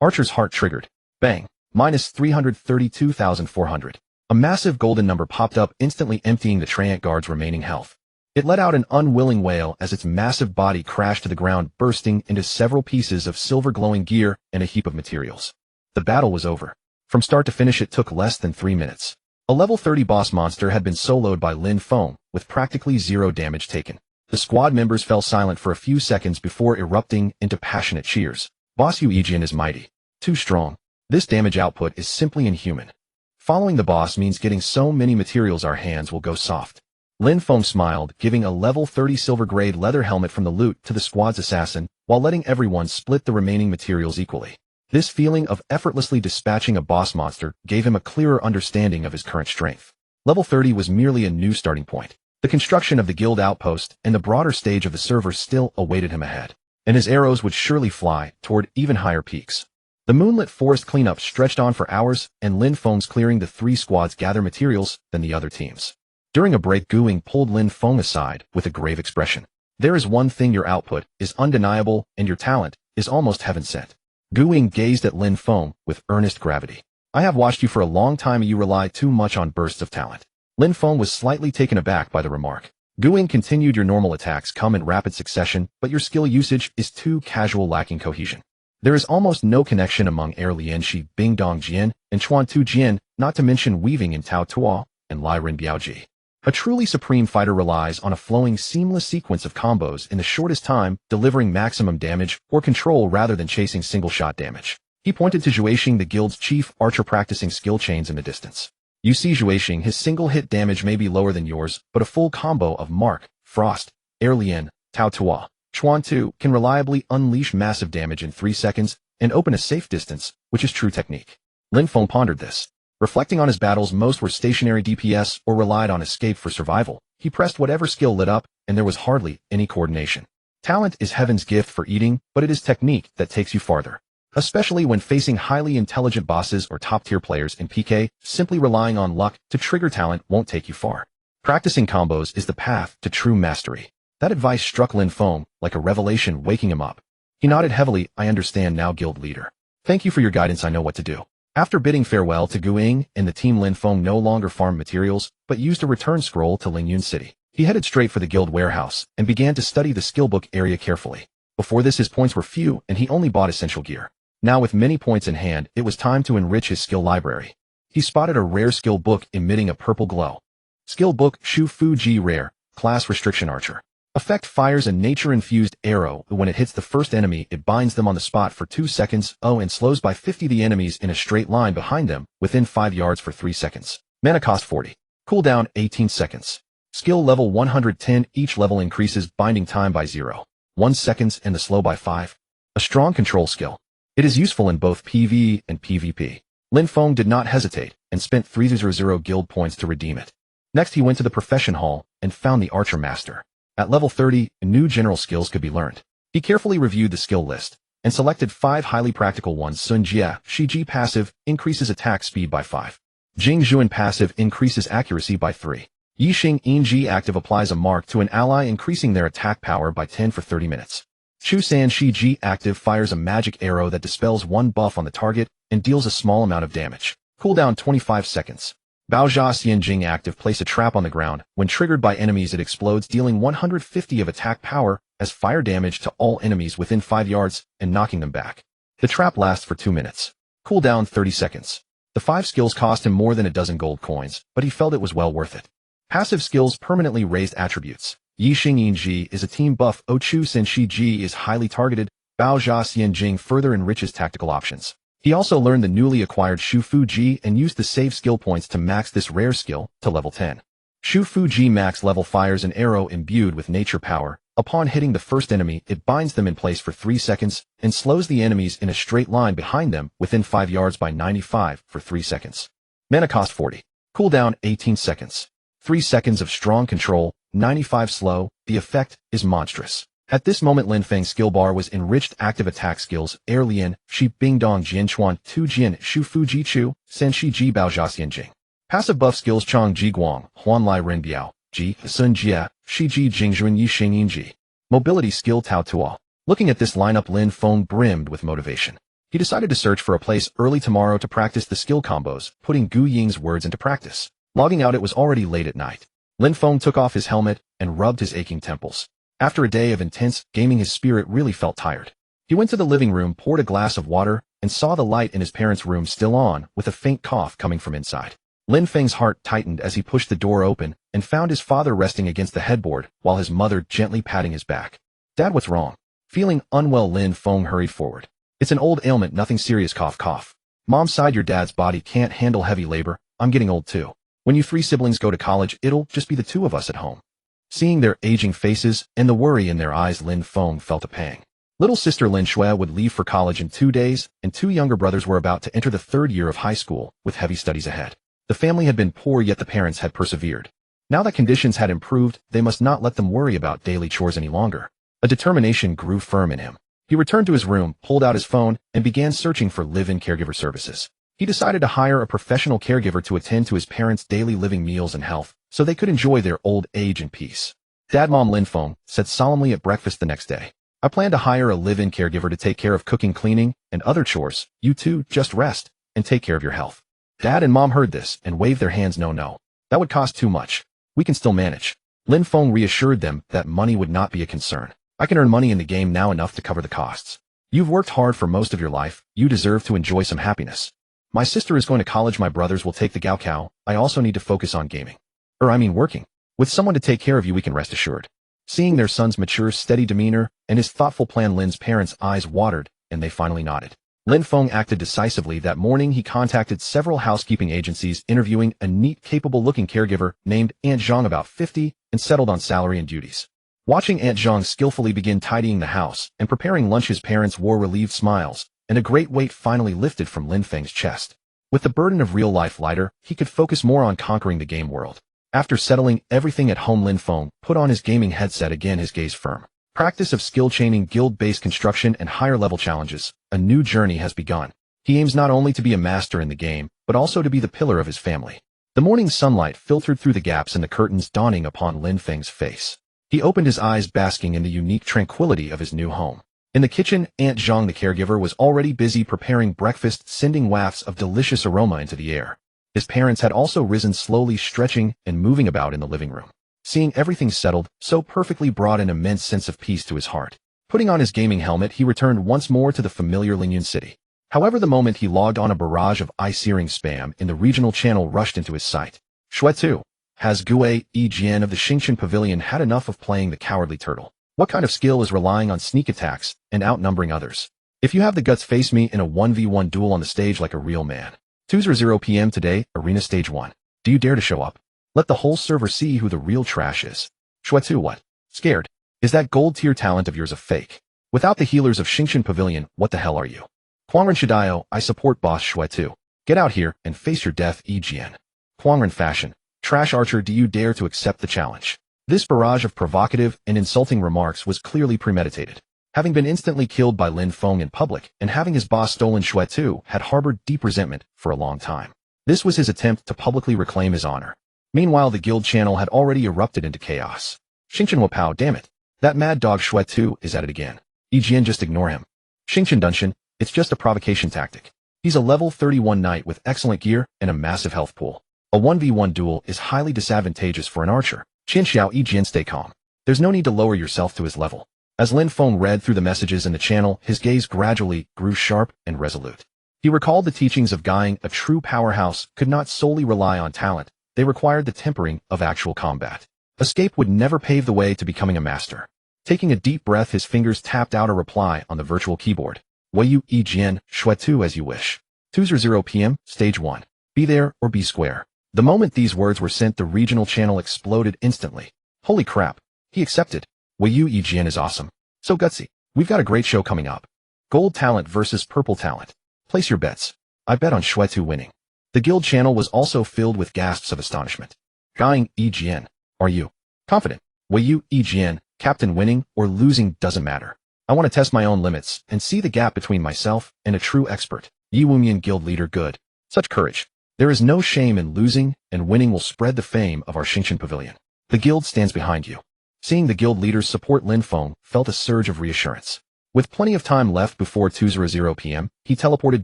Archer's Heart triggered. Bang. Minus 332,400. A massive golden number popped up, instantly emptying the treant guard's remaining health. It let out an unwilling wail as its massive body crashed to the ground, bursting into several pieces of silver glowing gear and a heap of materials. The battle was over. From start to finish, it took less than 3 minutes. A level 30 boss monster had been soloed by Lin Feng, with practically zero damage taken. The squad members fell silent for a few seconds before erupting into passionate cheers. Boss Yu Yijin is mighty. Too strong. This damage output is simply inhuman. Following the boss means getting so many materials our hands will go soft. Lin Feng smiled, giving a level 30 silver-grade leather helmet from the loot to the squad's assassin, while letting everyone split the remaining materials equally. This feeling of effortlessly dispatching a boss monster gave him a clearer understanding of his current strength. Level 30 was merely a new starting point. The construction of the guild outpost and the broader stage of the server still awaited him ahead, and his arrows would surely fly toward even higher peaks. The moonlit forest cleanup stretched on for hours, and Lin Feng's clearing the 3 squads gather materials than the other teams. During a break, Guing pulled Lin Feng aside with a grave expression. There is one thing: your output is undeniable and your talent is almost heaven sent. Guing gazed at Lin Feng with earnest gravity. I have watched you for a long time and you rely too much on bursts of talent. Lin Feng was slightly taken aback by the remark. Guing continued, your normal attacks come in rapid succession, but your skill usage is too casual, lacking cohesion. There is almost no connection among Air Lian Shi, Bing Dong Jian, and Chuan Tu Jian, not to mention weaving in Tao Tua and Lai Ren Biaoji. A truly supreme fighter relies on a flowing, seamless sequence of combos in the shortest time, delivering maximum damage or control rather than chasing single-shot damage. He pointed to Zhuixing, the guild's chief archer, practicing skill chains in the distance. You see, Zhuixing, his single-hit damage may be lower than yours, but a full combo of Mark, Frost, Air Lian, Tao Tua, Chuan Tu can reliably unleash massive damage in 3 seconds and open a safe distance, which is true technique. Lin Feng pondered this. Reflecting on his battles, most were stationary DPS or relied on escape for survival. He pressed whatever skill lit up, and there was hardly any coordination. Talent is heaven's gift for eating, but it is technique that takes you farther. Especially when facing highly intelligent bosses or top-tier players in PK, simply relying on luck to trigger talent won't take you far. Practicing combos is the path to true mastery. That advice struck Lin Feng like a revelation, waking him up. He nodded heavily. I understand now, guild leader. Thank you for your guidance, I know what to do. After bidding farewell to Guing and the team, Lin Feng no longer farmed materials, but used a return scroll to Lingyun City. He headed straight for the guild warehouse and began to study the skillbook area carefully. Before this, his points were few and he only bought essential gear. Now with many points in hand, it was time to enrich his skill library. He spotted a rare skill book emitting a purple glow. Skill book, Shu Fu Ji Rare, Class Restriction Archer. Effect: fires a nature-infused arrow. When it hits the first enemy, it binds them on the spot for 2 seconds, and slows by 50 the enemies in a straight line behind them, within 5 yards for 3 seconds. Mana cost 40. Cooldown 18 seconds. Skill level 110. Each level increases binding time by 0.1 seconds and the slow by 5. A strong control skill. It is useful in both PvE and PvP. Lin Feng did not hesitate and spent 300 guild points to redeem it. Next, he went to the profession hall and found the Archer Master. At level 30, new general skills could be learned. He carefully reviewed the skill list and selected 5 highly practical ones. Sun Jia, Shi Ji passive, increases attack speed by 5. Jing Zhuan passive, increases accuracy by 3. Yixing Yin Ji active, applies a mark to an ally, increasing their attack power by 10 for 30 minutes. Chu San Shi Ji active, fires a magic arrow that dispels 1 buff on the target and deals a small amount of damage. Cooldown 25 seconds. Baozha Xian Jing active, place a trap on the ground. When triggered by enemies, it explodes, dealing 150 of attack power as fire damage to all enemies within 5 yards and knocking them back. The trap lasts for 2 minutes. Cooldown 30 seconds. The 5 skills cost him more than a dozen gold coins, but he felt it was well worth it. Passive skills, permanently raised attributes. Yixing Yin Ji is a team buff. Chu Sen Shi Ji is highly targeted. Baozha Xian Jing further enriches tactical options. He also learned the newly acquired Shu Fu Ji and used the save skill points to max this rare skill to level 10. Shu Fu Ji max level fires an arrow imbued with nature power. Upon hitting the first enemy, it binds them in place for 3 seconds and slows the enemies in a straight line behind them within 5 yards by 95 for 3 seconds. Mana cost 40. Cooldown 18 seconds. 3 seconds of strong control, 95 slow. The effect is monstrous. At this moment, Lin Feng's skill bar was enriched. Active attack skills: Air Lian, Shi Bing Dong Jian Chuan Tu Jian Shu Fu Ji Chu, San Shi Ji Baozha Xian Jing. Passive buff skills: Chong Ji Guang, Huan Lai Ren Biao, Ji, Sun Jia, Shi Ji Jingzhuan Yi Xing Yin Ji. Mobility skill: Tao Tua. Looking at this lineup, Lin Feng brimmed with motivation. He decided to search for a place early tomorrow to practice the skill combos, putting Gu Ying's words into practice. Logging out, it was already late at night. Lin Feng took off his helmet and rubbed his aching temples. After a day of intense gaming, his spirit really felt tired. He went to the living room, poured a glass of water, and saw the light in his parents' room still on, with a faint cough coming from inside. Lin Feng's heart tightened as he pushed the door open and found his father resting against the headboard, while his mother gently patting his back. Dad, what's wrong? Feeling unwell, Lin Feng hurried forward. It's an old ailment, nothing serious, cough cough. Mom sighed, your dad's body can't handle heavy labor. I'm getting old too. When you 3 siblings go to college, it'll just be the 2 of us at home. Seeing their aging faces and the worry in their eyes, Lin Feng felt a pang. Little sister Lin Shui would leave for college in 2 days, and 2 younger brothers were about to enter the 3rd year of high school, with heavy studies ahead. The family had been poor, yet the parents had persevered. Now that conditions had improved, they must not let them worry about daily chores any longer. A determination grew firm in him. He returned to his room, pulled out his phone, and began searching for live-in caregiver services. He decided to hire a professional caregiver to attend to his parents' daily living, meals, and health, so they could enjoy their old age in peace. Dad Mom Lin Feng said solemnly at breakfast the next day. I plan to hire a live-in caregiver to take care of cooking, cleaning, and other chores. You two just rest and take care of your health. Dad and Mom heard this and waved their hands no. That would cost too much. We can still manage. Lin Feng reassured them that money would not be a concern. I can earn money in the game now enough to cover the costs. You've worked hard for most of your life. You deserve to enjoy some happiness. My sister is going to college. My brothers will take the Gaokao. I also need to focus on gaming. Working. With someone to take care of you, we can rest assured. Seeing their son's mature, steady demeanor and his thoughtful plan, Lin's parents' eyes watered, and they finally nodded. Lin Feng acted decisively that morning. He contacted several housekeeping agencies, interviewing a neat, capable-looking caregiver named Aunt Zhang, about 50, and settled on salary and duties. Watching Aunt Zhang skillfully begin tidying the house and preparing lunch, his parents wore relieved smiles, and a great weight finally lifted from Lin Feng's chest. With the burden of real life lighter, he could focus more on conquering the game world. After settling everything at home, Lin Feng put on his gaming headset again, his gaze firm. Practice of skill chaining, guild-based construction, and higher-level challenges. A new journey has begun. He aims not only to be a master in the game, but also to be the pillar of his family. The morning sunlight filtered through the gaps in the curtains, dawning upon Lin Feng's face. He opened his eyes, basking in the unique tranquility of his new home. In the kitchen, Aunt Zhang, the caregiver, was already busy preparing breakfast, sending wafts of delicious aroma into the air. His parents had also risen, slowly stretching and moving about in the living room. Seeing everything settled so perfectly brought an immense sense of peace to his heart. Putting on his gaming helmet, he returned once more to the familiar Lingyun city. However, the moment he logged on, a barrage of eye-searing spam in the regional channel rushed into his sight. Shuetu, has Gue Yijian of the Xingqian Pavilion had enough of playing the cowardly turtle? What kind of skill is relying on sneak attacks and outnumbering others? If you have the guts, face me in a 1v1 duel on the stage like a real man. 2:00 p.m. today, Arena Stage 1. Do you dare to show up? Let the whole server see who the real trash is. Shuetu, what? Scared? Is that gold tier talent of yours a fake? Without the healers of Xingqian Pavilion, what the hell are you? Huangren Shidayo, I support boss Shuetu. Get out here and face your death, Yijian. Huangren fashion. Trash archer, do you dare to accept the challenge? This barrage of provocative and insulting remarks was clearly premeditated. Having been instantly killed by Lin Feng in public and having his boss stolen, Shuetu had harbored deep resentment for a long time. This was his attempt to publicly reclaim his honor. Meanwhile, the guild channel had already erupted into chaos. Xingqian Wapao, damn it. That mad dog Shuetu is at it again. Yijian, just ignore him. Xingqian Dunshan, it's just a provocation tactic. He's a level 31 knight with excellent gear and a massive health pool. A 1v1 duel is highly disadvantageous for an archer. Qinxiao, Yijian, stay calm. There's no need to lower yourself to his level. As Lin Feng read through the messages in the channel, his gaze gradually grew sharp and resolute. He recalled the teachings of Guying. A true powerhouse could not solely rely on talent. They required the tempering of actual combat. Escape would never pave the way to becoming a master. Taking a deep breath, his fingers tapped out a reply on the virtual keyboard. Weiyu Yijian, Shuetu, as you wish. 2:00 p.m., Stage 1. Be there or be square. The moment these words were sent, the regional channel exploded instantly. Holy crap. He accepted. Weiyu Yijian is awesome. So gutsy. We've got a great show coming up. Gold talent versus purple talent. Place your bets. I bet on Shuetu winning. The guild channel was also filled with gasps of astonishment. Guying Yijian. Are you confident? Weiyu Yijian, captain, winning or losing doesn't matter. I want to test my own limits and see the gap between myself and a true expert. Yiwumian guild leader, good. Such courage. There is no shame in losing, and winning will spread the fame of our Xingqian Pavilion. The guild stands behind you. Seeing the guild leaders support, Lin Feng felt a surge of reassurance. With plenty of time left before 2:00 p.m., he teleported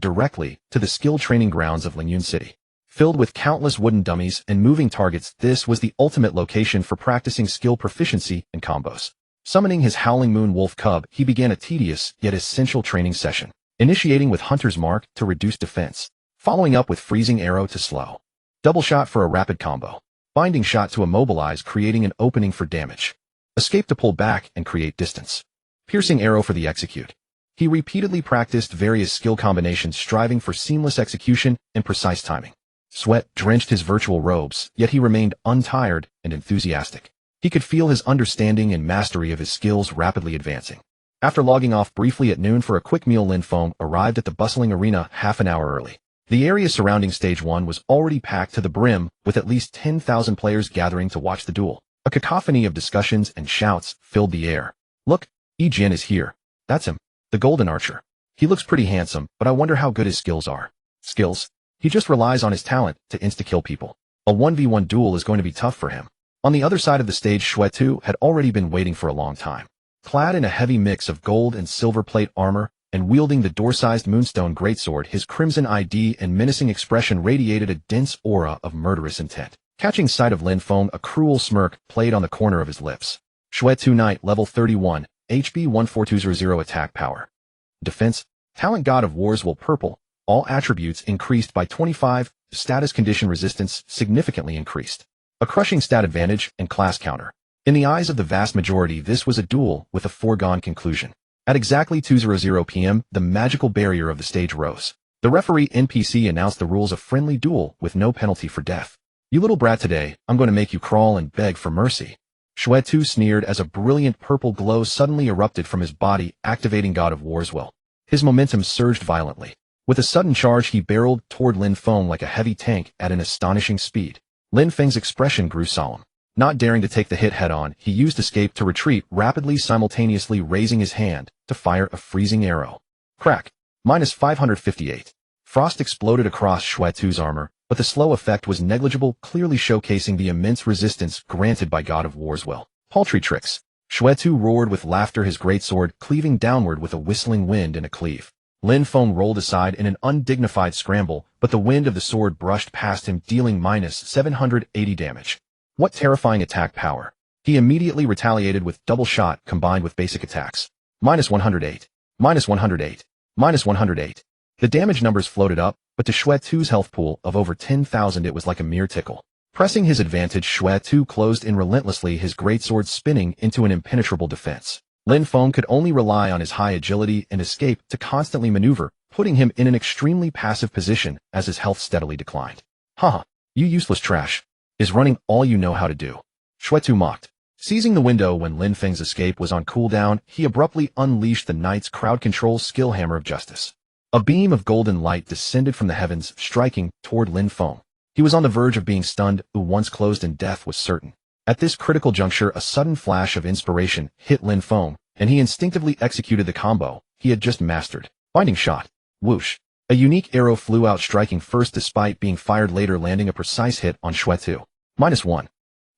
directly to the skill training grounds of Lingyun City. Filled with countless wooden dummies and moving targets, this was the ultimate location for practicing skill proficiency and combos. Summoning his Howling Moon Wolf Cub, he began a tedious yet essential training session, initiating with Hunter's Mark to reduce defense, following up with Freezing Arrow to slow, Double Shot for a rapid combo, Binding Shot to immobilize, creating an opening for damage, Escape to pull back and create distance, Piercing Arrow for the execute. He repeatedly practiced various skill combinations, striving for seamless execution and precise timing. Sweat drenched his virtual robes, yet he remained untired and enthusiastic. He could feel his understanding and mastery of his skills rapidly advancing. After logging off briefly at noon for a quick meal, Lin Feng arrived at the bustling arena half an hour early. The area surrounding Stage 1 was already packed to the brim, with at least 10,000 players gathering to watch the duel. A cacophony of discussions and shouts filled the air. Look, Yijian is here. That's him. The Golden Archer. He looks pretty handsome, but I wonder how good his skills are. Skills? He just relies on his talent to insta-kill people. A 1v1 duel is going to be tough for him. On the other side of the stage, Shui had already been waiting for a long time. Clad in a heavy mix of gold and silver plate armor, and wielding the door-sized moonstone greatsword, his crimson ID and menacing expression radiated a dense aura of murderous intent. Catching sight of Lin Feng, a cruel smirk played on the corner of his lips. Shui Knight, level 31, HB 14200 attack power. Defense, talent God of Wars will purple, all attributes increased by 25, status condition resistance significantly increased. A crushing stat advantage and class counter. In the eyes of the vast majority, this was a duel with a foregone conclusion. At exactly 2:00 p.m., the magical barrier of the stage rose. The referee NPC announced the rules of friendly duel with no penalty for death. You little brat, today, I'm going to make you crawl and beg for mercy. Shui sneered as a brilliant purple glow suddenly erupted from his body, activating God of War's will. His momentum surged violently. With a sudden charge, he barreled toward Lin Feng like a heavy tank at an astonishing speed. Lin Feng's expression grew solemn. Not daring to take the hit head-on, he used escape to retreat rapidly, simultaneously raising his hand to fire a freezing arrow. Crack. Minus 558. Frost exploded across Shui's armor, but the slow effect was negligible, clearly showcasing the immense resistance granted by God of War's will. Paltry tricks. Shui roared with laughter, his greatsword cleaving downward with a whistling wind and a cleave. Lin Feng rolled aside in an undignified scramble, but the wind of the sword brushed past him, dealing minus 780 damage. What terrifying attack power. He immediately retaliated with double shot combined with basic attacks. Minus 108. Minus 108. Minus 108. The damage numbers floated up, but to Shui's health pool of over 10,000 it was like a mere tickle. Pressing his advantage, Shui closed in relentlessly, his greatsword spinning into an impenetrable defense. Lin Feng could only rely on his high agility and escape to constantly maneuver, putting him in an extremely passive position as his health steadily declined. Haha, you useless trash. Is running all you know how to do? Shui mocked. Seizing the window when Lin Feng's escape was on cooldown, he abruptly unleashed the knight's crowd control skill hammer of justice. A beam of golden light descended from the heavens, striking toward Lin Feng. He was on the verge of being stunned, once closed and death was certain. At this critical juncture, a sudden flash of inspiration hit Lin Feng, and he instinctively executed the combo he had just mastered. Binding shot. Whoosh. A unique arrow flew out, striking first despite being fired later, landing a precise hit on Shui. Minus 1.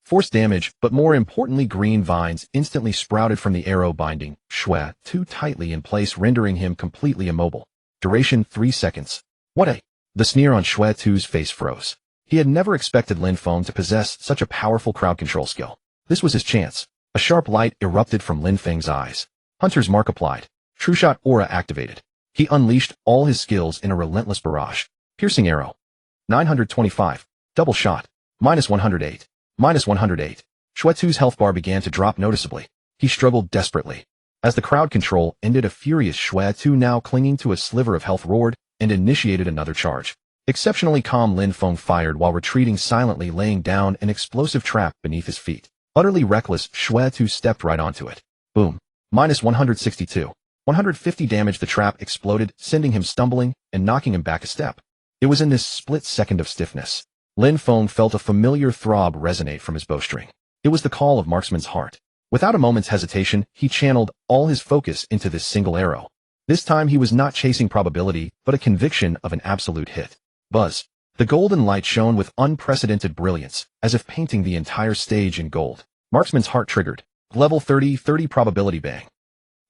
Force damage, but more importantly, green vines instantly sprouted from the arrow, binding Shui too tightly in place, rendering him completely immobile. Duration 3 seconds. What a... The sneer on Shui's face froze. He had never expected Lin Feng to possess such a powerful crowd control skill. This was his chance. A sharp light erupted from Lin Feng's eyes. Hunter's mark applied. True shot aura activated. He unleashed all his skills in a relentless barrage. Piercing arrow. 925. Double shot. Minus 108. Minus 108. Shui's health bar began to drop noticeably. He struggled desperately. As the crowd control ended, a furious Shui, now clinging to a sliver of health, roared and initiated another charge. Exceptionally calm, Lin Feng fired while retreating silently, laying down an explosive trap beneath his feet. Utterly reckless, Shui stepped right onto it. Boom. Minus 162. 150 damage. The trap exploded, sending him stumbling and knocking him back a step. It was in this split second of stiffness. Lin Feng felt a familiar throb resonate from his bowstring. It was the call of marksman's heart. Without a moment's hesitation, he channeled all his focus into this single arrow. This time he was not chasing probability, but a conviction of an absolute hit. Buzz. The golden light shone with unprecedented brilliance, as if painting the entire stage in gold. Marksman's heart triggered. Level 30 probability, bang.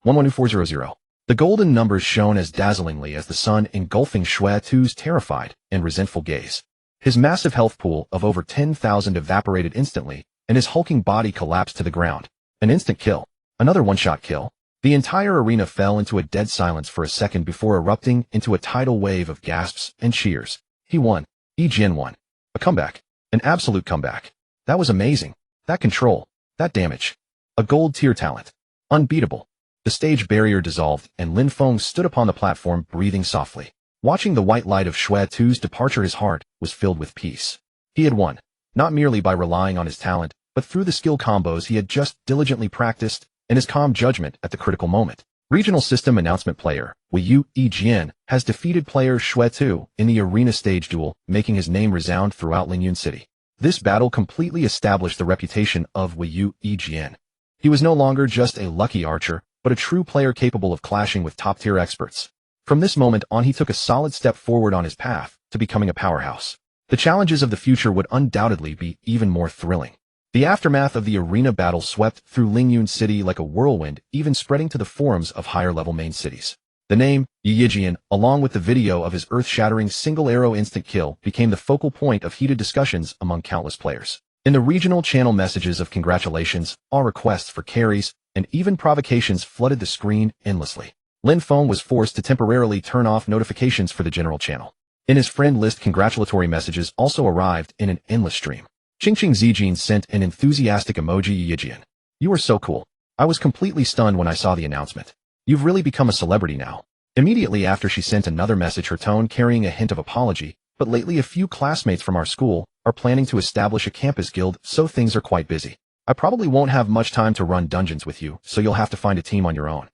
112400. The golden numbers shone as dazzlingly as the sun, engulfing Shui's terrified and resentful gaze. His massive health pool of over 10,000 evaporated instantly, and his hulking body collapsed to the ground. An instant kill. Another one-shot kill. The entire arena fell into a dead silence for a second before erupting into a tidal wave of gasps and cheers. He won. Jin won. A comeback. An absolute comeback. That was amazing. That control. That damage. A gold tier talent. Unbeatable. The stage barrier dissolved, and Lin Feng stood upon the platform, breathing softly. Watching the white light of Shui's departure, his heart was filled with peace. He had won. Not merely by relying on his talent, but through the skill combos he had just diligently practiced, and his calm judgment at the critical moment. Regional System Announcement: Player Wei Jin has defeated player Shui in the arena stage duel, making his name resound throughout Lingyun City. This battle completely established the reputation of Wei Jin. He was no longer just a lucky archer, but a true player capable of clashing with top-tier experts. From this moment on, he took a solid step forward on his path to becoming a powerhouse. The challenges of the future would undoubtedly be even more thrilling. The aftermath of the arena battle swept through Lingyun City like a whirlwind, even spreading to the forums of higher-level main cities. The name, Yijian, along with the video of his earth-shattering single-arrow instant kill, became the focal point of heated discussions among countless players. In the regional channel, messages of congratulations, all requests for carries, and even provocations flooded the screen endlessly. Lin Feng was forced to temporarily turn off notifications for the general channel. In his friend list, congratulatory messages also arrived in an endless stream. Qingqing Zijin sent an enthusiastic emoji. Yijian, you are so cool. I was completely stunned when I saw the announcement. You've really become a celebrity now. Immediately after, she sent another message, her tone carrying a hint of apology. But lately a few classmates from our school are planning to establish a campus guild, so things are quite busy. I probably won't have much time to run dungeons with you, so you'll have to find a team on your own.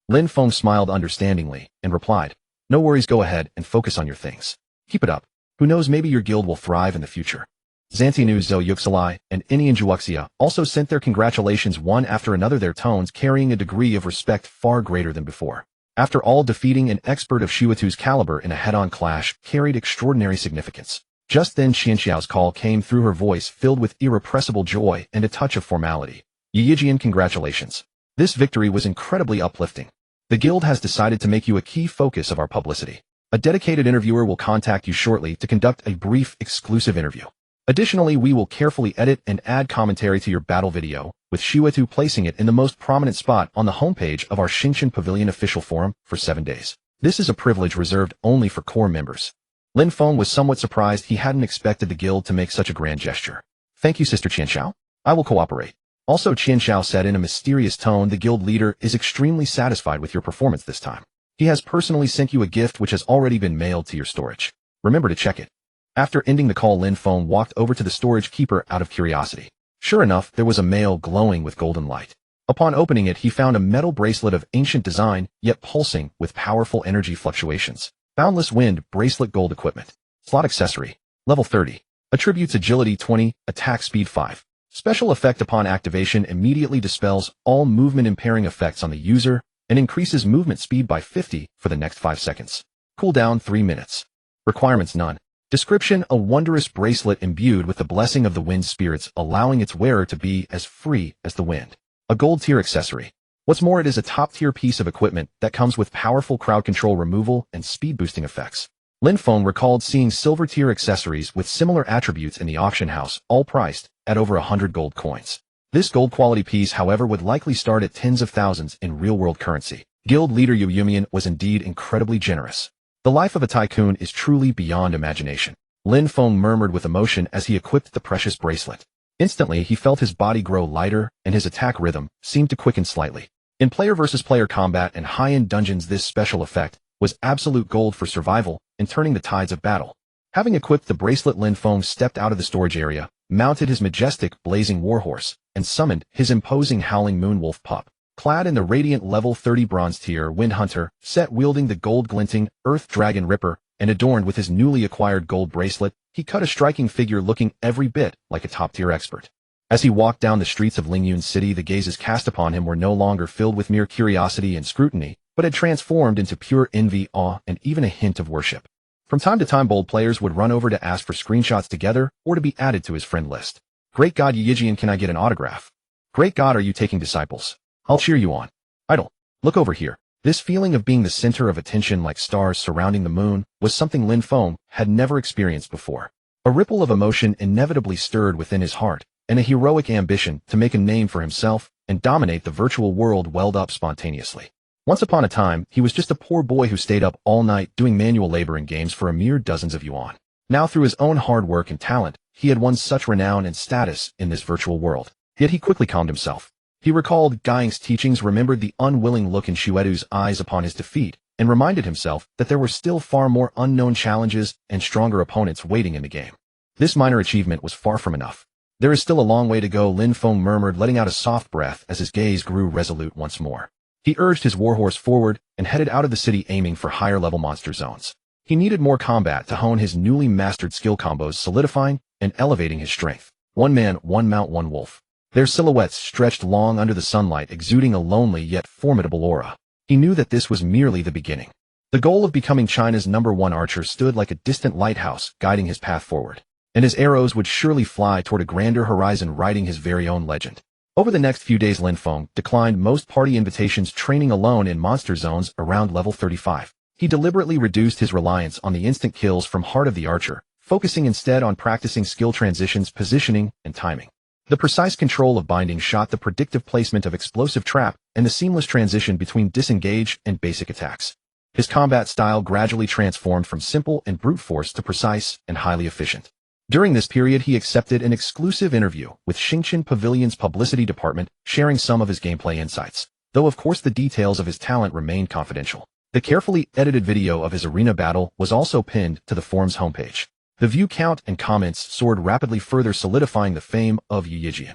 Lin Feng smiled understandingly and replied, no worries, go ahead and focus on your things. Keep it up. Who knows, maybe your guild will thrive in the future. Xantinu Zhou Yuxilai and Inian Juoxia also sent their congratulations one after another, their tones carrying a degree of respect far greater than before. After all, defeating an expert of Xiutu's caliber in a head-on clash carried extraordinary significance. Just then Xianxiao's call came through, her voice filled with irrepressible joy and a touch of formality. Yijian, congratulations. This victory was incredibly uplifting. The guild has decided to make you a key focus of our publicity. A dedicated interviewer will contact you shortly to conduct a brief, exclusive interview. Additionally, we will carefully edit and add commentary to your battle video, with Xiutu placing it in the most prominent spot on the homepage of our Xingqian Pavilion official forum for 7 days. This is a privilege reserved only for core members. Lin Feng was somewhat surprised. He hadn't expected the guild to make such a grand gesture. Thank you, Sister Qianxiao. I will cooperate. Also, Qianxiao said in a mysterious tone, the guild leader is extremely satisfied with your performance this time. He has personally sent you a gift which has already been mailed to your storage. Remember to check it. After ending the call, Lin Feng walked over to the storage keeper out of curiosity. Sure enough, there was a mail glowing with golden light. Upon opening it, he found a metal bracelet of ancient design, yet pulsing with powerful energy fluctuations. Boundless Wind Bracelet, Gold Equipment. Slot Accessory. Level 30. Attributes Agility 20, Attack Speed 5. Special effect upon activation immediately dispels all movement impairing effects on the user and increases movement speed by 50 for the next 5 seconds. Cooldown 3 minutes. Requirements none. Description: a wondrous bracelet imbued with the blessing of the wind spirits, allowing its wearer to be as free as the wind. A gold tier accessory. What's more, it is a top-tier piece of equipment that comes with powerful crowd control removal and speed-boosting effects. Lin Feng recalled seeing silver-tier accessories with similar attributes in the auction house, all priced at over 100 gold coins. This gold-quality piece, however, would likely start at tens of thousands in real-world currency. Guild leader Yu Yumian was indeed incredibly generous. The life of a tycoon is truly beyond imagination. Lin Feng murmured with emotion as he equipped the precious bracelet. Instantly, he felt his body grow lighter, and his attack rhythm seemed to quicken slightly. In player-versus-player combat and high-end dungeons, this special effect was absolute gold for survival and turning the tides of battle. Having equipped the bracelet, Lin Feng stepped out of the storage area, mounted his majestic blazing warhorse, and summoned his imposing howling moonwolf pup. Clad in the radiant level 30 bronze tier Wind Hunter, set wielding the gold-glinting Earth Dragon Ripper, and adorned with his newly acquired gold bracelet, he cut a striking figure looking every bit like a top-tier expert. As he walked down the streets of Lingyun City, the gazes cast upon him were no longer filled with mere curiosity and scrutiny, but had transformed into pure envy, awe, and even a hint of worship. From time to time, bold players would run over to ask for screenshots together or to be added to his friend list. Great God, Yijian, can I get an autograph? Great God, are you taking disciples? I'll cheer you on. Idol, look over here. This feeling of being the center of attention like stars surrounding the moon was something Lin Feng had never experienced before. A ripple of emotion inevitably stirred within his heart, and a heroic ambition to make a name for himself and dominate the virtual world welled up spontaneously. Once upon a time, he was just a poor boy who stayed up all night doing manual labor in games for a mere dozens of yuan. Now, through his own hard work and talent, he had won such renown and status in this virtual world. Yet he quickly calmed himself. He recalled Guiying's teachings, remembered the unwilling look in Xiutu's eyes upon his defeat, and reminded himself that there were still far more unknown challenges and stronger opponents waiting in the game. This minor achievement was far from enough. There is still a long way to go, Lin Feng murmured, letting out a soft breath as his gaze grew resolute once more. He urged his warhorse forward and headed out of the city, aiming for higher-level monster zones. He needed more combat to hone his newly mastered skill combos, solidifying and elevating his strength. One man, one mount, one wolf. Their silhouettes stretched long under the sunlight, exuding a lonely yet formidable aura. He knew that this was merely the beginning. The goal of becoming China's #1 archer stood like a distant lighthouse, guiding his path forward. and his arrows would surely fly toward a grander horizon, writing his very own legend. Over the next few days, Lin Feng declined most party invitations, training alone in monster zones around level 35. He deliberately reduced his reliance on the instant kills from Heart of the Archer, focusing instead on practicing skill transitions, positioning, and timing. The precise control of binding shot, the predictive placement of explosive trap, and the seamless transition between disengage and basic attacks. His combat style gradually transformed from simple and brute force to precise and highly efficient. During this period, he accepted an exclusive interview with Xingqian Pavilion's publicity department, sharing some of his gameplay insights, though of course the details of his talent remained confidential. The carefully edited video of his arena battle was also pinned to the forum's homepage. The view count and comments soared rapidly, further solidifying the fame of Yu Yijian.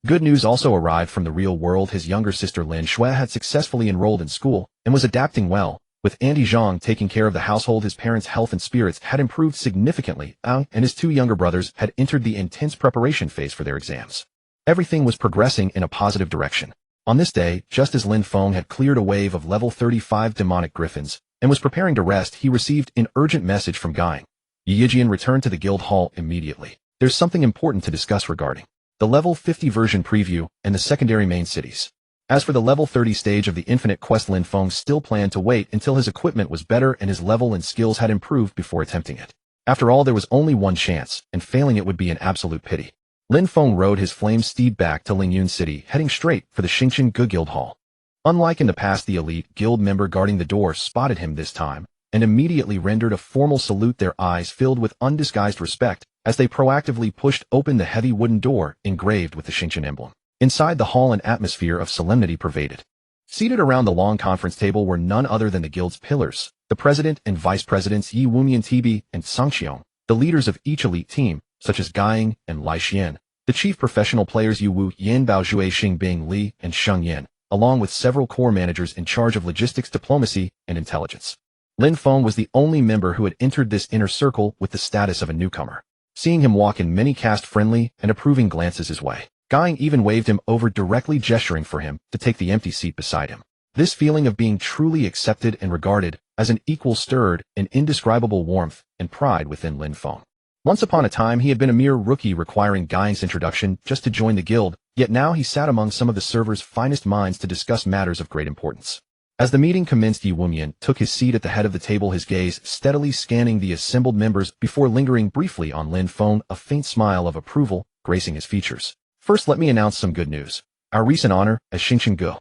Good news also arrived from the real world. His younger sister Lin Shui had successfully enrolled in school and was adapting well. With Auntie Zhang taking care of the household, his parents' health and spirits had improved significantly, and his two younger brothers had entered the intense preparation phase for their exams. Everything was progressing in a positive direction. On this day, just as Lin Feng had cleared a wave of level 35 demonic griffins and was preparing to rest, he received an urgent message from Guy. Yu Yijian returned to the guild hall immediately. There's something important to discuss regarding the level 50 version preview and the secondary main cities. As for the level 30 stage of the Infinite Quest, Lin Feng still planned to wait until his equipment was better and his level and skills had improved before attempting it. After all, there was only one chance, and failing it would be an absolute pity. Lin Feng rode his flame steed back to Lingyun City, heading straight for the Xingqian Guild Hall. Unlike in the past, the elite guild member guarding the door spotted him this time, and immediately rendered a formal salute, their eyes filled with undisguised respect as they proactively pushed open the heavy wooden door engraved with the Xingqian emblem. Inside the hall, an atmosphere of solemnity pervaded. Seated around the long conference table were none other than the guild's pillars, the president and vice presidents Yi Wumian, Tibi, and Sangqiong, the leaders of each elite team, such as Guiying and Lai Xian, the chief professional players Yu Wu, Yan Baozhui, Xingbing Li, and Sheng Yan, along with several core managers in charge of logistics, diplomacy, and intelligence. Lin Feng was the only member who had entered this inner circle with the status of a newcomer. Seeing him walk in, many cast friendly and approving glances his way. Guiying even waved him over, directly gesturing for him to take the empty seat beside him. This feeling of being truly accepted and regarded as an equal stirred an indescribable warmth and pride within Lin Feng. Once upon a time, he had been a mere rookie, requiring Guiying's introduction just to join the guild, yet now he sat among some of the server's finest minds to discuss matters of great importance. As the meeting commenced, Yi Wumian took his seat at the head of the table, his gaze steadily scanning the assembled members before lingering briefly on Lin Feng, a faint smile of approval gracing his features. First, let me announce some good news. Our recent honor as Xingqian Gu.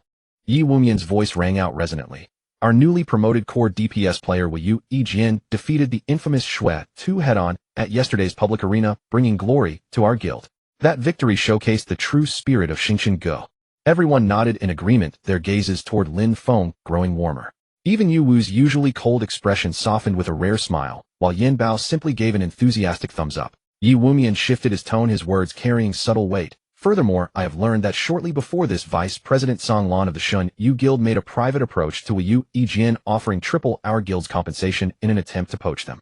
Yi Wumian's voice rang out resonantly. Our newly promoted core DPS player Yu Yijian defeated the infamous Shui 2 head-on at yesterday's public arena, bringing glory to our guild. That victory showcased the true spirit of Xingqian Gu. Everyone nodded in agreement, their gazes toward Lin Feng growing warmer. Even Yu Wu's usually cold expression softened with a rare smile, while Yin Bao simply gave an enthusiastic thumbs up. Yi Wumian shifted his tone, his words carrying subtle weight. Furthermore, I have learned that shortly before this, Vice President Song Lan of the Shun Yu Guild made a private approach to Yu Yijian, offering triple our guild's compensation in an attempt to poach them.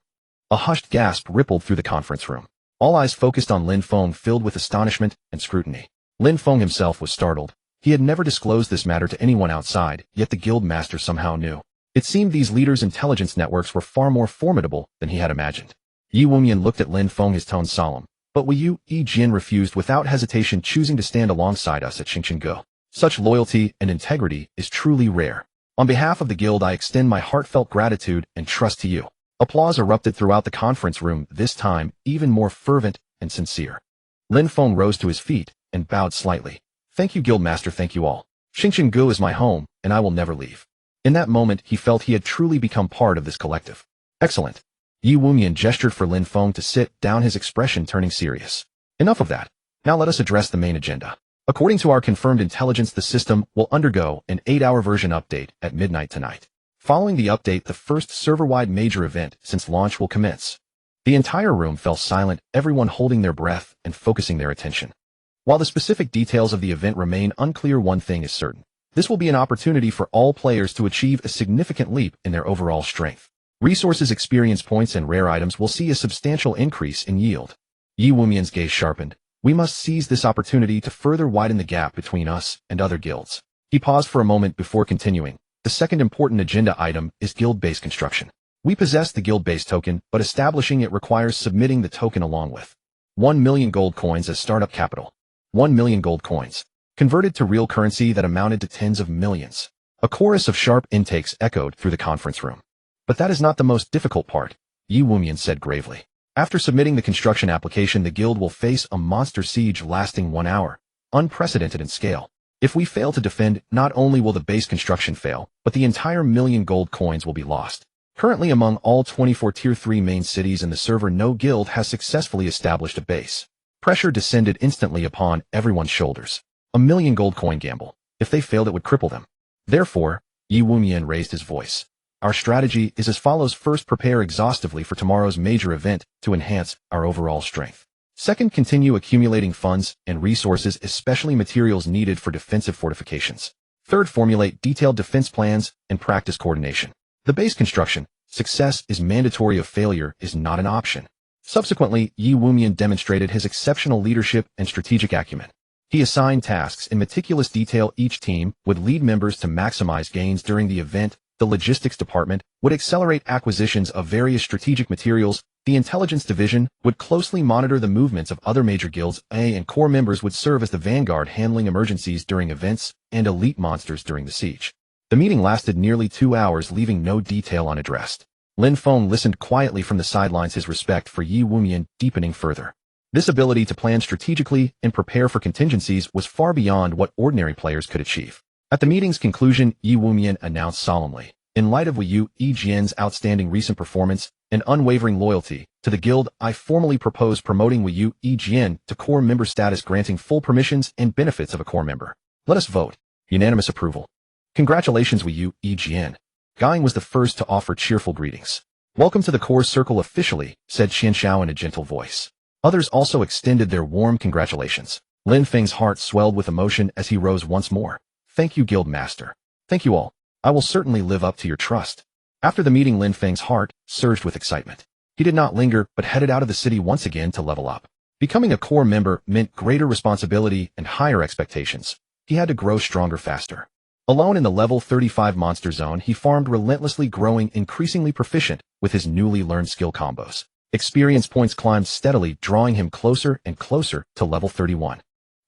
A hushed gasp rippled through the conference room. All eyes focused on Lin Feng, filled with astonishment and scrutiny. Lin Feng himself was startled. He had never disclosed this matter to anyone outside, yet the guild master somehow knew. It seemed these leaders' intelligence networks were far more formidable than he had imagined. Yi Wumian looked at Lin Feng, his tone solemn. But Yu Yijian refused without hesitation, choosing to stand alongside us at Xingqian Gu. Such loyalty and integrity is truly rare. On behalf of the guild, I extend my heartfelt gratitude and trust to you. Applause erupted throughout the conference room, this time even more fervent and sincere. Lin Feng rose to his feet and bowed slightly. Thank you, Guildmaster, thank you all. Xingqian Gu is my home, and I will never leave. In that moment, he felt he had truly become part of this collective. Excellent. Yi Wumian gestured for Lin Feng to sit down, his expression turning serious. Enough of that. Now let us address the main agenda. According to our confirmed intelligence, the system will undergo an 8-hour version update at midnight tonight. Following the update, the first server-wide major event since launch will commence. The entire room fell silent, everyone holding their breath and focusing their attention. While the specific details of the event remain unclear, one thing is certain. This will be an opportunity for all players to achieve a significant leap in their overall strength. Resources, experience points, and rare items will see a substantial increase in yield. Yi Wumian's gaze sharpened. We must seize this opportunity to further widen the gap between us and other guilds. He paused for a moment before continuing. The second important agenda item is guild-based construction. We possess the guild-based token, but establishing it requires submitting the token along with 1 million gold coins as startup capital. 1 million gold coins. Converted to real currency that amounted to tens of millions. A chorus of sharp intakes echoed through the conference room. But that is not the most difficult part, Yi Wumian said gravely. After submitting the construction application, the guild will face a monster siege lasting 1 hour, unprecedented in scale. If we fail to defend, not only will the base construction fail, but the entire million gold coins will be lost. Currently among all 24 Tier 3 main cities in the server, no guild has successfully established a base. Pressure descended instantly upon everyone's shoulders. A million gold coin gamble. If they failed, it would cripple them. Therefore, Yi Wumian raised his voice. Our strategy is as follows. First, prepare exhaustively for tomorrow's major event to enhance our overall strength. Second, continue accumulating funds and resources, especially materials needed for defensive fortifications. Third, formulate detailed defense plans and practice coordination. The base construction, success is mandatory, of failure is not an option. Subsequently, Yi Wumian demonstrated his exceptional leadership and strategic acumen. He assigned tasks in meticulous detail. Each team would lead members to maximize gains during the event. The logistics department would accelerate acquisitions of various strategic materials. The intelligence division would closely monitor the movements of other major guilds. And core members would serve as the vanguard, handling emergencies during events and elite monsters during the siege. The meeting lasted nearly 2 hours, leaving no detail unaddressed. Lin Feng listened quietly from the sidelines, his respect for Yi Wumian deepening further. This ability to plan strategically and prepare for contingencies was far beyond what ordinary players could achieve. At the meeting's conclusion, Yi Wumian announced solemnly, in light of Wu Yijian's outstanding recent performance and unwavering loyalty to the guild, I formally propose promoting Wu Yijian to core member status, granting full permissions and benefits of a core member. Let us vote. Unanimous approval. Congratulations, Wu Yijian. Guiying was the first to offer cheerful greetings. Welcome to the core circle officially, said Xianxiao in a gentle voice. Others also extended their warm congratulations. Lin Feng's heart swelled with emotion as he rose once more. Thank you, Guild Master. Thank you all. I will certainly live up to your trust. After the meeting, Lin Feng's heart surged with excitement. He did not linger, but headed out of the city once again to level up. Becoming a core member meant greater responsibility and higher expectations. He had to grow stronger faster. Alone in the level 35 monster zone, he farmed relentlessly, growing increasingly proficient with his newly learned skill combos. Experience points climbed steadily, drawing him closer and closer to level 31.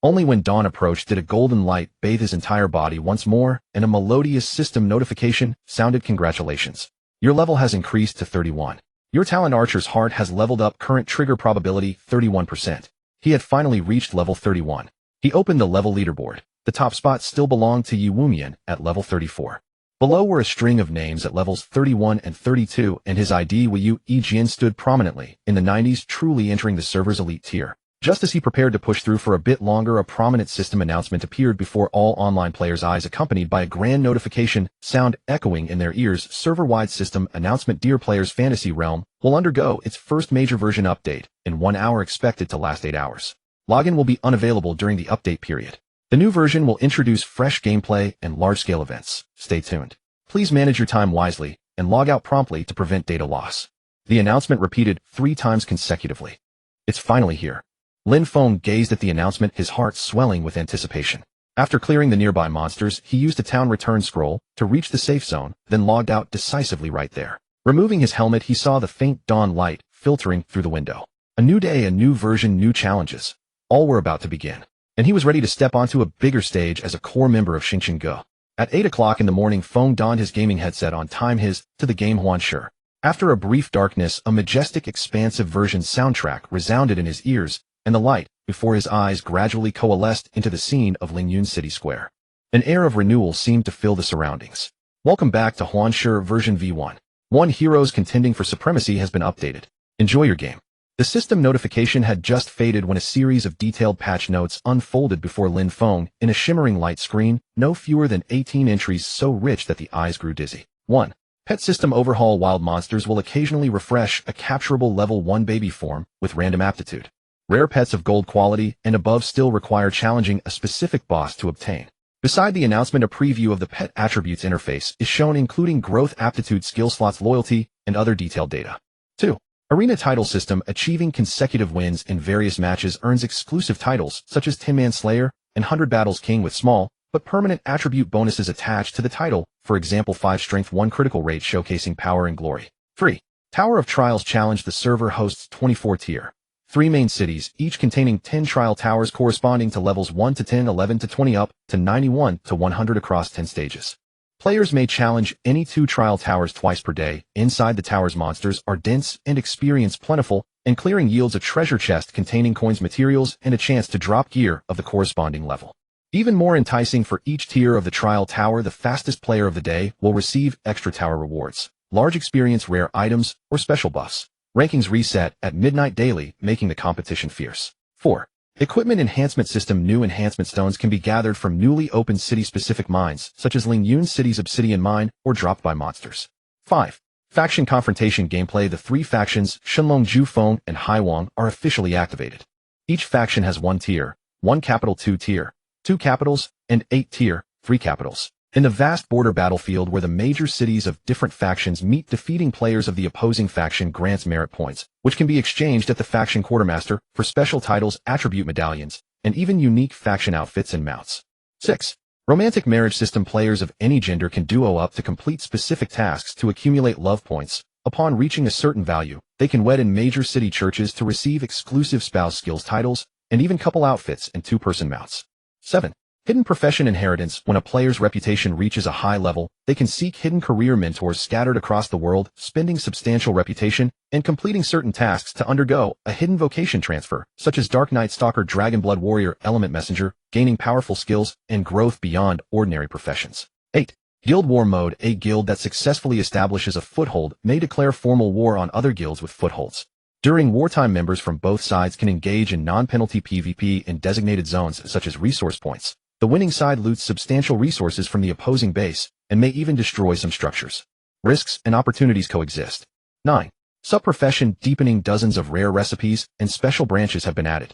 Only when dawn approached did a golden light bathe his entire body once more, and a melodious system notification sounded. Congratulations. Your level has increased to 31. Your talent Archer's Heart has leveled up. Current trigger probability 31%. He had finally reached level 31. He opened the level leaderboard. The top spot still belonged to Yi Wumian at level 34. Below were a string of names at levels 31 and 32, and his ID Wu Yijian stood prominently in the 90s, truly entering the server's elite tier. Just as he prepared to push through for a bit longer, a prominent system announcement appeared before all online players' eyes, accompanied by a grand notification sound echoing in their ears. Server-wide system announcement. Dear players, Fantasy Realm will undergo its first major version update in 1 hour, expected to last 8 hours. Login will be unavailable during the update period. The new version will introduce fresh gameplay and large-scale events. Stay tuned. Please manage your time wisely and log out promptly to prevent data loss. The announcement repeated 3 times consecutively. It's finally here. Lin Feng gazed at the announcement, his heart swelling with anticipation. After clearing the nearby monsters, he used a town return scroll to reach the safe zone, then logged out decisively right there. Removing his helmet, he saw the faint dawn light filtering through the window. A new day, a new version, new challenges. All were about to begin. And he was ready to step onto a bigger stage as a core member of Xingqiang Ge. At 8 o'clock in the morning, Feng donned his gaming headset on time his to the game Huanshe. After a brief darkness, a majestic, expansive version soundtrack resounded in his ears, and the light before his eyes gradually coalesced into the scene of Lingyun City Square. An air of renewal seemed to fill the surroundings. Welcome back to Huanshe version V1. One heroes contending for supremacy has been updated. Enjoy your game. The system notification had just faded when a series of detailed patch notes unfolded before Lin Feng in a shimmering light screen, no fewer than 18 entries so rich that the eyes grew dizzy. 1. Pet system overhaul. Wild monsters will occasionally refresh a capturable level 1 baby form with random aptitude. Rare pets of gold quality and above still require challenging a specific boss to obtain. Beside the announcement, a preview of the pet attributes interface is shown, including growth, aptitude, skill slots, loyalty, and other detailed data. 2. Arena title system. Achieving consecutive wins in various matches earns exclusive titles such as Tin Man Slayer and 100 Battles King, with small but permanent attribute bonuses attached to the title, for example 5 strength 1 critical rate, showcasing power and glory. 3. Tower of Trials challenge. The server hosts 24 tier 3 main cities, each containing 10 trial towers corresponding to levels 1 to 10, 11 to 20 up to 91 to 100 across 10 stages. Players may challenge any 2 trial towers twice per day. Inside the towers, monsters are dense and experience plentiful, and clearing yields a treasure chest containing coins, materials, and a chance to drop gear of the corresponding level. Even more enticing, for each tier of the trial tower, the fastest player of the day will receive extra tower rewards, large experience, rare items, or special buffs. Rankings reset at midnight daily, making the competition fierce. 4. Equipment enhancement system. New enhancement stones can be gathered from newly opened city-specific mines, such as Ling Yun City's Obsidian Mine, or dropped by monsters. 5. Faction confrontation gameplay. The 3 factions, Shenlong, Jufeng, and Haiwang, are officially activated. Each faction has 1 tier, 1 capital, 2 tier, 2 capitals, and 8 tier, 3 capitals. In the vast border battlefield where the major cities of different factions meet, defeating players of the opposing faction grants merit points, which can be exchanged at the faction quartermaster for special titles, attribute medallions, and even unique faction outfits and mounts. 6. Romantic marriage system. Players of any gender can duo up to complete specific tasks to accumulate love points. Upon reaching a certain value, they can wed in major city churches to receive exclusive spouse skills titles, and even couple outfits and 2-person mounts. 7. Hidden profession inheritance. When a player's reputation reaches a high level, they can seek hidden career mentors scattered across the world, spending substantial reputation and completing certain tasks to undergo a hidden vocation transfer, such as Dark Knight Stalker, Dragonblood Warrior, Element Messenger, gaining powerful skills and growth beyond ordinary professions. 8. Guild War Mode. A guild that successfully establishes a foothold may declare formal war on other guilds with footholds. During wartime, members from both sides can engage in non-penalty PvP in designated zones such as resource points. The winning side loots substantial resources from the opposing base and may even destroy some structures. Risks and opportunities coexist. 9. Sub-profession deepening. Dozens of rare recipes and special branches have been added.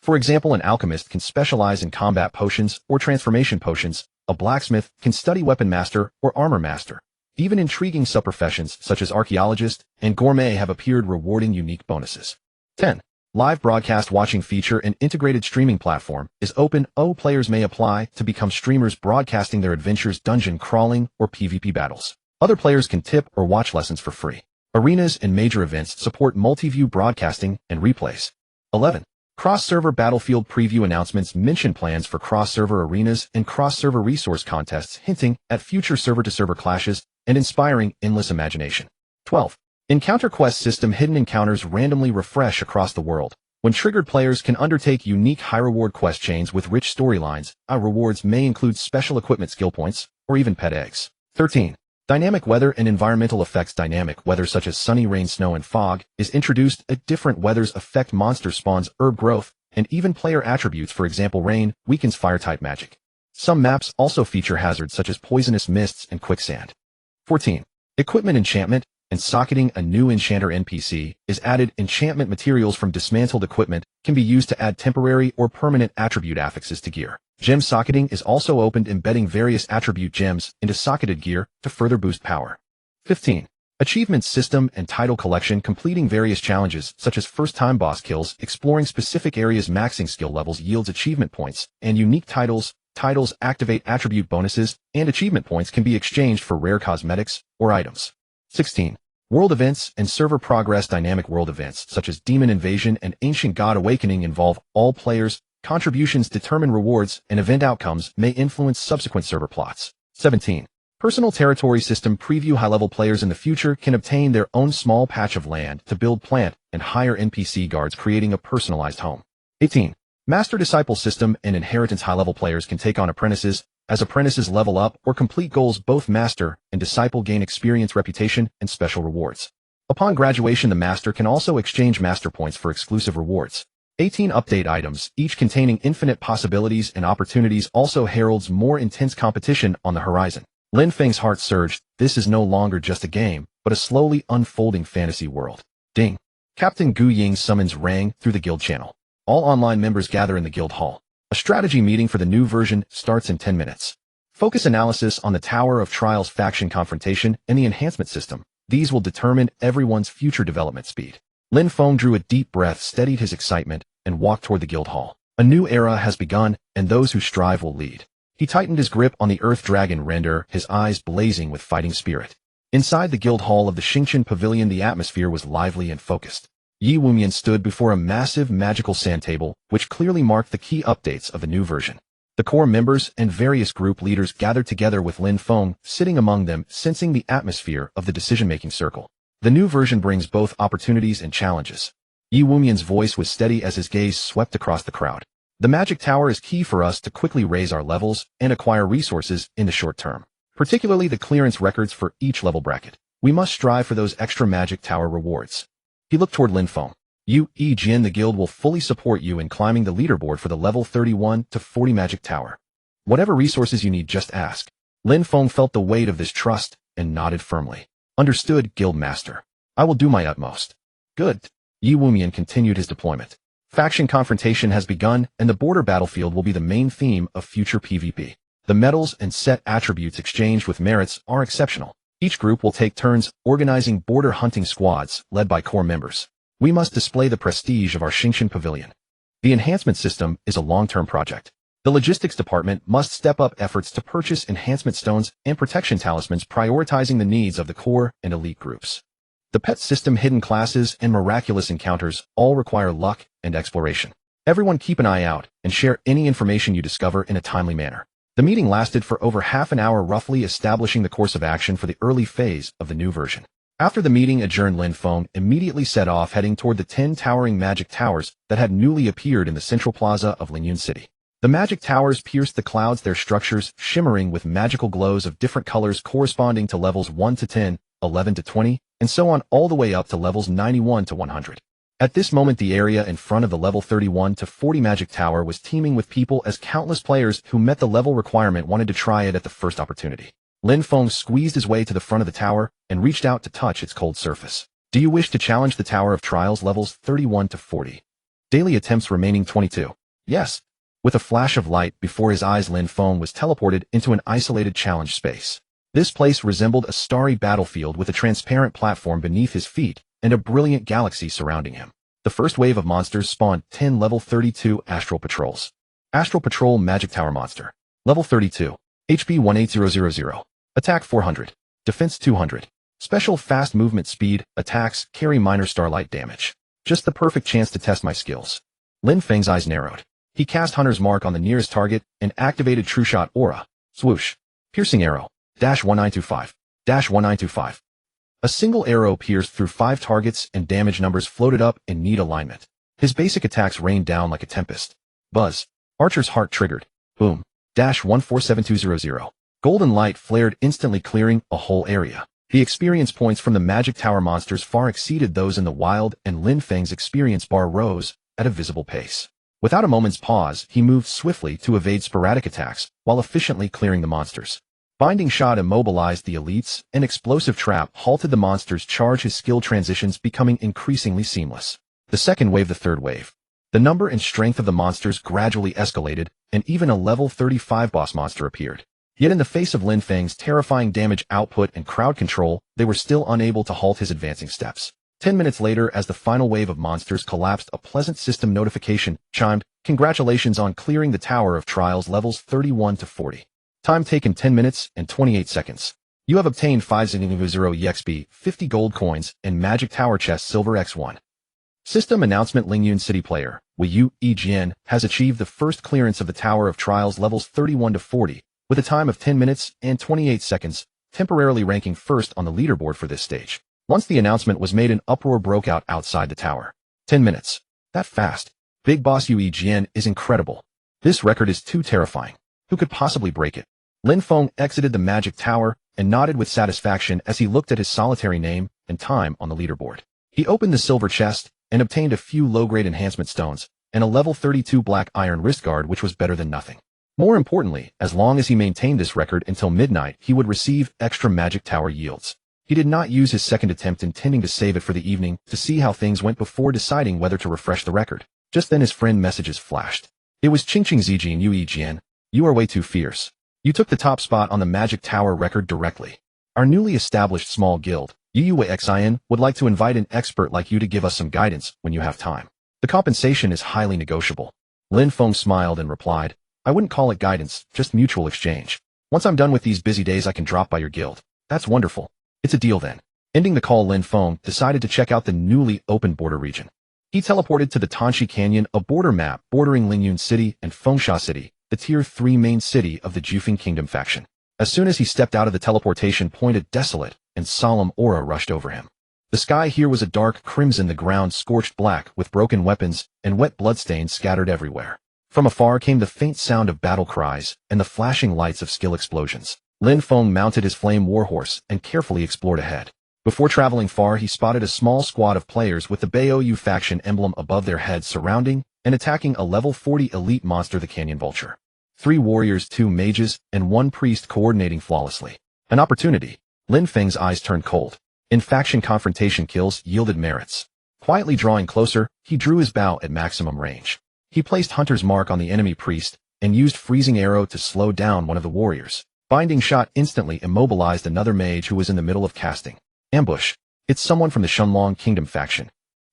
For example, an alchemist can specialize in combat potions or transformation potions. A blacksmith can study weapon master or armor master. Even intriguing sub-professions such as archaeologist and gourmet have appeared, rewarding unique bonuses. 10. Live broadcast watching feature. An integrated streaming platform is open. Players may apply to become streamers, broadcasting their adventures, dungeon crawling, or PvP battles. Other players can tip or watch lessons for free. Arenas and major events support multi-view broadcasting and replays. 11. Cross-server battlefield preview announcements mention plans for cross-server arenas and cross-server resource contests, hinting at future server-to-server clashes and inspiring endless imagination. 12. Encounter quest system. Hidden encounters randomly refresh across the world. When triggered, players can undertake unique high-reward quest chains with rich storylines. Our rewards may include special equipment, skill points, or even pet eggs. 13. Dynamic weather and environmental effects. Dynamic weather such as sunny, rain, snow, and fog is introduced. Different weathers affect monster spawns, herb growth, and even player attributes. For example, rain weakens fire-type magic. Some maps also feature hazards such as poisonous mists and quicksand. 14. Equipment enchantment and socketing. A new enchanter NPC is added. Enchantment materials from dismantled equipment can be used to add temporary or permanent attribute affixes to gear. Gem socketing is also opened, embedding various attribute gems into socketed gear to further boost power. 15. Achievement system and title collection. Completing various challenges such as first-time boss kills, exploring specific areas, maxing skill levels yields achievement points and unique titles. Titles activate attribute bonuses, and achievement points can be exchanged for rare cosmetics or items. 16. World events and server progress. Dynamic world events such as Demon Invasion and Ancient God Awakening involve all players. Contributions determine rewards, and event outcomes may influence subsequent server plots. 17. Personal territory system preview. High-level players in the future can obtain their own small patch of land to build, plant, and hire NPC guards, creating a personalized home. 18. Master-disciple system and inheritance. High-level players can take on apprentices. As apprentices level up or complete goals, both master and disciple gain experience, reputation, and special rewards. Upon graduation, the master can also exchange master points for exclusive rewards. 18. Update items, each containing infinite possibilities and opportunities, also heralds more intense competition on the horizon. Lin Feng's heart surged. This is no longer just a game, but a slowly unfolding fantasy world. Ding. Captain Gu Ying summons rang through the guild channel. All online members gather in the guild hall. A strategy meeting for the new version starts in 10 minutes. Focus analysis on the Tower of Trials faction confrontation and the enhancement system. These will determine everyone's future development speed. Lin Feng drew a deep breath, steadied his excitement, and walked toward the guild hall. A new era has begun, and those who strive will lead. He tightened his grip on the Earth Dragon render, his eyes blazing with fighting spirit. Inside the guild hall of the Xingqian Pavilion, the atmosphere was lively and focused. Yi Wumian stood before a massive magical sand table, which clearly marked the key updates of the new version. The core members and various group leaders gathered together with Lin Feng sitting among them, sensing the atmosphere of the decision-making circle. The new version brings both opportunities and challenges. Yi Wumian's voice was steady as his gaze swept across the crowd. The magic tower is key for us to quickly raise our levels and acquire resources in the short term, particularly the clearance records for each level bracket. We must strive for those extra magic tower rewards. He looked toward Lin Feng. You, Jin, the guild will fully support you in climbing the leaderboard for the level 31 to 40 magic tower. Whatever resources you need, just ask. Lin Feng felt the weight of this trust and nodded firmly. Understood, guild master. I will do my utmost. Good. Yi Wumian continued his deployment. Faction confrontation has begun, and the border battlefield will be the main theme of future PvP. The medals and set attributes exchanged with merits are exceptional. Each group will take turns organizing border hunting squads led by core members. We must display the prestige of our Xingshan Pavilion. The enhancement system is a long-term project. The logistics department must step up efforts to purchase enhancement stones and protection talismans, prioritizing the needs of the core and elite groups. The pet system, hidden classes, and miraculous encounters all require luck and exploration. Everyone keep an eye out and share any information you discover in a timely manner. The meeting lasted for over half an hour, roughly establishing the course of action for the early phase of the new version. After the meeting adjourned, Lin Feng immediately set off, heading toward the 10 towering magic towers that had newly appeared in the central plaza of Lingyun City. The magic towers pierced the clouds, their structures shimmering with magical glows of different colors corresponding to levels 1 to 10, 11 to 20, and so on all the way up to levels 91 to 100. At this moment, the area in front of the level 31 to 40 magic tower was teeming with people, as countless players who met the level requirement wanted to try it at the first opportunity. Lin Feng squeezed his way to the front of the tower and reached out to touch its cold surface. Do you wish to challenge the Tower of Trials levels 31 to 40? Daily attempts remaining 22. Yes. With a flash of light before his eyes, Lin Feng was teleported into an isolated challenge space. This place resembled a starry battlefield with a transparent platform beneath his feet and a brilliant galaxy surrounding him. The first wave of monsters spawned 10 level 32 Astral Patrols. Astral Patrol Magic Tower Monster. Level 32. HP 18000. Attack 400. Defense 200. Special fast movement speed. Attacks carry minor starlight damage. Just the perfect chance to test my skills. Lin Feng's eyes narrowed. He cast Hunter's Mark on the nearest target and activated True Shot Aura. Swoosh. Piercing Arrow. -1925. -1925. A single arrow pierced through 5 targets and damage numbers floated up in neat alignment. His basic attacks rained down like a tempest. Buzz. Archer's Heart triggered. Boom. -147200. Golden light flared, instantly clearing a whole area. The experience points from the Magic Tower monsters far exceeded those in the wild, and Lin Feng's experience bar rose at a visible pace. Without a moment's pause, he moved swiftly to evade sporadic attacks, while efficiently clearing the monsters. Binding Shot immobilized the elites, and Explosive Trap halted the monsters' charge, his skill transitions becoming increasingly seamless. The second wave, the third wave. The number and strength of the monsters gradually escalated, and even a level 35 boss monster appeared. Yet in the face of Lin Feng's terrifying damage output and crowd control, they were still unable to halt his advancing steps. 10 minutes later, as the final wave of monsters collapsed, a pleasant system notification chimed. Congratulations on clearing the Tower of Trials levels 31 to 40. Time taken 10 minutes and 28 seconds. You have obtained 500 EXP, 50 gold coins, and Magic Tower Chest Silver X1. System announcement: Lingyun City player, Yu Jian, has achieved the first clearance of the Tower of Trials levels 31 to 40, with a time of 10 minutes and 28 seconds, temporarily ranking first on the leaderboard for this stage. Once the announcement was made, an uproar broke out outside the tower. 10 minutes. That fast. Big Boss Yu Jian is incredible. This record is too terrifying. Who could possibly break it? Lin Feng exited the Magic Tower and nodded with satisfaction as he looked at his solitary name and time on the leaderboard. He opened the silver chest and obtained a few low-grade enhancement stones and a level 32 black iron wrist guard, which was better than nothing. More importantly, as long as he maintained this record until midnight, he would receive extra Magic Tower yields. He did not use his second attempt, intending to save it for the evening to see how things went before deciding whether to refresh the record. Just then his friend messages flashed. It was Qingqing Zijin. Yu Jian. You are way too fierce. You took the top spot on the Magic Tower record directly. Our newly established small guild, Yu Xin, would like to invite an expert like you to give us some guidance when you have time. The compensation is highly negotiable. Lin Feng smiled and replied, I wouldn't call it guidance, just mutual exchange. Once I'm done with these busy days, I can drop by your guild. That's wonderful. It's a deal then. Ending the call, Lin Feng decided to check out the newly opened border region. He teleported to the Tanshi Canyon, a border map bordering Lingyun City and Fengsha City, the Tier 3 main city of the Jufeng Kingdom faction. As soon as he stepped out of the teleportation point, a desolate and solemn aura rushed over him. The sky here was a dark crimson, the ground scorched black with broken weapons and wet bloodstains scattered everywhere. From afar came the faint sound of battle cries and the flashing lights of skill explosions. Lin Feng mounted his flame warhorse and carefully explored ahead. Before traveling far, he spotted a small squad of players with the Bayou faction emblem above their heads, surrounding and attacking a level 40 elite monster, the Canyon Vulture. 3 warriors, 2 mages, and 1 priest coordinating flawlessly. An opportunity. Lin Feng's eyes turned cold. In-faction confrontation kills yielded merits. Quietly drawing closer, he drew his bow at maximum range. He placed Hunter's Mark on the enemy priest and used Freezing Arrow to slow down one of the warriors. Binding Shot instantly immobilized another mage who was in the middle of casting. Ambush. It's someone from the Shenlong Kingdom faction.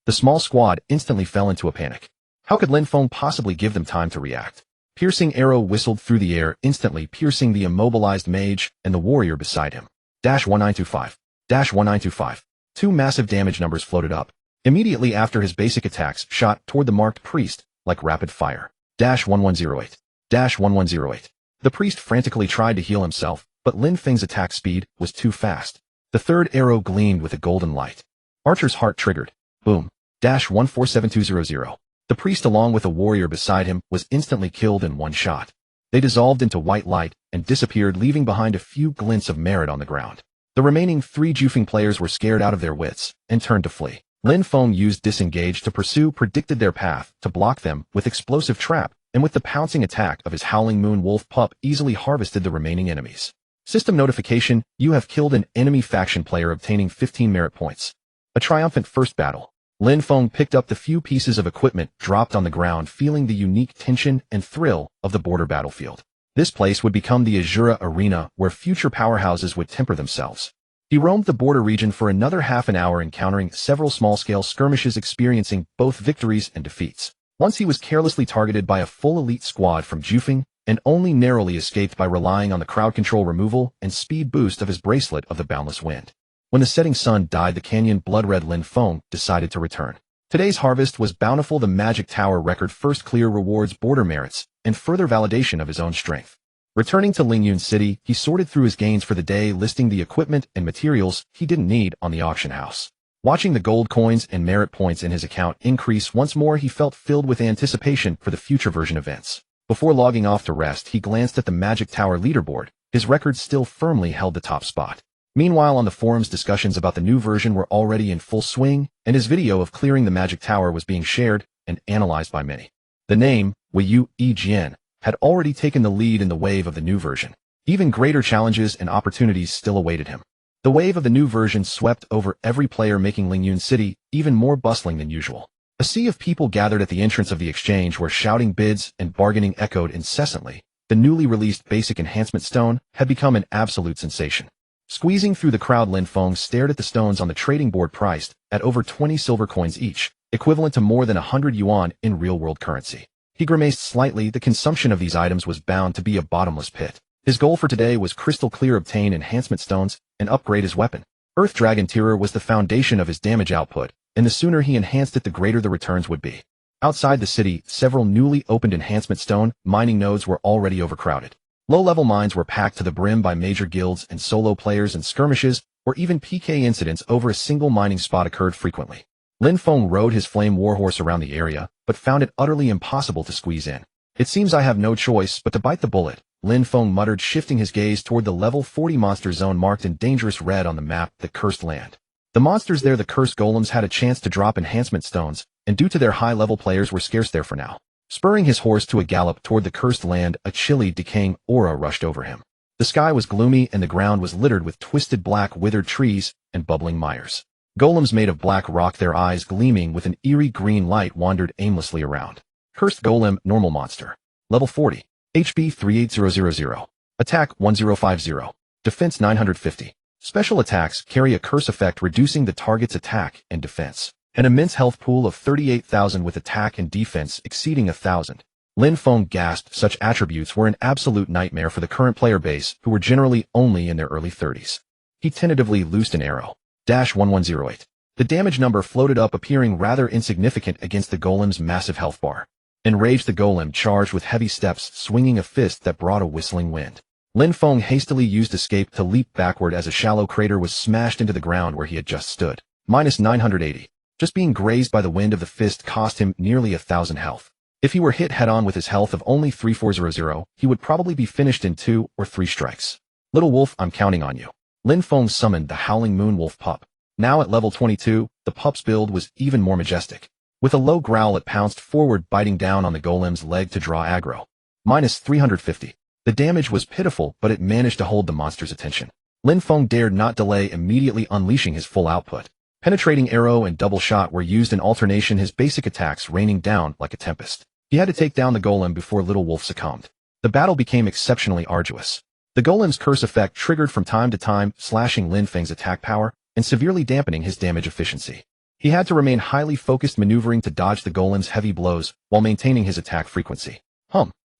The small squad instantly fell into a panic. How could Lin Feng possibly give them time to react? Piercing Arrow whistled through the air, instantly piercing the immobilized mage and the warrior beside him. -1925. -1925. 2 massive damage numbers floated up. Immediately after his basic attacks shot toward the marked priest like rapid fire. -1108. -1108. The priest frantically tried to heal himself, but Lin Feng's attack speed was too fast. The third arrow gleamed with a golden light. Archer's heart triggered. Boom. -147200. The priest, along with a warrior beside him, was instantly killed in one shot. They dissolved into white light and disappeared, leaving behind a few glints of merit on the ground. The remaining 3 Jufeng players were scared out of their wits and turned to flee. Lin Feng used Disengage to pursue, predicted their path, to block them with Explosive Trap, and with the pouncing attack of his Howling Moon Wolf Pup easily harvested the remaining enemies. System notification: you have killed an enemy faction player, obtaining 15 merit points. A triumphant first battle. Lin Feng picked up the few pieces of equipment dropped on the ground, feeling the unique tension and thrill of the border battlefield. This place would become the Azura Arena, where future powerhouses would temper themselves. He roamed the border region for another half an hour, encountering several small-scale skirmishes, experiencing both victories and defeats. Once he was carelessly targeted by a full elite squad from Jufeng, and only narrowly escaped by relying on the crowd control removal and speed boost of his bracelet of the Boundless Wind. When the setting sun died, the canyon blood-red, Lin Feng decided to return. Today's harvest was bountiful. The Magic Tower record first clear rewards border merits and further validation of his own strength. Returning to Lingyun City, he sorted through his gains for the day, listing the equipment and materials he didn't need on the auction house. Watching the gold coins and merit points in his account increase once more, he felt filled with anticipation for the future version events. Before logging off to rest, he glanced at the Magic Tower leaderboard. His record still firmly held the top spot. Meanwhile, on the forums, discussions about the new version were already in full swing, and his video of clearing the Magic Tower was being shared and analyzed by many. The name, Weiyu Jian, had already taken the lead in the wave of the new version. Even greater challenges and opportunities still awaited him. The wave of the new version swept over every player, making Lingyun City even more bustling than usual. A sea of people gathered at the entrance of the exchange, where shouting, bids, and bargaining echoed incessantly. The newly released basic enhancement stone had become an absolute sensation. Squeezing through the crowd, Lin Feng stared at the stones on the trading board, priced at over 20 silver coins each, equivalent to more than 100 yuan in real-world currency. He grimaced slightly. The consumption of these items was bound to be a bottomless pit. His goal for today was crystal clear, obtain enhancement stones, and upgrade his weapon. Earth Dragon Terror was the foundation of his damage output, and the sooner he enhanced it, the greater the returns would be. Outside the city, several newly opened enhancement stone mining nodes were already overcrowded. Low-level mines were packed to the brim by major guilds and solo players, and skirmishes, or even PK incidents over a single mining spot occurred frequently. Lin Feng rode his flame warhorse around the area, but found it utterly impossible to squeeze in. It seems I have no choice but to bite the bullet, Lin Feng muttered, shifting his gaze toward the level 40 monster zone marked in dangerous red on the map, the Cursed Land. The monsters there, the cursed golems, had a chance to drop enhancement stones, and due to their high-level players were scarce there for now. Spurring his horse to a gallop toward the Cursed Land, a chilly, decaying aura rushed over him. The sky was gloomy and the ground was littered with twisted black withered trees and bubbling mires. Golems made of black rock, their eyes gleaming with an eerie green light, wandered aimlessly around. Cursed Golem, normal monster. Level 40. HP 38000. Attack 1050. Defense 950. Special attacks carry a curse effect, reducing the target's attack and defense. An immense health pool of 38,000 with attack and defense exceeding 1,000. Lin Feng gasped. Such attributes were an absolute nightmare for the current player base, who were generally only in their early 30s. He tentatively loosed an arrow. 1108. The damage number floated up, appearing rather insignificant against the golem's massive health bar. Enraged, the golem charged with heavy steps, swinging a fist that brought a whistling wind. Lin Feng hastily used escape to leap backward as a shallow crater was smashed into the ground where he had just stood. Minus 980. Just being grazed by the wind of the fist cost him nearly 1,000 health. If he were hit head-on with his health of only 3400, he would probably be finished in 2 or 3 strikes. Little wolf, I'm counting on you. Lin Feng summoned the howling moon wolf pup. Now at level 22, the pup's build was even more majestic. With a low growl, it pounced forward, biting down on the golem's leg to draw aggro. Minus 350. The damage was pitiful, but it managed to hold the monster's attention. Lin Feng dared not delay, immediately unleashing his full output. Penetrating arrow and double shot were used in alternation, his basic attacks raining down like a tempest. He had to take down the golem before Little Wolf succumbed. The battle became exceptionally arduous. The golem's curse effect triggered from time to time, slashing Lin Feng's attack power and severely dampening his damage efficiency. He had to remain highly focused, maneuvering to dodge the golem's heavy blows while maintaining his attack frequency.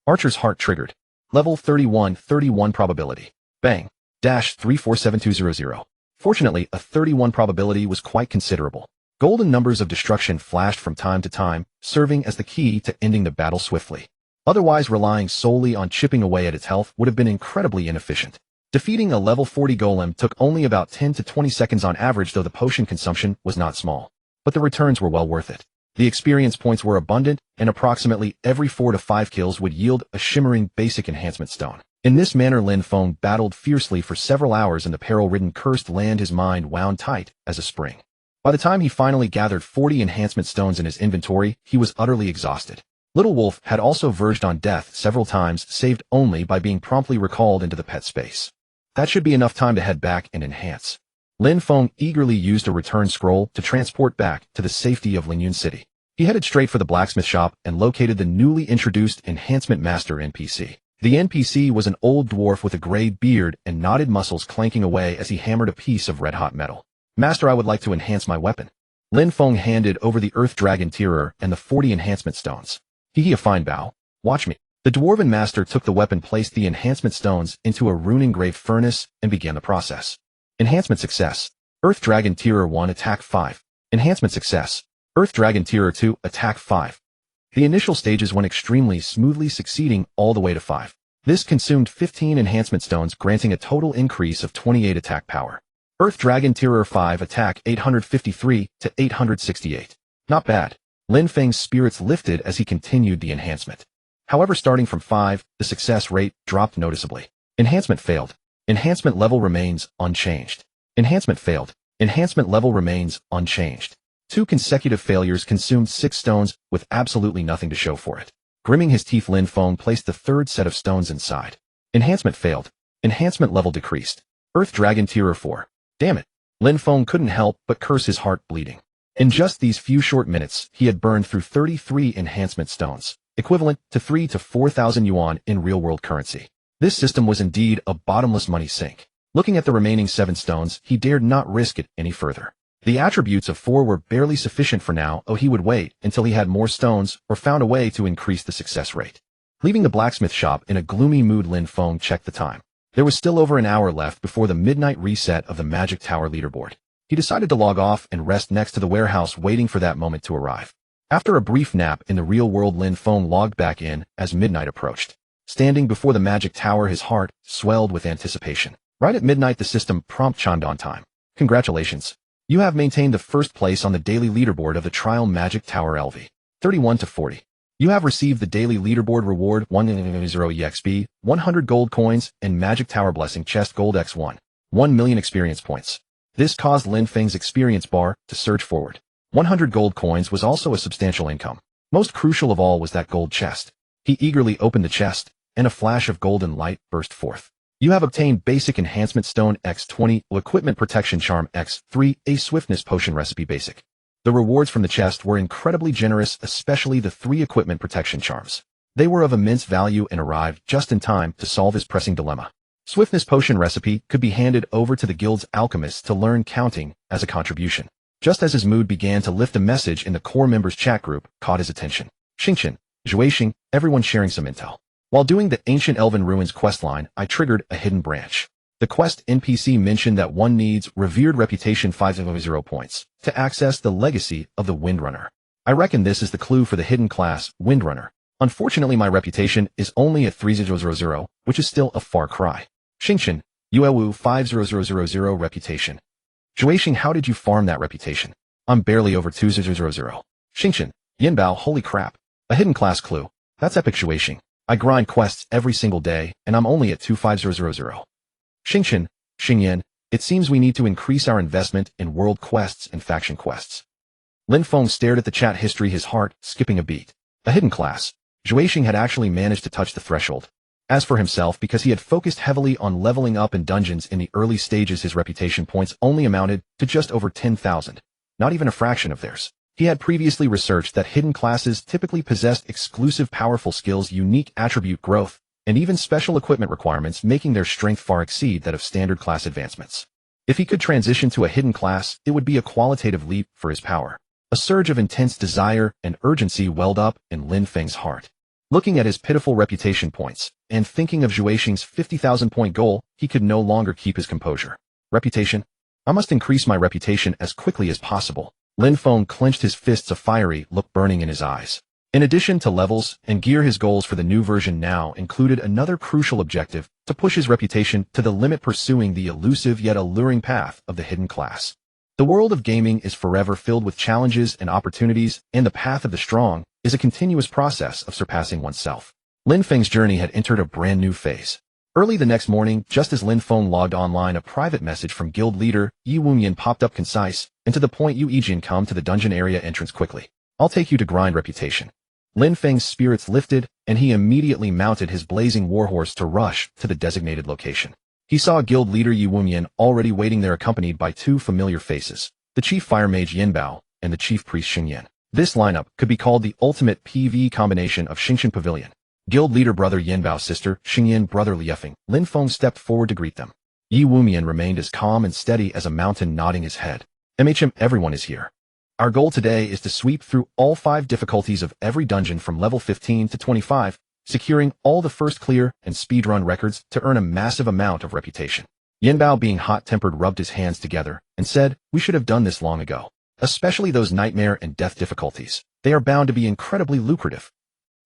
Archer's Heart triggered. Level 31 probability. Bang. 347200. Fortunately, a 31 probability was quite considerable. Golden numbers of destruction flashed from time to time, serving as the key to ending the battle swiftly. Otherwise, relying solely on chipping away at its health would have been incredibly inefficient. Defeating a level 40 golem took only about 10 to 20 seconds on average, though the potion consumption was not small. But the returns were well worth it. The experience points were abundant, and approximately every 4 to 5 kills would yield a shimmering basic enhancement stone. In this manner, Lin Feng battled fiercely for several hours in the peril-ridden cursed land, his mind wound tight as a spring. By the time he finally gathered 40 enhancement stones in his inventory, he was utterly exhausted. Little Wolf had also verged on death several times, saved only by being promptly recalled into the pet space. That should be enough time to head back and enhance. Lin Feng eagerly used a return scroll to transport back to the safety of Lingyun City. He headed straight for the blacksmith shop and located the newly introduced Enhancement Master NPC. The NPC was an old dwarf with a gray beard and knotted muscles, clanking away as he hammered a piece of red-hot metal. Master, I would like to enhance my weapon. Lin Feng handed over the Earth Dragon Tearer and the 40 enhancement stones. A fine bow. Watch me. The dwarven master took the weapon, placed the enhancement stones into a rune-engraved furnace, and began the process. Enhancement success. Earth Dragon Tearer 1 attack 5. Enhancement success. Earth Dragon Tearer 2 attack 5. The initial stages went extremely smoothly, succeeding all the way to 5. This consumed 15 enhancement stones, granting a total increase of 28 attack power. Earth Dragon Tearer 5 attack 853 to 868. Not bad. Lin Feng's spirits lifted as he continued the enhancement. However, starting from 5, the success rate dropped noticeably. Enhancement failed. Enhancement level remains unchanged. Enhancement failed. Enhancement level remains unchanged. 2 consecutive failures consumed 6 stones with absolutely nothing to show for it. Griming his teeth, Lin Feng placed the 3rd set of stones inside. Enhancement failed. Enhancement level decreased. Earth Dragon Tearer 4. Damn it. Lin Feng couldn't help but curse, his heart bleeding. In just these few short minutes, he had burned through 33 enhancement stones, equivalent to 3 to 4,000 yuan in real-world currency. This system was indeed a bottomless money sink. Looking at the remaining 7 stones, he dared not risk it any further. The attributes of 4 were barely sufficient for now. He would wait until he had more stones or found a way to increase the success rate. Leaving the blacksmith shop in a gloomy mood, Lin Feng checked the time. There was still over an hour left before the midnight reset of the Magic Tower leaderboard. He decided to log off and rest next to the warehouse, waiting for that moment to arrive. After a brief nap in the real world, Lin Feng logged back in as midnight approached. Standing before the Magic Tower, his heart swelled with anticipation. Right at midnight, the system prompt chimed on time. Congratulations. You have maintained the 1st place on the daily leaderboard of the Trial Magic Tower LV. 31 to 40. You have received the daily leaderboard reward 100 EXP, 100 gold coins, and Magic Tower Blessing Chest Gold X1. 1 million experience points. This caused Lin Feng's experience bar to surge forward. 100 gold coins was also a substantial income. Most crucial of all was that gold chest. He eagerly opened the chest, and a flash of golden light burst forth. You have obtained Basic Enhancement Stone X20, Equipment Protection Charm X3, a Swiftness Potion Recipe Basic. The rewards from the chest were incredibly generous, especially the 3 Equipment Protection Charms. They were of immense value and arrived just in time to solve his pressing dilemma. Swiftness Potion Recipe could be handed over to the guild's alchemist to learn counting as a contribution. Just as his mood began to lift, a message in the core members chat group caught his attention. Xingqian, Zhuixing, everyone sharing some intel. While doing the Ancient Elven Ruins questline, I triggered a hidden branch. The quest NPC mentioned that one needs revered reputation 500 points to access the legacy of the Windrunner. I reckon this is the clue for the hidden class, Windrunner. Unfortunately, my reputation is only at 3000, which is still a far cry. Xingchen, Yuewu 50000 reputation. Zhuixing, how did you farm that reputation? I'm barely over 2000. Xingchen, Yinbao, holy crap. A hidden class clue. That's epic. Zhuixing. I grind quests every single day, and I'm only at 25000. Xingchen, Xingyan, it seems we need to increase our investment in world quests and faction quests. Lin Feng stared at the chat history, his heart skipping a beat. A hidden class. Zhuixing had actually managed to touch the threshold. As for himself, because he had focused heavily on leveling up in dungeons in the early stages, his reputation points only amounted to just over 10,000. Not even a fraction of theirs. He had previously researched that hidden classes typically possessed exclusive powerful skills, unique attribute growth, and even special equipment requirements, making their strength far exceed that of standard class advancements. If he could transition to a hidden class, it would be a qualitative leap for his power. A surge of intense desire and urgency welled up in Lin Feng's heart. Looking at his pitiful reputation points, and thinking of Zhuixing's 50,000-point goal, he could no longer keep his composure. Reputation? I must increase my reputation as quickly as possible. Lin Feng clenched his fists, a fiery look burning in his eyes. In addition to levels and gear, his goals for the new version now included another crucial objective: to push his reputation to the limit, pursuing the elusive yet alluring path of the hidden class. The world of gaming is forever filled with challenges and opportunities, and the path of the strong is a continuous process of surpassing oneself. Lin Feng's journey had entered a brand new phase. Early the next morning, just as Lin Feng logged online, a private message from guild leader Yi Wunyan popped up, concise and to the point. Yu Yijian, come to the dungeon area entrance quickly. I'll take you to grind reputation. Lin Feng's spirits lifted, and he immediately mounted his blazing warhorse to rush to the designated location. He saw guild leader Yi Wunyan already waiting there, accompanied by two familiar faces, the chief fire mage Yinbao and the chief priest Xingyan. This lineup could be called the ultimate PvE combination of Xingchen Pavilion. Guild leader brother Yinbao's sister, Xingyan brother Lin Feng. Lin Feng stepped forward to greet them. Yi Wunyan remained as calm and steady as a mountain, nodding his head. Everyone is here. Our goal today is to sweep through all 5 difficulties of every dungeon from level 15 to 25, securing all the first clear and speedrun records to earn a massive amount of reputation. Yinbao, being hot-tempered, rubbed his hands together and said, we should have done this long ago. Especially those nightmare and death difficulties. They are bound to be incredibly lucrative.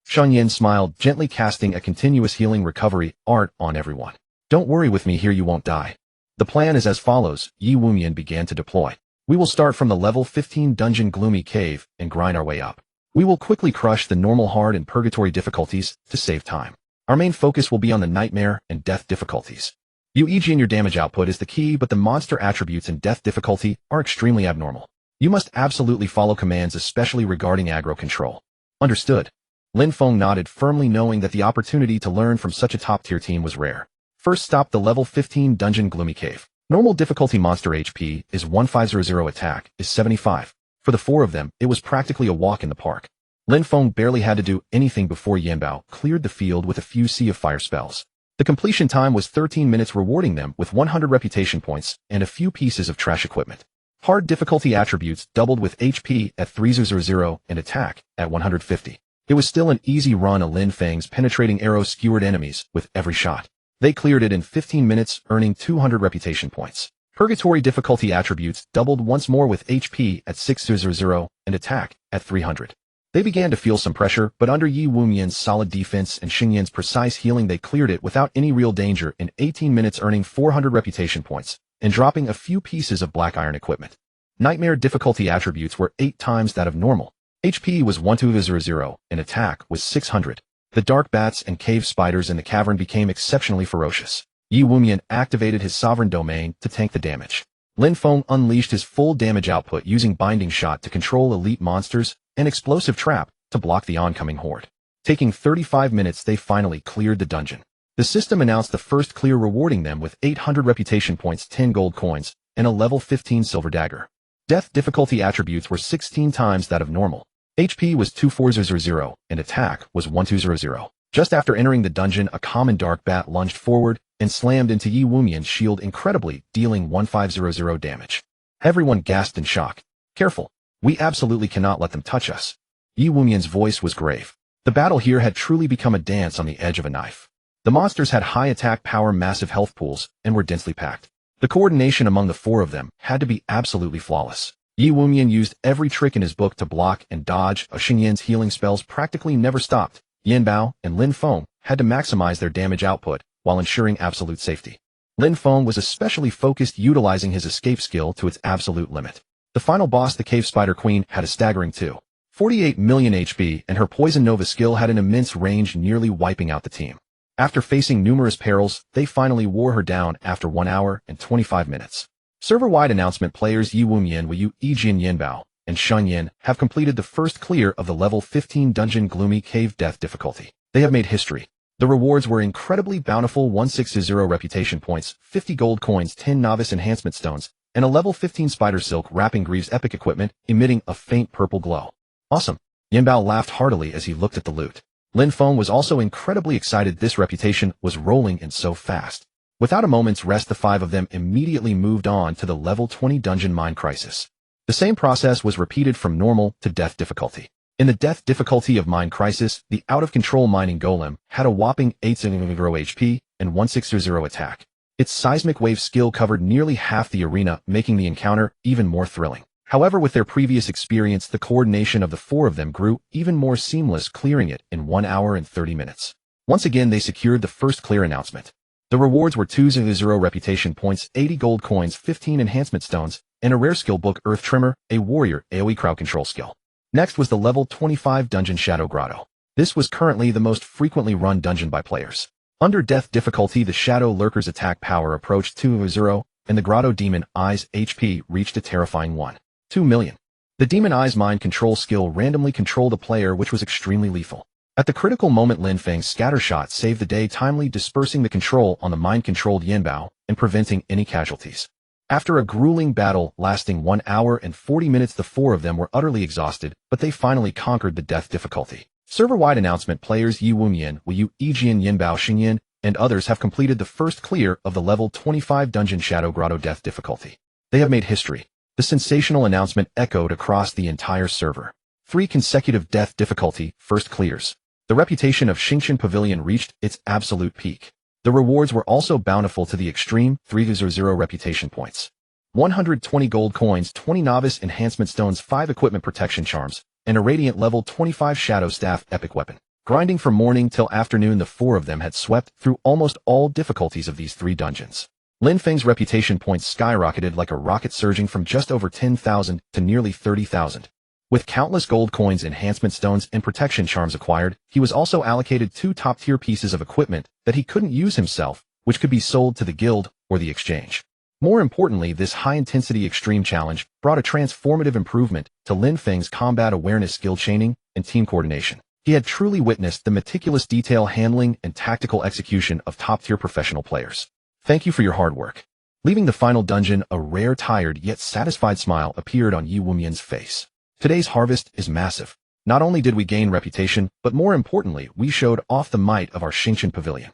Xingyan smiled, gently casting a continuous healing recovery art on everyone. Don't worry with me here, you won't die. The plan is as follows. Yi Wunyan began to deploy. We will start from the level 15 dungeon Gloomy Cave and grind our way up. We will quickly crush the normal, hard, and purgatory difficulties to save time. Our main focus will be on the nightmare and death difficulties. Yu Yijian, your damage output is the key, but the monster attributes and death difficulty are extremely abnormal. You must absolutely follow commands, especially regarding aggro control. Understood. Lin Feng nodded, firmly knowing that the opportunity to learn from such a top-tier team was rare. First stop, the level 15 dungeon Gloomy Cave. Normal difficulty, monster HP is 1500, attack is 75. For the 4 of them, it was practically a walk in the park. Lin Feng barely had to do anything before Yinbao cleared the field with a few Sea of Fire spells. The completion time was 13 minutes, rewarding them with 100 reputation points and a few pieces of trash equipment. Hard difficulty attributes doubled with HP at 300 and attack at 150. It was still an easy run. Lin Feng's penetrating arrows skewered enemies with every shot. They cleared it in 15 minutes, earning 200 reputation points. Purgatory difficulty attributes doubled once more with HP at 600 and attack at 300. They began to feel some pressure, but under Yi Wunyan's solid defense and Xingyan's precise healing, they cleared it without any real danger in 18 minutes, earning 400 reputation points and dropping a few pieces of black iron equipment. Nightmare difficulty attributes were 8 times that of normal. HP was 1200 and attack was 600. The dark bats and cave spiders in the cavern became exceptionally ferocious. Yi Wunyan activated his sovereign domain to tank the damage. Lin Feng unleashed his full damage output using Binding Shot to control elite monsters and Explosive Trap to block the oncoming horde. Taking 35 minutes, they finally cleared the dungeon. The system announced the first clear, rewarding them with 800 reputation points, 10 gold coins, and a level 15 silver dagger. Death difficulty attributes were 16 times that of normal. HP was 2400 and attack was 1200. Just after entering the dungeon, a common dark bat lunged forward and slammed into Yi Wunyan's shield, incredibly dealing 1500 damage. Everyone gasped in shock. Careful. We absolutely cannot let them touch us. Yi Wunyan's voice was grave. The battle here had truly become a dance on the edge of a knife. The monsters had high attack power, massive health pools, and were densely packed. The coordination among the four of them had to be absolutely flawless. Yi Wumian used every trick in his book to block and dodge. Xingyan's healing spells practically never stopped. Yan Bao and Lin Feng had to maximize their damage output while ensuring absolute safety. Lin Feng was especially focused, utilizing his escape skill to its absolute limit. The final boss, the Cave Spider Queen, had a staggering 248 million HP, and her Poison Nova skill had an immense range, nearly wiping out the team. After facing numerous perils, they finally wore her down after 1 hour and 25 minutes. Server-wide announcement: players Yi Wumian, Weiyu, Yijin, Yanbao, and Shunyan have completed the first clear of the level 15 dungeon Gloomy Cave Death difficulty. They have made history. The rewards were incredibly bountiful: 160 reputation points, 50 gold coins, 10 novice enhancement stones, and a level 15 spider silk wrapping Greaves epic equipment emitting a faint purple glow. Awesome. Yanbao laughed heartily as he looked at the loot. Lin Feng was also incredibly excited. This reputation was rolling in so fast. Without a moment's rest, the five of them immediately moved on to the level 20 dungeon Mine Crisis. The same process was repeated from normal to death difficulty. In the death difficulty of Mine Crisis, the out-of-control mining golem had a whopping 870 HP and 160 attack. Its seismic wave skill covered nearly half the arena, making the encounter even more thrilling. However, with their previous experience, the coordination of the four of them grew even more seamless, clearing it in 1 hour and 30 minutes. Once again, they secured the first clear announcement. The rewards were 200 reputation points, 80 gold coins, 15 enhancement stones, and a rare skill book, Earth Trimmer, a warrior AoE crowd control skill. Next was the level 25 dungeon Shadow Grotto. This was currently the most frequently run dungeon by players. Under death difficulty, the Shadow Lurker's attack power approached 200, and the Grotto Demon Eyes HP reached a terrifying 1.2 million. The Demon Eyes mind control skill randomly controlled a player, which was extremely lethal. At the critical moment, Lin Feng's scatter shot saved the day, timely dispersing the control on the mind-controlled Yanbao and preventing any casualties. After a grueling battle lasting 1 hour and 40 minutes, the four of them were utterly exhausted, but they finally conquered the death difficulty. Server-wide announcement: players Yi Wumian, Weiyu, Yijin, Yanbao, Xingyan, and others have completed the first clear of the level 25 dungeon Shadow Grotto death difficulty. They have made history. The sensational announcement echoed across the entire server. 3 consecutive death difficulty first clears. The reputation of Xingshan Pavilion reached its absolute peak. The rewards were also bountiful to the extreme: 300 reputation points, 120 gold coins, 20 novice enhancement stones, 5 equipment protection charms, and a radiant level 25 Shadow Staff epic weapon. Grinding from morning till afternoon, the four of them had swept through almost all difficulties of these 3 dungeons. Lin Feng's reputation points skyrocketed like a rocket, surging from just over 10,000 to nearly 30,000. With countless gold coins, enhancement stones, and protection charms acquired, he was also allocated 2 top-tier pieces of equipment that he couldn't use himself, which could be sold to the guild or the exchange. More importantly, this high-intensity extreme challenge brought a transformative improvement to Lin Feng's combat awareness, skill chaining, and team coordination. He had truly witnessed the meticulous detail handling and tactical execution of top-tier professional players. Thank you for your hard work. Leaving the final dungeon, a rare, tired yet satisfied smile appeared on Yi Wumian's face. Today's harvest is massive. Not only did we gain reputation, but more importantly, we showed off the might of our Xingshan Pavilion.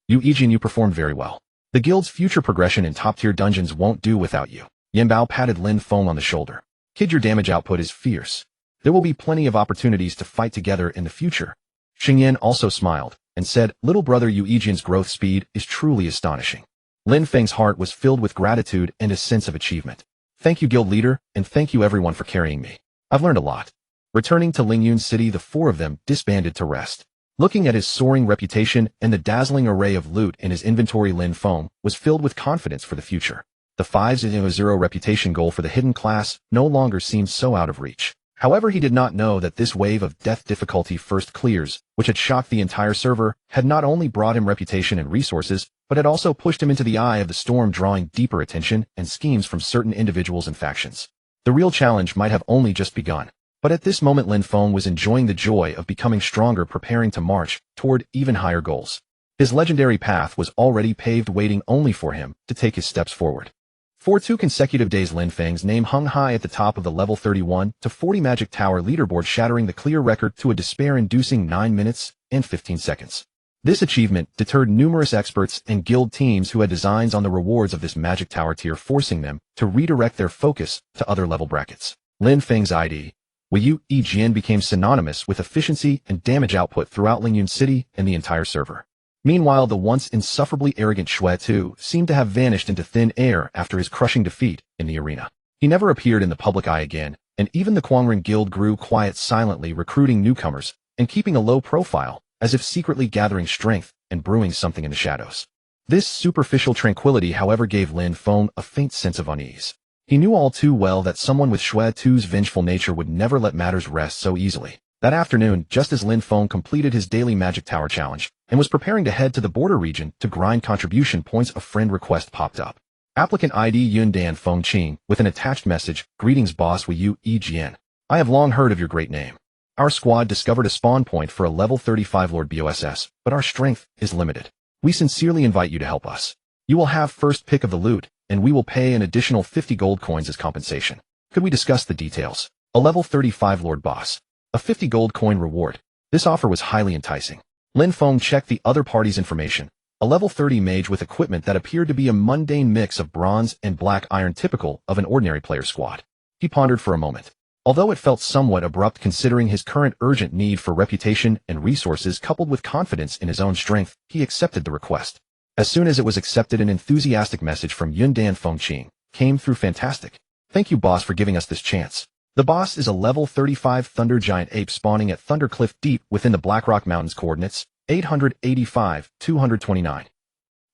You Yijin, you performed very well. The guild's future progression in top-tier dungeons won't do without you. Yanbao patted Lin Feng on the shoulder. Kid, your damage output is fierce. There will be plenty of opportunities to fight together in the future. Xingyan also smiled and said, little brother, Yu Yijin's growth speed is truly astonishing. Lin Feng's heart was filled with gratitude and a sense of achievement. Thank you, guild leader, and thank you everyone for carrying me. I've learned a lot. Returning to Lingyun City, the four of them disbanded to rest. Looking at his soaring reputation and the dazzling array of loot in his inventory, Lin Feng was filled with confidence for the future. The 500 reputation goal for the hidden class no longer seemed so out of reach. However, he did not know that this wave of death difficulty first clears, which had shocked the entire server, had not only brought him reputation and resources, but had also pushed him into the eye of the storm, drawing deeper attention and schemes from certain individuals and factions. The real challenge might have only just begun. But at this moment, Lin Feng was enjoying the joy of becoming stronger, preparing to march toward even higher goals. His legendary path was already paved, waiting only for him to take his steps forward. For 2 consecutive days, Lin Feng's name hung high at the top of the level 31 to 40 Magic Tower leaderboard, shattering the clear record to a despair-inducing 9 minutes and 15 seconds. This achievement deterred numerous experts and guild teams who had designs on the rewards of this Magic Tower tier, forcing them to redirect their focus to other level brackets. Lin Feng's ID, Weiyu Yijian, became synonymous with efficiency and damage output throughout Lingyun City and the entire server. Meanwhile, the once insufferably arrogant Shui Tu seemed to have vanished into thin air after his crushing defeat in the arena. He never appeared in the public eye again, and even the Kuangren Guild grew quiet, silently recruiting newcomers and keeping a low profile, as if secretly gathering strength and brewing something in the shadows. This superficial tranquility, however, gave Lin Feng a faint sense of unease. He knew all too well that someone with Shui Tu's vengeful nature would never let matters rest so easily. That afternoon, just as Lin Feng completed his daily Magic Tower challenge and was preparing to head to the border region to grind contribution points, a friend request popped up. Applicant ID Yundan Feng Qing, with an attached message, "Greetings boss, Wei Yu Jian. I have long heard of your great name. Our squad discovered a spawn point for a level 35 Lord BOSS, but our strength is limited. We sincerely invite you to help us. You will have first pick of the loot, and we will pay an additional 50 gold coins as compensation. Could we discuss the details? A level 35 Lord boss. A 50 gold coin reward." This offer was highly enticing. Lin Feng checked the other party's information. A level 30 mage with equipment that appeared to be a mundane mix of bronze and black iron, typical of an ordinary player squad. He pondered for a moment. Although it felt somewhat abrupt considering his current urgent need for reputation and resources coupled with confidence in his own strength, he accepted the request. As soon as it was accepted, an enthusiastic message from Yundan Feng Qing came through. "Fantastic. Thank you boss for giving us this chance. The boss is a level 35 Thunder Giant Ape spawning at Thunder Cliff deep within the Blackrock Mountains. Coordinates 885-229.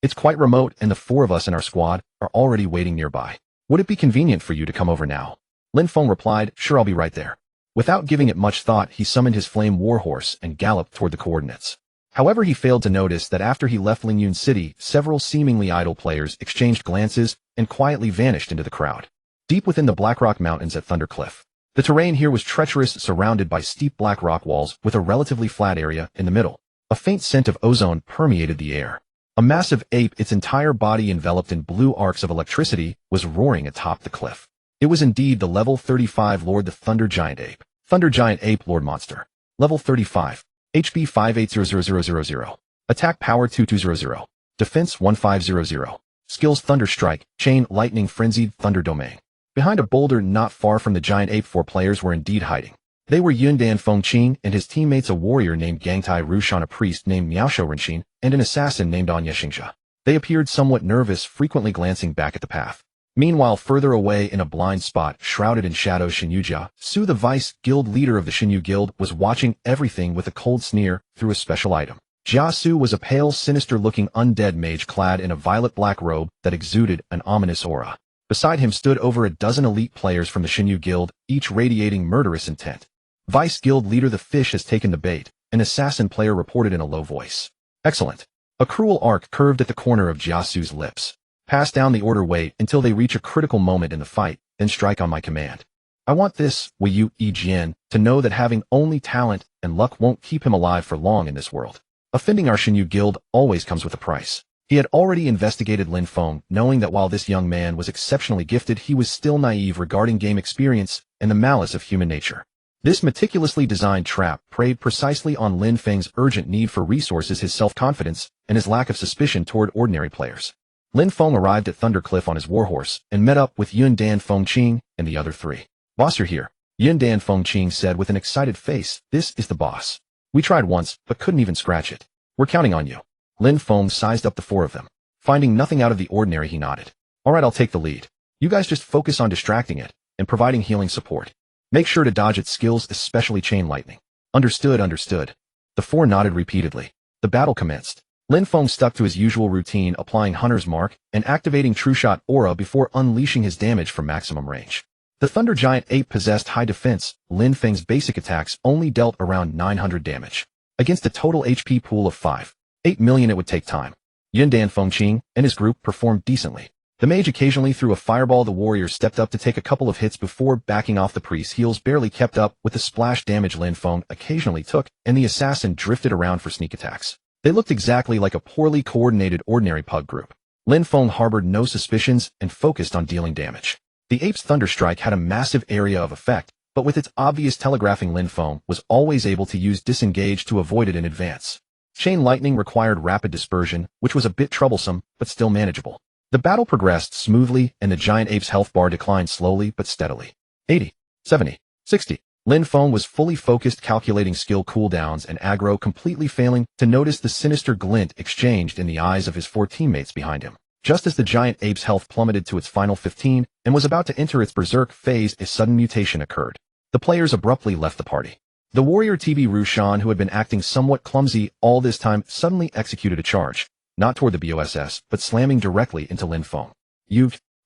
It's quite remote, and the four of us in our squad are already waiting nearby. Would it be convenient for you to come over now?" Lin Feng replied, "Sure, I'll be right there." Without giving it much thought, he summoned his flame warhorse and galloped toward the coordinates. However, he failed to notice that after he left Lingyun City, several seemingly idle players exchanged glances and quietly vanished into the crowd. Deep within the Blackrock Mountains at Thunder Cliff, the terrain here was treacherous, surrounded by steep black rock walls with a relatively flat area in the middle. A faint scent of ozone permeated the air. A massive ape, its entire body enveloped in blue arcs of electricity, was roaring atop the cliff. It was indeed the level 35 Lord, the Thunder Giant Ape. Thunder Giant Ape Lord Monster. Level 35. HP 580000. Attack Power 2200. Defense 1500. Skills Thunder Strike, Chain Lightning, Frenzied Thunder Domain. Behind a boulder not far from the giant ape, four players were indeed hiding. They were Yundan Feng Qing and his teammates, a warrior named Gangtai Rushan, a priest named Miaosho Renqin, and an assassin named Anya Xingxia. They appeared somewhat nervous, frequently glancing back at the path. Meanwhile, further away in a blind spot, shrouded in shadows, Xinyujia Su, the vice guild leader of the Xinyu Guild, was watching everything with a cold sneer through a special item. Jia Su was a pale, sinister-looking undead mage clad in a violet-black robe that exuded an ominous aura. Beside him stood over a dozen elite players from the Xinyu Guild, each radiating murderous intent. Vice Guild leader, the fish has taken the bait, an assassin player reported in a low voice. Excellent. A cruel arc curved at the corner of Jia Su's lips. Pass down the order, wait until they reach a critical moment in the fight, then strike on my command. I want this, Wei Yu Jian, to know that having only talent and luck won't keep him alive for long in this world. Offending our Xinyu Guild always comes with a price. He had already investigated Lin Feng, knowing that while this young man was exceptionally gifted, he was still naive regarding game experience and the malice of human nature. This meticulously designed trap preyed precisely on Lin Feng's urgent need for resources, his self-confidence, and his lack of suspicion toward ordinary players. Lin Feng arrived at Thunder Cliff on his warhorse and met up with Yundan Feng Qing and the other three. "Boss, you're here," Yundan Feng Qing said with an excited face. "This is the boss. We tried once, but couldn't even scratch it. We're counting on you." Lin Feng sized up the four of them. Finding nothing out of the ordinary, he nodded. "All right, I'll take the lead. You guys just focus on distracting it and providing healing support. Make sure to dodge its skills, especially Chain Lightning." Understood, understood. The four nodded repeatedly. The battle commenced. Lin Feng stuck to his usual routine, applying Hunter's Mark and activating True Shot Aura before unleashing his damage from maximum range. The Thunder Giant Ape possessed high defense. Lin Feng's basic attacks only dealt around 900 damage. Against a total HP pool of 5.8 million, it would take time. Yundan Feng Qing and his group performed decently. The mage occasionally threw a fireball. The warrior stepped up to take a couple of hits before backing off. The priest's heals barely kept up with the splash damage Lin Feng occasionally took, and the assassin drifted around for sneak attacks. They looked exactly like a poorly coordinated ordinary pug group. Lin Feng harbored no suspicions and focused on dealing damage. The ape's thunder strike had a massive area of effect, but with its obvious telegraphing, Lin Feng was always able to use disengage to avoid it in advance. Chain Lightning required rapid dispersion, which was a bit troublesome, but still manageable. The battle progressed smoothly, and the giant ape's health bar declined slowly but steadily. 80, 70, 60. Lin Feng was fully focused, calculating skill cooldowns and aggro, completely failing to notice the sinister glint exchanged in the eyes of his 4 teammates behind him. Just as the giant ape's health plummeted to its final 15 and was about to enter its berserk phase, a sudden mutation occurred. The players abruptly left the party. The warrior TB Rushan, who had been acting somewhat clumsy all this time, suddenly executed a charge, not toward the BOSS, but slamming directly into Lin Feng.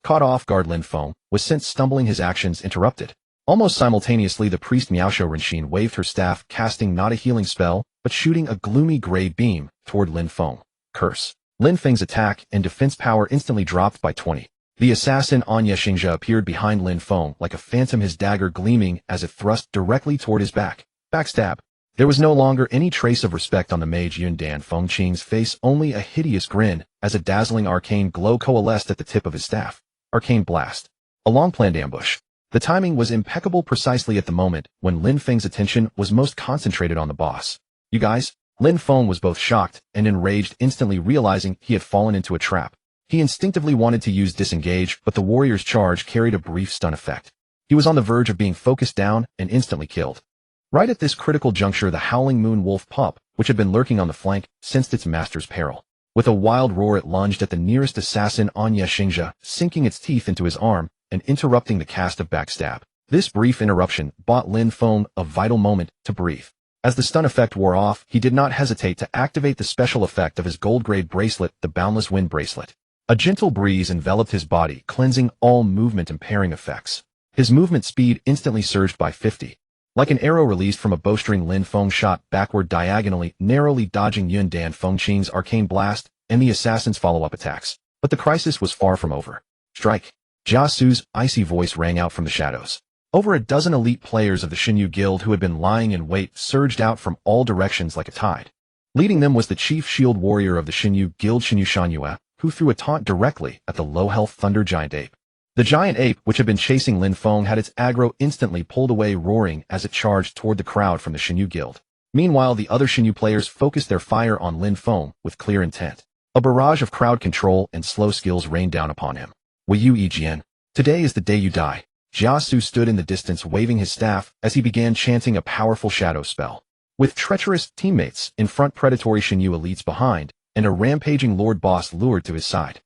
Caught off guard, Lin Feng was sent stumbling, his actions interrupted. Almost simultaneously, the priest Miaosho Renshin waved her staff, casting not a healing spell, but shooting a gloomy gray beam toward Lin Feng. Curse. Lin Feng's attack and defense power instantly dropped by 20. The assassin Anya Xingzhe appeared behind Lin Feng like a phantom, his dagger gleaming as it thrust directly toward his back. Backstab. There was no longer any trace of respect on the mage Yundan Fengqing's face, only a hideous grin as a dazzling arcane glow coalesced at the tip of his staff. Arcane blast. A long-planned ambush. The timing was impeccable, precisely at the moment when Lin Feng's attention was most concentrated on the boss. You guys? Lin Feng was both shocked and enraged, instantly realizing he had fallen into a trap. He instinctively wanted to use disengage, but the warrior's charge carried a brief stun effect. He was on the verge of being focused down and instantly killed. Right at this critical juncture, the howling moon wolf pup, which had been lurking on the flank, sensed its master's peril. With a wild roar, it lunged at the nearest assassin, Anya Xingzhe, sinking its teeth into his arm and interrupting the cast of backstab. This brief interruption bought Lin Feng a vital moment to breathe. As the stun effect wore off, he did not hesitate to activate the special effect of his gold-grade bracelet, the Boundless Wind Bracelet. A gentle breeze enveloped his body, cleansing all movement-impairing effects. His movement speed instantly surged by 50. Like an arrow released from a bowstring, Lin Feng shot backward diagonally, narrowly dodging Yundan Fengqing's arcane blast and the assassin's follow-up attacks. But the crisis was far from over. Strike! Jia Su's icy voice rang out from the shadows. Over a dozen elite players of the Xinyu Guild who had been lying in wait surged out from all directions like a tide. Leading them was the chief shield warrior of the Xinyu Guild, Xinyu Shanyue, who threw a taunt directly at the low-health thunder giant ape. The giant ape, which had been chasing Lin Feng, had its aggro instantly pulled away, roaring as it charged toward the crowd from the Xinyu Guild. Meanwhile, the other Xinyu players focused their fire on Lin Feng with clear intent. A barrage of crowd control and slow skills rained down upon him. Wei Yu Yijian. Today is the day you die. Jia Su stood in the distance waving his staff as he began chanting a powerful shadow spell. With treacherous teammates in front, predatory Xinyu elites behind, and a rampaging lord boss lured to his side,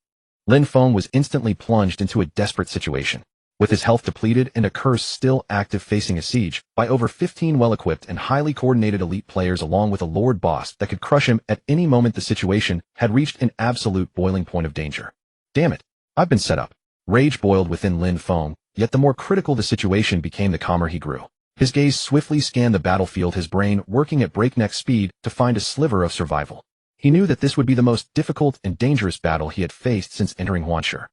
Lin Feng was instantly plunged into a desperate situation. With his health depleted and a curse still active, facing a siege by over 15 well-equipped and highly coordinated elite players along with a lord boss that could crush him at any moment, the situation had reached an absolute boiling point of danger. Damn it! I've been set up. Rage boiled within Lin Feng, yet the more critical the situation became, the calmer he grew. His gaze swiftly scanned the battlefield, his brain working at breakneck speed to find a sliver of survival. He knew that this would be the most difficult and dangerous battle he had faced since entering Huanshe.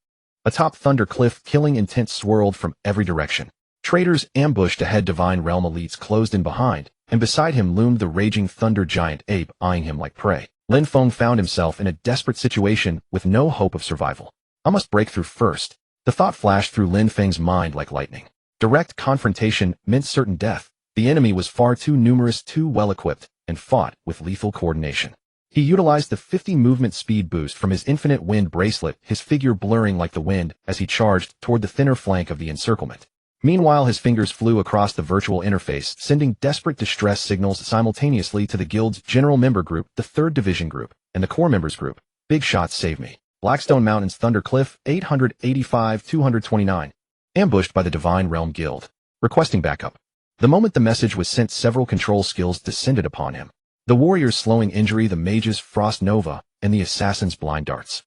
Atop Thunder Cliff, killing intent swirled from every direction. Traitors ambushed ahead, divine realm elites closed in behind, and beside him loomed the raging thunder giant ape, eyeing him like prey. Lin Feng found himself in a desperate situation with no hope of survival. I must break through first. The thought flashed through Lin Feng's mind like lightning. Direct confrontation meant certain death. The enemy was far too numerous, too well-equipped, and fought with lethal coordination. He utilized the 50 movement speed boost from his infinite wind bracelet, his figure blurring like the wind as he charged toward the thinner flank of the encirclement. Meanwhile, his fingers flew across the virtual interface, sending desperate distress signals simultaneously to the guild's general member group, the 3rd Division group, and the core members group. Big shots, save me. Blackstone Mountains, Thunder Cliff, 885-229. Ambushed by the Divine Realm Guild. Requesting backup. The moment the message was sent, several control skills descended upon him. The warrior's slowing injury, the mage's frost nova, and the assassin's blind darts.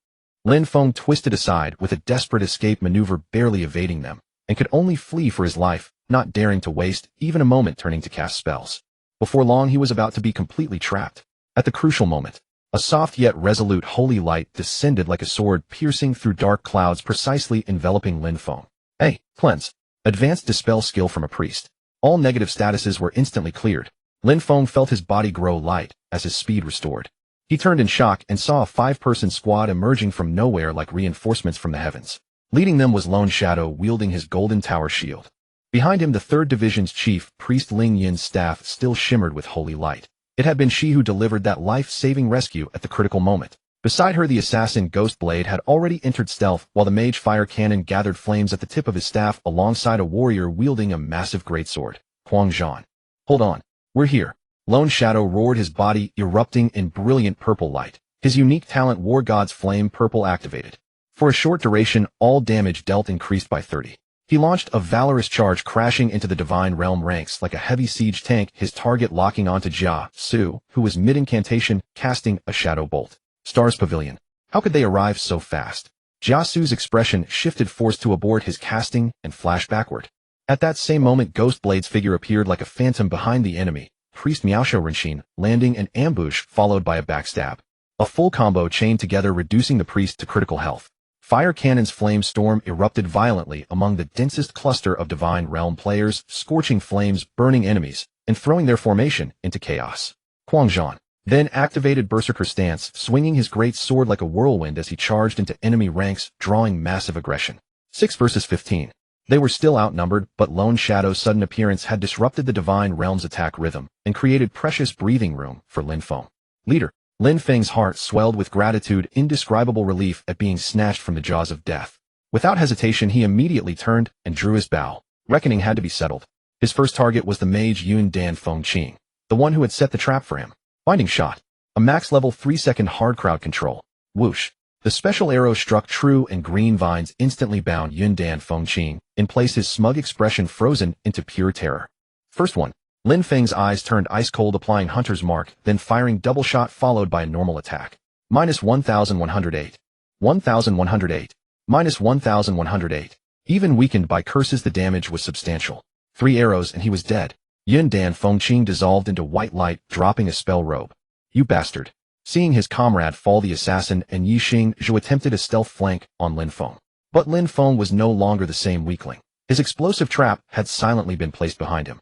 Lin Feng twisted aside with a desperate escape maneuver, barely evading them, and could only flee for his life, not daring to waste even a moment turning to cast spells. Before long, he was about to be completely trapped. At the crucial moment, a soft yet resolute holy light descended like a sword, piercing through dark clouds, precisely enveloping Lin Feng. Hey, cleanse. Advanced dispel skill from a priest. All negative statuses were instantly cleared. Lin Feng felt his body grow light as his speed restored. He turned in shock and saw a 5-person squad emerging from nowhere like reinforcements from the heavens. Leading them was Lone Shadow, wielding his golden tower shield. Behind him, the 3rd Division's chief, Priest Ling Yin's staff still shimmered with holy light. It had been she who delivered that life-saving rescue at the critical moment. Beside her, the assassin Ghostblade had already entered stealth, while the mage Fire Cannon gathered flames at the tip of his staff alongside a warrior wielding a massive greatsword. Quang Zhan. Hold on. We're here. Lone Shadow roared, his body erupting in brilliant purple light. His unique talent War God's Flame Purple activated. For a short duration, all damage dealt increased by 30. He launched a valorous charge, crashing into the Divine Realm ranks like a heavy siege tank, his target locking onto Jia Su, who was mid-incantation, casting a shadow bolt. Stars Pavilion. How could they arrive so fast? Jia Su's expression shifted, forced to abort his casting and flash backward. At that same moment, Ghostblade's figure appeared like a phantom behind the enemy, Priest Miaosho Renshin, landing an ambush followed by a backstab. A full combo chained together, reducing the priest to critical health. Fire Cannon's flame storm erupted violently among the densest cluster of Divine Realm players, scorching flames, burning enemies, and throwing their formation into chaos. Quang Zhan then activated Berserker stance, swinging his great sword like a whirlwind as he charged into enemy ranks, drawing massive aggression. 6 versus 15. They were still outnumbered, but Lone Shadow's sudden appearance had disrupted the Divine Realm's attack rhythm and created precious breathing room for Lin Feng. Leader. Lin Feng's heart swelled with gratitude, indescribable relief at being snatched from the jaws of death. Without hesitation, he immediately turned and drew his bow. Reckoning had to be settled. His first target was the mage Yun Dan Fengqing, the one who had set the trap for him. Binding shot. A max level 3-second hard crowd control. Whoosh. The special arrow struck true, and green vines instantly bound Yun Dan Fengqing in place, his smug expression frozen into pure terror. First one. Lin Feng's eyes turned ice cold, applying Hunter's Mark, then firing double shot followed by a normal attack. Minus 1108. 1108. Minus 1108. Even weakened by curses, the damage was substantial. 3 arrows and he was dead. Yun Dan Fengqing dissolved into white light, dropping a spell robe. You bastard. Seeing his comrade fall, the assassin and Yixing Zhou attempted a stealth flank on Lin Feng. But Lin Feng was no longer the same weakling. His explosive trap had silently been placed behind him.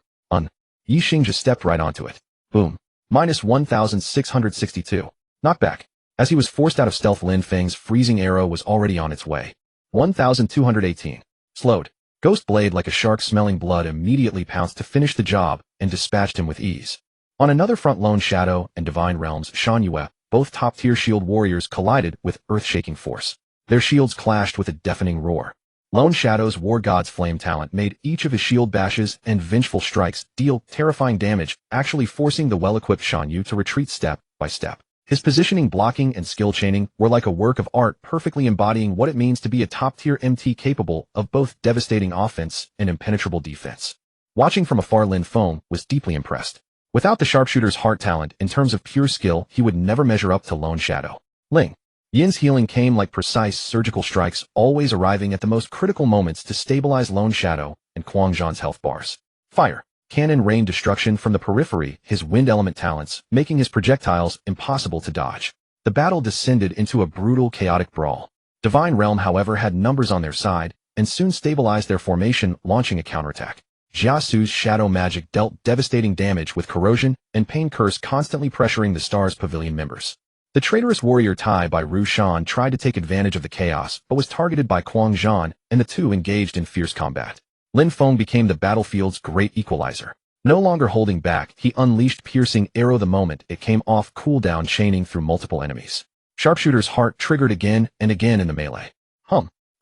Yixing just stepped right onto it. Boom. Minus 1662. Knockback. As he was forced out of stealth, Lin Feng's freezing arrow was already on its way. 1218. Slowed. Ghostblade, like a shark smelling blood, immediately pounced to finish the job and dispatched him with ease. On another front, Lone Shadow and Divine Realms Shan Yue, both top-tier shield warriors, collided with earth-shaking force. Their shields clashed with a deafening roar. Lone Shadow's War God's Flame talent made each of his shield bashes and vengeful strikes deal terrifying damage, actually forcing the well-equipped Shan Yu to retreat step by step. His positioning, blocking, and skill chaining were like a work of art, perfectly embodying what it means to be a top-tier MT capable of both devastating offense and impenetrable defense. Watching from afar, Lin Feng was deeply impressed. Without the sharpshooter's heart talent, in terms of pure skill, he would never measure up to Lone Shadow. Ling Yin's healing came like precise surgical strikes, always arriving at the most critical moments to stabilize Lone Shadow and Quang Zhan's health bars. Fire Cannon rained destruction from the periphery, his wind element talents making his projectiles impossible to dodge. The battle descended into a brutal, chaotic brawl. Divine Realm, however, had numbers on their side and soon stabilized their formation, launching a counterattack. Jia Su's shadow magic dealt devastating damage, with corrosion and pain curse constantly pressuring the Stars Pavilion members. The traitorous warrior Tai by Ru Shan tried to take advantage of the chaos, but was targeted by Quang Zhan, and the two engaged in fierce combat. Lin Feng became the battlefield's great equalizer. No longer holding back, he unleashed piercing arrow the moment it came off, cooldown chaining through multiple enemies. Sharpshooter's heart triggered again and again in the melee.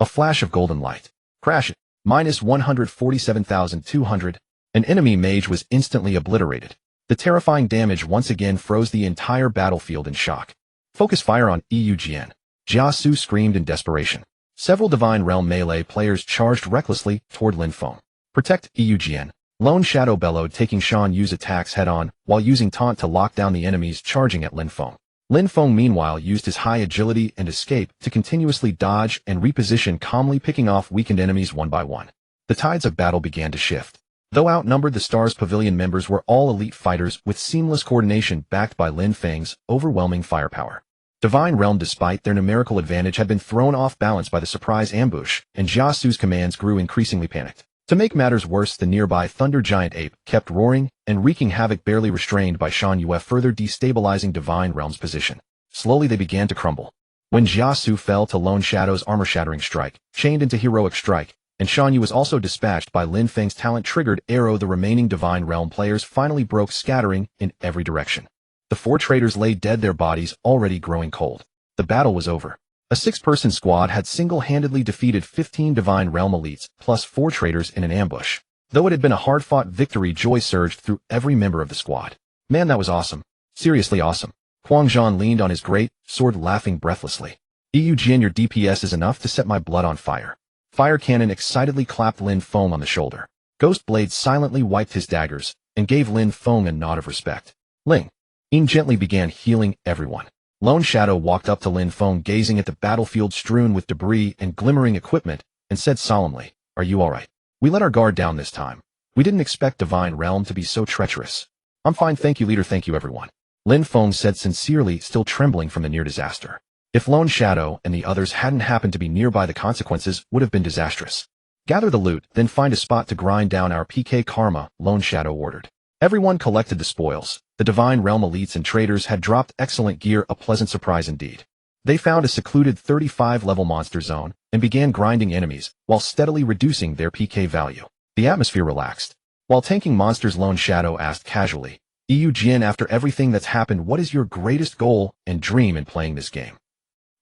A flash of golden light. Crash it. Minus 147,200. An enemy mage was instantly obliterated. The terrifying damage once again froze the entire battlefield in shock. Focus fire on Eugn. Jia Su screamed in desperation. Several Divine Realm melee players charged recklessly toward Lin Feng. Protect Eugn. Lone Shadow bellowed, taking Shan Yu's attacks head-on, while using taunt to lock down the enemies charging at Lin Feng. Lin Feng meanwhile used his high agility and escape to continuously dodge and reposition, calmly picking off weakened enemies one by one. The tides of battle began to shift. Though outnumbered, the Stars Pavilion members were all elite fighters with seamless coordination, backed by Lin Feng's overwhelming firepower. Divine Realm, despite their numerical advantage, had been thrown off balance by the surprise ambush, and Jia Su's commands grew increasingly panicked. To make matters worse, the nearby Thunder Giant Ape kept roaring and wreaking havoc, barely restrained by Shan Yue, further destabilizing Divine Realm's position. Slowly they began to crumble. When Jia Su fell to Lone Shadow's armor-shattering strike, chained into heroic strike, and Shan Yu was also dispatched by Lin Feng's talent-triggered arrow, the remaining Divine Realm players finally broke, scattering in every direction. The 4 traitors lay dead, their bodies already growing cold. The battle was over. A 6-person squad had single-handedly defeated 15 Divine Realm elites, plus 4 traitors in an ambush. Though it had been a hard-fought victory, joy surged through every member of the squad. Man, that was awesome. Seriously awesome. Huang Zhan leaned on his great sword, laughing breathlessly. EU Jin, your DPS is enough to set my blood on fire. Fire Cannon excitedly clapped Lin Feng on the shoulder. Ghost Blade silently wiped his daggers and gave Lin Feng a nod of respect. Ling Yin gently began healing everyone. Lone Shadow walked up to Lin Feng, gazing at the battlefield strewn with debris and glimmering equipment, and said solemnly, "Are you all right? We let our guard down this time. We didn't expect Divine Realm to be so treacherous." "I'm fine, thank you, leader, thank you, everyone," Lin Feng said sincerely, still trembling from the near disaster. If Lone Shadow and the others hadn't happened to be nearby, the consequences would have been disastrous. "Gather the loot, then find a spot to grind down our PK karma," Lone Shadow ordered. Everyone collected the spoils. The Divine Realm elites and traders had dropped excellent gear, a pleasant surprise indeed. They found a secluded 35-level monster zone and began grinding enemies while steadily reducing their PK value. The atmosphere relaxed. While tanking monsters, Lone Shadow asked casually, "EU Jin, after everything that's happened, what is your greatest goal and dream in playing this game?"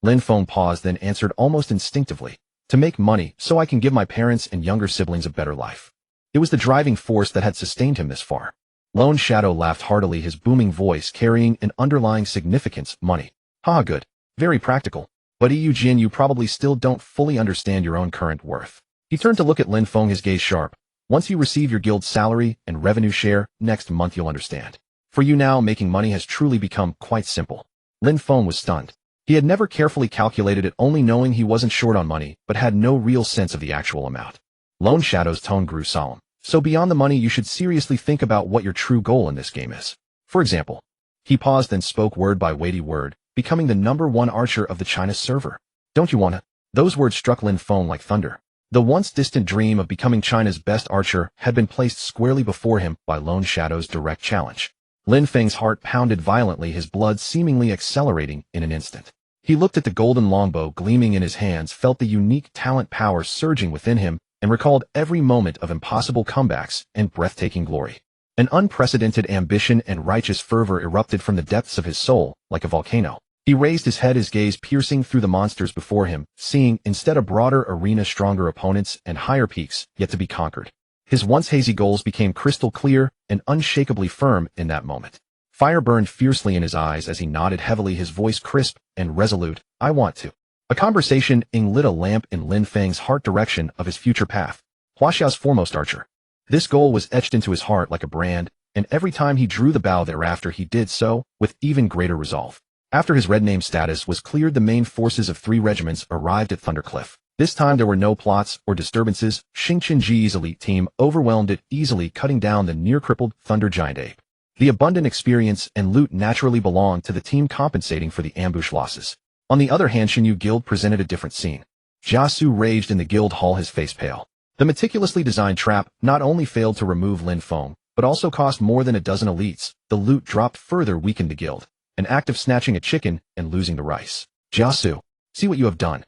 Lin Feng paused, then answered almost instinctively, "To make money so I can give my parents and younger siblings a better life." It was the driving force that had sustained him this far. Lone Shadow laughed heartily, his booming voice carrying an underlying significance. "Money. Ha, good. Very practical. But EU Jin, you probably still don't fully understand your own current worth." He turned to look at Lin Feng, his gaze sharp. "Once you receive your guild salary and revenue share, next month you'll understand. For you now, making money has truly become quite simple." Lin Feng was stunned. He had never carefully calculated it, only knowing he wasn't short on money, but had no real sense of the actual amount. Lone Shadow's tone grew solemn. "So beyond the money, you should seriously think about what your true goal in this game is. For example," he paused and spoke word by weighty word, "becoming the #1 archer of the China server. Don't you wanna?" Those words struck Lin Feng like thunder. The once distant dream of becoming China's best archer had been placed squarely before him by Lone Shadow's direct challenge. Lin Feng's heart pounded violently, his blood seemingly accelerating in an instant. He looked at the golden longbow gleaming in his hands, felt the unique talent power surging within him, and recalled every moment of impossible comebacks and breathtaking glory. An unprecedented ambition and righteous fervor erupted from the depths of his soul, like a volcano. He raised his head, his gaze piercing through the monsters before him, seeing instead a broader arena, stronger opponents, and higher peaks yet to be conquered. His once hazy goals became crystal clear and unshakably firm in that moment. Fire burned fiercely in his eyes as he nodded heavily, his voice crisp and resolute. "I want to." A conversation lit a lamp in Lin Feng's heart, direction of his future path. Huaxiao's foremost archer. This goal was etched into his heart like a brand, and every time he drew the bow thereafter, he did so with even greater resolve. After his red name status was cleared, the main forces of 3 regiments arrived at Thundercliff. This time there were no plots or disturbances. Xing Qinji's elite team overwhelmed it, easily cutting down the near-crippled Thunder Giant Ape. The abundant experience and loot naturally belonged to the team, compensating for the ambush losses. On the other hand, Xinyu Guild presented a different scene. Jiasu raged in the guild hall, his face pale. The meticulously designed trap not only failed to remove Lin Feng, but also cost more than a dozen elites. The loot dropped further weakened the guild. An act of snatching a chicken and losing the rice. "Jiasu, see what you have done."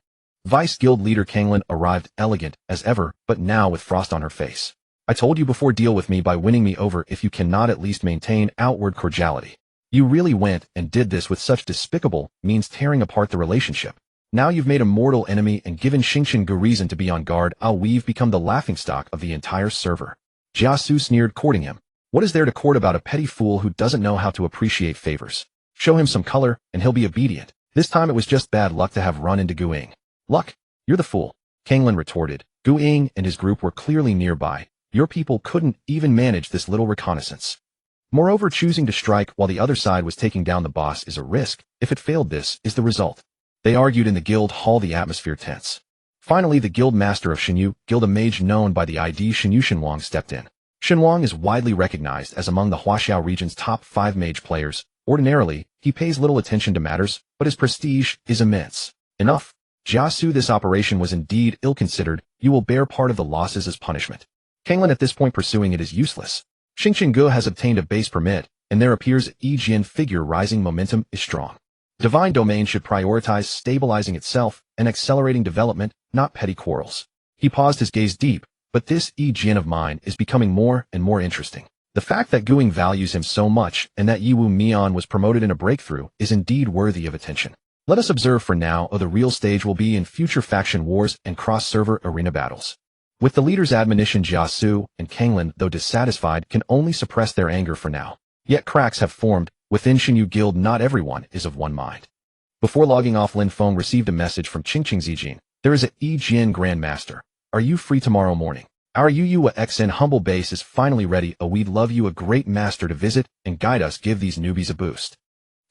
Vice Guild leader Kanglin arrived, elegant as ever, but now with frost on her face. "I told you before, deal with me by winning me over if you cannot at least maintain outward cordiality. You really went and did this with such despicable means, tearing apart the relationship. Now you've made a mortal enemy and given Xingqian Gu reason to be on guard. We've become the laughingstock of the entire server." Jiasu sneered, courting him. "What is there to court about a petty fool who doesn't know how to appreciate favors? Show him some color, and he'll be obedient. This time it was just bad luck to have run into Guing." "Luck? You're the fool," Kanglin retorted. "Guing and his group were clearly nearby. Your people couldn't even manage this little reconnaissance. Moreover, choosing to strike while the other side was taking down the boss is a risk. If it failed, this is the result." They argued in the guild hall, the atmosphere tense. Finally, the guild master of Xinyu Guild, a mage known by the ID Xinyu Shenwang, stepped in. Shenwang is widely recognized as among the Huaxiao region's top 5 mage players. Ordinarily, he pays little attention to matters, but his prestige is immense. "Enough. Jiasu, this operation was indeed ill-considered. You will bear part of the losses as punishment." Kanglin, at this point, pursuing it is useless. Xingqian Gu has obtained a base permit, and there appears a Jian figure rising. Momentum is strong. Divine Domain should prioritize stabilizing itself and accelerating development, not petty quarrels. He paused, his gaze deep, but this Jian of mine is becoming more and more interesting. The fact that Guing values him so much and that Yiwu Mian was promoted in a breakthrough is indeed worthy of attention. Let us observe for now, the real stage will be in future faction wars and cross-server arena battles. With the leader's admonition, Jia Su and Kanglin, though dissatisfied, can only suppress their anger for now. Yet cracks have formed. Within Xinyu Guild, not everyone is of one mind. Before logging off, Lin Feng received a message from Qingqing Zijin. There is a Jian Grandmaster. Are you free tomorrow morning? Our Yuyua XN humble base is finally ready. We'd love you, a great master, to visit and guide us. Give these newbies a boost.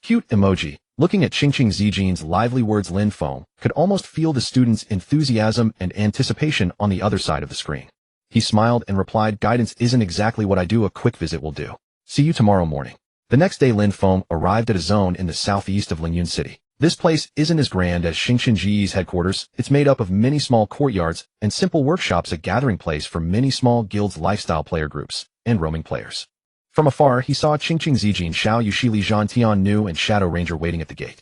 Cute emoji. Looking at Qingqing Zijin's lively words, Lin Feng could almost feel the student's enthusiasm and anticipation on the other side of the screen. He smiled and replied, guidance isn't exactly what I do. A quick visit will do. See you tomorrow morning. The next day, Lin Feng arrived at a zone in the southeast of Lingyun City. This place isn't as grand as Xingchen Ji's headquarters. It's made up of many small courtyards and simple workshops, a gathering place for many small guilds, lifestyle player groups, and roaming players. From afar, he saw Qingqing Zijin, Xiao Yushili, Zhan Tiannu, and Shadow Ranger waiting at the gate.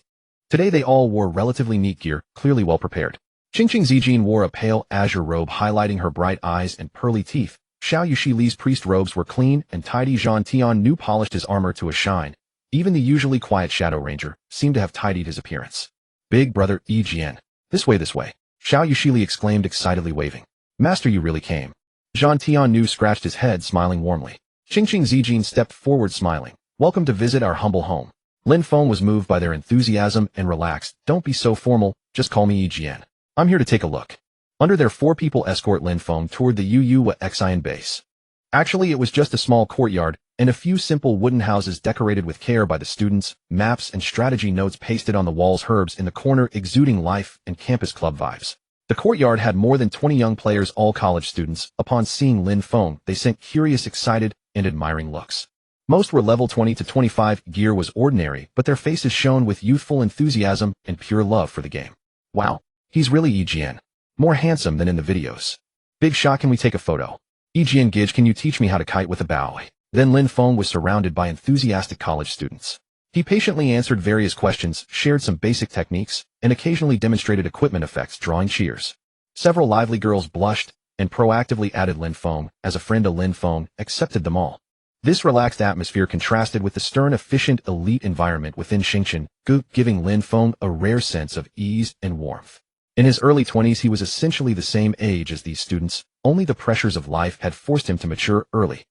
Today they all wore relatively neat gear, clearly well prepared. Qingqing Zijin wore a pale azure robe highlighting her bright eyes and pearly teeth. Xiao Yushili's priest robes were clean and tidy. Zhan Tiannu polished his armor to a shine. Even the usually quiet Shadow Ranger seemed to have tidied his appearance. Big brother Yi Jian. This way, this way. Xiao Yushili exclaimed excitedly, waving. Master, you really came. Zhan Tiannu scratched his head, smiling warmly. Qingqing Zijin stepped forward, smiling. Welcome to visit our humble home. Lin Feng was moved by their enthusiasm and relaxed. Don't be so formal, just call me Yi Jian. I'm here to take a look. Under their 4-people escort, Lin Feng toured the Yuyua Xian base. Actually, it was just a small courtyard and a few simple wooden houses decorated with care by the students, maps and strategy notes pasted on the walls, herbs in the corner exuding life and campus club vibes. The courtyard had more than 20 young players, all college students. Upon seeing Lin Feng, they sent curious, excited, and admiring looks. Most were level 20 to 25, gear was ordinary, but their faces shone with youthful enthusiasm and pure love for the game. Wow, he's really Yi Jian. More handsome than in the videos. Big shot, can we take a photo? Yi Jian Gij, can you teach me how to kite with a bow? Then Lin Feng was surrounded by enthusiastic college students. He patiently answered various questions, shared some basic techniques, and occasionally demonstrated equipment effects, drawing cheers. Several lively girls blushed and proactively added Lin Feng as a friend. Lin Feng accepted them all. This relaxed atmosphere contrasted with the stern, efficient, elite environment within Xingchen, giving Lin Feng a rare sense of ease and warmth. In his early 20s, he was essentially the same age as these students, only the pressures of life had forced him to mature early.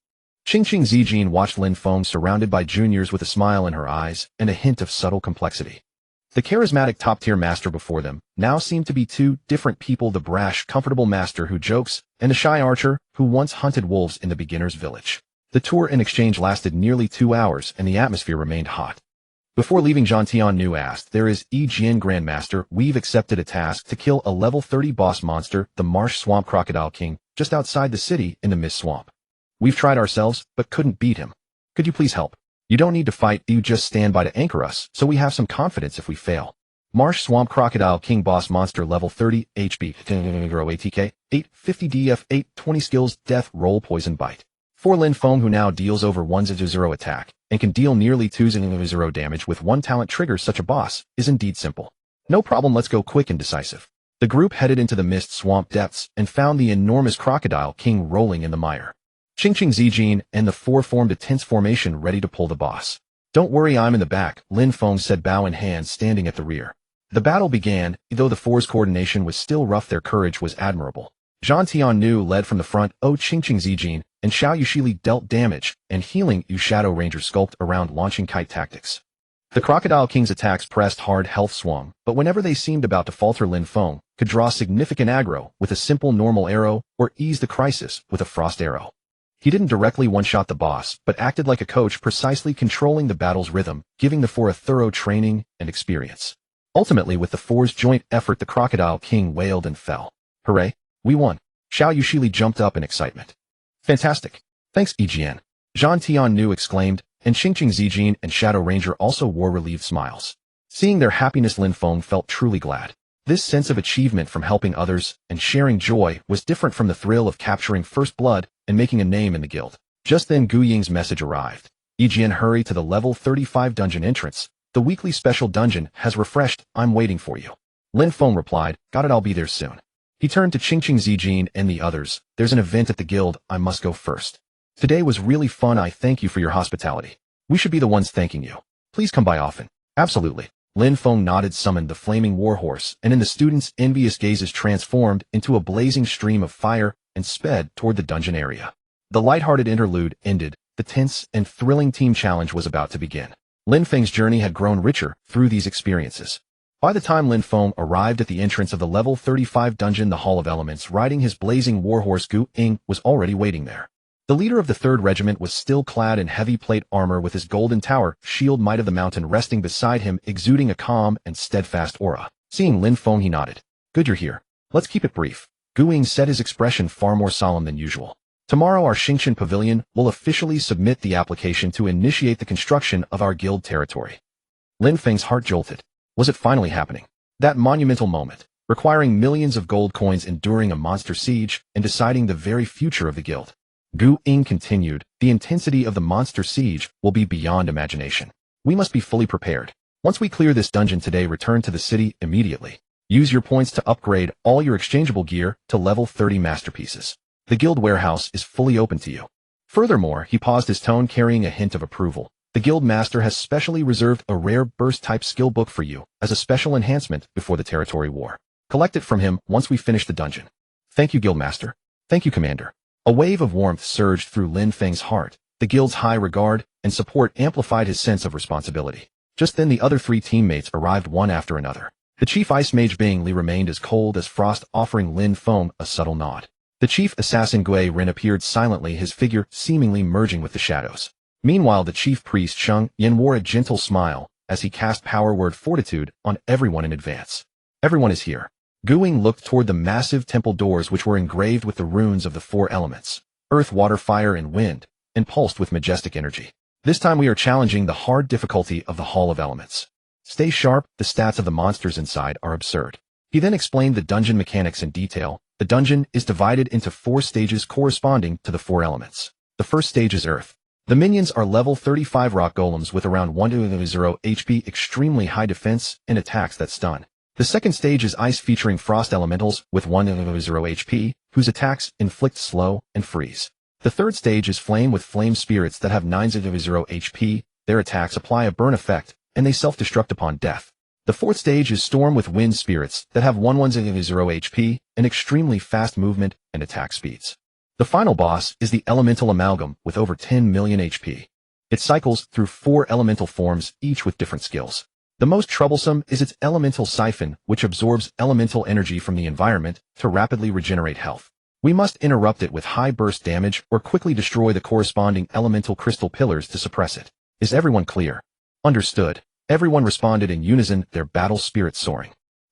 Qingqing Zijin watched Lin Feng surrounded by juniors with a smile in her eyes and a hint of subtle complexity. The charismatic top-tier master before them now seemed to be two different people, the brash, comfortable master who jokes, and the shy archer who once hunted wolves in the beginner's village. The tour and exchange lasted nearly 2 hours, and the atmosphere remained hot. Before leaving, Zhan Tiannu asked, there is Yi Jian Grandmaster, we've accepted a task to kill a level 30 boss monster, the Marsh Swamp Crocodile King, just outside the city in the Mist Swamp. We've tried ourselves, but couldn't beat him. Could you please help? You don't need to fight, you just stand by to anchor us, so we have some confidence if we fail. Marsh Swamp Crocodile King boss monster, level 30, HP, ATK, 850 DF, 820 skills, death, roll, poison, bite. For Lin Feng, who now deals over 1/0 attack, and can deal nearly 2/0 damage with one talent trigger, such a boss is indeed simple. No problem, let's go quick and decisive. The group headed into the Mist Swamp depths and found the enormous Crocodile King rolling in the mire. Qingqing Zijin and the 4 formed a tense formation ready to pull the boss. Don't worry, I'm in the back, Lin Feng said, bow in hand, standing at the rear. The battle began. Though the 4's coordination was still rough, their courage was admirable. Zhan Tiannu led from the front, Qingqing Zijin and Xiao Yushili dealt damage and healing. Shadow Ranger skulked around, launching kite tactics. The Crocodile King's attacks pressed hard, health swung, but whenever they seemed about to falter, Lin Feng could draw significant aggro with a simple normal arrow or ease the crisis with a frost arrow. He didn't directly one-shot the boss, but acted like a coach, precisely controlling the battle's rhythm, giving the 4 a thorough training and experience. Ultimately, with the 4's joint effort, the Crocodile King wailed and fell. Hooray! We won! Xiao Yushili jumped up in excitement. Fantastic! Thanks, Yi Jian! Zhan Tiannu exclaimed, and Qingqing Zijin and Shadow Ranger also wore relieved smiles. Seeing their happiness, Lin Feng felt truly glad. This sense of achievement from helping others and sharing joy was different from the thrill of capturing first blood and making a name in the guild. Just then, Gu Ying's message arrived. Yi Jian, hurry to the level 35 dungeon entrance. The weekly special dungeon has refreshed. I'm waiting for you. Lin Feng replied, got it, I'll be there soon. He turned to Qingqing Zijin and the others. There's an event at the guild, I must go first. Today was really fun, I thank you for your hospitality. We should be the ones thanking you. Please come by often. Absolutely. Lin Feng nodded, summoned the flaming warhorse, and in the students' envious gazes transformed into a blazing stream of fire and sped toward the dungeon area. The lighthearted interlude ended. The tense and thrilling team challenge was about to begin. Lin Feng's journey had grown richer through these experiences. By the time Lin Feng arrived at the entrance of the level 35 dungeon, the Hall of Elements, riding his blazing warhorse Grueling was already waiting there. The leader of the 3rd Regiment was still clad in heavy plate armor with his golden tower shield Might of the Mountain resting beside him, exuding a calm and steadfast aura. Seeing Lin Feng, he nodded. "Good, you're here. Let's keep it brief." Grueling said, his expression far more solemn than usual. "Tomorrow our Xingqian Pavilion will officially submit the application to initiate the construction of our guild territory." Lin Feng's heart jolted. Was it finally happening? That monumental moment, requiring millions of gold coins, enduring a monster siege, and deciding the very future of the guild. Grueling continued, "The intensity of the monster siege will be beyond imagination. We must be fully prepared. Once we clear this dungeon today, return to the city immediately. Use your points to upgrade all your exchangeable gear to level 30 masterpieces. The guild warehouse is fully open to you." Furthermore, he paused, his tone carrying a hint of approval. "The guild master has specially reserved a rare burst-type skill book for you as a special enhancement before the territory war. Collect it from him once we finish the dungeon." "Thank you, guild master." "Thank you, commander." A wave of warmth surged through Lin Feng's heart. The guild's high regard and support amplified his sense of responsibility. Just then the other 3 teammates arrived, one after another. The chief ice mage Bing Li remained as cold as frost, offering Lin Feng a subtle nod. The chief assassin Gui Ren appeared silently, his figure seemingly merging with the shadows. Meanwhile, the chief priest Sheng Yin wore a gentle smile as he cast power word fortitude on everyone in advance. "Everyone is here." Grueling looked toward the massive temple doors, which were engraved with the runes of the 4 elements, earth, water, fire, and wind, and pulsed with majestic energy. "This time we are challenging the hard difficulty of the Hall of Elements. Stay sharp, the stats of the monsters inside are absurd." He then explained the dungeon mechanics in detail. The dungeon is divided into 4 stages corresponding to the 4 elements. The first stage is Earth. The minions are level 35 rock golems with around 100 HP, extremely high defense, and attacks that stun. The second stage is Ice, featuring frost elementals with 100 HP, whose attacks inflict slow and freeze. The third stage is Flame, with flame spirits that have 900 HP, their attacks apply a burn effect, and they self-destruct upon death. The fourth stage is Storm, with wind spirits that have 110 HP, and extremely fast movement and attack speeds. The final boss is the Elemental Amalgam, with over 10 million HP. It cycles through 4 elemental forms, each with different skills. The most troublesome is its Elemental Siphon, which absorbs elemental energy from the environment to rapidly regenerate health. We must interrupt it with high burst damage or quickly destroy the corresponding elemental crystal pillars to suppress it. Is everyone clear? Understood. Everyone responded in unison, their battle spirit soaring.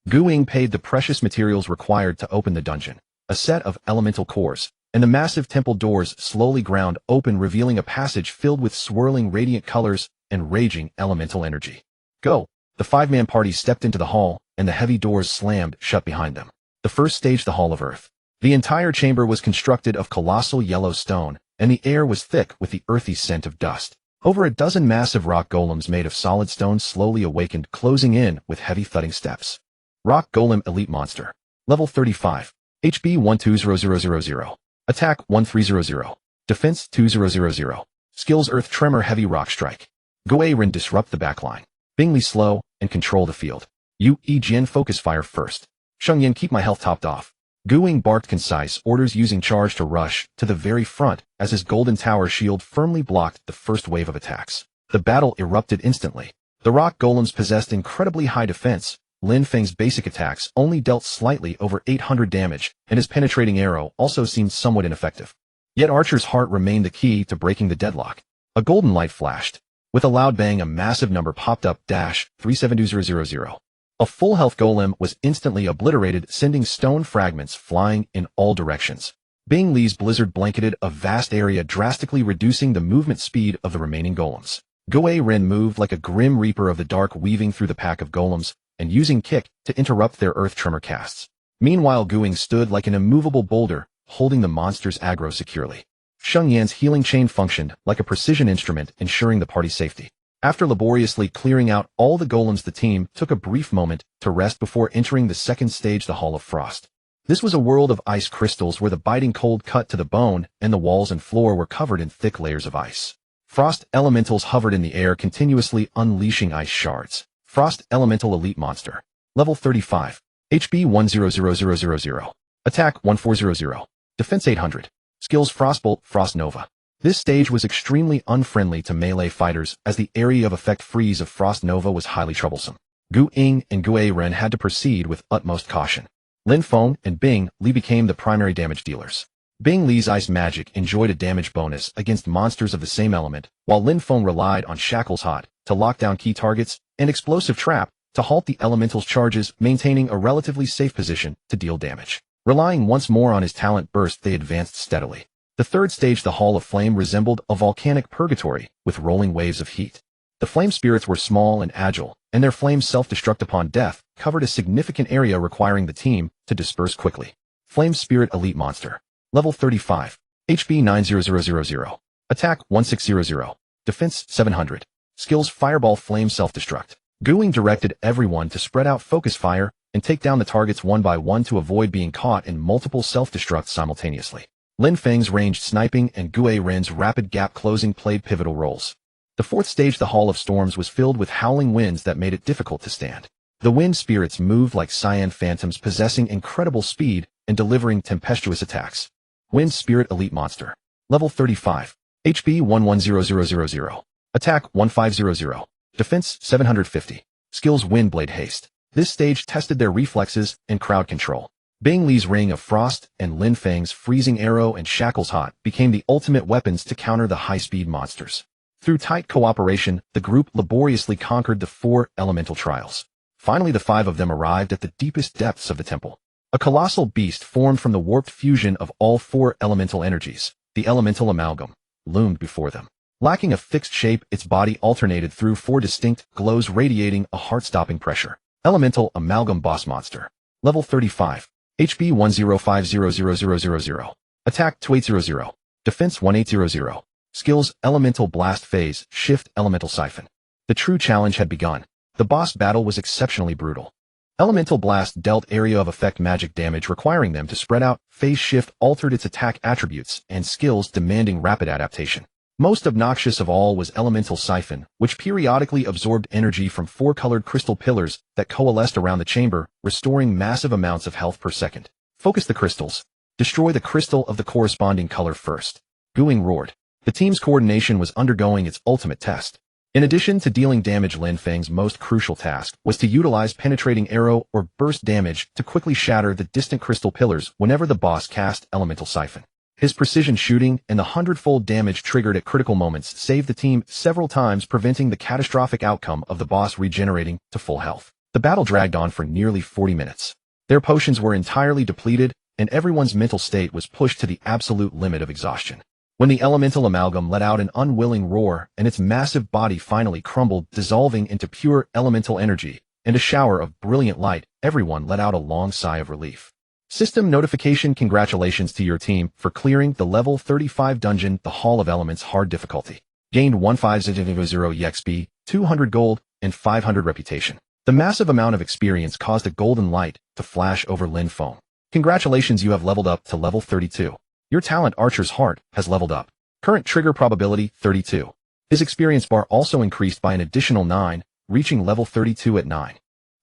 Grueling paid the precious materials required to open the dungeon, a set of elemental cores, and the massive temple doors slowly ground open, revealing a passage filled with swirling radiant colors and raging elemental energy. "Go!" The 5-man party stepped into the hall, and the heavy doors slammed shut behind them. The first stage, the Hall of Earth. The entire chamber was constructed of colossal yellow stone, and the air was thick with the earthy scent of dust. Over a dozen massive rock golems made of solid stone slowly awakened, closing in with heavy thudding steps. Rock Golem Elite Monster. Level 35. HP 120000. Attack 1300. Defense 2000. Skills Earth Tremor, Heavy Rock Strike. Gui Ren, disrupt the backline. Bing Li, slow and control the field. Yu Jian, focus fire first. Sheng Yin, keep my health topped off. Grueling barked concise orders, using charge to rush to the very front as his golden tower shield firmly blocked the first wave of attacks. The battle erupted instantly. The rock golems possessed incredibly high defense. Lin Feng's basic attacks only dealt slightly over 800 damage, and his penetrating arrow also seemed somewhat ineffective. Yet Archer's heart remained the key to breaking the deadlock. A golden light flashed. With a loud bang, a massive number popped up, -37000. A full health golem was instantly obliterated, sending stone fragments flying in all directions. Bing Li's blizzard blanketed a vast area, drastically reducing the movement speed of the remaining golems. Gui Ren moved like a grim reaper of the dark, weaving through the pack of golems and using kick to interrupt their earth tremor casts. Meanwhile, Grueling stood like an immovable boulder, holding the monster's aggro securely. Sheng Yan's healing chain functioned like a precision instrument, ensuring the party's safety. After laboriously clearing out all the golems, the team took a brief moment to rest before entering the second stage, the Hall of Frost. This was a world of ice crystals where the biting cold cut to the bone, and the walls and floor were covered in thick layers of ice. Frost elementals hovered in the air, continuously unleashing ice shards. Frost Elemental Elite Monster. Level 35. HP 100000. Attack 1400. Defense 800. Skills Frostbolt, Frost Nova. This stage was extremely unfriendly to melee fighters as the area of effect freeze of Frost Nova was highly troublesome. Gu Ying and Gu Ren had to proceed with utmost caution. Lin Feng and Bing Li became the primary damage dealers. Bing Li's ice magic enjoyed a damage bonus against monsters of the same element, while Lin Feng relied on Shackles Hot to lock down key targets and Explosive Trap to halt the elemental's charges, maintaining a relatively safe position to deal damage. Relying once more on his talent burst, they advanced steadily. The third stage, the Hall of Flame, resembled a volcanic purgatory with rolling waves of heat. The flame spirits were small and agile, and their flames self-destruct upon death covered a significant area, requiring the team to disperse quickly. Flame Spirit Elite Monster. Level 35. HP 90000. Attack 1600. Defense 700. Skills Fireball Flame Self-Destruct. Guing directed everyone to spread out focus fire and take down the targets one by one to avoid being caught in multiple self-destructs simultaneously. Lin Feng's ranged sniping and Gu Ren's rapid gap closing played pivotal roles. The fourth stage, the Hall of Storms, was filled with howling winds that made it difficult to stand. The wind spirits moved like cyan phantoms, possessing incredible speed and delivering tempestuous attacks. Wind Spirit Elite Monster. Level 35. HP 110000. Attack 1500. Defense 750. Skills Windblade Haste. This stage tested their reflexes and crowd control. Bing Li's Ring of Frost and Lin Feng's Freezing Arrow and Shackles Hot became the ultimate weapons to counter the high-speed monsters. Through tight cooperation, the group laboriously conquered the 4 elemental trials. Finally, the 5 of them arrived at the deepest depths of the temple. A colossal beast formed from the warped fusion of all 4 elemental energies, the elemental amalgam, loomed before them. Lacking a fixed shape, its body alternated through 4 distinct glows, radiating a heart-stopping pressure. Elemental Amalgam Boss Monster. Level 35. HP 10500000. Attack 2800. Defense 1800. Skills Elemental Blast Phase, Shift Elemental Siphon. The true challenge had begun. The boss battle was exceptionally brutal. Elemental Blast dealt area of effect magic damage, requiring them to spread out. Phase Shift altered its attack attributes and skills, demanding rapid adaptation. Most obnoxious of all was Elemental Siphon, which periodically absorbed energy from 4 colored crystal pillars that coalesced around the chamber, restoring massive amounts of health per second. Focus the crystals. Destroy the crystal of the corresponding color first. Guing roared. The team's coordination was undergoing its ultimate test. In addition to dealing damage, Lin Feng's most crucial task was to utilize Penetrating Arrow or Burst Damage to quickly shatter the distant crystal pillars whenever the boss cast Elemental Siphon. His precision shooting and the 100-fold damage triggered at critical moments saved the team several times, preventing the catastrophic outcome of the boss regenerating to full health. The battle dragged on for nearly 40 minutes. Their potions were entirely depleted, and everyone's mental state was pushed to the absolute limit of exhaustion. When the elemental amalgam let out an unwilling roar and its massive body finally crumbled, dissolving into pure elemental energy and a shower of brilliant light, everyone let out a long sigh of relief. System notification: congratulations to your team for clearing the level 35 dungeon, the Hall of Elements, hard difficulty. Gained 1500 EXP, 200 gold, and 500 reputation. The massive amount of experience caused a golden light to flash over Lin Feng. Congratulations, you have leveled up to level 32. Your talent, Archer's Heart, has leveled up. Current trigger probability 32. His experience bar also increased by an additional 9, reaching level 32 at 9.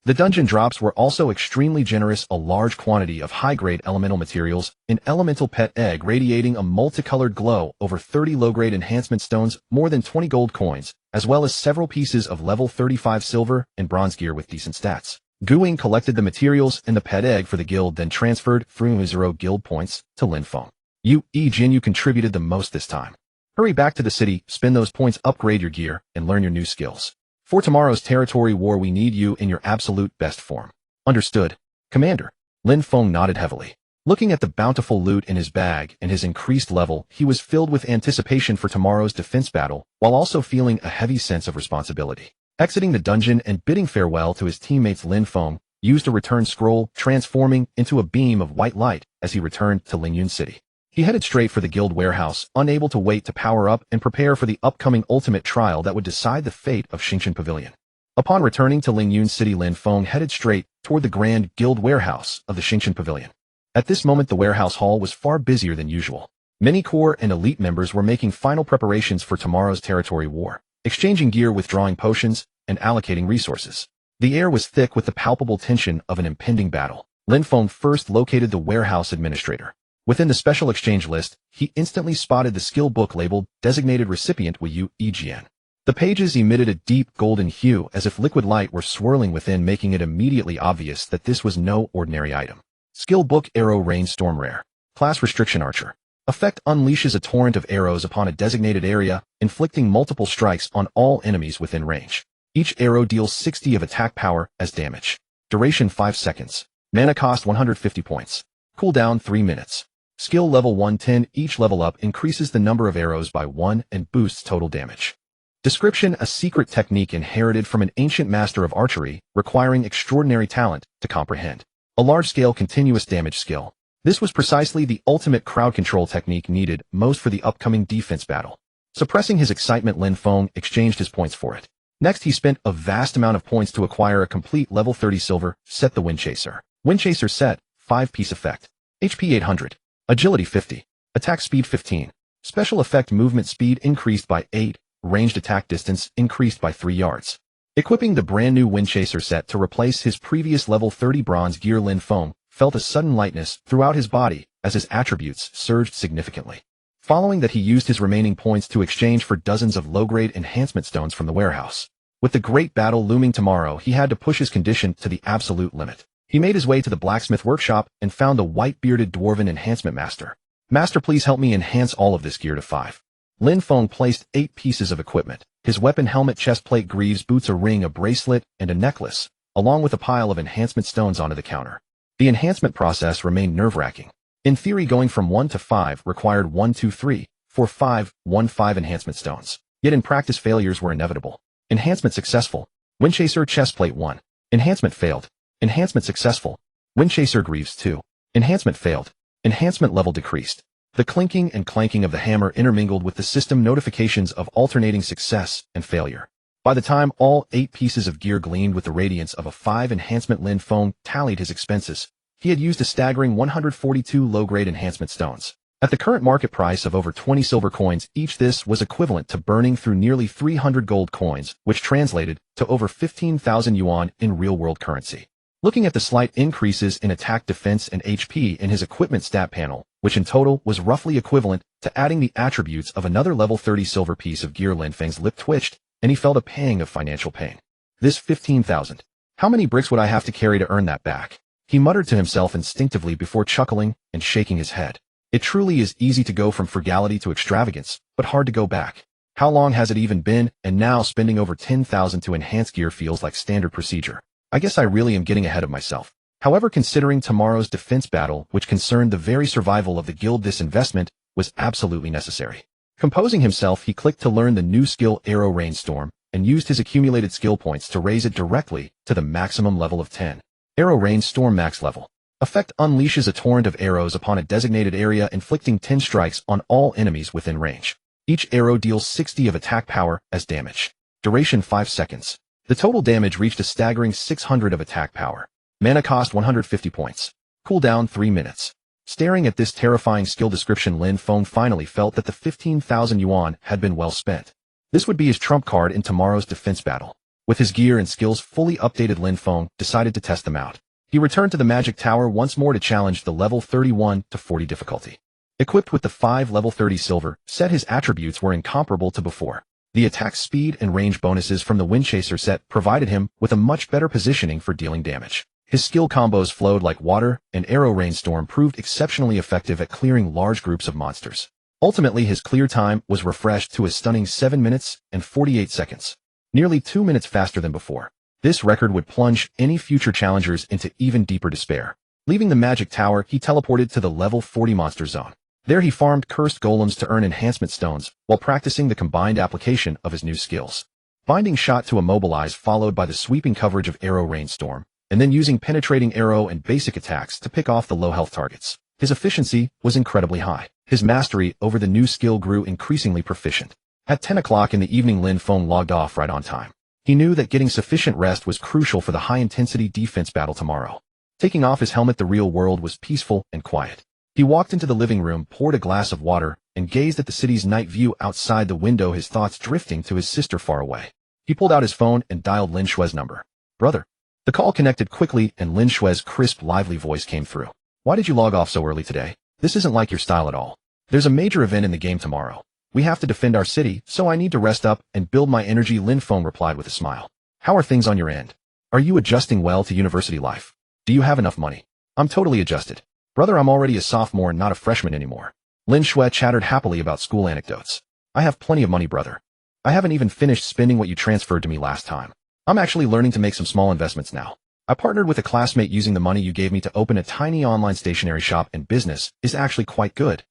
The dungeon drops were also extremely generous, a large quantity of high-grade elemental materials, an elemental pet egg radiating a multicolored glow, over 30 low-grade enhancement stones, more than 20 gold coins, as well as several pieces of level 35 silver and bronze gear with decent stats. Guing collected the materials and the pet egg for the guild, then transferred 300 guild points to Lin Feng. You contributed the most this time. Hurry back to the city, spend those points, upgrade your gear, and learn your new skills. For tomorrow's territory war, we need you in your absolute best form. Understood, Commander. Lin Feng nodded heavily. Looking at the bountiful loot in his bag and his increased level, he was filled with anticipation for tomorrow's defense battle, while also feeling a heavy sense of responsibility. Exiting the dungeon and bidding farewell to his teammates, Lin Feng used a return scroll, transforming into a beam of white light as he returned to Lingyun City. He headed straight for the guild warehouse, unable to wait to power up and prepare for the upcoming ultimate trial that would decide the fate of Xingshan Pavilion. Upon returning to Lingyun City, Lin Feng headed straight toward the grand guild warehouse of the Xingshan Pavilion. At this moment, the warehouse hall was far busier than usual. Many core and elite members were making final preparations for tomorrow's territory war, exchanging gear, withdrawing potions, and allocating resources. The air was thick with the palpable tension of an impending battle. Lin Feng first located the warehouse administrator. Within the special exchange list, he instantly spotted the skill book labeled Designated Recipient Wu EGN. The pages emitted a deep golden hue as if liquid light were swirling within, making it immediately obvious that this was no ordinary item. Skill book Arrow Rainstorm Rare. Class Restriction Archer. Effect unleashes a torrent of arrows upon a designated area, inflicting multiple strikes on all enemies within range. Each arrow deals 60 of attack power as damage. Duration 5 seconds. Mana cost 150 points. Cooldown 3 minutes. Skill level 110. Each level up increases the number of arrows by 1 and boosts total damage. Description: a secret technique inherited from an ancient master of archery, requiring extraordinary talent to comprehend. A large-scale continuous damage skill. This was precisely the ultimate crowd control technique needed most for the upcoming defense battle. Suppressing his excitement, Lin Feng exchanged his points for it. Next, he spent a vast amount of points to acquire a complete level 30 silver set, the Windchaser. Windchaser set, 5-piece effect. HP 800. Agility 50. Attack speed 15. Special effect: movement speed increased by 8. Ranged attack distance increased by 3 yards. Equipping the brand new Windchaser set to replace his previous level 30 bronze gear, Lin Feng felt a sudden lightness throughout his body as his attributes surged significantly. Following that, he used his remaining points to exchange for dozens of low-grade enhancement stones from the warehouse. With the great battle looming tomorrow, he had to push his condition to the absolute limit. He made his way to the blacksmith workshop and found the white-bearded dwarven enhancement master. Master, please help me enhance all of this gear to 5. Lin Feng placed 8 pieces of equipment: his weapon, helmet, chest plate, greaves, boots, a ring, a bracelet, and a necklace, along with a pile of enhancement stones onto the counter. The enhancement process remained nerve-wracking. In theory, going from 1 to 5 required 1, 2, 3, 4, 5, 1, 5 enhancement stones. Yet in practice, failures were inevitable. Enhancement successful. Windchaser chestplate 1. Enhancement failed. Enhancement successful. Windchaser greaves 2. Enhancement failed. Enhancement level decreased. The clinking and clanking of the hammer intermingled with the system notifications of alternating success and failure. By the time all 8 pieces of gear gleamed with the radiance of a 5 enhancement, Lin Feng tallied his expenses. He had used a staggering 142 low-grade enhancement stones. At the current market price of over 20 silver coins each, this was equivalent to burning through nearly 300 gold coins, which translated to over 15,000 yuan in real-world currency. Looking at the slight increases in attack, defense, and HP in his equipment stat panel, which in total was roughly equivalent to adding the attributes of another level 30 silver piece of gear, Lin Feng's lip twitched, and he felt a pang of financial pain. This 15,000. How many bricks would I have to carry to earn that back? He muttered to himself instinctively before chuckling and shaking his head. It truly is easy to go from frugality to extravagance, but hard to go back. How long has it even been? And now spending over 10,000 to enhance gear feels like standard procedure. I guess I really am getting ahead of myself. However, considering tomorrow's defense battle, which concerned the very survival of the guild, this investment was absolutely necessary. Composing himself, he clicked to learn the new skill Arrow Rainstorm and used his accumulated skill points to raise it directly to the maximum level of 10. Arrow Rainstorm max level. Effect unleashes a torrent of arrows upon a designated area, inflicting 10 strikes on all enemies within range. Each arrow deals 60 of attack power as damage. Duration 5 seconds. The total damage reached a staggering 600 of attack power. Mana cost 150 points. Cooldown 3 minutes. Staring at this terrifying skill description, Lin Feng finally felt that the 15,000 yuan had been well spent. This would be his trump card in tomorrow's defense battle. With his gear and skills fully updated, Lin Feng decided to test them out. He returned to the magic tower once more to challenge the level 31 to 40 difficulty. Equipped with the 5 level 30 silver set, his attributes were incomparable to before. The attack speed and range bonuses from the Windchaser set provided him with a much better positioning for dealing damage. His skill combos flowed like water, and Arrow Rainstorm proved exceptionally effective at clearing large groups of monsters. Ultimately, his clear time was refreshed to a stunning 7 minutes and 48 seconds. Nearly 2 minutes faster than before. This record would plunge any future challengers into even deeper despair. Leaving the magic tower, he teleported to the level 40 monster zone. There he farmed cursed golems to earn enhancement stones, while practicing the combined application of his new skills. Binding shot to immobilize, followed by the sweeping coverage of Arrow Rainstorm, and then using penetrating arrow and basic attacks to pick off the low health targets. His efficiency was incredibly high. His mastery over the new skill grew increasingly proficient. At 10 o'clock in the evening, Lin Feng logged off right on time. He knew that getting sufficient rest was crucial for the high-intensity defense battle tomorrow. Taking off his helmet, the real world was peaceful and quiet. He walked into the living room, poured a glass of water, and gazed at the city's night view outside the window, his thoughts drifting to his sister far away. He pulled out his phone and dialed Lin Shue's number. "Brother." The call connected quickly, and Lin Shue's crisp, lively voice came through. "Why did you log off so early today?" This isn't like your style at all. There's a major event in the game tomorrow. We have to defend our city, so I need to rest up and build my energy, Lin Feng replied with a smile. How are things on your end? Are you adjusting well to university life? Do you have enough money? I'm totally adjusted. Brother, I'm already a sophomore, not a freshman anymore. Lin Shui chattered happily about school anecdotes. I have plenty of money, brother. I haven't even finished spending what you transferred to me last time. I'm actually learning to make some small investments now. I partnered with a classmate using the money you gave me to open a tiny online stationery shop, and business is actually quite good.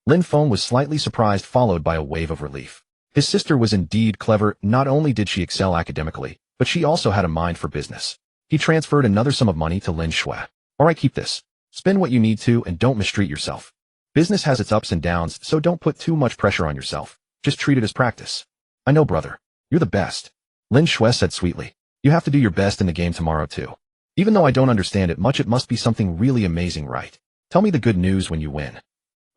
Lin Feng was slightly surprised, followed by a wave of relief. His sister was indeed clever. Not only did she excel academically, but she also had a mind for business. He transferred another sum of money to Lin Shui. Alright, keep this. Spend what you need to and don't mistreat yourself. Business has its ups and downs, so don't put too much pressure on yourself. Just treat it as practice. I know, brother. You're the best. Lin Shui said sweetly. You have to do your best in the game tomorrow too. Even though I don't understand it much, it must be something really amazing, right? Tell me the good news when you win.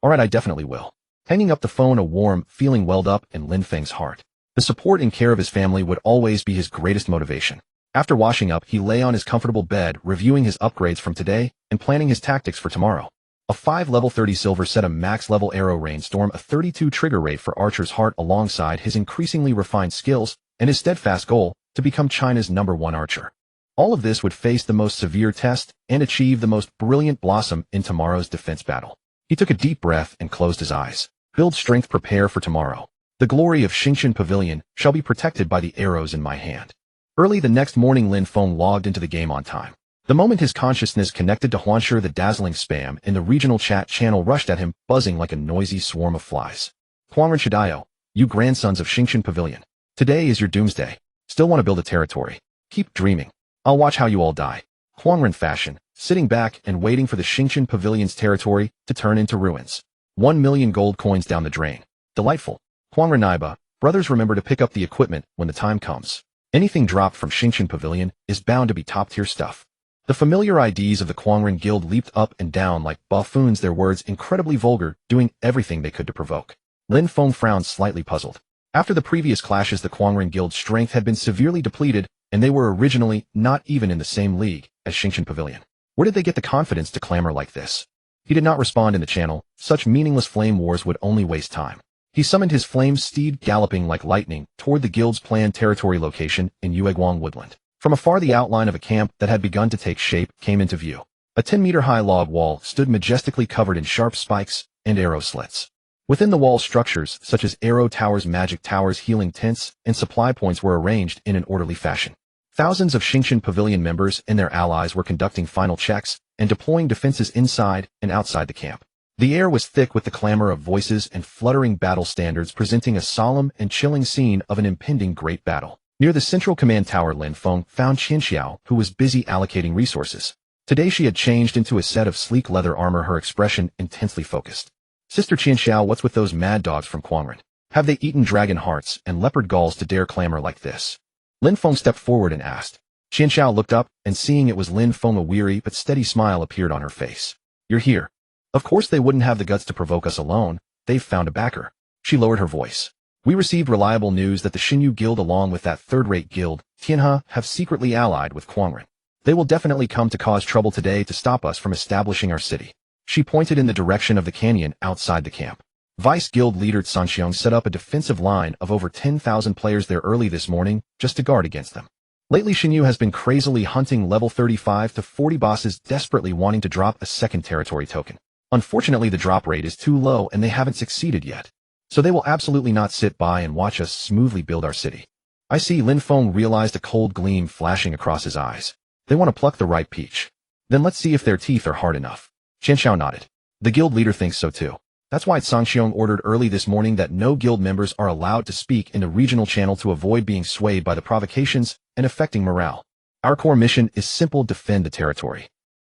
Alright, I definitely will. Hanging up the phone, a warm feeling welled up in Lin Feng's heart. The support and care of his family would always be his greatest motivation. After washing up, he lay on his comfortable bed, reviewing his upgrades from today and planning his tactics for tomorrow. A 5 level 30 silver set, a max level arrow rainstorm, a 32 trigger rate for Archer's Heart, alongside his increasingly refined skills and his steadfast goal to become China's #1 archer. All of this would face the most severe test and achieve the most brilliant blossom in tomorrow's defense battle. He took a deep breath and closed his eyes. Build strength, prepare for tomorrow. The glory of Xingshan Pavilion shall be protected by the arrows in my hand. Early the next morning, Lin Feng logged into the game on time. The moment his consciousness connected to Huansher, the dazzling spam in the regional chat channel rushed at him, buzzing like a noisy swarm of flies. Huangren Shidayo, you grandsons of Xingshan Pavilion. Today is your doomsday. Still want to build a territory? Keep dreaming. I'll watch how you all die. Huangren fashion, sitting back and waiting for the Xingshan Pavilion's territory to turn into ruins. 1 million gold coins down the drain. Delightful. Huangren Naiba, brothers, remember to pick up the equipment when the time comes. Anything dropped from Xingshan Pavilion is bound to be top-tier stuff. The familiar IDs of the Huangren Guild leaped up and down like buffoons, their words incredibly vulgar, doing everything they could to provoke. Lin Feng frowned, slightly puzzled. After the previous clashes, the Huangren Guild's strength had been severely depleted, and they were originally not even in the same league as Xingshan Pavilion. Where did they get the confidence to clamor like this? He did not respond in the channel. Such meaningless flame wars would only waste time. He summoned his flame steed, galloping like lightning toward the guild's planned territory location in Yueguang Woodland. From afar, the outline of a camp that had begun to take shape came into view. A 10-meter-high log wall stood majestically, covered in sharp spikes and arrow slits. Within the wall, structures such as arrow towers, magic towers, healing tents, and supply points were arranged in an orderly fashion. Thousands of Xingshan Pavilion members and their allies were conducting final checks and deploying defenses inside and outside the camp. The air was thick with the clamor of voices and fluttering battle standards, presenting a solemn and chilling scene of an impending great battle. Near the central command tower, Lin Feng found Qianxiao, who was busy allocating resources. Today she had changed into a set of sleek leather armor, her expression intensely focused. Sister Qianxiao, what's with those mad dogs from Huangren? Have they eaten dragon hearts and leopard galls to dare clamor like this? Lin Feng stepped forward and asked. Qianxiao looked up, and seeing it was Lin Feng, a weary but steady smile appeared on her face. You're here. Of course they wouldn't have the guts to provoke us alone. They've found a backer. She lowered her voice. We received reliable news that the Xinyu Guild, along with that third-rate guild, Tianhe, have secretly allied with Huangren. They will definitely come to cause trouble today to stop us from establishing our city. She pointed in the direction of the canyon outside the camp. Vice Guild leader Sanxiong set up a defensive line of over 10,000 players there early this morning just to guard against them. Lately, Xinyu has been crazily hunting level 35 to 40 bosses, desperately wanting to drop a second territory token. Unfortunately, the drop rate is too low and they haven't succeeded yet. So they will absolutely not sit by and watch us smoothly build our city. I see. Lin Feng realized, a cold gleam flashing across his eyes. They want to pluck the ripe peach. Then let's see if their teeth are hard enough. Qianxiao nodded. The guild leader thinks so too. That's why Sanxiong ordered early this morning that no guild members are allowed to speak in the regional channel to avoid being swayed by the provocations and affecting morale. Our core mission is simple: defend the territory.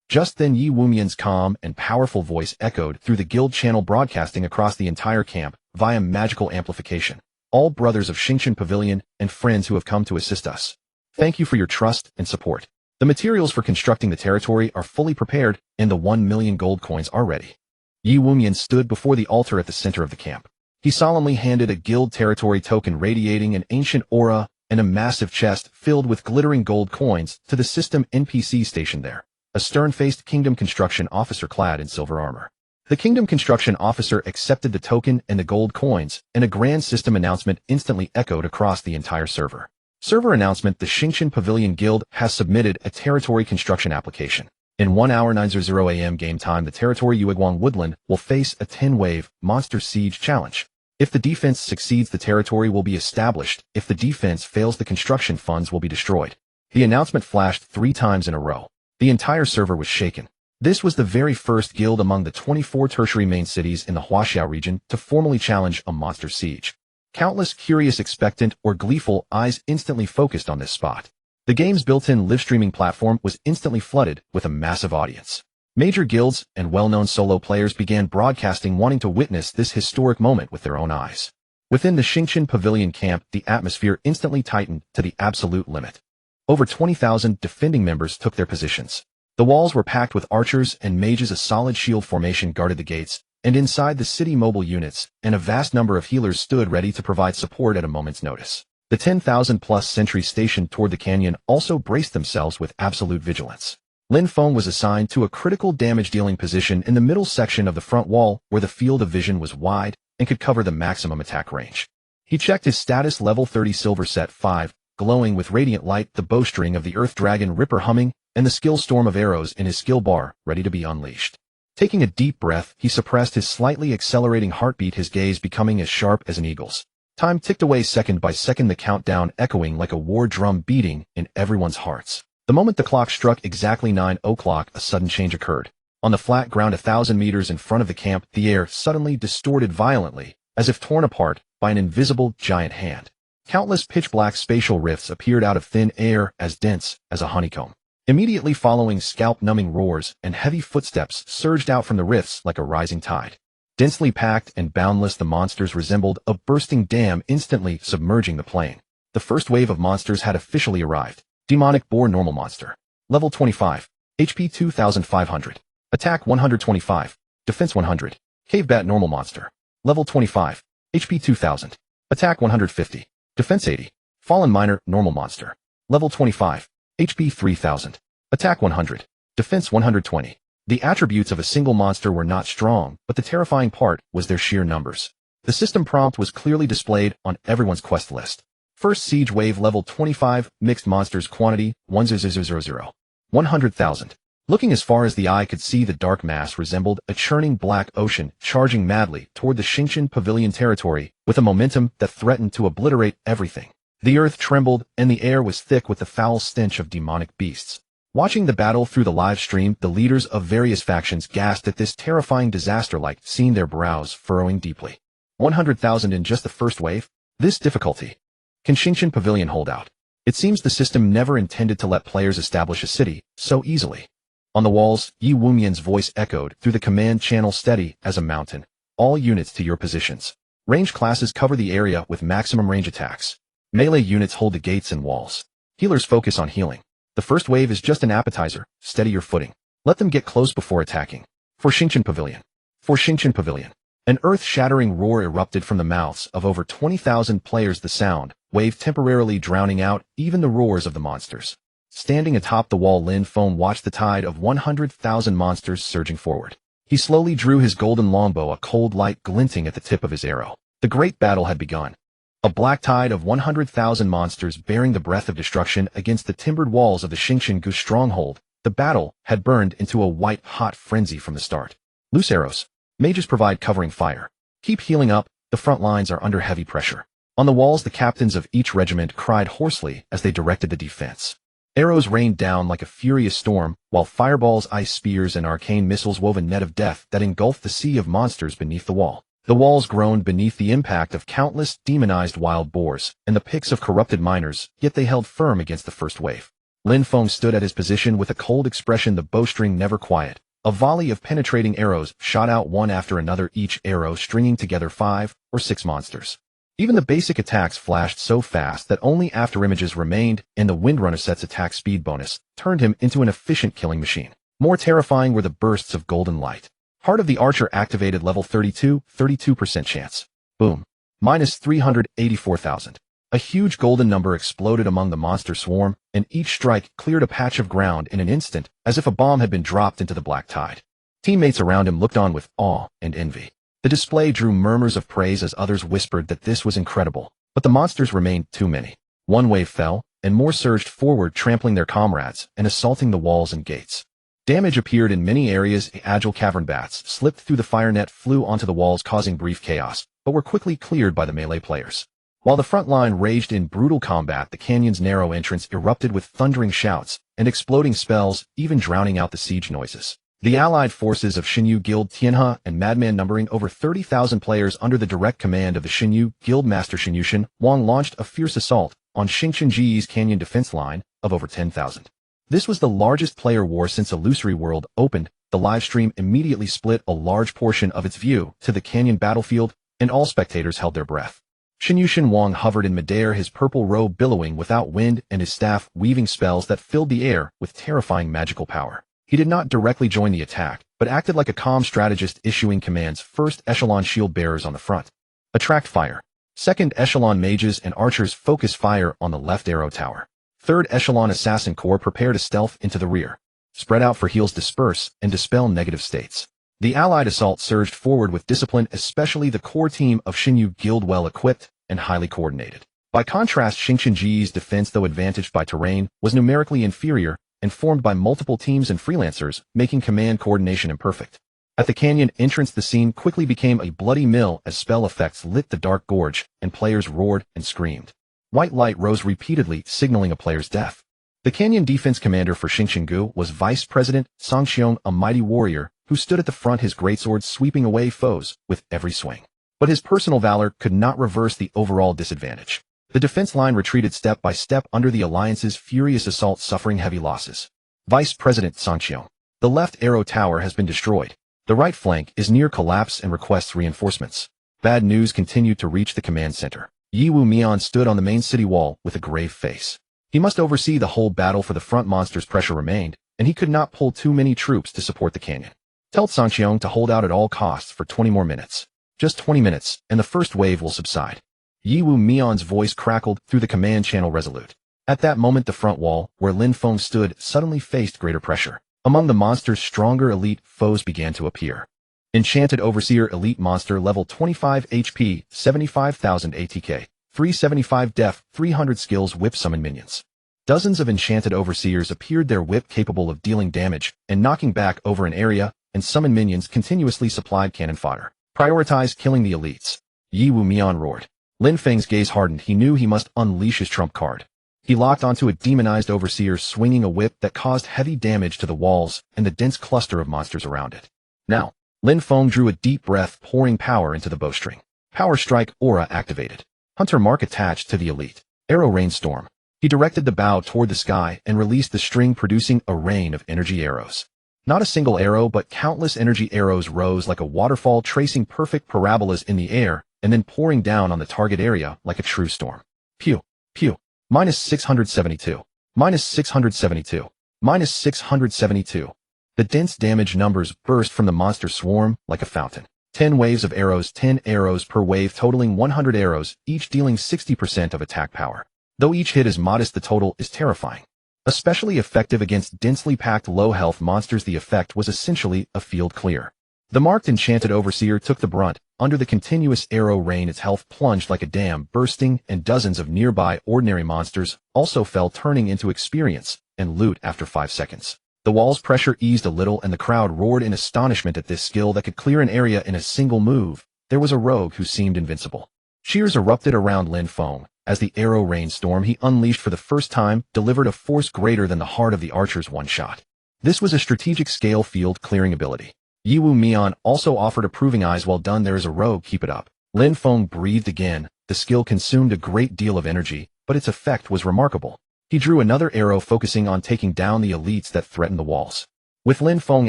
Just then, Yi Wumian's calm and powerful voice echoed through the guild channel, broadcasting across the entire camp via magical amplification. All brothers of Xingshan Pavilion and friends who have come to assist us, thank you for your trust and support. The materials for constructing the territory are fully prepared, and the 1 million gold coins are ready. Yi Wumian stood before the altar at the center of the camp. He solemnly handed a guild territory token radiating an ancient aura and a massive chest filled with glittering gold coins to the system NPC stationed there. A stern-faced kingdom construction officer clad in silver armor. The Kingdom Construction Officer accepted the token and the gold coins, and a grand system announcement instantly echoed across the entire server. Server announcement: the Xingqian Pavilion Guild has submitted a territory construction application. In 1 hour 9:00 a.m. game time, the territory Yueguang Woodland will face a 10-wave monster siege challenge. If the defense succeeds, the territory will be established. If the defense fails, the construction funds will be destroyed. The announcement flashed 3 times in a row. The entire server was shaken. This was the very first guild among the 24 tertiary main cities in the Huaxiao region to formally challenge a monster siege. Countless curious, expectant, or gleeful eyes instantly focused on this spot. The game's built-in live-streaming platform was instantly flooded with a massive audience. Major guilds and well-known solo players began broadcasting, wanting to witness this historic moment with their own eyes. Within the Xingqian Pavilion camp, the atmosphere instantly tightened to the absolute limit. Over 20,000 defending members took their positions. The walls were packed with archers and mages. A solid shield formation guarded the gates, and inside the city, mobile units and a vast number of healers stood ready to provide support at a moment's notice. The 10,000-plus sentries stationed toward the canyon also braced themselves with absolute vigilance. Lin Feng was assigned to a critical damage-dealing position in the middle section of the front wall, where the field of vision was wide and could cover the maximum attack range. He checked his status: level 30, silver set 5, glowing with radiant light, the bowstring of the Earth Dragon Ripper humming, and the skill storm of arrows in his skill bar, ready to be unleashed. Taking a deep breath, he suppressed his slightly accelerating heartbeat, his gaze becoming as sharp as an eagle's. Time ticked away second by second, the countdown echoing like a war drum beating in everyone's hearts. The moment the clock struck exactly 9 o'clock, a sudden change occurred. On the flat ground 1,000 meters in front of the camp, the air suddenly distorted violently, as if torn apart by an invisible giant hand. Countless pitch-black spatial rifts appeared out of thin air, as dense as a honeycomb. Immediately following, scalp-numbing roars and heavy footsteps surged out from the rifts like a rising tide. Densely packed and boundless, the monsters resembled a bursting dam, instantly submerging the plain. The first wave of monsters had officially arrived. Demonic Boar Normal Monster. Level 25. HP 2,500. Attack 125. Defense 100. Cave Bat Normal Monster. Level 25. HP 2,000. Attack 150. Defense 80. Fallen Miner Normal Monster. Level 25. HP 3,000. Attack 100. Defense 120. The attributes of a single monster were not strong, but the terrifying part was their sheer numbers. The system prompt was clearly displayed on everyone's quest list. First Siege Wave, level 25, mixed monsters, quantity 1,000. 100,000. Looking as far as the eye could see, the dark mass resembled a churning black ocean charging madly toward the Xingqian Pavilion territory with a momentum that threatened to obliterate everything. The earth trembled, and the air was thick with the foul stench of demonic beasts. Watching the battle through the live stream, the leaders of various factions gasped at this terrifying disaster, like seeing their brows furrowing deeply. 100,000 in just the first wave? This difficulty. Can Xingqian Pavilion hold out? It seems the system never intended to let players establish a city so easily. On the walls, Yi Wumian's voice echoed through the command channel, steady as a mountain. All units to your positions. Range classes cover the area with maximum range attacks. Melee units hold the gates and walls. Healers focus on healing. The first wave is just an appetizer. Steady your footing. Let them get close before attacking. For Xingqian Pavilion. For Xingqian Pavilion. An earth-shattering roar erupted from the mouths of over 20,000 players, the sound wave temporarily drowning out even the roars of the monsters. Standing atop the wall, Lin Feng watched the tide of 100,000 monsters surging forward. He slowly drew his golden longbow, a cold light glinting at the tip of his arrow. The great battle had begun. A black tide of 100,000 monsters bearing the breath of destruction against the timbered walls of the Xingqian Gu stronghold. The battle had burned into a white-hot frenzy from the start. Loose arrows. Mages provide covering fire. Keep healing up, the front lines are under heavy pressure. On the walls, the captains of each regiment cried hoarsely as they directed the defense. Arrows rained down like a furious storm, while fireballs, ice spears, and arcane missiles wove a net of death that engulfed the sea of monsters beneath the wall. The walls groaned beneath the impact of countless demonized wild boars and the picks of corrupted miners, yet they held firm against the first wave. Lin Feng stood at his position with a cold expression, the bowstring never quiet. A volley of penetrating arrows shot out one after another, each arrow stringing together 5 or 6 monsters. Even the basic attacks flashed so fast that only after images remained, and the Windrunner set's attack speed bonus turned him into an efficient killing machine. More terrifying were the bursts of golden light. Heart of the Archer activated, level 32, 32% chance. Boom. Minus 384,000. A huge golden number exploded among the monster swarm, and each strike cleared a patch of ground in an instant, as if a bomb had been dropped into the black tide. Teammates around him looked on with awe and envy. The display drew murmurs of praise as others whispered that this was incredible, but the monsters remained too many. One wave fell, and more surged forward, trampling their comrades and assaulting the walls and gates. Damage appeared in many areas. Agile cavern bats slipped through the fire net, flew onto the walls, causing brief chaos, but were quickly cleared by the melee players. While the front line raged in brutal combat, the canyon's narrow entrance erupted with thundering shouts and exploding spells, even drowning out the siege noises. The allied forces of Xinyu Guild Tianhe and Madman, numbering over 30,000 players under the direct command of the Xinyu Guild Master Xinyushin Wang, launched a fierce assault on Xingqianji's canyon defense line of over 10,000. This was the largest player war since Illusory World opened. The livestream immediately split a large portion of its view to the canyon battlefield, and all spectators held their breath. Xinyushin Wang hovered in midair, his purple robe billowing without wind and his staff weaving spells that filled the air with terrifying magical power. He did not directly join the attack, but acted like a calm strategist, issuing commands. First echelon shield bearers on the front. Attract fire. Second echelon mages and archers focus fire on the left arrow tower. Third echelon assassin corps prepare to stealth into the rear. Spread out for heals, disperse, and dispel negative states. The allied assault surged forward with discipline, especially the core team of Xinyu Guild, well equipped and highly coordinated. By contrast, Xingqianji's defense, though advantaged by terrain, was numerically inferior and formed by multiple teams and freelancers, making command coordination imperfect. At the canyon entrance, the scene quickly became a bloody mill as spell effects lit the dark gorge and players roared and screamed. White light rose repeatedly, signaling a player's death. The canyon defense commander for Xingqiangu was Vice President Song Xiong, a mighty warrior who stood at the front, his greatsword sweeping away foes with every swing. But his personal valor could not reverse the overall disadvantage. The defense line retreated step by step under the Alliance's furious assault, suffering heavy losses. Vice President Song Xiong. The left arrow tower has been destroyed. The right flank is near collapse and requests reinforcements. Bad news continued to reach the command center. Yiwu Mian stood on the main city wall with a grave face. He must oversee the whole battle, for the front monsters' pressure remained, and he could not pull too many troops to support the canyon. Tell Song Xiong to hold out at all costs for 20 more minutes. Just 20 minutes, and the first wave will subside. Yiwu Mian's voice crackled through the command channel, resolute. At that moment, the front wall, where Lin Feng stood, suddenly faced greater pressure. Among the monsters, stronger elite foes began to appear. Enchanted Overseer, elite monster, level 25 HP, 75,000 ATK, 375 def, 300 skills, whip, summon minions. Dozens of Enchanted Overseers appeared, their whip capable of dealing damage and knocking back over an area, and summon minions continuously supplied cannon fodder. Prioritize killing the elites. Yiwu Mian roared. Lin Feng's gaze hardened. He knew he must unleash his trump card. He locked onto a demonized overseer, swinging a whip that caused heavy damage to the walls and the dense cluster of monsters around it. Now, Lin Feng drew a deep breath, pouring power into the bowstring. Power strike aura activated. Hunter mark attached to the elite. Arrow rainstorm. He directed the bow toward the sky and released the string, producing a rain of energy arrows. Not a single arrow, but countless energy arrows rose like a waterfall, tracing perfect parabolas in the air and then pouring down on the target area like a true storm. Pew, pew. Minus 672. Minus 672. Minus 672. The dense damage numbers burst from the monster swarm like a fountain. 10 waves of arrows, 10 arrows per wave, totaling 100 arrows, each dealing 60% of attack power. Though each hit is modest, the total is terrifying. Especially effective against densely packed low-health monsters, the effect was essentially a field clear. The marked Enchanted Overseer took the brunt. Under the continuous arrow rain, its health plunged like a dam, bursting, and dozens of nearby ordinary monsters also fell, turning into experience and loot after 5 seconds. The wall's pressure eased a little, and the crowd roared in astonishment at this skill that could clear an area in a single move. There was a rogue who seemed invincible. Cheers erupted around Lin Feng as the arrow rainstorm he unleashed for the first time delivered a force greater than the heart of the archer's one shot. This was a strategic scale field clearing ability. Yiwu Mian also offered approving eyes. Well done, there is a rogue, keep it up. Lin Feng breathed again. The skill consumed a great deal of energy, but its effect was remarkable. He drew another arrow, focusing on taking down the elites that threatened the walls. With Lin Feng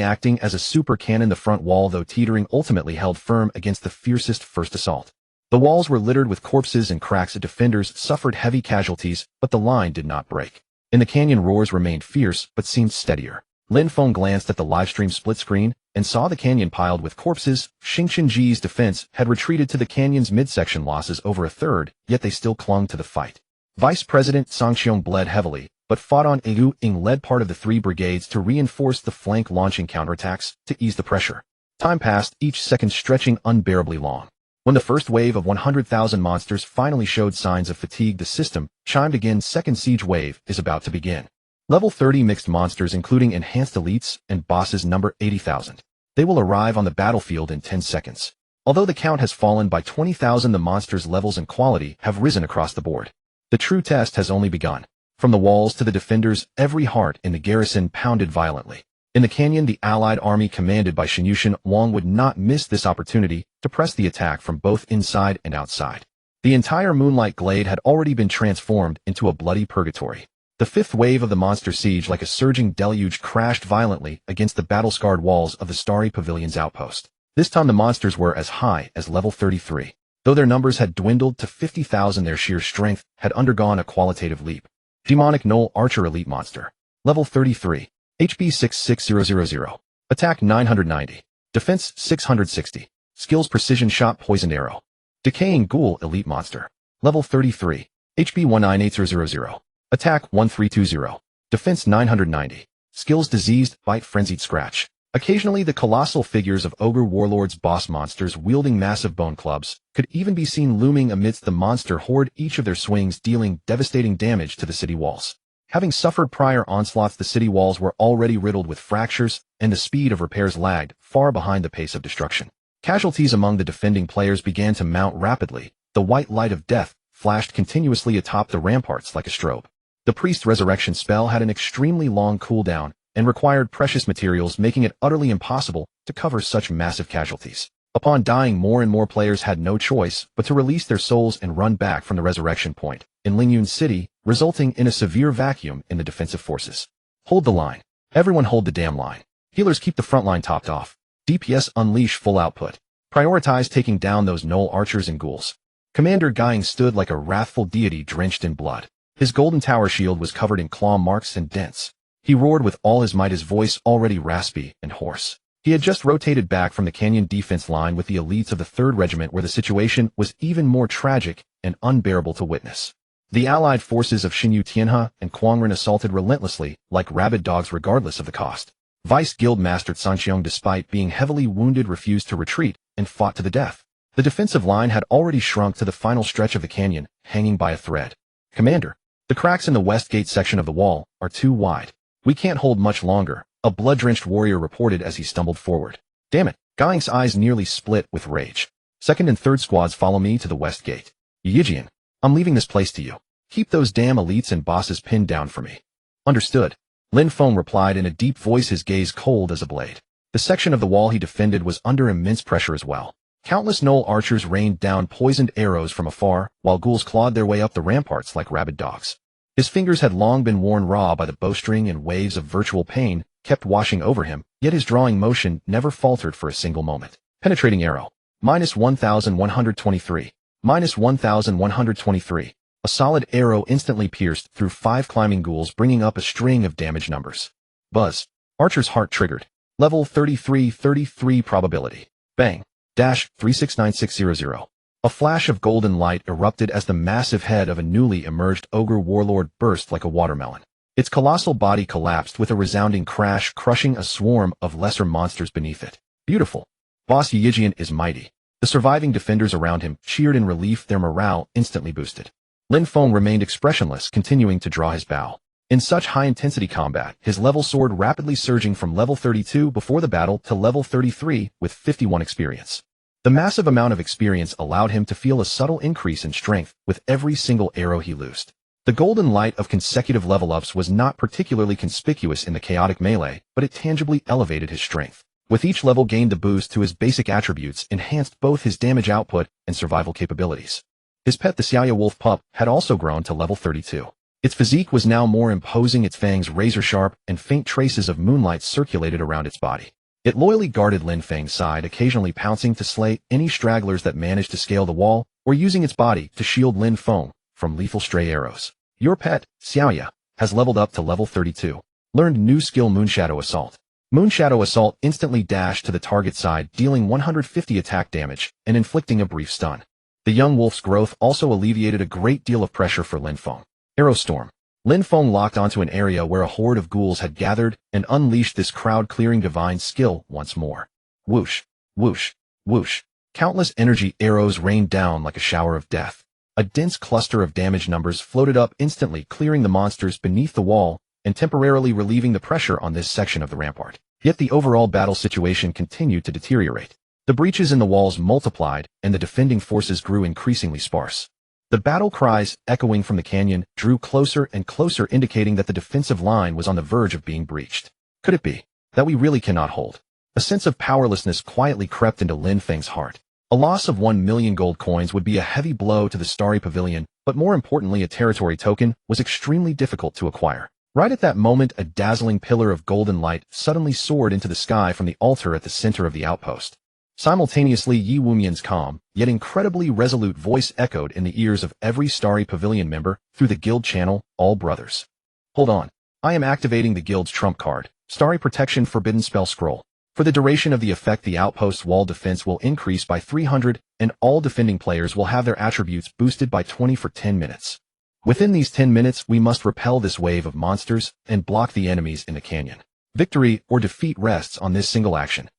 acting as a super cannon, the front wall, though teetering, ultimately held firm against the fiercest first assault. The walls were littered with corpses and cracks. Defenders suffered heavy casualties, but the line did not break. In the canyon, roars remained fierce, but seemed steadier. Lin Feng glanced at the livestream split screen and saw the canyon piled with corpses. Xingqianji's defense had retreated to the canyon's midsection, losses over a third, yet they still clung to the fight. Vice President Song Xiong bled heavily, but fought on. Yu Ying led part of the 3 brigades to reinforce the flank, launching counterattacks to ease the pressure. Time passed, each second stretching unbearably long. When the first wave of 100,000 monsters finally showed signs of fatigue, the system chimed again. Second siege wave is about to begin. Level 30 mixed monsters, including enhanced elites and bosses, number 80,000. They will arrive on the battlefield in 10 seconds. Although the count has fallen by 20,000, the monsters' levels and quality have risen across the board. The true test has only begun. From the walls to the defenders, every heart in the garrison pounded violently. In the canyon, the allied army commanded by Shen Wang would not miss this opportunity to press the attack from both inside and outside. The entire Moonlight Glade had already been transformed into a bloody purgatory. The 5th wave of the monster siege, like a surging deluge, crashed violently against the battle-scarred walls of the Starry Pavilion's outpost. This time the monsters were as high as level 33. Though their numbers had dwindled to 50,000, their sheer strength had undergone a qualitative leap. Demonic Knoll Archer Elite Monster. Level 33. HP 66000. Attack 990. Defense 660. Skills Precision Shot Poisoned Arrow. Decaying Ghoul Elite Monster. Level 33. HP 198000. Attack 1320. Defense 990. Skills Diseased Bite Frenzied Scratch. Occasionally the colossal figures of Ogre Warlord's boss monsters wielding massive bone clubs could even be seen looming amidst the monster horde, each of their swings dealing devastating damage to the city walls. Having suffered prior onslaughts, the city walls were already riddled with fractures, and the speed of repairs lagged far behind the pace of destruction. Casualties among the defending players began to mount rapidly. The white light of death flashed continuously atop the ramparts like a strobe. The priest's resurrection spell had an extremely long cooldown and required precious materials, making it utterly impossible to cover such massive casualties. Upon dying, more and more players had no choice but to release their souls and run back from the resurrection point in Lingyun City, resulting in a severe vacuum in the defensive forces. Hold the line. Everyone hold the damn line. Healers keep the front line topped off. DPS unleash full output. Prioritize taking down those Knoll archers and ghouls. Commander Guiying stood like a wrathful deity drenched in blood. His golden tower shield was covered in claw marks and dents. He roared with all his might, his voice already raspy and hoarse. He had just rotated back from the canyon defense line with the elites of the 3rd Regiment, where the situation was even more tragic and unbearable to witness. The allied forces of Xinyu Tianhe and Quangren assaulted relentlessly, like rabid dogs, regardless of the cost. Vice Guild Master Sanxiong, despite being heavily wounded, refused to retreat and fought to the death. The defensive line had already shrunk to the final stretch of the canyon, hanging by a thread. Commander, the cracks in the west gate section of the wall are too wide. We can't hold much longer, a blood-drenched warrior reported as he stumbled forward. Damn it, Guiying's eyes nearly split with rage. 2nd and 3rd squads follow me to the west gate. Yijian, I'm leaving this place to you. Keep those damn elites and bosses pinned down for me. Understood. Lin Feng replied in a deep voice, his gaze cold as a blade. The section of the wall he defended was under immense pressure as well. Countless Knoll archers rained down poisoned arrows from afar, while ghouls clawed their way up the ramparts like rabid dogs. His fingers had long been worn raw by the bowstring, and waves of virtual pain kept washing over him, yet his drawing motion never faltered for a single moment. Penetrating arrow. -1123. -1123. A solid arrow instantly pierced through 5 climbing ghouls, bringing up a string of damage numbers. Buzz. Archer's heart triggered. Level 33 probability. Bang. -369600. A flash of golden light erupted as the massive head of a newly emerged ogre warlord burst like a watermelon. Its colossal body collapsed with a resounding crash, crushing a swarm of lesser monsters beneath it. Beautiful. Boss Yijian is mighty. The surviving defenders around him cheered in relief, their morale instantly boosted. Lin Feng remained expressionless, continuing to draw his bow. In such high-intensity combat, his level soared, rapidly surging from level 32 before the battle to level 33 with 51 experience. The massive amount of experience allowed him to feel a subtle increase in strength with every single arrow he loosed. The golden light of consecutive level-ups was not particularly conspicuous in the chaotic melee, but it tangibly elevated his strength. With each level gained, the boost to his basic attributes enhanced both his damage output and survival capabilities. His pet, the Xiaoya wolf pup, had also grown to level 32. Its physique was now more imposing, its fangs razor-sharp, and faint traces of moonlight circulated around its body. It loyally guarded Lin Feng's side, occasionally pouncing to slay any stragglers that managed to scale the wall, or using its body to shield Lin Feng from lethal stray arrows. Your pet, Xiaoya, has leveled up to level 32. Learned new skill Moonshadow Assault. Moonshadow Assault instantly dashed to the target side, dealing 150 attack damage and inflicting a brief stun. The young wolf's growth also alleviated a great deal of pressure for Lin Feng. Arrow Storm. Lin Feng locked onto an area where a horde of ghouls had gathered and unleashed this crowd-clearing divine skill once more. Whoosh, whoosh, whoosh. Countless energy arrows rained down like a shower of death. A dense cluster of damage numbers floated up instantly, clearing the monsters beneath the wall and temporarily relieving the pressure on this section of the rampart. Yet the overall battle situation continued to deteriorate. The breaches in the walls multiplied, and the defending forces grew increasingly sparse. The battle cries, echoing from the canyon, drew closer and closer, indicating that the defensive line was on the verge of being breached. Could it be that we really cannot hold? A sense of powerlessness quietly crept into Lin Feng's heart. A loss of 1 million gold coins would be a heavy blow to the Starry Pavilion, but more importantly, a territory token was extremely difficult to acquire. Right at that moment, a dazzling pillar of golden light suddenly soared into the sky from the altar at the center of the outpost. Simultaneously, Yi Wumian's calm, yet incredibly resolute voice echoed in the ears of every Starry Pavilion member through the guild channel, all brothers. Hold on. I am activating the guild's trump card, Starry Protection Forbidden Spell Scroll. For the duration of the effect, the outpost's wall defense will increase by 300, and all defending players will have their attributes boosted by 20 for 10 minutes. Within these 10 minutes, we must repel this wave of monsters and block the enemies in the canyon. Victory or defeat rests on this single action.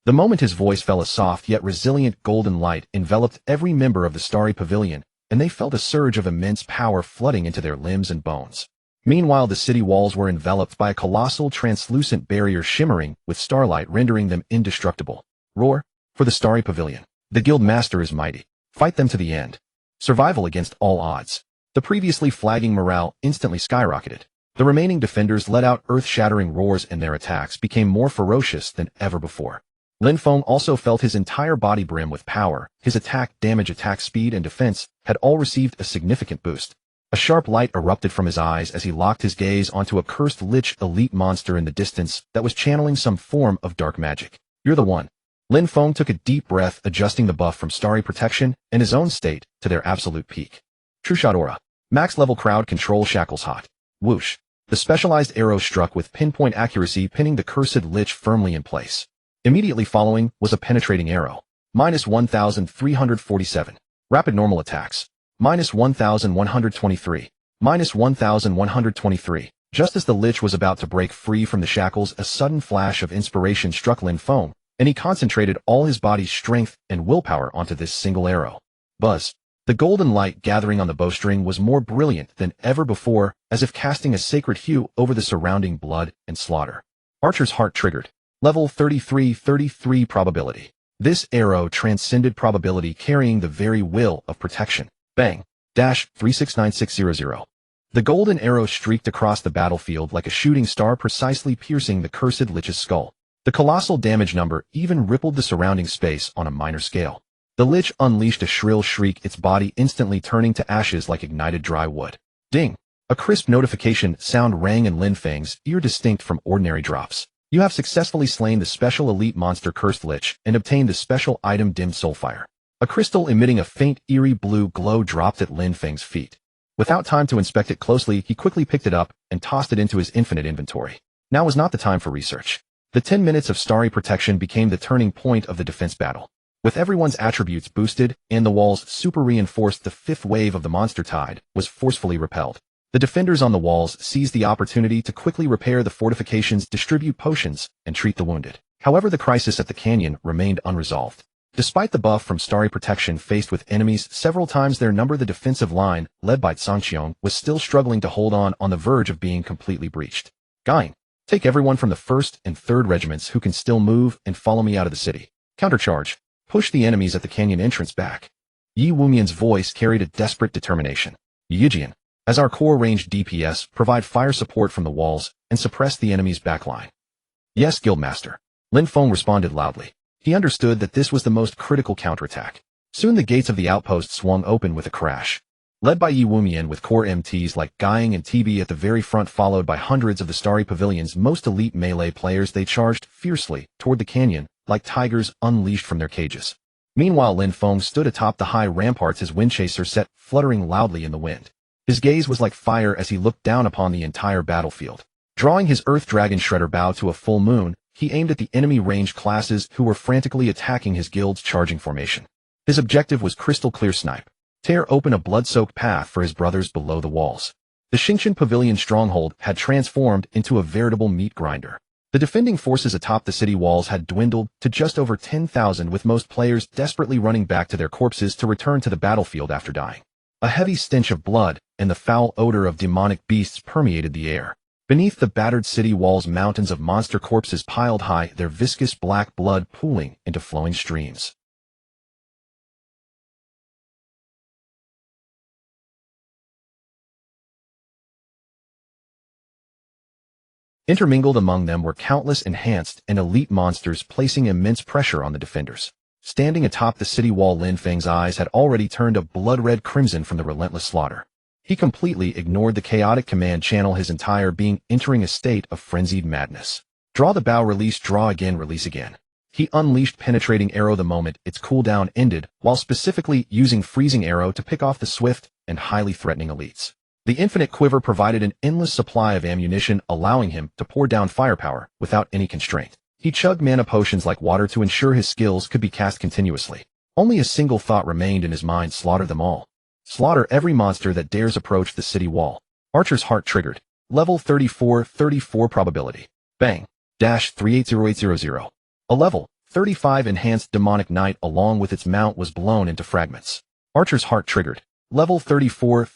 The moment his voice fell, a soft yet resilient golden light enveloped every member of the Starry Pavilion, and they felt a surge of immense power flooding into their limbs and bones. Meanwhile, the city walls were enveloped by a colossal translucent barrier shimmering with starlight, rendering them indestructible. Roar for the Starry Pavilion. The guild master is mighty. Fight them to the end. Survival against all odds. The previously flagging morale instantly skyrocketed. The remaining defenders let out earth-shattering roars, and their attacks became more ferocious than ever before. Lin Feng also felt his entire body brim with power. His attack damage, attack speed, and defense had all received a significant boost. A sharp light erupted from his eyes as he locked his gaze onto a cursed lich elite monster in the distance that was channeling some form of dark magic. You're the one. Lin Feng took a deep breath, adjusting the buff from Starry Protection and his own state to their absolute peak. True Shot Aura. Max level crowd control shackles hot. Whoosh. The specialized arrow struck with pinpoint accuracy, pinning the cursed lich firmly in place. Immediately following was a penetrating arrow. Minus 1,347. Rapid normal attacks. Minus 1,123. Minus 1,123. Just as the lich was about to break free from the shackles, a sudden flash of inspiration struck Lin Feng, and he concentrated all his body's strength and willpower onto this single arrow. Buzz. The golden light gathering on the bowstring was more brilliant than ever before, as if casting a sacred hue over the surrounding blood and slaughter. Archer's heart triggered. Level 33 probability. This arrow transcended probability, carrying the very will of protection. Bang. Dash 369600. The golden arrow streaked across the battlefield like a shooting star, precisely piercing the cursed lich's skull. The colossal damage number even rippled the surrounding space on a minor scale. The lich unleashed a shrill shriek, its body instantly turning to ashes like ignited dry wood. Ding. A crisp notification sound rang in Lin Feng's ear, distinct from ordinary drops. You have successfully slain the special elite monster Cursed Lich and obtained the special item Dimmed Soulfire. A crystal emitting a faint, eerie blue glow dropped at Lin Feng's feet. Without time to inspect it closely, he quickly picked it up and tossed it into his infinite inventory. Now was not the time for research. The 10 minutes of Starry Protection became the turning point of the defense battle. With everyone's attributes boosted and the walls super reinforced, the fifth wave of the monster tide was forcefully repelled. The defenders on the walls seized the opportunity to quickly repair the fortifications, distribute potions, and treat the wounded. However, the crisis at the canyon remained unresolved. Despite the buff from Starry Protection, faced with enemies several times their number, the defensive line, led by Zhangqiong, was still struggling to hold on the verge of being completely breached. Gain. Take everyone from the 1st and 3rd regiments who can still move and follow me out of the city. Countercharge. Push the enemies at the canyon entrance back. Yi Wumian's voice carried a desperate determination. Yijian. As our core range DPS, provide fire support from the walls and suppress the enemy's backline. Yes, Guildmaster. Lin Feng responded loudly. He understood that this was the most critical counterattack. Soon the gates of the outpost swung open with a crash. Led by Yi Wumian with core MTs like Gaiying and TB at the very front, followed by hundreds of the Starry Pavilion's most elite melee players, they charged fiercely toward the canyon like tigers unleashed from their cages. Meanwhile, Lin Feng stood atop the high ramparts, his windchaser set fluttering loudly in the wind. His gaze was like fire as he looked down upon the entire battlefield. Drawing his Earth Dragon Shredder bow to a full moon, he aimed at the enemy ranged classes who were frantically attacking his guild's charging formation. His objective was crystal clear snipe. Tear open a blood-soaked path for his brothers below the walls. The Xingqian Pavilion stronghold had transformed into a veritable meat grinder. The defending forces atop the city walls had dwindled to just over 10,000, with most players desperately running back to their corpses to return to the battlefield after dying. A heavy stench of blood and the foul odor of demonic beasts permeated the air. Beneath the battered city walls, mountains of monster corpses piled high, their viscous black blood pooling into flowing streams. Intermingled among them were countless enhanced and elite monsters, placing immense pressure on the defenders. Standing atop the city wall, Lin Feng's eyes had already turned a blood-red crimson from the relentless slaughter. He completely ignored the chaotic command channel, his entire being entering a state of frenzied madness. Draw the bow, release, draw again, release again. He unleashed penetrating arrow the moment its cooldown ended, while specifically using freezing arrow to pick off the swift and highly threatening elites. The infinite quiver provided an endless supply of ammunition, allowing him to pour down firepower without any constraint. He chugged mana potions like water to ensure his skills could be cast continuously. Only a single thought remained in his mind: slaughter them all. Slaughter every monster that dares approach the city wall. Archer's heart triggered. Level 34 probability. Bang. Dash 380800. A level 35 enhanced demonic knight along with its mount was blown into fragments. Archer's heart triggered. Level 34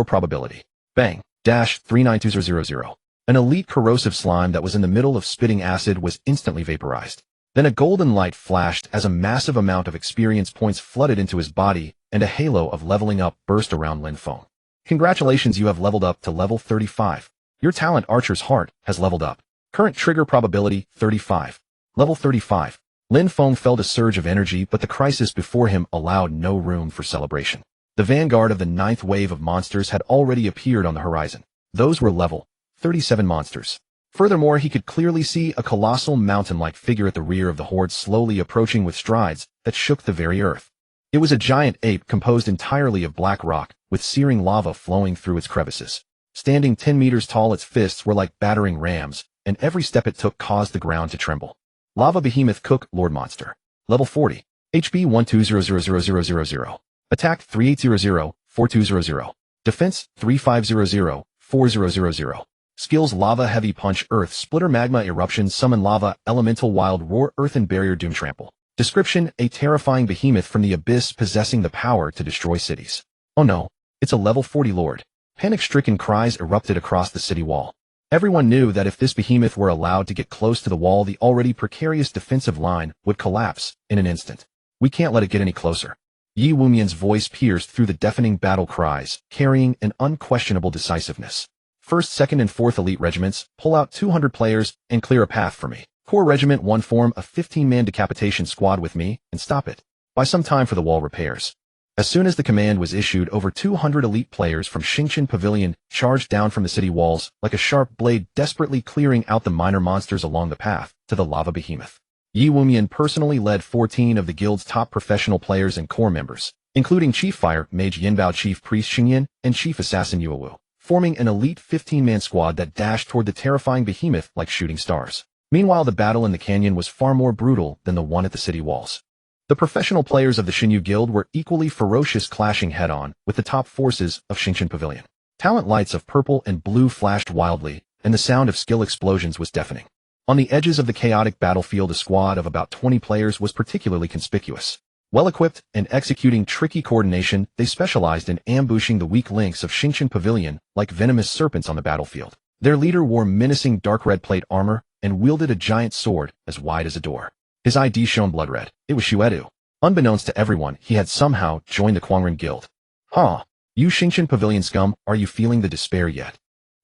probability. Bang. Dash 392000. An elite corrosive slime that was in the middle of spitting acid was instantly vaporized. Then a golden light flashed as a massive amount of experience points flooded into his body, and a halo of leveling up burst around Lin Feng. Congratulations, you have leveled up to level 35. Your talent, Archer's Heart, has leveled up. Current trigger probability, 35. Level 35. Lin Feng felt a surge of energy, but the crisis before him allowed no room for celebration. The vanguard of the 9th wave of monsters had already appeared on the horizon. Those were level 37 monsters. Furthermore, he could clearly see a colossal mountain-like figure at the rear of the horde, slowly approaching with strides that shook the very earth. It was a giant ape composed entirely of black rock, with searing lava flowing through its crevices. Standing 10 meters tall, its fists were like battering rams, and every step it took caused the ground to tremble. Lava Behemoth Cook Lord Monster. Level 40. HP 12000000. Attack 3800-4200. Defense 3500-4000. Skills: Lava Heavy Punch, Earth Splitter, Magma Eruption, Summon Lava, Elemental Wild Roar, Earthen Barrier, Doom Trample. Description: a terrifying behemoth from the abyss possessing the power to destroy cities. Oh no, it's a level 40 lord. Panic-stricken cries erupted across the city wall. Everyone knew that if this behemoth were allowed to get close to the wall, the already precarious defensive line would collapse in an instant. We can't let it get any closer. Yi Wumian's voice pierced through the deafening battle cries, carrying an unquestionable decisiveness. 1st, 2nd, and 4th Elite Regiments, pull out 200 players and clear a path for me. Core Regiment 1, form a 15-man decapitation squad with me and stop it. Buy some time for the wall repairs. As soon as the command was issued, over 200 elite players from Xingqian Pavilion charged down from the city walls like a sharp blade, desperately clearing out the minor monsters along the path to the lava behemoth. Yi Wumian personally led 14 of the guild's top professional players and core members, including Chief Fire Mage Yinbao, Chief Priest Xingyan, and Chief Assassin Yuewu, forming an elite 15-man squad that dashed toward the terrifying behemoth like shooting stars. Meanwhile, the battle in the canyon was far more brutal than the one at the city walls. The professional players of the Xinyu Guild were equally ferocious, clashing head-on with the top forces of Xingqian Pavilion. Talent lights of purple and blue flashed wildly, and the sound of skill explosions was deafening. On the edges of the chaotic battlefield, a squad of about 20 players was particularly conspicuous. Well-equipped and executing tricky coordination, they specialized in ambushing the weak links of Xingqian Pavilion like venomous serpents on the battlefield. Their leader wore menacing dark red plate armor and wielded a giant sword as wide as a door. His ID shone blood red. It was Xuedu. Unbeknownst to everyone, he had somehow joined the Kuangren Guild. Huh. You Xingqian Pavilion scum, are you feeling the despair yet?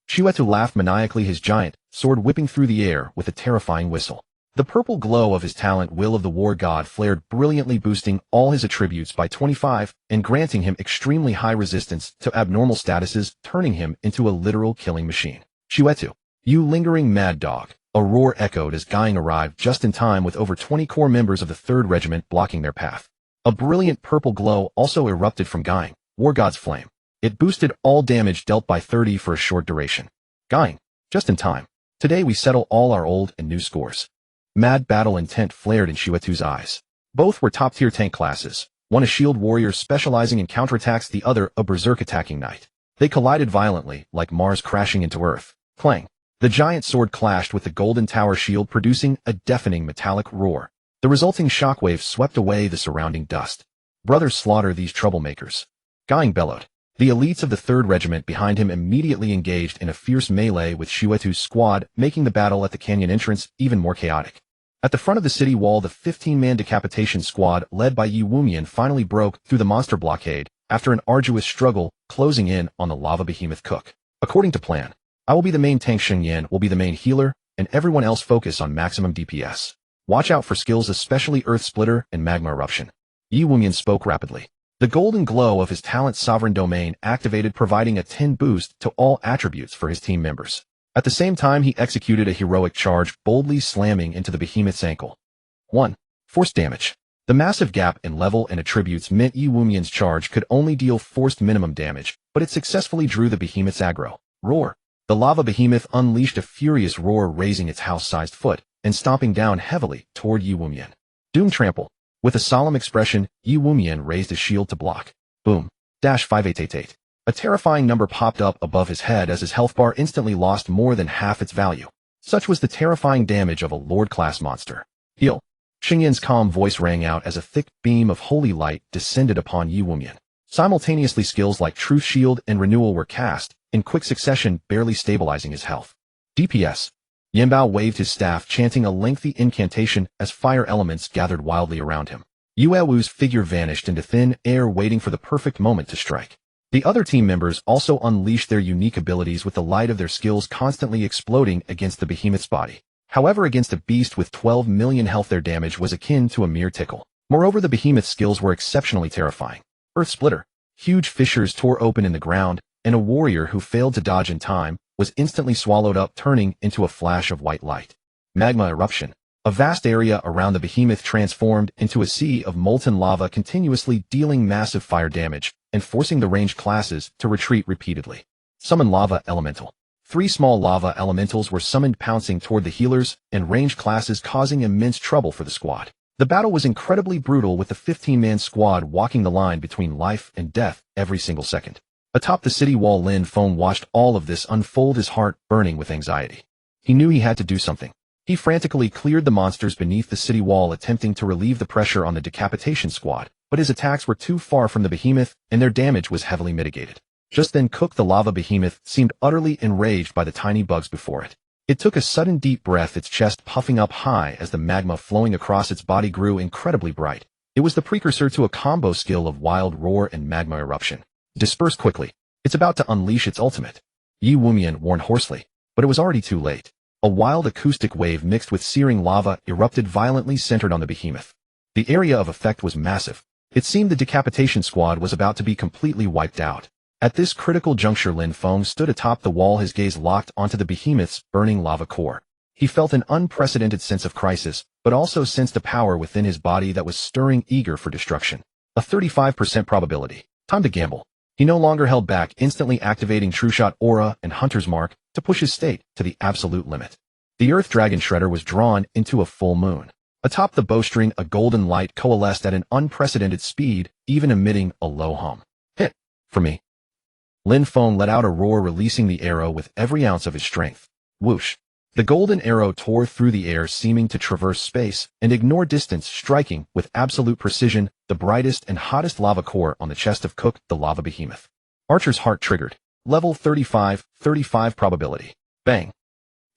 Xuedu laughed maniacally, his giant sword whipping through the air with a terrifying whistle. The purple glow of his talent, Will of the War God, flared brilliantly, boosting all his attributes by 25 and granting him extremely high resistance to abnormal statuses, turning him into a literal killing machine. Xuedu, you lingering mad dog. A roar echoed as Guiying arrived just in time, with over 20 core members of the 3rd Regiment blocking their path. A brilliant purple glow also erupted from Guiying, War God's flame. It boosted all damage dealt by 30 for a short duration. Guiying, just in time. Today we settle all our old and new scores. Mad battle intent flared in Xuetu's eyes. Both were top-tier tank classes, one a shield warrior specializing in counterattacks, the other a berserk attacking knight. They collided violently, like Mars crashing into Earth. Clang! The giant sword clashed with the golden tower shield, producing a deafening metallic roar. The resulting shockwave swept away the surrounding dust. Brothers, slaughter these troublemakers. Gang bellowed. The elites of the 3rd Regiment behind him immediately engaged in a fierce melee with Shuetu's squad, making the battle at the canyon entrance even more chaotic. At the front of the city wall, the 15-man decapitation squad, led by Yi Wumian, finally broke through the monster blockade, after an arduous struggle, closing in on the lava behemoth Cook. According to plan, I will be the main tank, Shen Yan will be the main healer, and everyone else focus on maximum DPS. Watch out for skills, especially Earth Splitter and Magma Eruption. Yi Wumian spoke rapidly. The golden glow of his talent's sovereign domain activated, providing a 10 boost to all attributes for his team members. At the same time, he executed a heroic charge, boldly slamming into the behemoth's ankle. 1. Force damage. The massive gap in level and attributes meant Yi Wumian's charge could only deal forced minimum damage, but it successfully drew the behemoth's aggro. Roar. The lava behemoth unleashed a furious roar, raising its house-sized foot and stomping down heavily toward Yi Wumian. Doom Trample. With a solemn expression, Yi Wumian raised his shield to block. Boom. -5888. A terrifying number popped up above his head as his health bar instantly lost more than half its value. Such was the terrifying damage of a Lord-class monster. Heal. Xingyan's calm voice rang out as a thick beam of holy light descended upon Yi Wumian. Simultaneously, skills like Truth Shield and Renewal were cast, in quick succession, barely stabilizing his health. DPS. Yanbao waved his staff, chanting a lengthy incantation as fire elements gathered wildly around him. Yuewu's figure vanished into thin air, waiting for the perfect moment to strike. The other team members also unleashed their unique abilities, with the light of their skills constantly exploding against the behemoth's body. However, against a beast with 12 million health, their damage was akin to a mere tickle. Moreover, the behemoth's skills were exceptionally terrifying. Earth Splitter. Huge fissures tore open in the ground, and a warrior who failed to dodge in time was instantly swallowed up, turning into a flash of white light. Magma Eruption. A vast area around the behemoth transformed into a sea of molten lava, continuously dealing massive fire damage and forcing the ranged classes to retreat repeatedly. Summon Lava Elemental. 3 small lava elementals were summoned, pouncing toward the healers and ranged classes, causing immense trouble for the squad. The battle was incredibly brutal, with the 15-man squad walking the line between life and death every single second. Atop the city wall, Lin Feng watched all of this unfold, his heart burning with anxiety. He knew he had to do something. He frantically cleared the monsters beneath the city wall, attempting to relieve the pressure on the decapitation squad, but his attacks were too far from the behemoth, and their damage was heavily mitigated. Just then, Cook, the lava behemoth, seemed utterly enraged by the tiny bugs before it. It took a sudden deep breath, its chest puffing up high as the magma flowing across its body grew incredibly bright. It was the precursor to a combo skill of Wild Roar and Magma Eruption. Disperse quickly. It's about to unleash its ultimate. Yi Wumian warned hoarsely, but it was already too late. A wild acoustic wave mixed with searing lava erupted violently, centered on the behemoth. The area of effect was massive. It seemed the decapitation squad was about to be completely wiped out. At this critical juncture, Lin Feng stood atop the wall, his gaze locked onto the behemoth's burning lava core. He felt an unprecedented sense of crisis, but also sensed a power within his body that was stirring, eager for destruction. A 35% probability. Time to gamble. He no longer held back, instantly activating True Shot Aura and Hunter's Mark to push his state to the absolute limit. The Earth Dragon Shredder was drawn into a full moon. Atop the bowstring, a golden light coalesced at an unprecedented speed, even emitting a low hum. Hit. For me. Lin Feng let out a roar, releasing the arrow with every ounce of his strength. Whoosh. The golden arrow tore through the air, seeming to traverse space and ignore distance, striking with absolute precision the brightest and hottest lava core on the chest of Cook, the lava behemoth. Archer's heart triggered. Level 35 probability. Bang.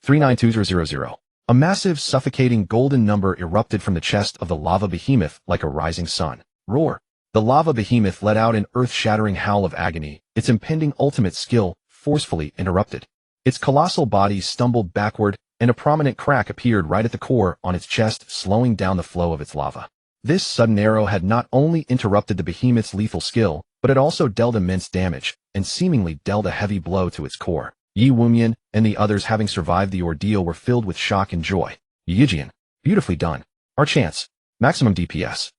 392000. A massive, suffocating golden number erupted from the chest of the lava behemoth like a rising sun. Roar. The lava behemoth let out an earth-shattering howl of agony, its impending ultimate skill forcefully interrupted. Its colossal body stumbled backward, and a prominent crack appeared right at the core on its chest, slowing down the flow of its lava. This sudden arrow had not only interrupted the behemoth's lethal skill, but it also dealt immense damage, and seemingly dealt a heavy blow to its core. Yi Wumian and the others, having survived the ordeal, were filled with shock and joy. Yijian. Beautifully done. Our chance. Maximum DPS.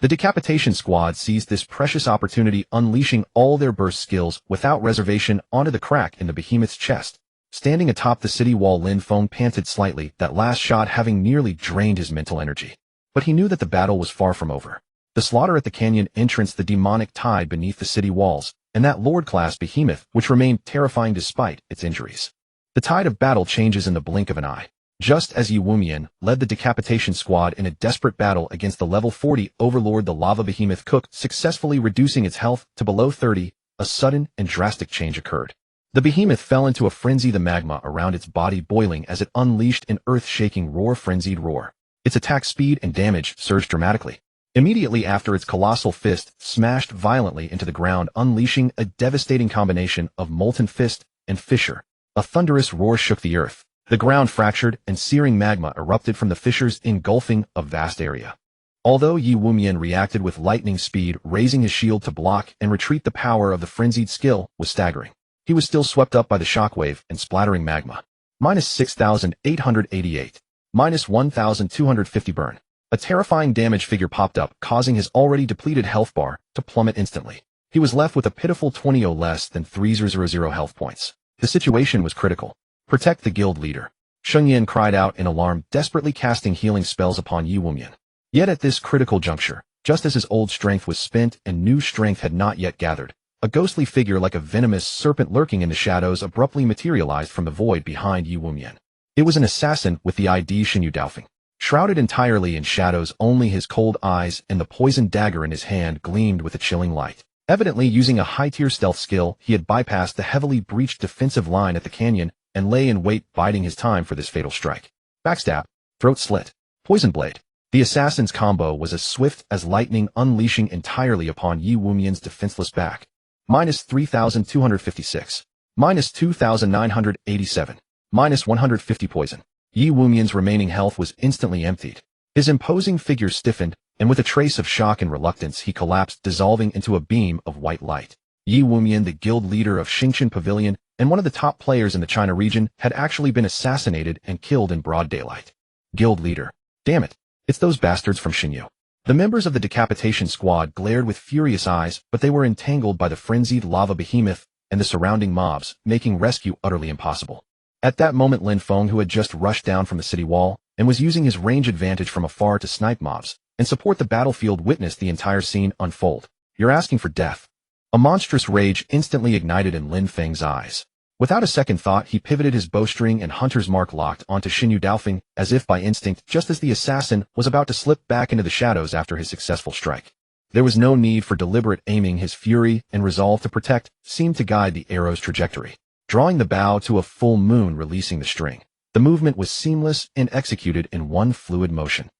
The decapitation squad seized this precious opportunity, unleashing all their burst skills without reservation onto the crack in the behemoth's chest. Standing atop the city wall, Lin Feng panted slightly, that last shot having nearly drained his mental energy. But he knew that the battle was far from over. The slaughter at the canyon entrance, the demonic tide beneath the city walls, and that Lord-class behemoth which remained terrifying despite its injuries. The tide of battle changes in the blink of an eye. Just as Yi Wumian led the decapitation squad in a desperate battle against the level 40 overlord, the lava behemoth Cook, successfully reducing its health to below 30, a sudden and drastic change occurred. The behemoth fell into a frenzy, the magma around its body boiling as it unleashed an earth-shaking roar, frenzied roar. Its attack speed and damage surged dramatically. Immediately after, its colossal fist smashed violently into the ground, unleashing a devastating combination of molten fist and fissure. A thunderous roar shook the earth. The ground fractured and searing magma erupted from the fissures, engulfing a vast area. Although Yi Wumian reacted with lightning speed, raising his shield to block and retreat, the power of the frenzied skill was staggering. He was still swept up by the shockwave and splattering magma. Minus 6,888. Minus 1,250 burn. A terrifying damage figure popped up, causing his already depleted health bar to plummet instantly. He was left with a pitiful 20 less than 3,000 health points. The situation was critical. Protect the guild leader. Shengyan cried out in alarm, desperately casting healing spells upon Yi Wumian. Yet at this critical juncture, just as his old strength was spent and new strength had not yet gathered, a ghostly figure like a venomous serpent lurking in the shadows abruptly materialized from the void behind Yi Wumian. It was an assassin with the ID Xinyu Daofeng. Shrouded entirely in shadows, only his cold eyes and the poisoned dagger in his hand gleamed with a chilling light. Evidently using a high-tier stealth skill, he had bypassed the heavily breached defensive line at the canyon and lay in wait, biding his time for this fatal strike. Backstab, throat slit, poison blade. The assassin's combo was as swift as lightning, unleashing entirely upon Yi Wumian's defenseless back. Minus 3,256. Minus 2,987. Minus 150 poison. Yi Wumian's remaining health was instantly emptied. His imposing figure stiffened, and with a trace of shock and reluctance he collapsed, dissolving into a beam of white light. Yi Wumian, the guild leader of Xingqian Pavilion and one of the top players in the China region, had actually been assassinated and killed in broad daylight. Guild leader. Damn it. It's those bastards from Xinyu. The members of the decapitation squad glared with furious eyes, but they were entangled by the frenzied lava behemoth and the surrounding mobs, making rescue utterly impossible. At that moment, Lin Feng, who had just rushed down from the city wall and was using his range advantage from afar to snipe mobs and support the battlefield, witnessed the entire scene unfold. You're asking for death. A monstrous rage instantly ignited in Lin Feng's eyes. Without a second thought, he pivoted his bowstring and hunter's mark locked onto Xinyu Daofeng, as if by instinct, just as the assassin was about to slip back into the shadows after his successful strike. There was no need for deliberate aiming. His fury and resolve to protect seemed to guide the arrow's trajectory, drawing the bow to a full moon, releasing the string. The movement was seamless and executed in one fluid motion.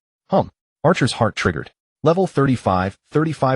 Archer's heart triggered. Level 35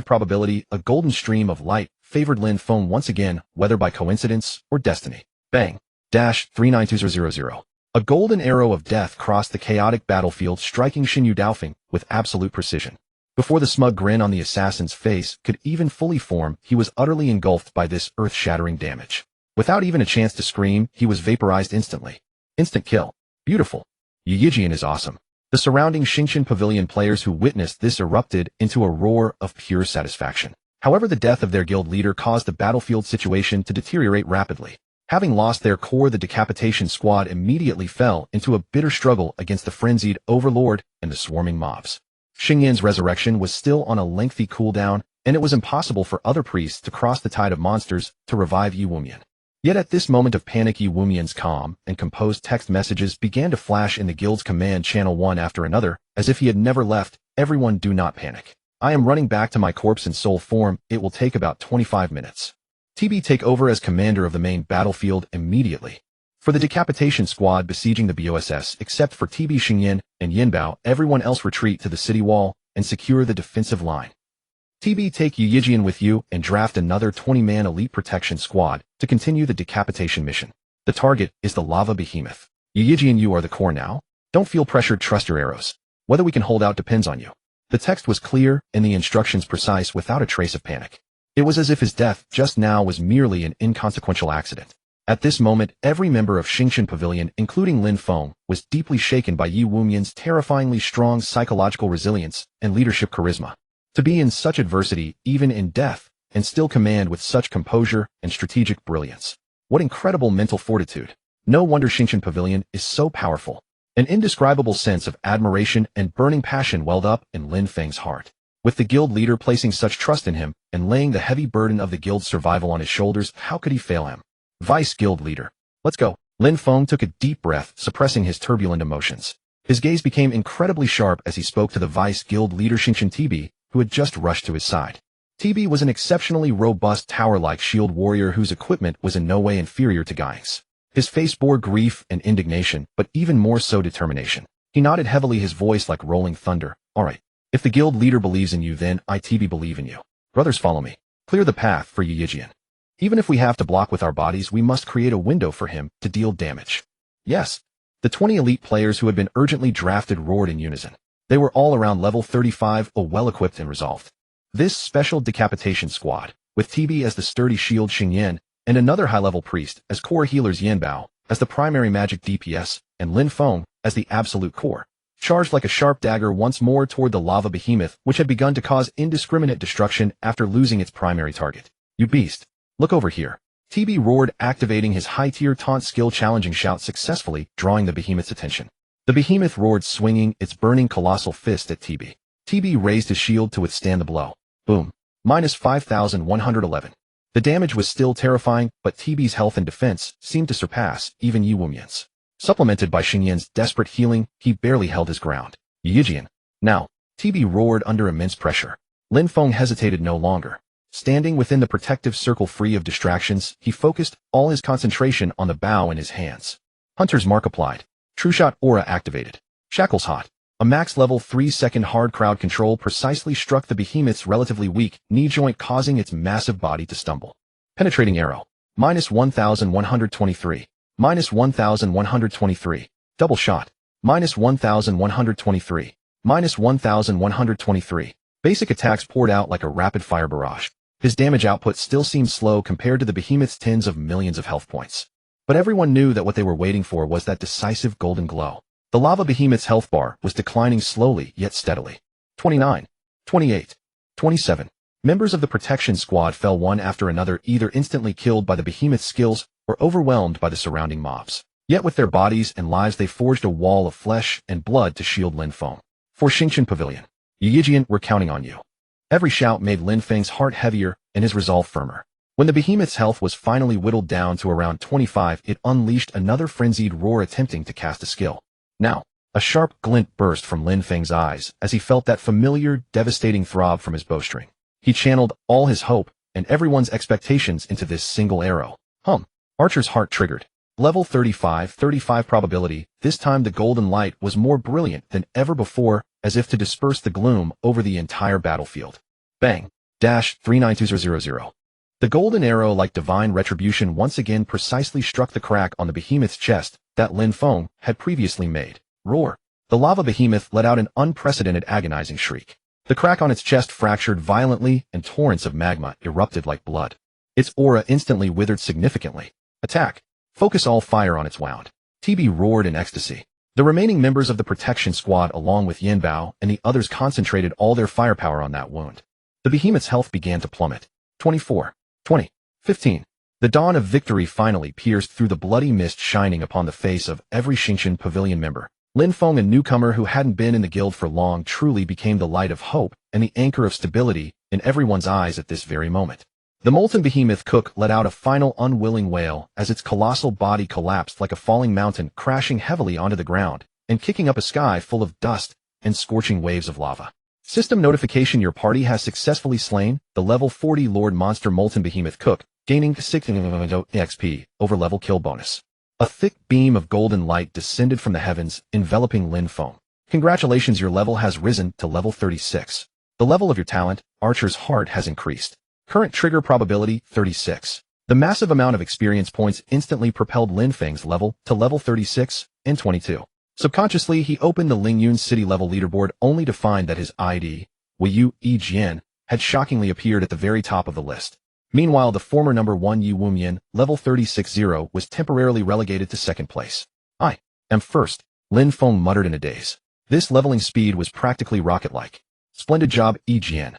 probability, a golden stream of light favored Lin Feng once again, whether by coincidence or destiny. Bang. 392000. A golden arrow of death crossed the chaotic battlefield, striking Xinyu Daofeng with absolute precision. Before the smug grin on the assassin's face could even fully form, he was utterly engulfed by this earth-shattering damage. Without even a chance to scream, he was vaporized instantly. Instant kill. Beautiful. Yi Wumian is awesome. The surrounding Xingqian Pavilion players who witnessed this erupted into a roar of pure satisfaction. However, the death of their guild leader caused the battlefield situation to deteriorate rapidly. Having lost their core, the decapitation squad immediately fell into a bitter struggle against the frenzied overlord and the swarming mobs. Xingyan's resurrection was still on a lengthy cooldown, and it was impossible for other priests to cross the tide of monsters to revive Yi Wumian. Yet at this moment of panic, Yi Wumian's calm and composed text messages began to flash in the guild's command channel one after another, as if he had never left. Everyone, do not panic. I am running back to my corpse in soul form. It will take about 25 minutes. TB, take over as commander of the main battlefield immediately. For the decapitation squad besieging the BOSS, except for TB, Xingyan, and Yinbao, everyone else retreat to the city wall and secure the defensive line. TB, take Yi Wumian with you and draft another 20-man elite protection squad to continue the decapitation mission. The target is the lava behemoth. Yi Wumian, you are the core now. Don't feel pressured, trust your arrows. Whether we can hold out depends on you. The text was clear and the instructions precise, without a trace of panic. It was as if his death just now was merely an inconsequential accident. At this moment, every member of Xingqian Pavilion, including Lin Feng, was deeply shaken by Yi Wumian's terrifyingly strong psychological resilience and leadership charisma. To be in such adversity, even in death, and still command with such composure and strategic brilliance. What incredible mental fortitude. No wonder Xingqian Pavilion is so powerful. An indescribable sense of admiration and burning passion welled up in Lin Feng's heart. With the guild leader placing such trust in him and laying the heavy burden of the guild's survival on his shoulders, how could he fail him? Vice guild leader. Let's go. Lin Feng took a deep breath, suppressing his turbulent emotions. His gaze became incredibly sharp as he spoke to the vice guild leader Xingqian TB, who had just rushed to his side. TB was an exceptionally robust tower-like shield warrior whose equipment was in no way inferior to Gai's. His face bore grief and indignation, but even more so determination. He nodded heavily, his voice like rolling thunder. All right. If the guild leader believes in you, then I TB believe in you. Brothers, follow me. Clear the path for Yijian. Even if we have to block with our bodies, we must create a window for him to deal damage. Yes. The 20 elite players who had been urgently drafted roared in unison. They were all around level 35, well-equipped and resolved. This special decapitation squad, with TB as the sturdy shield Xingyan, and another high-level priest as core healers Yanbao, as the primary magic DPS, and Lin Feng as the absolute core, charged like a sharp dagger once more toward the lava behemoth, which had begun to cause indiscriminate destruction after losing its primary target. You beast! Look over here. TB roared, activating his high-tier taunt skill challenging shout successfully, drawing the behemoth's attention. The behemoth roared, swinging its burning colossal fist at TB. TB raised his shield to withstand the blow. Boom. Minus 5,111. The damage was still terrifying, but TB's health and defense seemed to surpass even Yu Wumian's. Supplemented by Xingyan's desperate healing, he barely held his ground. Yijian. Now. TB roared under immense pressure. Lin Feng hesitated no longer. Standing within the protective circle free of distractions, he focused all his concentration on the bow in his hands. Hunter's Mark applied. True Shot aura activated. Shackles hot. A max level 3-second hard crowd control precisely struck the behemoth's relatively weak knee joint, causing its massive body to stumble. Penetrating arrow. Minus 1,123. Minus 1,123. Double shot. Minus 1,123. Minus 1,123. Basic attacks poured out like a rapid-fire barrage. His damage output still seemed slow compared to the behemoth's tens of millions of health points. But everyone knew that what they were waiting for was that decisive golden glow. The lava behemoth's health bar was declining slowly yet steadily. 29, 28, 27. Members of the protection squad fell one after another, either instantly killed by the behemoth's skills or overwhelmed by the surrounding mobs. Yet with their bodies and lives they forged a wall of flesh and blood to shield Lin Feng. For Xingqian Pavilion. Yijian, we're counting on you. Every shout made Lin Feng's heart heavier and his resolve firmer. When the behemoth's health was finally whittled down to around 25, it unleashed another frenzied roar, attempting to cast a skill. Now, a sharp glint burst from Lin Feng's eyes as he felt that familiar, devastating throb from his bowstring. He channeled all his hope and everyone's expectations into this single arrow. Archer's heart triggered. Level 35 probability. This time the golden light was more brilliant than ever before, as if to disperse the gloom over the entire battlefield. Bang! Dash 392000. The golden arrow, like divine retribution, once again precisely struck the crack on the behemoth's chest that Lin Feng had previously made. Roar! The lava behemoth let out an unprecedented agonizing shriek. The crack on its chest fractured violently and torrents of magma erupted like blood. Its aura instantly withered significantly. Attack! Focus all fire on its wound. TB roared in ecstasy. The remaining members of the protection squad, along with Yanbao and the others, concentrated all their firepower on that wound. The behemoth's health began to plummet. 24, 20, 15. The dawn of victory finally pierced through the bloody mist, shining upon the face of every Xingqian Pavilion member. Lin Feng, a newcomer who hadn't been in the guild for long, truly became the light of hope and the anchor of stability in everyone's eyes at this very moment. The molten behemoth cook let out a final unwilling wail as its colossal body collapsed like a falling mountain, crashing heavily onto the ground and kicking up a sky full of dust and scorching waves of lava. System notification: your party has successfully slain the level 40 Lord Monster Molten Behemoth Cook, gaining 6 XP over level kill bonus. A thick beam of golden light descended from the heavens, enveloping Lin Feng. Congratulations, your level has risen to level 36. The level of your talent, Archer's Heart, has increased. Current trigger probability, 36. The massive amount of experience points instantly propelled Lin Feng's level to level 36 and 22. Subconsciously, he opened the Lingyun City level leaderboard only to find that his ID, Weiyu Yijian, had shockingly appeared at the very top of the list. Meanwhile, the former number 1 Yu Wumian, level 36-0, was temporarily relegated to second place. I am first, Lin Feng muttered in a daze. This leveling speed was practically rocket-like. Splendid job, Yijian.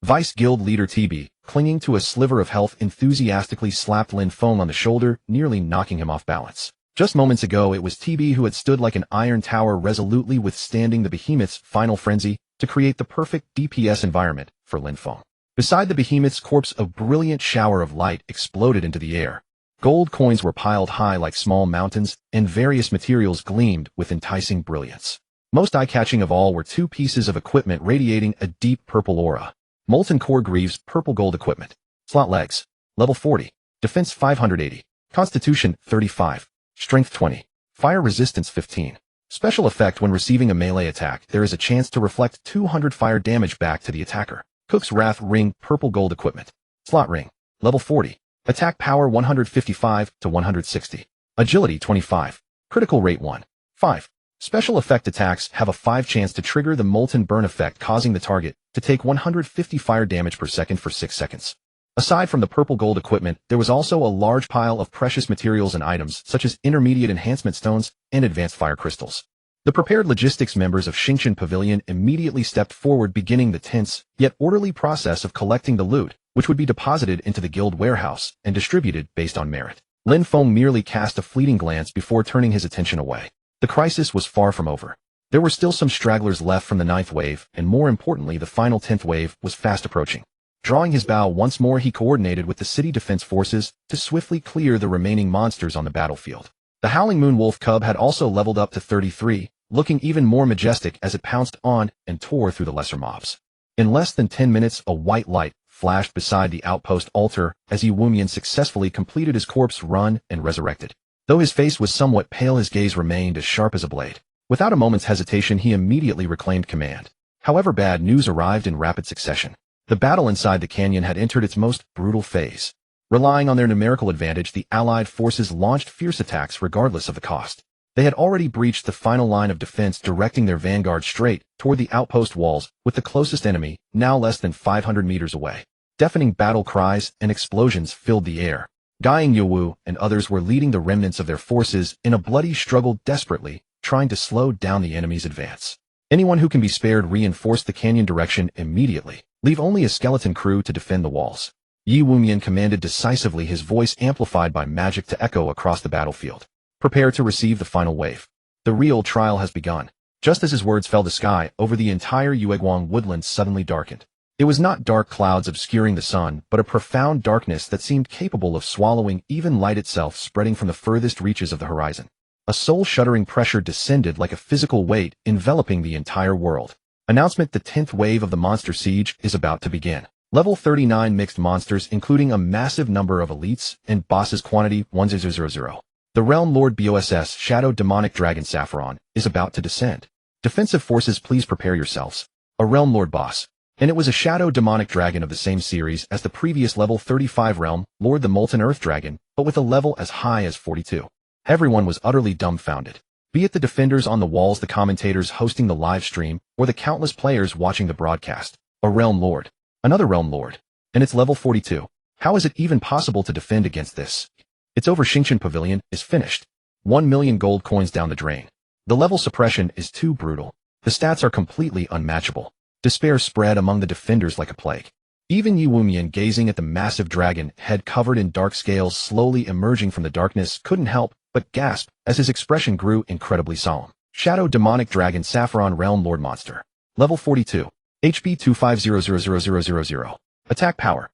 Vice Guild Leader TB, clinging to a sliver of health, enthusiastically slapped Lin Feng on the shoulder, nearly knocking him off balance. Just moments ago, it was TB who had stood like an iron tower, resolutely withstanding the behemoth's final frenzy, to create the perfect DPS environment for Lin Feng. Beside the behemoth's corpse, a brilliant shower of light exploded into the air. Gold coins were piled high like small mountains, and various materials gleamed with enticing brilliance. Most eye-catching of all were two pieces of equipment radiating a deep purple aura. Molten Core Greaves Purple Gold Equipment. Slot Legs. Level 40. Defense 580. Constitution 35. Strength 20. Fire Resistance 15. Special effect: when receiving a melee attack, there is a chance to reflect 200 fire damage back to the attacker. Cook's Wrath Ring Purple Gold Equipment. Slot Ring. Level 40. Attack Power 155 to 160. Agility 25. Critical Rate 1. 5. Special effect: attacks have a 5 chance to trigger the Molten Burn effect, causing the target to take 150 fire damage per second for 6 seconds. Aside from the purple gold equipment, there was also a large pile of precious materials and items such as intermediate enhancement stones and advanced fire crystals. The prepared logistics members of Xingshan Pavilion immediately stepped forward, beginning the tense yet orderly process of collecting the loot, which would be deposited into the guild warehouse and distributed based on merit. Lin Feng merely cast a fleeting glance before turning his attention away. The crisis was far from over. There were still some stragglers left from the 9th wave, and more importantly, the final 10th wave was fast approaching. Drawing his bow once more, he coordinated with the city defense forces to swiftly clear the remaining monsters on the battlefield. The Howling Moon Wolf Cub had also leveled up to 33, looking even more majestic as it pounced on and tore through the lesser mobs. In less than 10 minutes, a white light flashed beside the outpost altar as Yi Wumian successfully completed his corpse run and resurrected. Though his face was somewhat pale, his gaze remained as sharp as a blade. Without a moment's hesitation, he immediately reclaimed command. However, bad news arrived in rapid succession. The battle inside the canyon had entered its most brutal phase. Relying on their numerical advantage, the Allied forces launched fierce attacks regardless of the cost. They had already breached the final line of defense, directing their vanguard straight toward the outpost walls, with the closest enemy now less than 500 meters away. Deafening battle cries and explosions filled the air. Guy Yuwu and others were leading the remnants of their forces in a bloody struggle, desperately trying to slow down the enemy's advance. Anyone who can be spared reinforce the canyon direction immediately. Leave only a skeleton crew to defend the walls. Yi Wumian commanded decisively, his voice amplified by magic to echo across the battlefield. Prepare to receive the final wave. The real trial has begun. Just as his words fell, the sky over the entire Yueguang woodland suddenly darkened. It was not dark clouds obscuring the sun, but a profound darkness that seemed capable of swallowing even light itself, spreading from the furthest reaches of the horizon. A soul-shuddering pressure descended like a physical weight, enveloping the entire world. Announcement: the 10th wave of the monster siege is about to begin. Level 39 mixed monsters, including a massive number of elites and bosses. Quantity 1000. The Realm Lord BOSS Shadow Demonic Dragon Saffron is about to descend. Defensive forces, please prepare yourselves. A Realm Lord boss. And it was a Shadow Demonic Dragon of the same series as the previous level 35 Realm Lord, the Molten Earth Dragon, but with a level as high as 42. Everyone was utterly dumbfounded. Be it the defenders on the walls, the commentators hosting the live stream, or the countless players watching the broadcast. A Realm Lord. Another Realm Lord. And it's level 42. How is it even possible to defend against this? It's over. Xingshan Pavilion is finished. 1 million gold coins down the drain. The level suppression is too brutal. The stats are completely unmatchable. Despair spread among the defenders like a plague. Even Yi Wumian, gazing at the massive dragon head covered in dark scales slowly emerging from the darkness, couldn't help but gasp as his expression grew incredibly solemn. Shadow Demonic Dragon Saffron Realm Lord Monster. Level 42. HP 25000000. Attack Power.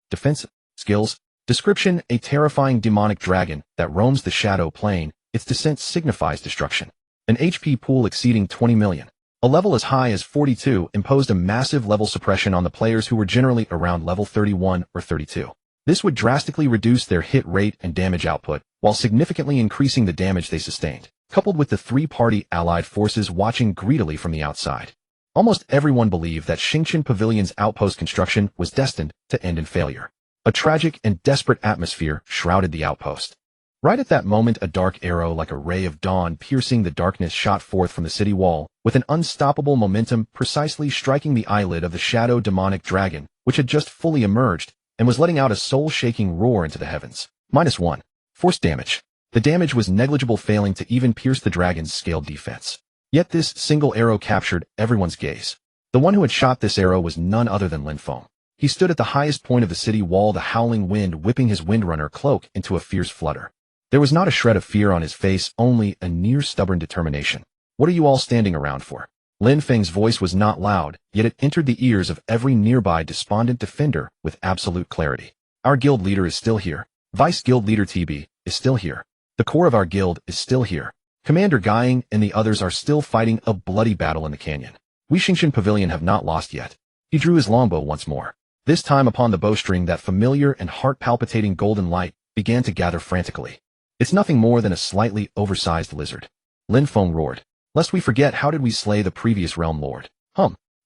Defense. Skills. Description: a terrifying demonic dragon that roams the shadow plane. Its descent signifies destruction. An HP pool exceeding 20 million. A level as high as 42 imposed a massive level suppression on the players who were generally around level 31 or 32. This would drastically reduce their hit rate and damage output, while significantly increasing the damage they sustained. Coupled with the three-party allied forces watching greedily from the outside, almost everyone believed that Xingshan Pavilion's outpost construction was destined to end in failure. A tragic and desperate atmosphere shrouded the outpost. Right at that moment, a dark arrow like a ray of dawn piercing the darkness shot forth from the city wall, with an unstoppable momentum, precisely striking the eyelid of the Shadow Demonic Dragon, which had just fully emerged and was letting out a soul-shaking roar into the heavens. -1. Force damage. The damage was negligible, failing to even pierce the dragon's scaled defense. Yet this single arrow captured everyone's gaze. The one who had shot this arrow was none other than Lin Feng. He stood at the highest point of the city wall, the howling wind whipping his windrunner cloak into a fierce flutter. There was not a shred of fear on his face, only a near stubborn determination. What are you all standing around for? Lin Feng's voice was not loud, yet it entered the ears of every nearby despondent defender with absolute clarity. Our guild leader is still here. Vice guild leader TB is still here. The core of our guild is still here. Commander Guiying and the others are still fighting a bloody battle in the canyon. We Xingshan Pavilion have not lost yet. He drew his longbow once more. This time upon the bowstring that familiar and heart-palpitating golden light began to gather frantically. It's nothing more than a slightly oversized lizard. Lin Feng roared. Lest we forget, how did we slay the previous realm lord?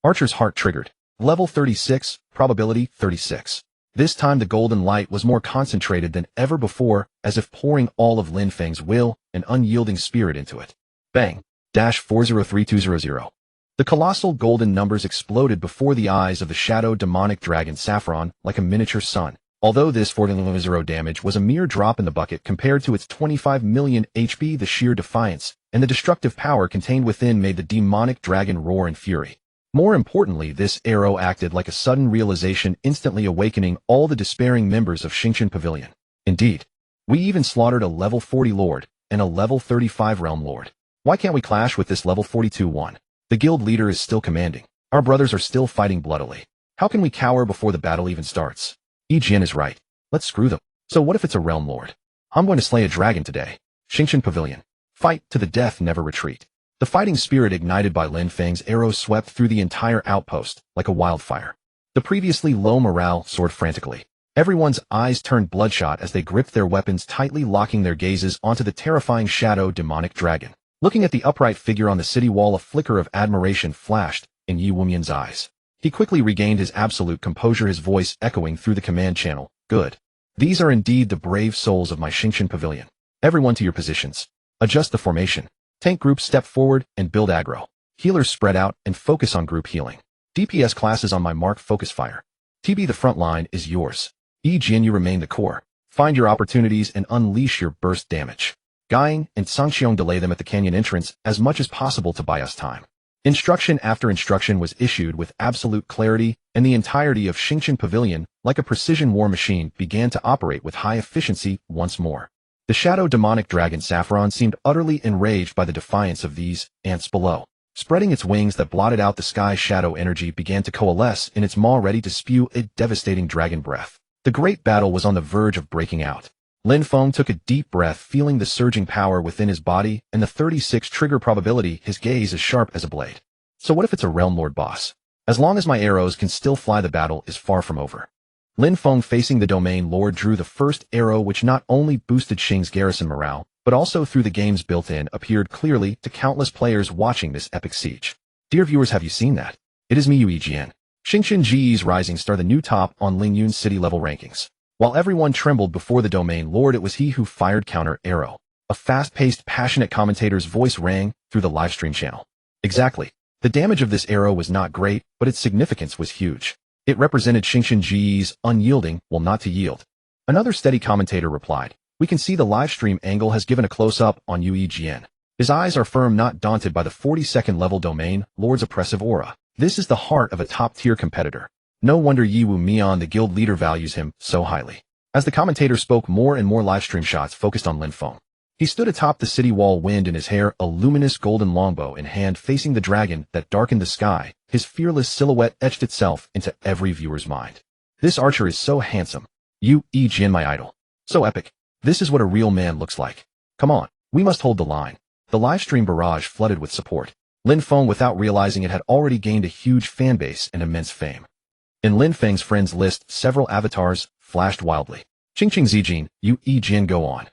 Archer's heart triggered. Level 36, probability 36. This time the golden light was more concentrated than ever before, as if pouring all of Lin Feng's will and unyielding spirit into it. Bang! -403200. The colossal golden numbers exploded before the eyes of the shadow demonic dragon Saffron like a miniature sun. Although this 40 damage was a mere drop in the bucket compared to its 25 million HP, the sheer defiance and the destructive power contained within made the demonic dragon roar in fury. More importantly, this arrow acted like a sudden realization, instantly awakening all the despairing members of Xingshan Pavilion. Indeed, we even slaughtered a level 40 lord and a level 35 realm lord. Why can't we clash with this level 42 one? The guild leader is still commanding. Our brothers are still fighting bloodily. How can we cower before the battle even starts? Jian is right. Let's screw them. So what if it's a realm lord? I'm going to slay a dragon today. Xingshan Pavilion. Fight to the death, never retreat. The fighting spirit ignited by Lin Feng's arrows swept through the entire outpost like a wildfire. The previously low morale soared frantically. Everyone's eyes turned bloodshot as they gripped their weapons tightly, locking their gazes onto the terrifying shadow demonic dragon. Looking at the upright figure on the city wall, a flicker of admiration flashed in Yi Wumian's eyes. He quickly regained his absolute composure, his voice echoing through the command channel. Good. These are indeed the brave souls of my Xingshan Pavilion. Everyone to your positions. Adjust the formation. Tank groups step forward and build aggro. Healers spread out and focus on group healing. DPS classes on my mark focus fire. TB, the front line is yours. Jian, you remain the core. Find your opportunities and unleash your burst damage. Guiying and Sangxiong delay them at the canyon entrance as much as possible to buy us time. Instruction after instruction was issued with absolute clarity, and the entirety of Xingshan Pavilion, like a precision war machine, began to operate with high efficiency once more. The shadow demonic dragon Saffron seemed utterly enraged by the defiance of these ants below. Spreading its wings that blotted out the sky, shadow energy began to coalesce in its maw, ready to spew a devastating dragon breath. The great battle was on the verge of breaking out. Lin Feng took a deep breath, feeling the surging power within his body and the 36 trigger probability, his gaze as sharp as a blade. So what if it's a realm lord boss? As long as my arrows can still fly, the battle is far from over. Lin Feng, facing the domain lord, drew the first arrow, which not only boosted Xing's garrison morale, but also through the game's built-in, appeared clearly to countless players watching this epic siege. Dear viewers, have you seen that? It is me, Yu Jian. Xingshan Ji's rising star, the new top on Lingyun's city level rankings. While everyone trembled before the domain lord, it was he who fired counter arrow. A fast-paced, passionate commentator's voice rang through the livestream channel. Exactly. The damage of this arrow was not great, but its significance was huge. It represented Xingshan Ji's unyielding will not to yield. Another steady commentator replied, we can see the livestream angle has given a close-up on Yu Jian. His eyes are firm, not daunted by the 42nd level domain lord's oppressive aura. This is the heart of a top-tier competitor. No wonder Yi Wumian, the guild leader, values him so highly. As the commentator spoke, more and more livestream shots focused on Lin Feng. He stood atop the city wall, wind in his hair, a luminous golden longbow in hand, facing the dragon that darkened the sky. His fearless silhouette etched itself into every viewer's mind. This archer is so handsome. Yu Jian, my idol. So epic. This is what a real man looks like. Come on, we must hold the line. The livestream barrage flooded with support. Lin Feng, without realizing it, had already gained a huge fanbase and immense fame. In Lin Feng's friends list, several avatars flashed wildly. Ching Zijin, Yu Jian, go on.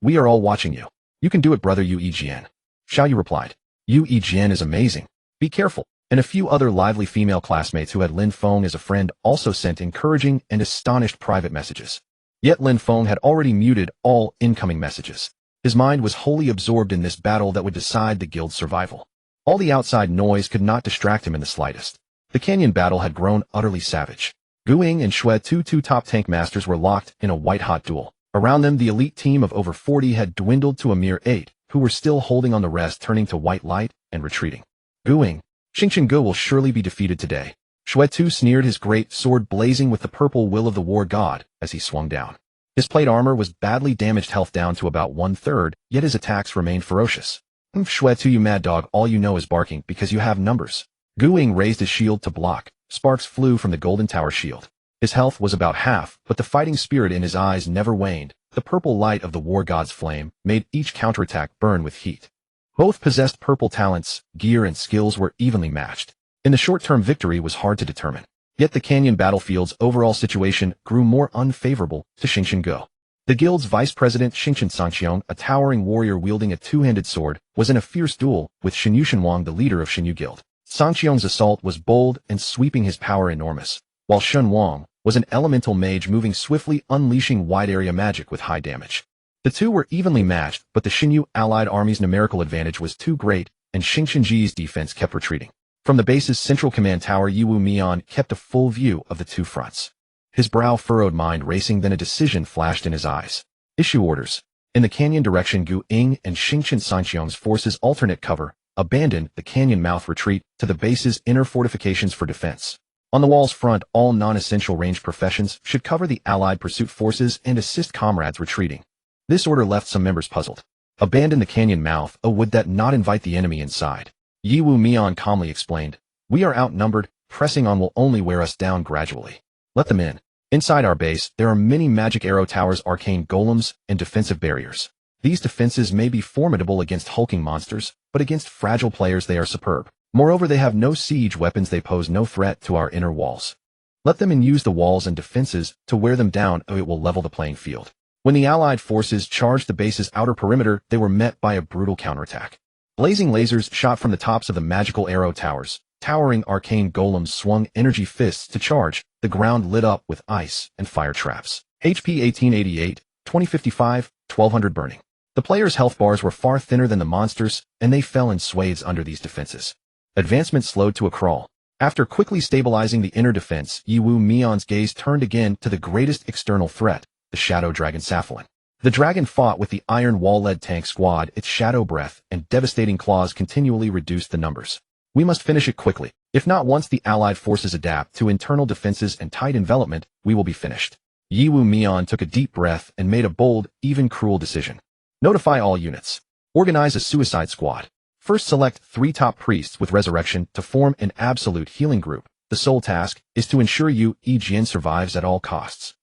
We are all watching you. You can do it, brother Yu Jian. Xiao Yu replied. Yu Jian is amazing. Be careful. And a few other lively female classmates who had Lin Feng as a friend also sent encouraging and astonished private messages. Yet Lin Feng had already muted all incoming messages. His mind was wholly absorbed in this battle that would decide the guild's survival. All the outside noise could not distract him in the slightest. The canyon battle had grown utterly savage. Guiying and Xue, two top tank masters, were locked in a white-hot duel. Around them, the elite team of over 40 had dwindled to a mere 8, who were still holding on, the rest turning to white light and retreating. Guiying, Xingshan Ge will surely be defeated today. Xue sneered, his great sword blazing with the purple will of the war god as he swung down. His plate armor was badly damaged, health down to about 1/3, yet his attacks remained ferocious. Shwe to you mad dog, all you know is barking because you have numbers. Guing raised his shield to block. Sparks flew from the golden tower shield. His health was about half, but the fighting spirit in his eyes never waned. The purple light of the war god's flame made each counterattack burn with heat. Both possessed purple talents, gear and skills were evenly matched. In the short-term, victory was hard to determine. Yet the canyon battlefield's overall situation grew more unfavorable to Xingqian Go. The guild's vice president Xingqian Sangqiong, a towering warrior wielding a two-handed sword, was in a fierce duel with Xinyu Shenwang, the leader of Xinyu Guild. Sangqiong's assault was bold and sweeping, his power enormous, while Shenwang was an elemental mage moving swiftly, unleashing wide-area magic with high damage. The two were evenly matched, but the Xinyu allied army's numerical advantage was too great, and Xingqianji's defense kept retreating. From the base's central command tower, Yiwu Mian kept a full view of the two fronts. His brow furrowed, mind racing, then a decision flashed in his eyes. Issue orders. In the canyon direction, Gu Ying and Xingqian Sangqiong's forces alternate cover, abandon the canyon mouth, retreat to the base's inner fortifications for defense. On the wall's front, all non-essential range professions should cover the allied pursuit forces and assist comrades retreating. This order left some members puzzled. Abandon the canyon mouth, oh, would that not invite the enemy inside? Yiwu Mian calmly explained. We are outnumbered, pressing on will only wear us down gradually. Let them in. Inside our base, there are many magic arrow towers, arcane golems, and defensive barriers. These defenses may be formidable against hulking monsters, but against fragile players they are superb. Moreover, they have no siege weapons, they pose no threat to our inner walls. Let them in, use the walls and defenses to wear them down, or it will level the playing field. When the allied forces charged the base's outer perimeter, they were met by a brutal counterattack. Blazing lasers shot from the tops of the magical arrow towers. Towering arcane golems swung energy fists to charge. The ground lit up with ice and fire traps. HP 1888, 2055, 1200 burning. The players' health bars were far thinner than the monsters, and they fell in swathes under these defenses. Advancement slowed to a crawl. After quickly stabilizing the inner defense, Yiwu Mian's gaze turned again to the greatest external threat, the shadow dragon Saphlin. The dragon fought with the iron wall-led tank squad. Its shadow breath and devastating claws continually reduced the numbers. We must finish it quickly. If not, once the allied forces adapt to internal defenses and tight envelopment, we will be finished. Yiwu Mian took a deep breath and made a bold, even cruel decision. Notify all units. Organize a suicide squad. First, select 3 top priests with resurrection to form an absolute healing group. The sole task is to ensure Yu Jian survives at all costs.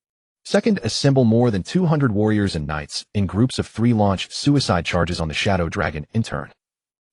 Second, assemble more than 200 warriors and knights in groups of 3. Launch suicide charges on the shadow dragon in turn.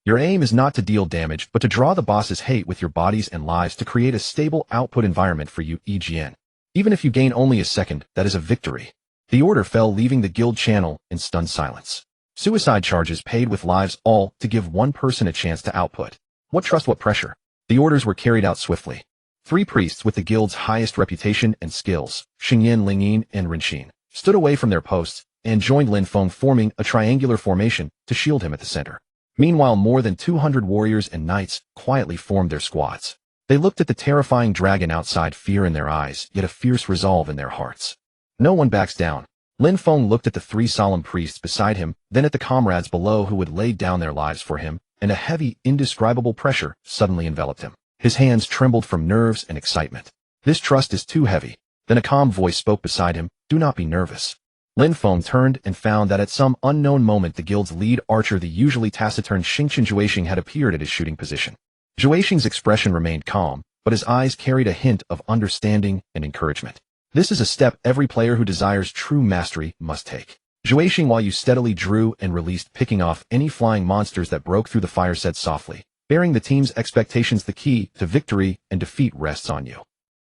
Your aim is not to deal damage, but to draw the boss's hate with your bodies and lives to create a stable output environment for Yu Jian. Even if you gain only a second, that is a victory. The order fell, leaving the guild channel in stunned silence. Suicide charges paid with lives, all to give one person a chance to output. What trust, what pressure? The orders were carried out swiftly. 3 priests with the guild's highest reputation and skills, Xingyan, Lingyin, and Renxin, stood away from their posts and joined Lin Feng, forming a triangular formation to shield him at the center. Meanwhile, more than 200 warriors and knights quietly formed their squads. They looked at the terrifying dragon outside, fear in their eyes, yet a fierce resolve in their hearts. No one backs down. Lin Feng looked at the 3 solemn priests beside him, then at the comrades below who had laid down their lives for him, and a heavy, indescribable pressure suddenly enveloped him. His hands trembled from nerves and excitement. This trust is too heavy. Then a calm voice spoke beside him. Do not be nervous. Lin Feng turned and found that at some unknown moment the guild's lead archer, the usually taciturn Xingqian Zhuixing, had appeared at his shooting position. Zhuixing's expression remained calm, but his eyes carried a hint of understanding and encouragement. This is a step every player who desires true mastery must take. Zhuixing, while you steadily drew and released, picking off any flying monsters that broke through the fire, said softly, bearing the team's expectations, the key to victory and defeat rests on you.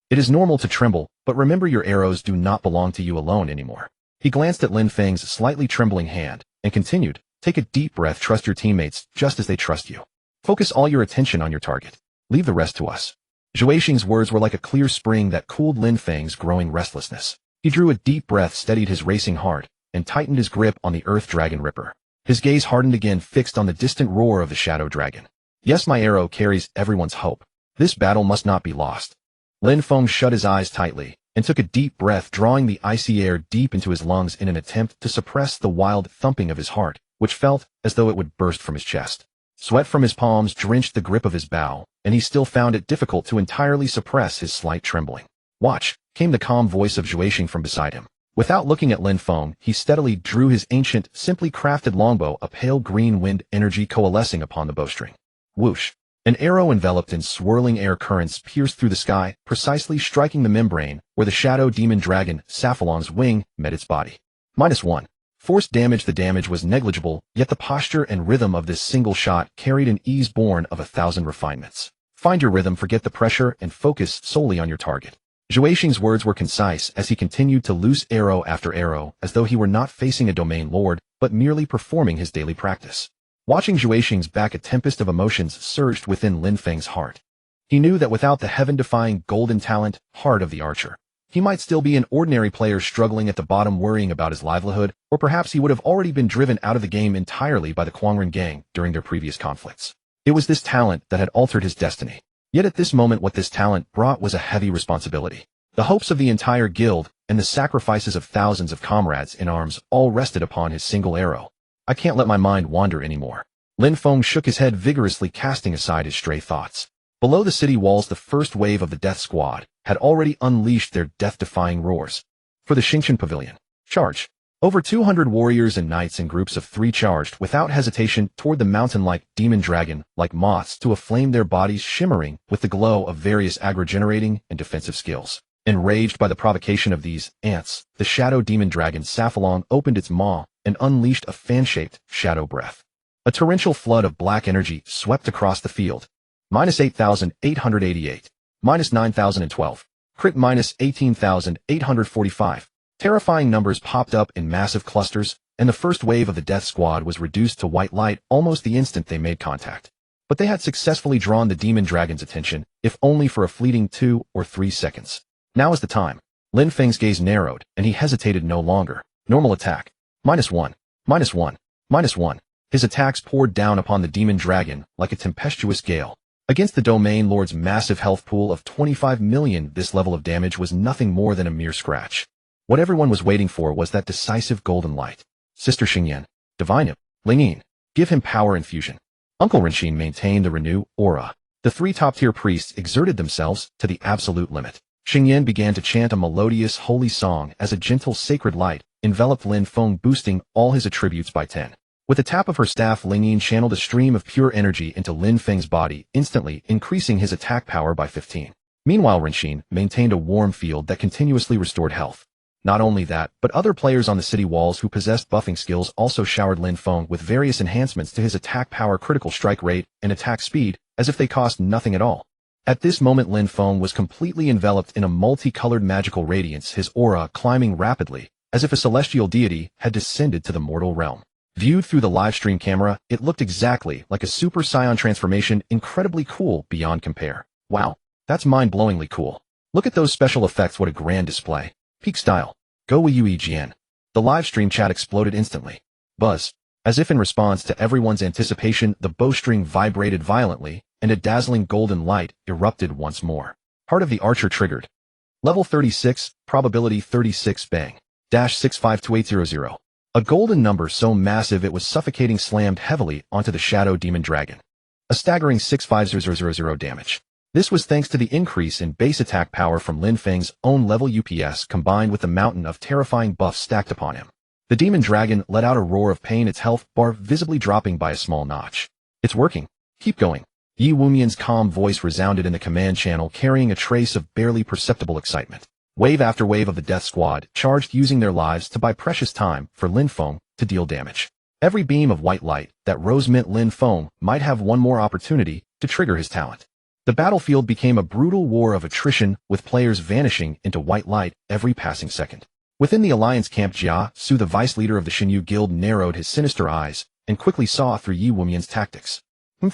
It is normal to tremble, but remember, your arrows do not belong to you alone anymore. He glanced at Lin Feng's slightly trembling hand and continued, take a deep breath, trust your teammates just as they trust you. Focus all your attention on your target. Leave the rest to us. Zhuixing's words were like a clear spring that cooled Lin Feng's growing restlessness. He drew a deep breath, steadied his racing heart, and tightened his grip on the Earth Dragon Ripper. His gaze hardened again, fixed on the distant roar of the Shadow Dragon. Yes, my arrow carries everyone's hope. This battle must not be lost. Lin Feng shut his eyes tightly and took a deep breath, drawing the icy air deep into his lungs in an attempt to suppress the wild thumping of his heart, which felt as though it would burst from his chest. Sweat from his palms drenched the grip of his bow, and he still found it difficult to entirely suppress his slight trembling. Watch, came the calm voice of Zhuixing from beside him. Without looking at Lin Feng, he steadily drew his ancient, simply crafted longbow, a pale green wind energy coalescing upon the bowstring. Whoosh! An arrow enveloped in swirling air currents pierced through the sky, precisely striking the membrane where the shadow demon dragon, Saphalong's wing, met its body. -1. Force damage. The damage was negligible, yet the posture and rhythm of this single shot carried an ease born of 1,000 refinements. Find your rhythm, forget the pressure, and focus solely on your target. Zhuixing's words were concise as he continued to loose arrow after arrow, as though he were not facing a domain lord, but merely performing his daily practice. Watching Zhuixing's back, a tempest of emotions surged within Lin Feng's heart. He knew that without the heaven-defying golden talent, heart of the archer, he might still be an ordinary player struggling at the bottom, worrying about his livelihood, or perhaps he would have already been driven out of the game entirely by the Quangren gang during their previous conflicts. It was this talent that had altered his destiny. Yet at this moment, what this talent brought was a heavy responsibility. The hopes of the entire guild and the sacrifices of thousands of comrades in arms all rested upon his single arrow. I can't let my mind wander anymore. Lin Feng shook his head vigorously, casting aside his stray thoughts. Below the city walls, the first wave of the Death Squad had already unleashed their death-defying roars. For the Xingqian Pavilion, charge! Over 200 warriors and knights in groups of 3 charged without hesitation toward the mountain-like demon dragon, like moths to a flame, their bodies shimmering with the glow of various aggro-generating and defensive skills. Enraged by the provocation of these ants, the shadow demon dragon Saphalong opened its maw and unleashed a fan-shaped shadow breath. A torrential flood of black energy swept across the field. -8,888. -9,012. Crit -18,845. Terrifying numbers popped up in massive clusters, and the first wave of the Death Squad was reduced to white light almost the instant they made contact. But they had successfully drawn the demon dragon's attention, if only for a fleeting 2 or 3 seconds. Now is the time. Lin Feng's gaze narrowed, and he hesitated no longer. Normal attack. -1. -1. -1. His attacks poured down upon the demon dragon like a tempestuous gale. Against the domain lord's massive health pool of 25 million, this level of damage was nothing more than a mere scratch. What everyone was waiting for was that decisive golden light. Sister Xingyan, divine him. Lingyin, give him power infusion. Uncle Renxin maintained the renew aura. The 3 top-tier priests exerted themselves to the absolute limit. Xingyan began to chant a melodious holy song as a gentle sacred light enveloped Lin Feng, boosting all his attributes by 10. With a tap of her staff, Lingyin channeled a stream of pure energy into Lin Feng's body, instantly increasing his attack power by 15. Meanwhile, Renxin maintained a warm field that continuously restored health. Not only that, but other players on the city walls who possessed buffing skills also showered Lin Feng with various enhancements to his attack power, critical strike rate, and attack speed, as if they cost nothing at all. At this moment, Lin Feng was completely enveloped in a multicolored magical radiance, his aura climbing rapidly, as if a celestial deity had descended to the mortal realm. Viewed through the livestream camera, it looked exactly like a Super Saiyan transformation, incredibly cool beyond compare. Wow, that's mind-blowingly cool. Look at those special effects, what a grand display. Peak style. Go Wii U EGN. The livestream chat exploded instantly. Buzz. As if in response to everyone's anticipation, the bowstring vibrated violently, and a dazzling golden light erupted once more. Heart of the Archer triggered. Level 36, probability 36, bang. -652800. A golden number so massive it was suffocating slammed heavily onto the shadow demon dragon. A staggering 65000 damage. This was thanks to the increase in base attack power from Lin Feng's own level UPS combined with the mountain of terrifying buffs stacked upon him. The demon dragon let out a roar of pain, its health bar visibly dropping by a small notch. It's working. Keep going. Yi Wumian's calm voice resounded in the command channel, carrying a trace of barely perceptible excitement. Wave after wave of the Death Squad charged, using their lives to buy precious time for Lin Feng to deal damage. Every beam of white light that rose meant Lin Feng might have one more opportunity to trigger his talent. The battlefield became a brutal war of attrition, with players vanishing into white light every passing second. Within the Alliance camp, Jia Su, the vice leader of the Xinyu Guild, narrowed his sinister eyes and quickly saw through Yi Wumian's tactics.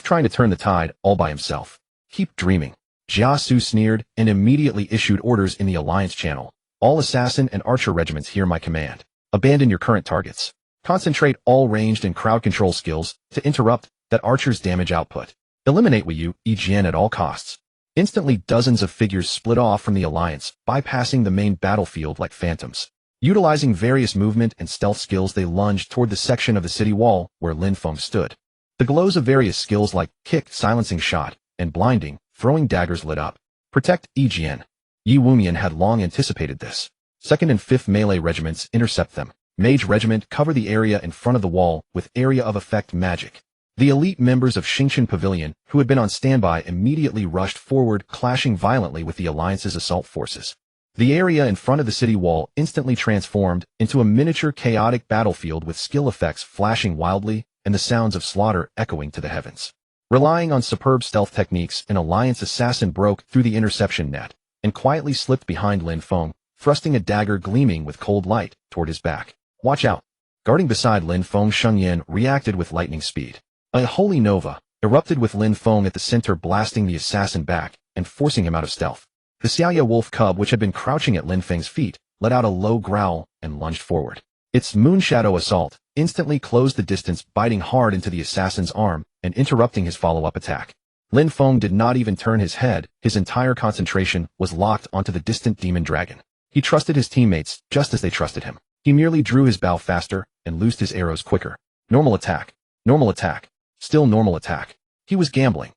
Trying to turn the tide all by himself. Keep dreaming. Jia Su sneered and immediately issued orders in the Alliance channel. All assassin and archer regiments hear my command. Abandon your current targets. Concentrate all ranged and crowd control skills to interrupt that archer's damage output. Eliminate Wii U EGN at all costs. Instantly, dozens of figures split off from the Alliance, bypassing the main battlefield like phantoms. Utilizing various movement and stealth skills, they lunged toward the section of the city wall where Lin Feng stood. The glows of various skills like kick, silencing shot, and blinding, throwing daggers lit up. Protect EGN. Yi Wumian had long anticipated this. 2nd and 5th melee regiments intercept them. Mage regiment cover the area in front of the wall with area of effect magic. The elite members of Xingqian Pavilion, who had been on standby, immediately rushed forward, clashing violently with the Alliance's assault forces. The area in front of the city wall instantly transformed into a miniature chaotic battlefield with skill effects flashing wildly and the sounds of slaughter echoing to the heavens. Relying on superb stealth techniques, an Alliance assassin broke through the interception net and quietly slipped behind Lin Feng, thrusting a dagger gleaming with cold light toward his back. Watch out! Guarding beside Lin Feng, Sheng Yan reacted with lightning speed. A holy nova erupted with Lin Feng at the center, blasting the assassin back and forcing him out of stealth. The Xiaoya wolf cub, which had been crouching at Lin Feng's feet, let out a low growl and lunged forward. Its moonshadow assault instantly closed the distance, biting hard into the assassin's arm and interrupting his follow-up attack. Lin Feng did not even turn his head. His entire concentration was locked onto the distant demon dragon. He trusted his teammates just as they trusted him. He merely drew his bow faster and loosed his arrows quicker. Normal attack. Normal attack. Still normal attack. He was gambling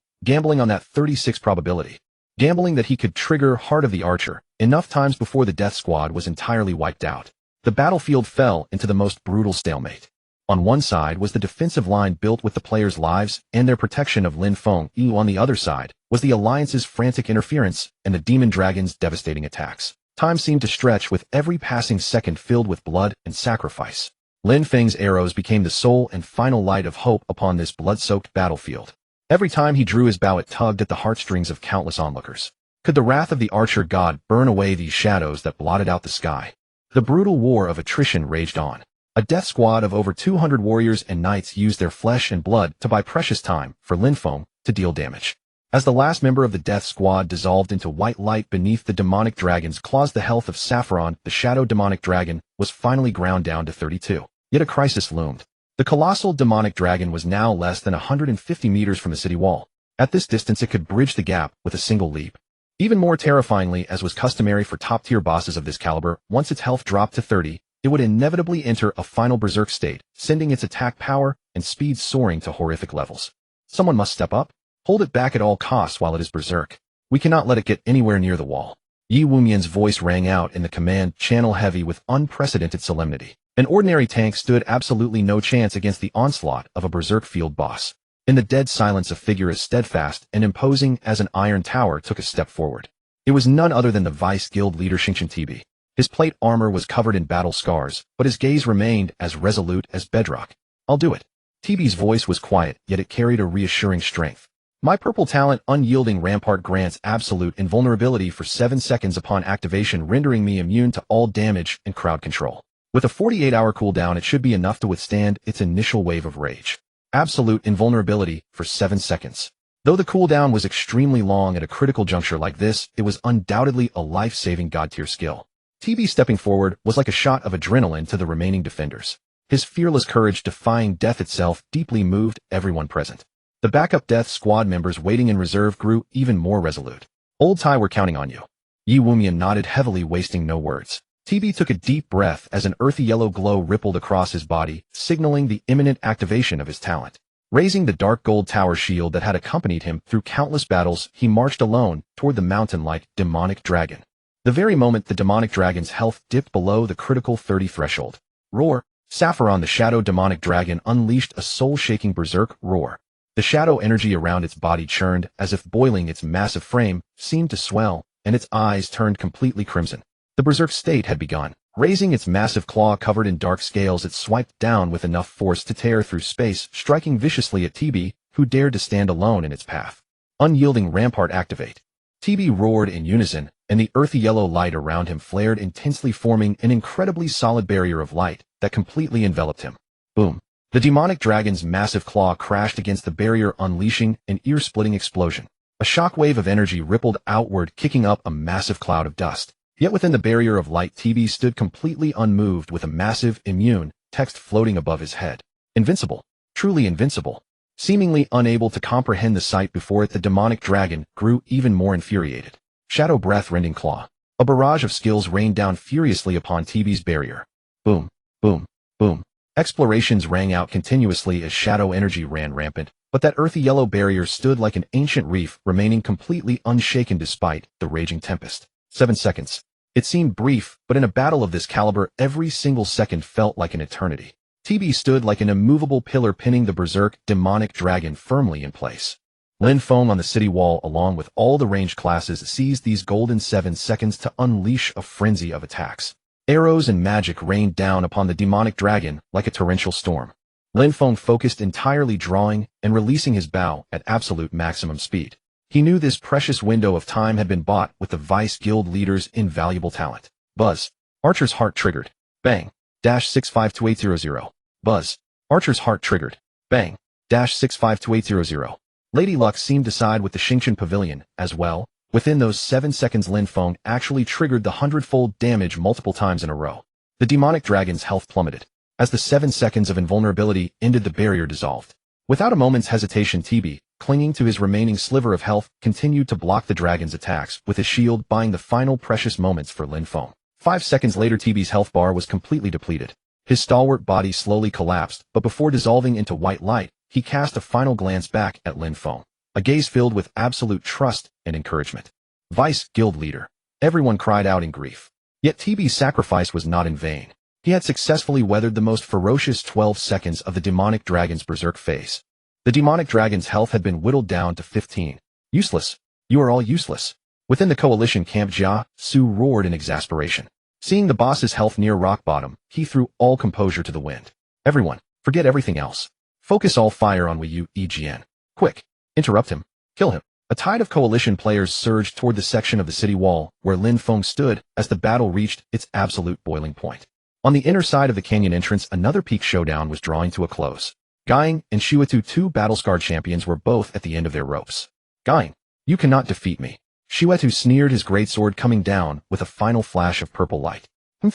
on that 36 probability. Gambling that he could trigger Heart of the Archer enough times before the death squad was entirely wiped out. The battlefield fell into the most brutal stalemate. On one side was the defensive line built with the players' lives and their protection of Lin Feng. On the other side was the Alliance's frantic interference and the demon dragon's devastating attacks. Time seemed to stretch, with every passing second filled with blood and sacrifice. Lin Feng's arrows became the sole and final light of hope upon this blood-soaked battlefield. Every time he drew his bow, it tugged at the heartstrings of countless onlookers. Could the wrath of the archer god burn away these shadows that blotted out the sky? The brutal war of attrition raged on. A death squad of over 200 warriors and knights used their flesh and blood to buy precious time for Lin Feng to deal damage. As the last member of the death squad dissolved into white light beneath the demonic dragon's claws, the health of Saffron, the shadow demonic dragon, was finally ground down to 32. Yet a crisis loomed. The colossal demonic dragon was now less than 150 meters from the city wall. At this distance, it could bridge the gap with a single leap. Even more terrifyingly, as was customary for top-tier bosses of this caliber, once its health dropped to 30, it would inevitably enter a final berserk state, sending its attack power and speed soaring to horrific levels. Someone must step up. Hold it back at all costs while it is berserk. We cannot let it get anywhere near the wall. Yi Wumian's voice rang out in the command channel, heavy with unprecedented solemnity. An ordinary tank stood absolutely no chance against the onslaught of a berserk field boss. In the dead silence, a figure as steadfast and imposing as an iron tower took a step forward. It was none other than the Vice Guild leader Xingqian Tibi. His plate armor was covered in battle scars, but his gaze remained as resolute as bedrock. I'll do it. Tibi's voice was quiet, yet it carried a reassuring strength. My purple talent, Unyielding Rampart, grants absolute invulnerability for 7 seconds upon activation, rendering me immune to all damage and crowd control. With a 48-hour cooldown, it should be enough to withstand its initial wave of rage. Absolute invulnerability for 7 seconds. Though the cooldown was extremely long at a critical juncture like this, it was undoubtedly a life-saving god-tier skill. TB stepping forward was like a shot of adrenaline to the remaining defenders. His fearless courage, defying death itself, deeply moved everyone present. The backup death squad members waiting in reserve grew even more resolute. Old Tai, we're counting on you. Yi Wumian nodded heavily, wasting no words. TB took a deep breath as an earthy yellow glow rippled across his body, signaling the imminent activation of his talent. Raising the dark gold tower shield that had accompanied him through countless battles, he marched alone toward the mountain-like demonic dragon. The very moment the demonic dragon's health dipped below the critical 30 threshold. Roar! Saffron, the shadow demonic dragon, unleashed a soul-shaking berserk roar. The shadow energy around its body churned as if boiling. Its massive frame seemed to swell, and its eyes turned completely crimson. The berserk state had begun. Raising its massive claw covered in dark scales, it swiped down with enough force to tear through space, striking viciously at TB, who dared to stand alone in its path. Unyielding Rampart, activate. TB roared in unison, and the earthy yellow light around him flared intensely, forming an incredibly solid barrier of light that completely enveloped him. Boom. The demonic dragon's massive claw crashed against the barrier, unleashing an ear-splitting explosion. A shockwave of energy rippled outward, kicking up a massive cloud of dust. Yet within the barrier of light, TB stood completely unmoved, with a massive, immune text floating above his head. Invincible. Truly invincible. Seemingly unable to comprehend the sight before it, the demonic dragon grew even more infuriated. Shadow breath, rending claw. A barrage of skills rained down furiously upon TB's barrier. Boom, boom, boom. Explorations rang out continuously as shadow energy ran rampant, but that earthy yellow barrier stood like an ancient reef, remaining completely unshaken despite the raging tempest. 7 seconds. It seemed brief, but in a battle of this caliber, every single second felt like an eternity. TB stood like an immovable pillar pinning the berserk demonic dragon firmly in place. Lin Feng on the city wall along with all the ranged classes seized these golden 7 seconds to unleash a frenzy of attacks. Arrows and magic rained down upon the demonic dragon like a torrential storm. Lin Feng focused entirely drawing and releasing his bow at absolute maximum speed. He knew this precious window of time had been bought with the Vice Guild leader's invaluable talent. Buzz. Archer's heart triggered. Bang. -652800. Buzz. Archer's heart triggered. Bang. -652800. Lady Luck seemed to side with the Xingqian Pavilion as well. Within those 7 seconds, Lin Feng actually triggered the 100-fold damage multiple times in a row. The demonic dragon's health plummeted. As the 7 seconds of invulnerability ended, the barrier dissolved. Without a moment's hesitation, TB, clinging to his remaining sliver of health, continued to block the dragon's attacks, with his shield buying the final precious moments for Lin Feng. 5 seconds later, TB's health bar was completely depleted. His stalwart body slowly collapsed, but before dissolving into white light, he cast a final glance back at Lin Feng. A gaze filled with absolute trust and encouragement. Vice Guild leader. Everyone cried out in grief. Yet TB's sacrifice was not in vain. He had successfully weathered the most ferocious 12 seconds of the demonic dragon's berserk phase. The demonic dragon's health had been whittled down to 15. Useless. You are all useless. Within the coalition camp, Jia Su roared in exasperation. Seeing the boss's health near rock bottom, he threw all composure to the wind. Everyone, forget everything else. Focus all fire on Wei Yu EGN. Quick. Interrupt him. Kill him. A tide of coalition players surged toward the section of the city wall where Lin Feng stood as the battle reached its absolute boiling point. On the inner side of the canyon entrance, another peak showdown was drawing to a close. Guiying and Shiwetu, 2 battle-scarred champions, were both at the end of their ropes. Guiying, you cannot defeat me. Shiwetu sneered, his greatsword coming down with a final flash of purple light.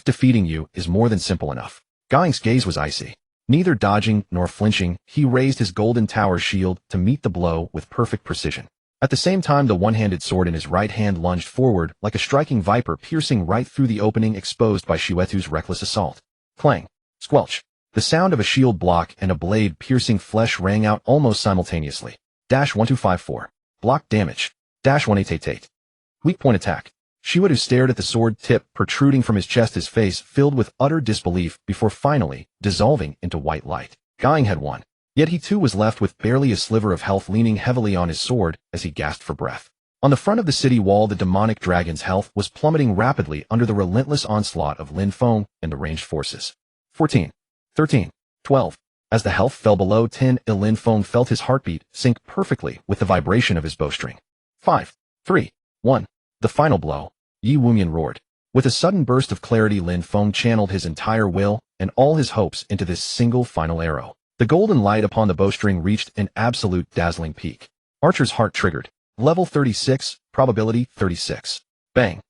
Defeating you is more than simple enough. Guiying's gaze was icy. Neither dodging nor flinching, he raised his golden tower shield to meet the blow with perfect precision. At the same time, the one-handed sword in his right hand lunged forward like a striking viper, piercing right through the opening exposed by Shiwetu's reckless assault. Clang. Squelch. The sound of a shield block and a blade piercing flesh rang out almost simultaneously. -1254. Block damage. -1888. Weak point attack. Shiwetu stared at the sword tip protruding from his chest, his face filled with utter disbelief before finally dissolving into white light. Guiying had won. Yet he too was left with barely a sliver of health, leaning heavily on his sword as he gasped for breath. On the front of the city wall, the demonic dragon's health was plummeting rapidly under the relentless onslaught of Lin Feng and the ranged forces. 14. 13. 12. As the health fell below 10, Lin Feng felt his heartbeat sync perfectly with the vibration of his bowstring. 5. 3. 1. The final blow. Yi Wumian roared. With a sudden burst of clarity, Lin Feng channeled his entire will and all his hopes into this single final arrow. The golden light upon the bowstring reached an absolute dazzling peak. Archer's heart triggered. Level 36, probability 36. Bang.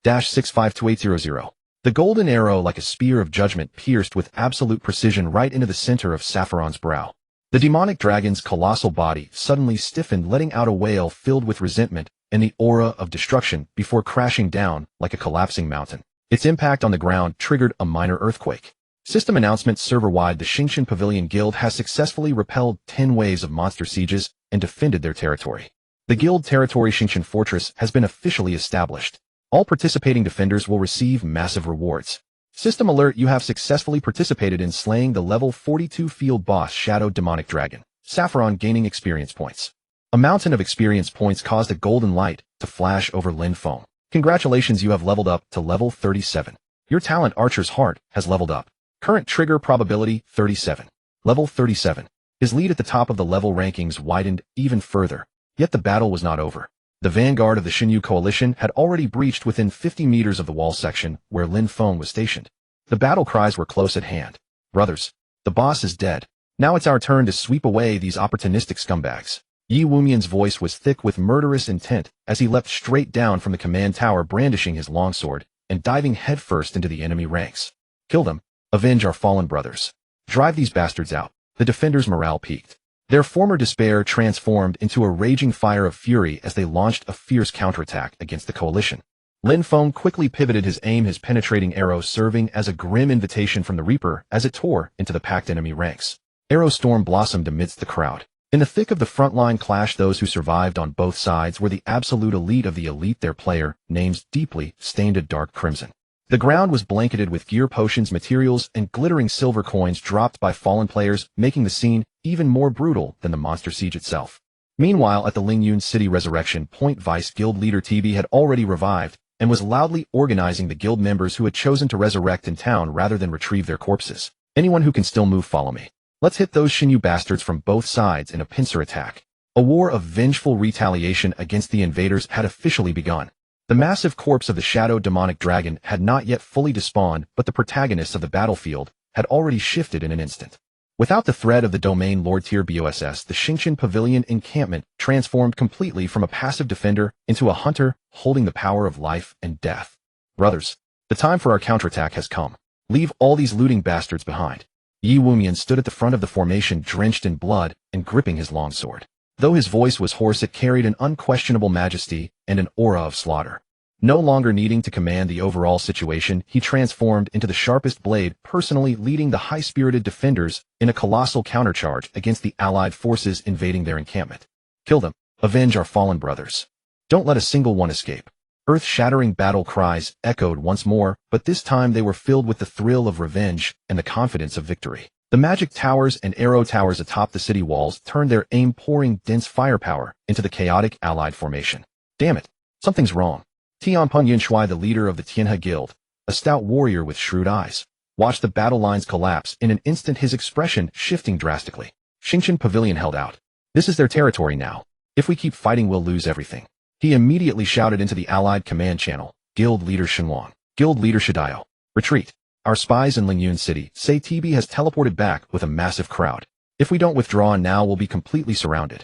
-652800. The golden arrow, like a spear of judgment, pierced with absolute precision right into the center of Sapphiron's brow. The demonic dragon's colossal body suddenly stiffened, letting out a wail filled with resentment and the aura of destruction before crashing down like a collapsing mountain. Its impact on the ground triggered a minor earthquake. System announcement: server-wide, the Xingqian Pavilion Guild has successfully repelled 10 waves of monster sieges and defended their territory. The Guild Territory Xingqian Fortress has been officially established. All participating defenders will receive massive rewards. System alert: you have successfully participated in slaying the level 42 field boss Shadow Demonic Dragon. Sapphiron, gaining experience points. A mountain of experience points caused a golden light to flash over Lin Feng. Congratulations, you have leveled up to level 37. Your talent, Archer's Heart, has leveled up. Current trigger probability 37. Level 37. His lead at the top of the level rankings widened even further. Yet the battle was not over. The vanguard of the Xinyu coalition had already breached within 50 meters of the wall section where Lin Feng was stationed. The battle cries were close at hand. Brothers, the boss is dead. Now it's our turn to sweep away these opportunistic scumbags. Yi Wumian's voice was thick with murderous intent as he leapt straight down from the command tower, brandishing his longsword and diving headfirst into the enemy ranks. Kill them. Avenge our fallen brothers. Drive these bastards out. The defenders' morale peaked. Their former despair transformed into a raging fire of fury as they launched a fierce counterattack against the coalition. Lin Feng quickly pivoted his aim, his penetrating arrow serving as a grim invitation from the Reaper as it tore into the packed enemy ranks. Arrow storm blossomed amidst the crowd. In the thick of the frontline clash, those who survived on both sides were the absolute elite of the elite, their player, names deeply stained a dark crimson. The ground was blanketed with gear, potions, materials, and glittering silver coins dropped by fallen players, making the scene even more brutal than the monster siege itself. Meanwhile, at the Lingyun City Resurrection Point, Vice Guild leader TB had already revived and was loudly organizing the guild members who had chosen to resurrect in town rather than retrieve their corpses. Anyone who can still move, follow me. Let's hit those Xinyu bastards from both sides in a pincer attack. A war of vengeful retaliation against the invaders had officially begun. The massive corpse of the shadow demonic dragon had not yet fully despawned, but the protagonists of the battlefield had already shifted in an instant. Without the threat of the domain Lord Tier BOSS, the Xingshan Pavilion encampment transformed completely from a passive defender into a hunter holding the power of life and death. Brothers, the time for our counterattack has come. Leave all these looting bastards behind. Yi Wumian stood at the front of the formation, drenched in blood and gripping his longsword. Though his voice was hoarse, it carried an unquestionable majesty and an aura of slaughter. No longer needing to command the overall situation, he transformed into the sharpest blade, personally leading the high-spirited defenders in a colossal countercharge against the allied forces invading their encampment. Kill them. Avenge our fallen brothers. Don't let a single one escape. Earth-shattering battle cries echoed once more, but this time they were filled with the thrill of revenge and the confidence of victory. The magic towers and arrow towers atop the city walls turned their aim, pouring dense firepower into the chaotic allied formation. Damn it, something's wrong. Tianpeng Yinshui, the leader of the Tianhe Guild, a stout warrior with shrewd eyes, watched the battle lines collapse in an instant, his expression shifting drastically. Xingshan Pavilion held out. This is their territory now. If we keep fighting, we'll lose everything. He immediately shouted into the allied command channel. Guild leader Shenwang. Guild leader Shidaio. Retreat. Our spies in Lingyun City say TB has teleported back with a massive crowd. If we don't withdraw now, we'll be completely surrounded.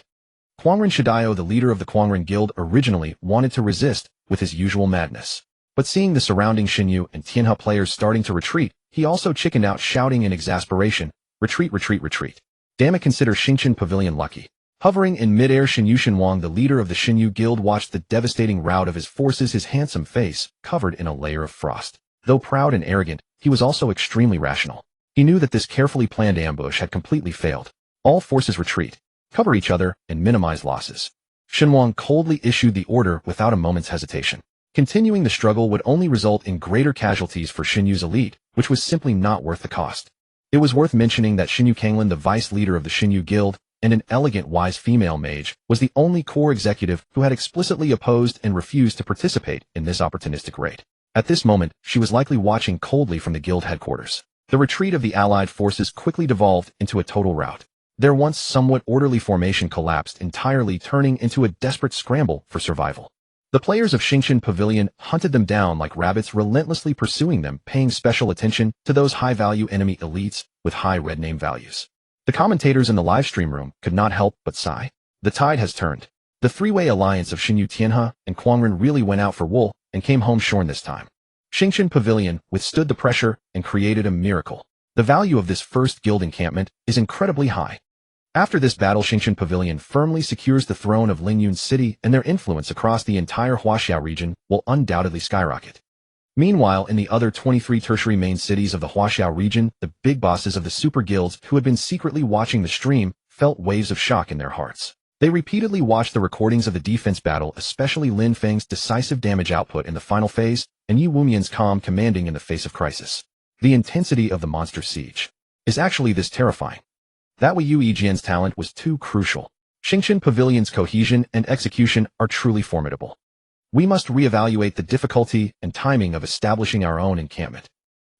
Quangren Shidaio, the leader of the Quangren Guild, originally wanted to resist with his usual madness. But seeing the surrounding Xinyu and Tianhe players starting to retreat, he also chickened out, shouting in exasperation, retreat, retreat, retreat. Damn it, consider Xingshan Pavilion lucky. Hovering in midair, Xinyu Shenwang, the leader of the Xinyu Guild, watched the devastating rout of his forces, his handsome face covered in a layer of frost. Though proud and arrogant, he was also extremely rational. He knew that this carefully planned ambush had completely failed. All forces retreat, cover each other, and minimize losses. Shenwang coldly issued the order without a moment's hesitation. Continuing the struggle would only result in greater casualties for Xinyu's elite, which was simply not worth the cost. It was worth mentioning that Xinyu Kanglin, the vice leader of the Xinyu Guild, and an elegant, wise female mage, was the only core executive who had explicitly opposed and refused to participate in this opportunistic raid. At this moment, she was likely watching coldly from the guild headquarters. The retreat of the allied forces quickly devolved into a total rout. Their once somewhat orderly formation collapsed entirely, turning into a desperate scramble for survival. The players of Xingshan Pavilion hunted them down like rabbits, relentlessly pursuing them, paying special attention to those high-value enemy elites with high red name values. The commentators in the livestream room could not help but sigh. The tide has turned. The three-way alliance of Xinyu, Tianhe, and Quangren really went out for wool and came home shorn this time. Xingshan Pavilion withstood the pressure and created a miracle. The value of this first guild encampment is incredibly high. After this battle, Xingshan Pavilion firmly secures the throne of Lingyun City, and their influence across the entire Huaxiao region will undoubtedly skyrocket. Meanwhile, in the other 23 tertiary main cities of the Huaxiao region, the big bosses of the super guilds who had been secretly watching the stream felt waves of shock in their hearts. They repeatedly watched the recordings of the defense battle, especially Lin Feng's decisive damage output in the final phase, and Yi Wumian's calm commanding in the face of crisis. The intensity of the monster siege is actually this terrifying. That Wei Yu Yijian's talent was too crucial. Xingshan Pavilion's cohesion and execution are truly formidable. We must reevaluate the difficulty and timing of establishing our own encampment.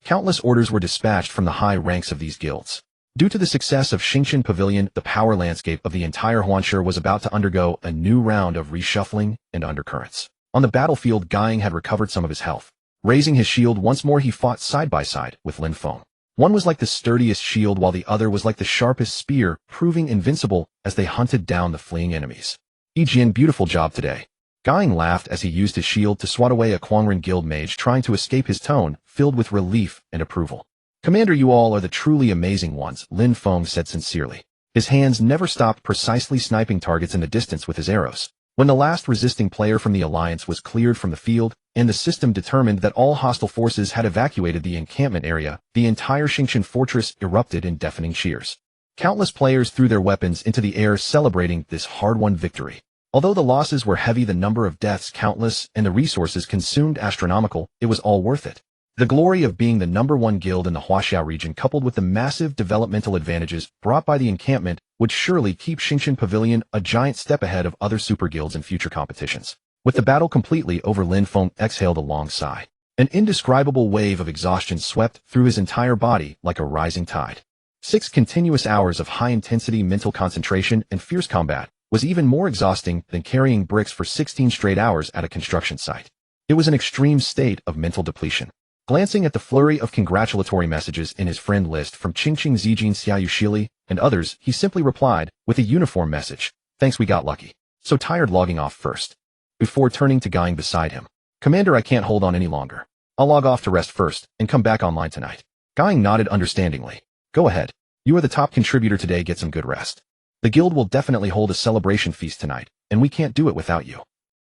Countless orders were dispatched from the high ranks of these guilds. Due to the success of Xingshan Pavilion, the power landscape of the entire Huanshe was about to undergo a new round of reshuffling and undercurrents. On the battlefield, Guiying had recovered some of his health. Raising his shield once more, he fought side by side with Lin Feng. One was like the sturdiest shield, while the other was like the sharpest spear, proving invincible as they hunted down the fleeing enemies. Yijian, beautiful job today. Guiying laughed as he used his shield to swat away a Quangren guild mage trying to escape, his tone filled with relief and approval. Commander, you all are the truly amazing ones, Lin Feng said sincerely. His hands never stopped precisely sniping targets in the distance with his arrows. When the last resisting player from the alliance was cleared from the field, and the system determined that all hostile forces had evacuated the encampment area, the entire Xingshan fortress erupted in deafening cheers. Countless players threw their weapons into the air celebrating this hard-won victory. Although the losses were heavy, the number of deaths countless, and the resources consumed astronomical, it was all worth it. The glory of being the #1 guild in the Huaxiao region, coupled with the massive developmental advantages brought by the encampment, would surely keep Xingshan Pavilion a giant step ahead of other super guilds in future competitions. With the battle completely over, Lin Feng exhaled a long sigh. An indescribable wave of exhaustion swept through his entire body like a rising tide. 6 continuous hours of high-intensity mental concentration and fierce combat was even more exhausting than carrying bricks for 16 straight hours at a construction site. It was an extreme state of mental depletion. Glancing at the flurry of congratulatory messages in his friend list from Qingqing Zijin Xiaoyu and others, he simply replied with a uniform message, "Thanks, we got lucky." So tired, logging off first. Before turning to Guang beside him, "Commander, I can't hold on any longer. I'll log off to rest first and come back online tonight." Guang nodded understandingly. "Go ahead. You are the top contributor today, get some good rest. The guild will definitely hold a celebration feast tonight, and we can't do it without you."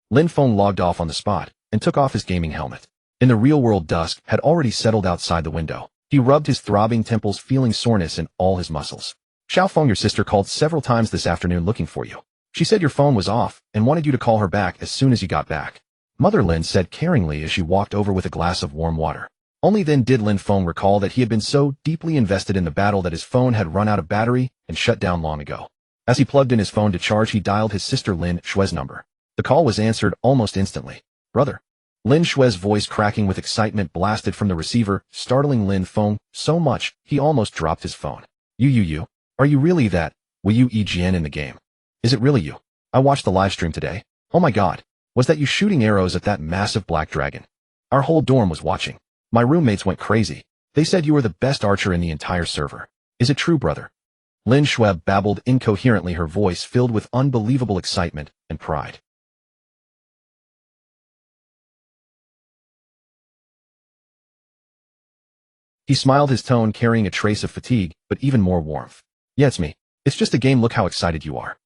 Lin Feng logged off on the spot and took off his gaming helmet. In the real-world, dusk had already settled outside the window. He rubbed his throbbing temples, feeling soreness in all his muscles. "Xiao Feng, your sister called several times this afternoon looking for you. She said your phone was off and wanted you to call her back as soon as you got back." Mother Lin said caringly as she walked over with a glass of warm water. Only then did Lin Feng recall that he had been so deeply invested in the battle that his phone had run out of battery and shut down long ago. As he plugged in his phone to charge, he dialed his sister Lin Shue's number. The call was answered almost instantly. "Brother." Lin Shue's voice, cracking with excitement, blasted from the receiver, startling Lin Feng so much he almost dropped his phone. You. Are you really that Wu Yijian in the game? Is it really you? I watched the live stream today. Oh my god. Was that you shooting arrows at that massive black dragon? Our whole dorm was watching. My roommates went crazy. They said you were the best archer in the entire server. Is it true, brother?" Lin Shui babbled incoherently, her voice filled with unbelievable excitement and pride. He smiled, his tone carrying a trace of fatigue, but even more warmth. "Yeah, it's me. It's just a game, look how excited you are."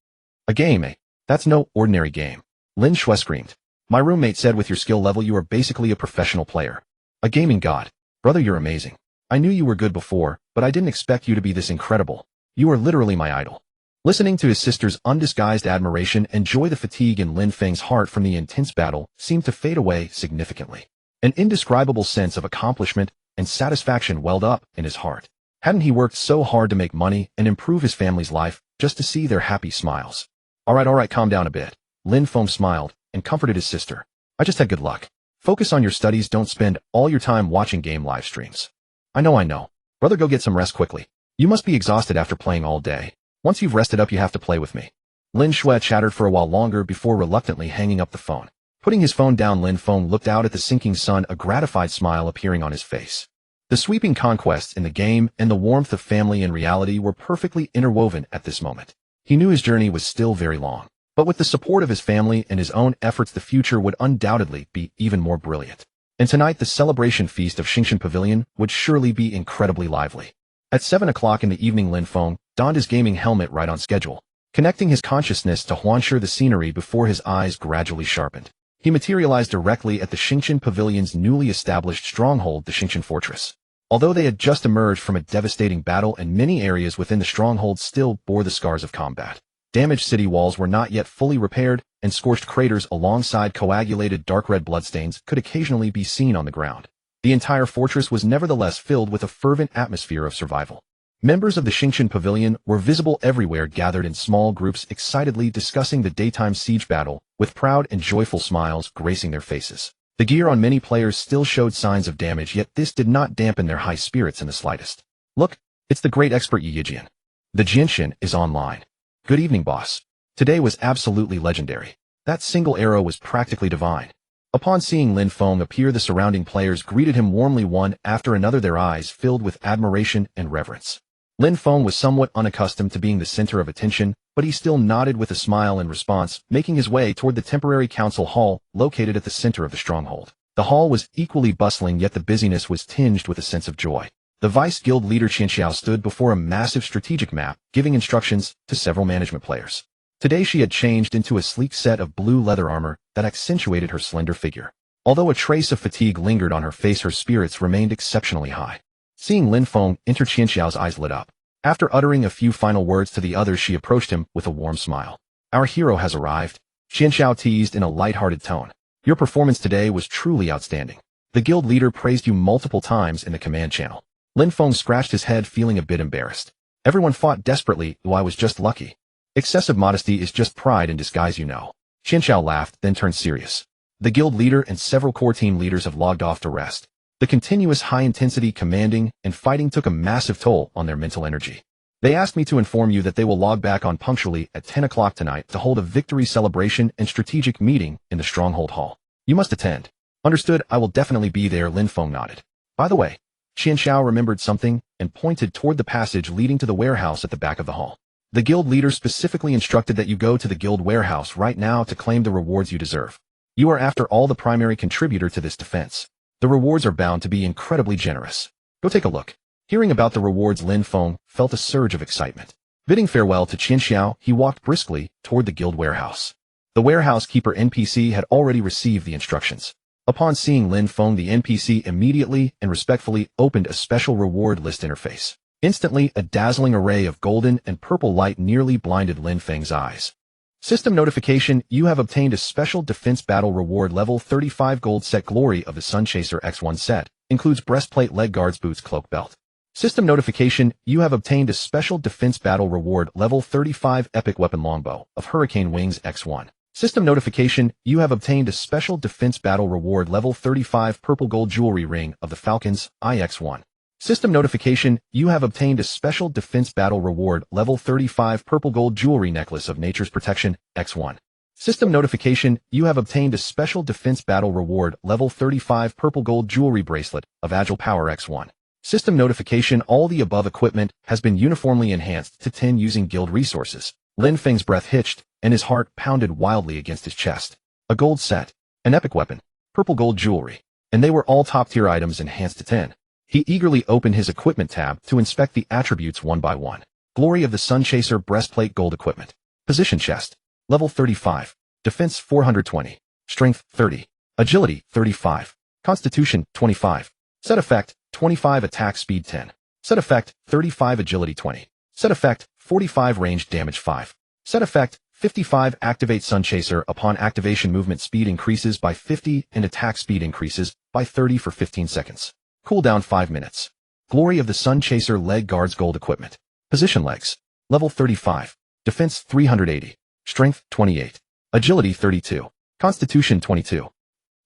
"A game, eh? That's no ordinary game." Lin Shui screamed. "My roommate said with your skill level you are basically a professional player. A gaming god. Brother, you're amazing. I knew you were good before, but I didn't expect you to be this incredible. You are literally my idol." Listening to his sister's undisguised admiration and joy, the fatigue in Lin Feng's heart from the intense battle seemed to fade away significantly. An indescribable sense of accomplishment and satisfaction welled up in his heart. Hadn't he worked so hard to make money and improve his family's life just to see their happy smiles? All right, calm down a bit." Lin Feng smiled and comforted his sister. "I just had good luck. Focus on your studies, don't spend all your time watching game live streams." I know. Brother, go get some rest quickly. You must be exhausted after playing all day. Once you've rested up, you have to play with me." Lin Shui chattered for a while longer before reluctantly hanging up the phone. Putting his phone down, Lin Feng looked out at the sinking sun, a gratified smile appearing on his face. The sweeping conquests in the game and the warmth of family and reality were perfectly interwoven at this moment. He knew his journey was still very long, but with the support of his family and his own efforts, the future would undoubtedly be even more brilliant. And tonight, the celebration feast of Xingshan Pavilion would surely be incredibly lively. At 7 o'clock in the evening, Lin Feng donned his gaming helmet right on schedule, connecting his consciousness to Huanshe the scenery before his eyes gradually sharpened. He materialized directly at the Xingshan Pavilion's newly established stronghold, the Xingshan Fortress. Although they had just emerged from a devastating battle and many areas within the stronghold still bore the scars of combat, damaged city walls were not yet fully repaired, and scorched craters alongside coagulated dark red bloodstains could occasionally be seen on the ground. The entire fortress was nevertheless filled with a fervent atmosphere of survival. Members of the Xingshan Pavilion were visible everywhere, gathered in small groups, excitedly discussing the daytime siege battle, with proud and joyful smiles gracing their faces. The gear on many players still showed signs of damage, yet this did not dampen their high spirits in the slightest. "Look, it's the great expert Yi Yijian. The Jinshin is online. Good evening, boss. Today was absolutely legendary. That single arrow was practically divine." Upon seeing Lin Feng appear, the surrounding players greeted him warmly, one after another, their eyes filled with admiration and reverence. Lin Feng was somewhat unaccustomed to being the center of attention, but he still nodded with a smile in response, making his way toward the temporary council hall located at the center of the stronghold. The hall was equally bustling, yet the busyness was tinged with a sense of joy. The vice guild leader Qianxiao stood before a massive strategic map, giving instructions to several management players. Today she had changed into a sleek set of blue leather armor that accentuated her slender figure. Although a trace of fatigue lingered on her face, her spirits remained exceptionally high. Seeing Lin Feng enter, Qianxiao's eyes lit up. After uttering a few final words to the others, she approached him with a warm smile. Our hero has arrived, Qianxiao teased in a light-hearted tone. Your performance today was truly outstanding. The guild leader praised you multiple times in the command channel. Lin Feng scratched his head, feeling a bit embarrassed. Everyone fought desperately, while I was just lucky. Excessive modesty is just pride in disguise, you know. Qianxiao laughed, then turned serious. The guild leader and several core team leaders have logged off to rest. The continuous high-intensity commanding and fighting took a massive toll on their mental energy. They asked me to inform you that they will log back on punctually at 10 o'clock tonight to hold a victory celebration and strategic meeting in the Stronghold Hall. You must attend. Understood, I will definitely be there, Lin Feng nodded. By the way, Qianxiao remembered something and pointed toward the passage leading to the warehouse at the back of the hall. The guild leader specifically instructed that you go to the guild warehouse right now to claim the rewards you deserve. You are, after all, the primary contributor to this defense. The rewards are bound to be incredibly generous. Go take a look. Hearing about the rewards, Lin Feng felt a surge of excitement. Bidding farewell to Qianxiao, he walked briskly toward the guild warehouse. The warehouse keeper NPC had already received the instructions. Upon seeing Lin Feng, the NPC immediately and respectfully opened a special reward list interface. Instantly, a dazzling array of golden and purple light nearly blinded Lin Feng's eyes. System notification, you have obtained a special defense battle reward level 35 gold set. Glory of the Sunchaser X1 set. Includes breastplate, leg guards, boots, cloak, belt. System notification, you have obtained a special defense battle reward level 35 epic weapon longbow of Hurricane Wings X1. System notification, you have obtained a special defense battle reward level 35 purple gold jewelry ring of the Falcons IX1. System notification, you have obtained a special defense battle reward level 35 purple gold jewelry necklace of Nature's Protection X1. System notification, you have obtained a special defense battle reward level 35 purple gold jewelry bracelet of Agile Power X1. System notification, all the above equipment has been uniformly enhanced to 10 using guild resources. Lin Feng's breath hitched, and his heart pounded wildly against his chest. A gold set, an epic weapon, purple gold jewelry, and they were all top-tier items enhanced to 10. He eagerly opened his equipment tab to inspect the attributes one by one. Glory of the Sunchaser breastplate gold equipment. Position chest. Level 35. Defense 420. Strength 30. Agility 35. Constitution 25. Set effect 25 attack speed 10. Set effect 35 agility 20. Set effect 45 range damage 5. Set effect 55 activate Sunchaser. Upon activation, movement speed increases by 50 and attack speed increases by 30 for 15 seconds. Cooldown 5 minutes. Glory of the Sunchaser leg guards gold equipment. Position legs. Level 35. Defense 380. Strength 28. Agility 32. Constitution 22.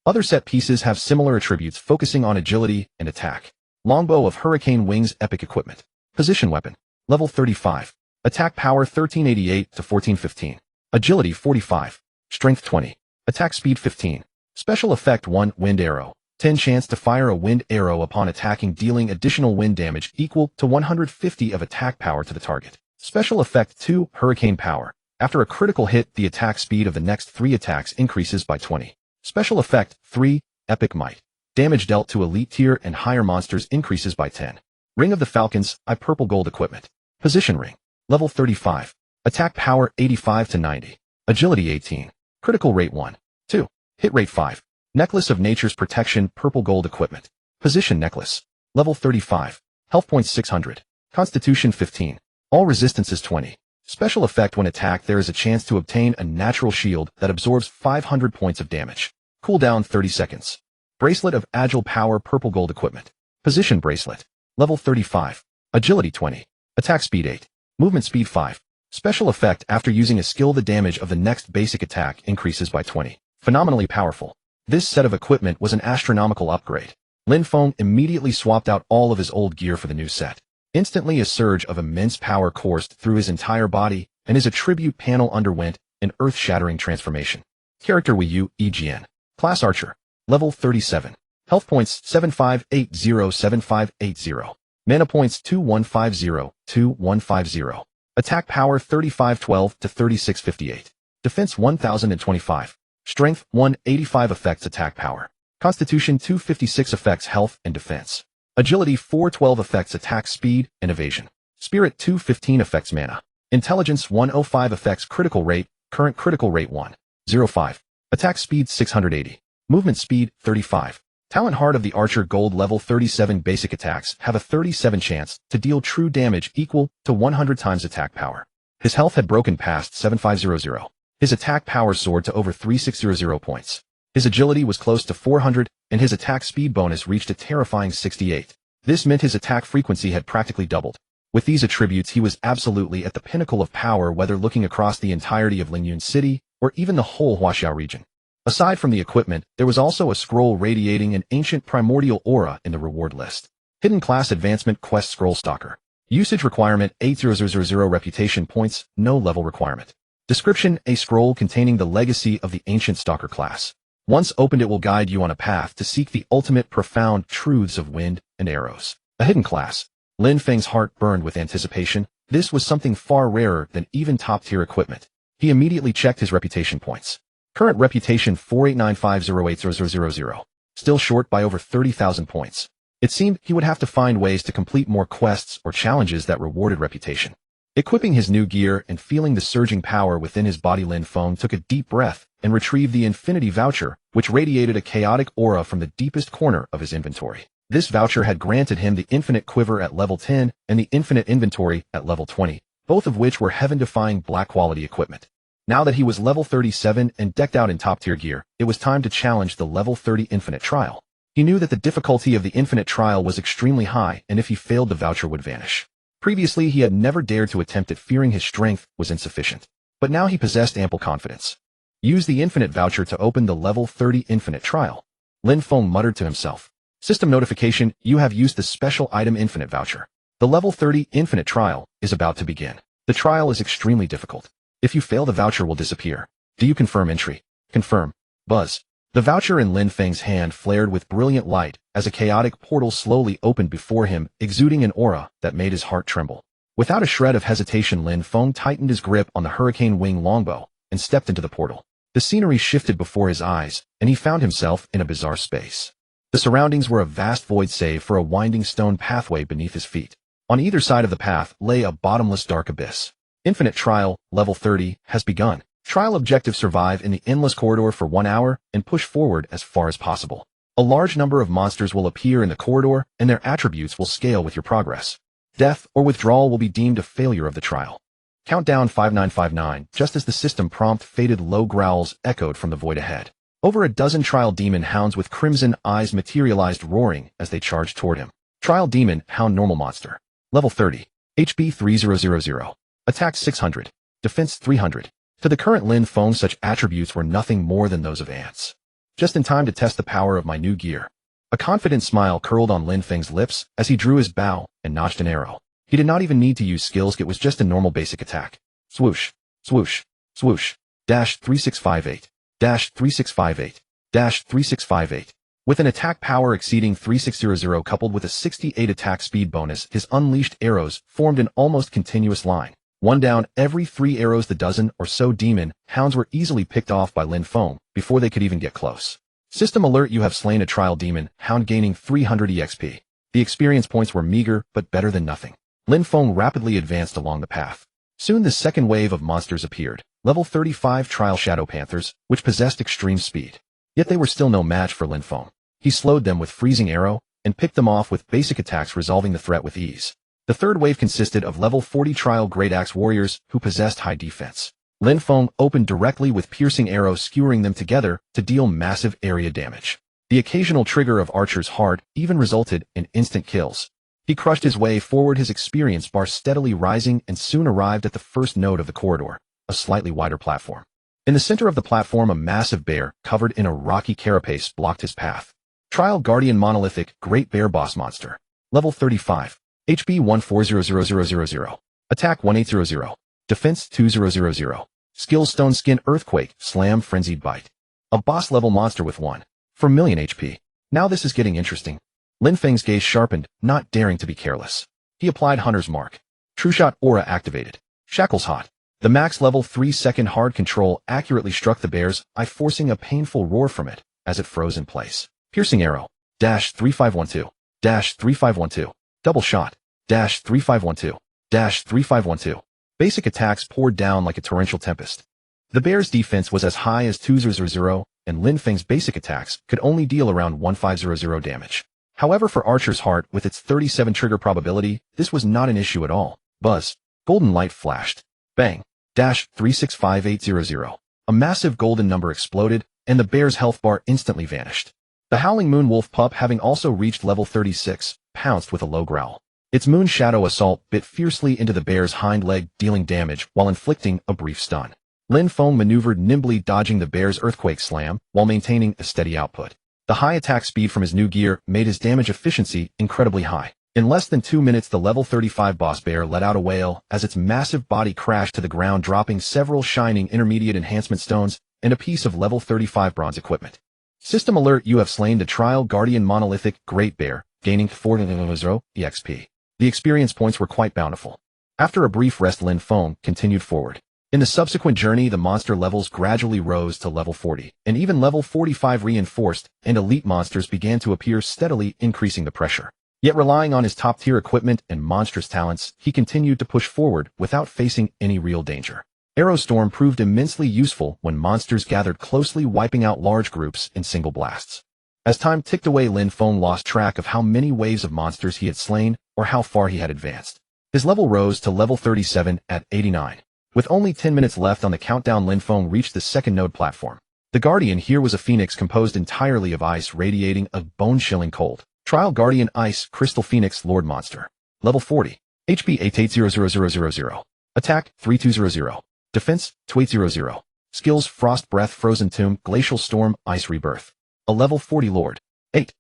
Other set pieces have similar attributes focusing on agility and attack. Longbow of Hurricane Wings epic equipment. Position weapon. Level 35. Attack power 1388 to 1415. Agility 45. Strength 20. Attack speed 15. Special effect 1 wind arrow. 10 chance to fire a wind arrow upon attacking, dealing additional wind damage equal to 150 of attack power to the target. Special effect 2 hurricane power. After a critical hit, the attack speed of the next 3 attacks increases by 20. Special effect 3 epic might. Damage dealt to elite tier and higher monsters increases by 10. Ring of the Falcons, purple gold equipment. Position ring. Level 35. Attack power 85 to 90. Agility 18. Critical rate 1. 2. Hit rate 5. Necklace of Nature's Protection purple gold equipment. Position necklace. Level 35. Health points 600. Constitution 15. All resistances 20. Special effect when attacked, there is a chance to obtain a natural shield that absorbs 500 points of damage. Cooldown 30 seconds. Bracelet of Agile Power purple gold equipment. Position bracelet. Level 35. Agility 20. Attack speed 8. Movement speed 5. Special effect after using a skill, the damage of the next basic attack increases by 20. Phenomenally powerful. This set of equipment was an astronomical upgrade. Lin Feng immediately swapped out all of his old gear for the new set. Instantly, a surge of immense power coursed through his entire body, and his attribute panel underwent an earth-shattering transformation. Character Wii U, EGN. Class Archer. Level 37. Health points 7580-7580. Mana points 2150-2150. Attack power 3512 to 3658. Defense 1025. Strength 185 affects attack power. Constitution 256 affects health and defense. Agility 412 affects attack speed and evasion. Spirit 215 affects mana. Intelligence 105 affects critical rate, current critical rate 105. Attack speed 680. Movement speed 35. Talent Heart of the Archer Gold level 37 basic attacks have a 37 chance to deal true damage equal to 100 times attack power. His health had broken past 7500. His attack power soared to over 3600 points. His agility was close to 400, and his attack speed bonus reached a terrifying 68. This meant his attack frequency had practically doubled. With these attributes, he was absolutely at the pinnacle of power, whether looking across the entirety of Lingyun City or even the whole Huaxiao region. Aside from the equipment, there was also a scroll radiating an ancient primordial aura in the reward list. Hidden Class Advancement Quest Scroll Stalker. Usage requirement 8000 reputation points, no level requirement. Description: a scroll containing the legacy of the ancient stalker class. Once opened, it will guide you on a path to seek the ultimate profound truths of wind and arrows. A hidden class. Lin Feng's heart burned with anticipation. This was something far rarer than even top-tier equipment. He immediately checked his reputation points. Current reputation 4895080000, still short by over 30,000 points. It seemed he would have to find ways to complete more quests or challenges that rewarded reputation. Equipping his new gear and feeling the surging power within his body, Lin Feng took a deep breath and retrieved the Infinity Voucher, which radiated a chaotic aura from the deepest corner of his inventory. This voucher had granted him the Infinite Quiver at level 10 and the Infinite Inventory at level 20, both of which were heaven-defying black-quality equipment. Now that he was level 37 and decked out in top-tier gear, it was time to challenge the level 30 Infinite Trial. He knew that the difficulty of the Infinite Trial was extremely high, and if he failed, the voucher would vanish. Previously, he had never dared to attempt it, fearing his strength was insufficient. But now he possessed ample confidence. Use the Infinite Voucher to open the level 30 Infinite Trial. Lin Feng muttered to himself. System notification: you have used the special item Infinite Voucher. The level 30 Infinite Trial is about to begin. The trial is extremely difficult. If you fail, the voucher will disappear. Do you confirm entry? Confirm. Buzz. The voucher in Lin Feng's hand flared with brilliant light as a chaotic portal slowly opened before him, exuding an aura that made his heart tremble. Without a shred of hesitation, Lin Feng tightened his grip on the Hurricane Wing longbow and stepped into the portal. The scenery shifted before his eyes, and he found himself in a bizarre space. The surroundings were a vast void save for a winding stone pathway beneath his feet. On either side of the path lay a bottomless dark abyss. Infinite Trial, level 30, has begun. Trial objective: survive in the endless corridor for 1 hour and push forward as far as possible. A large number of monsters will appear in the corridor, and their attributes will scale with your progress. Death or withdrawal will be deemed a failure of the trial. Countdown 5959. Just as the system prompt faded, low growls echoed from the void ahead. Over a dozen trial demon hounds with crimson eyes materialized, roaring as they charged toward him. Trial demon hound normal monster. Level 30. HP 3000. Attack 600. Defense 300. To the current Lin Feng, such attributes were nothing more than those of ants. Just in time to test the power of my new gear. A confident smile curled on Lin Feng's lips as he drew his bow and notched an arrow. He did not even need to use skills. It was just a normal basic attack. Swoosh, swoosh, swoosh. Dash 3658. Dash 3658. Dash 3658. With an attack power exceeding 3600 coupled with a 68 attack speed bonus, his unleashed arrows formed an almost continuous line. One down every 3 arrows. The dozen or so demon hounds were easily picked off by Lin Feng before they could even get close. System alert: you have slain a trial demon hound, gaining 300 EXP. The experience points were meager, but better than nothing. Lin Feng rapidly advanced along the path. Soon the second wave of monsters appeared. Level 35 trial Shadow Panthers, which possessed extreme speed. Yet they were still no match for Lin Feng. He slowed them with Freezing Arrow and picked them off with basic attacks, resolving the threat with ease. The third wave consisted of level 40 trial Great Axe warriors who possessed high defense. Lin Feng opened directly with Piercing Arrow, skewering them together to deal massive area damage. The occasional trigger of Archer's heart even resulted in instant kills. He crushed his way forward, his experience bar steadily rising, and soon arrived at the first node of the corridor, a slightly wider platform. In the center of the platform, a massive bear covered in a rocky carapace blocked his path. Trial Guardian Monolithic Great Bear Boss Monster. Level 35. HP 140000. Attack 1800. Defense 2000. Skills: Stone Skin, Earthquake, Slam, Frenzied Bite. A boss level monster with 1/4 million HP. Now this is getting interesting. Lin Feng's gaze sharpened, not daring to be careless. He applied Hunter's Mark. True Shot Aura activated. Shackles Hot. The max level 3-second hard control accurately struck the bear's eye, forcing a painful roar from it as it froze in place. Piercing Arrow. Dash 3512. Dash 3512. Double Shot. Dash 3512. Dash 3512. Basic attacks poured down like a torrential tempest. The bear's defense was as high as 200, and Lin Feng's basic attacks could only deal around 1500 damage. However, for Archer's Heart, with its 37 trigger probability, this was not an issue at all. Buzz. Golden light flashed. Bang. Dash 365800. A massive golden number exploded, and the bear's health bar instantly vanished. The Howling Moon Wolf pup, having also reached level 36, pounced with a low growl. Its Moon Shadow Assault bit fiercely into the bear's hind leg, dealing damage while inflicting a brief stun. Lin Feng maneuvered nimbly, dodging the bear's Earthquake Slam while maintaining a steady output. The high attack speed from his new gear made his damage efficiency incredibly high. In less than 2 minutes, the level 35 boss bear let out a wail as its massive body crashed to the ground, dropping several shining intermediate enhancement stones and a piece of level 35 bronze equipment. System alert: you have slain the Trial Guardian Monolithic Great Bear, gaining 400 EXP. The experience points were quite bountiful. After a brief rest, Lin Feng continued forward. In the subsequent journey, the monster levels gradually rose to level 40, and even level 45 reinforced and elite monsters began to appear, steadily increasing the pressure. Yet, relying on his top-tier equipment and monstrous talents, he continued to push forward without facing any real danger. Arrow Storm proved immensely useful when monsters gathered closely, wiping out large groups in single blasts. As time ticked away, Lin Feng lost track of how many waves of monsters he had slain or how far he had advanced. His level rose to level 37 at 89. With only 10 minutes left on the countdown, Lin Feng reached the second node platform. The Guardian here was a phoenix composed entirely of ice, radiating a bone-chilling cold. Trial Guardian Ice Crystal Phoenix Lord Monster. Level 40. HP 880000. Attack 3200. Defense 2800. Skills: Frost Breath, Frozen Tomb, Glacial Storm, Ice Rebirth. A level 40 Lord. 8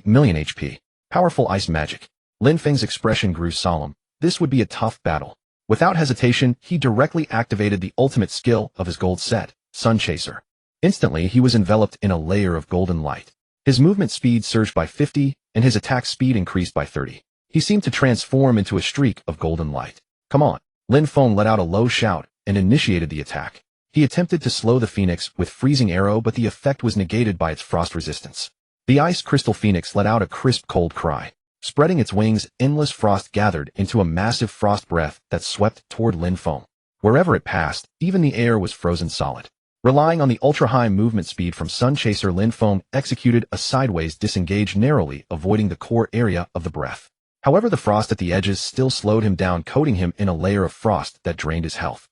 million HP. Powerful ice magic. Lin Feng's expression grew solemn. This would be a tough battle. Without hesitation, he directly activated the ultimate skill of his gold set, Sun Chaser. Instantly, he was enveloped in a layer of golden light. His movement speed surged by 50, and his attack speed increased by 30. He seemed to transform into a streak of golden light. Come on! Lin Feng let out a low shout and initiated the attack. He attempted to slow the Phoenix with Freezing Arrow, but the effect was negated by its frost resistance. The Ice Crystal Phoenix let out a crisp, cold cry. Spreading its wings, endless frost gathered into a massive frost breath that swept toward Lin Feng. Wherever it passed, even the air was frozen solid. Relying on the ultra-high movement speed from Sun Chaser, Lin Feng executed a sideways disengage, narrowly avoiding the core area of the breath. However, the frost at the edges still slowed him down, coating him in a layer of frost that drained his health.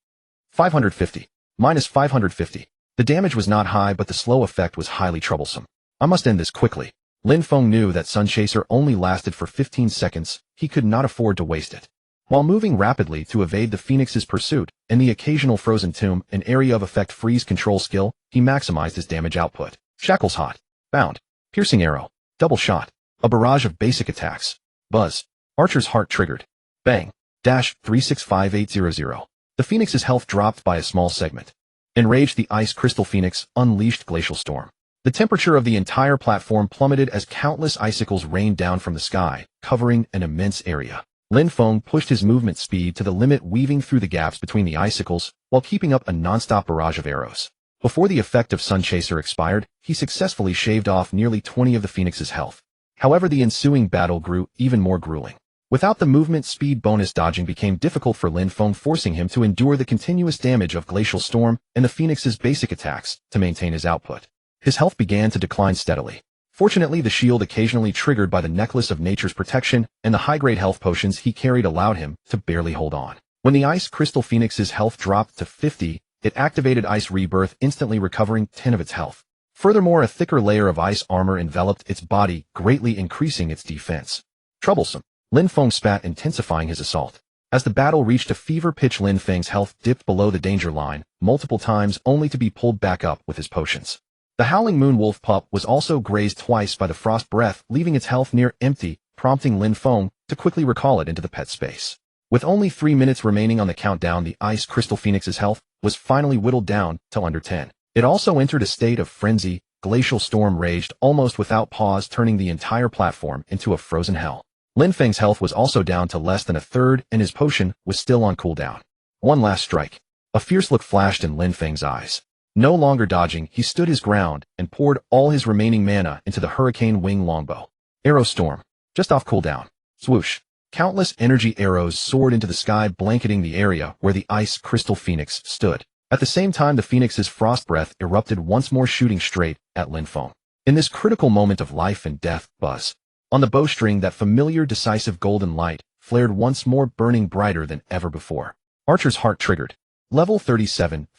550. Minus 550. The damage was not high, but the slow effect was highly troublesome. I must end this quickly. Lin Feng knew that Sun Chaser only lasted for 15 seconds. He could not afford to waste it. While moving rapidly to evade the Phoenix's pursuit and the occasional Frozen Tomb and Area of Effect freeze control skill, he maximized his damage output. Shackles Hot. Bound. Piercing Arrow. Double Shot. A barrage of basic attacks. Buzz. Archer's Heart triggered. Bang. Dash 365800. The Phoenix's health dropped by a small segment. Enraged, the Ice Crystal Phoenix unleashed Glacial Storm. The temperature of the entire platform plummeted as countless icicles rained down from the sky, covering an immense area. Lin Feng pushed his movement speed to the limit, weaving through the gaps between the icicles while keeping up a non-stop barrage of arrows. Before the effect of Sun Chaser expired, he successfully shaved off nearly 20 of the Phoenix's health. However, the ensuing battle grew even more grueling. Without the movement speed bonus, dodging became difficult for Lin Feng, forcing him to endure the continuous damage of Glacial Storm and the Phoenix's basic attacks to maintain his output. His health began to decline steadily. Fortunately, the shield occasionally triggered by the Necklace of Nature's Protection and the high-grade health potions he carried allowed him to barely hold on. When the Ice Crystal Phoenix's health dropped to 50, it activated Ice Rebirth, instantly recovering 10 of its health. Furthermore, a thicker layer of ice armor enveloped its body, greatly increasing its defense. Troublesome. Lin Feng spat, intensifying his assault. As the battle reached a fever pitch, Lin Feng's health dipped below the danger line multiple times, only to be pulled back up with his potions. The Howling Moon Wolf pup was also grazed twice by the frost breath, leaving its health near empty, prompting Lin Feng to quickly recall it into the pet space. With only 3 minutes remaining on the countdown, the Ice Crystal Phoenix's health was finally whittled down till under 10. It also entered a state of frenzy. Glacial Storm raged almost without pause, turning the entire platform into a frozen hell. Lin Feng's health was also down to less than a third, and his potion was still on cooldown. One last strike. A fierce look flashed in Lin Feng's eyes. No longer dodging, he stood his ground and poured all his remaining mana into the Hurricane Wing longbow. Arrow Storm. Just off cooldown. Swoosh. Countless energy arrows soared into the sky, blanketing the area where the Ice Crystal Phoenix stood. At the same time, the phoenix's frost breath erupted once more, shooting straight at Lin Feng. In this critical moment of life and death, buzz. On the bowstring, that familiar, decisive golden light flared once more, burning brighter than ever before. Archer's heart triggered. Level 37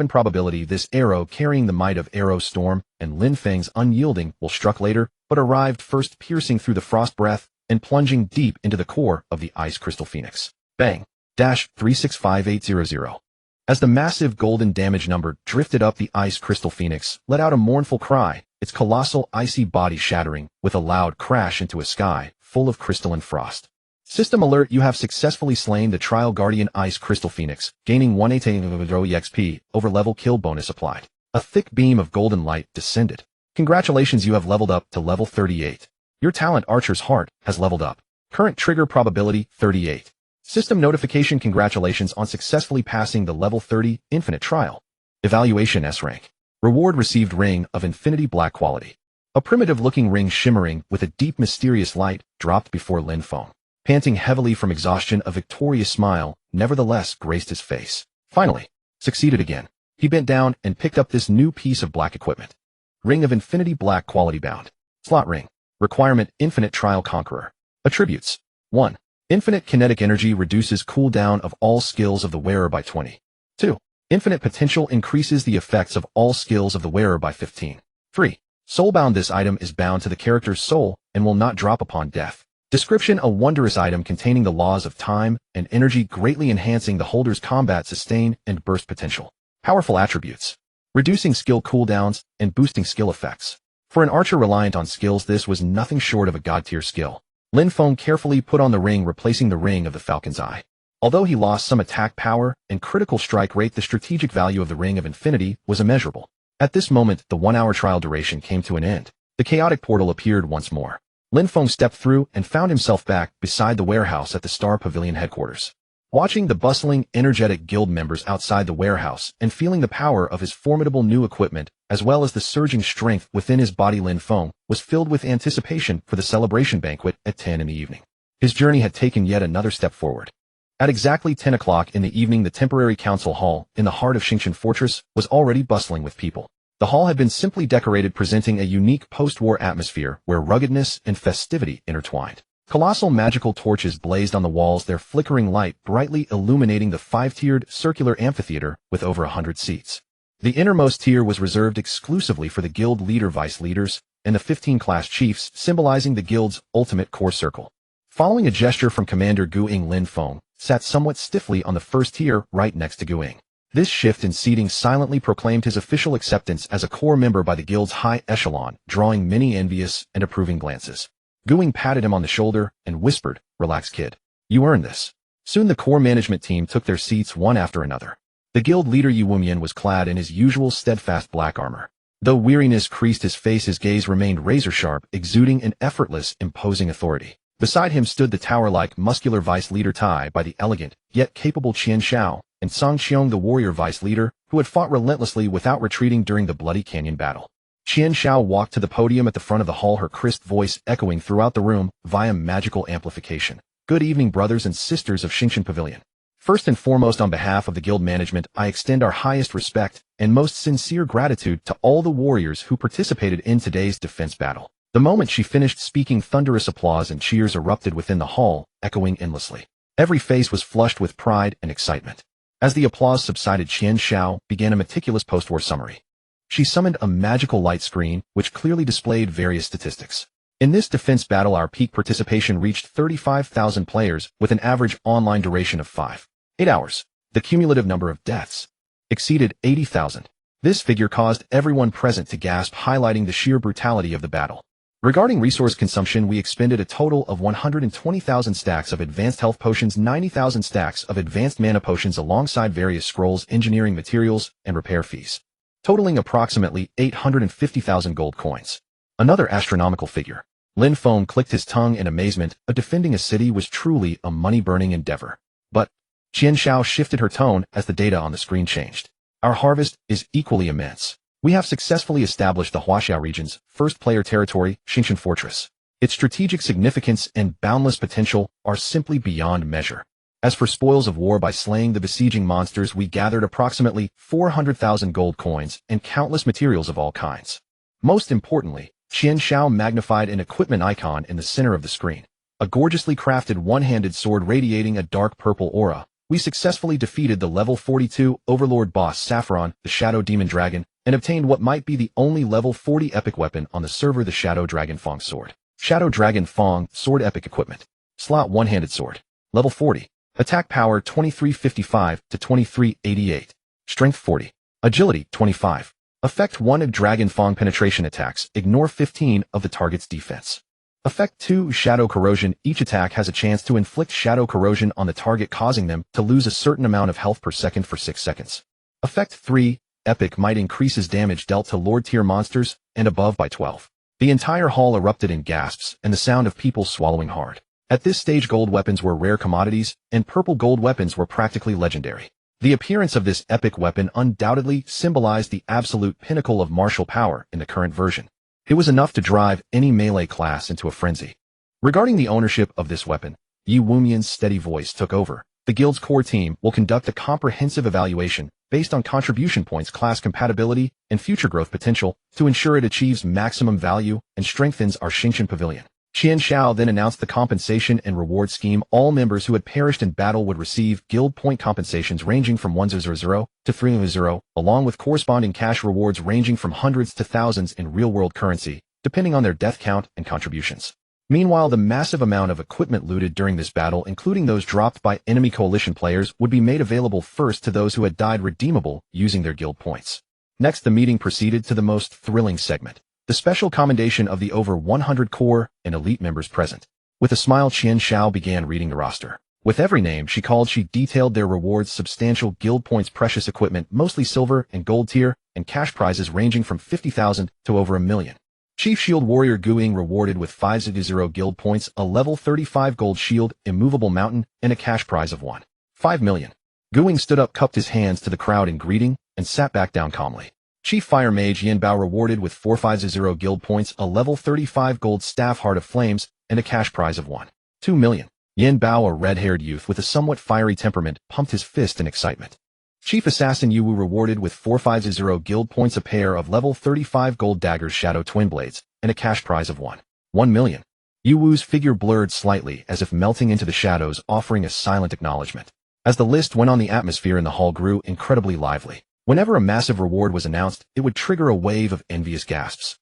probability. This arrow, carrying the might of Arrow Storm and Lin Feng's unyielding will, struck later, but arrived first, piercing through the frost breath and plunging deep into the core of the ice crystal phoenix. Bang! 365800. As the massive golden damage number drifted up, the ice crystal phoenix let out a mournful cry, its colossal icy body shattering with a loud crash into a sky full of crystalline frost. System alert: you have successfully slain the Trial Guardian Ice Crystal Phoenix, gaining 1/8 EXP over level kill bonus applied. A thick beam of golden light descended. Congratulations, you have leveled up to level 38. Your talent, Archer's Heart, has leveled up. Current trigger probability 38. System notification: congratulations on successfully passing the level 30 Infinite Trial. Evaluation: S rank. Reward received: Ring of Infinity, black quality. A primitive-looking ring shimmering with a deep mysterious light dropped before Lin Feng. Panting heavily from exhaustion, a victorious smile nevertheless graced his face. Finally, succeeded again. He bent down and picked up this new piece of black equipment. Ring of Infinity, black quality, bound. Slot ring. Requirement: Infinite Trial Conqueror. Attributes: 1. Infinite kinetic energy reduces cooldown of all skills of the wearer by 20. 2. Infinite potential increases the effects of all skills of the wearer by 15. 3. Soulbound: this item is bound to the character's soul and will not drop upon death. Description: a wondrous item containing the laws of time and energy, greatly enhancing the holder's combat sustain and burst potential. Powerful attributes: reducing skill cooldowns and boosting skill effects. For an archer reliant on skills, this was nothing short of a god-tier skill. Lin Feng carefully put on the ring, replacing the ring of the Falcon's Eye. Although he lost some attack power and critical strike rate, the strategic value of the Ring of Infinity was immeasurable. At this moment, the 1-hour trial duration came to an end. The chaotic portal appeared once more. Lin Feng stepped through and found himself back beside the warehouse at the Star Pavilion headquarters. Watching the bustling, energetic guild members outside the warehouse and feeling the power of his formidable new equipment, as well as the surging strength within his body, Lin Feng was filled with anticipation for the celebration banquet at 10 in the evening. His journey had taken yet another step forward. At exactly 10 o'clock in the evening, the temporary council hall in the heart of Xingshan Fortress was already bustling with people. The hall had been simply decorated, presenting a unique post-war atmosphere where ruggedness and festivity intertwined. Colossal magical torches blazed on the walls, their flickering light brightly illuminating the 5-tiered circular amphitheater with over 100 seats. The innermost tier was reserved exclusively for the guild leader, vice leaders, and the 15 class chiefs, symbolizing the guild's ultimate core circle. Following a gesture from Commander Guing, Lin Feng sat somewhat stiffly on the first tier right next to Guing. This shift in seating silently proclaimed his official acceptance as a core member by the guild's high echelon, drawing many envious and approving glances. Guing patted him on the shoulder and whispered, "Relax, kid. You earned this." Soon the core management team took their seats one after another. The guild leader Yu Wumian was clad in his usual steadfast black armor. Though weariness creased his face, his gaze remained razor-sharp, exuding an effortless, imposing authority. Beside him stood the tower-like, muscular vice leader Tai by the elegant, yet capable Qian Xiao, and Song Qiong, the warrior vice leader, who had fought relentlessly without retreating during the Bloody Canyon battle. Qian Xiao walked to the podium at the front of the hall, her crisp voice echoing throughout the room via magical amplification. "Good evening, brothers and sisters of Xingshan Pavilion. First and foremost, on behalf of the guild management, I extend our highest respect and most sincere gratitude to all the warriors who participated in today's defense battle." The moment she finished speaking, thunderous applause and cheers erupted within the hall, echoing endlessly. Every face was flushed with pride and excitement. As the applause subsided, Qian Xiao began a meticulous post-war summary. She summoned a magical light screen, which clearly displayed various statistics. In this defense battle, our peak participation reached 35,000 players, with an average online duration of 5.8 hours. The cumulative number of deaths exceeded 80,000. This figure caused everyone present to gasp, highlighting the sheer brutality of the battle. Regarding resource consumption, we expended a total of 120,000 stacks of advanced health potions, 90,000 stacks of advanced mana potions, alongside various scrolls, engineering materials, and repair fees, totaling approximately 850,000 gold coins. Another astronomical figure. Lin Feng clicked his tongue in amazement. Defending a city was truly a money-burning endeavor. But Qian Xiao shifted her tone as the data on the screen changed. Our harvest is equally immense. We have successfully established the Huaxia region's first player territory, Xingshan Fortress. Its strategic significance and boundless potential are simply beyond measure. As for spoils of war, by slaying the besieging monsters, we gathered approximately 400,000 gold coins and countless materials of all kinds. Most importantly, Qian Xiao magnified an equipment icon in the center of the screen. A gorgeously crafted one-handed sword radiating a dark purple aura. We successfully defeated the level 42 Overlord boss Saffron, the Shadow Demon Dragon, and obtained what might be the only level 40 epic weapon on the server, the Shadow Dragon Fong Sword. Shadow Dragon Fong Sword Epic Equipment. Slot One-Handed Sword. Level 40. Attack Power 2355 to 2388. Strength 40. Agility 25. Effect 1 of Dragon Fong Penetration Attacks. Ignore 15 of the target's defense. Effect 2 Shadow Corrosion. Each attack has a chance to inflict shadow corrosion on the target, causing them to lose a certain amount of health per second for 6 seconds. Effect 3 Epic Might increases damage dealt to Lord tier monsters and above by 12. The entire hall erupted in gasps and the sound of people swallowing hard. At this stage, gold weapons were rare commodities, and purple gold weapons were practically legendary. The appearance of this epic weapon undoubtedly symbolized the absolute pinnacle of martial power in the current version. It was enough to drive any melee class into a frenzy. Regarding the ownership of this weapon, Yi Wumian's steady voice took over. The guild's core team will conduct a comprehensive evaluation based on contribution points, class compatibility, and future growth potential to ensure it achieves maximum value and strengthens our Xingshan Pavilion. Qian Xiao then announced the compensation and reward scheme. All members who had perished in battle would receive guild point compensations ranging from 100 to 300, along with corresponding cash rewards ranging from hundreds to thousands in real-world currency, depending on their death count and contributions. Meanwhile, the massive amount of equipment looted during this battle, including those dropped by enemy coalition players, would be made available first to those who had died, redeemable using their guild points. Next, the meeting proceeded to the most thrilling segment. The special commendation of the over 100 core and elite members present. With a smile, Qian Xiao began reading the roster. With every name she called, she detailed their rewards: substantial guild points, precious equipment, mostly silver and gold tier, and cash prizes ranging from 50,000 to over 1 million. Chief Shield Warrior Guing rewarded with 500 guild points, a level 35 gold shield, immovable mountain, and a cash prize of 1.5 million. Guing stood up, cupped his hands to the crowd in greeting, and sat back down calmly. Chief Fire Mage Yin Bao rewarded with 450 guild points, a level 35 gold staff, Heart of Flames, and a cash prize of 1.2 million. Yin Bao, a red-haired youth with a somewhat fiery temperament, pumped his fist in excitement. Chief Assassin Yu Wu rewarded with 450 guild points, a pair of level 35 gold daggers, Shadow Twin Blades, and a cash prize of 1 million. Yu Wu's figure blurred slightly as if melting into the shadows, offering a silent acknowledgement. As the list went on, the atmosphere in the hall grew incredibly lively. Whenever a massive reward was announced, it would trigger a wave of envious gasps.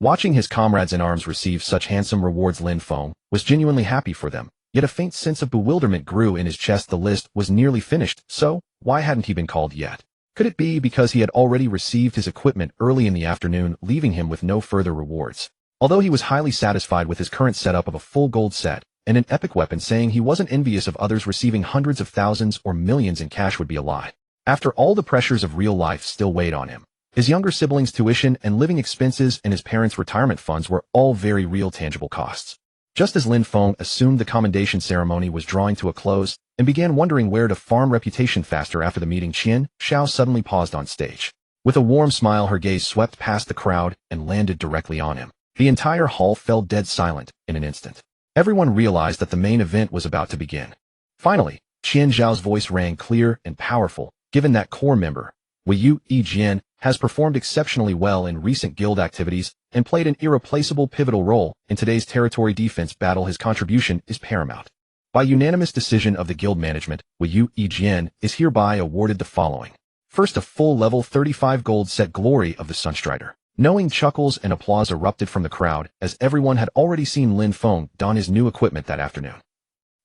Watching his comrades in arms receive such handsome rewards, Lin Feng was genuinely happy for them, yet a faint sense of bewilderment grew in his chest. The list was nearly finished, so why hadn't he been called yet? Could it be because he had already received his equipment early in the afternoon, leaving him with no further rewards? Although he was highly satisfied with his current setup of a full gold set and an epic weapon, saying he wasn't envious of others receiving hundreds of thousands or millions in cash would be a lie. After all, the pressures of real life still weighed on him. His younger siblings' tuition and living expenses and his parents' retirement funds were all very real, tangible costs. Just as Lin Feng assumed the commendation ceremony was drawing to a close and began wondering where to farm reputation faster after the meeting, Qian Xiao suddenly paused on stage. With a warm smile, her gaze swept past the crowd and landed directly on him. The entire hall fell dead silent in an instant. Everyone realized that the main event was about to begin. Finally, Qian Xiao's voice rang clear and powerful. Given that core member, Wei Yu Jian, has performed exceptionally well in recent guild activities and played an irreplaceable pivotal role in today's territory defense battle, his contribution is paramount. By unanimous decision of the guild management, Wei Yu Jian is hereby awarded the following. First, a full level 35 gold set, Glory of the Sunstrider. Knowing chuckles and applause erupted from the crowd, as everyone had already seen Lin Feng don his new equipment that afternoon.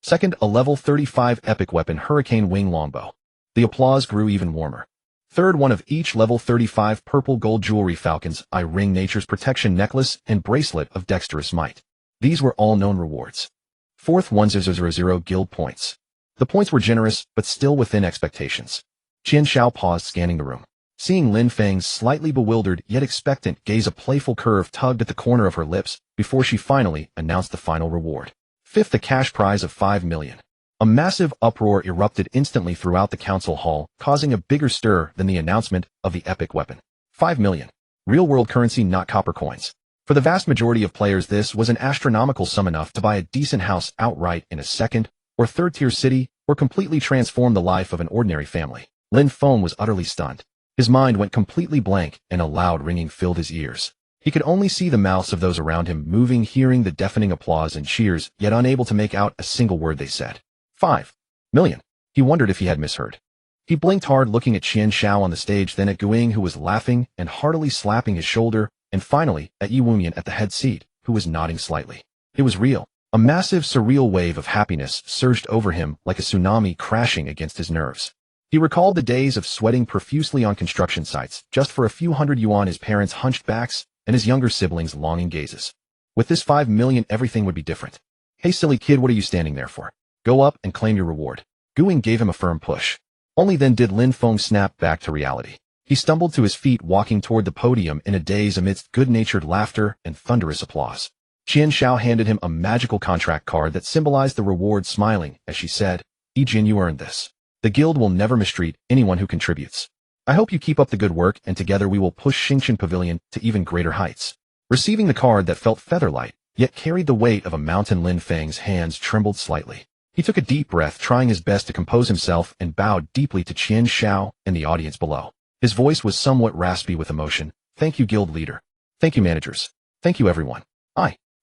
Second, a level 35 epic weapon, Hurricane Wing Longbow. The applause grew even warmer. Third, one of each level 35 purple gold jewelry, Falcon's Eye Ring, Nature's Protection Necklace, and Bracelet of Dexterous Might. These were all known rewards. Fourth, 100 guild points. The points were generous, but still within expectations. Qian Xiao paused, scanning the room. Seeing Lin Feng's slightly bewildered yet expectant gaze, a playful curve tugged at the corner of her lips before she finally announced the final reward. Fifth, a cash prize of 5 million. A massive uproar erupted instantly throughout the council hall, causing a bigger stir than the announcement of the epic weapon. 5 million. Real-world currency, not copper coins. For the vast majority of players, this was an astronomical sum, enough to buy a decent house outright in a second or third-tier city or completely transform the life of an ordinary family. Lin Feng was utterly stunned. His mind went completely blank and a loud ringing filled his ears. He could only see the mouths of those around him moving, hearing the deafening applause and cheers, yet unable to make out a single word they said. 5 million. He wondered if he had misheard. He blinked hard, looking at Qian Xiao on the stage, then at Guing, who was laughing and heartily slapping his shoulder, and finally at Yi Wunyan at the head seat, who was nodding slightly. It was real. A massive, surreal wave of happiness surged over him like a tsunami crashing against his nerves. He recalled the days of sweating profusely on construction sites, just for a few hundred yuan, his parents' hunched backs, and his younger siblings' longing gazes. With this 5 million, everything would be different. Hey silly kid, what are you standing there for? Go up and claim your reward. Guing gave him a firm push. Only then did Lin Feng snap back to reality. He stumbled to his feet, walking toward the podium in a daze amidst good-natured laughter and thunderous applause. Qian Xiao handed him a magical contract card that symbolized the reward, smiling as she said, "Jin, you earned this. The guild will never mistreat anyone who contributes. I hope you keep up the good work, and together we will push Xingqian Pavilion to even greater heights." Receiving the card that felt feather-light, yet carried the weight of a mountain, Lin Feng's hands trembled slightly. He took a deep breath, trying his best to compose himself, and bowed deeply to Qian Xiao and the audience below. His voice was somewhat raspy with emotion. "Thank you, guild leader. Thank you, managers. Thank you, everyone.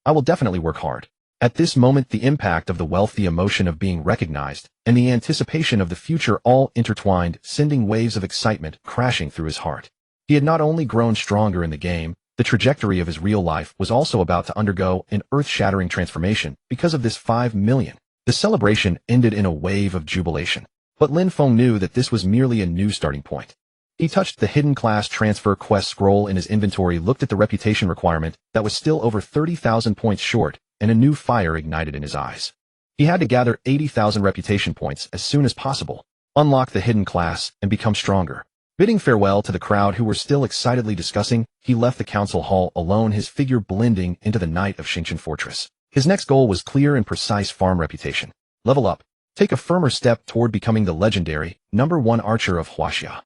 I will definitely work hard." At this moment, the impact of the wealth, the emotion of being recognized, and the anticipation of the future all intertwined, sending waves of excitement crashing through his heart. He had not only grown stronger in the game, the trajectory of his real life was also about to undergo an earth-shattering transformation because of this 5 million. The celebration ended in a wave of jubilation. But Lin Feng knew that this was merely a new starting point. He touched the hidden class transfer quest scroll in his inventory, looked at the reputation requirement that was still over 30,000 points short, and a new fire ignited in his eyes. He had to gather 80,000 reputation points as soon as possible, unlock the hidden class, and become stronger. Bidding farewell to the crowd who were still excitedly discussing, he left the council hall alone, his figure blending into the night of Xingqian Fortress. His next goal was clear and precise: farm reputation. Level up. Take a firmer step toward becoming the legendary #1 archer of Huaxia.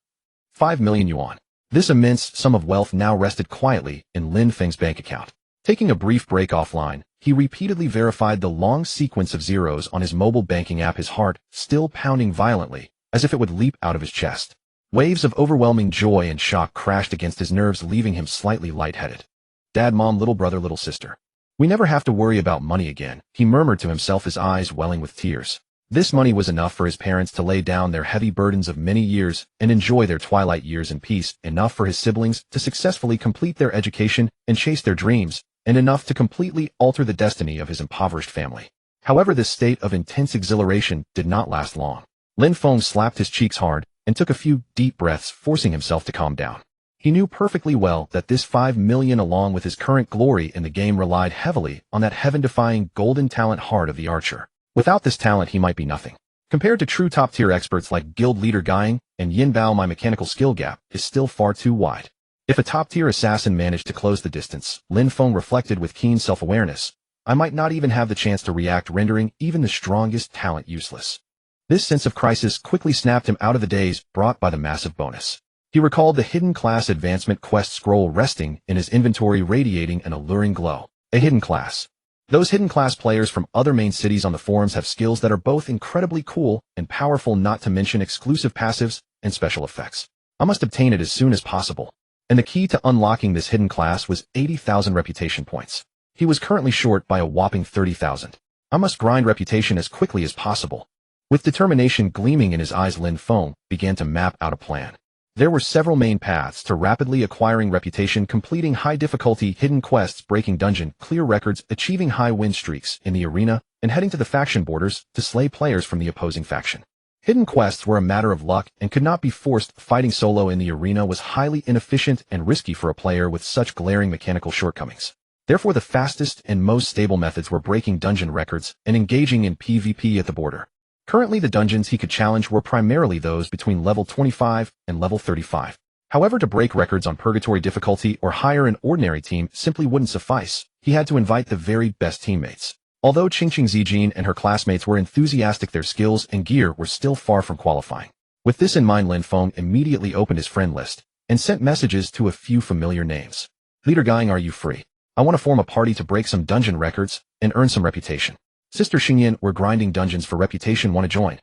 5 million yuan. This immense sum of wealth now rested quietly in Lin Feng's bank account. Taking a brief break offline, he repeatedly verified the long sequence of zeros on his mobile banking app, his heart still pounding violently, as if it would leap out of his chest. Waves of overwhelming joy and shock crashed against his nerves, leaving him slightly lightheaded. Dad, mom, little brother, little sister. We never have to worry about money again, he murmured to himself, his eyes welling with tears. This money was enough for his parents to lay down their heavy burdens of many years and enjoy their twilight years in peace, enough for his siblings to successfully complete their education and chase their dreams, and enough to completely alter the destiny of his impoverished family. However, this state of intense exhilaration did not last long. Lin Feng slapped his cheeks hard and took a few deep breaths, forcing himself to calm down. He knew perfectly well that this 5 million, along with his current glory in the game, relied heavily on that heaven-defying golden talent, heart of the archer. Without this talent, he might be nothing. Compared to true top-tier experts like guild leader Guing and Yin Bao, my mechanical skill gap is still far too wide. If a top-tier assassin managed to close the distance, Lin Feng reflected with keen self-awareness, I might not even have the chance to react, rendering even the strongest talent useless. This sense of crisis quickly snapped him out of the daze brought by the massive bonus. He recalled the hidden class advancement quest scroll resting in his inventory, radiating an alluring glow. A hidden class. Those hidden class players from other main cities on the forums have skills that are both incredibly cool and powerful, not to mention exclusive passives and special effects. I must obtain it as soon as possible. And the key to unlocking this hidden class was 80,000 reputation points. He was currently short by a whopping 30,000. I must grind reputation as quickly as possible. With determination gleaming in his eyes, Lin Feng began to map out a plan. There were several main paths to rapidly acquiring reputation: completing high-difficulty hidden quests, breaking dungeon clear records, achieving high win streaks in the arena, and heading to the faction borders to slay players from the opposing faction. Hidden quests were a matter of luck and could not be forced. Fighting solo in the arena was highly inefficient and risky for a player with such glaring mechanical shortcomings. Therefore, the fastest and most stable methods were breaking dungeon records and engaging in PvP at the border. Currently, the dungeons he could challenge were primarily those between level 25 and level 35. However, to break records on Purgatory difficulty or hire an ordinary team simply wouldn't suffice. He had to invite the very best teammates. Although Qingqing Zijin and her classmates were enthusiastic, their skills and gear were still far from qualifying. With this in mind, Lin Feng immediately opened his friend list and sent messages to a few familiar names. Leader Guing, are you free? I want to form a party to break some dungeon records and earn some reputation. Sister Xingyan, we're grinding dungeons for reputation, want to join?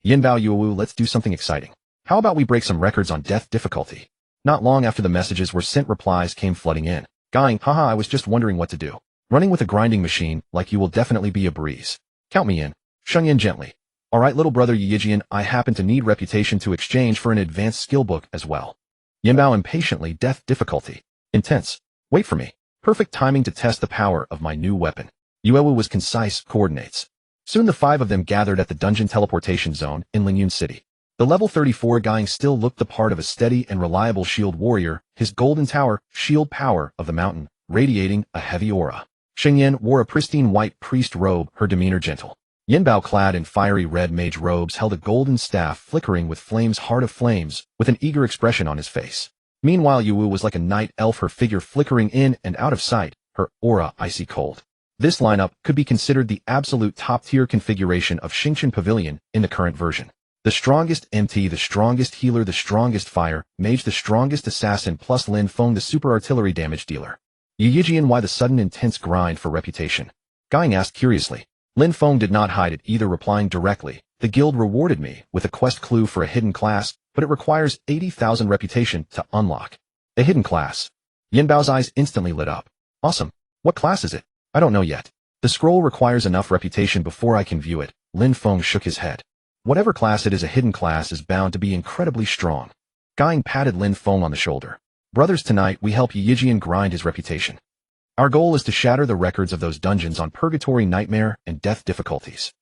Yinbao Yuwu, let's do something exciting. How about we break some records on death difficulty? Not long after the messages were sent, replies came flooding in. Guying, haha, I was just wondering what to do. Running with a grinding machine like you will definitely be a breeze. Count me in. Shengyan gently. Alright little brother Yijian, I happen to need reputation to exchange for an advanced skill book as well. Yinbao impatiently, death difficulty. Intense. Wait for me. Perfect timing to test the power of my new weapon. Yuewu was concise, coordinates. Soon the five of them gathered at the dungeon teleportation zone in Lingyun City. The level 34 Guying still looked the part of a steady and reliable shield warrior, his golden tower, shield power of the mountain, radiating a heavy aura. Shengyan wore a pristine white priest robe, her demeanor gentle. Yinbao, clad in fiery red mage robes, held a golden staff flickering with flames, heart of flames, with an eager expression on his face. Meanwhile Yuwu was like a night elf, her figure flickering in and out of sight, her aura icy cold. This lineup could be considered the absolute top-tier configuration of Xingqian Pavilion in the current version. The strongest MT, the strongest healer, the strongest fire, mage, the strongest assassin, plus Lin Feng, the super artillery damage dealer. Yijian, why the sudden intense grind for reputation? Guying asked curiously. Lin Feng did not hide it either, replying directly. The guild rewarded me with a quest clue for a hidden class, but it requires 80,000 reputation to unlock. A hidden class. Yinbao's eyes instantly lit up. Awesome. What class is it? I don't know yet. The scroll requires enough reputation before I can view it. Lin Feng shook his head. Whatever class it is, a hidden class is bound to be incredibly strong. Guying patted Lin Feng on the shoulder. Brothers, tonight we help Yijian grind his reputation. Our goal is to shatter the records of those dungeons on Purgatory, Nightmare, and Death difficulties.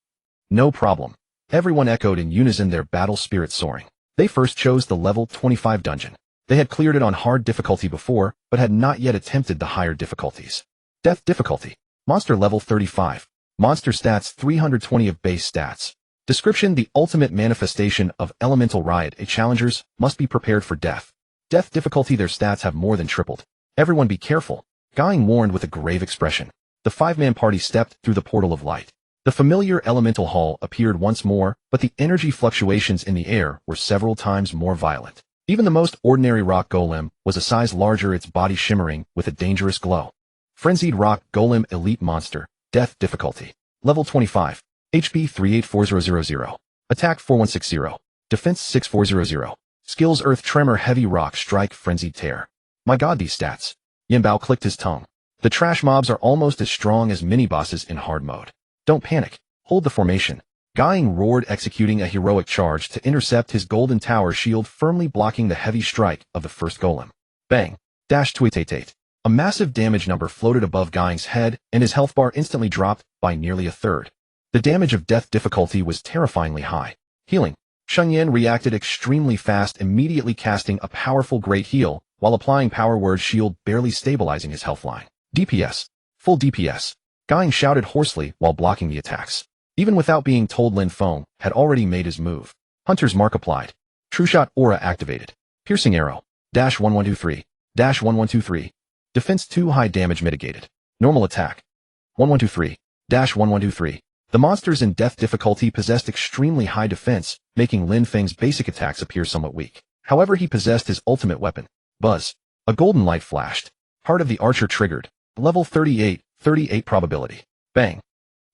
No problem. Everyone echoed in unison, their battle spirit soaring. They first chose the level 25 dungeon. They had cleared it on hard difficulty before, but had not yet attempted the higher difficulties. Death difficulty. Monster level 35. Monster stats 320 of base stats. Description: the ultimate manifestation of elemental riot. Challengers must be prepared for death. Death difficulty, their stats have more than tripled. Everyone be careful. Guying warned with a grave expression. The five-man party stepped through the portal of light. The familiar elemental hall appeared once more, but the energy fluctuations in the air were several times more violent. Even the most ordinary rock golem was a size larger, its body shimmering with a dangerous glow. Frenzied rock golem elite monster. Death difficulty. Level 25. HP 384000. Attack 4160. Defense 6400. Skills: Earth Tremor, Heavy Rock Strike, Frenzied Tear. My god, these stats. Yinbao clicked his tongue. The trash mobs are almost as strong as mini-bosses in hard mode. Don't panic. Hold the formation. Guying roared, executing a heroic charge to intercept his golden tower shield, firmly blocking the heavy strike of the first golem. Bang. Dash tweetate. A massive damage number floated above Guying's head, and his health bar instantly dropped by nearly a third. The damage of death difficulty was terrifyingly high. Healing. Shengyan reacted extremely fast, immediately casting a powerful great heal, while applying power word shield, barely stabilizing his health line. DPS. Full DPS. Guying shouted hoarsely while blocking the attacks. Even without being told, Lin Feng had already made his move. Hunter's Mark applied. True Shot aura activated. Piercing arrow. Dash 1123. Dash 1123. Defense 2 high damage mitigated. Normal attack. 1123. Dash 1123. The monsters in death difficulty possessed extremely high defense, making Lin Feng's basic attacks appear somewhat weak. However, he possessed his ultimate weapon. Buzz. A golden light flashed. Heart of the Archer triggered. Level 38, 38 probability. Bang.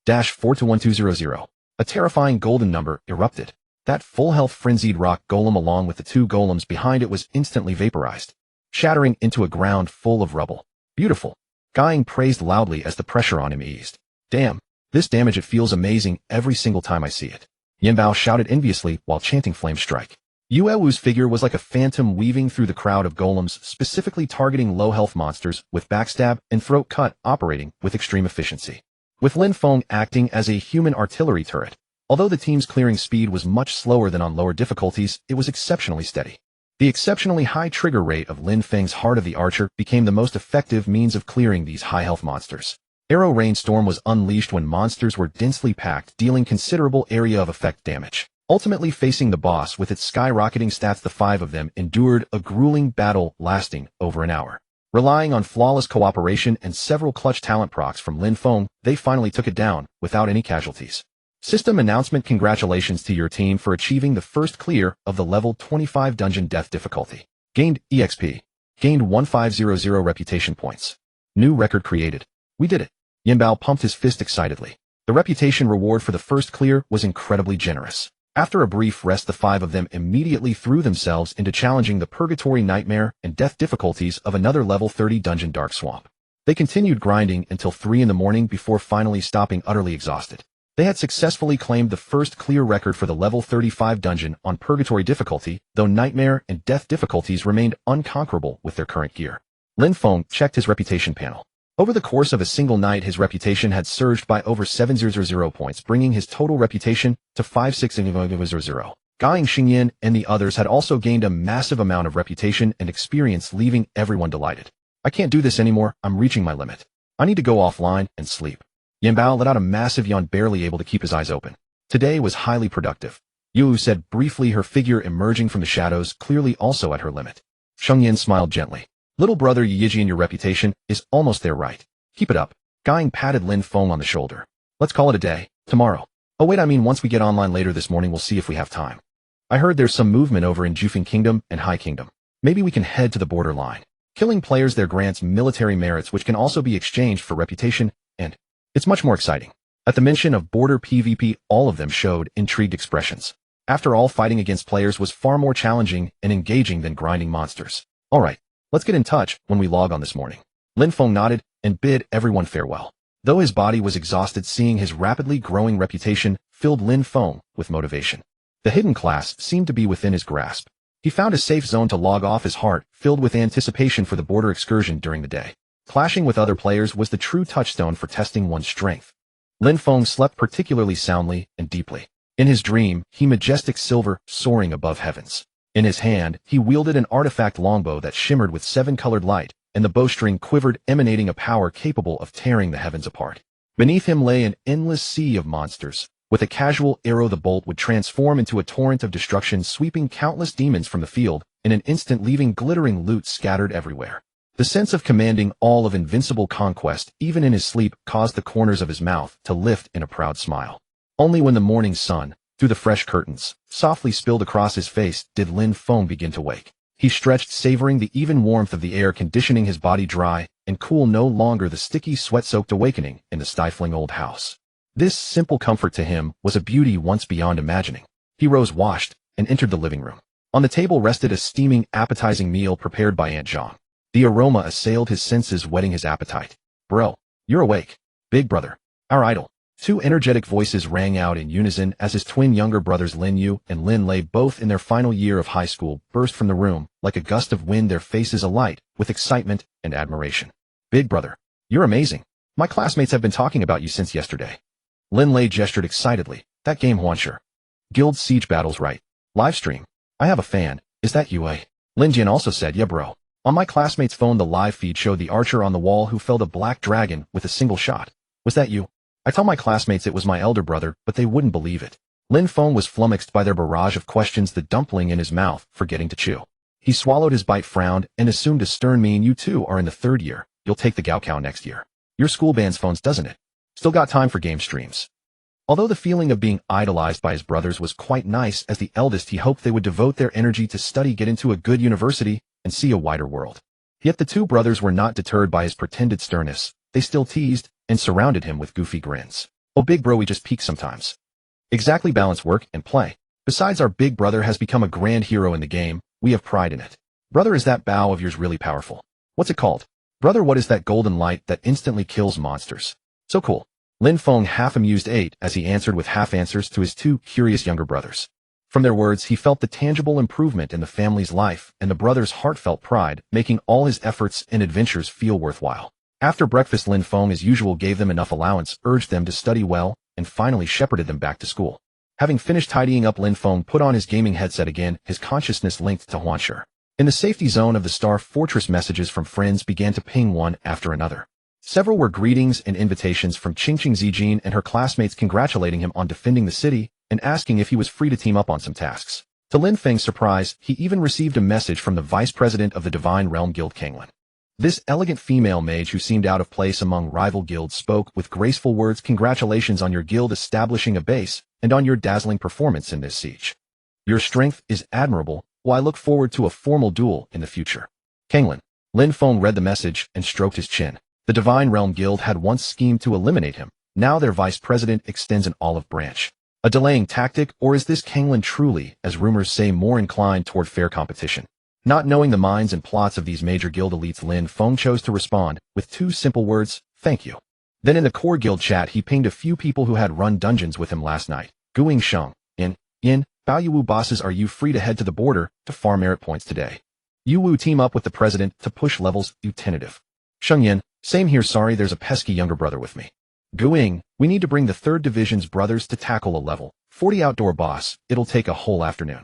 Dash 4-1200. A terrifying golden number erupted. That full health frenzied rock golem along with the two golems behind it was instantly vaporized, shattering into a ground full of rubble. Beautiful. Guying praised loudly as the pressure on him eased. Damn. This damage, it feels amazing every single time I see it. Yinbao shouted enviously while chanting Flame Strike. Yuewu's figure was like a phantom weaving through the crowd of golems, specifically targeting low-health monsters with backstab and throat cut, operating with extreme efficiency. With Lin Feng acting as a human artillery turret, although the team's clearing speed was much slower than on lower difficulties, it was exceptionally steady. The exceptionally high trigger rate of Lin Feng's Heart of the Archer became the most effective means of clearing these high-health monsters. Arrow Rainstorm was unleashed when monsters were densely packed, dealing considerable area of effect damage. Ultimately facing the boss with its skyrocketing stats, the five of them endured a grueling battle lasting over an hour. Relying on flawless cooperation and several clutch talent procs from Lin Feng, they finally took it down without any casualties. System announcement: congratulations to your team for achieving the first clear of the level 25 dungeon death difficulty. Gained EXP. Gained 1500 reputation points. New record created. We did it. Yinbao pumped his fist excitedly. The reputation reward for the first clear was incredibly generous. After a brief rest, the five of them immediately threw themselves into challenging the purgatory nightmare and death difficulties of another level 30 dungeon Dark Swamp. They continued grinding until 3 in the morning before finally stopping utterly exhausted. They had successfully claimed the first clear record for the level 35 dungeon on purgatory difficulty, though nightmare and death difficulties remained unconquerable with their current gear. Lin Feng checked his reputation panel. Over the course of a single night, his reputation had surged by over 700 points, bringing his total reputation to 5600. Guy Xingyan and the others had also gained a massive amount of reputation and experience, leaving everyone delighted. I can't do this anymore, I'm reaching my limit. I need to go offline and sleep. Yan Bao let out a massive yawn, barely able to keep his eyes open. Today was highly productive. Yu said briefly, her figure emerging from the shadows, clearly also at her limit. Shengyan smiled gently. Little brother Yijian, your reputation is almost there, right? Keep it up. Guy patted Lin Feng on the shoulder. Let's call it a day. Tomorrow. Oh wait, I mean once we get online later this morning, we'll see if we have time. I heard there's some movement over in Jufeng Kingdom and High Kingdom. Maybe we can head to the borderline. Killing players there grants military merits which can also be exchanged for reputation, and it's much more exciting. At the mention of border PvP, all of them showed intrigued expressions. After all, fighting against players was far more challenging and engaging than grinding monsters. Alright, let's get in touch when we log on this morning. Lin Feng nodded and bid everyone farewell. Though his body was exhausted, seeing his rapidly growing reputation filled Lin Feng with motivation. The hidden class seemed to be within his grasp. He found a safe zone to log off, his heart filled with anticipation for the border excursion during the day. Clashing with other players was the true touchstone for testing one's strength. Lin Feng slept particularly soundly and deeply. In his dream, he majestic silver, soaring above heavens. In his hand, he wielded an artifact longbow that shimmered with 7-colored light, and the bowstring quivered, emanating a power capable of tearing the heavens apart. Beneath him lay an endless sea of monsters. With a casual arrow, the bolt would transform into a torrent of destruction, sweeping countless demons from the field in an instant, leaving glittering loot scattered everywhere. The sense of commanding all of invincible conquest, even in his sleep, caused the corners of his mouth to lift in a proud smile. Only when the morning sun, through the fresh curtains, softly spilled across his face did Lin Feng begin to wake. He stretched, savoring the even warmth of the air, conditioning his body dry and cool, no longer the sticky, sweat-soaked awakening in the stifling old house. This simple comfort to him was a beauty once beyond imagining. He rose, washed, and entered the living room. On the table rested a steaming, appetizing meal prepared by Aunt Zhang. The aroma assailed his senses, whetting his appetite. Bro, you're awake. Big brother. Our idol. Two energetic voices rang out in unison as his twin younger brothers Lin Yu and Lin Lei, both in their final year of high school, burst from the room like a gust of wind, their faces alight with excitement and admiration. Big brother, you're amazing. My classmates have been talking about you since yesterday. Lin Lei gestured excitedly. That game Huansher. Guild Siege Battles, right? Livestream. I have a fan. Is that you, eh? Lin Jian also said, yeah bro. On my classmate's phone, the live feed showed the archer on the wall who felled a black dragon with a single shot. Was that you? I tell my classmates it was my elder brother, but they wouldn't believe it. Lin Feng was flummoxed by their barrage of questions, the dumpling in his mouth forgetting to chew. He swallowed his bite, frowned, and assumed a stern mien. You two are in the 3rd year. You'll take the Gaokao next year. Your school bans phones, doesn't it? Still got time for game streams. Although the feeling of being idolized by his brothers was quite nice, as the eldest he hoped they would devote their energy to study, get into a good university, and see a wider world. Yet the two brothers were not deterred by his pretended sternness. They still teased and surrounded him with goofy grins. Oh big bro, we just peek sometimes. Exactly, balance work and play. Besides, our big brother has become a grand hero in the game. We have pride in it. Brother, is that bow of yours really powerful? What's it called? Brother, what is that golden light that instantly kills monsters? So cool. Lin Feng half amused ate as he answered with half answers to his two curious younger brothers. From their words, he felt the tangible improvement in the family's life and the brothers' heartfelt pride, making all his efforts and adventures feel worthwhile. After breakfast, Lin Feng as usual gave them enough allowance, urged them to study well, and finally shepherded them back to school. Having finished tidying up, Lin Feng put on his gaming headset again, his consciousness linked to Huansher. In the safety zone of the Star Fortress, messages from friends began to ping one after another. Several were greetings and invitations from Qingqing Zijin and her classmates, congratulating him on defending the city and asking if he was free to team up on some tasks. To Lin Feng's surprise, he even received a message from the vice president of the Divine Realm Guild, Kanglin. This elegant female mage, who seemed out of place among rival guilds, spoke with graceful words. Congratulations on your guild establishing a base and on your dazzling performance in this siege. Your strength is admirable, while I look forward to a formal duel in the future. Kanglin. Lin Feng read the message and stroked his chin. The Divine Realm Guild had once schemed to eliminate him. Now their vice president extends an olive branch. A delaying tactic, or is this Kanglin truly, as rumors say, more inclined toward fair competition? Not knowing the minds and plots of these major guild elites, Lin Feng chose to respond with two simple words: thank you. Then in the core guild chat he pinged a few people who had run dungeons with him last night. Guing Sheng, in, Baoyuwu bosses, are you free to head to the border to farm merit points today? Yuwu, team up with the president to push levels, you tentative. Sheng Yin, same here, sorry there's a pesky younger brother with me. Guing, we need to bring the 3rd Division's brothers to tackle a level 40 outdoor boss, it'll take a whole afternoon.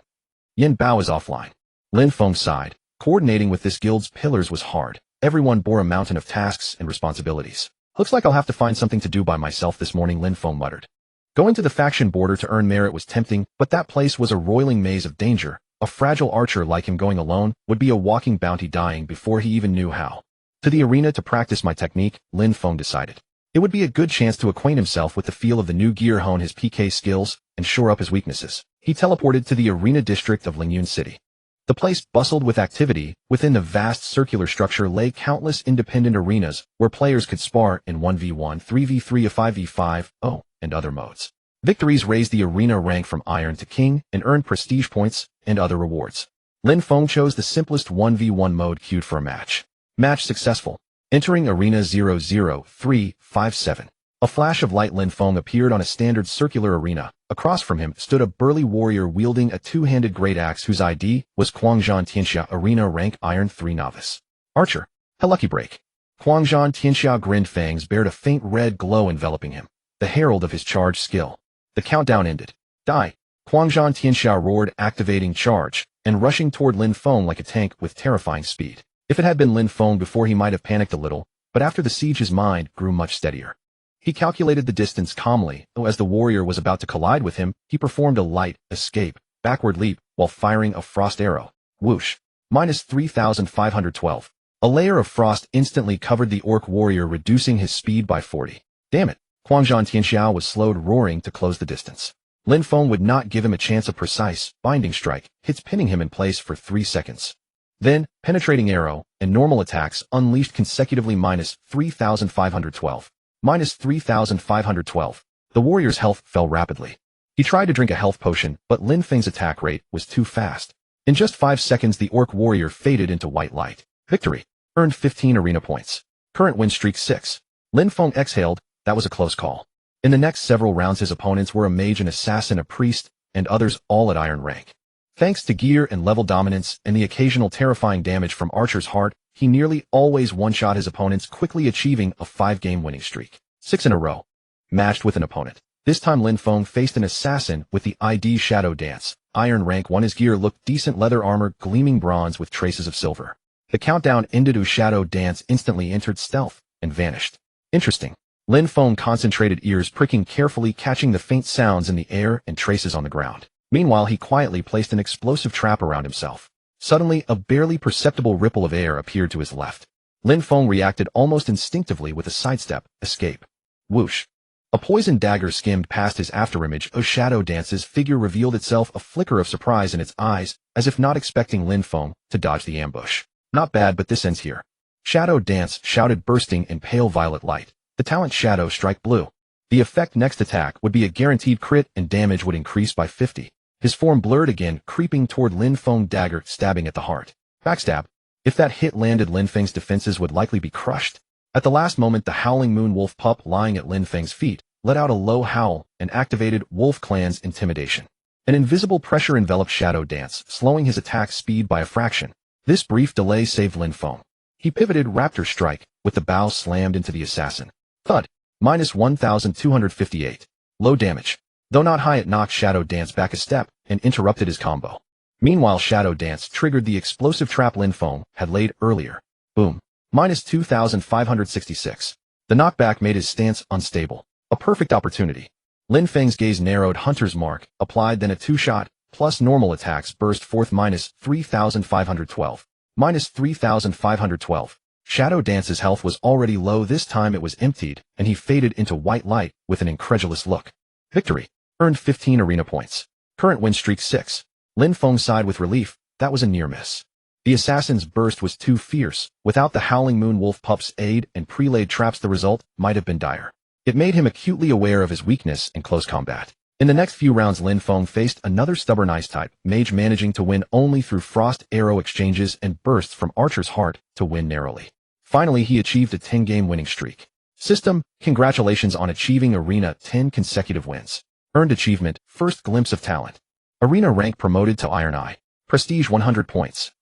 Yin Bao is offline. Lin Feng sighed. Coordinating with this guild's pillars was hard. Everyone bore a mountain of tasks and responsibilities. Looks like I'll have to find something to do by myself this morning, Lin Feng muttered. Going to the faction border to earn merit was tempting, but that place was a roiling maze of danger. A fragile archer like him going alone would be a walking bounty, dying before he even knew how. To the arena to practice my technique, Lin Feng decided. It would be a good chance to acquaint himself with the feel of the new gear, hone his PK skills, and shore up his weaknesses. He teleported to the arena district of Lingyun City. The place bustled with activity. Within the vast circular structure lay countless independent arenas where players could spar in 1v1, 3v3, a 5v5, and other modes. Victories raised the arena rank from Iron to King and earned prestige points and other rewards. Lin Feng chose the simplest 1v1 mode, queued for a match. Match successful. Entering Arena 00357. A flash of light, Lin Feng appeared on a standard circular arena. Across from him stood a burly warrior wielding a two-handed great axe whose ID was Quangzhan Tianxia, arena rank Iron 3 novice. Archer. A lucky break. Quangzhan Tianxia grinned, fangs bared a faint red glow enveloping him, the herald of his charge skill. The countdown ended. Die. Quangzhan Tianxia roared, activating charge, and rushing toward Lin Feng like a tank with terrifying speed. If it had been Lin Feng before, he might have panicked a little, but after the siege his mind grew much steadier. He calculated the distance calmly, though as the warrior was about to collide with him, he performed a light escape, backward leap, while firing a frost arrow. Whoosh. Minus 3,512. A layer of frost instantly covered the orc warrior, reducing his speed by 40. Damn it. Quangzhan Tianxia was slowed, roaring to close the distance. Lin Feng would not give him a chance. A precise, binding strike, hits pinning him in place for 3 seconds. Then, penetrating arrow, and normal attacks unleashed consecutively. Minus 3,512. Minus 3,512. The warrior's health fell rapidly. He tried to drink a health potion, but Lin Feng's attack rate was too fast. In just 5 seconds the orc warrior faded into white light. Victory. Earned 15 arena points. Current win streak 6. Lin Feng exhaled. That was a close call. In the next several rounds his opponents were a mage, an assassin, a priest, and others, all at iron rank. Thanks to gear and level dominance and the occasional terrifying damage from Archer's heart, he nearly always one-shot his opponents, quickly achieving a 5-game winning streak. 6 in a row. Matched with an opponent. This time Lin Feng faced an assassin with the ID Shadow Dance. Iron rank 1. His gear looked decent, leather armor, gleaming bronze with traces of silver. The countdown ended. Shadow Dance instantly entered stealth and vanished. Interesting. Lin Feng concentrated, ears pricking carefully, catching the faint sounds in the air and traces on the ground. Meanwhile he quietly placed an explosive trap around himself. Suddenly, a barely perceptible ripple of air appeared to his left. Lin Feng reacted almost instinctively with a sidestep, escape. Whoosh. A poison dagger skimmed past his afterimage. A Shadow Dance's figure revealed itself, a flicker of surprise in its eyes, as if not expecting Lin Feng to dodge the ambush. Not bad, but this ends here. Shadow Dance shouted, bursting in pale violet light. The talent Shadow Strike Blue. The effect next attack would be a guaranteed crit and damage would increase by 50. His form blurred again, creeping toward Lin Feng, dagger stabbing at the heart. Backstab. If that hit landed, Lin Feng's defenses would likely be crushed. At the last moment the howling moon wolf pup lying at Lin Feng's feet let out a low howl and activated Wolf Clan's intimidation. An invisible pressure enveloped Shadow Dance, slowing his attack speed by a fraction. This brief delay saved Lin Feng. He pivoted Raptor Strike, with the bow slammed into the assassin. Thud. Minus 1,258. Low damage. Though not high, it knocked Shadow Dance back a step and interrupted his combo. Meanwhile Shadow Dance triggered the explosive trap Lin Feng had laid earlier. Boom. Minus 2,566. The knockback made his stance unstable. A perfect opportunity. Lin Feng's gaze narrowed. Hunter's Mark, applied, then a 2-shot, plus normal attacks burst forth. Minus 3,512. Minus 3,512. Shadow Dance's health was already low. This time it was emptied, and he faded into white light with an incredulous look. Victory. Earned 15 arena points. Current win streak 6. Lin Feng sighed with relief. That was a near miss. The assassin's burst was too fierce. Without the howling moon wolf pup's aid and pre-laid traps the result might have been dire. It made him acutely aware of his weakness in close combat. In the next few rounds, Lin Feng faced another stubborn ice type, mage, managing to win only through frost arrow exchanges and bursts from Archer's Heart to win narrowly. Finally, he achieved a 10-game winning streak. System: congratulations on achieving Arena 10 consecutive wins. Earned achievement: first glimpse of talent. Arena rank promoted to Iron Eye. Prestige 100 points.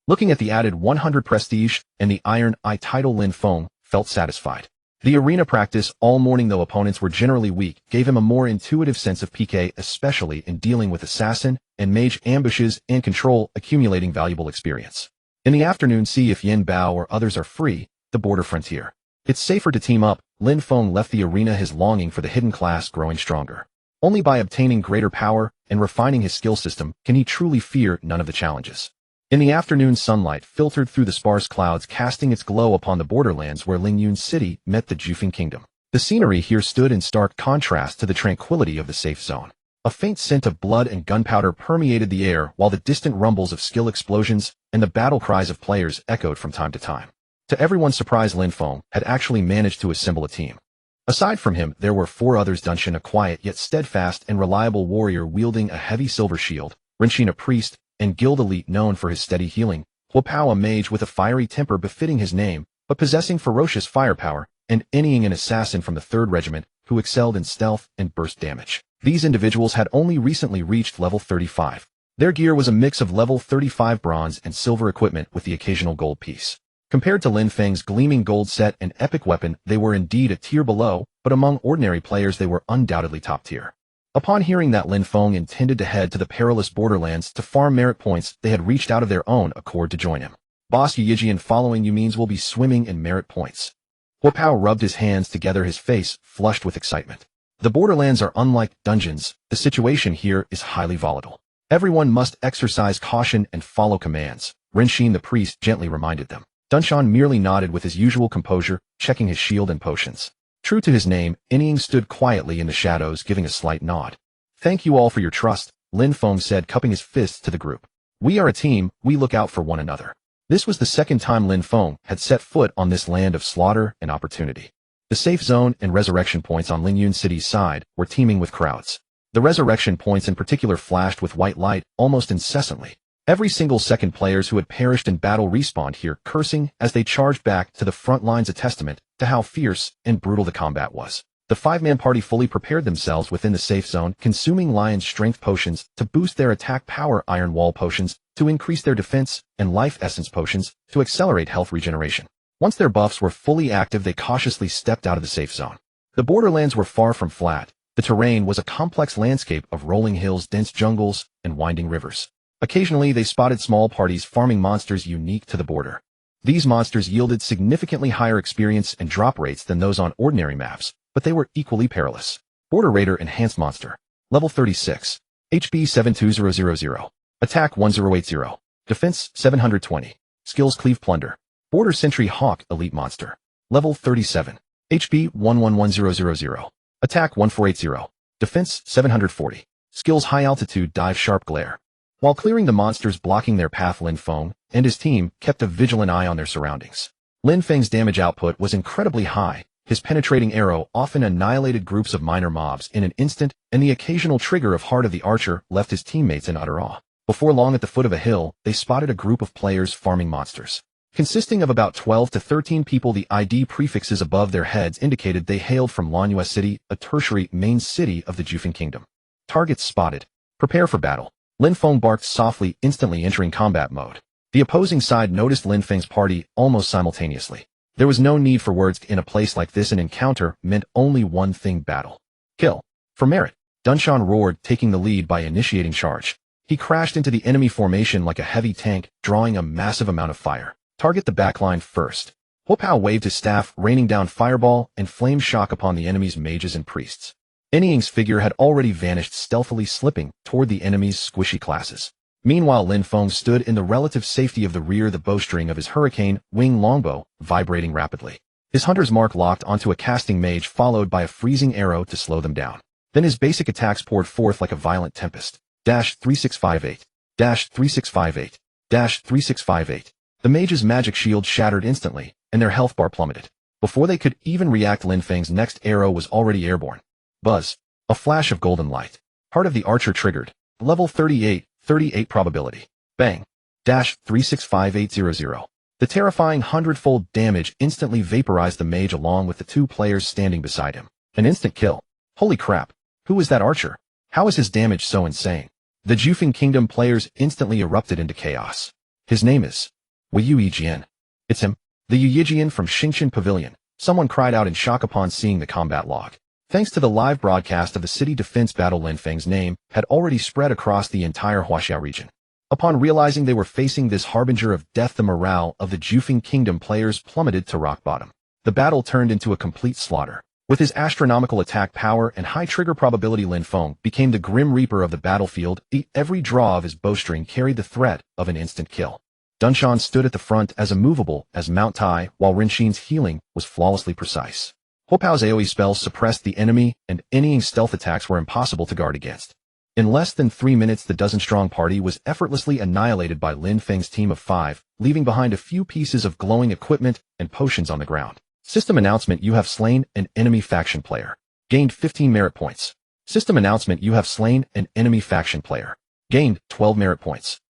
Looking at the added 100 prestige and the Iron Eye title, Lin Feng felt satisfied. The arena practice all morning, though opponents were generally weak, gave him a more intuitive sense of PK, especially in dealing with assassin and mage ambushes and control, accumulating valuable experience. In the afternoon, see if Yin Bao or others are free, the border frontier. It's safer to team up. Lin Feng left the arena, his longing for the hidden class growing stronger. Only by obtaining greater power and refining his skill system can he truly fear none of the challenges. In the afternoon, sunlight filtered through the sparse clouds, casting its glow upon the borderlands where Lingyun City met the Jufeng Kingdom. The scenery here stood in stark contrast to the tranquility of the safe zone. A faint scent of blood and gunpowder permeated the air, while the distant rumbles of skill explosions and the battle cries of players echoed from time to time. To everyone's surprise, Lin Feng had actually managed to assemble a team. Aside from him, there were 4 others: Dunshin, a quiet yet steadfast and reliable warrior wielding a heavy silver shield; Renshin, a priest and guild elite known for his steady healing; Huopao, a mage with a fiery temper befitting his name, but possessing ferocious firepower; and Enying, an assassin from the 3rd Regiment, who excelled in stealth and burst damage. These individuals had only recently reached level 35. Their gear was a mix of level 35 bronze and silver equipment with the occasional gold piece. Compared to Lin Feng's gleaming gold set and epic weapon, they were indeed a tier below, but among ordinary players they were undoubtedly top tier. Upon hearing that Lin Feng intended to head to the perilous borderlands to farm merit points, they had reached out of their own accord to join him. Boss Yijian, following you means we'll be swimming in merit points. Huopao rubbed his hands together, his face flushed with excitement. The borderlands are unlike dungeons. The situation here is highly volatile. Everyone must exercise caution and follow commands, Renshin the priest gently reminded them. Dunshan merely nodded with his usual composure, checking his shield and potions. True to his name, Enying stood quietly in the shadows, giving a slight nod. Thank you all for your trust, Lin Feng said, cupping his fists to the group. We are a team, we look out for one another. This was the second time Lin Feng had set foot on this land of slaughter and opportunity. The safe zone and resurrection points on Lingyun City's side were teeming with crowds. The resurrection points in particular flashed with white light almost incessantly. Every single second, players who had perished in battle respawned here, cursing as they charged back to the front lines, a testament to how fierce and brutal the combat was. The 5-man party fully prepared themselves within the safe zone, consuming Lion's Strength potions to boost their attack power, Iron Wall potions to increase their defense, and Life Essence potions to accelerate health regeneration. Once their buffs were fully active, they cautiously stepped out of the safe zone. The borderlands were far from flat. The terrain was a complex landscape of rolling hills, dense jungles, and winding rivers. Occasionally, they spotted small parties farming monsters unique to the border. These monsters yielded significantly higher experience and drop rates than those on ordinary maps, but they were equally perilous. Border Raider Enhanced Monster. Level 36. HP 72000. Attack 1080. Defense 720. Skills: Cleave, Plunder. Border Sentry Hawk Elite Monster. Level 37. HP 111000. Attack 1480. Defense 740. Skills: High Altitude Dive, Sharp Glare. While clearing the monsters blocking their path, Lin Feng and his team kept a vigilant eye on their surroundings. Lin Feng's damage output was incredibly high. His penetrating arrow often annihilated groups of minor mobs in an instant, and the occasional trigger of Heart of the Archer left his teammates in utter awe. Before long, at the foot of a hill, they spotted a group of players farming monsters. Consisting of about 12 to 13 people, the ID prefixes above their heads indicated they hailed from Lanyue City, a tertiary main city of the Jufeng Kingdom. Targets spotted. Prepare for battle. Lin Feng barked softly, instantly entering combat mode. The opposing side noticed Lin Feng's party almost simultaneously. There was no need for words. In a place like this, an encounter meant only one thing: battle. Kill. For merit. Dunshan roared, taking the lead by initiating charge. He crashed into the enemy formation like a heavy tank, drawing a massive amount of fire. Target the backline first. Huopao waved his staff, raining down fireball and flame shock upon the enemy's mages and priests. Enying's figure had already vanished, stealthily slipping toward the enemy's squishy classes. Meanwhile, Lin Feng stood in the relative safety of the rear, the bowstring of his hurricane wing longbow vibrating rapidly. His hunter's mark locked onto a casting mage, followed by a freezing arrow to slow them down. Then his basic attacks poured forth like a violent tempest. Dash 3658. Dash 3658. Dash 3658. The mage's magic shield shattered instantly, and their health bar plummeted. Before they could even react, Lin Feng's next arrow was already airborne. Buzz. A flash of golden light. Heart of the Archer triggered. Level 38, 38 probability. Bang. Dash 365800. The terrifying 100-fold damage instantly vaporized the mage along with the two players standing beside him. An instant kill. Holy crap. Who is that archer? How is his damage so insane? The Jufeng Kingdom players instantly erupted into chaos. His name is Wu Yijian. It's him. The Yijian from Xingqian Pavilion. Someone cried out in shock upon seeing the combat log. Thanks to the live broadcast of the city defense battle, Lin Feng's name had already spread across the entire Huaxia region. Upon realizing they were facing this harbinger of death, the morale of the Jufeng Kingdom players plummeted to rock bottom. The battle turned into a complete slaughter. With his astronomical attack power and high trigger probability, Lin Feng became the Grim Reaper of the battlefield. Every draw of his bowstring carried the threat of an instant kill. Dunshan stood at the front as immovable as Mount Tai, while Rinxin's healing was flawlessly precise. Huopao's AoE spells suppressed the enemy, and any stealth attacks were impossible to guard against. In less than 3 minutes, the dozen-strong party was effortlessly annihilated by Lin Feng's team of 5, leaving behind a few pieces of glowing equipment and potions on the ground. System announcement: you have slain an enemy faction player. Gained 15 merit points. System announcement: you have slain an enemy faction player. Gained 12 merit points.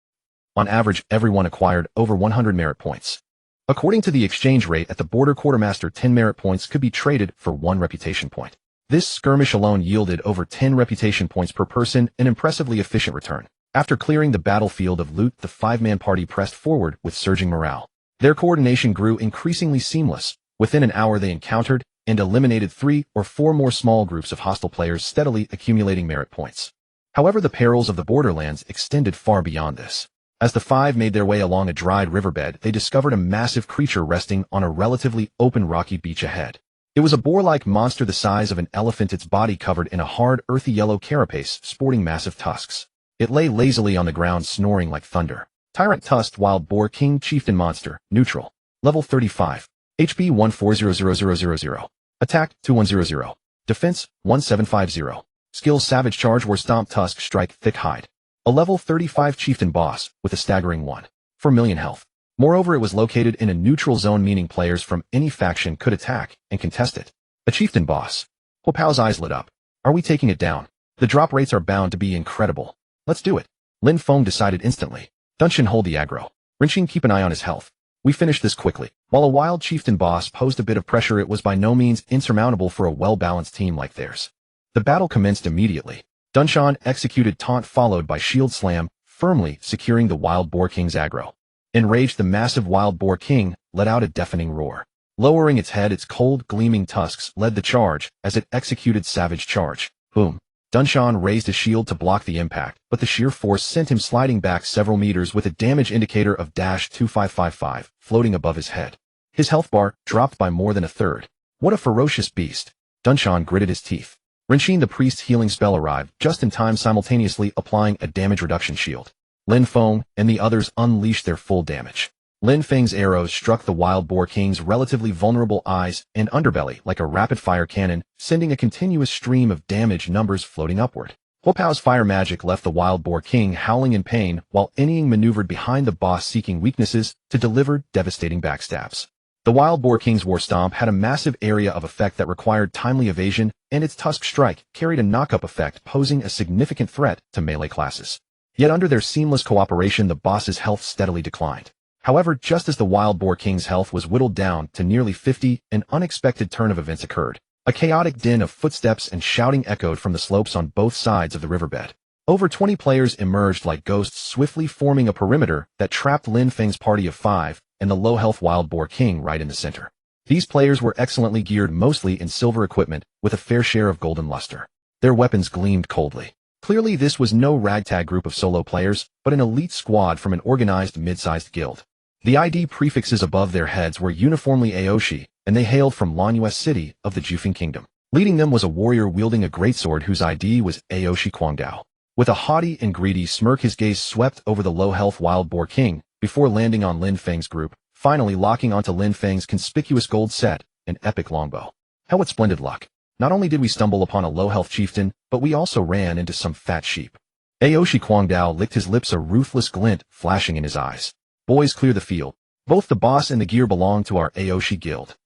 On average, everyone acquired over 100 merit points. According to the exchange rate at the border quartermaster, 10 merit points could be traded for 1 reputation point. This skirmish alone yielded over 10 reputation points per person, an impressively efficient return. After clearing the battlefield of loot, the 5-man party pressed forward with surging morale. Their coordination grew increasingly seamless. Within an hour, they encountered and eliminated 3 or 4 more small groups of hostile players, steadily accumulating merit points. However, the perils of the borderlands extended far beyond this. As the 5 made their way along a dried riverbed, they discovered a massive creature resting on a relatively open rocky beach ahead. It was a boar-like monster the size of an elephant, its body covered in a hard, earthy yellow carapace, sporting massive tusks. It lay lazily on the ground, snoring like thunder. Tyrant Tusked Wild Boar King Chieftain Monster. Neutral. Level 35. HP 140000. Attack 2100. Defense 1750. Skills: Savage Charge, War Stomp, Tusk Strike, Thick Hide. A level 35 chieftain boss with a staggering 1/4 million health. Moreover, it was located in a neutral zone, meaning players from any faction could attack and contest it. A chieftain boss. Huopao's eyes lit up. Are we taking it down? The drop rates are bound to be incredible. Let's do it. Lin Feng decided instantly. Dunshan, hold the aggro. Rinxin, keep an eye on his health. We finish this quickly. While a wild chieftain boss posed a bit of pressure, it was by no means insurmountable for a well-balanced team like theirs. The battle commenced immediately. Dunshan executed taunt followed by shield slam, firmly securing the Wild Boar King's aggro. Enraged, the massive Wild Boar King let out a deafening roar. Lowering its head, its cold, gleaming tusks led the charge as it executed Savage Charge. Boom. Dunshan raised his shield to block the impact, but the sheer force sent him sliding back several meters with a damage indicator of -2555 floating above his head. His health bar dropped by more than a third. What a ferocious beast. Dunshan gritted his teeth. Rinxin, the priest's healing spell, arrived just in time, simultaneously applying a damage reduction shield. Lin Feng and the others unleashed their full damage. Lin Feng's arrows struck the Wild Boar King's relatively vulnerable eyes and underbelly like a rapid-fire cannon, sending a continuous stream of damage numbers floating upward. Huopao's fire magic left the Wild Boar King howling in pain, while Anying maneuvered behind the boss, seeking weaknesses to deliver devastating backstabs. The Wild Boar King's War Stomp had a massive area of effect that required timely evasion, and its Tusk Strike carried a knock-up effect, posing a significant threat to melee classes. Yet under their seamless cooperation, the boss's health steadily declined. However, just as the Wild Boar King's health was whittled down to nearly 50, an unexpected turn of events occurred. A chaotic din of footsteps and shouting echoed from the slopes on both sides of the riverbed. Over 20 players emerged like ghosts, swiftly forming a perimeter that trapped Lin Feng's party of 5 and the low-health Wild Boar King right in the center. These players were excellently geared, mostly in silver equipment, with a fair share of golden luster. Their weapons gleamed coldly. Clearly, this was no ragtag group of solo players, but an elite squad from an organized mid-sized guild. The ID prefixes above their heads were uniformly Aoshi, and they hailed from Lanyue City of the Jufeng Kingdom. Leading them was a warrior wielding a greatsword whose ID was Aoshi Guangdao. With a haughty and greedy smirk, his gaze swept over the low-health Wild Boar King, before landing on Lin Feng's group, finally locking onto Lin Feng's conspicuous gold set, an epic longbow. How what splendid luck. Not only did we stumble upon a low-health chieftain, but we also ran into some fat sheep. Aoshi Guangdao licked his lips, a ruthless glint flashing in his eyes. Boys, clear the field. Both the boss and the gear belong to our Aoshi guild.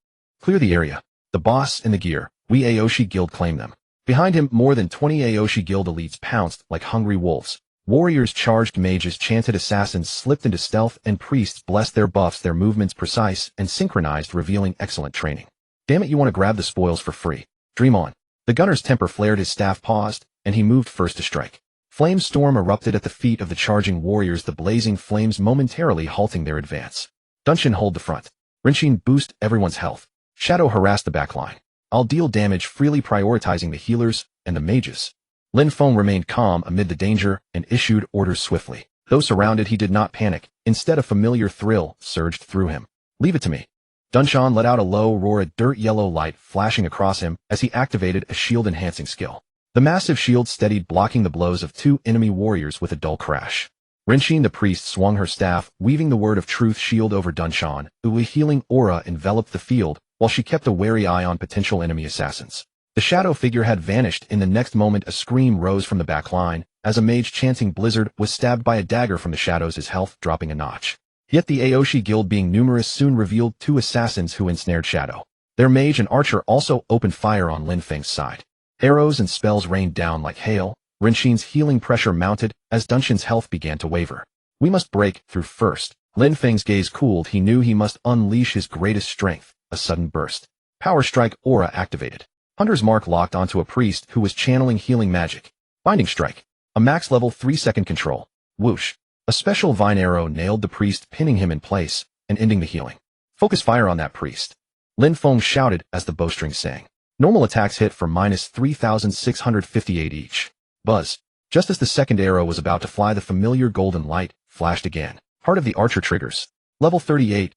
Clear the area. The boss and the gear, we Aoshi guild claim them. Behind him, more than 20 Aoshi Guild elites pounced like hungry wolves. Warriors charged, mages chanted, assassins slipped into stealth, and priests blessed their buffs, their movements precise and synchronized, revealing excellent training. Damn it, you want to grab the spoils for free. Dream on. The gunner's temper flared, his staff paused, and he moved first to strike. Flame storm erupted at the feet of the charging warriors, the blazing flames momentarily halting their advance. Dunshin hold the front. Rinshin boost everyone's health. Shadow harass the backline. I'll deal damage freely, prioritizing the healers and the mages. Lin Feng remained calm amid the danger and issued orders swiftly. Though surrounded, he did not panic. Instead, a familiar thrill surged through him. Leave it to me. Dunshan let out a low roar, a dirt yellow light flashing across him as he activated a shield-enhancing skill. The massive shield steadied, blocking the blows of two enemy warriors with a dull crash. Rinshin the priest swung her staff, weaving the word of truth shield over Dunshan. A healing aura enveloped the field, while she kept a wary eye on potential enemy assassins. The shadow figure had vanished. In the next moment, a scream rose from the back line, as a mage chanting Blizzard was stabbed by a dagger from the shadows, his health dropping a notch. Yet the Aoshi Guild, being numerous, soon revealed two assassins who ensnared Shadow. Their mage and archer also opened fire on Lin Feng's side. Arrows and spells rained down like hail. Rinshin's healing pressure mounted as Dunshan's health began to waver. We must break through first. Lin Feng's gaze cooled. He knew he must unleash his greatest strength. A sudden burst. Power strike aura activated. Hunter's mark locked onto a priest who was channeling healing magic. Binding strike. A max level 3-second control. Whoosh. A special vine arrow nailed the priest, pinning him in place and ending the healing. Focus fire on that priest. Lin Feng shouted as the bowstring sang. Normal attacks hit for minus 3,658 each. Buzz. Just as the second arrow was about to fly, the familiar golden light flashed again. Part of the archer triggers. Level 38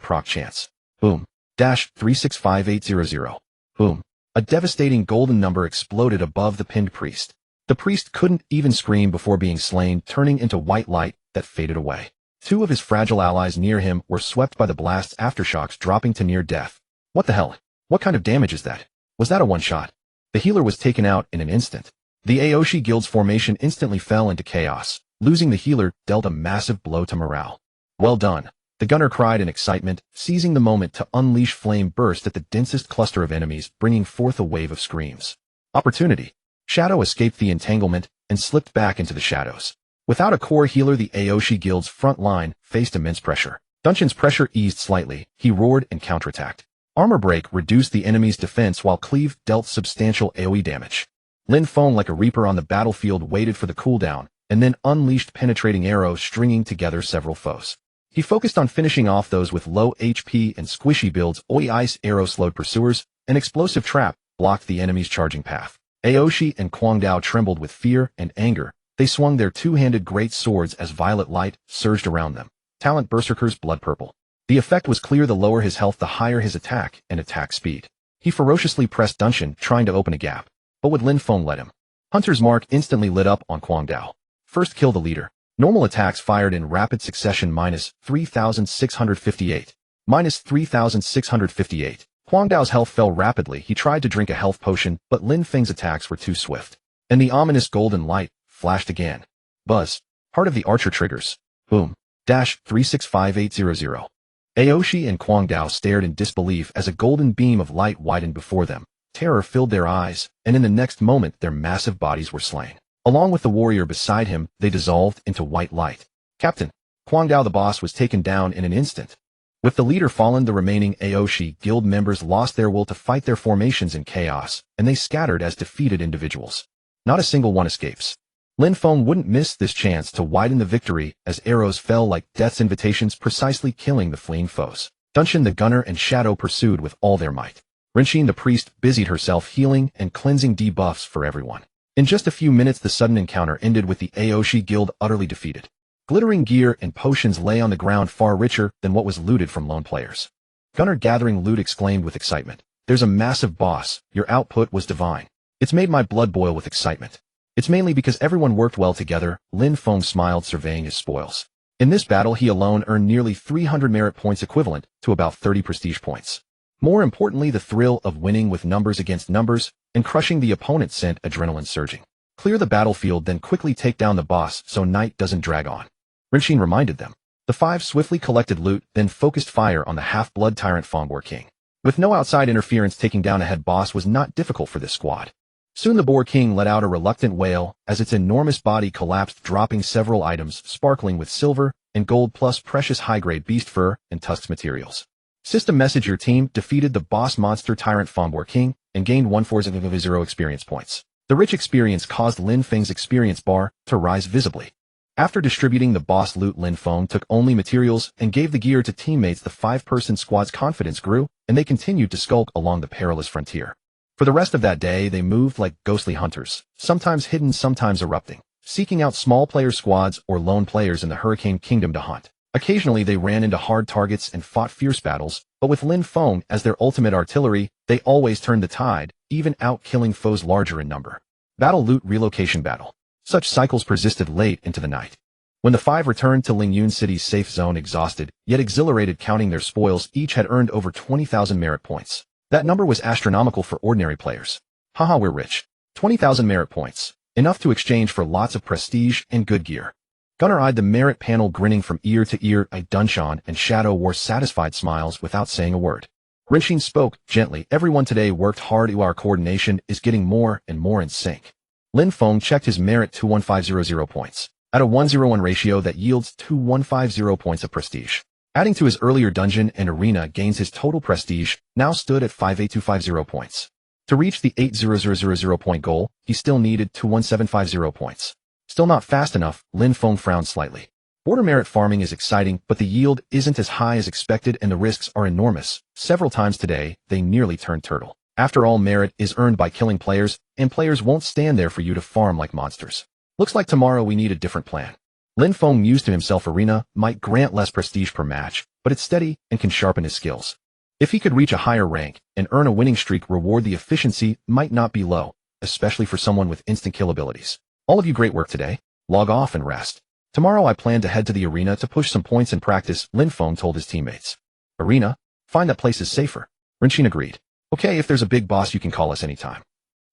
proc chance. Boom. Dash 365800. Boom. A devastating golden number exploded above the pinned priest. The priest couldn't even scream before being slain, turning into white light that faded away. Two of his fragile allies near him were swept by the blast's aftershocks, dropping to near death. What the hell? What kind of damage is that? Was that a one-shot? The healer was taken out in an instant. The Aoshi Guild's formation instantly fell into chaos. Losing the healer dealt a massive blow to morale. Well done. The gunner cried in excitement, seizing the moment to unleash flame burst at the densest cluster of enemies, bringing forth a wave of screams. Opportunity. Shadow escaped the entanglement and slipped back into the shadows. Without a core healer, the Aoshi Guild's front line faced immense pressure. Dunshan's pressure eased slightly. He roared and counterattacked. Armor break reduced the enemy's defense, while cleave dealt substantial AoE damage. Lin Feng, like a reaper on the battlefield, waited for the cooldown and then unleashed penetrating arrows, stringing together several foes. He focused on finishing off those with low HP and squishy builds. Ice arrow slowed pursuers. An explosive trap blocked the enemy's charging path. Aoshi and Guangdao trembled with fear and anger. They swung their two-handed great swords as violet light surged around them. Talent Berserker's blood purple. The effect was clear. The lower his health, the higher his attack and attack speed. He ferociously pressed Dunshan, trying to open a gap. But would Lin Feng let him? Hunter's mark instantly lit up on Guangdao. First kill the leader. Normal attacks fired in rapid succession. Minus 3,658. Minus 3,658. Guangdao's health fell rapidly. He tried to drink a health potion, but Lin Feng's attacks were too swift. And the ominous golden light flashed again. Buzz. Part of the archer triggers. Boom. Dash 365800. Aoshi and Guangdao stared in disbelief as a golden beam of light widened before them. Terror filled their eyes, and in the next moment their massive bodies were slain. Along with the warrior beside him, they dissolved into white light. Captain. Guangdao the boss was taken down in an instant. With the leader fallen, the remaining Aoshi Guild members lost their will to fight their formations in chaos, and they scattered as defeated individuals. Not a single one escapes. Lin Feng wouldn't miss this chance to widen the victory as arrows fell like death's invitations, precisely killing the fleeing foes. Dunshan the gunner and Shadow pursued with all their might. Rinshin the priest busied herself healing and cleansing debuffs for everyone. In just a few minutes, the sudden encounter ended with the Aoshi Guild utterly defeated. Glittering gear and potions lay on the ground, far richer than what was looted from lone players. Gunner gathering loot exclaimed with excitement. There's a massive boss. Your output was divine. It's made my blood boil with excitement. It's mainly because everyone worked well together. Lin Feng smiled, surveying his spoils. In this battle, he alone earned nearly 300 merit points, equivalent to about 30 prestige points. More importantly, the thrill of winning with numbers against numbers and crushing the opponent sent adrenaline surging. Clear the battlefield, then quickly take down the boss so night doesn't drag on. Rinshin reminded them. The five swiftly collected loot, then focused fire on the half-blood tyrant Fongbor King. With no outside interference, taking down a head boss was not difficult for this squad. Soon the Boar King let out a reluctant wail as its enormous body collapsed, dropping several items sparkling with silver and gold plus precious high-grade beast fur and tusks materials. System message: your team defeated the boss monster Tyrant Boar King and gained 140 experience points. The rich experience caused Lin Feng's experience bar to rise visibly. After distributing the boss loot, Lin Feng took only materials and gave the gear to teammates. The 5-person squad's confidence grew, and they continued to skulk along the perilous frontier. For the rest of that day, they moved like ghostly hunters, sometimes hidden, sometimes erupting, seeking out small player squads or lone players in the Hurricane Kingdom to hunt. Occasionally, they ran into hard targets and fought fierce battles, but with Lin Feng as their ultimate artillery, they always turned the tide, even out-killing foes larger in number. Battle Loot Relocation Battle. Such cycles persisted late into the night. When the 5 returned to Lingyun City's safe zone, exhausted, yet exhilarated, counting their spoils, each had earned over 20,000 merit points. That number was astronomical for ordinary players. Haha, we're rich. 20,000 merit points. Enough to exchange for lots of prestige and good gear. Gunnar eyed the merit panel, grinning from ear to ear. Dunshan and Shadow wore satisfied smiles without saying a word. Rinshin spoke gently. Everyone today worked hard. Our coordination is getting more and more in sync. Lin Feng checked his merit to 1500 points. At a 101 ratio, that yields 2150 points of prestige. Adding to his earlier dungeon and arena gains, his total prestige now stood at 58250 points. To reach the 80000 point goal, he still needed 21750 points. Still not fast enough. Lin Feng frowned slightly. Border merit farming is exciting, but the yield isn't as high as expected and the risks are enormous. Several times today, they nearly turned turtle. After all, merit is earned by killing players, and players won't stand there for you to farm like monsters. Looks like tomorrow we need a different plan. Lin Feng mused to himself. Arena might grant less prestige per match, but it's steady and can sharpen his skills. If he could reach a higher rank and earn a winning streak reward, the efficiency might not be low, especially for someone with instant kill abilities. All of you, great work today. Log off and rest. Tomorrow I plan to head to the arena to push some points and practice, Lin Feng told his teammates. Arena? Find that place is safer. Rinshin agreed. Okay, if there's a big boss you can call us anytime.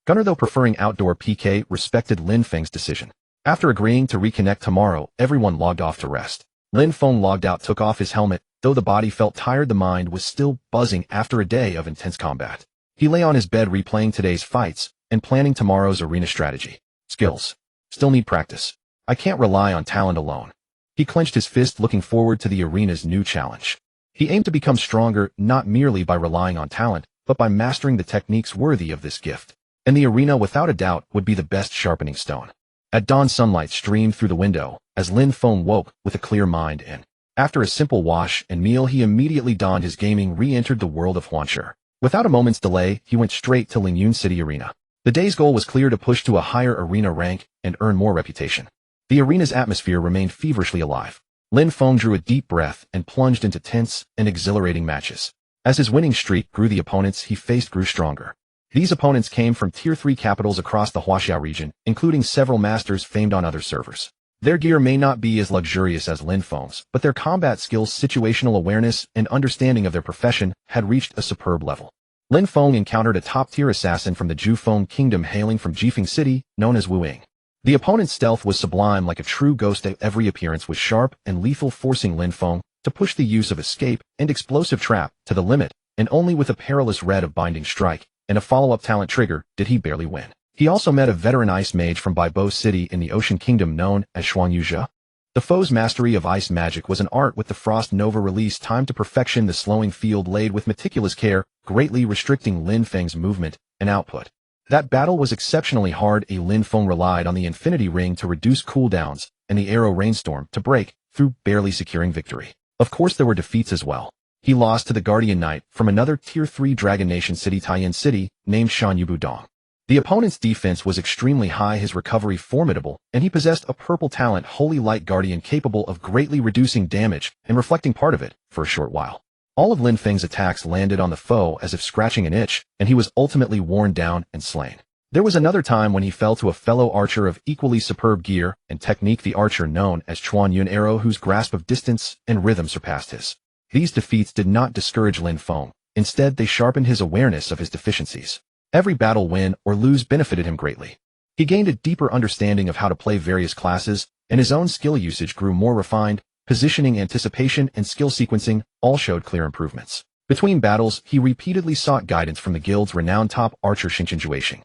Gunnar, though preferring outdoor PK, respected Lin Feng's decision. After agreeing to reconnect tomorrow, everyone logged off to rest. Lin Feng logged out, took off his helmet. Though the body felt tired, the mind was still buzzing after a day of intense combat. He lay on his bed replaying today's fights and planning tomorrow's arena strategy. Skills. Still need practice. I can't rely on talent alone. He clenched his fist, looking forward to the arena's new challenge. He aimed to become stronger, not merely by relying on talent, but by mastering the techniques worthy of this gift. And the arena, without a doubt, would be the best sharpening stone. At dawn, sunlight streamed through the window as Lin Feng woke with a clear mind, and after a simple wash and meal, he immediately donned his gaming, re-entered the world of Huanshe. Without a moment's delay, he went straight to Lingyun City Arena. The day's goal was clear: to push to a higher arena rank and earn more reputation. The arena's atmosphere remained feverishly alive. Lin Feng drew a deep breath and plunged into tense and exhilarating matches. As his winning streak grew, the opponents he faced grew stronger. These opponents came from Tier 3 capitals across the Huaxia region, including several masters famed on other servers. Their gear may not be as luxurious as Lin Feng's, but their combat skills, situational awareness, and understanding of their profession had reached a superb level. Lin Feng encountered a top-tier assassin from the Jufeng Kingdom hailing from Jifeng City, known as Wu Ying. The opponent's stealth was sublime, like a true ghost. Every appearance was sharp and lethal, forcing Lin Feng to push the use of escape and explosive trap to the limit, and only with a perilous red of binding strike and a follow-up talent trigger did he barely win. He also met a veteran ice mage from Baibo City in the Ocean Kingdom known as Xuan Yuzhe. The foe's mastery of ice magic was an art, with the Frost Nova release timed to perfection, the slowing field laid with meticulous care, greatly restricting Lin Feng's movement and output. That battle was exceptionally hard. Lin Feng relied on the Infinity Ring to reduce cooldowns and the Arrow Rainstorm to break through, barely securing victory. Of course, there were defeats as well. He lost to the Guardian Knight from another Tier 3 Dragon Nation city, Taiyan City, named Shan Yubudong. The opponent's defense was extremely high, his recovery formidable, and he possessed a purple talent, Holy Light Guardian, capable of greatly reducing damage and reflecting part of it for a short while. All of Lin Feng's attacks landed on the foe as if scratching an itch, and he was ultimately worn down and slain. There was another time when he fell to a fellow archer of equally superb gear and technique, the archer known as Chuan Yun Arrow, whose grasp of distance and rhythm surpassed his. These defeats did not discourage Lin Feng. Instead, they sharpened his awareness of his deficiencies. Every battle, win or lose, benefited him greatly. He gained a deeper understanding of how to play various classes, and his own skill usage grew more refined. Positioning, anticipation, and skill sequencing all showed clear improvements. Between battles, he repeatedly sought guidance from the guild's renowned top archer Xingqian Juexing.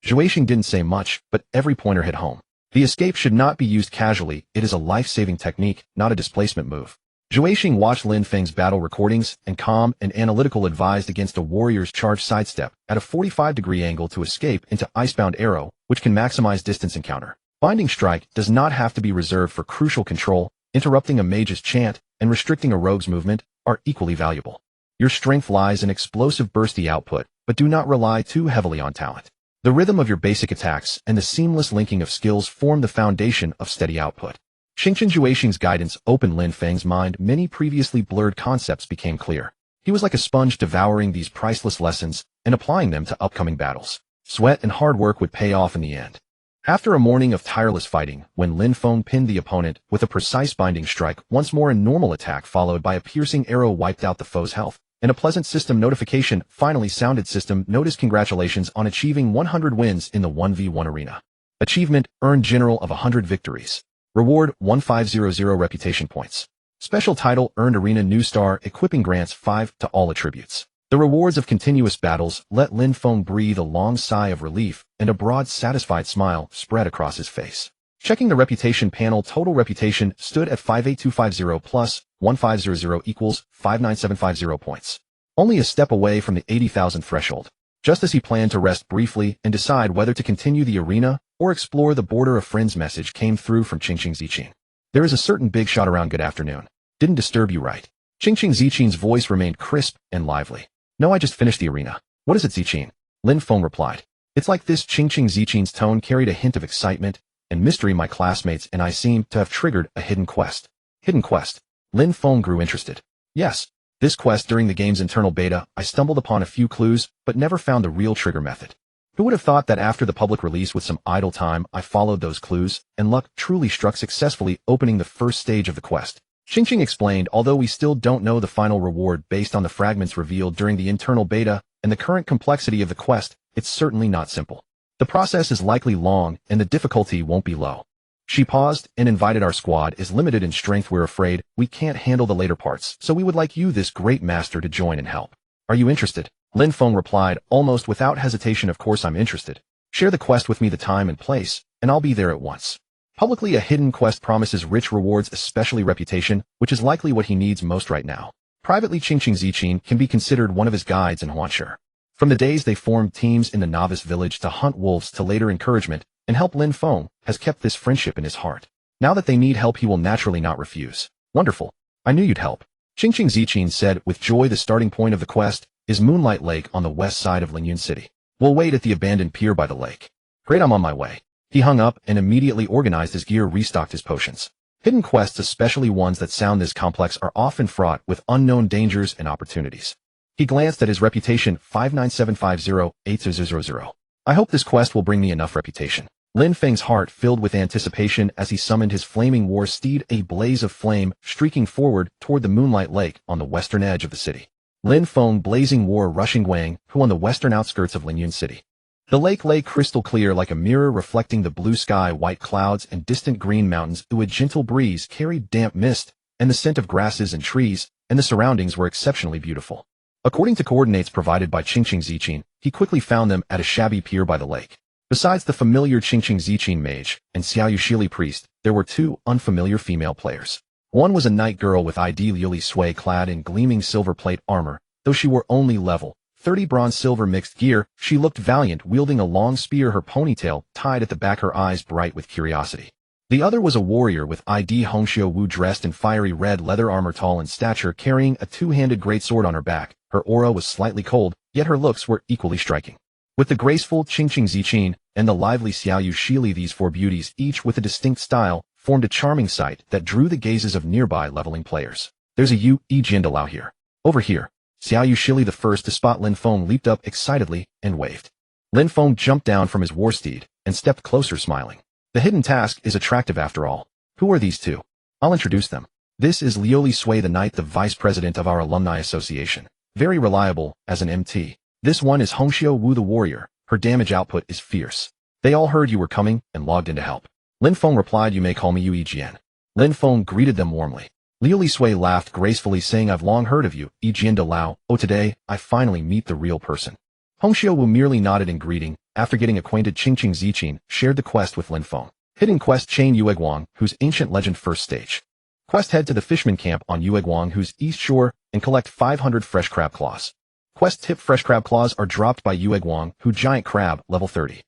Zhuixing didn't say much, but every pointer hit home. The escape should not be used casually, it is a life-saving technique, not a displacement move. Zhuixing watched Lin Feng's battle recordings and calm and analytical advised against a warrior's charge sidestep at a 45-degree angle to escape into Icebound Arrow, which can maximize distance encounter. Binding Strike does not have to be reserved for crucial control, interrupting a mage's chant and restricting a rogue's movement are equally valuable. Your strength lies in explosive bursty output, but do not rely too heavily on talent. The rhythm of your basic attacks and the seamless linking of skills form the foundation of steady output. Qingqin Zhuixing's guidance opened Lin Feng's mind. Many previously blurred concepts became clear. He was like a sponge devouring these priceless lessons and applying them to upcoming battles. Sweat and hard work would pay off in the end. After a morning of tireless fighting, when Lin Feng pinned the opponent with a precise binding strike, once more a normal attack followed by a piercing arrow wiped out the foe's health, and a pleasant system notification finally sounded. System notice: congratulations on achieving 100 wins in the 1v1 arena. Achievement: earn general of 100 victories. Reward: 1500 reputation points. Special title: earned arena new star. Equipping grants 5 to all attributes. The rewards of continuous battles let Lin Feng breathe a long sigh of relief, and a broad satisfied smile spread across his face. Checking the reputation panel, total reputation stood at 58250 plus 1500 equals 59750 points. Only a step away from the 80,000 threshold. Just as he planned to rest briefly and decide whether to continue the arena or explore the border, a friend's message came through from Qingqin Ziqin. There is a certain big shot around. Good afternoon. Didn't disturb you, right? Qingqin Ziqin's voice remained crisp and lively. No, I just finished the arena. What is it, Ziqin? Lin Feng replied. It's like this. Qingqin Ziqin's tone carried a hint of excitement and mystery. My classmates and I seem to have triggered a hidden quest. Hidden quest? Lin Feng grew interested. Yes. This quest, during the game's internal beta, I stumbled upon a few clues, but never found the real trigger method. Who would have thought that after the public release, with some idle time, I followed those clues, and luck truly struck, successfully opening the first stage of the quest. Qingqin explained. Although we still don't know the final reward based on the fragments revealed during the internal beta and the current complexity of the quest, it's certainly not simple. The process is likely long, and the difficulty won't be low. She paused and invited. Our squad is limited in strength. We're afraid we can't handle the later parts, so we would like you, this great master, to join and help. Are you interested? Lin Feng replied, almost without hesitation. Of course I'm interested. Share the quest with me, the time and place, and I'll be there at once. Publicly, a hidden quest promises rich rewards, especially reputation, which is likely what he needs most right now. Privately, Qingqin Ziqin can be considered one of his guides in Huanshe. From the days they formed teams in the novice village to hunt wolves to later encouragement and help, Lin Feng has kept this friendship in his heart. Now that they need help, he will naturally not refuse. Wonderful. I knew you'd help. Qingqin Ziqin said with joy. The starting point of the quest is Moonlight Lake on the west side of Linyun City. We'll wait at the abandoned pier by the lake. Great, I'm on my way. He hung up and immediately organized his gear, restocked his potions. Hidden quests, especially ones that sound this complex, are often fraught with unknown dangers and opportunities. He glanced at his reputation, 59750-8000. I hope this quest will bring me enough reputation. Lin Feng's heart filled with anticipation as he summoned his flaming war steed, a blaze of flame, streaking forward toward the Moonlight Lake on the western edge of the city. Lin Feng blazing war rushing Wang, who on the western outskirts of Linyun City. The lake lay crystal clear like a mirror, reflecting the blue sky, white clouds, and distant green mountains. A gentle breeze carried damp mist and the scent of grasses and trees, and the surroundings were exceptionally beautiful. According to coordinates provided by Qingqin Ziqin, he quickly found them at a shabby pier by the lake. Besides the familiar Qingqin Ziqin mage and Xiaoyu Shili priest, there were two unfamiliar female players. One was a night girl with ID Liuli Sui, clad in gleaming silver plate armor. Though she wore only level 30 bronze-silver mixed gear, she looked valiant, wielding a long spear, her ponytail tied at the back, her eyes bright with curiosity. The other was a warrior with ID Hongxiu Wu, dressed in fiery red leather armor, tall in stature, carrying a two-handed greatsword on her back. Her aura was slightly cold, yet her looks were equally striking. With the graceful Qingqin Ziqin and the lively Xiaoyu Shili, these four beauties, each with a distinct style, formed a charming sight that drew the gazes of nearby leveling players. There's a Yu Jiandalao here. Over here. Xiaoyu Shili, the first to spot Lin Feng, leaped up excitedly and waved. Lin Feng jumped down from his war steed and stepped closer, smiling. The hidden task is attractive after all. Who are these two? I'll introduce them. This is Liuli Sui the Knight, the vice president of our alumni association. Very reliable as an MT. This one is Hongxiu Wu, the warrior. Her damage output is fierce. They all heard you were coming and logged in to help. Lin Feng replied, you may call me Yu Yijian. Lin Feng greeted them warmly. Liuli Sui laughed gracefully, saying, I've long heard of you, Yijian de Lao. Oh, today, I finally meet the real person. Hongxiu Wu merely nodded in greeting. After getting acquainted, Qingqing Ziqin shared the quest with Lin Feng. Hidden quest Chain Yueguang, whose ancient legend first stage. Quest head to the fisherman camp on Yueguang, whose east shore, and collect 500 fresh crab claws. Quest tip fresh crab claws are dropped by Yueguang, who giant crab, level 30.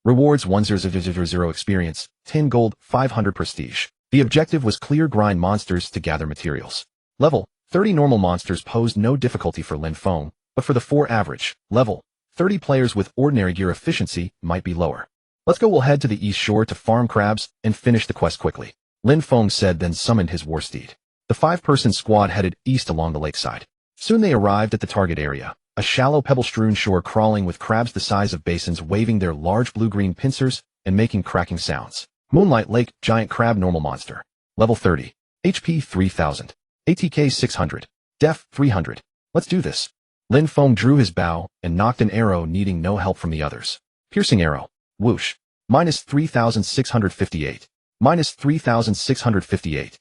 Rewards 1000 experience, 10 gold, 500 prestige. The objective was clear grind monsters to gather materials. Level 30 normal monsters posed no difficulty for Lin Feng, but for the 4 average, level 30 players with ordinary gear efficiency might be lower. Let's go, we'll head to the east shore to farm crabs and finish the quest quickly, Lin Feng said, then summoned his war steed. The 5-person squad headed east along the lakeside. Soon they arrived at the target area, a shallow pebble-strewn shore crawling with crabs the size of basins waving their large blue-green pincers and making cracking sounds. Moonlight Lake, giant crab normal monster. Level 30. HP 3000. ATK 600. Def 300. Let's do this. Lin Feng drew his bow and knocked an arrow, needing no help from the others. Piercing arrow. Whoosh. Minus 3658. Minus 3658.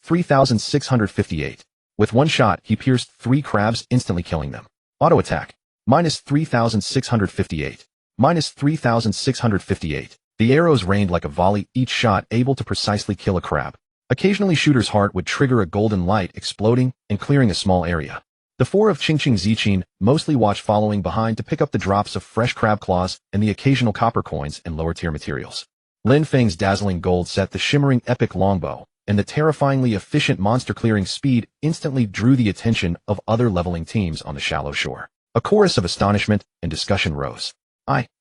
3658. With one shot, he pierced 3 crabs, instantly killing them. Auto attack. Minus 3658. Minus 3658. The arrows rained like a volley, each shot able to precisely kill a crab. Occasionally, shooter's heart would trigger a golden light, exploding and clearing a small area. The 4 of Qingqing Ziqin mostly watched, following behind to pick up the drops of fresh crab claws and the occasional copper coins and lower-tier materials. Lin Feng's dazzling gold set, the shimmering epic longbow, and the terrifyingly efficient monster-clearing speed instantly drew the attention of other leveling teams on the shallow shore. A chorus of astonishment and discussion rose.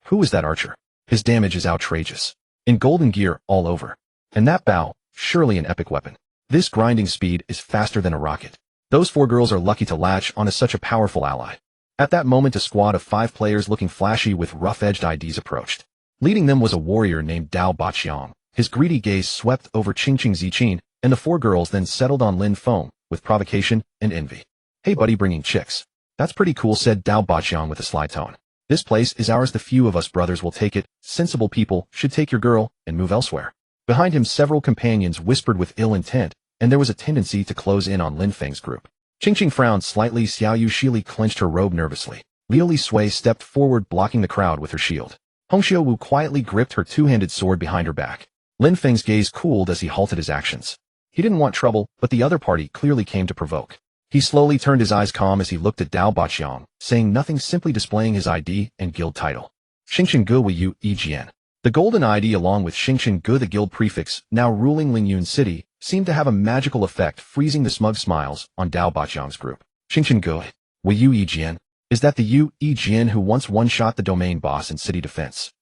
Who is that archer? His damage is outrageous. In golden gear all over. And that bow, surely an epic weapon. This grinding speed is faster than a rocket. Those 4 girls are lucky to latch onto such a powerful ally. At that moment, a squad of 5 players looking flashy with rough-edged IDs approached. Leading them was a warrior named Dao Baqiang. His greedy gaze swept over Qingqing Ziqin, and the 4 girls then settled on Lin Feng with provocation and envy. Hey buddy, bringing chicks. That's pretty cool, said Dao Baqiang with a sly tone. This place is ours, the few of us brothers will take it. Sensible people should take your girl and move elsewhere. Behind him, several companions whispered with ill intent, and there was a tendency to close in on Lin Feng's group. Qingqing frowned slightly. Xiaoyu Shili clenched her robe nervously. Liu Li Sui stepped forward, blocking the crowd with her shield. Hongxiu Wu quietly gripped her 2-handed sword behind her back. Lin Feng's gaze cooled as he halted his actions. He didn't want trouble, but the other party clearly came to provoke. He slowly turned, his eyes calm as he looked at Dao Baqiang, saying nothing, simply displaying his ID and guild title. Xingxin Ge Wei Yu Yijian. The golden ID, along with Xingxin Ge, the guild prefix, now ruling Lingyun City, seemed to have a magical effect, freezing the smug smiles on Dao Baqiang's group. Xingxin Ge Wei Yu Yijian. Is that the Yu Yijian who once one-shot the domain boss in city defense?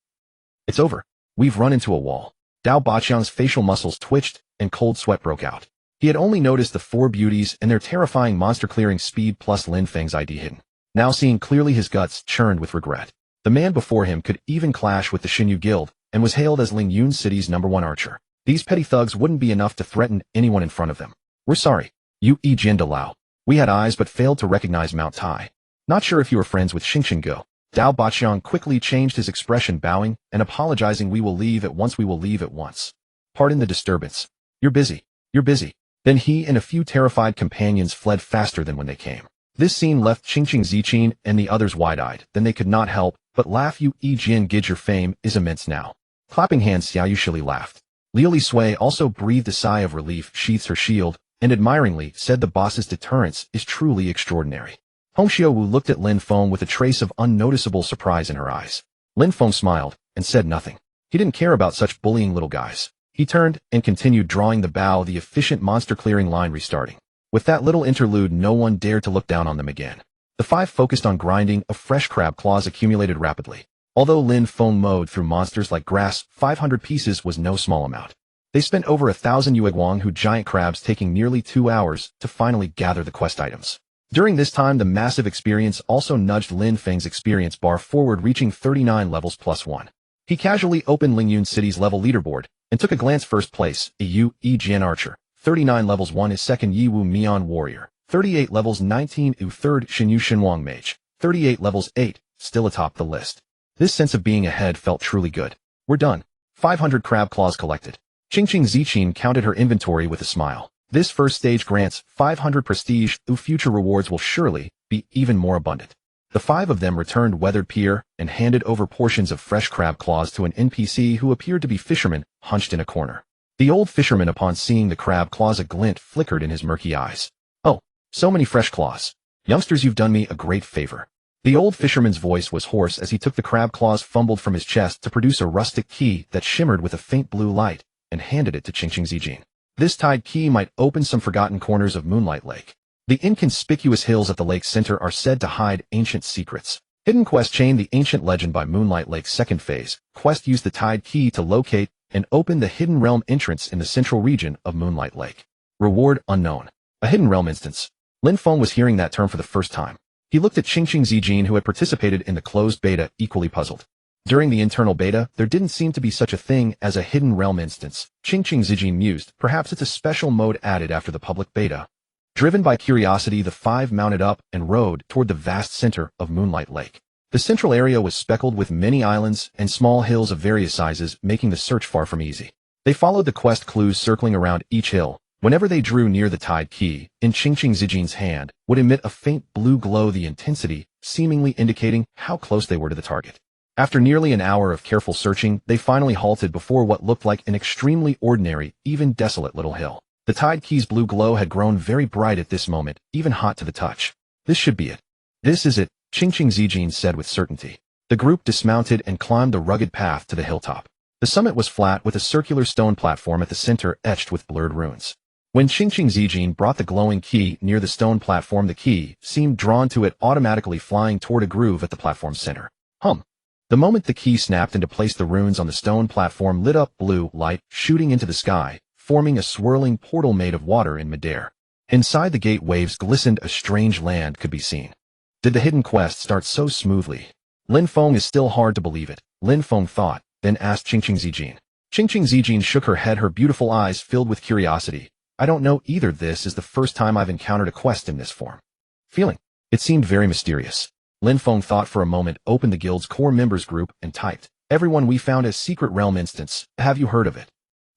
It's over. We've run into a wall. Dao Baqiang's facial muscles twitched, and cold sweat broke out. He had only noticed the 4 beauties and their terrifying monster-clearing speed plus Lin Feng's ID hidden. Now seeing clearly, his guts churned with regret. The man before him could even clash with the Xinyu Guild, and was hailed as Lingyun City's #1 archer. These petty thugs wouldn't be enough to threaten anyone in front of them. We're sorry, Yu Yijian de Lao. We had eyes but failed to recognize Mount Tai. Not sure if you were friends with Xingxin Ge. Dao Baqiang quickly changed his expression, bowing and apologizing. We will leave at once. We will leave at once. Pardon the disturbance. You're busy. You're busy. Then he and a few terrified companions fled faster than when they came. This scene left Qingqing Ziqin and the others wide-eyed. Then they could not help but laugh. Yu Yijian Gid, your fame is immense now. Clapping hands, Xiaoyu Shili laughed. Liu Li Sui also breathed a sigh of relief, sheathed her shield, and admiringly said the boss's deterrence is truly extraordinary. Hongxiu Wu looked at Lin Feng with a trace of unnoticeable surprise in her eyes. Lin Feng smiled and said nothing. He didn't care about such bullying little guys. He turned and continued drawing the bow, the efficient monster-clearing line restarting. With that little interlude, no one dared to look down on them again. The 5 focused on grinding. Of fresh crab claws accumulated rapidly. Although Lin Feng mowed through monsters like grass, 500 pieces was no small amount. They spent over 1,000 Yueguang Hu giant crabs, taking nearly 2 hours to finally gather the quest items. During this time, the massive experience also nudged Lin Feng's experience bar forward, reaching 39 levels +1. He casually opened Lingyun City's level leaderboard and took a glance. First place, a Yu Yijian archer. 39 levels 1 is second, Yi Wu Mian warrior. 38 levels 19 U third, Xinyu Shenwang mage. 38 levels 8, still atop the list. This sense of being ahead felt truly good. We're done. 500 crab claws collected. Qingqing Ziqin counted her inventory with a smile. This first stage grants 500 prestige, future rewards will surely be even more abundant. The 5 of them returned weathered pier and handed over portions of fresh crab claws to an NPC who appeared to be fisherman, hunched in a corner. The old fisherman, upon seeing the crab claws, a glint flickered in his murky eyes. "Oh, so many fresh claws. Youngsters, you've done me a great favor." The old fisherman's voice was hoarse as he took the crab claws fumbled from his chest to produce a rustic key that shimmered with a faint blue light and handed it to Qingqing Zijin. This tied key might open some forgotten corners of Moonlight Lake. The inconspicuous hills at the lake's center are said to hide ancient secrets. Hidden Quest Chain: The Ancient Legend by Moonlight Lake's second phase. Quest used the tied key to locate and open the Hidden Realm entrance in the central region of Moonlight Lake. Reward unknown. A Hidden Realm instance. Lin Feng was hearing that term for the first time. He looked at Qingqing Zijin, who had participated in the closed beta, equally puzzled. During the internal beta, there didn't seem to be such a thing as a Hidden Realm instance. Qingqing Zijin mused, perhaps it's a special mode added after the public beta. Driven by curiosity, the 5 mounted up and rode toward the vast center of Moonlight Lake. The central area was speckled with many islands and small hills of various sizes, making the search far from easy. They followed the quest clues circling around each hill. Whenever they drew near, the tied key, in Qingqing Zijin's hand, would emit a faint blue glow, the intensity seemingly indicating how close they were to the target. After nearly an hour of careful searching, they finally halted before what looked like an extremely ordinary, even desolate little hill. The tied key's blue glow had grown very bright at this moment, even hot to the touch. "This should be it. This is it," Qingqing Zijin said with certainty. The group dismounted and climbed the rugged path to the hilltop. The summit was flat, with a circular stone platform at the center etched with blurred runes. When Qingqing Zijin brought the glowing key near the stone platform, the key seemed drawn to it, automatically flying toward a groove at the platform's center. Hum. The moment the key snapped into place, the runes on the stone platform lit up blue light, shooting into the sky, forming a swirling portal made of water in midair. Inside the gate, waves glistened, a strange land could be seen. Did the hidden quest start so smoothly? Lin Feng is still hard to believe it, Lin Feng thought, then asked Qingqing Zijin. Qingqing Zijin shook her head, her beautiful eyes filled with curiosity. "I don't know either. This is the first time I've encountered a quest in this form." Feeling. It seemed very mysterious. Lin Feng thought for a moment, opened the guild's core members group, and typed, "Everyone, we found a secret realm instance. Have you heard of it?"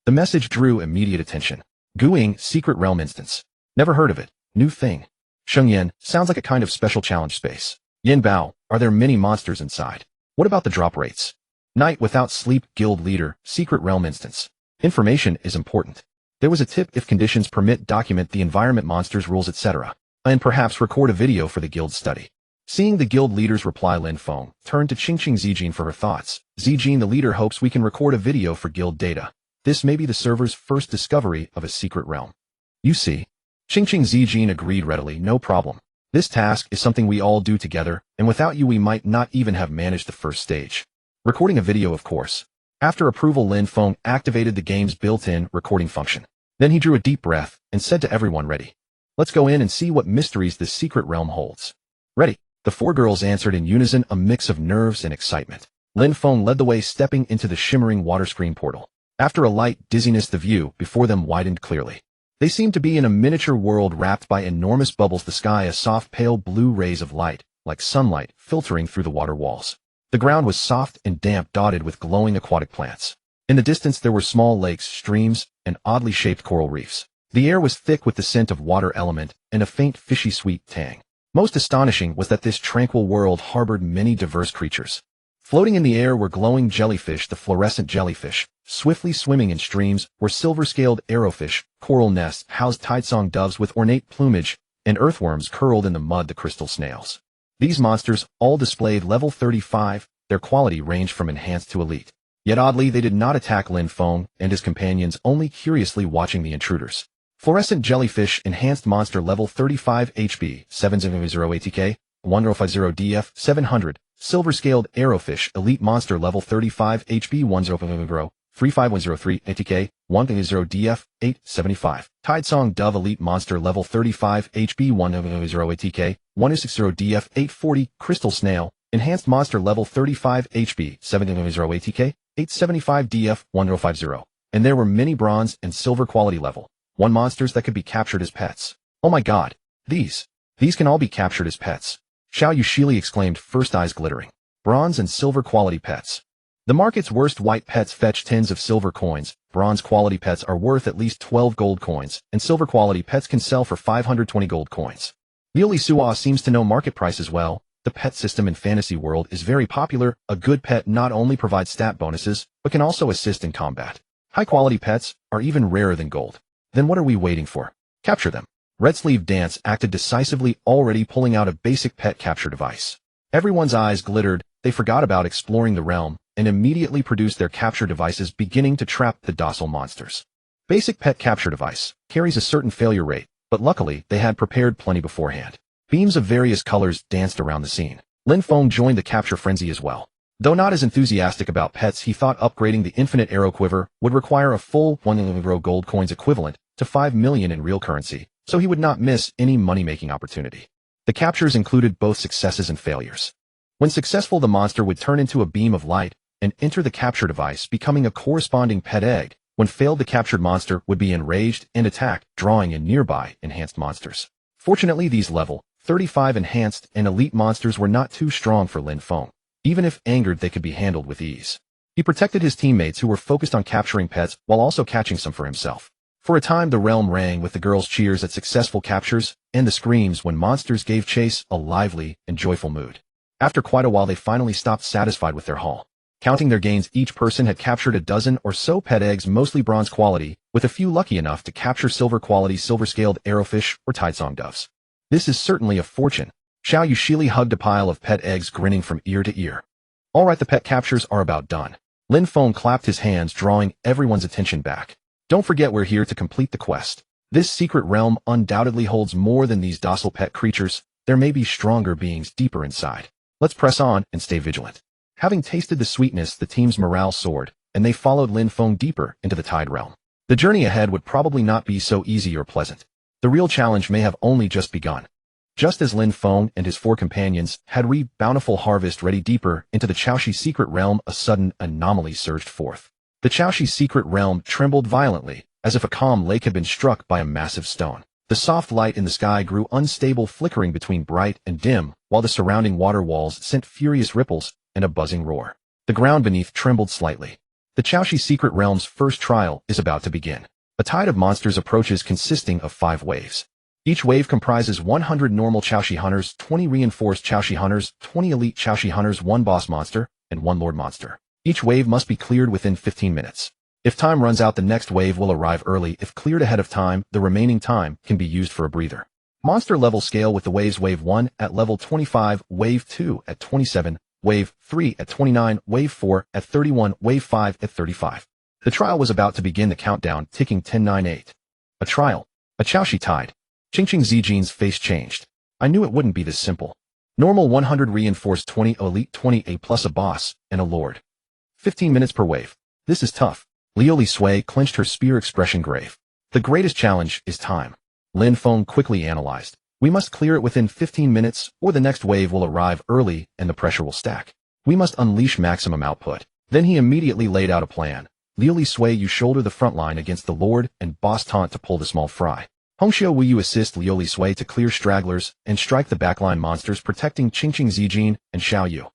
The message drew immediate attention. Grueling, secret realm instance. Never heard of it. New thing. Sheng Yan, sounds like a kind of special challenge space. Yin Bao, are there many monsters inside? What about the drop rates? Night without sleep, guild leader, secret realm instance. Information is important. There was a tip: if conditions permit, document the environment, monsters, rules, etc. And perhaps record a video for the guild study. Seeing the guild leader's reply, Lin Feng turned to Qingqing Zijin for her thoughts. Zijin, the leader hopes we can record a video for guild data. This may be the server's first discovery of a secret realm. You see. Qingqing Zijin agreed readily. No problem. This task is something we all do together, and without you we might not even have managed the first stage. Recording a video, of course. After approval, Lin Feng activated the game's built-in recording function. Then he drew a deep breath and said to everyone, "Ready? Let's go in and see what mysteries this secret realm holds." "Ready." The 4 girls answered in unison, a mix of nerves and excitement. Lin Feng led the way, stepping into the shimmering water screen portal. After a light dizziness, the view before them widened clearly. They seemed to be in a miniature world wrapped by enormous bubbles, the sky a soft pale blue rays of light, like sunlight, filtering through the water walls. The ground was soft and damp, dotted with glowing aquatic plants. In the distance there were small lakes, streams, and oddly shaped coral reefs. The air was thick with the scent of water element and a faint fishy sweet tang. Most astonishing was that this tranquil world harbored many diverse creatures. Floating in the air were glowing jellyfish, the fluorescent jellyfish. Swiftly swimming in streams were silver-scaled arrowfish, coral nests housed tidesong doves with ornate plumage, and earthworms curled in the mud, the crystal snails. These monsters all displayed level 35, their quality ranged from enhanced to elite. Yet oddly, they did not attack Lin Feng and his companions, only curiously watching the intruders. Fluorescent jellyfish, enhanced monster, level 35 HP, 700 ATK, 1050 DF, 700. Silver-scaled arrowfish, elite monster, level 35 HP, 1050, 35103 ATK, 100 DF, 875. Tidesong dove, elite monster, level 35 HP, 100 ATK, 160 DF, 840. Crystal snail, enhanced monster, level 35 HP, 700 ATK, 875 DF, 1050. And there were many bronze and silver quality level 1 monsters that could be captured as pets. Oh my god. These can all be captured as pets. Xiao Yushili exclaimed, first eyes glittering. Bronze and silver quality pets. The market's worst white pets fetch tens of silver coins, bronze quality pets are worth at least 12 gold coins, and silver quality pets can sell for 520 gold coins. Liu Li Suo seems to know market price as well. The pet system in Fantasy World is very popular. A good pet not only provides stat bonuses, but can also assist in combat. High-quality pets are even rarer than gold. Then what are we waiting for? Capture them. Red Sleeve Dance acted decisively, already pulling out a basic pet capture device. Everyone's eyes glittered. They forgot about exploring the realm and immediately produced their capture devices, beginning to trap the docile monsters. Basic pet capture device carries a certain failure rate, but luckily they had prepared plenty beforehand. Beams of various colors danced around the scene. Lin Feng joined the capture frenzy as well. Though not as enthusiastic about pets, he thought upgrading the infinite arrow quiver would require a full 1 gold coins equivalent to 5 million in real currency, so he would not miss any money-making opportunity. The captures included both successes and failures. When successful, the monster would turn into a beam of light and enter the capture device, becoming a corresponding pet egg. When failed, the captured monster would be enraged and attack, drawing in nearby enhanced monsters. Fortunately, these level 35 enhanced and elite monsters were not too strong for Lin Feng. Even if angered, they could be handled with ease. He protected his teammates who were focused on capturing pets while also catching some for himself. For a time, the realm rang with the girls' cheers at successful captures and the screams when monsters gave chase, a lively and joyful mood. After quite a while, they finally stopped, satisfied with their haul. Counting their gains, each person had captured a dozen or so pet eggs, mostly bronze quality, with a few lucky enough to capture silver quality, silver-scaled arrowfish or tidesong doves. This is certainly a fortune. Xiao Yushili hugged a pile of pet eggs, grinning from ear to ear. All right, the pet captures are about done. Lin Feng clapped his hands, drawing everyone's attention back. Don't forget, we're here to complete the quest. This secret realm undoubtedly holds more than these docile pet creatures. There may be stronger beings deeper inside. Let's press on and stay vigilant. Having tasted the sweetness, the team's morale soared, and they followed Lin Feng deeper into the Tide Realm. The journey ahead would probably not be so easy or pleasant. The real challenge may have only just begun. Just as Lin Feng and his 4 companions had reaped bountiful harvest ready deeper into the Chaoshi secret realm, a sudden anomaly surged forth. The Chaoshi secret realm trembled violently, as if a calm lake had been struck by a massive stone. The soft light in the sky grew unstable, flickering between bright and dim, while the surrounding water walls sent furious ripples and a buzzing roar. The ground beneath trembled slightly. The Chaoshi secret realm's first trial is about to begin. A tide of monsters approaches, consisting of 5 waves. Each wave comprises 100 normal Chaoshi hunters, 20 reinforced Chaoshi hunters, 20 elite Chaoshi hunters, 1 boss monster, and 1 lord monster. Each wave must be cleared within 15 minutes. If time runs out, the next wave will arrive early. If cleared ahead of time, the remaining time can be used for a breather. Monster level scale with the waves: Wave 1 at level 25, Wave 2 at 27, Wave 3 at 29, Wave 4 at 31, Wave 5 at 35. The trial was about to begin, the countdown ticking 10, 9, 8. A trial. A Chaoshi tide. Qingqing Zijin's face changed. I knew it wouldn't be this simple. Normal 100, reinforced 20, elite 20, a plus a boss, and a lord. 15 minutes per wave. This is tough. Liu Sui clenched her spear, expression grave. The greatest challenge is time. Lin Feng quickly analyzed. We must clear it within 15 minutes, or the next wave will arrive early and the pressure will stack. We must unleash maximum output. Then he immediately laid out a plan. Liu Sui, you shoulder the front line against the lord, and boss Taunt to pull the small fry. Hongxiu, will you assist Liu Sui to clear stragglers and strike the backline monsters, protecting Qingqing Zijin and Xiao Yu.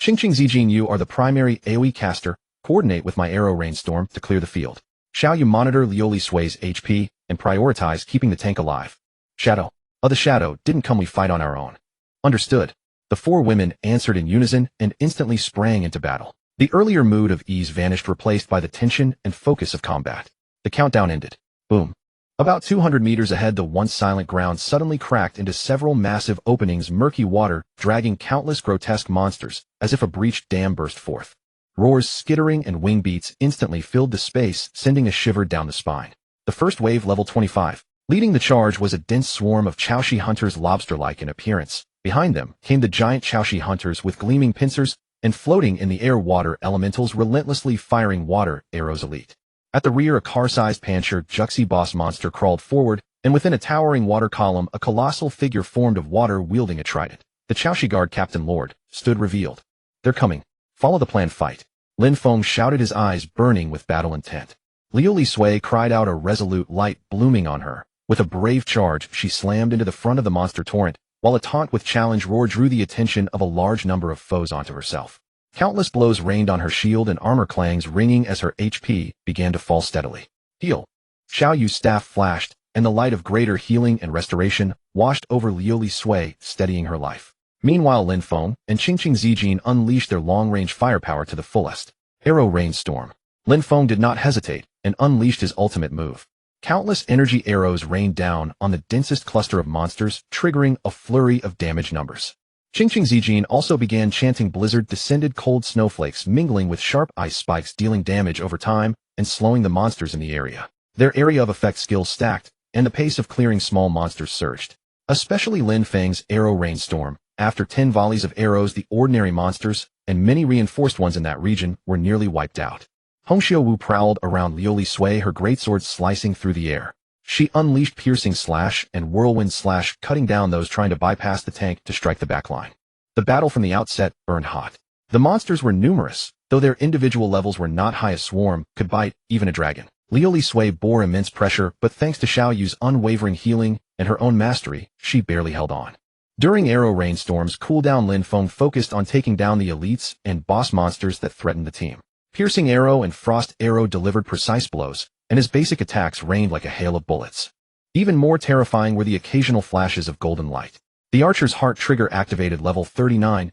Qingqing Zijin, you are the primary AoE caster. Coordinate with my arrow rainstorm to clear the field. Xiao Yu, monitor Liu Sui's HP and prioritize keeping the tank alive. Shadow. The shadow didn't come, we fight on our own. Understood. The 4 women answered in unison and instantly sprang into battle. The earlier mood of ease vanished, replaced by the tension and focus of combat. The countdown ended. Boom. About 200 meters ahead, the once silent ground suddenly cracked into several massive openings, murky water dragging countless grotesque monsters, as if a breached dam burst forth. Roars, skittering, and wing beats instantly filled the space, sending a shiver down the spine. The first wave, level 25. Leading the charge was a dense swarm of Chaoshi hunters, lobster-like in appearance. Behind them came the giant Chaoshi hunters with gleaming pincers and floating in the air water elementals, relentlessly firing water arrows. Elite. At the rear, a car-sized Pancher Juxi boss monster crawled forward, and within a towering water column, a colossal figure formed of water wielding a trident. The Chaoshi guard Captain Lord stood revealed. They're coming. Follow the plan, fight. Lin Feng shouted, his eyes burning with battle intent. Liu Sui cried out, a resolute light blooming on her. With a brave charge, she slammed into the front of the monster torrent, while a taunt with challenge roar drew the attention of a large number of foes onto herself. Countless blows rained on her shield and armor, clangs ringing as her HP began to fall steadily. Heal. Xiao Yu's staff flashed, and the light of greater healing and restoration washed over Liu Sui, steadying her life. Meanwhile, Lin Feng and Qingqing Zijin unleashed their long-range firepower to the fullest. Arrow Rainstorm. Lin Feng did not hesitate and unleashed his ultimate move. Countless energy arrows rained down on the densest cluster of monsters, triggering a flurry of damage numbers. Qingqing Zijin also began chanting blizzard-descended cold snowflakes mingling with sharp ice spikes, dealing damage over time and slowing the monsters in the area. Their area of effect skills stacked, and the pace of clearing small monsters surged. Especially Lin Feng's Arrow Rainstorm. After 10 volleys of arrows, the ordinary monsters, and many reinforced ones in that region, were nearly wiped out. Hong Xiaowu prowled around Liu Li Sui, her greatsword slicing through the air. She unleashed Piercing Slash and Whirlwind Slash, cutting down those trying to bypass the tank to strike the backline. The battle from the outset burned hot. The monsters were numerous, though their individual levels were not high. A swarm could bite even a dragon. Liu Li Sui bore immense pressure, but thanks to Xiao Yu's unwavering healing and her own mastery, she barely held on. During Arrow Rainstorm's cooldown, Lin Feng focused on taking down the elites and boss monsters that threatened the team. Piercing Arrow and Frost Arrow delivered precise blows, and his basic attacks rained like a hail of bullets. Even more terrifying were the occasional flashes of golden light. The Archer's Heart trigger activated level 39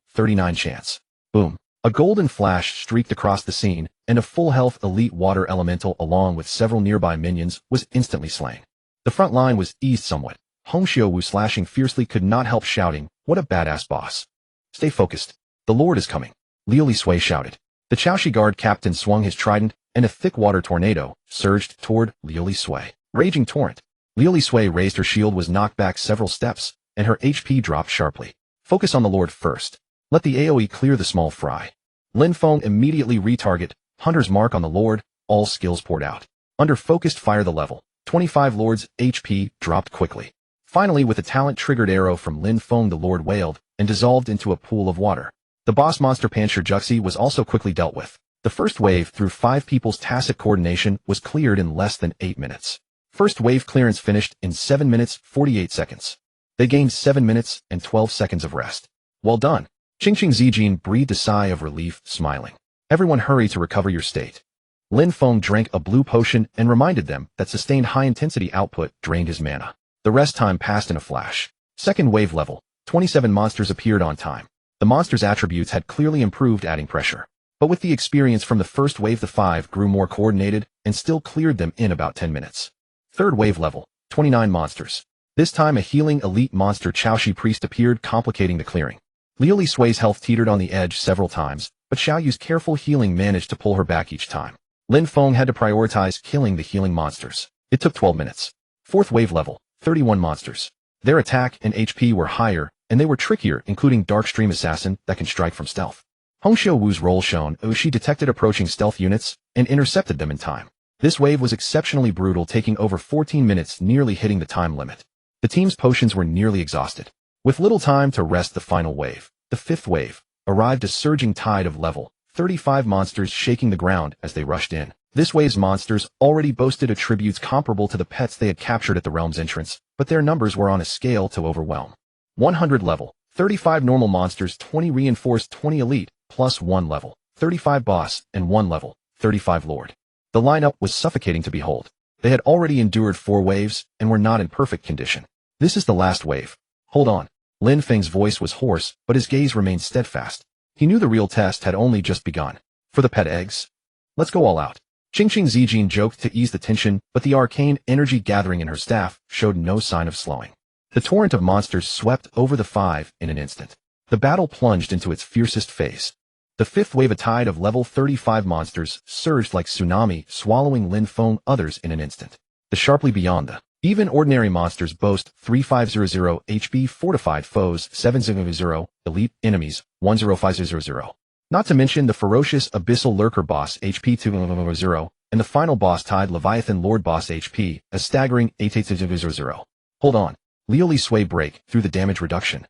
chance. Boom. A golden flash streaked across the scene, and a full-health elite water elemental along with several nearby minions was instantly slain. The front line was eased somewhat. Hong Xiaowu, slashing fiercely, could not help shouting, "What a badass boss." "Stay focused. The Lord is coming," Liu Li Sui shouted. The Chaoshi Guard captain swung his trident, and a thick water tornado surged toward Liu Li Sui. Raging Torrent. Liu Li Sui raised her shield, was knocked back several steps, and her HP dropped sharply. "Focus on the Lord first. Let the AoE clear the small fry." Lin Feng immediately retarget, Hunter's Mark on the Lord, all skills poured out. Under focused fire, the level 25 Lord's HP dropped quickly. Finally, with a talent-triggered arrow from Lin Feng, the Lord wailed and dissolved into a pool of water. The boss monster Pancher Juxi was also quickly dealt with. The first wave, through 5 people's tacit coordination, was cleared in less than 8 minutes. First wave clearance finished in 7 minutes 48 seconds. They gained 7 minutes and 12 seconds of rest. Well done. Qingqing Zijin breathed a sigh of relief, smiling. Everyone hurry to recover your state. Lin Feng drank a blue potion and reminded them that sustained high-intensity output drained his mana. The rest time passed in a flash. Second wave level, 27 monsters appeared on time. The monsters' attributes had clearly improved, adding pressure. But with the experience from the first wave, the 5 grew more coordinated and still cleared them in about 10 minutes. Third wave level, 29 monsters. This time a healing elite monster Chaoshi Priest appeared, complicating the clearing. Liu Li Sui's health teetered on the edge several times, but Xiao Yu's careful healing managed to pull her back each time. Lin Feng had to prioritize killing the healing monsters. It took 12 minutes. Fourth wave level, 31 monsters. Their attack and HP were higher, and they were trickier, including Darkstream Assassin that can strike from stealth. Hong Xiaowu's role shone as she detected approaching stealth units and intercepted them in time. This wave was exceptionally brutal, taking over 14 minutes, nearly hitting the time limit. The team's potions were nearly exhausted. With little time to rest, the final wave, the fifth wave, arrived, a surging tide of level 35 monsters shaking the ground as they rushed in. This wave's monsters already boasted attributes comparable to the pets they had captured at the realm's entrance, but their numbers were on a scale to overwhelm. 100 level, 35 normal monsters, 20 reinforced, 20 elite, plus 1 level, 35 boss, and 1 level, 35 lord. The lineup was suffocating to behold. They had already endured 4 waves and were not in perfect condition. This is the last wave. Hold on. Lin Feng's voice was hoarse, but his gaze remained steadfast. He knew the real test had only just begun. For the pet eggs? Let's go all out. Qingqing Zijin joked to ease the tension, but the arcane energy gathering in her staff showed no sign of slowing. The torrent of monsters swept over the 5 in an instant. The battle plunged into its fiercest phase. The fifth wave, a tide of level 35 monsters, surged like tsunami, swallowing Lin Feng others in an instant. The sharply beyond the even ordinary monsters boast 3500 HP, fortified foes 700, elite enemies 10500. Not to mention the ferocious abyssal lurker boss HP 200, and the final boss tide Leviathan Lord boss HP a staggering 8800. Hold on. Liu Li Sui break through the damage reduction.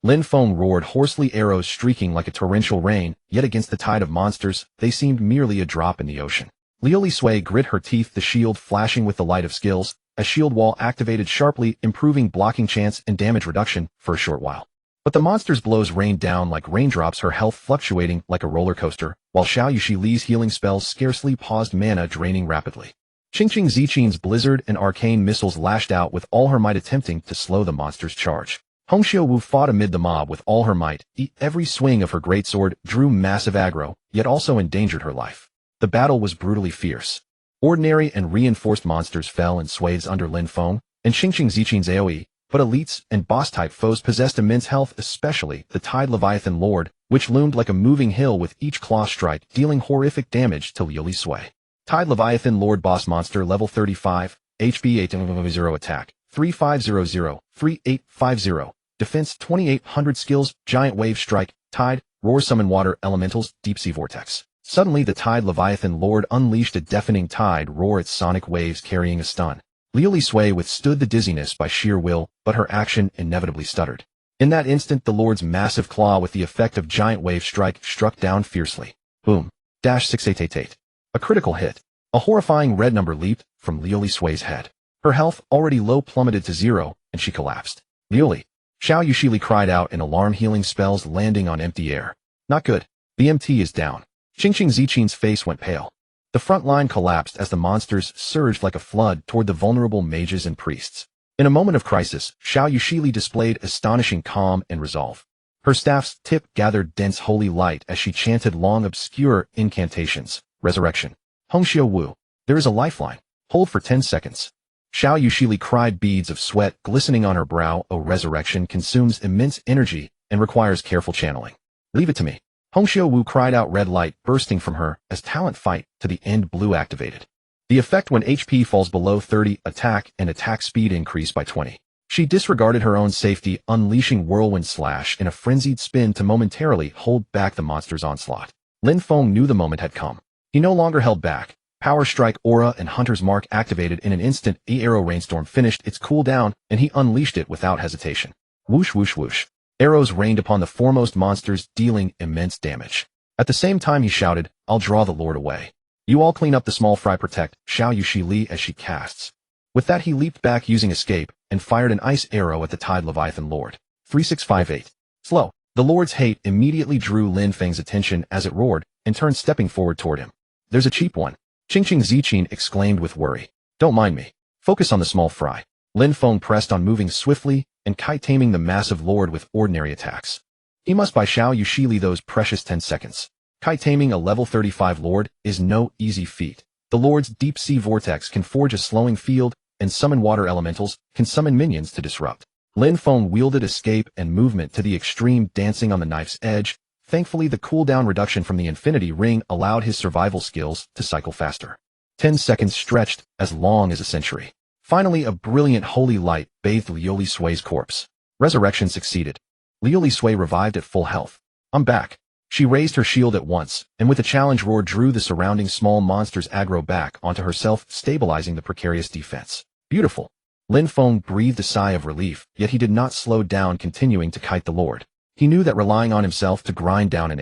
Lin Feng roared hoarsely, arrows streaking like a torrential rain, yet against the tide of monsters, they seemed merely a drop in the ocean. Liu Li Sui grit her teeth, the shield flashing with the light of skills. A shield wall activated sharply, improving blocking chance and damage reduction for a short while. But the monster's blows rained down like raindrops, her health fluctuating like a roller coaster, while Xiao Yushili's healing spells scarcely paused, mana draining rapidly. Qingqing Zijin's blizzard and arcane missiles lashed out with all her might, attempting to slow the monster's charge. Hongxiu Wu fought amid the mob with all her might. Every swing of her greatsword drew massive aggro, yet also endangered her life. The battle was brutally fierce. Ordinary and reinforced monsters fell in swathes under Lin Feng and Xingqing Zichin's AoE, but elites and boss-type foes possessed immense health, especially the Tide Leviathan Lord, which loomed like a moving hill with each claw strike dealing horrific damage to Liu Sui. Tide Leviathan Lord boss monster level 35, HP 800 attack, 3500, 3850, defense 2800 skills, giant wave strike, tide, roar summon water elementals, deep sea vortex. Suddenly the Tide Leviathan Lord unleashed a deafening tide roar its sonic waves carrying a stun. Liu Sui withstood the dizziness by sheer will, but her action inevitably stuttered. In that instant the Lord's massive claw with the effect of giant wave strike struck down fiercely. Boom. -6888. A critical hit. A horrifying red number leaped from Liu Sui's head. Her health, already low, plummeted to 0, and she collapsed. Liu. Xiao Yushili cried out in alarm, healing spells landing on empty air. Not good. The MT is down. Xingqing Zichin's face went pale. The front line collapsed as the monsters surged like a flood toward the vulnerable mages and priests. In a moment of crisis, Xiao Yushili displayed astonishing calm and resolve. Her staff's tip gathered dense holy light as she chanted long obscure incantations. Resurrection. Hongxiu Wu. There is a lifeline. Hold for 10 seconds. Xiao Yushili cried, beads of sweat glistening on her brow. Oh, resurrection consumes immense energy and requires careful channeling. Leave it to me. Hongxiu Wu cried out, red light bursting from her as talent fight to the end blue activated. The effect when HP falls below 30, attack and attack speed increase by 20. She disregarded her own safety, unleashing whirlwind slash in a frenzied spin to momentarily hold back the monster's onslaught. Lin Feng knew the moment had come. He no longer held back. Power Strike Aura and Hunter's Mark activated in an instant. Arrow Rainstorm finished its cooldown, and he unleashed it without hesitation. Whoosh whoosh whoosh. Arrows rained upon the foremost monsters, dealing immense damage. At the same time he shouted, I'll draw the Lord away. You all clean up the small fry, protect Xiao Yushili as she casts. With that he leaped back using escape, and fired an ice arrow at the Tide Leviathan Lord. 3658. Slow. The Lord's hate immediately drew Lin Feng's attention as it roared, and turned stepping forward toward him. There's a cheap one. Xingqing Zichin exclaimed with worry. Don't mind me. Focus on the small fry. Lin Feng pressed on, moving swiftly and kite-taming the massive Lord with ordinary attacks. He must buy Xiao Yushili those precious 10 seconds. Kite-taming a level 35 Lord is no easy feat. The Lord's deep sea vortex can forge a slowing field, and summon water elementals, can summon minions to disrupt. Lin Feng wielded escape and movement to the extreme, dancing on the knife's edge. Thankfully the cooldown reduction from the Infinity Ring allowed his survival skills to cycle faster. 10 seconds stretched as long as a century. Finally, a brilliant holy light bathed Liu Sui's corpse. Resurrection succeeded. Liu Sui revived at full health. I'm back. She raised her shield at once, and with a challenge roar drew the surrounding small monsters' aggro back onto herself, stabilizing the precarious defense. Beautiful. Lin Feng breathed a sigh of relief, yet he did not slow down, continuing to kite the Lord. He knew that relying on himself to grind down an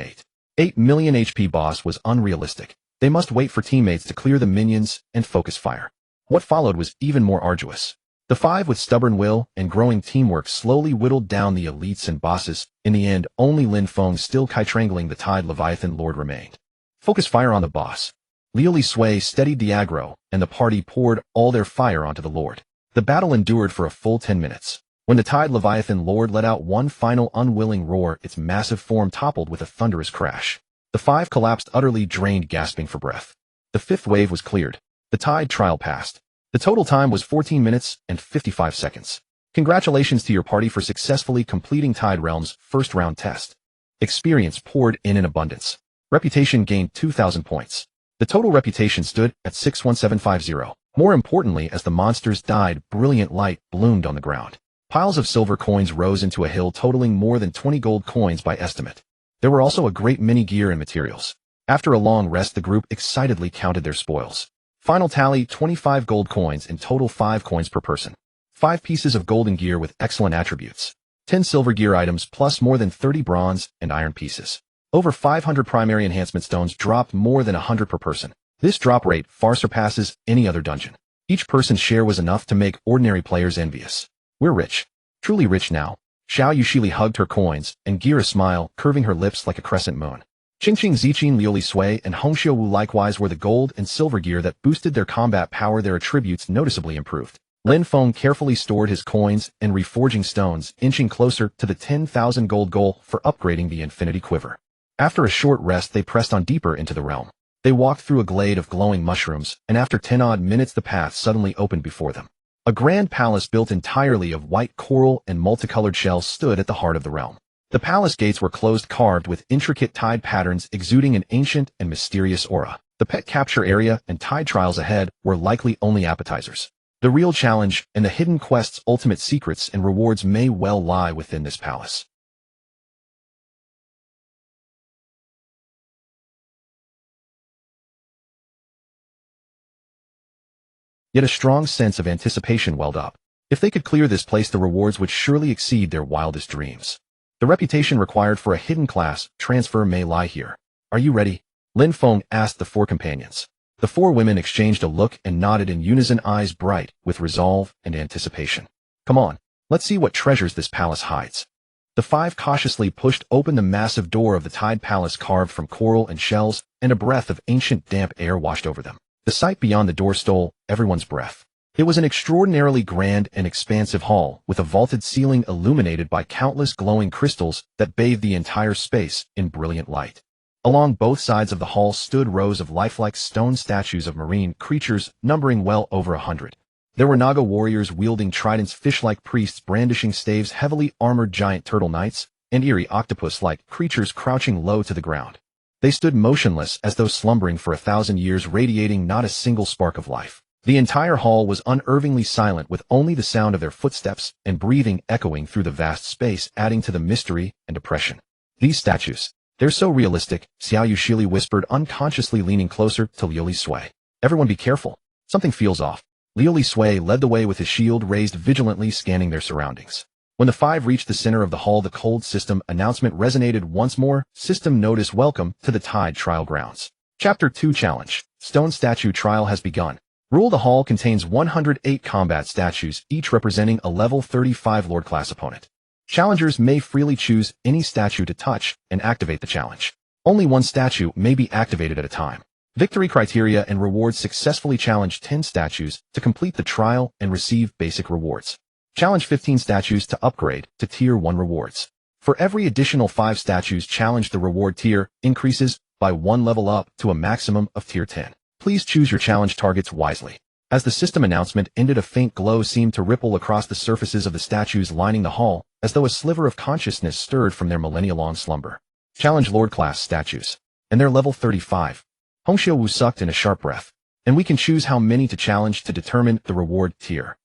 8 million HP boss was unrealistic. They must wait for teammates to clear the minions and focus fire. What followed was even more arduous. The five, with stubborn will and growing teamwork, slowly whittled down the elites and bosses. In the end, only Lin Feng, still kite-strangling the Tide Leviathan Lord, remained. Focus fire on the boss. Liu Sui steadied the aggro, and the party poured all their fire onto the Lord. The battle endured for a full 10 minutes. When the Tide Leviathan Lord let out one final unwilling roar, its massive form toppled with a thunderous crash. The five collapsed, utterly drained, gasping for breath. The fifth wave was cleared. The Tide trial passed. The total time was 14 minutes and 55 seconds. Congratulations to your party for successfully completing Tide Realm's first round test. Experience poured in abundance. Reputation gained 2,000 points. The total reputation stood at 61750. More importantly, as the monsters died, brilliant light bloomed on the ground. Piles of silver coins rose into a hill, totaling more than 20 gold coins by estimate. There were also a great many gear and materials. After a long rest, the group excitedly counted their spoils. Final tally: 25 gold coins, in total 5 coins per person. 5 pieces of golden gear with excellent attributes. 10 silver gear items plus more than 30 bronze and iron pieces. Over 500 primary enhancement stones dropped, more than 100 per person. This drop rate far surpasses any other dungeon. Each person's share was enough to make ordinary players envious. We're rich. Truly rich now. Xiao Yushili hugged her coins and gear, a smile curving her lips like a crescent moon. Xingqing Zichin, Liu Sui, and Hongxiu Wu likewise wore the gold and silver gear that boosted their combat power. Their attributes noticeably improved. Lin Feng carefully stored his coins and reforging stones, inching closer to the 10,000 gold goal for upgrading the Infinity Quiver. After a short rest, they pressed on deeper into the realm. They walked through a glade of glowing mushrooms, and after 10-odd minutes the path suddenly opened before them. A grand palace built entirely of white coral and multicolored shells stood at the heart of the realm. The palace gates were closed, carved with intricate tide patterns exuding an ancient and mysterious aura. The pet capture area and tide trials ahead were likely only appetizers. The real challenge and the hidden quest's ultimate secrets and rewards may well lie within this palace. Yet a strong sense of anticipation welled up. If they could clear this place, the rewards would surely exceed their wildest dreams. The reputation required for a hidden class transfer may lie here. Are you ready? Lin Feng asked the four companions. The four women exchanged a look and nodded in unison, eyes bright with resolve and anticipation. Come on, let's see what treasures this palace hides. The five cautiously pushed open the massive door of the Tide Palace, carved from coral and shells, and a breath of ancient damp air washed over them. The sight beyond the door stole everyone's breath. It was an extraordinarily grand and expansive hall, with a vaulted ceiling illuminated by countless glowing crystals that bathed the entire space in brilliant light. Along both sides of the hall stood rows of lifelike stone statues of marine creatures, numbering well over 100. There were Naga warriors wielding tridents, fish-like priests brandishing staves, heavily armored giant turtle knights, and eerie octopus-like creatures crouching low to the ground. They stood motionless as though slumbering for 1,000 years, radiating not a single spark of life. The entire hall was unnervingly silent, with only the sound of their footsteps and breathing echoing through the vast space, adding to the mystery and oppression. These statues, they're so realistic, Xiao Yushili whispered, unconsciously leaning closer to Liu Li Sui. Everyone be careful. Something feels off. Liu Li Sui led the way with his shield raised, vigilantly scanning their surroundings. When the five reached the center of the hall, the cold system announcement resonated once more. System notice, welcome to the Tide Trial Grounds. Chapter 2 Challenge. Stone Statue Trial has begun. Rule: the hall contains 108 combat statues, each representing a level 35 Lord class opponent. Challengers may freely choose any statue to touch and activate the challenge. Only one statue may be activated at a time. Victory criteria and rewards: successfully challenge 10 statues to complete the trial and receive basic rewards. Challenge 15 statues to upgrade to Tier 1 rewards. For every additional 5 statues challenged, the reward tier increases by 1 level up to a maximum of Tier 10. Please choose your challenge targets wisely. As the system announcement ended, a faint glow seemed to ripple across the surfaces of the statues lining the hall, as though a sliver of consciousness stirred from their millennia-long slumber. Challenge Lord class statues. And they're level 35. Hong Xiaowu sucked in a sharp breath. And we can choose how many to challenge to determine the reward tier.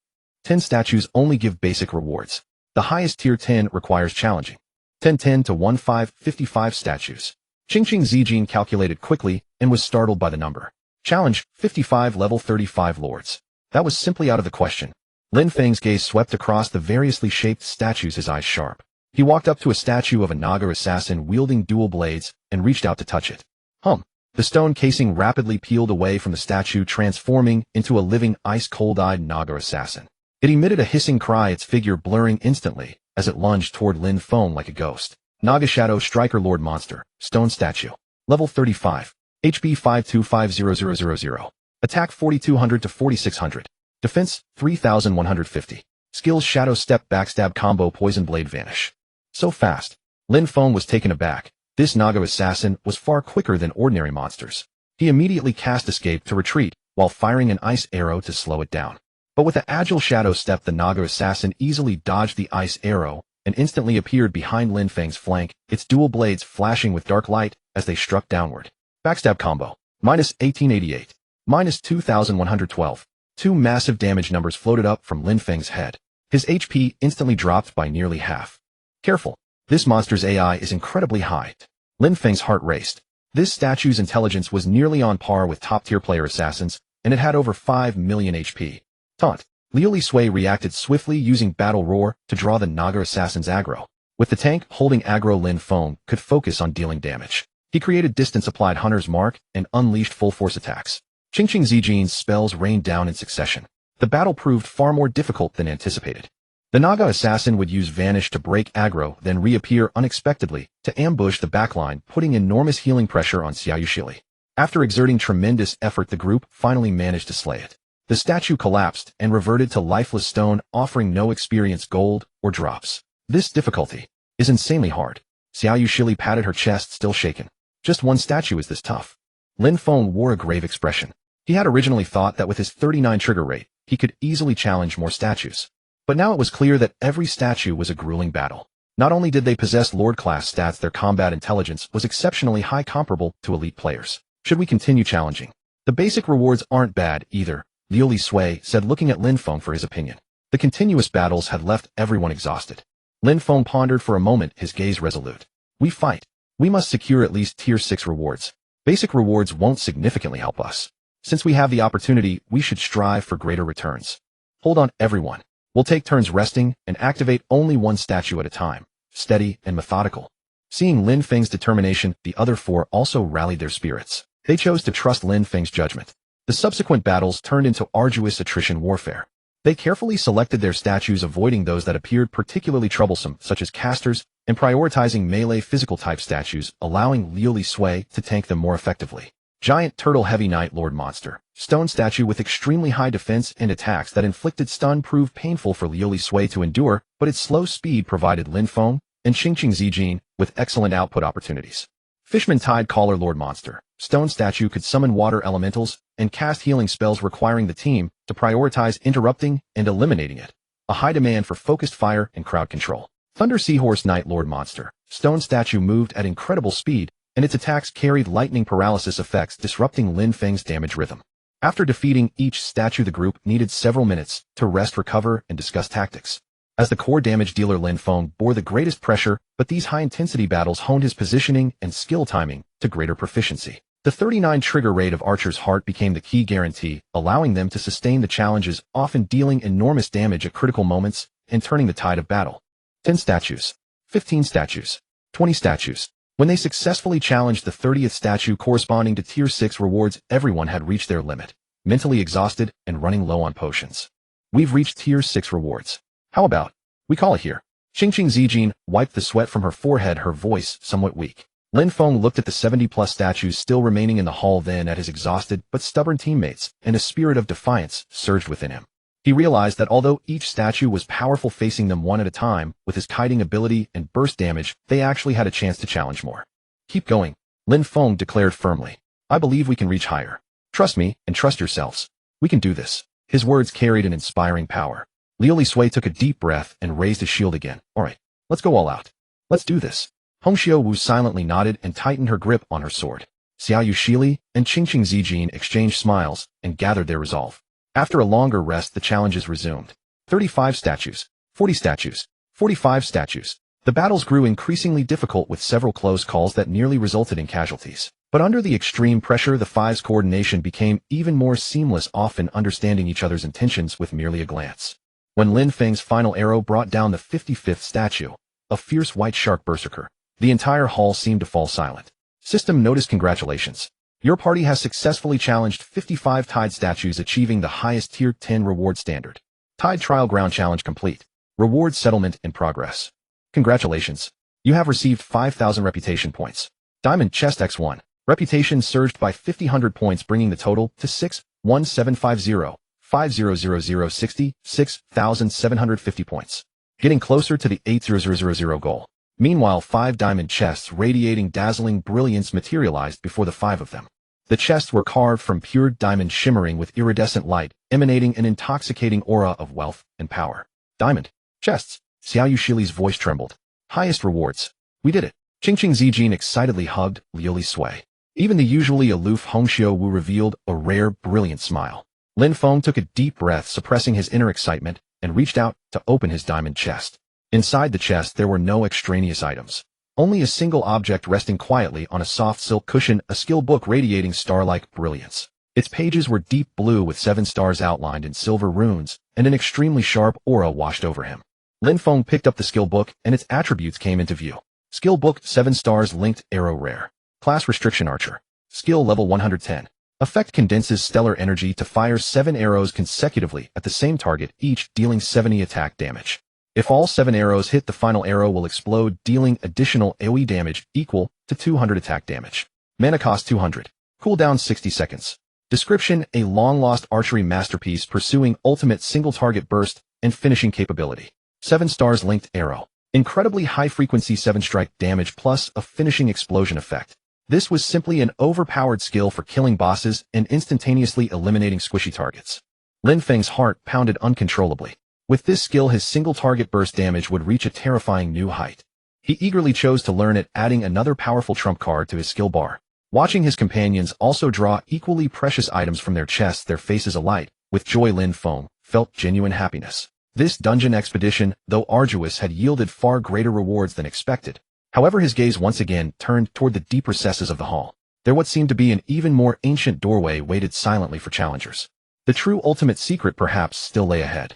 10 statues only give basic rewards. The highest tier 10 requires challenging. 10 to 55 statues. Qingqing Zijin calculated quickly and was startled by the number. Challenge 55 level 35 lords. That was simply out of the question. Lin Feng's gaze swept across the variously shaped statues, his eyes sharp. He walked up to a statue of a Naga assassin wielding dual blades and reached out to touch it. The stone casing rapidly peeled away from the statue, transforming into a living, ice-cold-eyed Naga assassin. It emitted a hissing cry, its figure blurring instantly as it lunged toward Lin Feng like a ghost. Naga Shadow Striker Lord Monster. Stone statue. Level 35. HP 5250000. Attack 4200 to 4600. Defense 3150. Skills: Shadow Step, Backstab Combo, Poison Blade, Vanish. So fast. Lin Feng was taken aback. This Naga assassin was far quicker than ordinary monsters. He immediately cast Escape to retreat, while firing an ice arrow to slow it down. But with an agile Shadow Step, the Naga assassin easily dodged the ice arrow and instantly appeared behind Lin Feng's flank, its dual blades flashing with dark light as they struck downward. Backstab Combo. Minus 1888. Minus 2112. 2 massive damage numbers floated up from Lin Feng's head. His HP instantly dropped by nearly half. Careful. This monster's AI is incredibly high. Lin Feng's heart raced. This statue's intelligence was nearly on par with top-tier player assassins, and it had over 5 million HP. Taunt. Liu Li Sui reacted swiftly, using Battle Roar to draw the Naga assassin's aggro. With the tank holding aggro, Lin Feng could focus on dealing damage. He created distance-applied Hunter's Mark and unleashed full-force attacks. Qingqing Zijin's spells rained down in succession. The battle proved far more difficult than anticipated. The Naga assassin would use Vanish to break aggro, then reappear unexpectedly to ambush the backline, putting enormous healing pressure on Xiao Yushili. After exerting tremendous effort, the group finally managed to slay it. The statue collapsed and reverted to lifeless stone, offering no experience gold or drops. This difficulty is insanely hard. Xiao Yushili patted her chest, still shaken. Just one statue is this tough. Lin Feng wore a grave expression. He had originally thought that with his 39 trigger rate, he could easily challenge more statues. But now it was clear that every statue was a grueling battle. Not only did they possess Lord-class stats, their combat intelligence was exceptionally high, comparable to elite players. Should we continue challenging? The basic rewards aren't bad either, Liu Sui said, looking at Lin Feng for his opinion. The continuous battles had left everyone exhausted. Lin Feng pondered for a moment, his gaze resolute. We fight. We must secure at least tier 6 rewards. Basic rewards won't significantly help us. Since we have the opportunity, we should strive for greater returns. Hold on, everyone. We'll take turns resting and activate only one statue at a time, steady and methodical. Seeing Lin Feng's determination, the other 4 also rallied their spirits. They chose to trust Lin Feng's judgment. The subsequent battles turned into arduous attrition warfare. They carefully selected their statues, avoiding those that appeared particularly troublesome, such as casters, and prioritizing melee physical-type statues, allowing Liu Sui to tank them more effectively. Giant Turtle Heavy Night Lord Monster. Stone statue with extremely high defense and attacks that inflicted stun proved painful for Liu Sui to endure, but its slow speed provided Lin Feng and Qingqing Zijin with excellent output opportunities. Fishman Tide Caller Lord Monster. Stone statue could summon water elementals and cast healing spells, requiring the team to prioritize interrupting and eliminating it. A high demand for focused fire and crowd control. Thunder Seahorse Night Lord Monster. Stone statue moved at incredible speed, and its attacks carried lightning paralysis effects, disrupting Lin Feng's damage rhythm. After defeating each statue, the group needed several minutes to rest, recover, and discuss tactics. As the core damage dealer, Lin Feng bore the greatest pressure, but these high-intensity battles honed his positioning and skill timing to greater proficiency. The 39 trigger rate of Archer's Heart became the key guarantee, allowing them to sustain the challenges, often dealing enormous damage at critical moments and turning the tide of battle. 10 statues, 15 statues, 20 statues. When they successfully challenged the 30th statue corresponding to tier 6 rewards, everyone had reached their limit, mentally exhausted and running low on potions. We've reached tier 6 rewards. How about we call it here? Qingqing Zijin wiped the sweat from her forehead, her voice somewhat weak. Lin Feng looked at the 70-plus statues still remaining in the hall, then at his exhausted but stubborn teammates, and a spirit of defiance surged within him. He realized that although each statue was powerful, facing them one at a time, with his kiting ability and burst damage, they actually had a chance to challenge more. Keep going, Lin Feng declared firmly. I believe we can reach higher. Trust me and trust yourselves. We can do this. His words carried an inspiring power. Liu Sui took a deep breath and raised his shield again. All right, let's go all out. Let's do this. Hongxiu Wu silently nodded and tightened her grip on her sword. Xiao Yushili and Qingqing Zijin exchanged smiles and gathered their resolve. After a longer rest, the challenges resumed. 35 statues, 40 statues, 45 statues. The battles grew increasingly difficult, with several close calls that nearly resulted in casualties. But under the extreme pressure, the five's coordination became even more seamless, often understanding each other's intentions with merely a glance. When Lin Feng's final arrow brought down the 55th statue, a fierce white shark berserker, the entire hall seemed to fall silent. System notice: congratulations. Your party has successfully challenged 55 Tide statues, achieving the highest tier 10 reward standard. Tide Trial Ground Challenge complete. Reward settlement in progress. Congratulations. You have received 5,000 reputation points. Diamond Chest X1. Reputation surged by 5,000 points, bringing the total to 6,1750. 5,000,066,750 points. Getting closer to the 8,000 goal. Meanwhile, 5 diamond chests radiating dazzling brilliance materialized before the 5 of them. The chests were carved from pure diamond, shimmering with iridescent light, emanating an intoxicating aura of wealth and power. Diamond chests. Xiao Yushili's voice trembled. Highest rewards. We did it. Qingqing Zijin excitedly hugged Liu Sui. Even the usually aloof Hongxiu Wu revealed a rare, brilliant smile. Lin Feng took a deep breath, suppressing his inner excitement, and reached out to open his diamond chest. Inside the chest there were no extraneous items. Only a single object resting quietly on a soft silk cushion, a skill book radiating star-like brilliance. Its pages were deep blue with 7 stars outlined in silver runes, and an extremely sharp aura washed over him. Lin Feng picked up the skill book, and its attributes came into view. Skill book: 7 stars, linked, arrow rare. Class restriction: Archer. Skill level 110. Effect: condenses stellar energy to fire 7 arrows consecutively at the same target, each dealing 70 attack damage. If all 7 arrows hit, the final arrow will explode, dealing additional AoE damage equal to 200 attack damage. Mana cost 200. Cooldown 60 seconds. Description: a long-lost archery masterpiece pursuing ultimate single-target burst and finishing capability. 7 stars. Linked arrow. Incredibly high-frequency 7-strike damage plus a finishing explosion effect. This was simply an overpowered skill for killing bosses and instantaneously eliminating squishy targets. Lin Feng's heart pounded uncontrollably. With this skill, his single-target burst damage would reach a terrifying new height. He eagerly chose to learn it, adding another powerful trump card to his skill bar. Watching his companions also draw equally precious items from their chests, their faces alight with joy, Lin Feng felt genuine happiness. This dungeon expedition, though arduous, had yielded far greater rewards than expected. However, his gaze once again turned toward the deep recesses of the hall. There what seemed to be an even more ancient doorway waited silently for challengers. The true ultimate secret perhaps still lay ahead.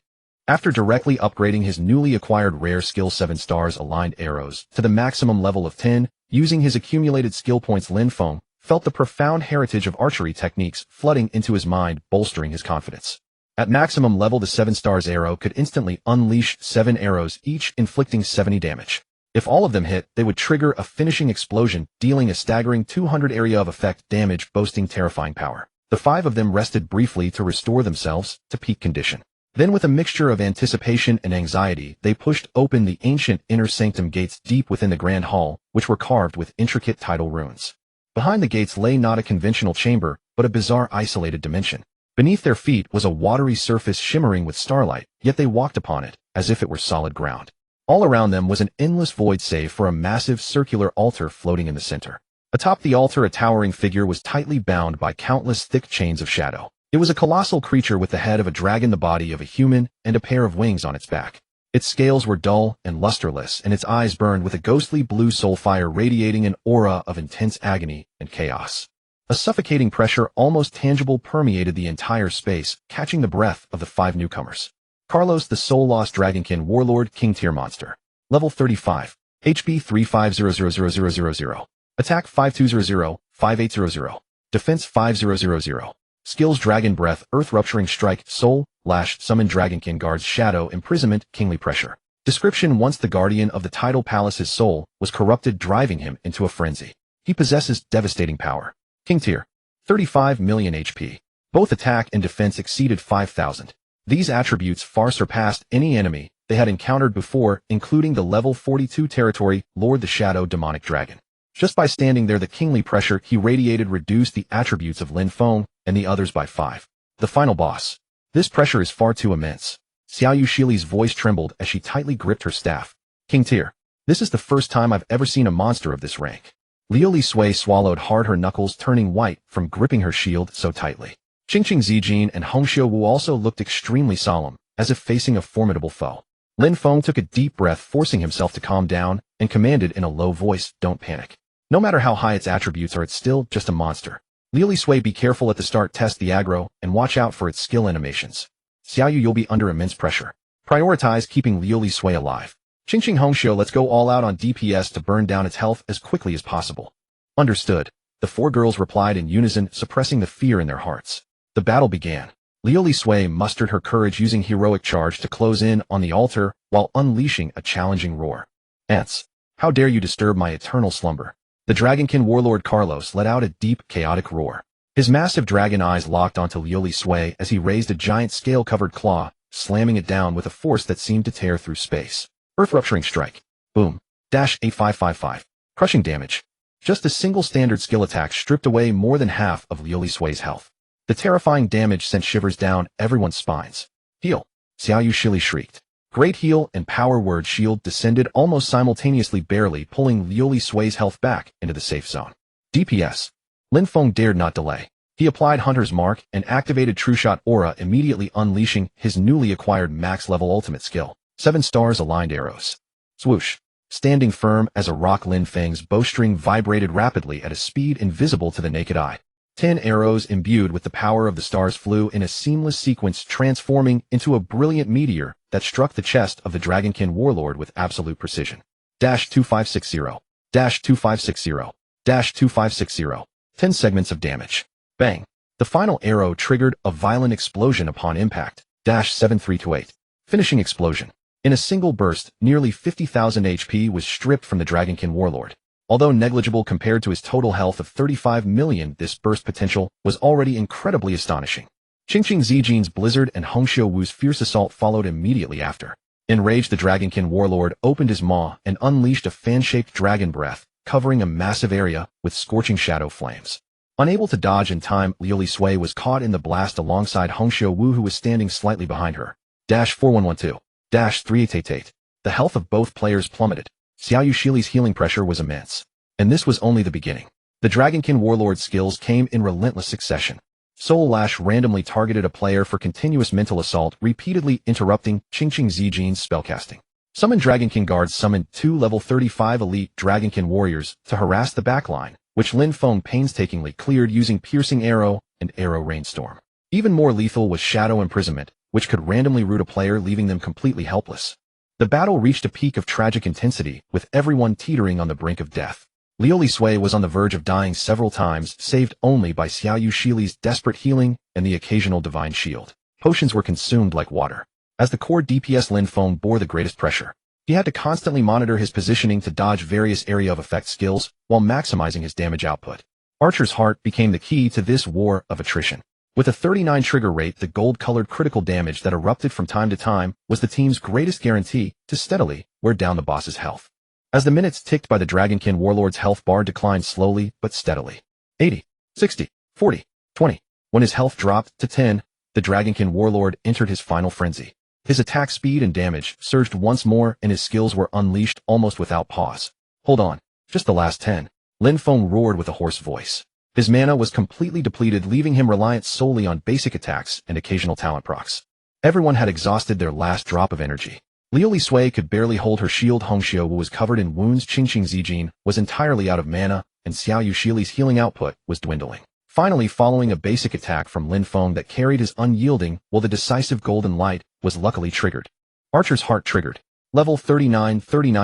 After directly upgrading his newly acquired rare skill 7 stars aligned arrows to the maximum level of 10, using his accumulated skill points, Lin Feng felt the profound heritage of archery techniques flooding into his mind, bolstering his confidence. At maximum level, the 7 stars arrow could instantly unleash 7 arrows, each inflicting 70 damage. If all of them hit, they would trigger a finishing explosion, dealing a staggering 200 area of effect damage, boasting terrifying power. The 5 of them rested briefly to restore themselves to peak condition. Then, with a mixture of anticipation and anxiety, they pushed open the ancient inner sanctum gates deep within the grand hall, which were carved with intricate tidal runes. Behind the gates lay not a conventional chamber, but a bizarre isolated dimension. Beneath their feet was a watery surface shimmering with starlight, yet they walked upon it as if it were solid ground. All around them was an endless void save for a massive circular altar floating in the center. Atop the altar, a towering figure was tightly bound by countless thick chains of shadow. It was a colossal creature with the head of a dragon, the body of a human, and a pair of wings on its back. Its scales were dull and lusterless, and its eyes burned with a ghostly blue soul fire, radiating an aura of intense agony and chaos. A suffocating pressure, almost tangible, permeated the entire space, catching the breath of the 5 newcomers. Carlos, the soul-lost Dragonkin Warlord, King Tier Monster. Level 35. HP 35000000. Attack 5200-5800. Defense 5000. Skills: Dragon Breath, Earth Rupturing Strike, Soul, Lash, Summon Dragonkin Guards, Shadow, Imprisonment, Kingly Pressure. Description: once the guardian of the tidal palace's soul was corrupted, driving him into a frenzy. He possesses devastating power. King Tier. 35 million HP. Both attack and defense exceeded 5,000. These attributes far surpassed any enemy they had encountered before, including the level 42 territory Lord the Shadow Demonic Dragon. Just by standing there, the kingly pressure he radiated reduced the attributes of Lin Feng and the others by 5. The final boss. This pressure is far too immense. Xiao Yushili's voice trembled as she tightly gripped her staff. King Tier. This is the first time I've ever seen a monster of this rank. Liu Li Sui swallowed hard, her knuckles turning white from gripping her shield so tightly. Qingqing Zijin and Hongxiu Wu also looked extremely solemn, as if facing a formidable foe. Lin Feng took a deep breath, forcing himself to calm down, and commanded in a low voice, "Don't panic. No matter how high its attributes are, it's still just a monster. Liu Li Sui, be careful at the start, test the aggro, and watch out for its skill animations. Xiao Yu, you'll be under immense pressure. Prioritize keeping Liu Li Sui alive. Qingqing Hongxiu, let's go all out on DPS to burn down its health as quickly as possible." Understood. The 4 girls replied in unison, suppressing the fear in their hearts. The battle began. Liu Li Sui mustered her courage, using heroic charge to close in on the altar while unleashing a challenging roar. "Ants! How dare you disturb my eternal slumber?" The Dragonkin Warlord Carlos let out a deep, chaotic roar. His massive dragon eyes locked onto Liu Li Sui as he raised a giant scale-covered claw, slamming it down with a force that seemed to tear through space. Earth Rupturing Strike. Boom. -8555. Crushing damage. Just a single standard skill attack stripped away more than half of Liu Li Sui's health. The terrifying damage sent shivers down everyone's spines. Heal. Xiao Yushili shrieked. Great Heal and Power Word Shield descended almost simultaneously, barely pulling Liu Li Sui's health back into the safe zone. DPS. Lin Feng dared not delay. He applied Hunter's Mark and activated True Shot Aura, immediately unleashing his newly acquired max-level ultimate skill. 7 stars aligned arrows. Swoosh. Standing firm as a rock, Lin Feng's bowstring vibrated rapidly at a speed invisible to the naked eye. 10 arrows imbued with the power of the stars flew in a seamless sequence, transforming into a brilliant meteor that struck the chest of the Dragonkin Warlord with absolute precision. -2560. -2560. -2560. 10 segments of damage. Bang. The final arrow triggered a violent explosion upon impact. -7328. Finishing explosion. In a single burst, nearly 50,000 HP was stripped from the Dragonkin Warlord. Although negligible compared to his total health of 35 million, this burst potential was already incredibly astonishing. Qingqing Zijin's blizzard and Hongxiu Wu's fierce assault followed immediately after. Enraged, the Dragonkin warlord opened his maw and unleashed a fan-shaped dragon breath, covering a massive area with scorching shadow flames. Unable to dodge in time, Liu Sui was caught in the blast alongside Hongxiu Wu, who was standing slightly behind her. 4112. 3888. The health of both players plummeted. Xiao Yushili's healing pressure was immense. And this was only the beginning. The Dragonkin warlord's skills came in relentless succession. Soul Lash randomly targeted a player for continuous mental assault, repeatedly interrupting Qingqing Zijin's spellcasting. Summoned Dragonkin guards summoned 2 level 35 elite Dragonkin warriors to harass the backline, which Lin Feng painstakingly cleared using Piercing Arrow and Arrow Rainstorm. Even more lethal was Shadow Imprisonment, which could randomly root a player, leaving them completely helpless. The battle reached a peak of tragic intensity, with everyone teetering on the brink of death. Liu Sui was on the verge of dying several times, saved only by Xiao Yushili's desperate healing and the occasional divine shield. Potions were consumed like water. As the core DPS, Lin Feng bore the greatest pressure. He had to constantly monitor his positioning to dodge various area of effect skills while maximizing his damage output. Archer's Heart became the key to this war of attrition. With a 39 trigger rate, the gold-colored critical damage that erupted from time to time was the team's greatest guarantee to steadily wear down the boss's health. As the minutes ticked by, the Dragonkin warlord's health bar declined slowly but steadily. 80, 60, 40, 20. When his health dropped to 10, the Dragonkin warlord entered his final frenzy. His attack speed and damage surged once more, and his skills were unleashed almost without pause. Hold on, just the last 10. Lin Feng roared with a hoarse voice. His mana was completely depleted, leaving him reliant solely on basic attacks and occasional talent procs. Everyone had exhausted their last drop of energy. Liu Sui could barely hold her shield. Hongxiu Wu was covered in wounds. Qingqing Zijin was entirely out of mana, and Xiao Yushili's healing output was dwindling. Finally, following a basic attack from Lin Feng that carried his unyielding, while the decisive golden light was luckily triggered. Archer's Heart triggered. Level 39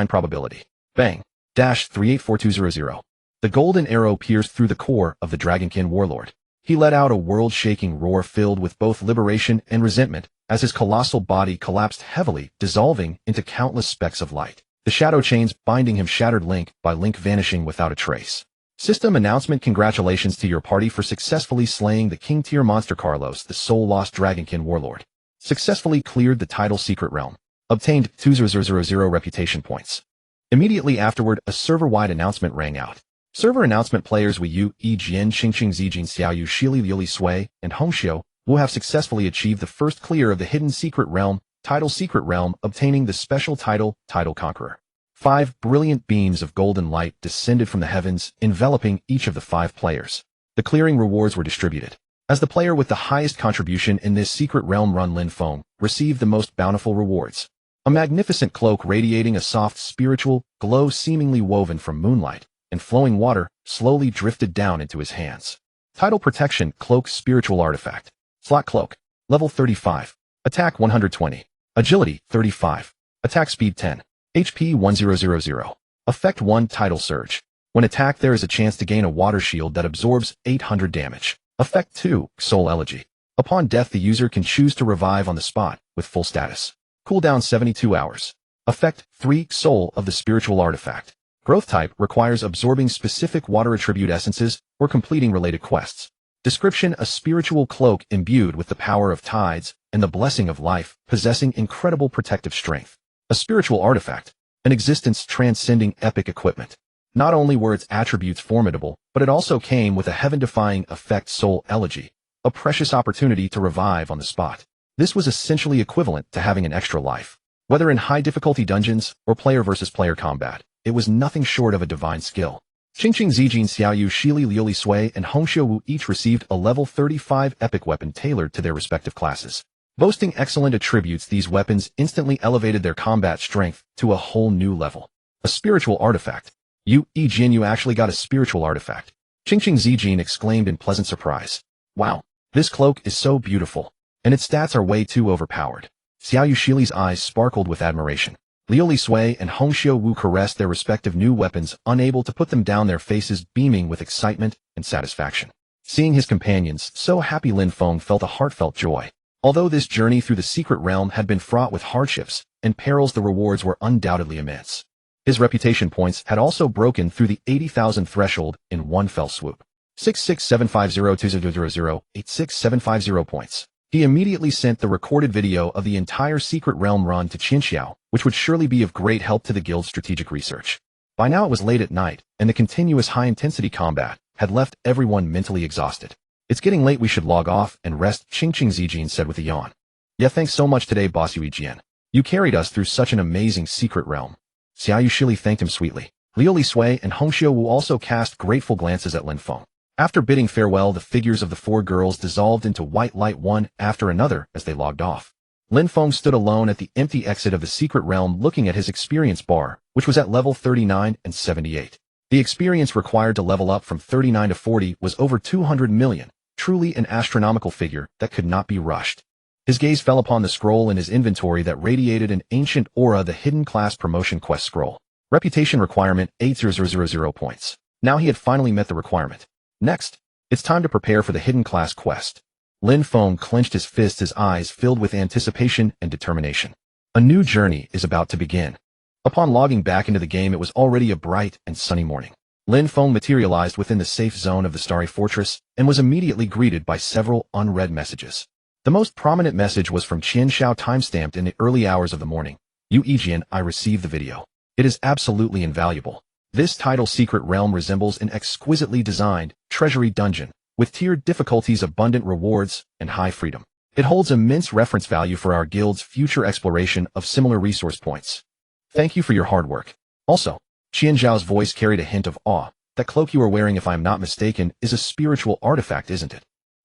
probability. Bang. 384200. The golden arrow pierced through the core of the Dragonkin warlord. He let out a world-shaking roar filled with both liberation and resentment as his colossal body collapsed heavily, dissolving into countless specks of light. The shadow chains binding him shattered link by link, vanishing without a trace. System announcement: congratulations to your party for successfully slaying the King tier monster Carlos, the soul-lost Dragonkin warlord. Successfully cleared the title Secret Realm. Obtained 2000 reputation points. Immediately afterward, a server-wide announcement rang out. Server announcement: players Wei Yu, Yi Jian, Qingqing Zijin, Xiao Yushili, Liu Sui, and Hongxiu will have successfully achieved the first clear of the hidden Secret Realm, title Secret Realm, obtaining the special title, Title Conqueror. 5 brilliant beams of golden light descended from the heavens, enveloping each of the 5 players. The clearing rewards were distributed. As the player with the highest contribution in this Secret Realm run, Lin Feng received the most bountiful rewards. A magnificent cloak radiating a soft spiritual glow seemingly woven from moonlight and flowing water slowly drifted down into his hands. Title Protection Cloak Spiritual Artifact. Slot Cloak. Level 35. Attack 120. Agility 35. Attack Speed 10. HP 1000. Effect 1 Title Surge. When attacked, there is a chance to gain a water shield that absorbs 800 damage. Effect 2 Soul Elegy. Upon death, the user can choose to revive on the spot with full status. Cooldown 72 hours. Effect 3 Soul of the Spiritual Artifact. Growth type requires absorbing specific water attribute essences or completing related quests. Description: a spiritual cloak imbued with the power of tides and the blessing of life, possessing incredible protective strength. A spiritual artifact, an existence transcending epic equipment. Not only were its attributes formidable, but it also came with a heaven-defying effect, Soul Elegy, a precious opportunity to revive on the spot. This was essentially equivalent to having an extra life. Whether in high-difficulty dungeons or player-versus-player combat, it was nothing short of a divine skill. Qingqing Zijin, Xiao Yushili, Liu Sui, and Hongxiu Wu each received a level 35 epic weapon tailored to their respective classes. Boasting excellent attributes, these weapons instantly elevated their combat strength to a whole new level. A spiritual artifact. Yi Jian, you actually got a spiritual artifact. Qingqing Zijin exclaimed in pleasant surprise. Wow, this cloak is so beautiful, and its stats are way too overpowered. Xiao Yushili's eyes sparkled with admiration. Liu Sui and Hongxiu Wu caressed their respective new weapons, unable to put them down, their faces beaming with excitement and satisfaction. Seeing his companions so happy, Lin Feng felt a heartfelt joy. Although this journey through the Secret Realm had been fraught with hardships and perils, the rewards were undoubtedly immense. His reputation points had also broken through the 80,000 threshold in one fell swoop. 667502000 points. He immediately sent the recorded video of the entire Secret Realm run to Qianxiao, which would surely be of great help to the guild's strategic research. By now it was late at night, and the continuous high-intensity combat had left everyone mentally exhausted. It's getting late, we should log off and rest, Qing Zijin said with a yawn. Yeah, thanks so much today, boss Yui Jian. You carried us through such an amazing secret realm. Xiaoyu Shili thanked him sweetly. Liu Li Sui and Hong Xiuwu also cast grateful glances at Lin Feng. After bidding farewell, the figures of the four girls dissolved into white light one after another as they logged off. Lin Feng stood alone at the empty exit of the secret realm looking at his experience bar, which was at level 39 and 78. The experience required to level up from 39 to 40 was over 200 million, truly an astronomical figure that could not be rushed. His gaze fell upon the scroll in his inventory that radiated an ancient aura, the hidden class promotion quest scroll. Reputation requirement 80,000 points. Now he had finally met the requirement. Next, it's time to prepare for the hidden class quest. Lin Feng clenched his fists, his eyes filled with anticipation and determination. A new journey is about to begin. Upon logging back into the game, it was already a bright and sunny morning. Lin Feng materialized within the safe zone of the Starry Fortress and was immediately greeted by several unread messages. The most prominent message was from Qianxiao, timestamped in the early hours of the morning. Yu Yijian, I received the video. It is absolutely invaluable. This title Secret Realm resembles an exquisitely designed treasury dungeon, with tiered difficulties, abundant rewards, and high freedom. It holds immense reference value for our guild's future exploration of similar resource points. Thank you for your hard work. Also, Qianxiao's voice carried a hint of awe. That cloak you are wearing, if I am not mistaken, is a spiritual artifact, isn't it?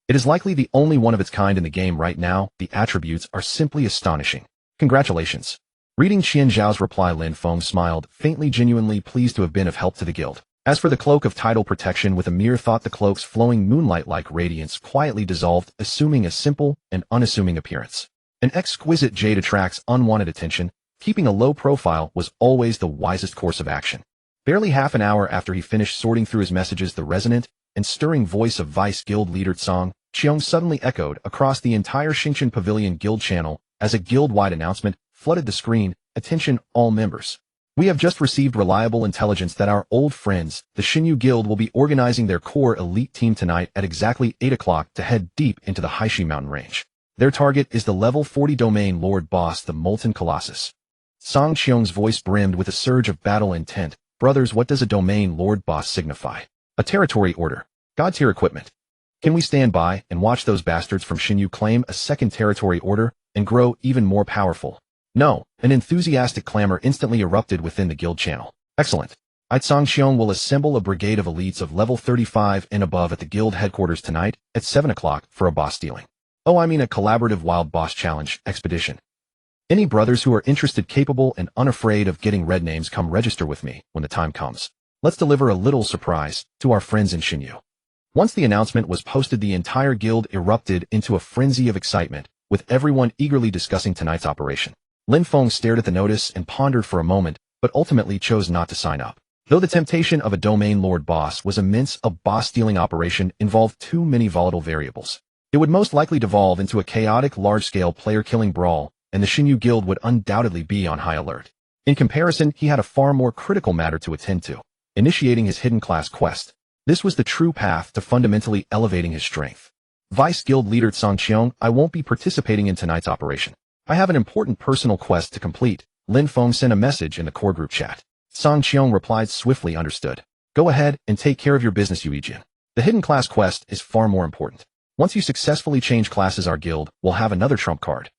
It is likely the only one of its kind in the game right now. The attributes are simply astonishing. Congratulations. Reading Qianxiao's reply, Lin Feng smiled, faintly, genuinely pleased to have been of help to the guild. As for the cloak of title protection, with a mere thought, the cloak's flowing moonlight-like radiance quietly dissolved, assuming a simple and unassuming appearance. An exquisite jade attracts unwanted attention. Keeping a low profile was always the wisest course of action. Barely half an hour after he finished sorting through his messages, the resonant and stirring voice of Vice Guild leader Song Qiong suddenly echoed across the entire Xingqian Pavilion guild channel as a guild-wide announcement flooded the screen. Attention, all members. We have just received reliable intelligence that our old friends, the Xinyu Guild, will be organizing their core elite team tonight at exactly 8 o'clock to head deep into the Haishi mountain range. Their target is the level 40 domain lord boss, the Molten Colossus. Song Qiong's voice brimmed with a surge of battle intent. Brothers, what does a domain lord boss signify? A territory order. God tier equipment. Can we stand by and watch those bastards from Xinyu claim a second territory order and grow even more powerful? No, an enthusiastic clamor instantly erupted within the guild channel. Excellent. Song Qiong will assemble a brigade of elites of level 35 and above at the guild headquarters tonight at 7 o'clock for a boss stealing. Oh, I mean a collaborative wild boss challenge expedition. Any brothers who are interested, capable, and unafraid of getting red names, come register with me when the time comes. Let's deliver a little surprise to our friends in Xinyu. Once the announcement was posted, the entire guild erupted into a frenzy of excitement, with everyone eagerly discussing tonight's operation. Lin Feng stared at the notice and pondered for a moment, but ultimately chose not to sign up. Though the temptation of a domain lord boss was immense, a boss-stealing operation involved too many volatile variables. It would most likely devolve into a chaotic, large-scale player-killing brawl, and the Xinyu Guild would undoubtedly be on high alert. In comparison, he had a far more critical matter to attend to: initiating his hidden class quest. This was the true path to fundamentally elevating his strength. Vice Guild leader Song Qiong, I won't be participating in tonight's operation. I have an important personal quest to complete. Lin Feng sent a message in the core group chat. Song Qiong replied swiftly, understood. Go ahead and take care of your business, Yu Yijian. The hidden class quest is far more important. Once you successfully change classes, our guild will have another trump card.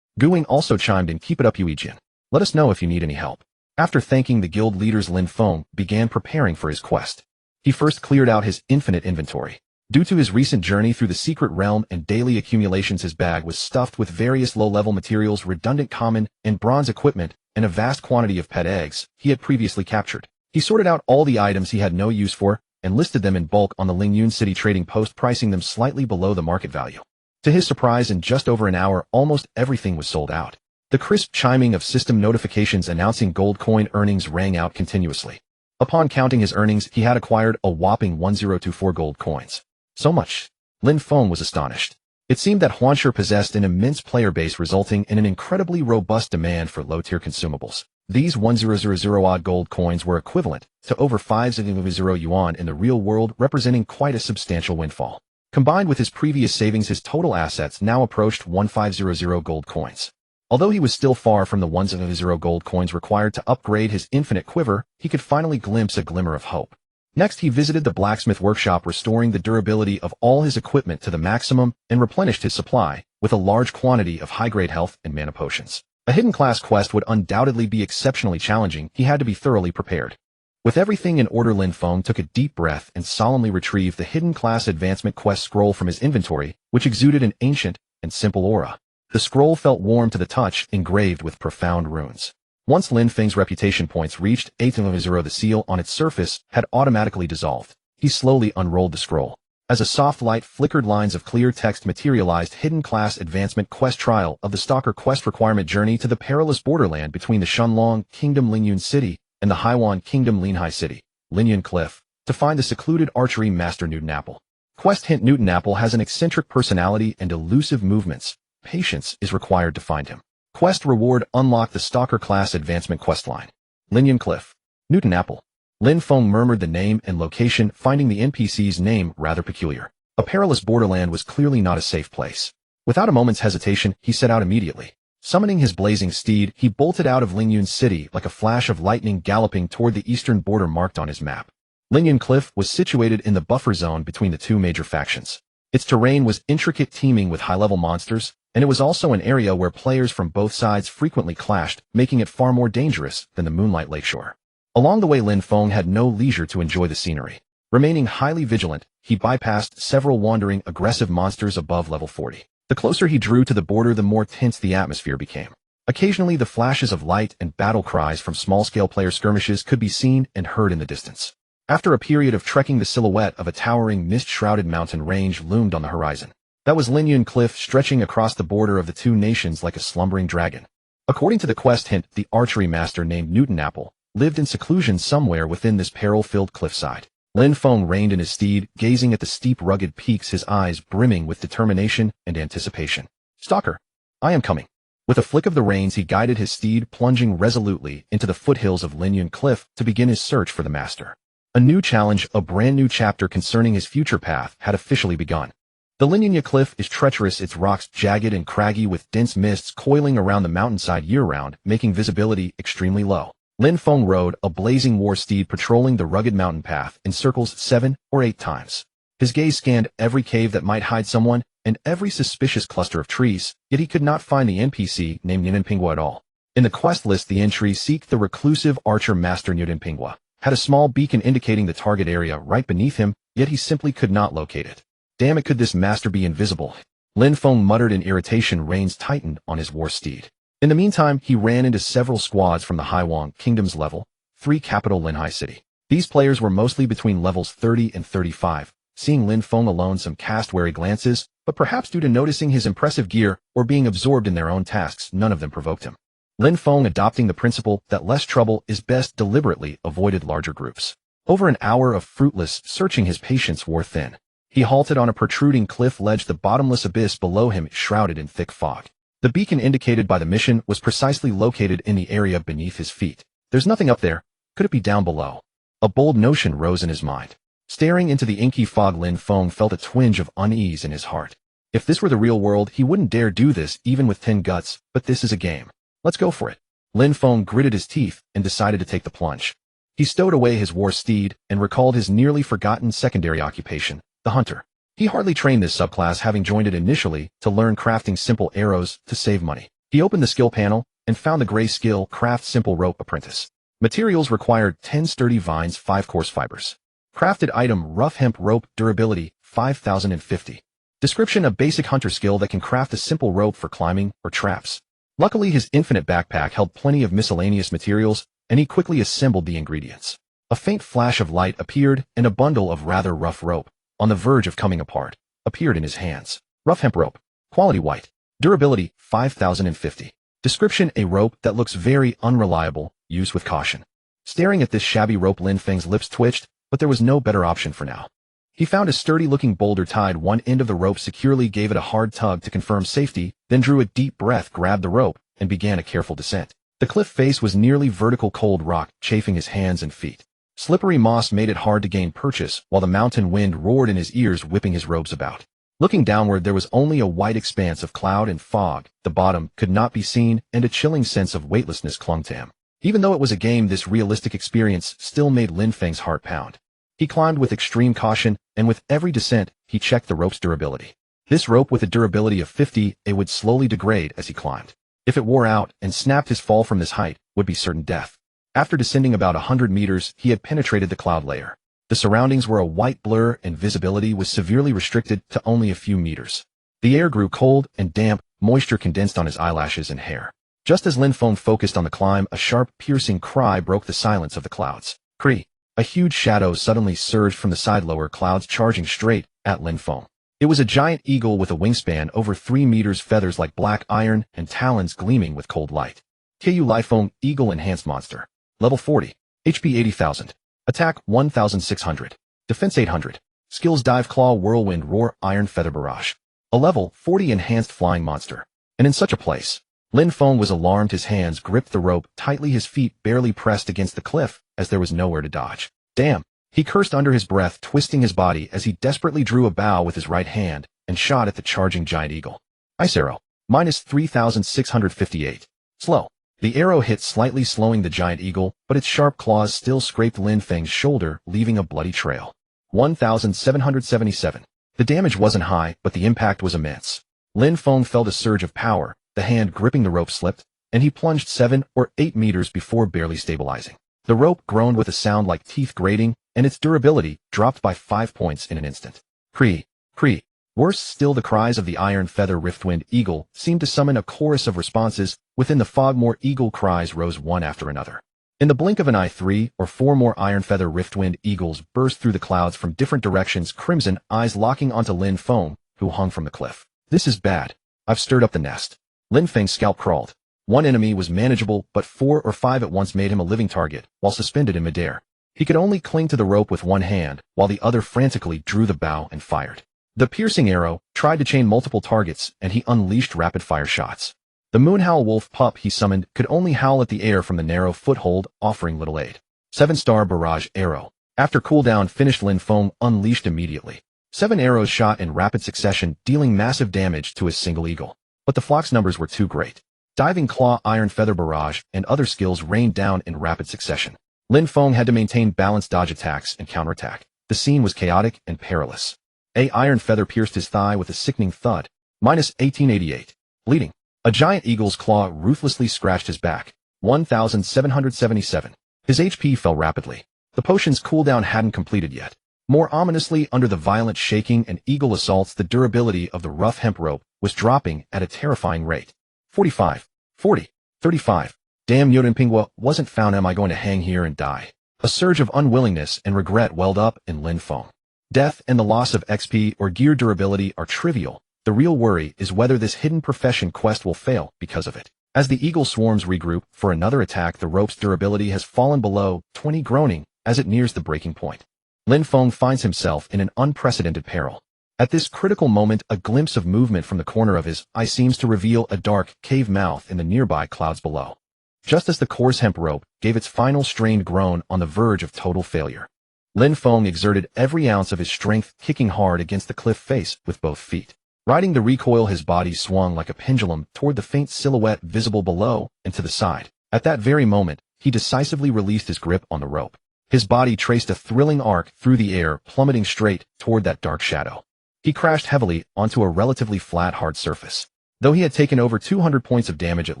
Guing also chimed in, keep it up, Yu Yijian. Let us know if you need any help. After thanking the guild leaders, Lin Feng began preparing for his quest. He first cleared out his infinite inventory. Due to his recent journey through the secret realm and daily accumulations, his bag was stuffed with various low-level materials, redundant common and bronze equipment, and a vast quantity of pet eggs he had previously captured. He sorted out all the items he had no use for and listed them in bulk on the Lingyun City trading post, pricing them slightly below the market value. To his surprise, in just over an hour, almost everything was sold out. The crisp chiming of system notifications announcing gold coin earnings rang out continuously. Upon counting his earnings, he had acquired a whopping 1024 gold coins. So much. Lin Feng was astonished. It seemed that Huanshe possessed an immense player base, resulting in an incredibly robust demand for low-tier consumables. These 1000 odd gold coins were equivalent to over 5,000 yuan in the real world, representing quite a substantial windfall. Combined with his previous savings, his total assets now approached 1500 gold coins. Although he was still far from the 1000 gold coins required to upgrade his infinite quiver, he could finally glimpse a glimmer of hope. Next, he visited the blacksmith workshop, restoring the durability of all his equipment to the maximum and replenished his supply with a large quantity of high-grade health and mana potions. A hidden class quest would undoubtedly be exceptionally challenging. He had to be thoroughly prepared. With everything in order, Lin Feng took a deep breath and solemnly retrieved the hidden class advancement quest scroll from his inventory, which exuded an ancient and simple aura. The scroll felt warm to the touch, engraved with profound runes. Once Lin Feng's reputation points reached 800, the seal on its surface had automatically dissolved. He slowly unrolled the scroll. As a soft light flickered, lines of clear text materialized: hidden class advancement quest, trial of the stalker quest requirement, journey to the perilous borderland between the Shenlong Kingdom Linyun City and the Haiwan Kingdom Linhai City, Linyun Cliff, to find the secluded archery master Newton Apple. Quest hint: Newton Apple has an eccentric personality and elusive movements. Patience is required to find him. Quest reward: unlock the stalker class advancement questline. Linyun Cliff. Newton Apple. Lin Feng murmured the name and location, finding the NPC's name rather peculiar. A perilous borderland was clearly not a safe place. Without a moment's hesitation, he set out immediately. Summoning his blazing steed, he bolted out of Linyun City like a flash of lightning, galloping toward the eastern border marked on his map. Linyun Cliff was situated in the buffer zone between the two major factions. Its terrain was intricate, teeming with high-level monsters, and it was also an area where players from both sides frequently clashed, making it far more dangerous than the Moonlight Lakeshore. Along the way, Lin Feng had no leisure to enjoy the scenery. Remaining highly vigilant, he bypassed several wandering, aggressive monsters above level 40. The closer he drew to the border, the more tense the atmosphere became. Occasionally, the flashes of light and battle cries from small-scale player skirmishes could be seen and heard in the distance. After a period of trekking, the silhouette of a towering, mist-shrouded mountain range loomed on the horizon. That was Linyun Cliff, stretching across the border of the two nations like a slumbering dragon. According to the quest hint, the archery master named Newton Apple lived in seclusion somewhere within this peril-filled cliffside. Lin Feng reined in his steed, gazing at the steep, rugged peaks, his eyes brimming with determination and anticipation. Stalker, I am coming. With a flick of the reins, he guided his steed, plunging resolutely into the foothills of Linyun Cliff to begin his search for the master. A new challenge, a brand new chapter concerning his future path, had officially begun. The Linyun Cliff is treacherous, its rocks jagged and craggy, with dense mists coiling around the mountainside year-round, making visibility extremely low. Lin Feng rode a blazing war steed, patrolling the rugged mountain path in circles 7 or 8 times. His gaze scanned every cave that might hide someone and every suspicious cluster of trees, yet he could not find the NPC named Newton Pingua at all. In the quest list, the entry "Seek the reclusive archer master Newton Pingua" had a small beacon indicating the target area right beneath him, yet he simply could not locate it. Damn it, could this master be invisible? Lin Feng muttered in irritation, reins tightened on his war steed. In the meantime, he ran into several squads from the Haiwan Kingdom's level 3 capital Linhai City. These players were mostly between levels 30 and 35. Seeing Lin Feng alone, some cast wary glances, but perhaps due to noticing his impressive gear or being absorbed in their own tasks, none of them provoked him. Lin Feng, adopting the principle that less trouble is best, deliberately avoided larger groups. Over an hour of fruitless searching, his patience wore thin. He halted on a protruding cliff ledge, the bottomless abyss below him shrouded in thick fog. The beacon indicated by the mission was precisely located in the area beneath his feet. There's nothing up there. Could it be down below? A bold notion rose in his mind. Staring into the inky fog, Lin Feng felt a twinge of unease in his heart. If this were the real world, he wouldn't dare do this even with 10 guts, but this is a game. Let's go for it. Lin Feng gritted his teeth and decided to take the plunge. He stowed away his war steed and recalled his nearly forgotten secondary occupation, the hunter. He hardly trained this subclass, having joined it initially to learn crafting simple arrows to save money. He opened the skill panel and found the gray skill, Craft Simple Rope Apprentice. Materials required: 10 sturdy vines, 5 coarse fibers. Crafted item: rough hemp rope, durability 5050. Description: a basic hunter skill that can craft a simple rope for climbing or traps. Luckily, his infinite backpack held plenty of miscellaneous materials, and he quickly assembled the ingredients. A faint flash of light appeared, and a bundle of rather rough rope, on the verge of coming apart, appeared in his hands. Rough hemp rope. Quality white. Durability 5050. Description: a rope that looks very unreliable. Use with caution. Staring at this shabby rope, Lin Feng's lips twitched, but there was no better option for now. He found a sturdy-looking boulder, tied one end of the rope securely, gave it a hard tug to confirm safety, then drew a deep breath, grabbed the rope, and began a careful descent. The cliff face was nearly vertical cold rock, chafing his hands and feet. Slippery moss made it hard to gain purchase, while the mountain wind roared in his ears, whipping his robes about. Looking downward, there was only a white expanse of cloud and fog. The bottom could not be seen, and a chilling sense of weightlessness clung to him. Even though it was a game, this realistic experience still made Lin Feng's heart pound. He climbed with extreme caution, and with every descent, he checked the rope's durability. This rope, with a durability of 50, it would slowly degrade as he climbed. If it wore out and snapped, his fall from this height would be certain death. After descending about 100 meters, he had penetrated the cloud layer. The surroundings were a white blur, and visibility was severely restricted to only a few meters. The air grew cold and damp, moisture condensed on his eyelashes and hair. Just as Lin Feng focused on the climb, a sharp, piercing cry broke the silence of the clouds. Cree! A huge shadow suddenly surged from the side lower clouds, charging straight at Lin Feng. It was a giant eagle with a wingspan over 3 meters, feathers like black iron, and talons gleaming with cold light. Ku Lin Feng, Eagle Enhanced Monster. Level 40. HP 80,000. Attack 1,600. Defense 800. Skills: Dive, Claw, Whirlwind, Roar, Iron Feather Barrage. A level 40 Enhanced Flying Monster. And in such a place, Lin Feng was alarmed. His hands gripped the rope tightly, his feet barely pressed against the cliff, as there was nowhere to dodge. Damn! He cursed under his breath, twisting his body as he desperately drew a bow with his right hand and shot at the charging giant eagle. Ice Arrow. Minus 3,658. Slow. The arrow hit slightly, slowing the giant eagle, but its sharp claws still scraped Lin Feng's shoulder, leaving a bloody trail. 1,777. The damage wasn't high, but the impact was immense. Lin Feng felt a surge of power, the hand gripping the rope slipped, and he plunged 7 or 8 meters before barely stabilizing. The rope groaned with a sound like teeth grating, and its durability dropped by 5 points in an instant. Cree! Cree! Worse still, the cries of the Iron Feather Riftwind Eagle seemed to summon a chorus of responses. Within the fog, more eagle cries rose one after another. In the blink of an eye, 3 or 4 more Iron Feather Riftwind Eagles burst through the clouds from different directions, crimson eyes locking onto Lin Feng, who hung from the cliff. This is bad. I've stirred up the nest. Lin Feng's scalp crawled. One enemy was manageable, but 4 or 5 at once made him a living target, while suspended in midair. He could only cling to the rope with one hand, while the other frantically drew the bow and fired. The piercing arrow tried to chain multiple targets, and he unleashed rapid-fire shots. The Moonhowl Wolf pup he summoned could only howl at the air from the narrow foothold, offering little aid. 7-star Barrage Arrow. After cooldown finished, Lin Feng unleashed immediately. 7 arrows shot in rapid succession, dealing massive damage to his single eagle. But the flock's numbers were too great. Diving Claw, Iron Feather Barrage, and other skills rained down in rapid succession. Lin Feng had to maintain balanced dodge attacks and counterattack. The scene was chaotic and perilous. A Iron Feather pierced his thigh with a sickening thud. Minus 1888. Bleeding. A giant eagle's claw ruthlessly scratched his back. 1,777. His HP fell rapidly. The potion's cooldown hadn't completed yet. More ominously, under the violent shaking and eagle assaults, the durability of the rough hemp rope was dropping at a terrifying rate. 45. 40. 35. Damn, Yodenpingwa wasn't found. Am I going to hang here and die? A surge of unwillingness and regret welled up in Lin Feng. Death and the loss of XP or gear durability are trivial. The real worry is whether this hidden profession quest will fail because of it. As the eagle swarms regroup for another attack, the rope's durability has fallen below 20, groaning as it nears the breaking point. Lin Feng finds himself in an unprecedented peril. At this critical moment, a glimpse of movement from the corner of his eye seems to reveal a dark cave mouth in the nearby clouds below. Just as the coarse hemp rope gave its final strained groan on the verge of total failure, Lin Feng exerted every ounce of his strength, kicking hard against the cliff face with both feet. Riding the recoil, his body swung like a pendulum toward the faint silhouette visible below and to the side. At that very moment, he decisively released his grip on the rope. His body traced a thrilling arc through the air, plummeting straight toward that dark shadow. He crashed heavily onto a relatively flat, hard surface. Though he had taken over 200 points of damage, at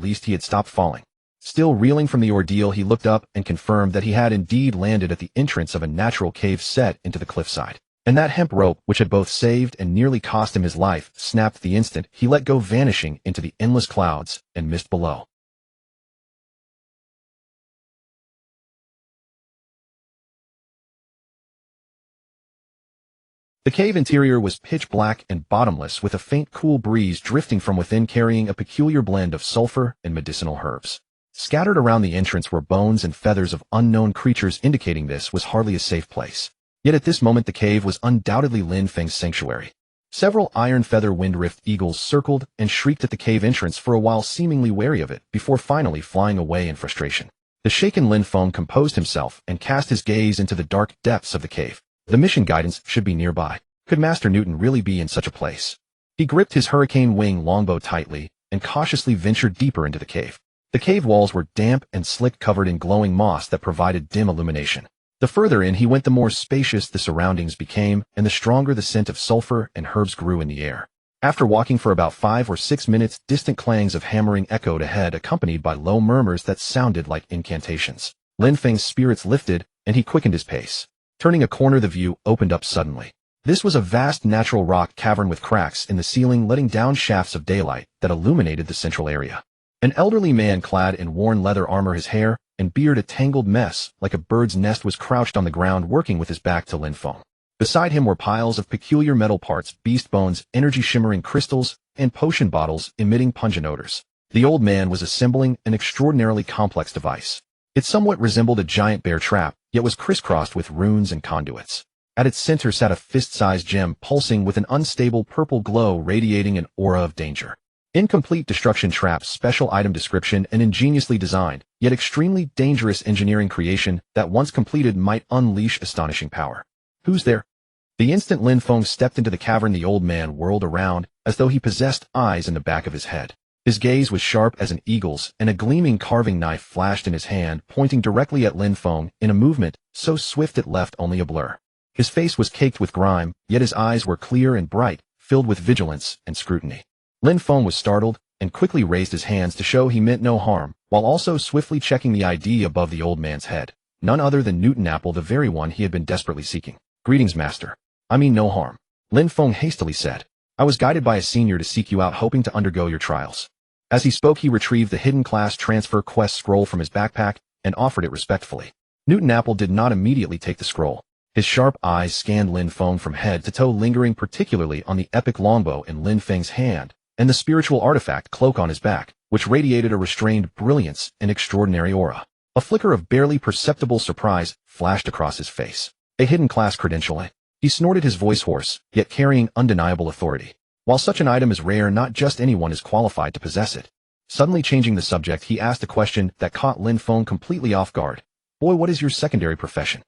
least he had stopped falling. Still reeling from the ordeal, he looked up and confirmed that he had indeed landed at the entrance of a natural cave set into the cliffside. And that hemp rope, which had both saved and nearly cost him his life, snapped the instant he let go, vanishing into the endless clouds and mist below. The cave interior was pitch black and bottomless, with a faint cool breeze drifting from within, carrying a peculiar blend of sulfur and medicinal herbs. Scattered around the entrance were bones and feathers of unknown creatures, indicating this was hardly a safe place. Yet at this moment the cave was undoubtedly Lin Feng's sanctuary. Several iron feather wind-rift eagles circled and shrieked at the cave entrance for a while, seemingly wary of it, before finally flying away in frustration. The shaken Lin Feng composed himself and cast his gaze into the dark depths of the cave. The mission guidance should be nearby. Could Master Newton really be in such a place? He gripped his hurricane wing longbow tightly and cautiously ventured deeper into the cave. The cave walls were damp and slick, covered in glowing moss that provided dim illumination. The further in he went, the more spacious the surroundings became, and the stronger the scent of sulfur and herbs grew in the air. After walking for about 5 or 6 minutes, distant clangs of hammering echoed ahead, accompanied by low murmurs that sounded like incantations. Lin Feng's spirits lifted, and he quickened his pace. Turning a corner, the view opened up suddenly. This was a vast natural rock cavern with cracks in the ceiling letting down shafts of daylight that illuminated the central area. An elderly man clad in worn leather armor, his hair and beard a tangled mess like a bird's nest, was crouched on the ground working with his back to Lin Feng. Beside him were piles of peculiar metal parts, beast bones, energy-shimmering crystals, and potion bottles emitting pungent odors. The old man was assembling an extraordinarily complex device. It somewhat resembled a giant bear trap, yet was crisscrossed with runes and conduits. At its center sat a fist-sized gem pulsing with an unstable purple glow, radiating an aura of danger. Incomplete destruction traps, special item description, an ingeniously designed, yet extremely dangerous engineering creation that once completed might unleash astonishing power. Who's there? The instant Lin Feng stepped into the cavern, the old man whirled around as though he possessed eyes in the back of his head. His gaze was sharp as an eagle's, and a gleaming carving knife flashed in his hand, pointing directly at Lin Feng in a movement so swift it left only a blur. His face was caked with grime, yet his eyes were clear and bright, filled with vigilance and scrutiny. Lin Feng was startled and quickly raised his hands to show he meant no harm, while also swiftly checking the ID above the old man's head. None other than Newton Apple, the very one he had been desperately seeking. "Greetings, master. I mean no harm," Lin Feng hastily said. "I was guided by a senior to seek you out, hoping to undergo your trials." As he spoke, he retrieved the hidden class transfer quest scroll from his backpack and offered it respectfully. Newton Apple did not immediately take the scroll. His sharp eyes scanned Lin Feng from head to toe, lingering particularly on the epic longbow in Lin Feng's hand and the spiritual artifact cloak on his back, which radiated a restrained brilliance and extraordinary aura. A flicker of barely perceptible surprise flashed across his face. A hidden class credential, eh? He snorted, his voice hoarse, yet carrying undeniable authority. While such an item is rare, not just anyone is qualified to possess it. Suddenly changing the subject, he asked a question that caught Lin Feng completely off guard. "Boy, what is your secondary profession?"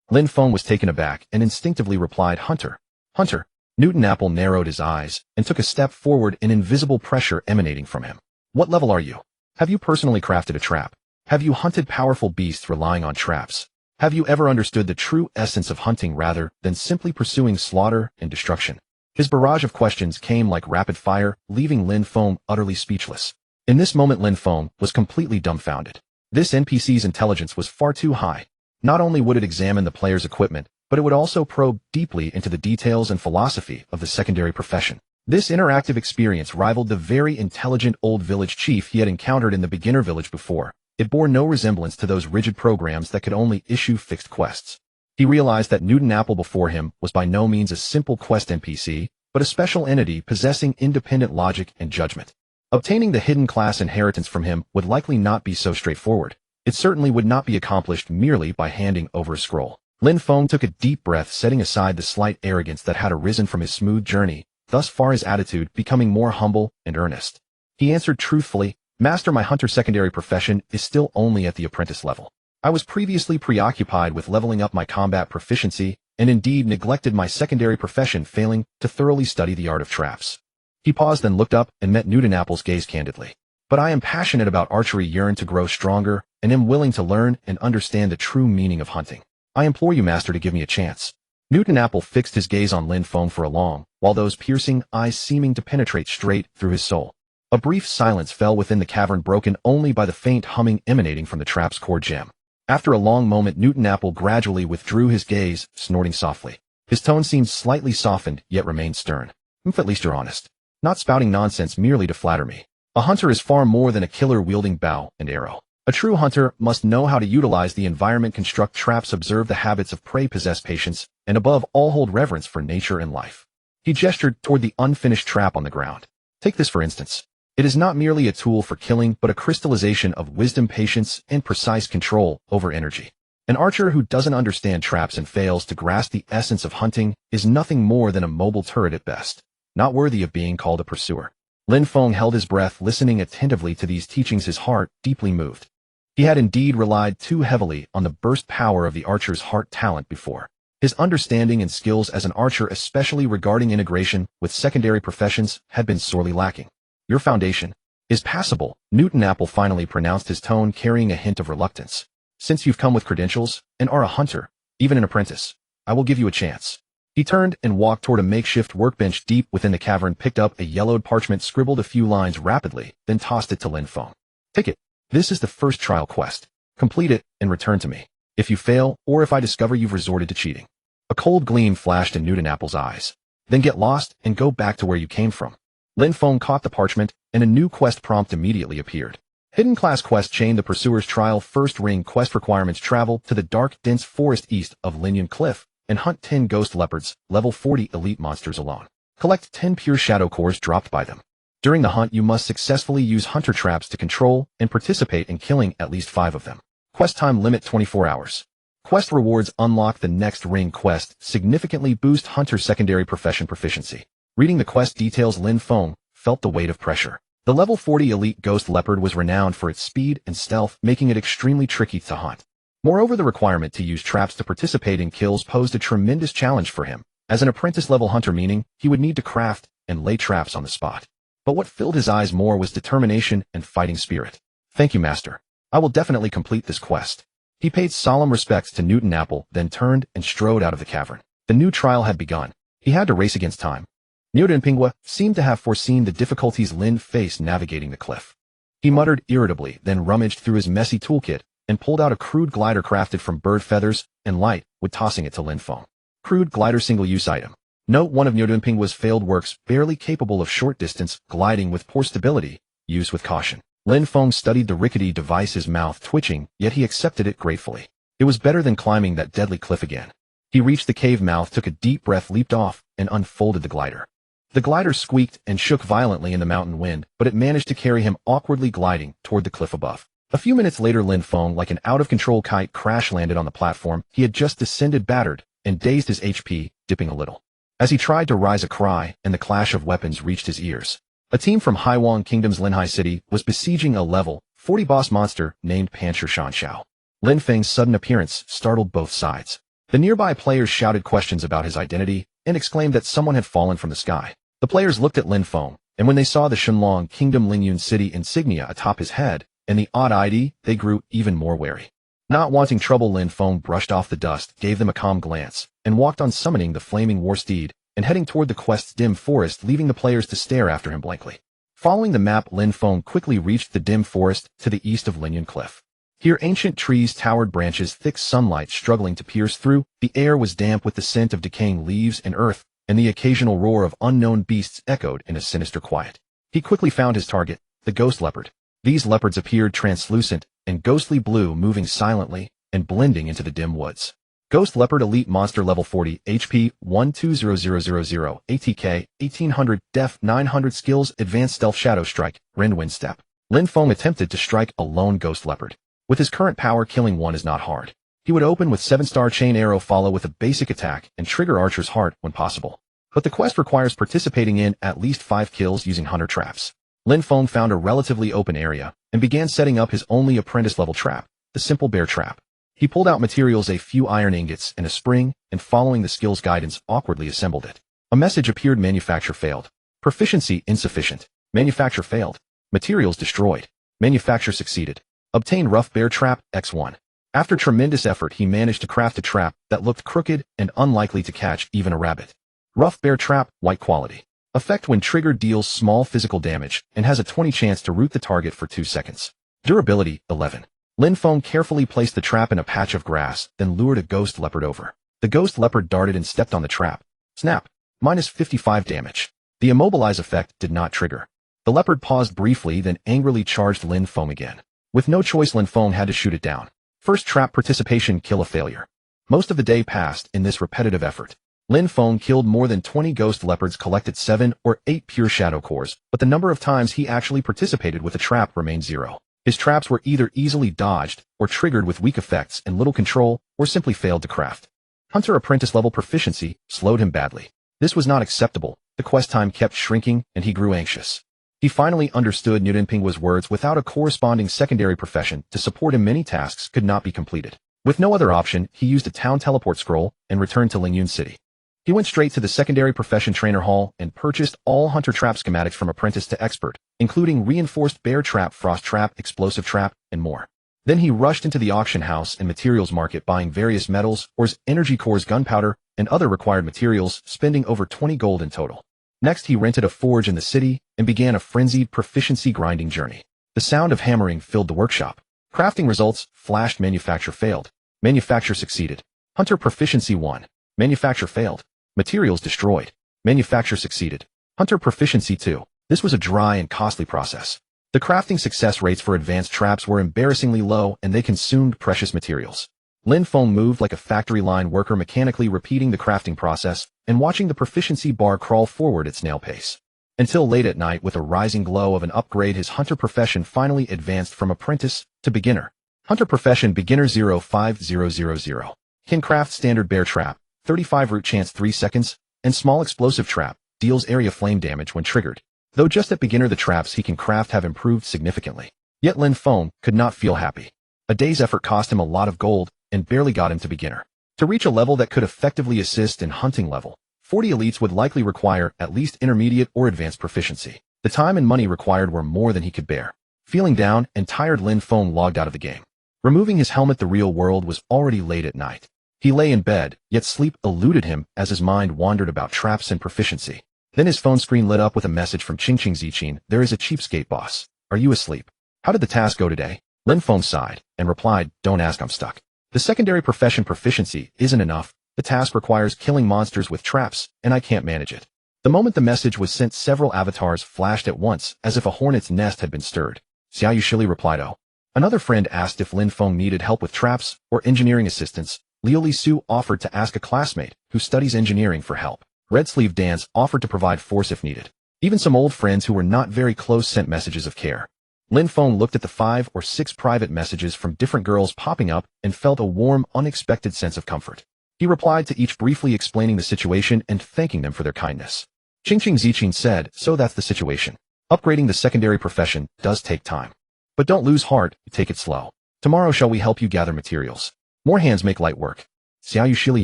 Lin Feng was taken aback and instinctively replied, "Hunter." "Hunter?" Newton Apple narrowed his eyes and took a step forward, an invisible pressure emanating from him. "What level are you? Have you personally crafted a trap? Have you hunted powerful beasts relying on traps? Have you ever understood the true essence of hunting rather than simply pursuing slaughter and destruction?" His barrage of questions came like rapid fire, leaving Lin Feng utterly speechless. In this moment, Lin Feng was completely dumbfounded. This NPC's intelligence was far too high. Not only would it examine the player's equipment, but it would also probe deeply into the details and philosophy of the secondary profession. This interactive experience rivaled the very intelligent old village chief he had encountered in the beginner village before. It bore no resemblance to those rigid programs that could only issue fixed quests. He realized that Newton Apple before him was by no means a simple quest NPC, but a special entity possessing independent logic and judgment. Obtaining the hidden class inheritance from him would likely not be so straightforward. It certainly would not be accomplished merely by handing over a scroll. Lin Feng took a deep breath, setting aside the slight arrogance that had arisen from his smooth journey, thus far his attitude becoming more humble and earnest. He answered truthfully, "Master, my hunter secondary profession is still only at the apprentice level. I was previously preoccupied with leveling up my combat proficiency, and indeed neglected my secondary profession, failing to thoroughly study the art of traps." He paused, then looked up and met Newton Apple's gaze candidly. "But I am passionate about archery, yearn to grow stronger, and am willing to learn and understand the true meaning of hunting. I implore you, master, to give me a chance." Newton Apple fixed his gaze on Lin Feng for a long, while those piercing eyes seeming to penetrate straight through his soul. A brief silence fell within the cavern, broken only by the faint humming emanating from the trap's core gem. After a long moment, Newton Apple gradually withdrew his gaze, snorting softly. His tone seemed slightly softened, yet remained stern. "At least you're honest. Not spouting nonsense merely to flatter me. A hunter is far more than a killer wielding bow and arrow. A true hunter must know how to utilize the environment, construct traps, observe the habits of prey, possess patience, and above all hold reverence for nature and life." He gestured toward the unfinished trap on the ground. "Take this for instance. It is not merely a tool for killing, but a crystallization of wisdom, patience, and precise control over energy. An archer who doesn't understand traps and fails to grasp the essence of hunting is nothing more than a mobile turret at best." not worthy of being called a pursuer. Lin Feng held his breath, listening attentively to these teachings, his heart deeply moved. He had indeed relied too heavily on the burst power of the archer's heart talent before. His understanding and skills as an archer, especially regarding integration with secondary professions, had been sorely lacking. Your foundation is passable, Newton Apple finally pronounced, his tone carrying a hint of reluctance. Since you've come with credentials and are a hunter, even an apprentice, I will give you a chance. He turned and walked toward a makeshift workbench deep within the cavern, picked up a yellowed parchment, scribbled a few lines rapidly, then tossed it to Lin Feng. Take it. This is the first trial quest. Complete it and return to me. If you fail, or if I discover you've resorted to cheating. A cold gleam flashed in Newton Apple's eyes. Then get lost and go back to where you came from. Lin Feng caught the parchment, and a new quest prompt immediately appeared. Hidden class quest chain: the pursuer's trial. First ring quest requirements: travel to the dark, dense forest east of Linyan Cliff and hunt 10 ghost leopards, level 40 elite monsters alone. Collect 10 pure shadow cores dropped by them. During the hunt, you must successfully use hunter traps to control and participate in killing at least 5 of them. Quest time limit 24 hours. Quest rewards: unlock the next ring quest, significantly boost hunter secondary profession proficiency. Reading the quest details, Lin Feng felt the weight of pressure. The level 40 elite ghost leopard was renowned for its speed and stealth, making it extremely tricky to hunt. Moreover, the requirement to use traps to participate in kills posed a tremendous challenge for him, as an apprentice-level hunter, meaning he would need to craft and lay traps on the spot. But what filled his eyes more was determination and fighting spirit. Thank you, Master. I will definitely complete this quest. He paid solemn respects to Newton Apple, then turned and strode out of the cavern. The new trial had begun. He had to race against time. Newton Pingwa seemed to have foreseen the difficulties Lin faced navigating the cliff. He muttered irritably, then rummaged through his messy toolkit and pulled out a crude glider crafted from bird feathers and light wood, tossing it to Lin Feng. Crude glider, single-use item. Note: one of Newton Pingwa's failed works, barely capable of short-distance gliding with poor stability. Use with caution. Lin Feng studied the rickety device, his mouth twitching, yet he accepted it gratefully. It was better than climbing that deadly cliff again. He reached the cave mouth, took a deep breath, leaped off, and unfolded the glider. The glider squeaked and shook violently in the mountain wind, but it managed to carry him awkwardly gliding toward the cliff above. A few minutes later, Lin Feng, like an out-of-control kite, crash-landed on the platform. He had just descended, battered and dazed, his HP dipping a little. As he tried to rise, a cry and the clash of weapons reached his ears. A team from Haiwang Kingdom's Linhai City was besieging a level 40 boss monster named Pancher Shanxiao. Lin Feng's sudden appearance startled both sides. The nearby players shouted questions about his identity and exclaimed that someone had fallen from the sky. The players looked at Lin Feng, and when they saw the Shenlong Kingdom Lingyun City insignia atop his head and the odd ID, they grew even more wary. Not wanting trouble, Lin Feng brushed off the dust, gave them a calm glance, and walked on, summoning the flaming war steed and heading toward the quest's dim forest, leaving the players to stare after him blankly. Following the map, Lin Feng quickly reached the dim forest to the east of Linyan Cliff. Here, ancient trees towered, branches, thick sunlight struggling to pierce through. The air was damp with the scent of decaying leaves and earth, and the occasional roar of unknown beasts echoed in a sinister quiet. He quickly found his target, the ghost leopard. These leopards appeared translucent and ghostly blue, moving silently and blending into the dim woods. Ghost leopard elite monster, level 40, HP 120000, ATK 1800, def 900, skills advanced stealth, shadow strike, rend, wind step. Lin Feng attempted to strike a lone ghost leopard. With his current power, killing one is not hard. He would open with 7-star chain arrow, follow with a basic attack, and trigger archer's heart when possible. But the quest requires participating in at least 5 kills using hunter traps. Lin Feng found a relatively open area and began setting up his only apprentice-level trap, the simple bear trap. He pulled out materials, a few iron ingots and a spring, and following the skill's guidance, awkwardly assembled it. A message appeared: manufacture failed. Proficiency insufficient. Manufacture failed. Materials destroyed. Manufacture succeeded. Obtain rough bear trap, X1. After tremendous effort, he managed to craft a trap that looked crooked and unlikely to catch even a rabbit. Rough bear trap, white quality. Effect: when triggered, deals small physical damage and has a 20 chance to root the target for 2 seconds. Durability, 11. Lin Feng carefully placed the trap in a patch of grass, then lured a ghost leopard over. The ghost leopard darted and stepped on the trap. Snap. Minus 55 damage. The immobilize effect did not trigger. The leopard paused briefly, then angrily charged Lin Feng again. With no choice, Lin Feng had to shoot it down. First trap participation, kill a failure. Most of the day passed in this repetitive effort. Lin Feng killed more than 20 ghost leopards, collected 7 or 8 pure shadow cores, but the number of times he actually participated with a trap remained 0. His traps were either easily dodged or triggered with weak effects and little control, or simply failed to craft. Hunter apprentice level proficiency slowed him badly. This was not acceptable, The quest time kept shrinking, and he grew anxious. He finally understood Lin Feng's words. Without a corresponding secondary profession to support him, many tasks could not be completed. With no other option, he used a town teleport scroll and returned to Lingyun City. He went straight to the secondary profession trainer hall and purchased all hunter trap schematics from apprentice to expert, including reinforced bear trap, frost trap, explosive trap, and more. Then he rushed into the auction house and materials market, buying various metals, ores, energy cores, gunpowder, and other required materials, spending over 20 gold in total. Next, he rented a forge in the city and began a frenzied proficiency grinding journey. The sound of hammering filled the workshop. Crafting results flashed. Manufacture failed. Manufacture succeeded. Hunter proficiency 1. Manufacture failed. Materials destroyed. Manufacture succeeded. Hunter proficiency 2. This was a dry and costly process. The crafting success rates for advanced traps were embarrassingly low, and they consumed precious materials. Lin Feng moved like a factory line worker, mechanically repeating the crafting process and watching the proficiency bar crawl forward at snail pace. Until late at night, with a rising glow of an upgrade, his hunter profession finally advanced from apprentice to beginner. Hunter profession beginner 05000. Can craft standard bear trap, 35 root chance 3 seconds, and small explosive trap, deals area flame damage when triggered. Though just at beginner, the traps he can craft have improved significantly. Yet Lin Feng could not feel happy. A day's effort cost him a lot of gold and barely got him to beginner. To reach a level that could effectively assist in hunting level 40, elites would likely require at least intermediate or advanced proficiency. The time and money required were more than he could bear. Feeling down and tired, Lin Feng logged out of the game. Removing his helmet, the real world was already late at night. He lay in bed, yet sleep eluded him as his mind wandered about traps and proficiency. Then his phone screen lit up with a message from Qingqing Ziqin. There is a cheapskate boss. Are you asleep? How did the task go today? Lin Feng sighed and replied, don't ask, I'm stuck. The secondary profession proficiency isn't enough. The task requires killing monsters with traps, and I can't manage it. The moment the message was sent, several avatars flashed at once, as if a hornet's nest had been stirred. Xiao Yushili replied, oh. Another friend asked if Lin Feng needed help with traps or engineering assistance. Liu Li Su offered to ask a classmate who studies engineering for help. Red Sleeve Dance offered to provide force if needed. Even some old friends who were not very close sent messages of care. Lin Feng looked at the 5 or 6 private messages from different girls popping up and felt a warm, unexpected sense of comfort. He replied to each, briefly explaining the situation and thanking them for their kindness. Qingqing Ziqin said, so that's the situation. Upgrading the secondary profession does take time. But don't lose heart, take it slow. Tomorrow shall we help you gather materials. More hands make light work. Xiao Yushili,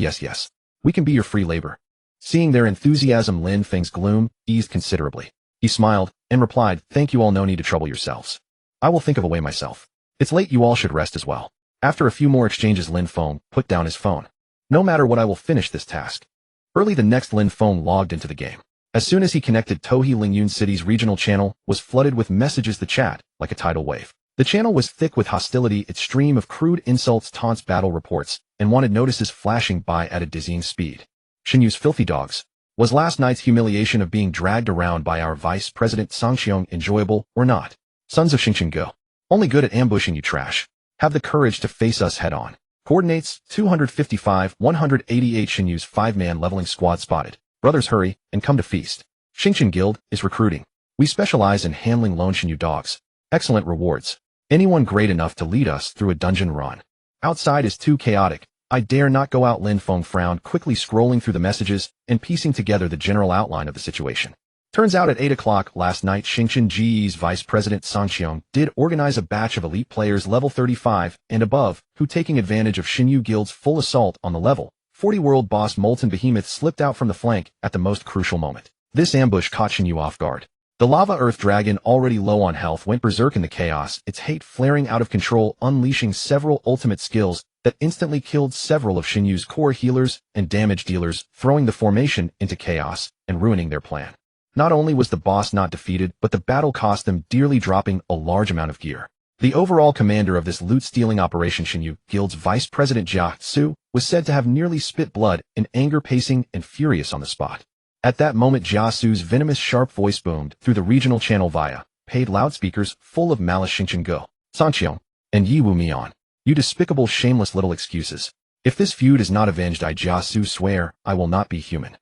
yes. We can be your free labor. Seeing their enthusiasm, Lin Feng's gloom eased considerably. He smiled and replied, thank you all, no need to trouble yourselves. I will think of a way myself. It's late, you all should rest as well. After a few more exchanges, Lin Feng put down his phone. No matter what, I will finish this task. Early the next, Lin Feng logged into the game. As soon as he connected, Tohi Lingyun City's regional channel was flooded with messages, the chat, like a tidal wave. The channel was thick with hostility, its stream of crude insults, taunts, battle reports, and wanted notices flashing by at a dizzying speed. Xinyu's filthy dogs. Was last night's humiliation of being dragged around by our vice president Sangxiong enjoyable or not? Sons of Xingqing go. Only good at ambushing, you trash. Have the courage to face us head on. Coordinates 255, 188. Xinyu's 5-man leveling squad spotted. Brothers, hurry and come to feast. Xingqing Guild is recruiting. We specialize in handling lone Xinyu dogs. Excellent rewards. Anyone great enough to lead us through a dungeon run. Outside is too chaotic. I dare not go out. Lin Feng frowned, quickly scrolling through the messages and piecing together the general outline of the situation. Turns out at 8 o'clock last night, Xingqing GE's Vice President Sangxiong did organize a batch of elite players level 35 and above, who, taking advantage of Xinyu Guild's full assault on the level 40 world boss Molten Behemoth, slipped out from the flank at the most crucial moment. This ambush caught Xinyu off guard. The Lava Earth Dragon, already low on health, went berserk in the chaos, its hate flaring out of control, unleashing several ultimate skills that instantly killed several of Xinyu's core healers and damage dealers, throwing the formation into chaos and ruining their plan. Not only was the boss not defeated, but the battle cost them dearly, dropping a large amount of gear. The overall commander of this loot-stealing operation, Xinyu Guild's Vice President Jia Su, was said to have nearly spit blood in anger, pacing and furious on the spot. At that moment, Jia Su's venomous, sharp voice boomed through the regional channel via paid loudspeakers full of malice. Xingqing Go, Sangxiong, and Yi Wu Mian. You despicable, shameless little excuses. If this feud is not avenged, I, Jia Su, swear I will not be human.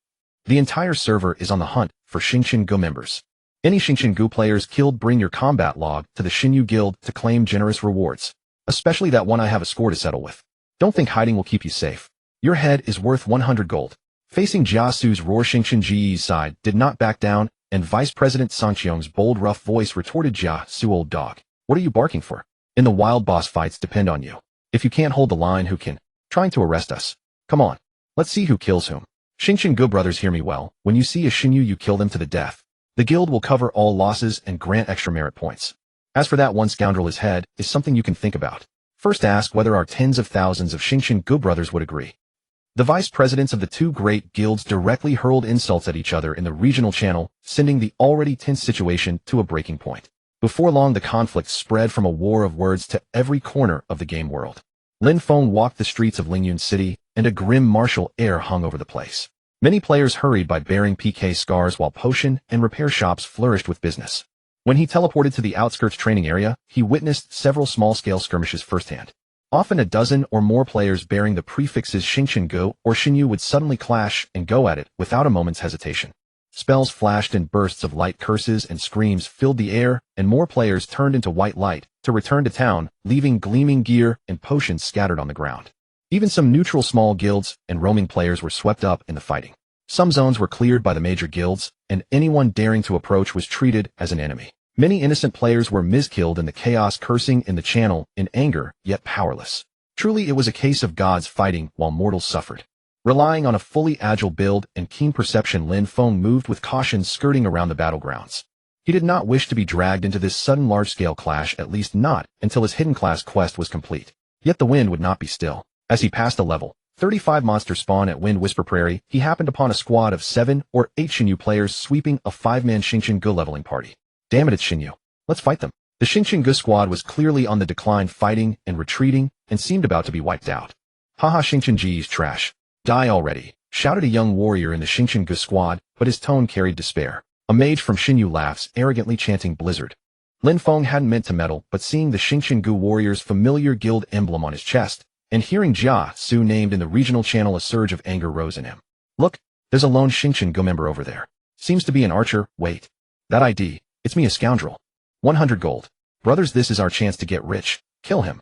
The entire server is on the hunt for Xingqing Go members. Any Xingqing Go players killed, bring your combat log to the Xinyu Guild to claim generous rewards. Especially that one I have a score to settle with. Don't think hiding will keep you safe. Your head is worth 100 gold. Facing Jiasu's roar, Xingqian Ji's side did not back down, and Vice President Song Qiong's bold, rough voice retorted, Jiasu, old dog. What are you barking for? In the wild, boss fights depend on you. If you can't hold the line, who can? Trying to arrest us. Come on. Let's see who kills whom. Xingqian Gu brothers, hear me well. When you see a Xinyu, you kill them to the death. The guild will cover all losses and grant extra merit points. As for that one scoundrel, his head is something you can think about. First ask whether our tens of thousands of Xingqian Gu brothers would agree. The vice presidents of the two great guilds directly hurled insults at each other in the regional channel, sending the already tense situation to a breaking point. Before long, the conflict spread from a war of words to every corner of the game world. Lin Feng walked the streets of Lingyun City, and a grim martial air hung over the place. Many players hurried by bearing PK scars while potion and repair shops flourished with business. When he teleported to the outskirts training area, he witnessed several small-scale skirmishes firsthand. Often a dozen or more players bearing the prefixes Xingqian Gu or Xinyu would suddenly clash and go at it without a moment's hesitation. Spells flashed and bursts of light, curses and screams filled the air, and more players turned into white light to return to town, leaving gleaming gear and potions scattered on the ground. Even some neutral small guilds and roaming players were swept up in the fighting. Some zones were cleared by the major guilds, and anyone daring to approach was treated as an enemy. Many innocent players were miskilled in the chaos, cursing in the channel in anger, yet powerless. Truly, it was a case of gods fighting while mortals suffered. Relying on a fully agile build and keen perception, Lin Feng moved with caution, skirting around the battlegrounds. He did not wish to be dragged into this sudden large-scale clash, at least not until his hidden class quest was complete. Yet the wind would not be still. As he passed a level 35 monster spawn at Wind Whisper Prairie, he happened upon a squad of 7 or 8 Xinyu players sweeping a 5-man Xingqian Gu leveling party. Damn it, it's Xinyu. Let's fight them. The Xingqian Gu squad was clearly on the decline, fighting and retreating, and seemed about to be wiped out. Haha, Xingqian Ji's trash. Die already, shouted a young warrior in the Xingqian Gu squad, but his tone carried despair. A mage from Xinyu laughs, arrogantly chanting Blizzard. Lin Feng hadn't meant to meddle, but seeing the Xingqian Gu warrior's familiar guild emblem on his chest, and hearing Jia Su named in the regional channel, a surge of anger rose in him. Look, there's a lone Xingqian Gu member over there. Seems to be an archer. Wait. That ID. It's me, a scoundrel. 100 gold. Brothers, this is our chance to get rich. Kill him.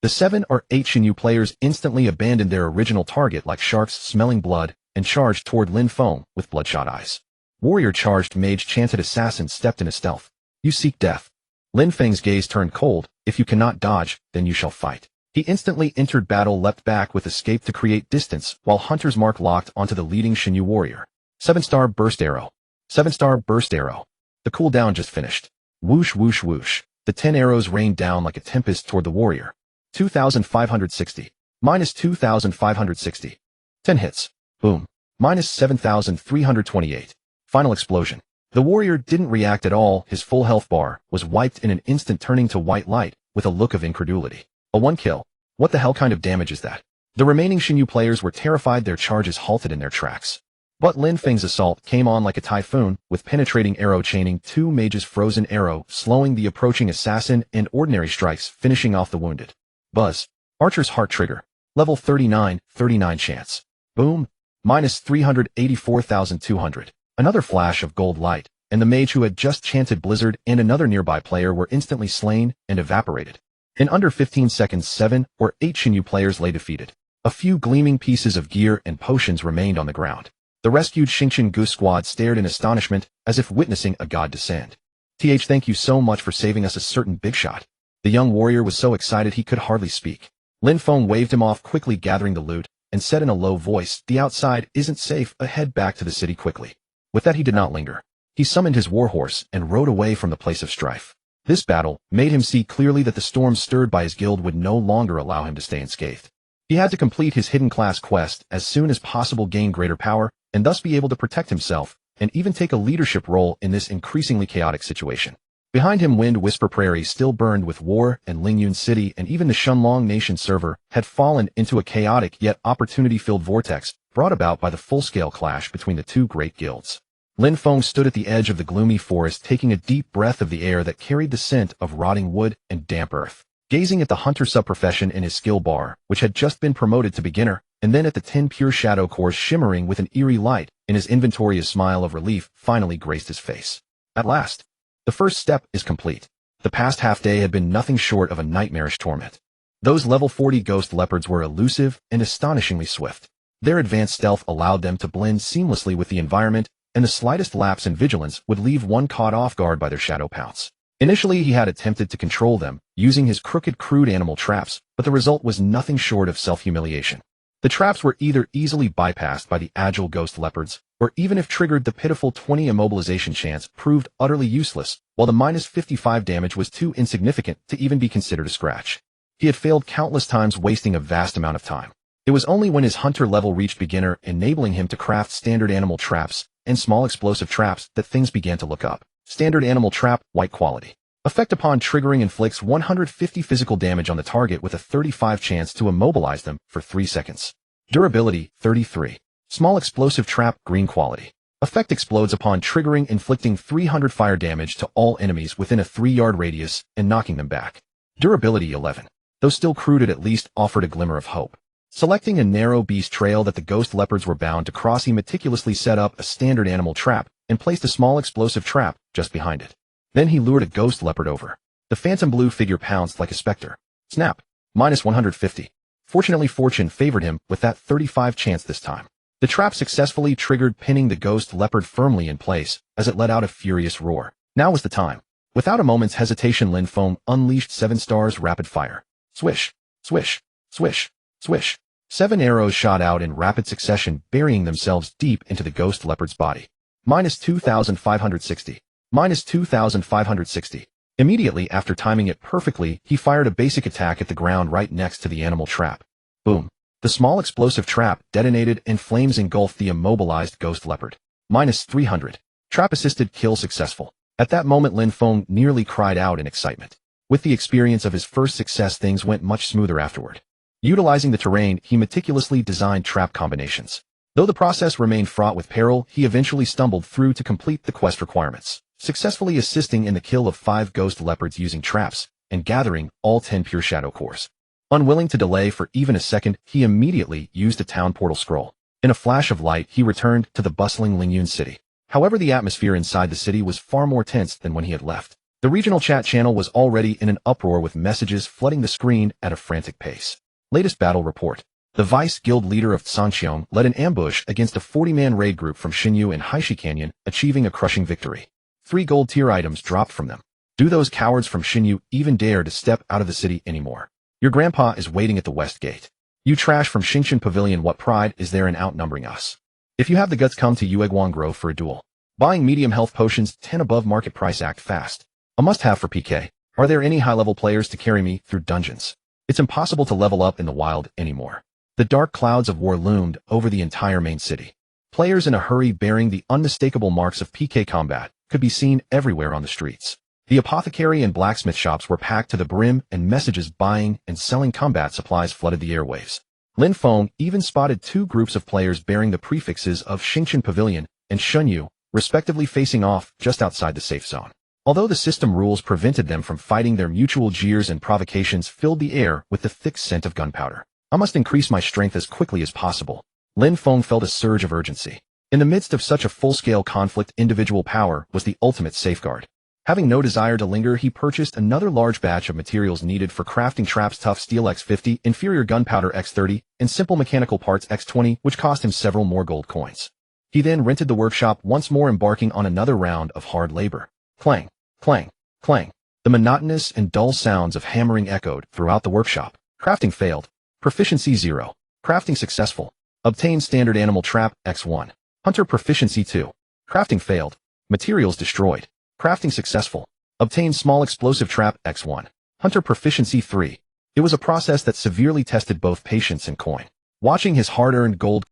The 7 or 8 Xinyu players instantly abandoned their original target like sharks smelling blood and charged toward Lin Feng with bloodshot eyes. Warrior charged, mage chanted, assassin stepped in a stealth. You seek death. Lin Feng's gaze turned cold. If you cannot dodge, then you shall fight. He instantly entered battle, leapt back with escape to create distance, while Hunter's Mark locked onto the leading Xinyu warrior. 7-star burst arrow. 7-star burst arrow. The cooldown just finished. Whoosh, whoosh, whoosh. The 10 arrows rained down like a tempest toward the warrior. 2,560. Minus 2,560. 10 hits. Boom. Minus 7,328. Final explosion. The warrior didn't react at all. His full health bar was wiped in an instant, turning to white light with a look of incredulity. A 1 kill. What the hell kind of damage is that? The remaining Xinyu players were terrified, their charges halted in their tracks. But Lin Feng's assault came on like a typhoon, with penetrating arrow chaining 2 mages' frozen arrow, slowing the approaching assassin, and ordinary strikes finishing off the wounded. Buzz. Archer's heart trigger. Level 39, 39 chance. Boom. Minus 384,200. Another flash of gold light, and the mage who had just chanted Blizzard and another nearby player were instantly slain and evaporated. In under 15 seconds, 7 or 8 Xinyu players lay defeated. A few gleaming pieces of gear and potions remained on the ground. The rescued Xingqian Gu squad stared in astonishment, as if witnessing a god descend. Thank you so much for saving us, a certain big shot. The young warrior was so excited he could hardly speak. Lin Feng waved him off, quickly gathering the loot, and said in a low voice, the outside isn't safe, head back to the city quickly. With that, he did not linger. He summoned his warhorse and rode away from the place of strife. This battle made him see clearly that the storm stirred by his guild would no longer allow him to stay unscathed. He had to complete his hidden class quest as soon as possible, gain greater power, and thus be able to protect himself, and even take a leadership role in this increasingly chaotic situation. Behind him, Wind Whisper Prairie still burned with war, and Lingyun City and even the Shunlong Nation server had fallen into a chaotic yet opportunity-filled vortex brought about by the full-scale clash between the two great guilds. Lin Feng stood at the edge of the gloomy forest, taking a deep breath of the air that carried the scent of rotting wood and damp earth, gazing at the hunter sub-profession in his skill bar, which had just been promoted to beginner, and then at the 10 pure shadow cores shimmering with an eerie light in his inventory. A smile of relief finally graced his face. At last. The first step is complete. The past half-day had been nothing short of a nightmarish torment. Those level 40 ghost leopards were elusive and astonishingly swift. Their advanced stealth allowed them to blend seamlessly with the environment, and the slightest lapse in vigilance would leave one caught off guard by their shadow pounce. Initially, he had attempted to control them, using his crooked, crude animal traps, but the result was nothing short of self-humiliation. The traps were either easily bypassed by the agile ghost leopards, or even if triggered, the pitiful 20 immobilization chance proved utterly useless, while the -55 damage was too insignificant to even be considered a scratch. He had failed countless times, wasting a vast amount of time. It was only when his hunter level reached beginner, enabling him to craft standard animal traps and small explosive traps, that things began to look up. Standard animal trap, white quality. Effect upon triggering inflicts 150 physical damage on the target with a 35 chance to immobilize them for 3 seconds. Durability, 33. Small explosive trap, green quality. Effect explodes upon triggering, inflicting 300 fire damage to all enemies within a 3-yard radius and knocking them back. Durability, 11. Though still crude, it at least offered a glimmer of hope. Selecting a narrow beast trail that the ghost leopards were bound to cross, he meticulously set up a standard animal trap and placed a small explosive trap just behind it. Then he lured a ghost leopard over. The phantom blue figure pounced like a specter. Snap. -150. Fortunately, fortune favored him with that 35 chance this time. The trap successfully triggered, pinning the ghost leopard firmly in place as it let out a furious roar. Now was the time. Without a moment's hesitation, Lin Feng unleashed 7 stars rapid fire. Swish, swish, swish, swish. 7 arrows shot out in rapid succession, burying themselves deep into the ghost leopard's body. -2,560. -2,560. Immediately after timing it perfectly, he fired a basic attack at the ground right next to the animal trap. Boom. The small explosive trap detonated and flames engulfed the immobilized ghost leopard. -300. Trap-assisted kill successful. At that moment, Lin Feng nearly cried out in excitement. With the experience of his first success, things went much smoother afterward. Utilizing the terrain, he meticulously designed trap combinations. Though the process remained fraught with peril, he eventually stumbled through to complete the quest requirements, successfully assisting in the kill of 5 ghost leopards using traps, and gathering all 10 pure shadow cores. Unwilling to delay for even a second, he immediately used a town portal scroll. In a flash of light, he returned to the bustling Lingyun city. However, the atmosphere inside the city was far more tense than when he had left. The regional chat channel was already in an uproar, with messages flooding the screen at a frantic pace. Latest battle report. The Vice Guild leader of Sanxiong led an ambush against a 40-man raid group from Xinyu and Haishi Canyon, achieving a crushing victory. 3 gold tier items dropped from them. Do those cowards from Xinyu even dare to step out of the city anymore? Your grandpa is waiting at the west gate. You trash from Xingshan Pavilion, what pride is there in outnumbering us? If you have the guts, come to Yueguang Grove for a duel. Buying medium health potions, 10 above market price, act fast. A must-have for PK. Are there any high-level players to carry me through dungeons? It's impossible to level up in the wild anymore. The dark clouds of war loomed over the entire main city. Players in a hurry, bearing the unmistakable marks of PK combat, could be seen everywhere on the streets. The apothecary and blacksmith shops were packed to the brim, and messages buying and selling combat supplies flooded the airwaves. Lin Feng even spotted 2 groups of players bearing the prefixes of Xingshan Pavilion and Shunyu, respectively, facing off just outside the safe zone. Although the system rules prevented them from fighting, their mutual jeers and provocations filled the air with the thick scent of gunpowder. I must increase my strength as quickly as possible. Lin Feng felt a surge of urgency. In the midst of such a full-scale conflict, individual power was the ultimate safeguard. Having no desire to linger, he purchased another large batch of materials needed for crafting traps: tough steel X50, inferior gunpowder X30, and simple mechanical parts X20, which cost him several more gold coins. He then rented the workshop once more, embarking on another round of hard labor. Clang, clang, clang. The monotonous and dull sounds of hammering echoed throughout the workshop. Crafting failed. Proficiency 0. Crafting successful. Obtain standard animal trap X1. Hunter proficiency 2. Crafting failed. Materials destroyed. Crafting successful. Obtain small explosive trap X1. Hunter proficiency 3. It was a process that severely tested both patience and coin. Watching his hard-earned gold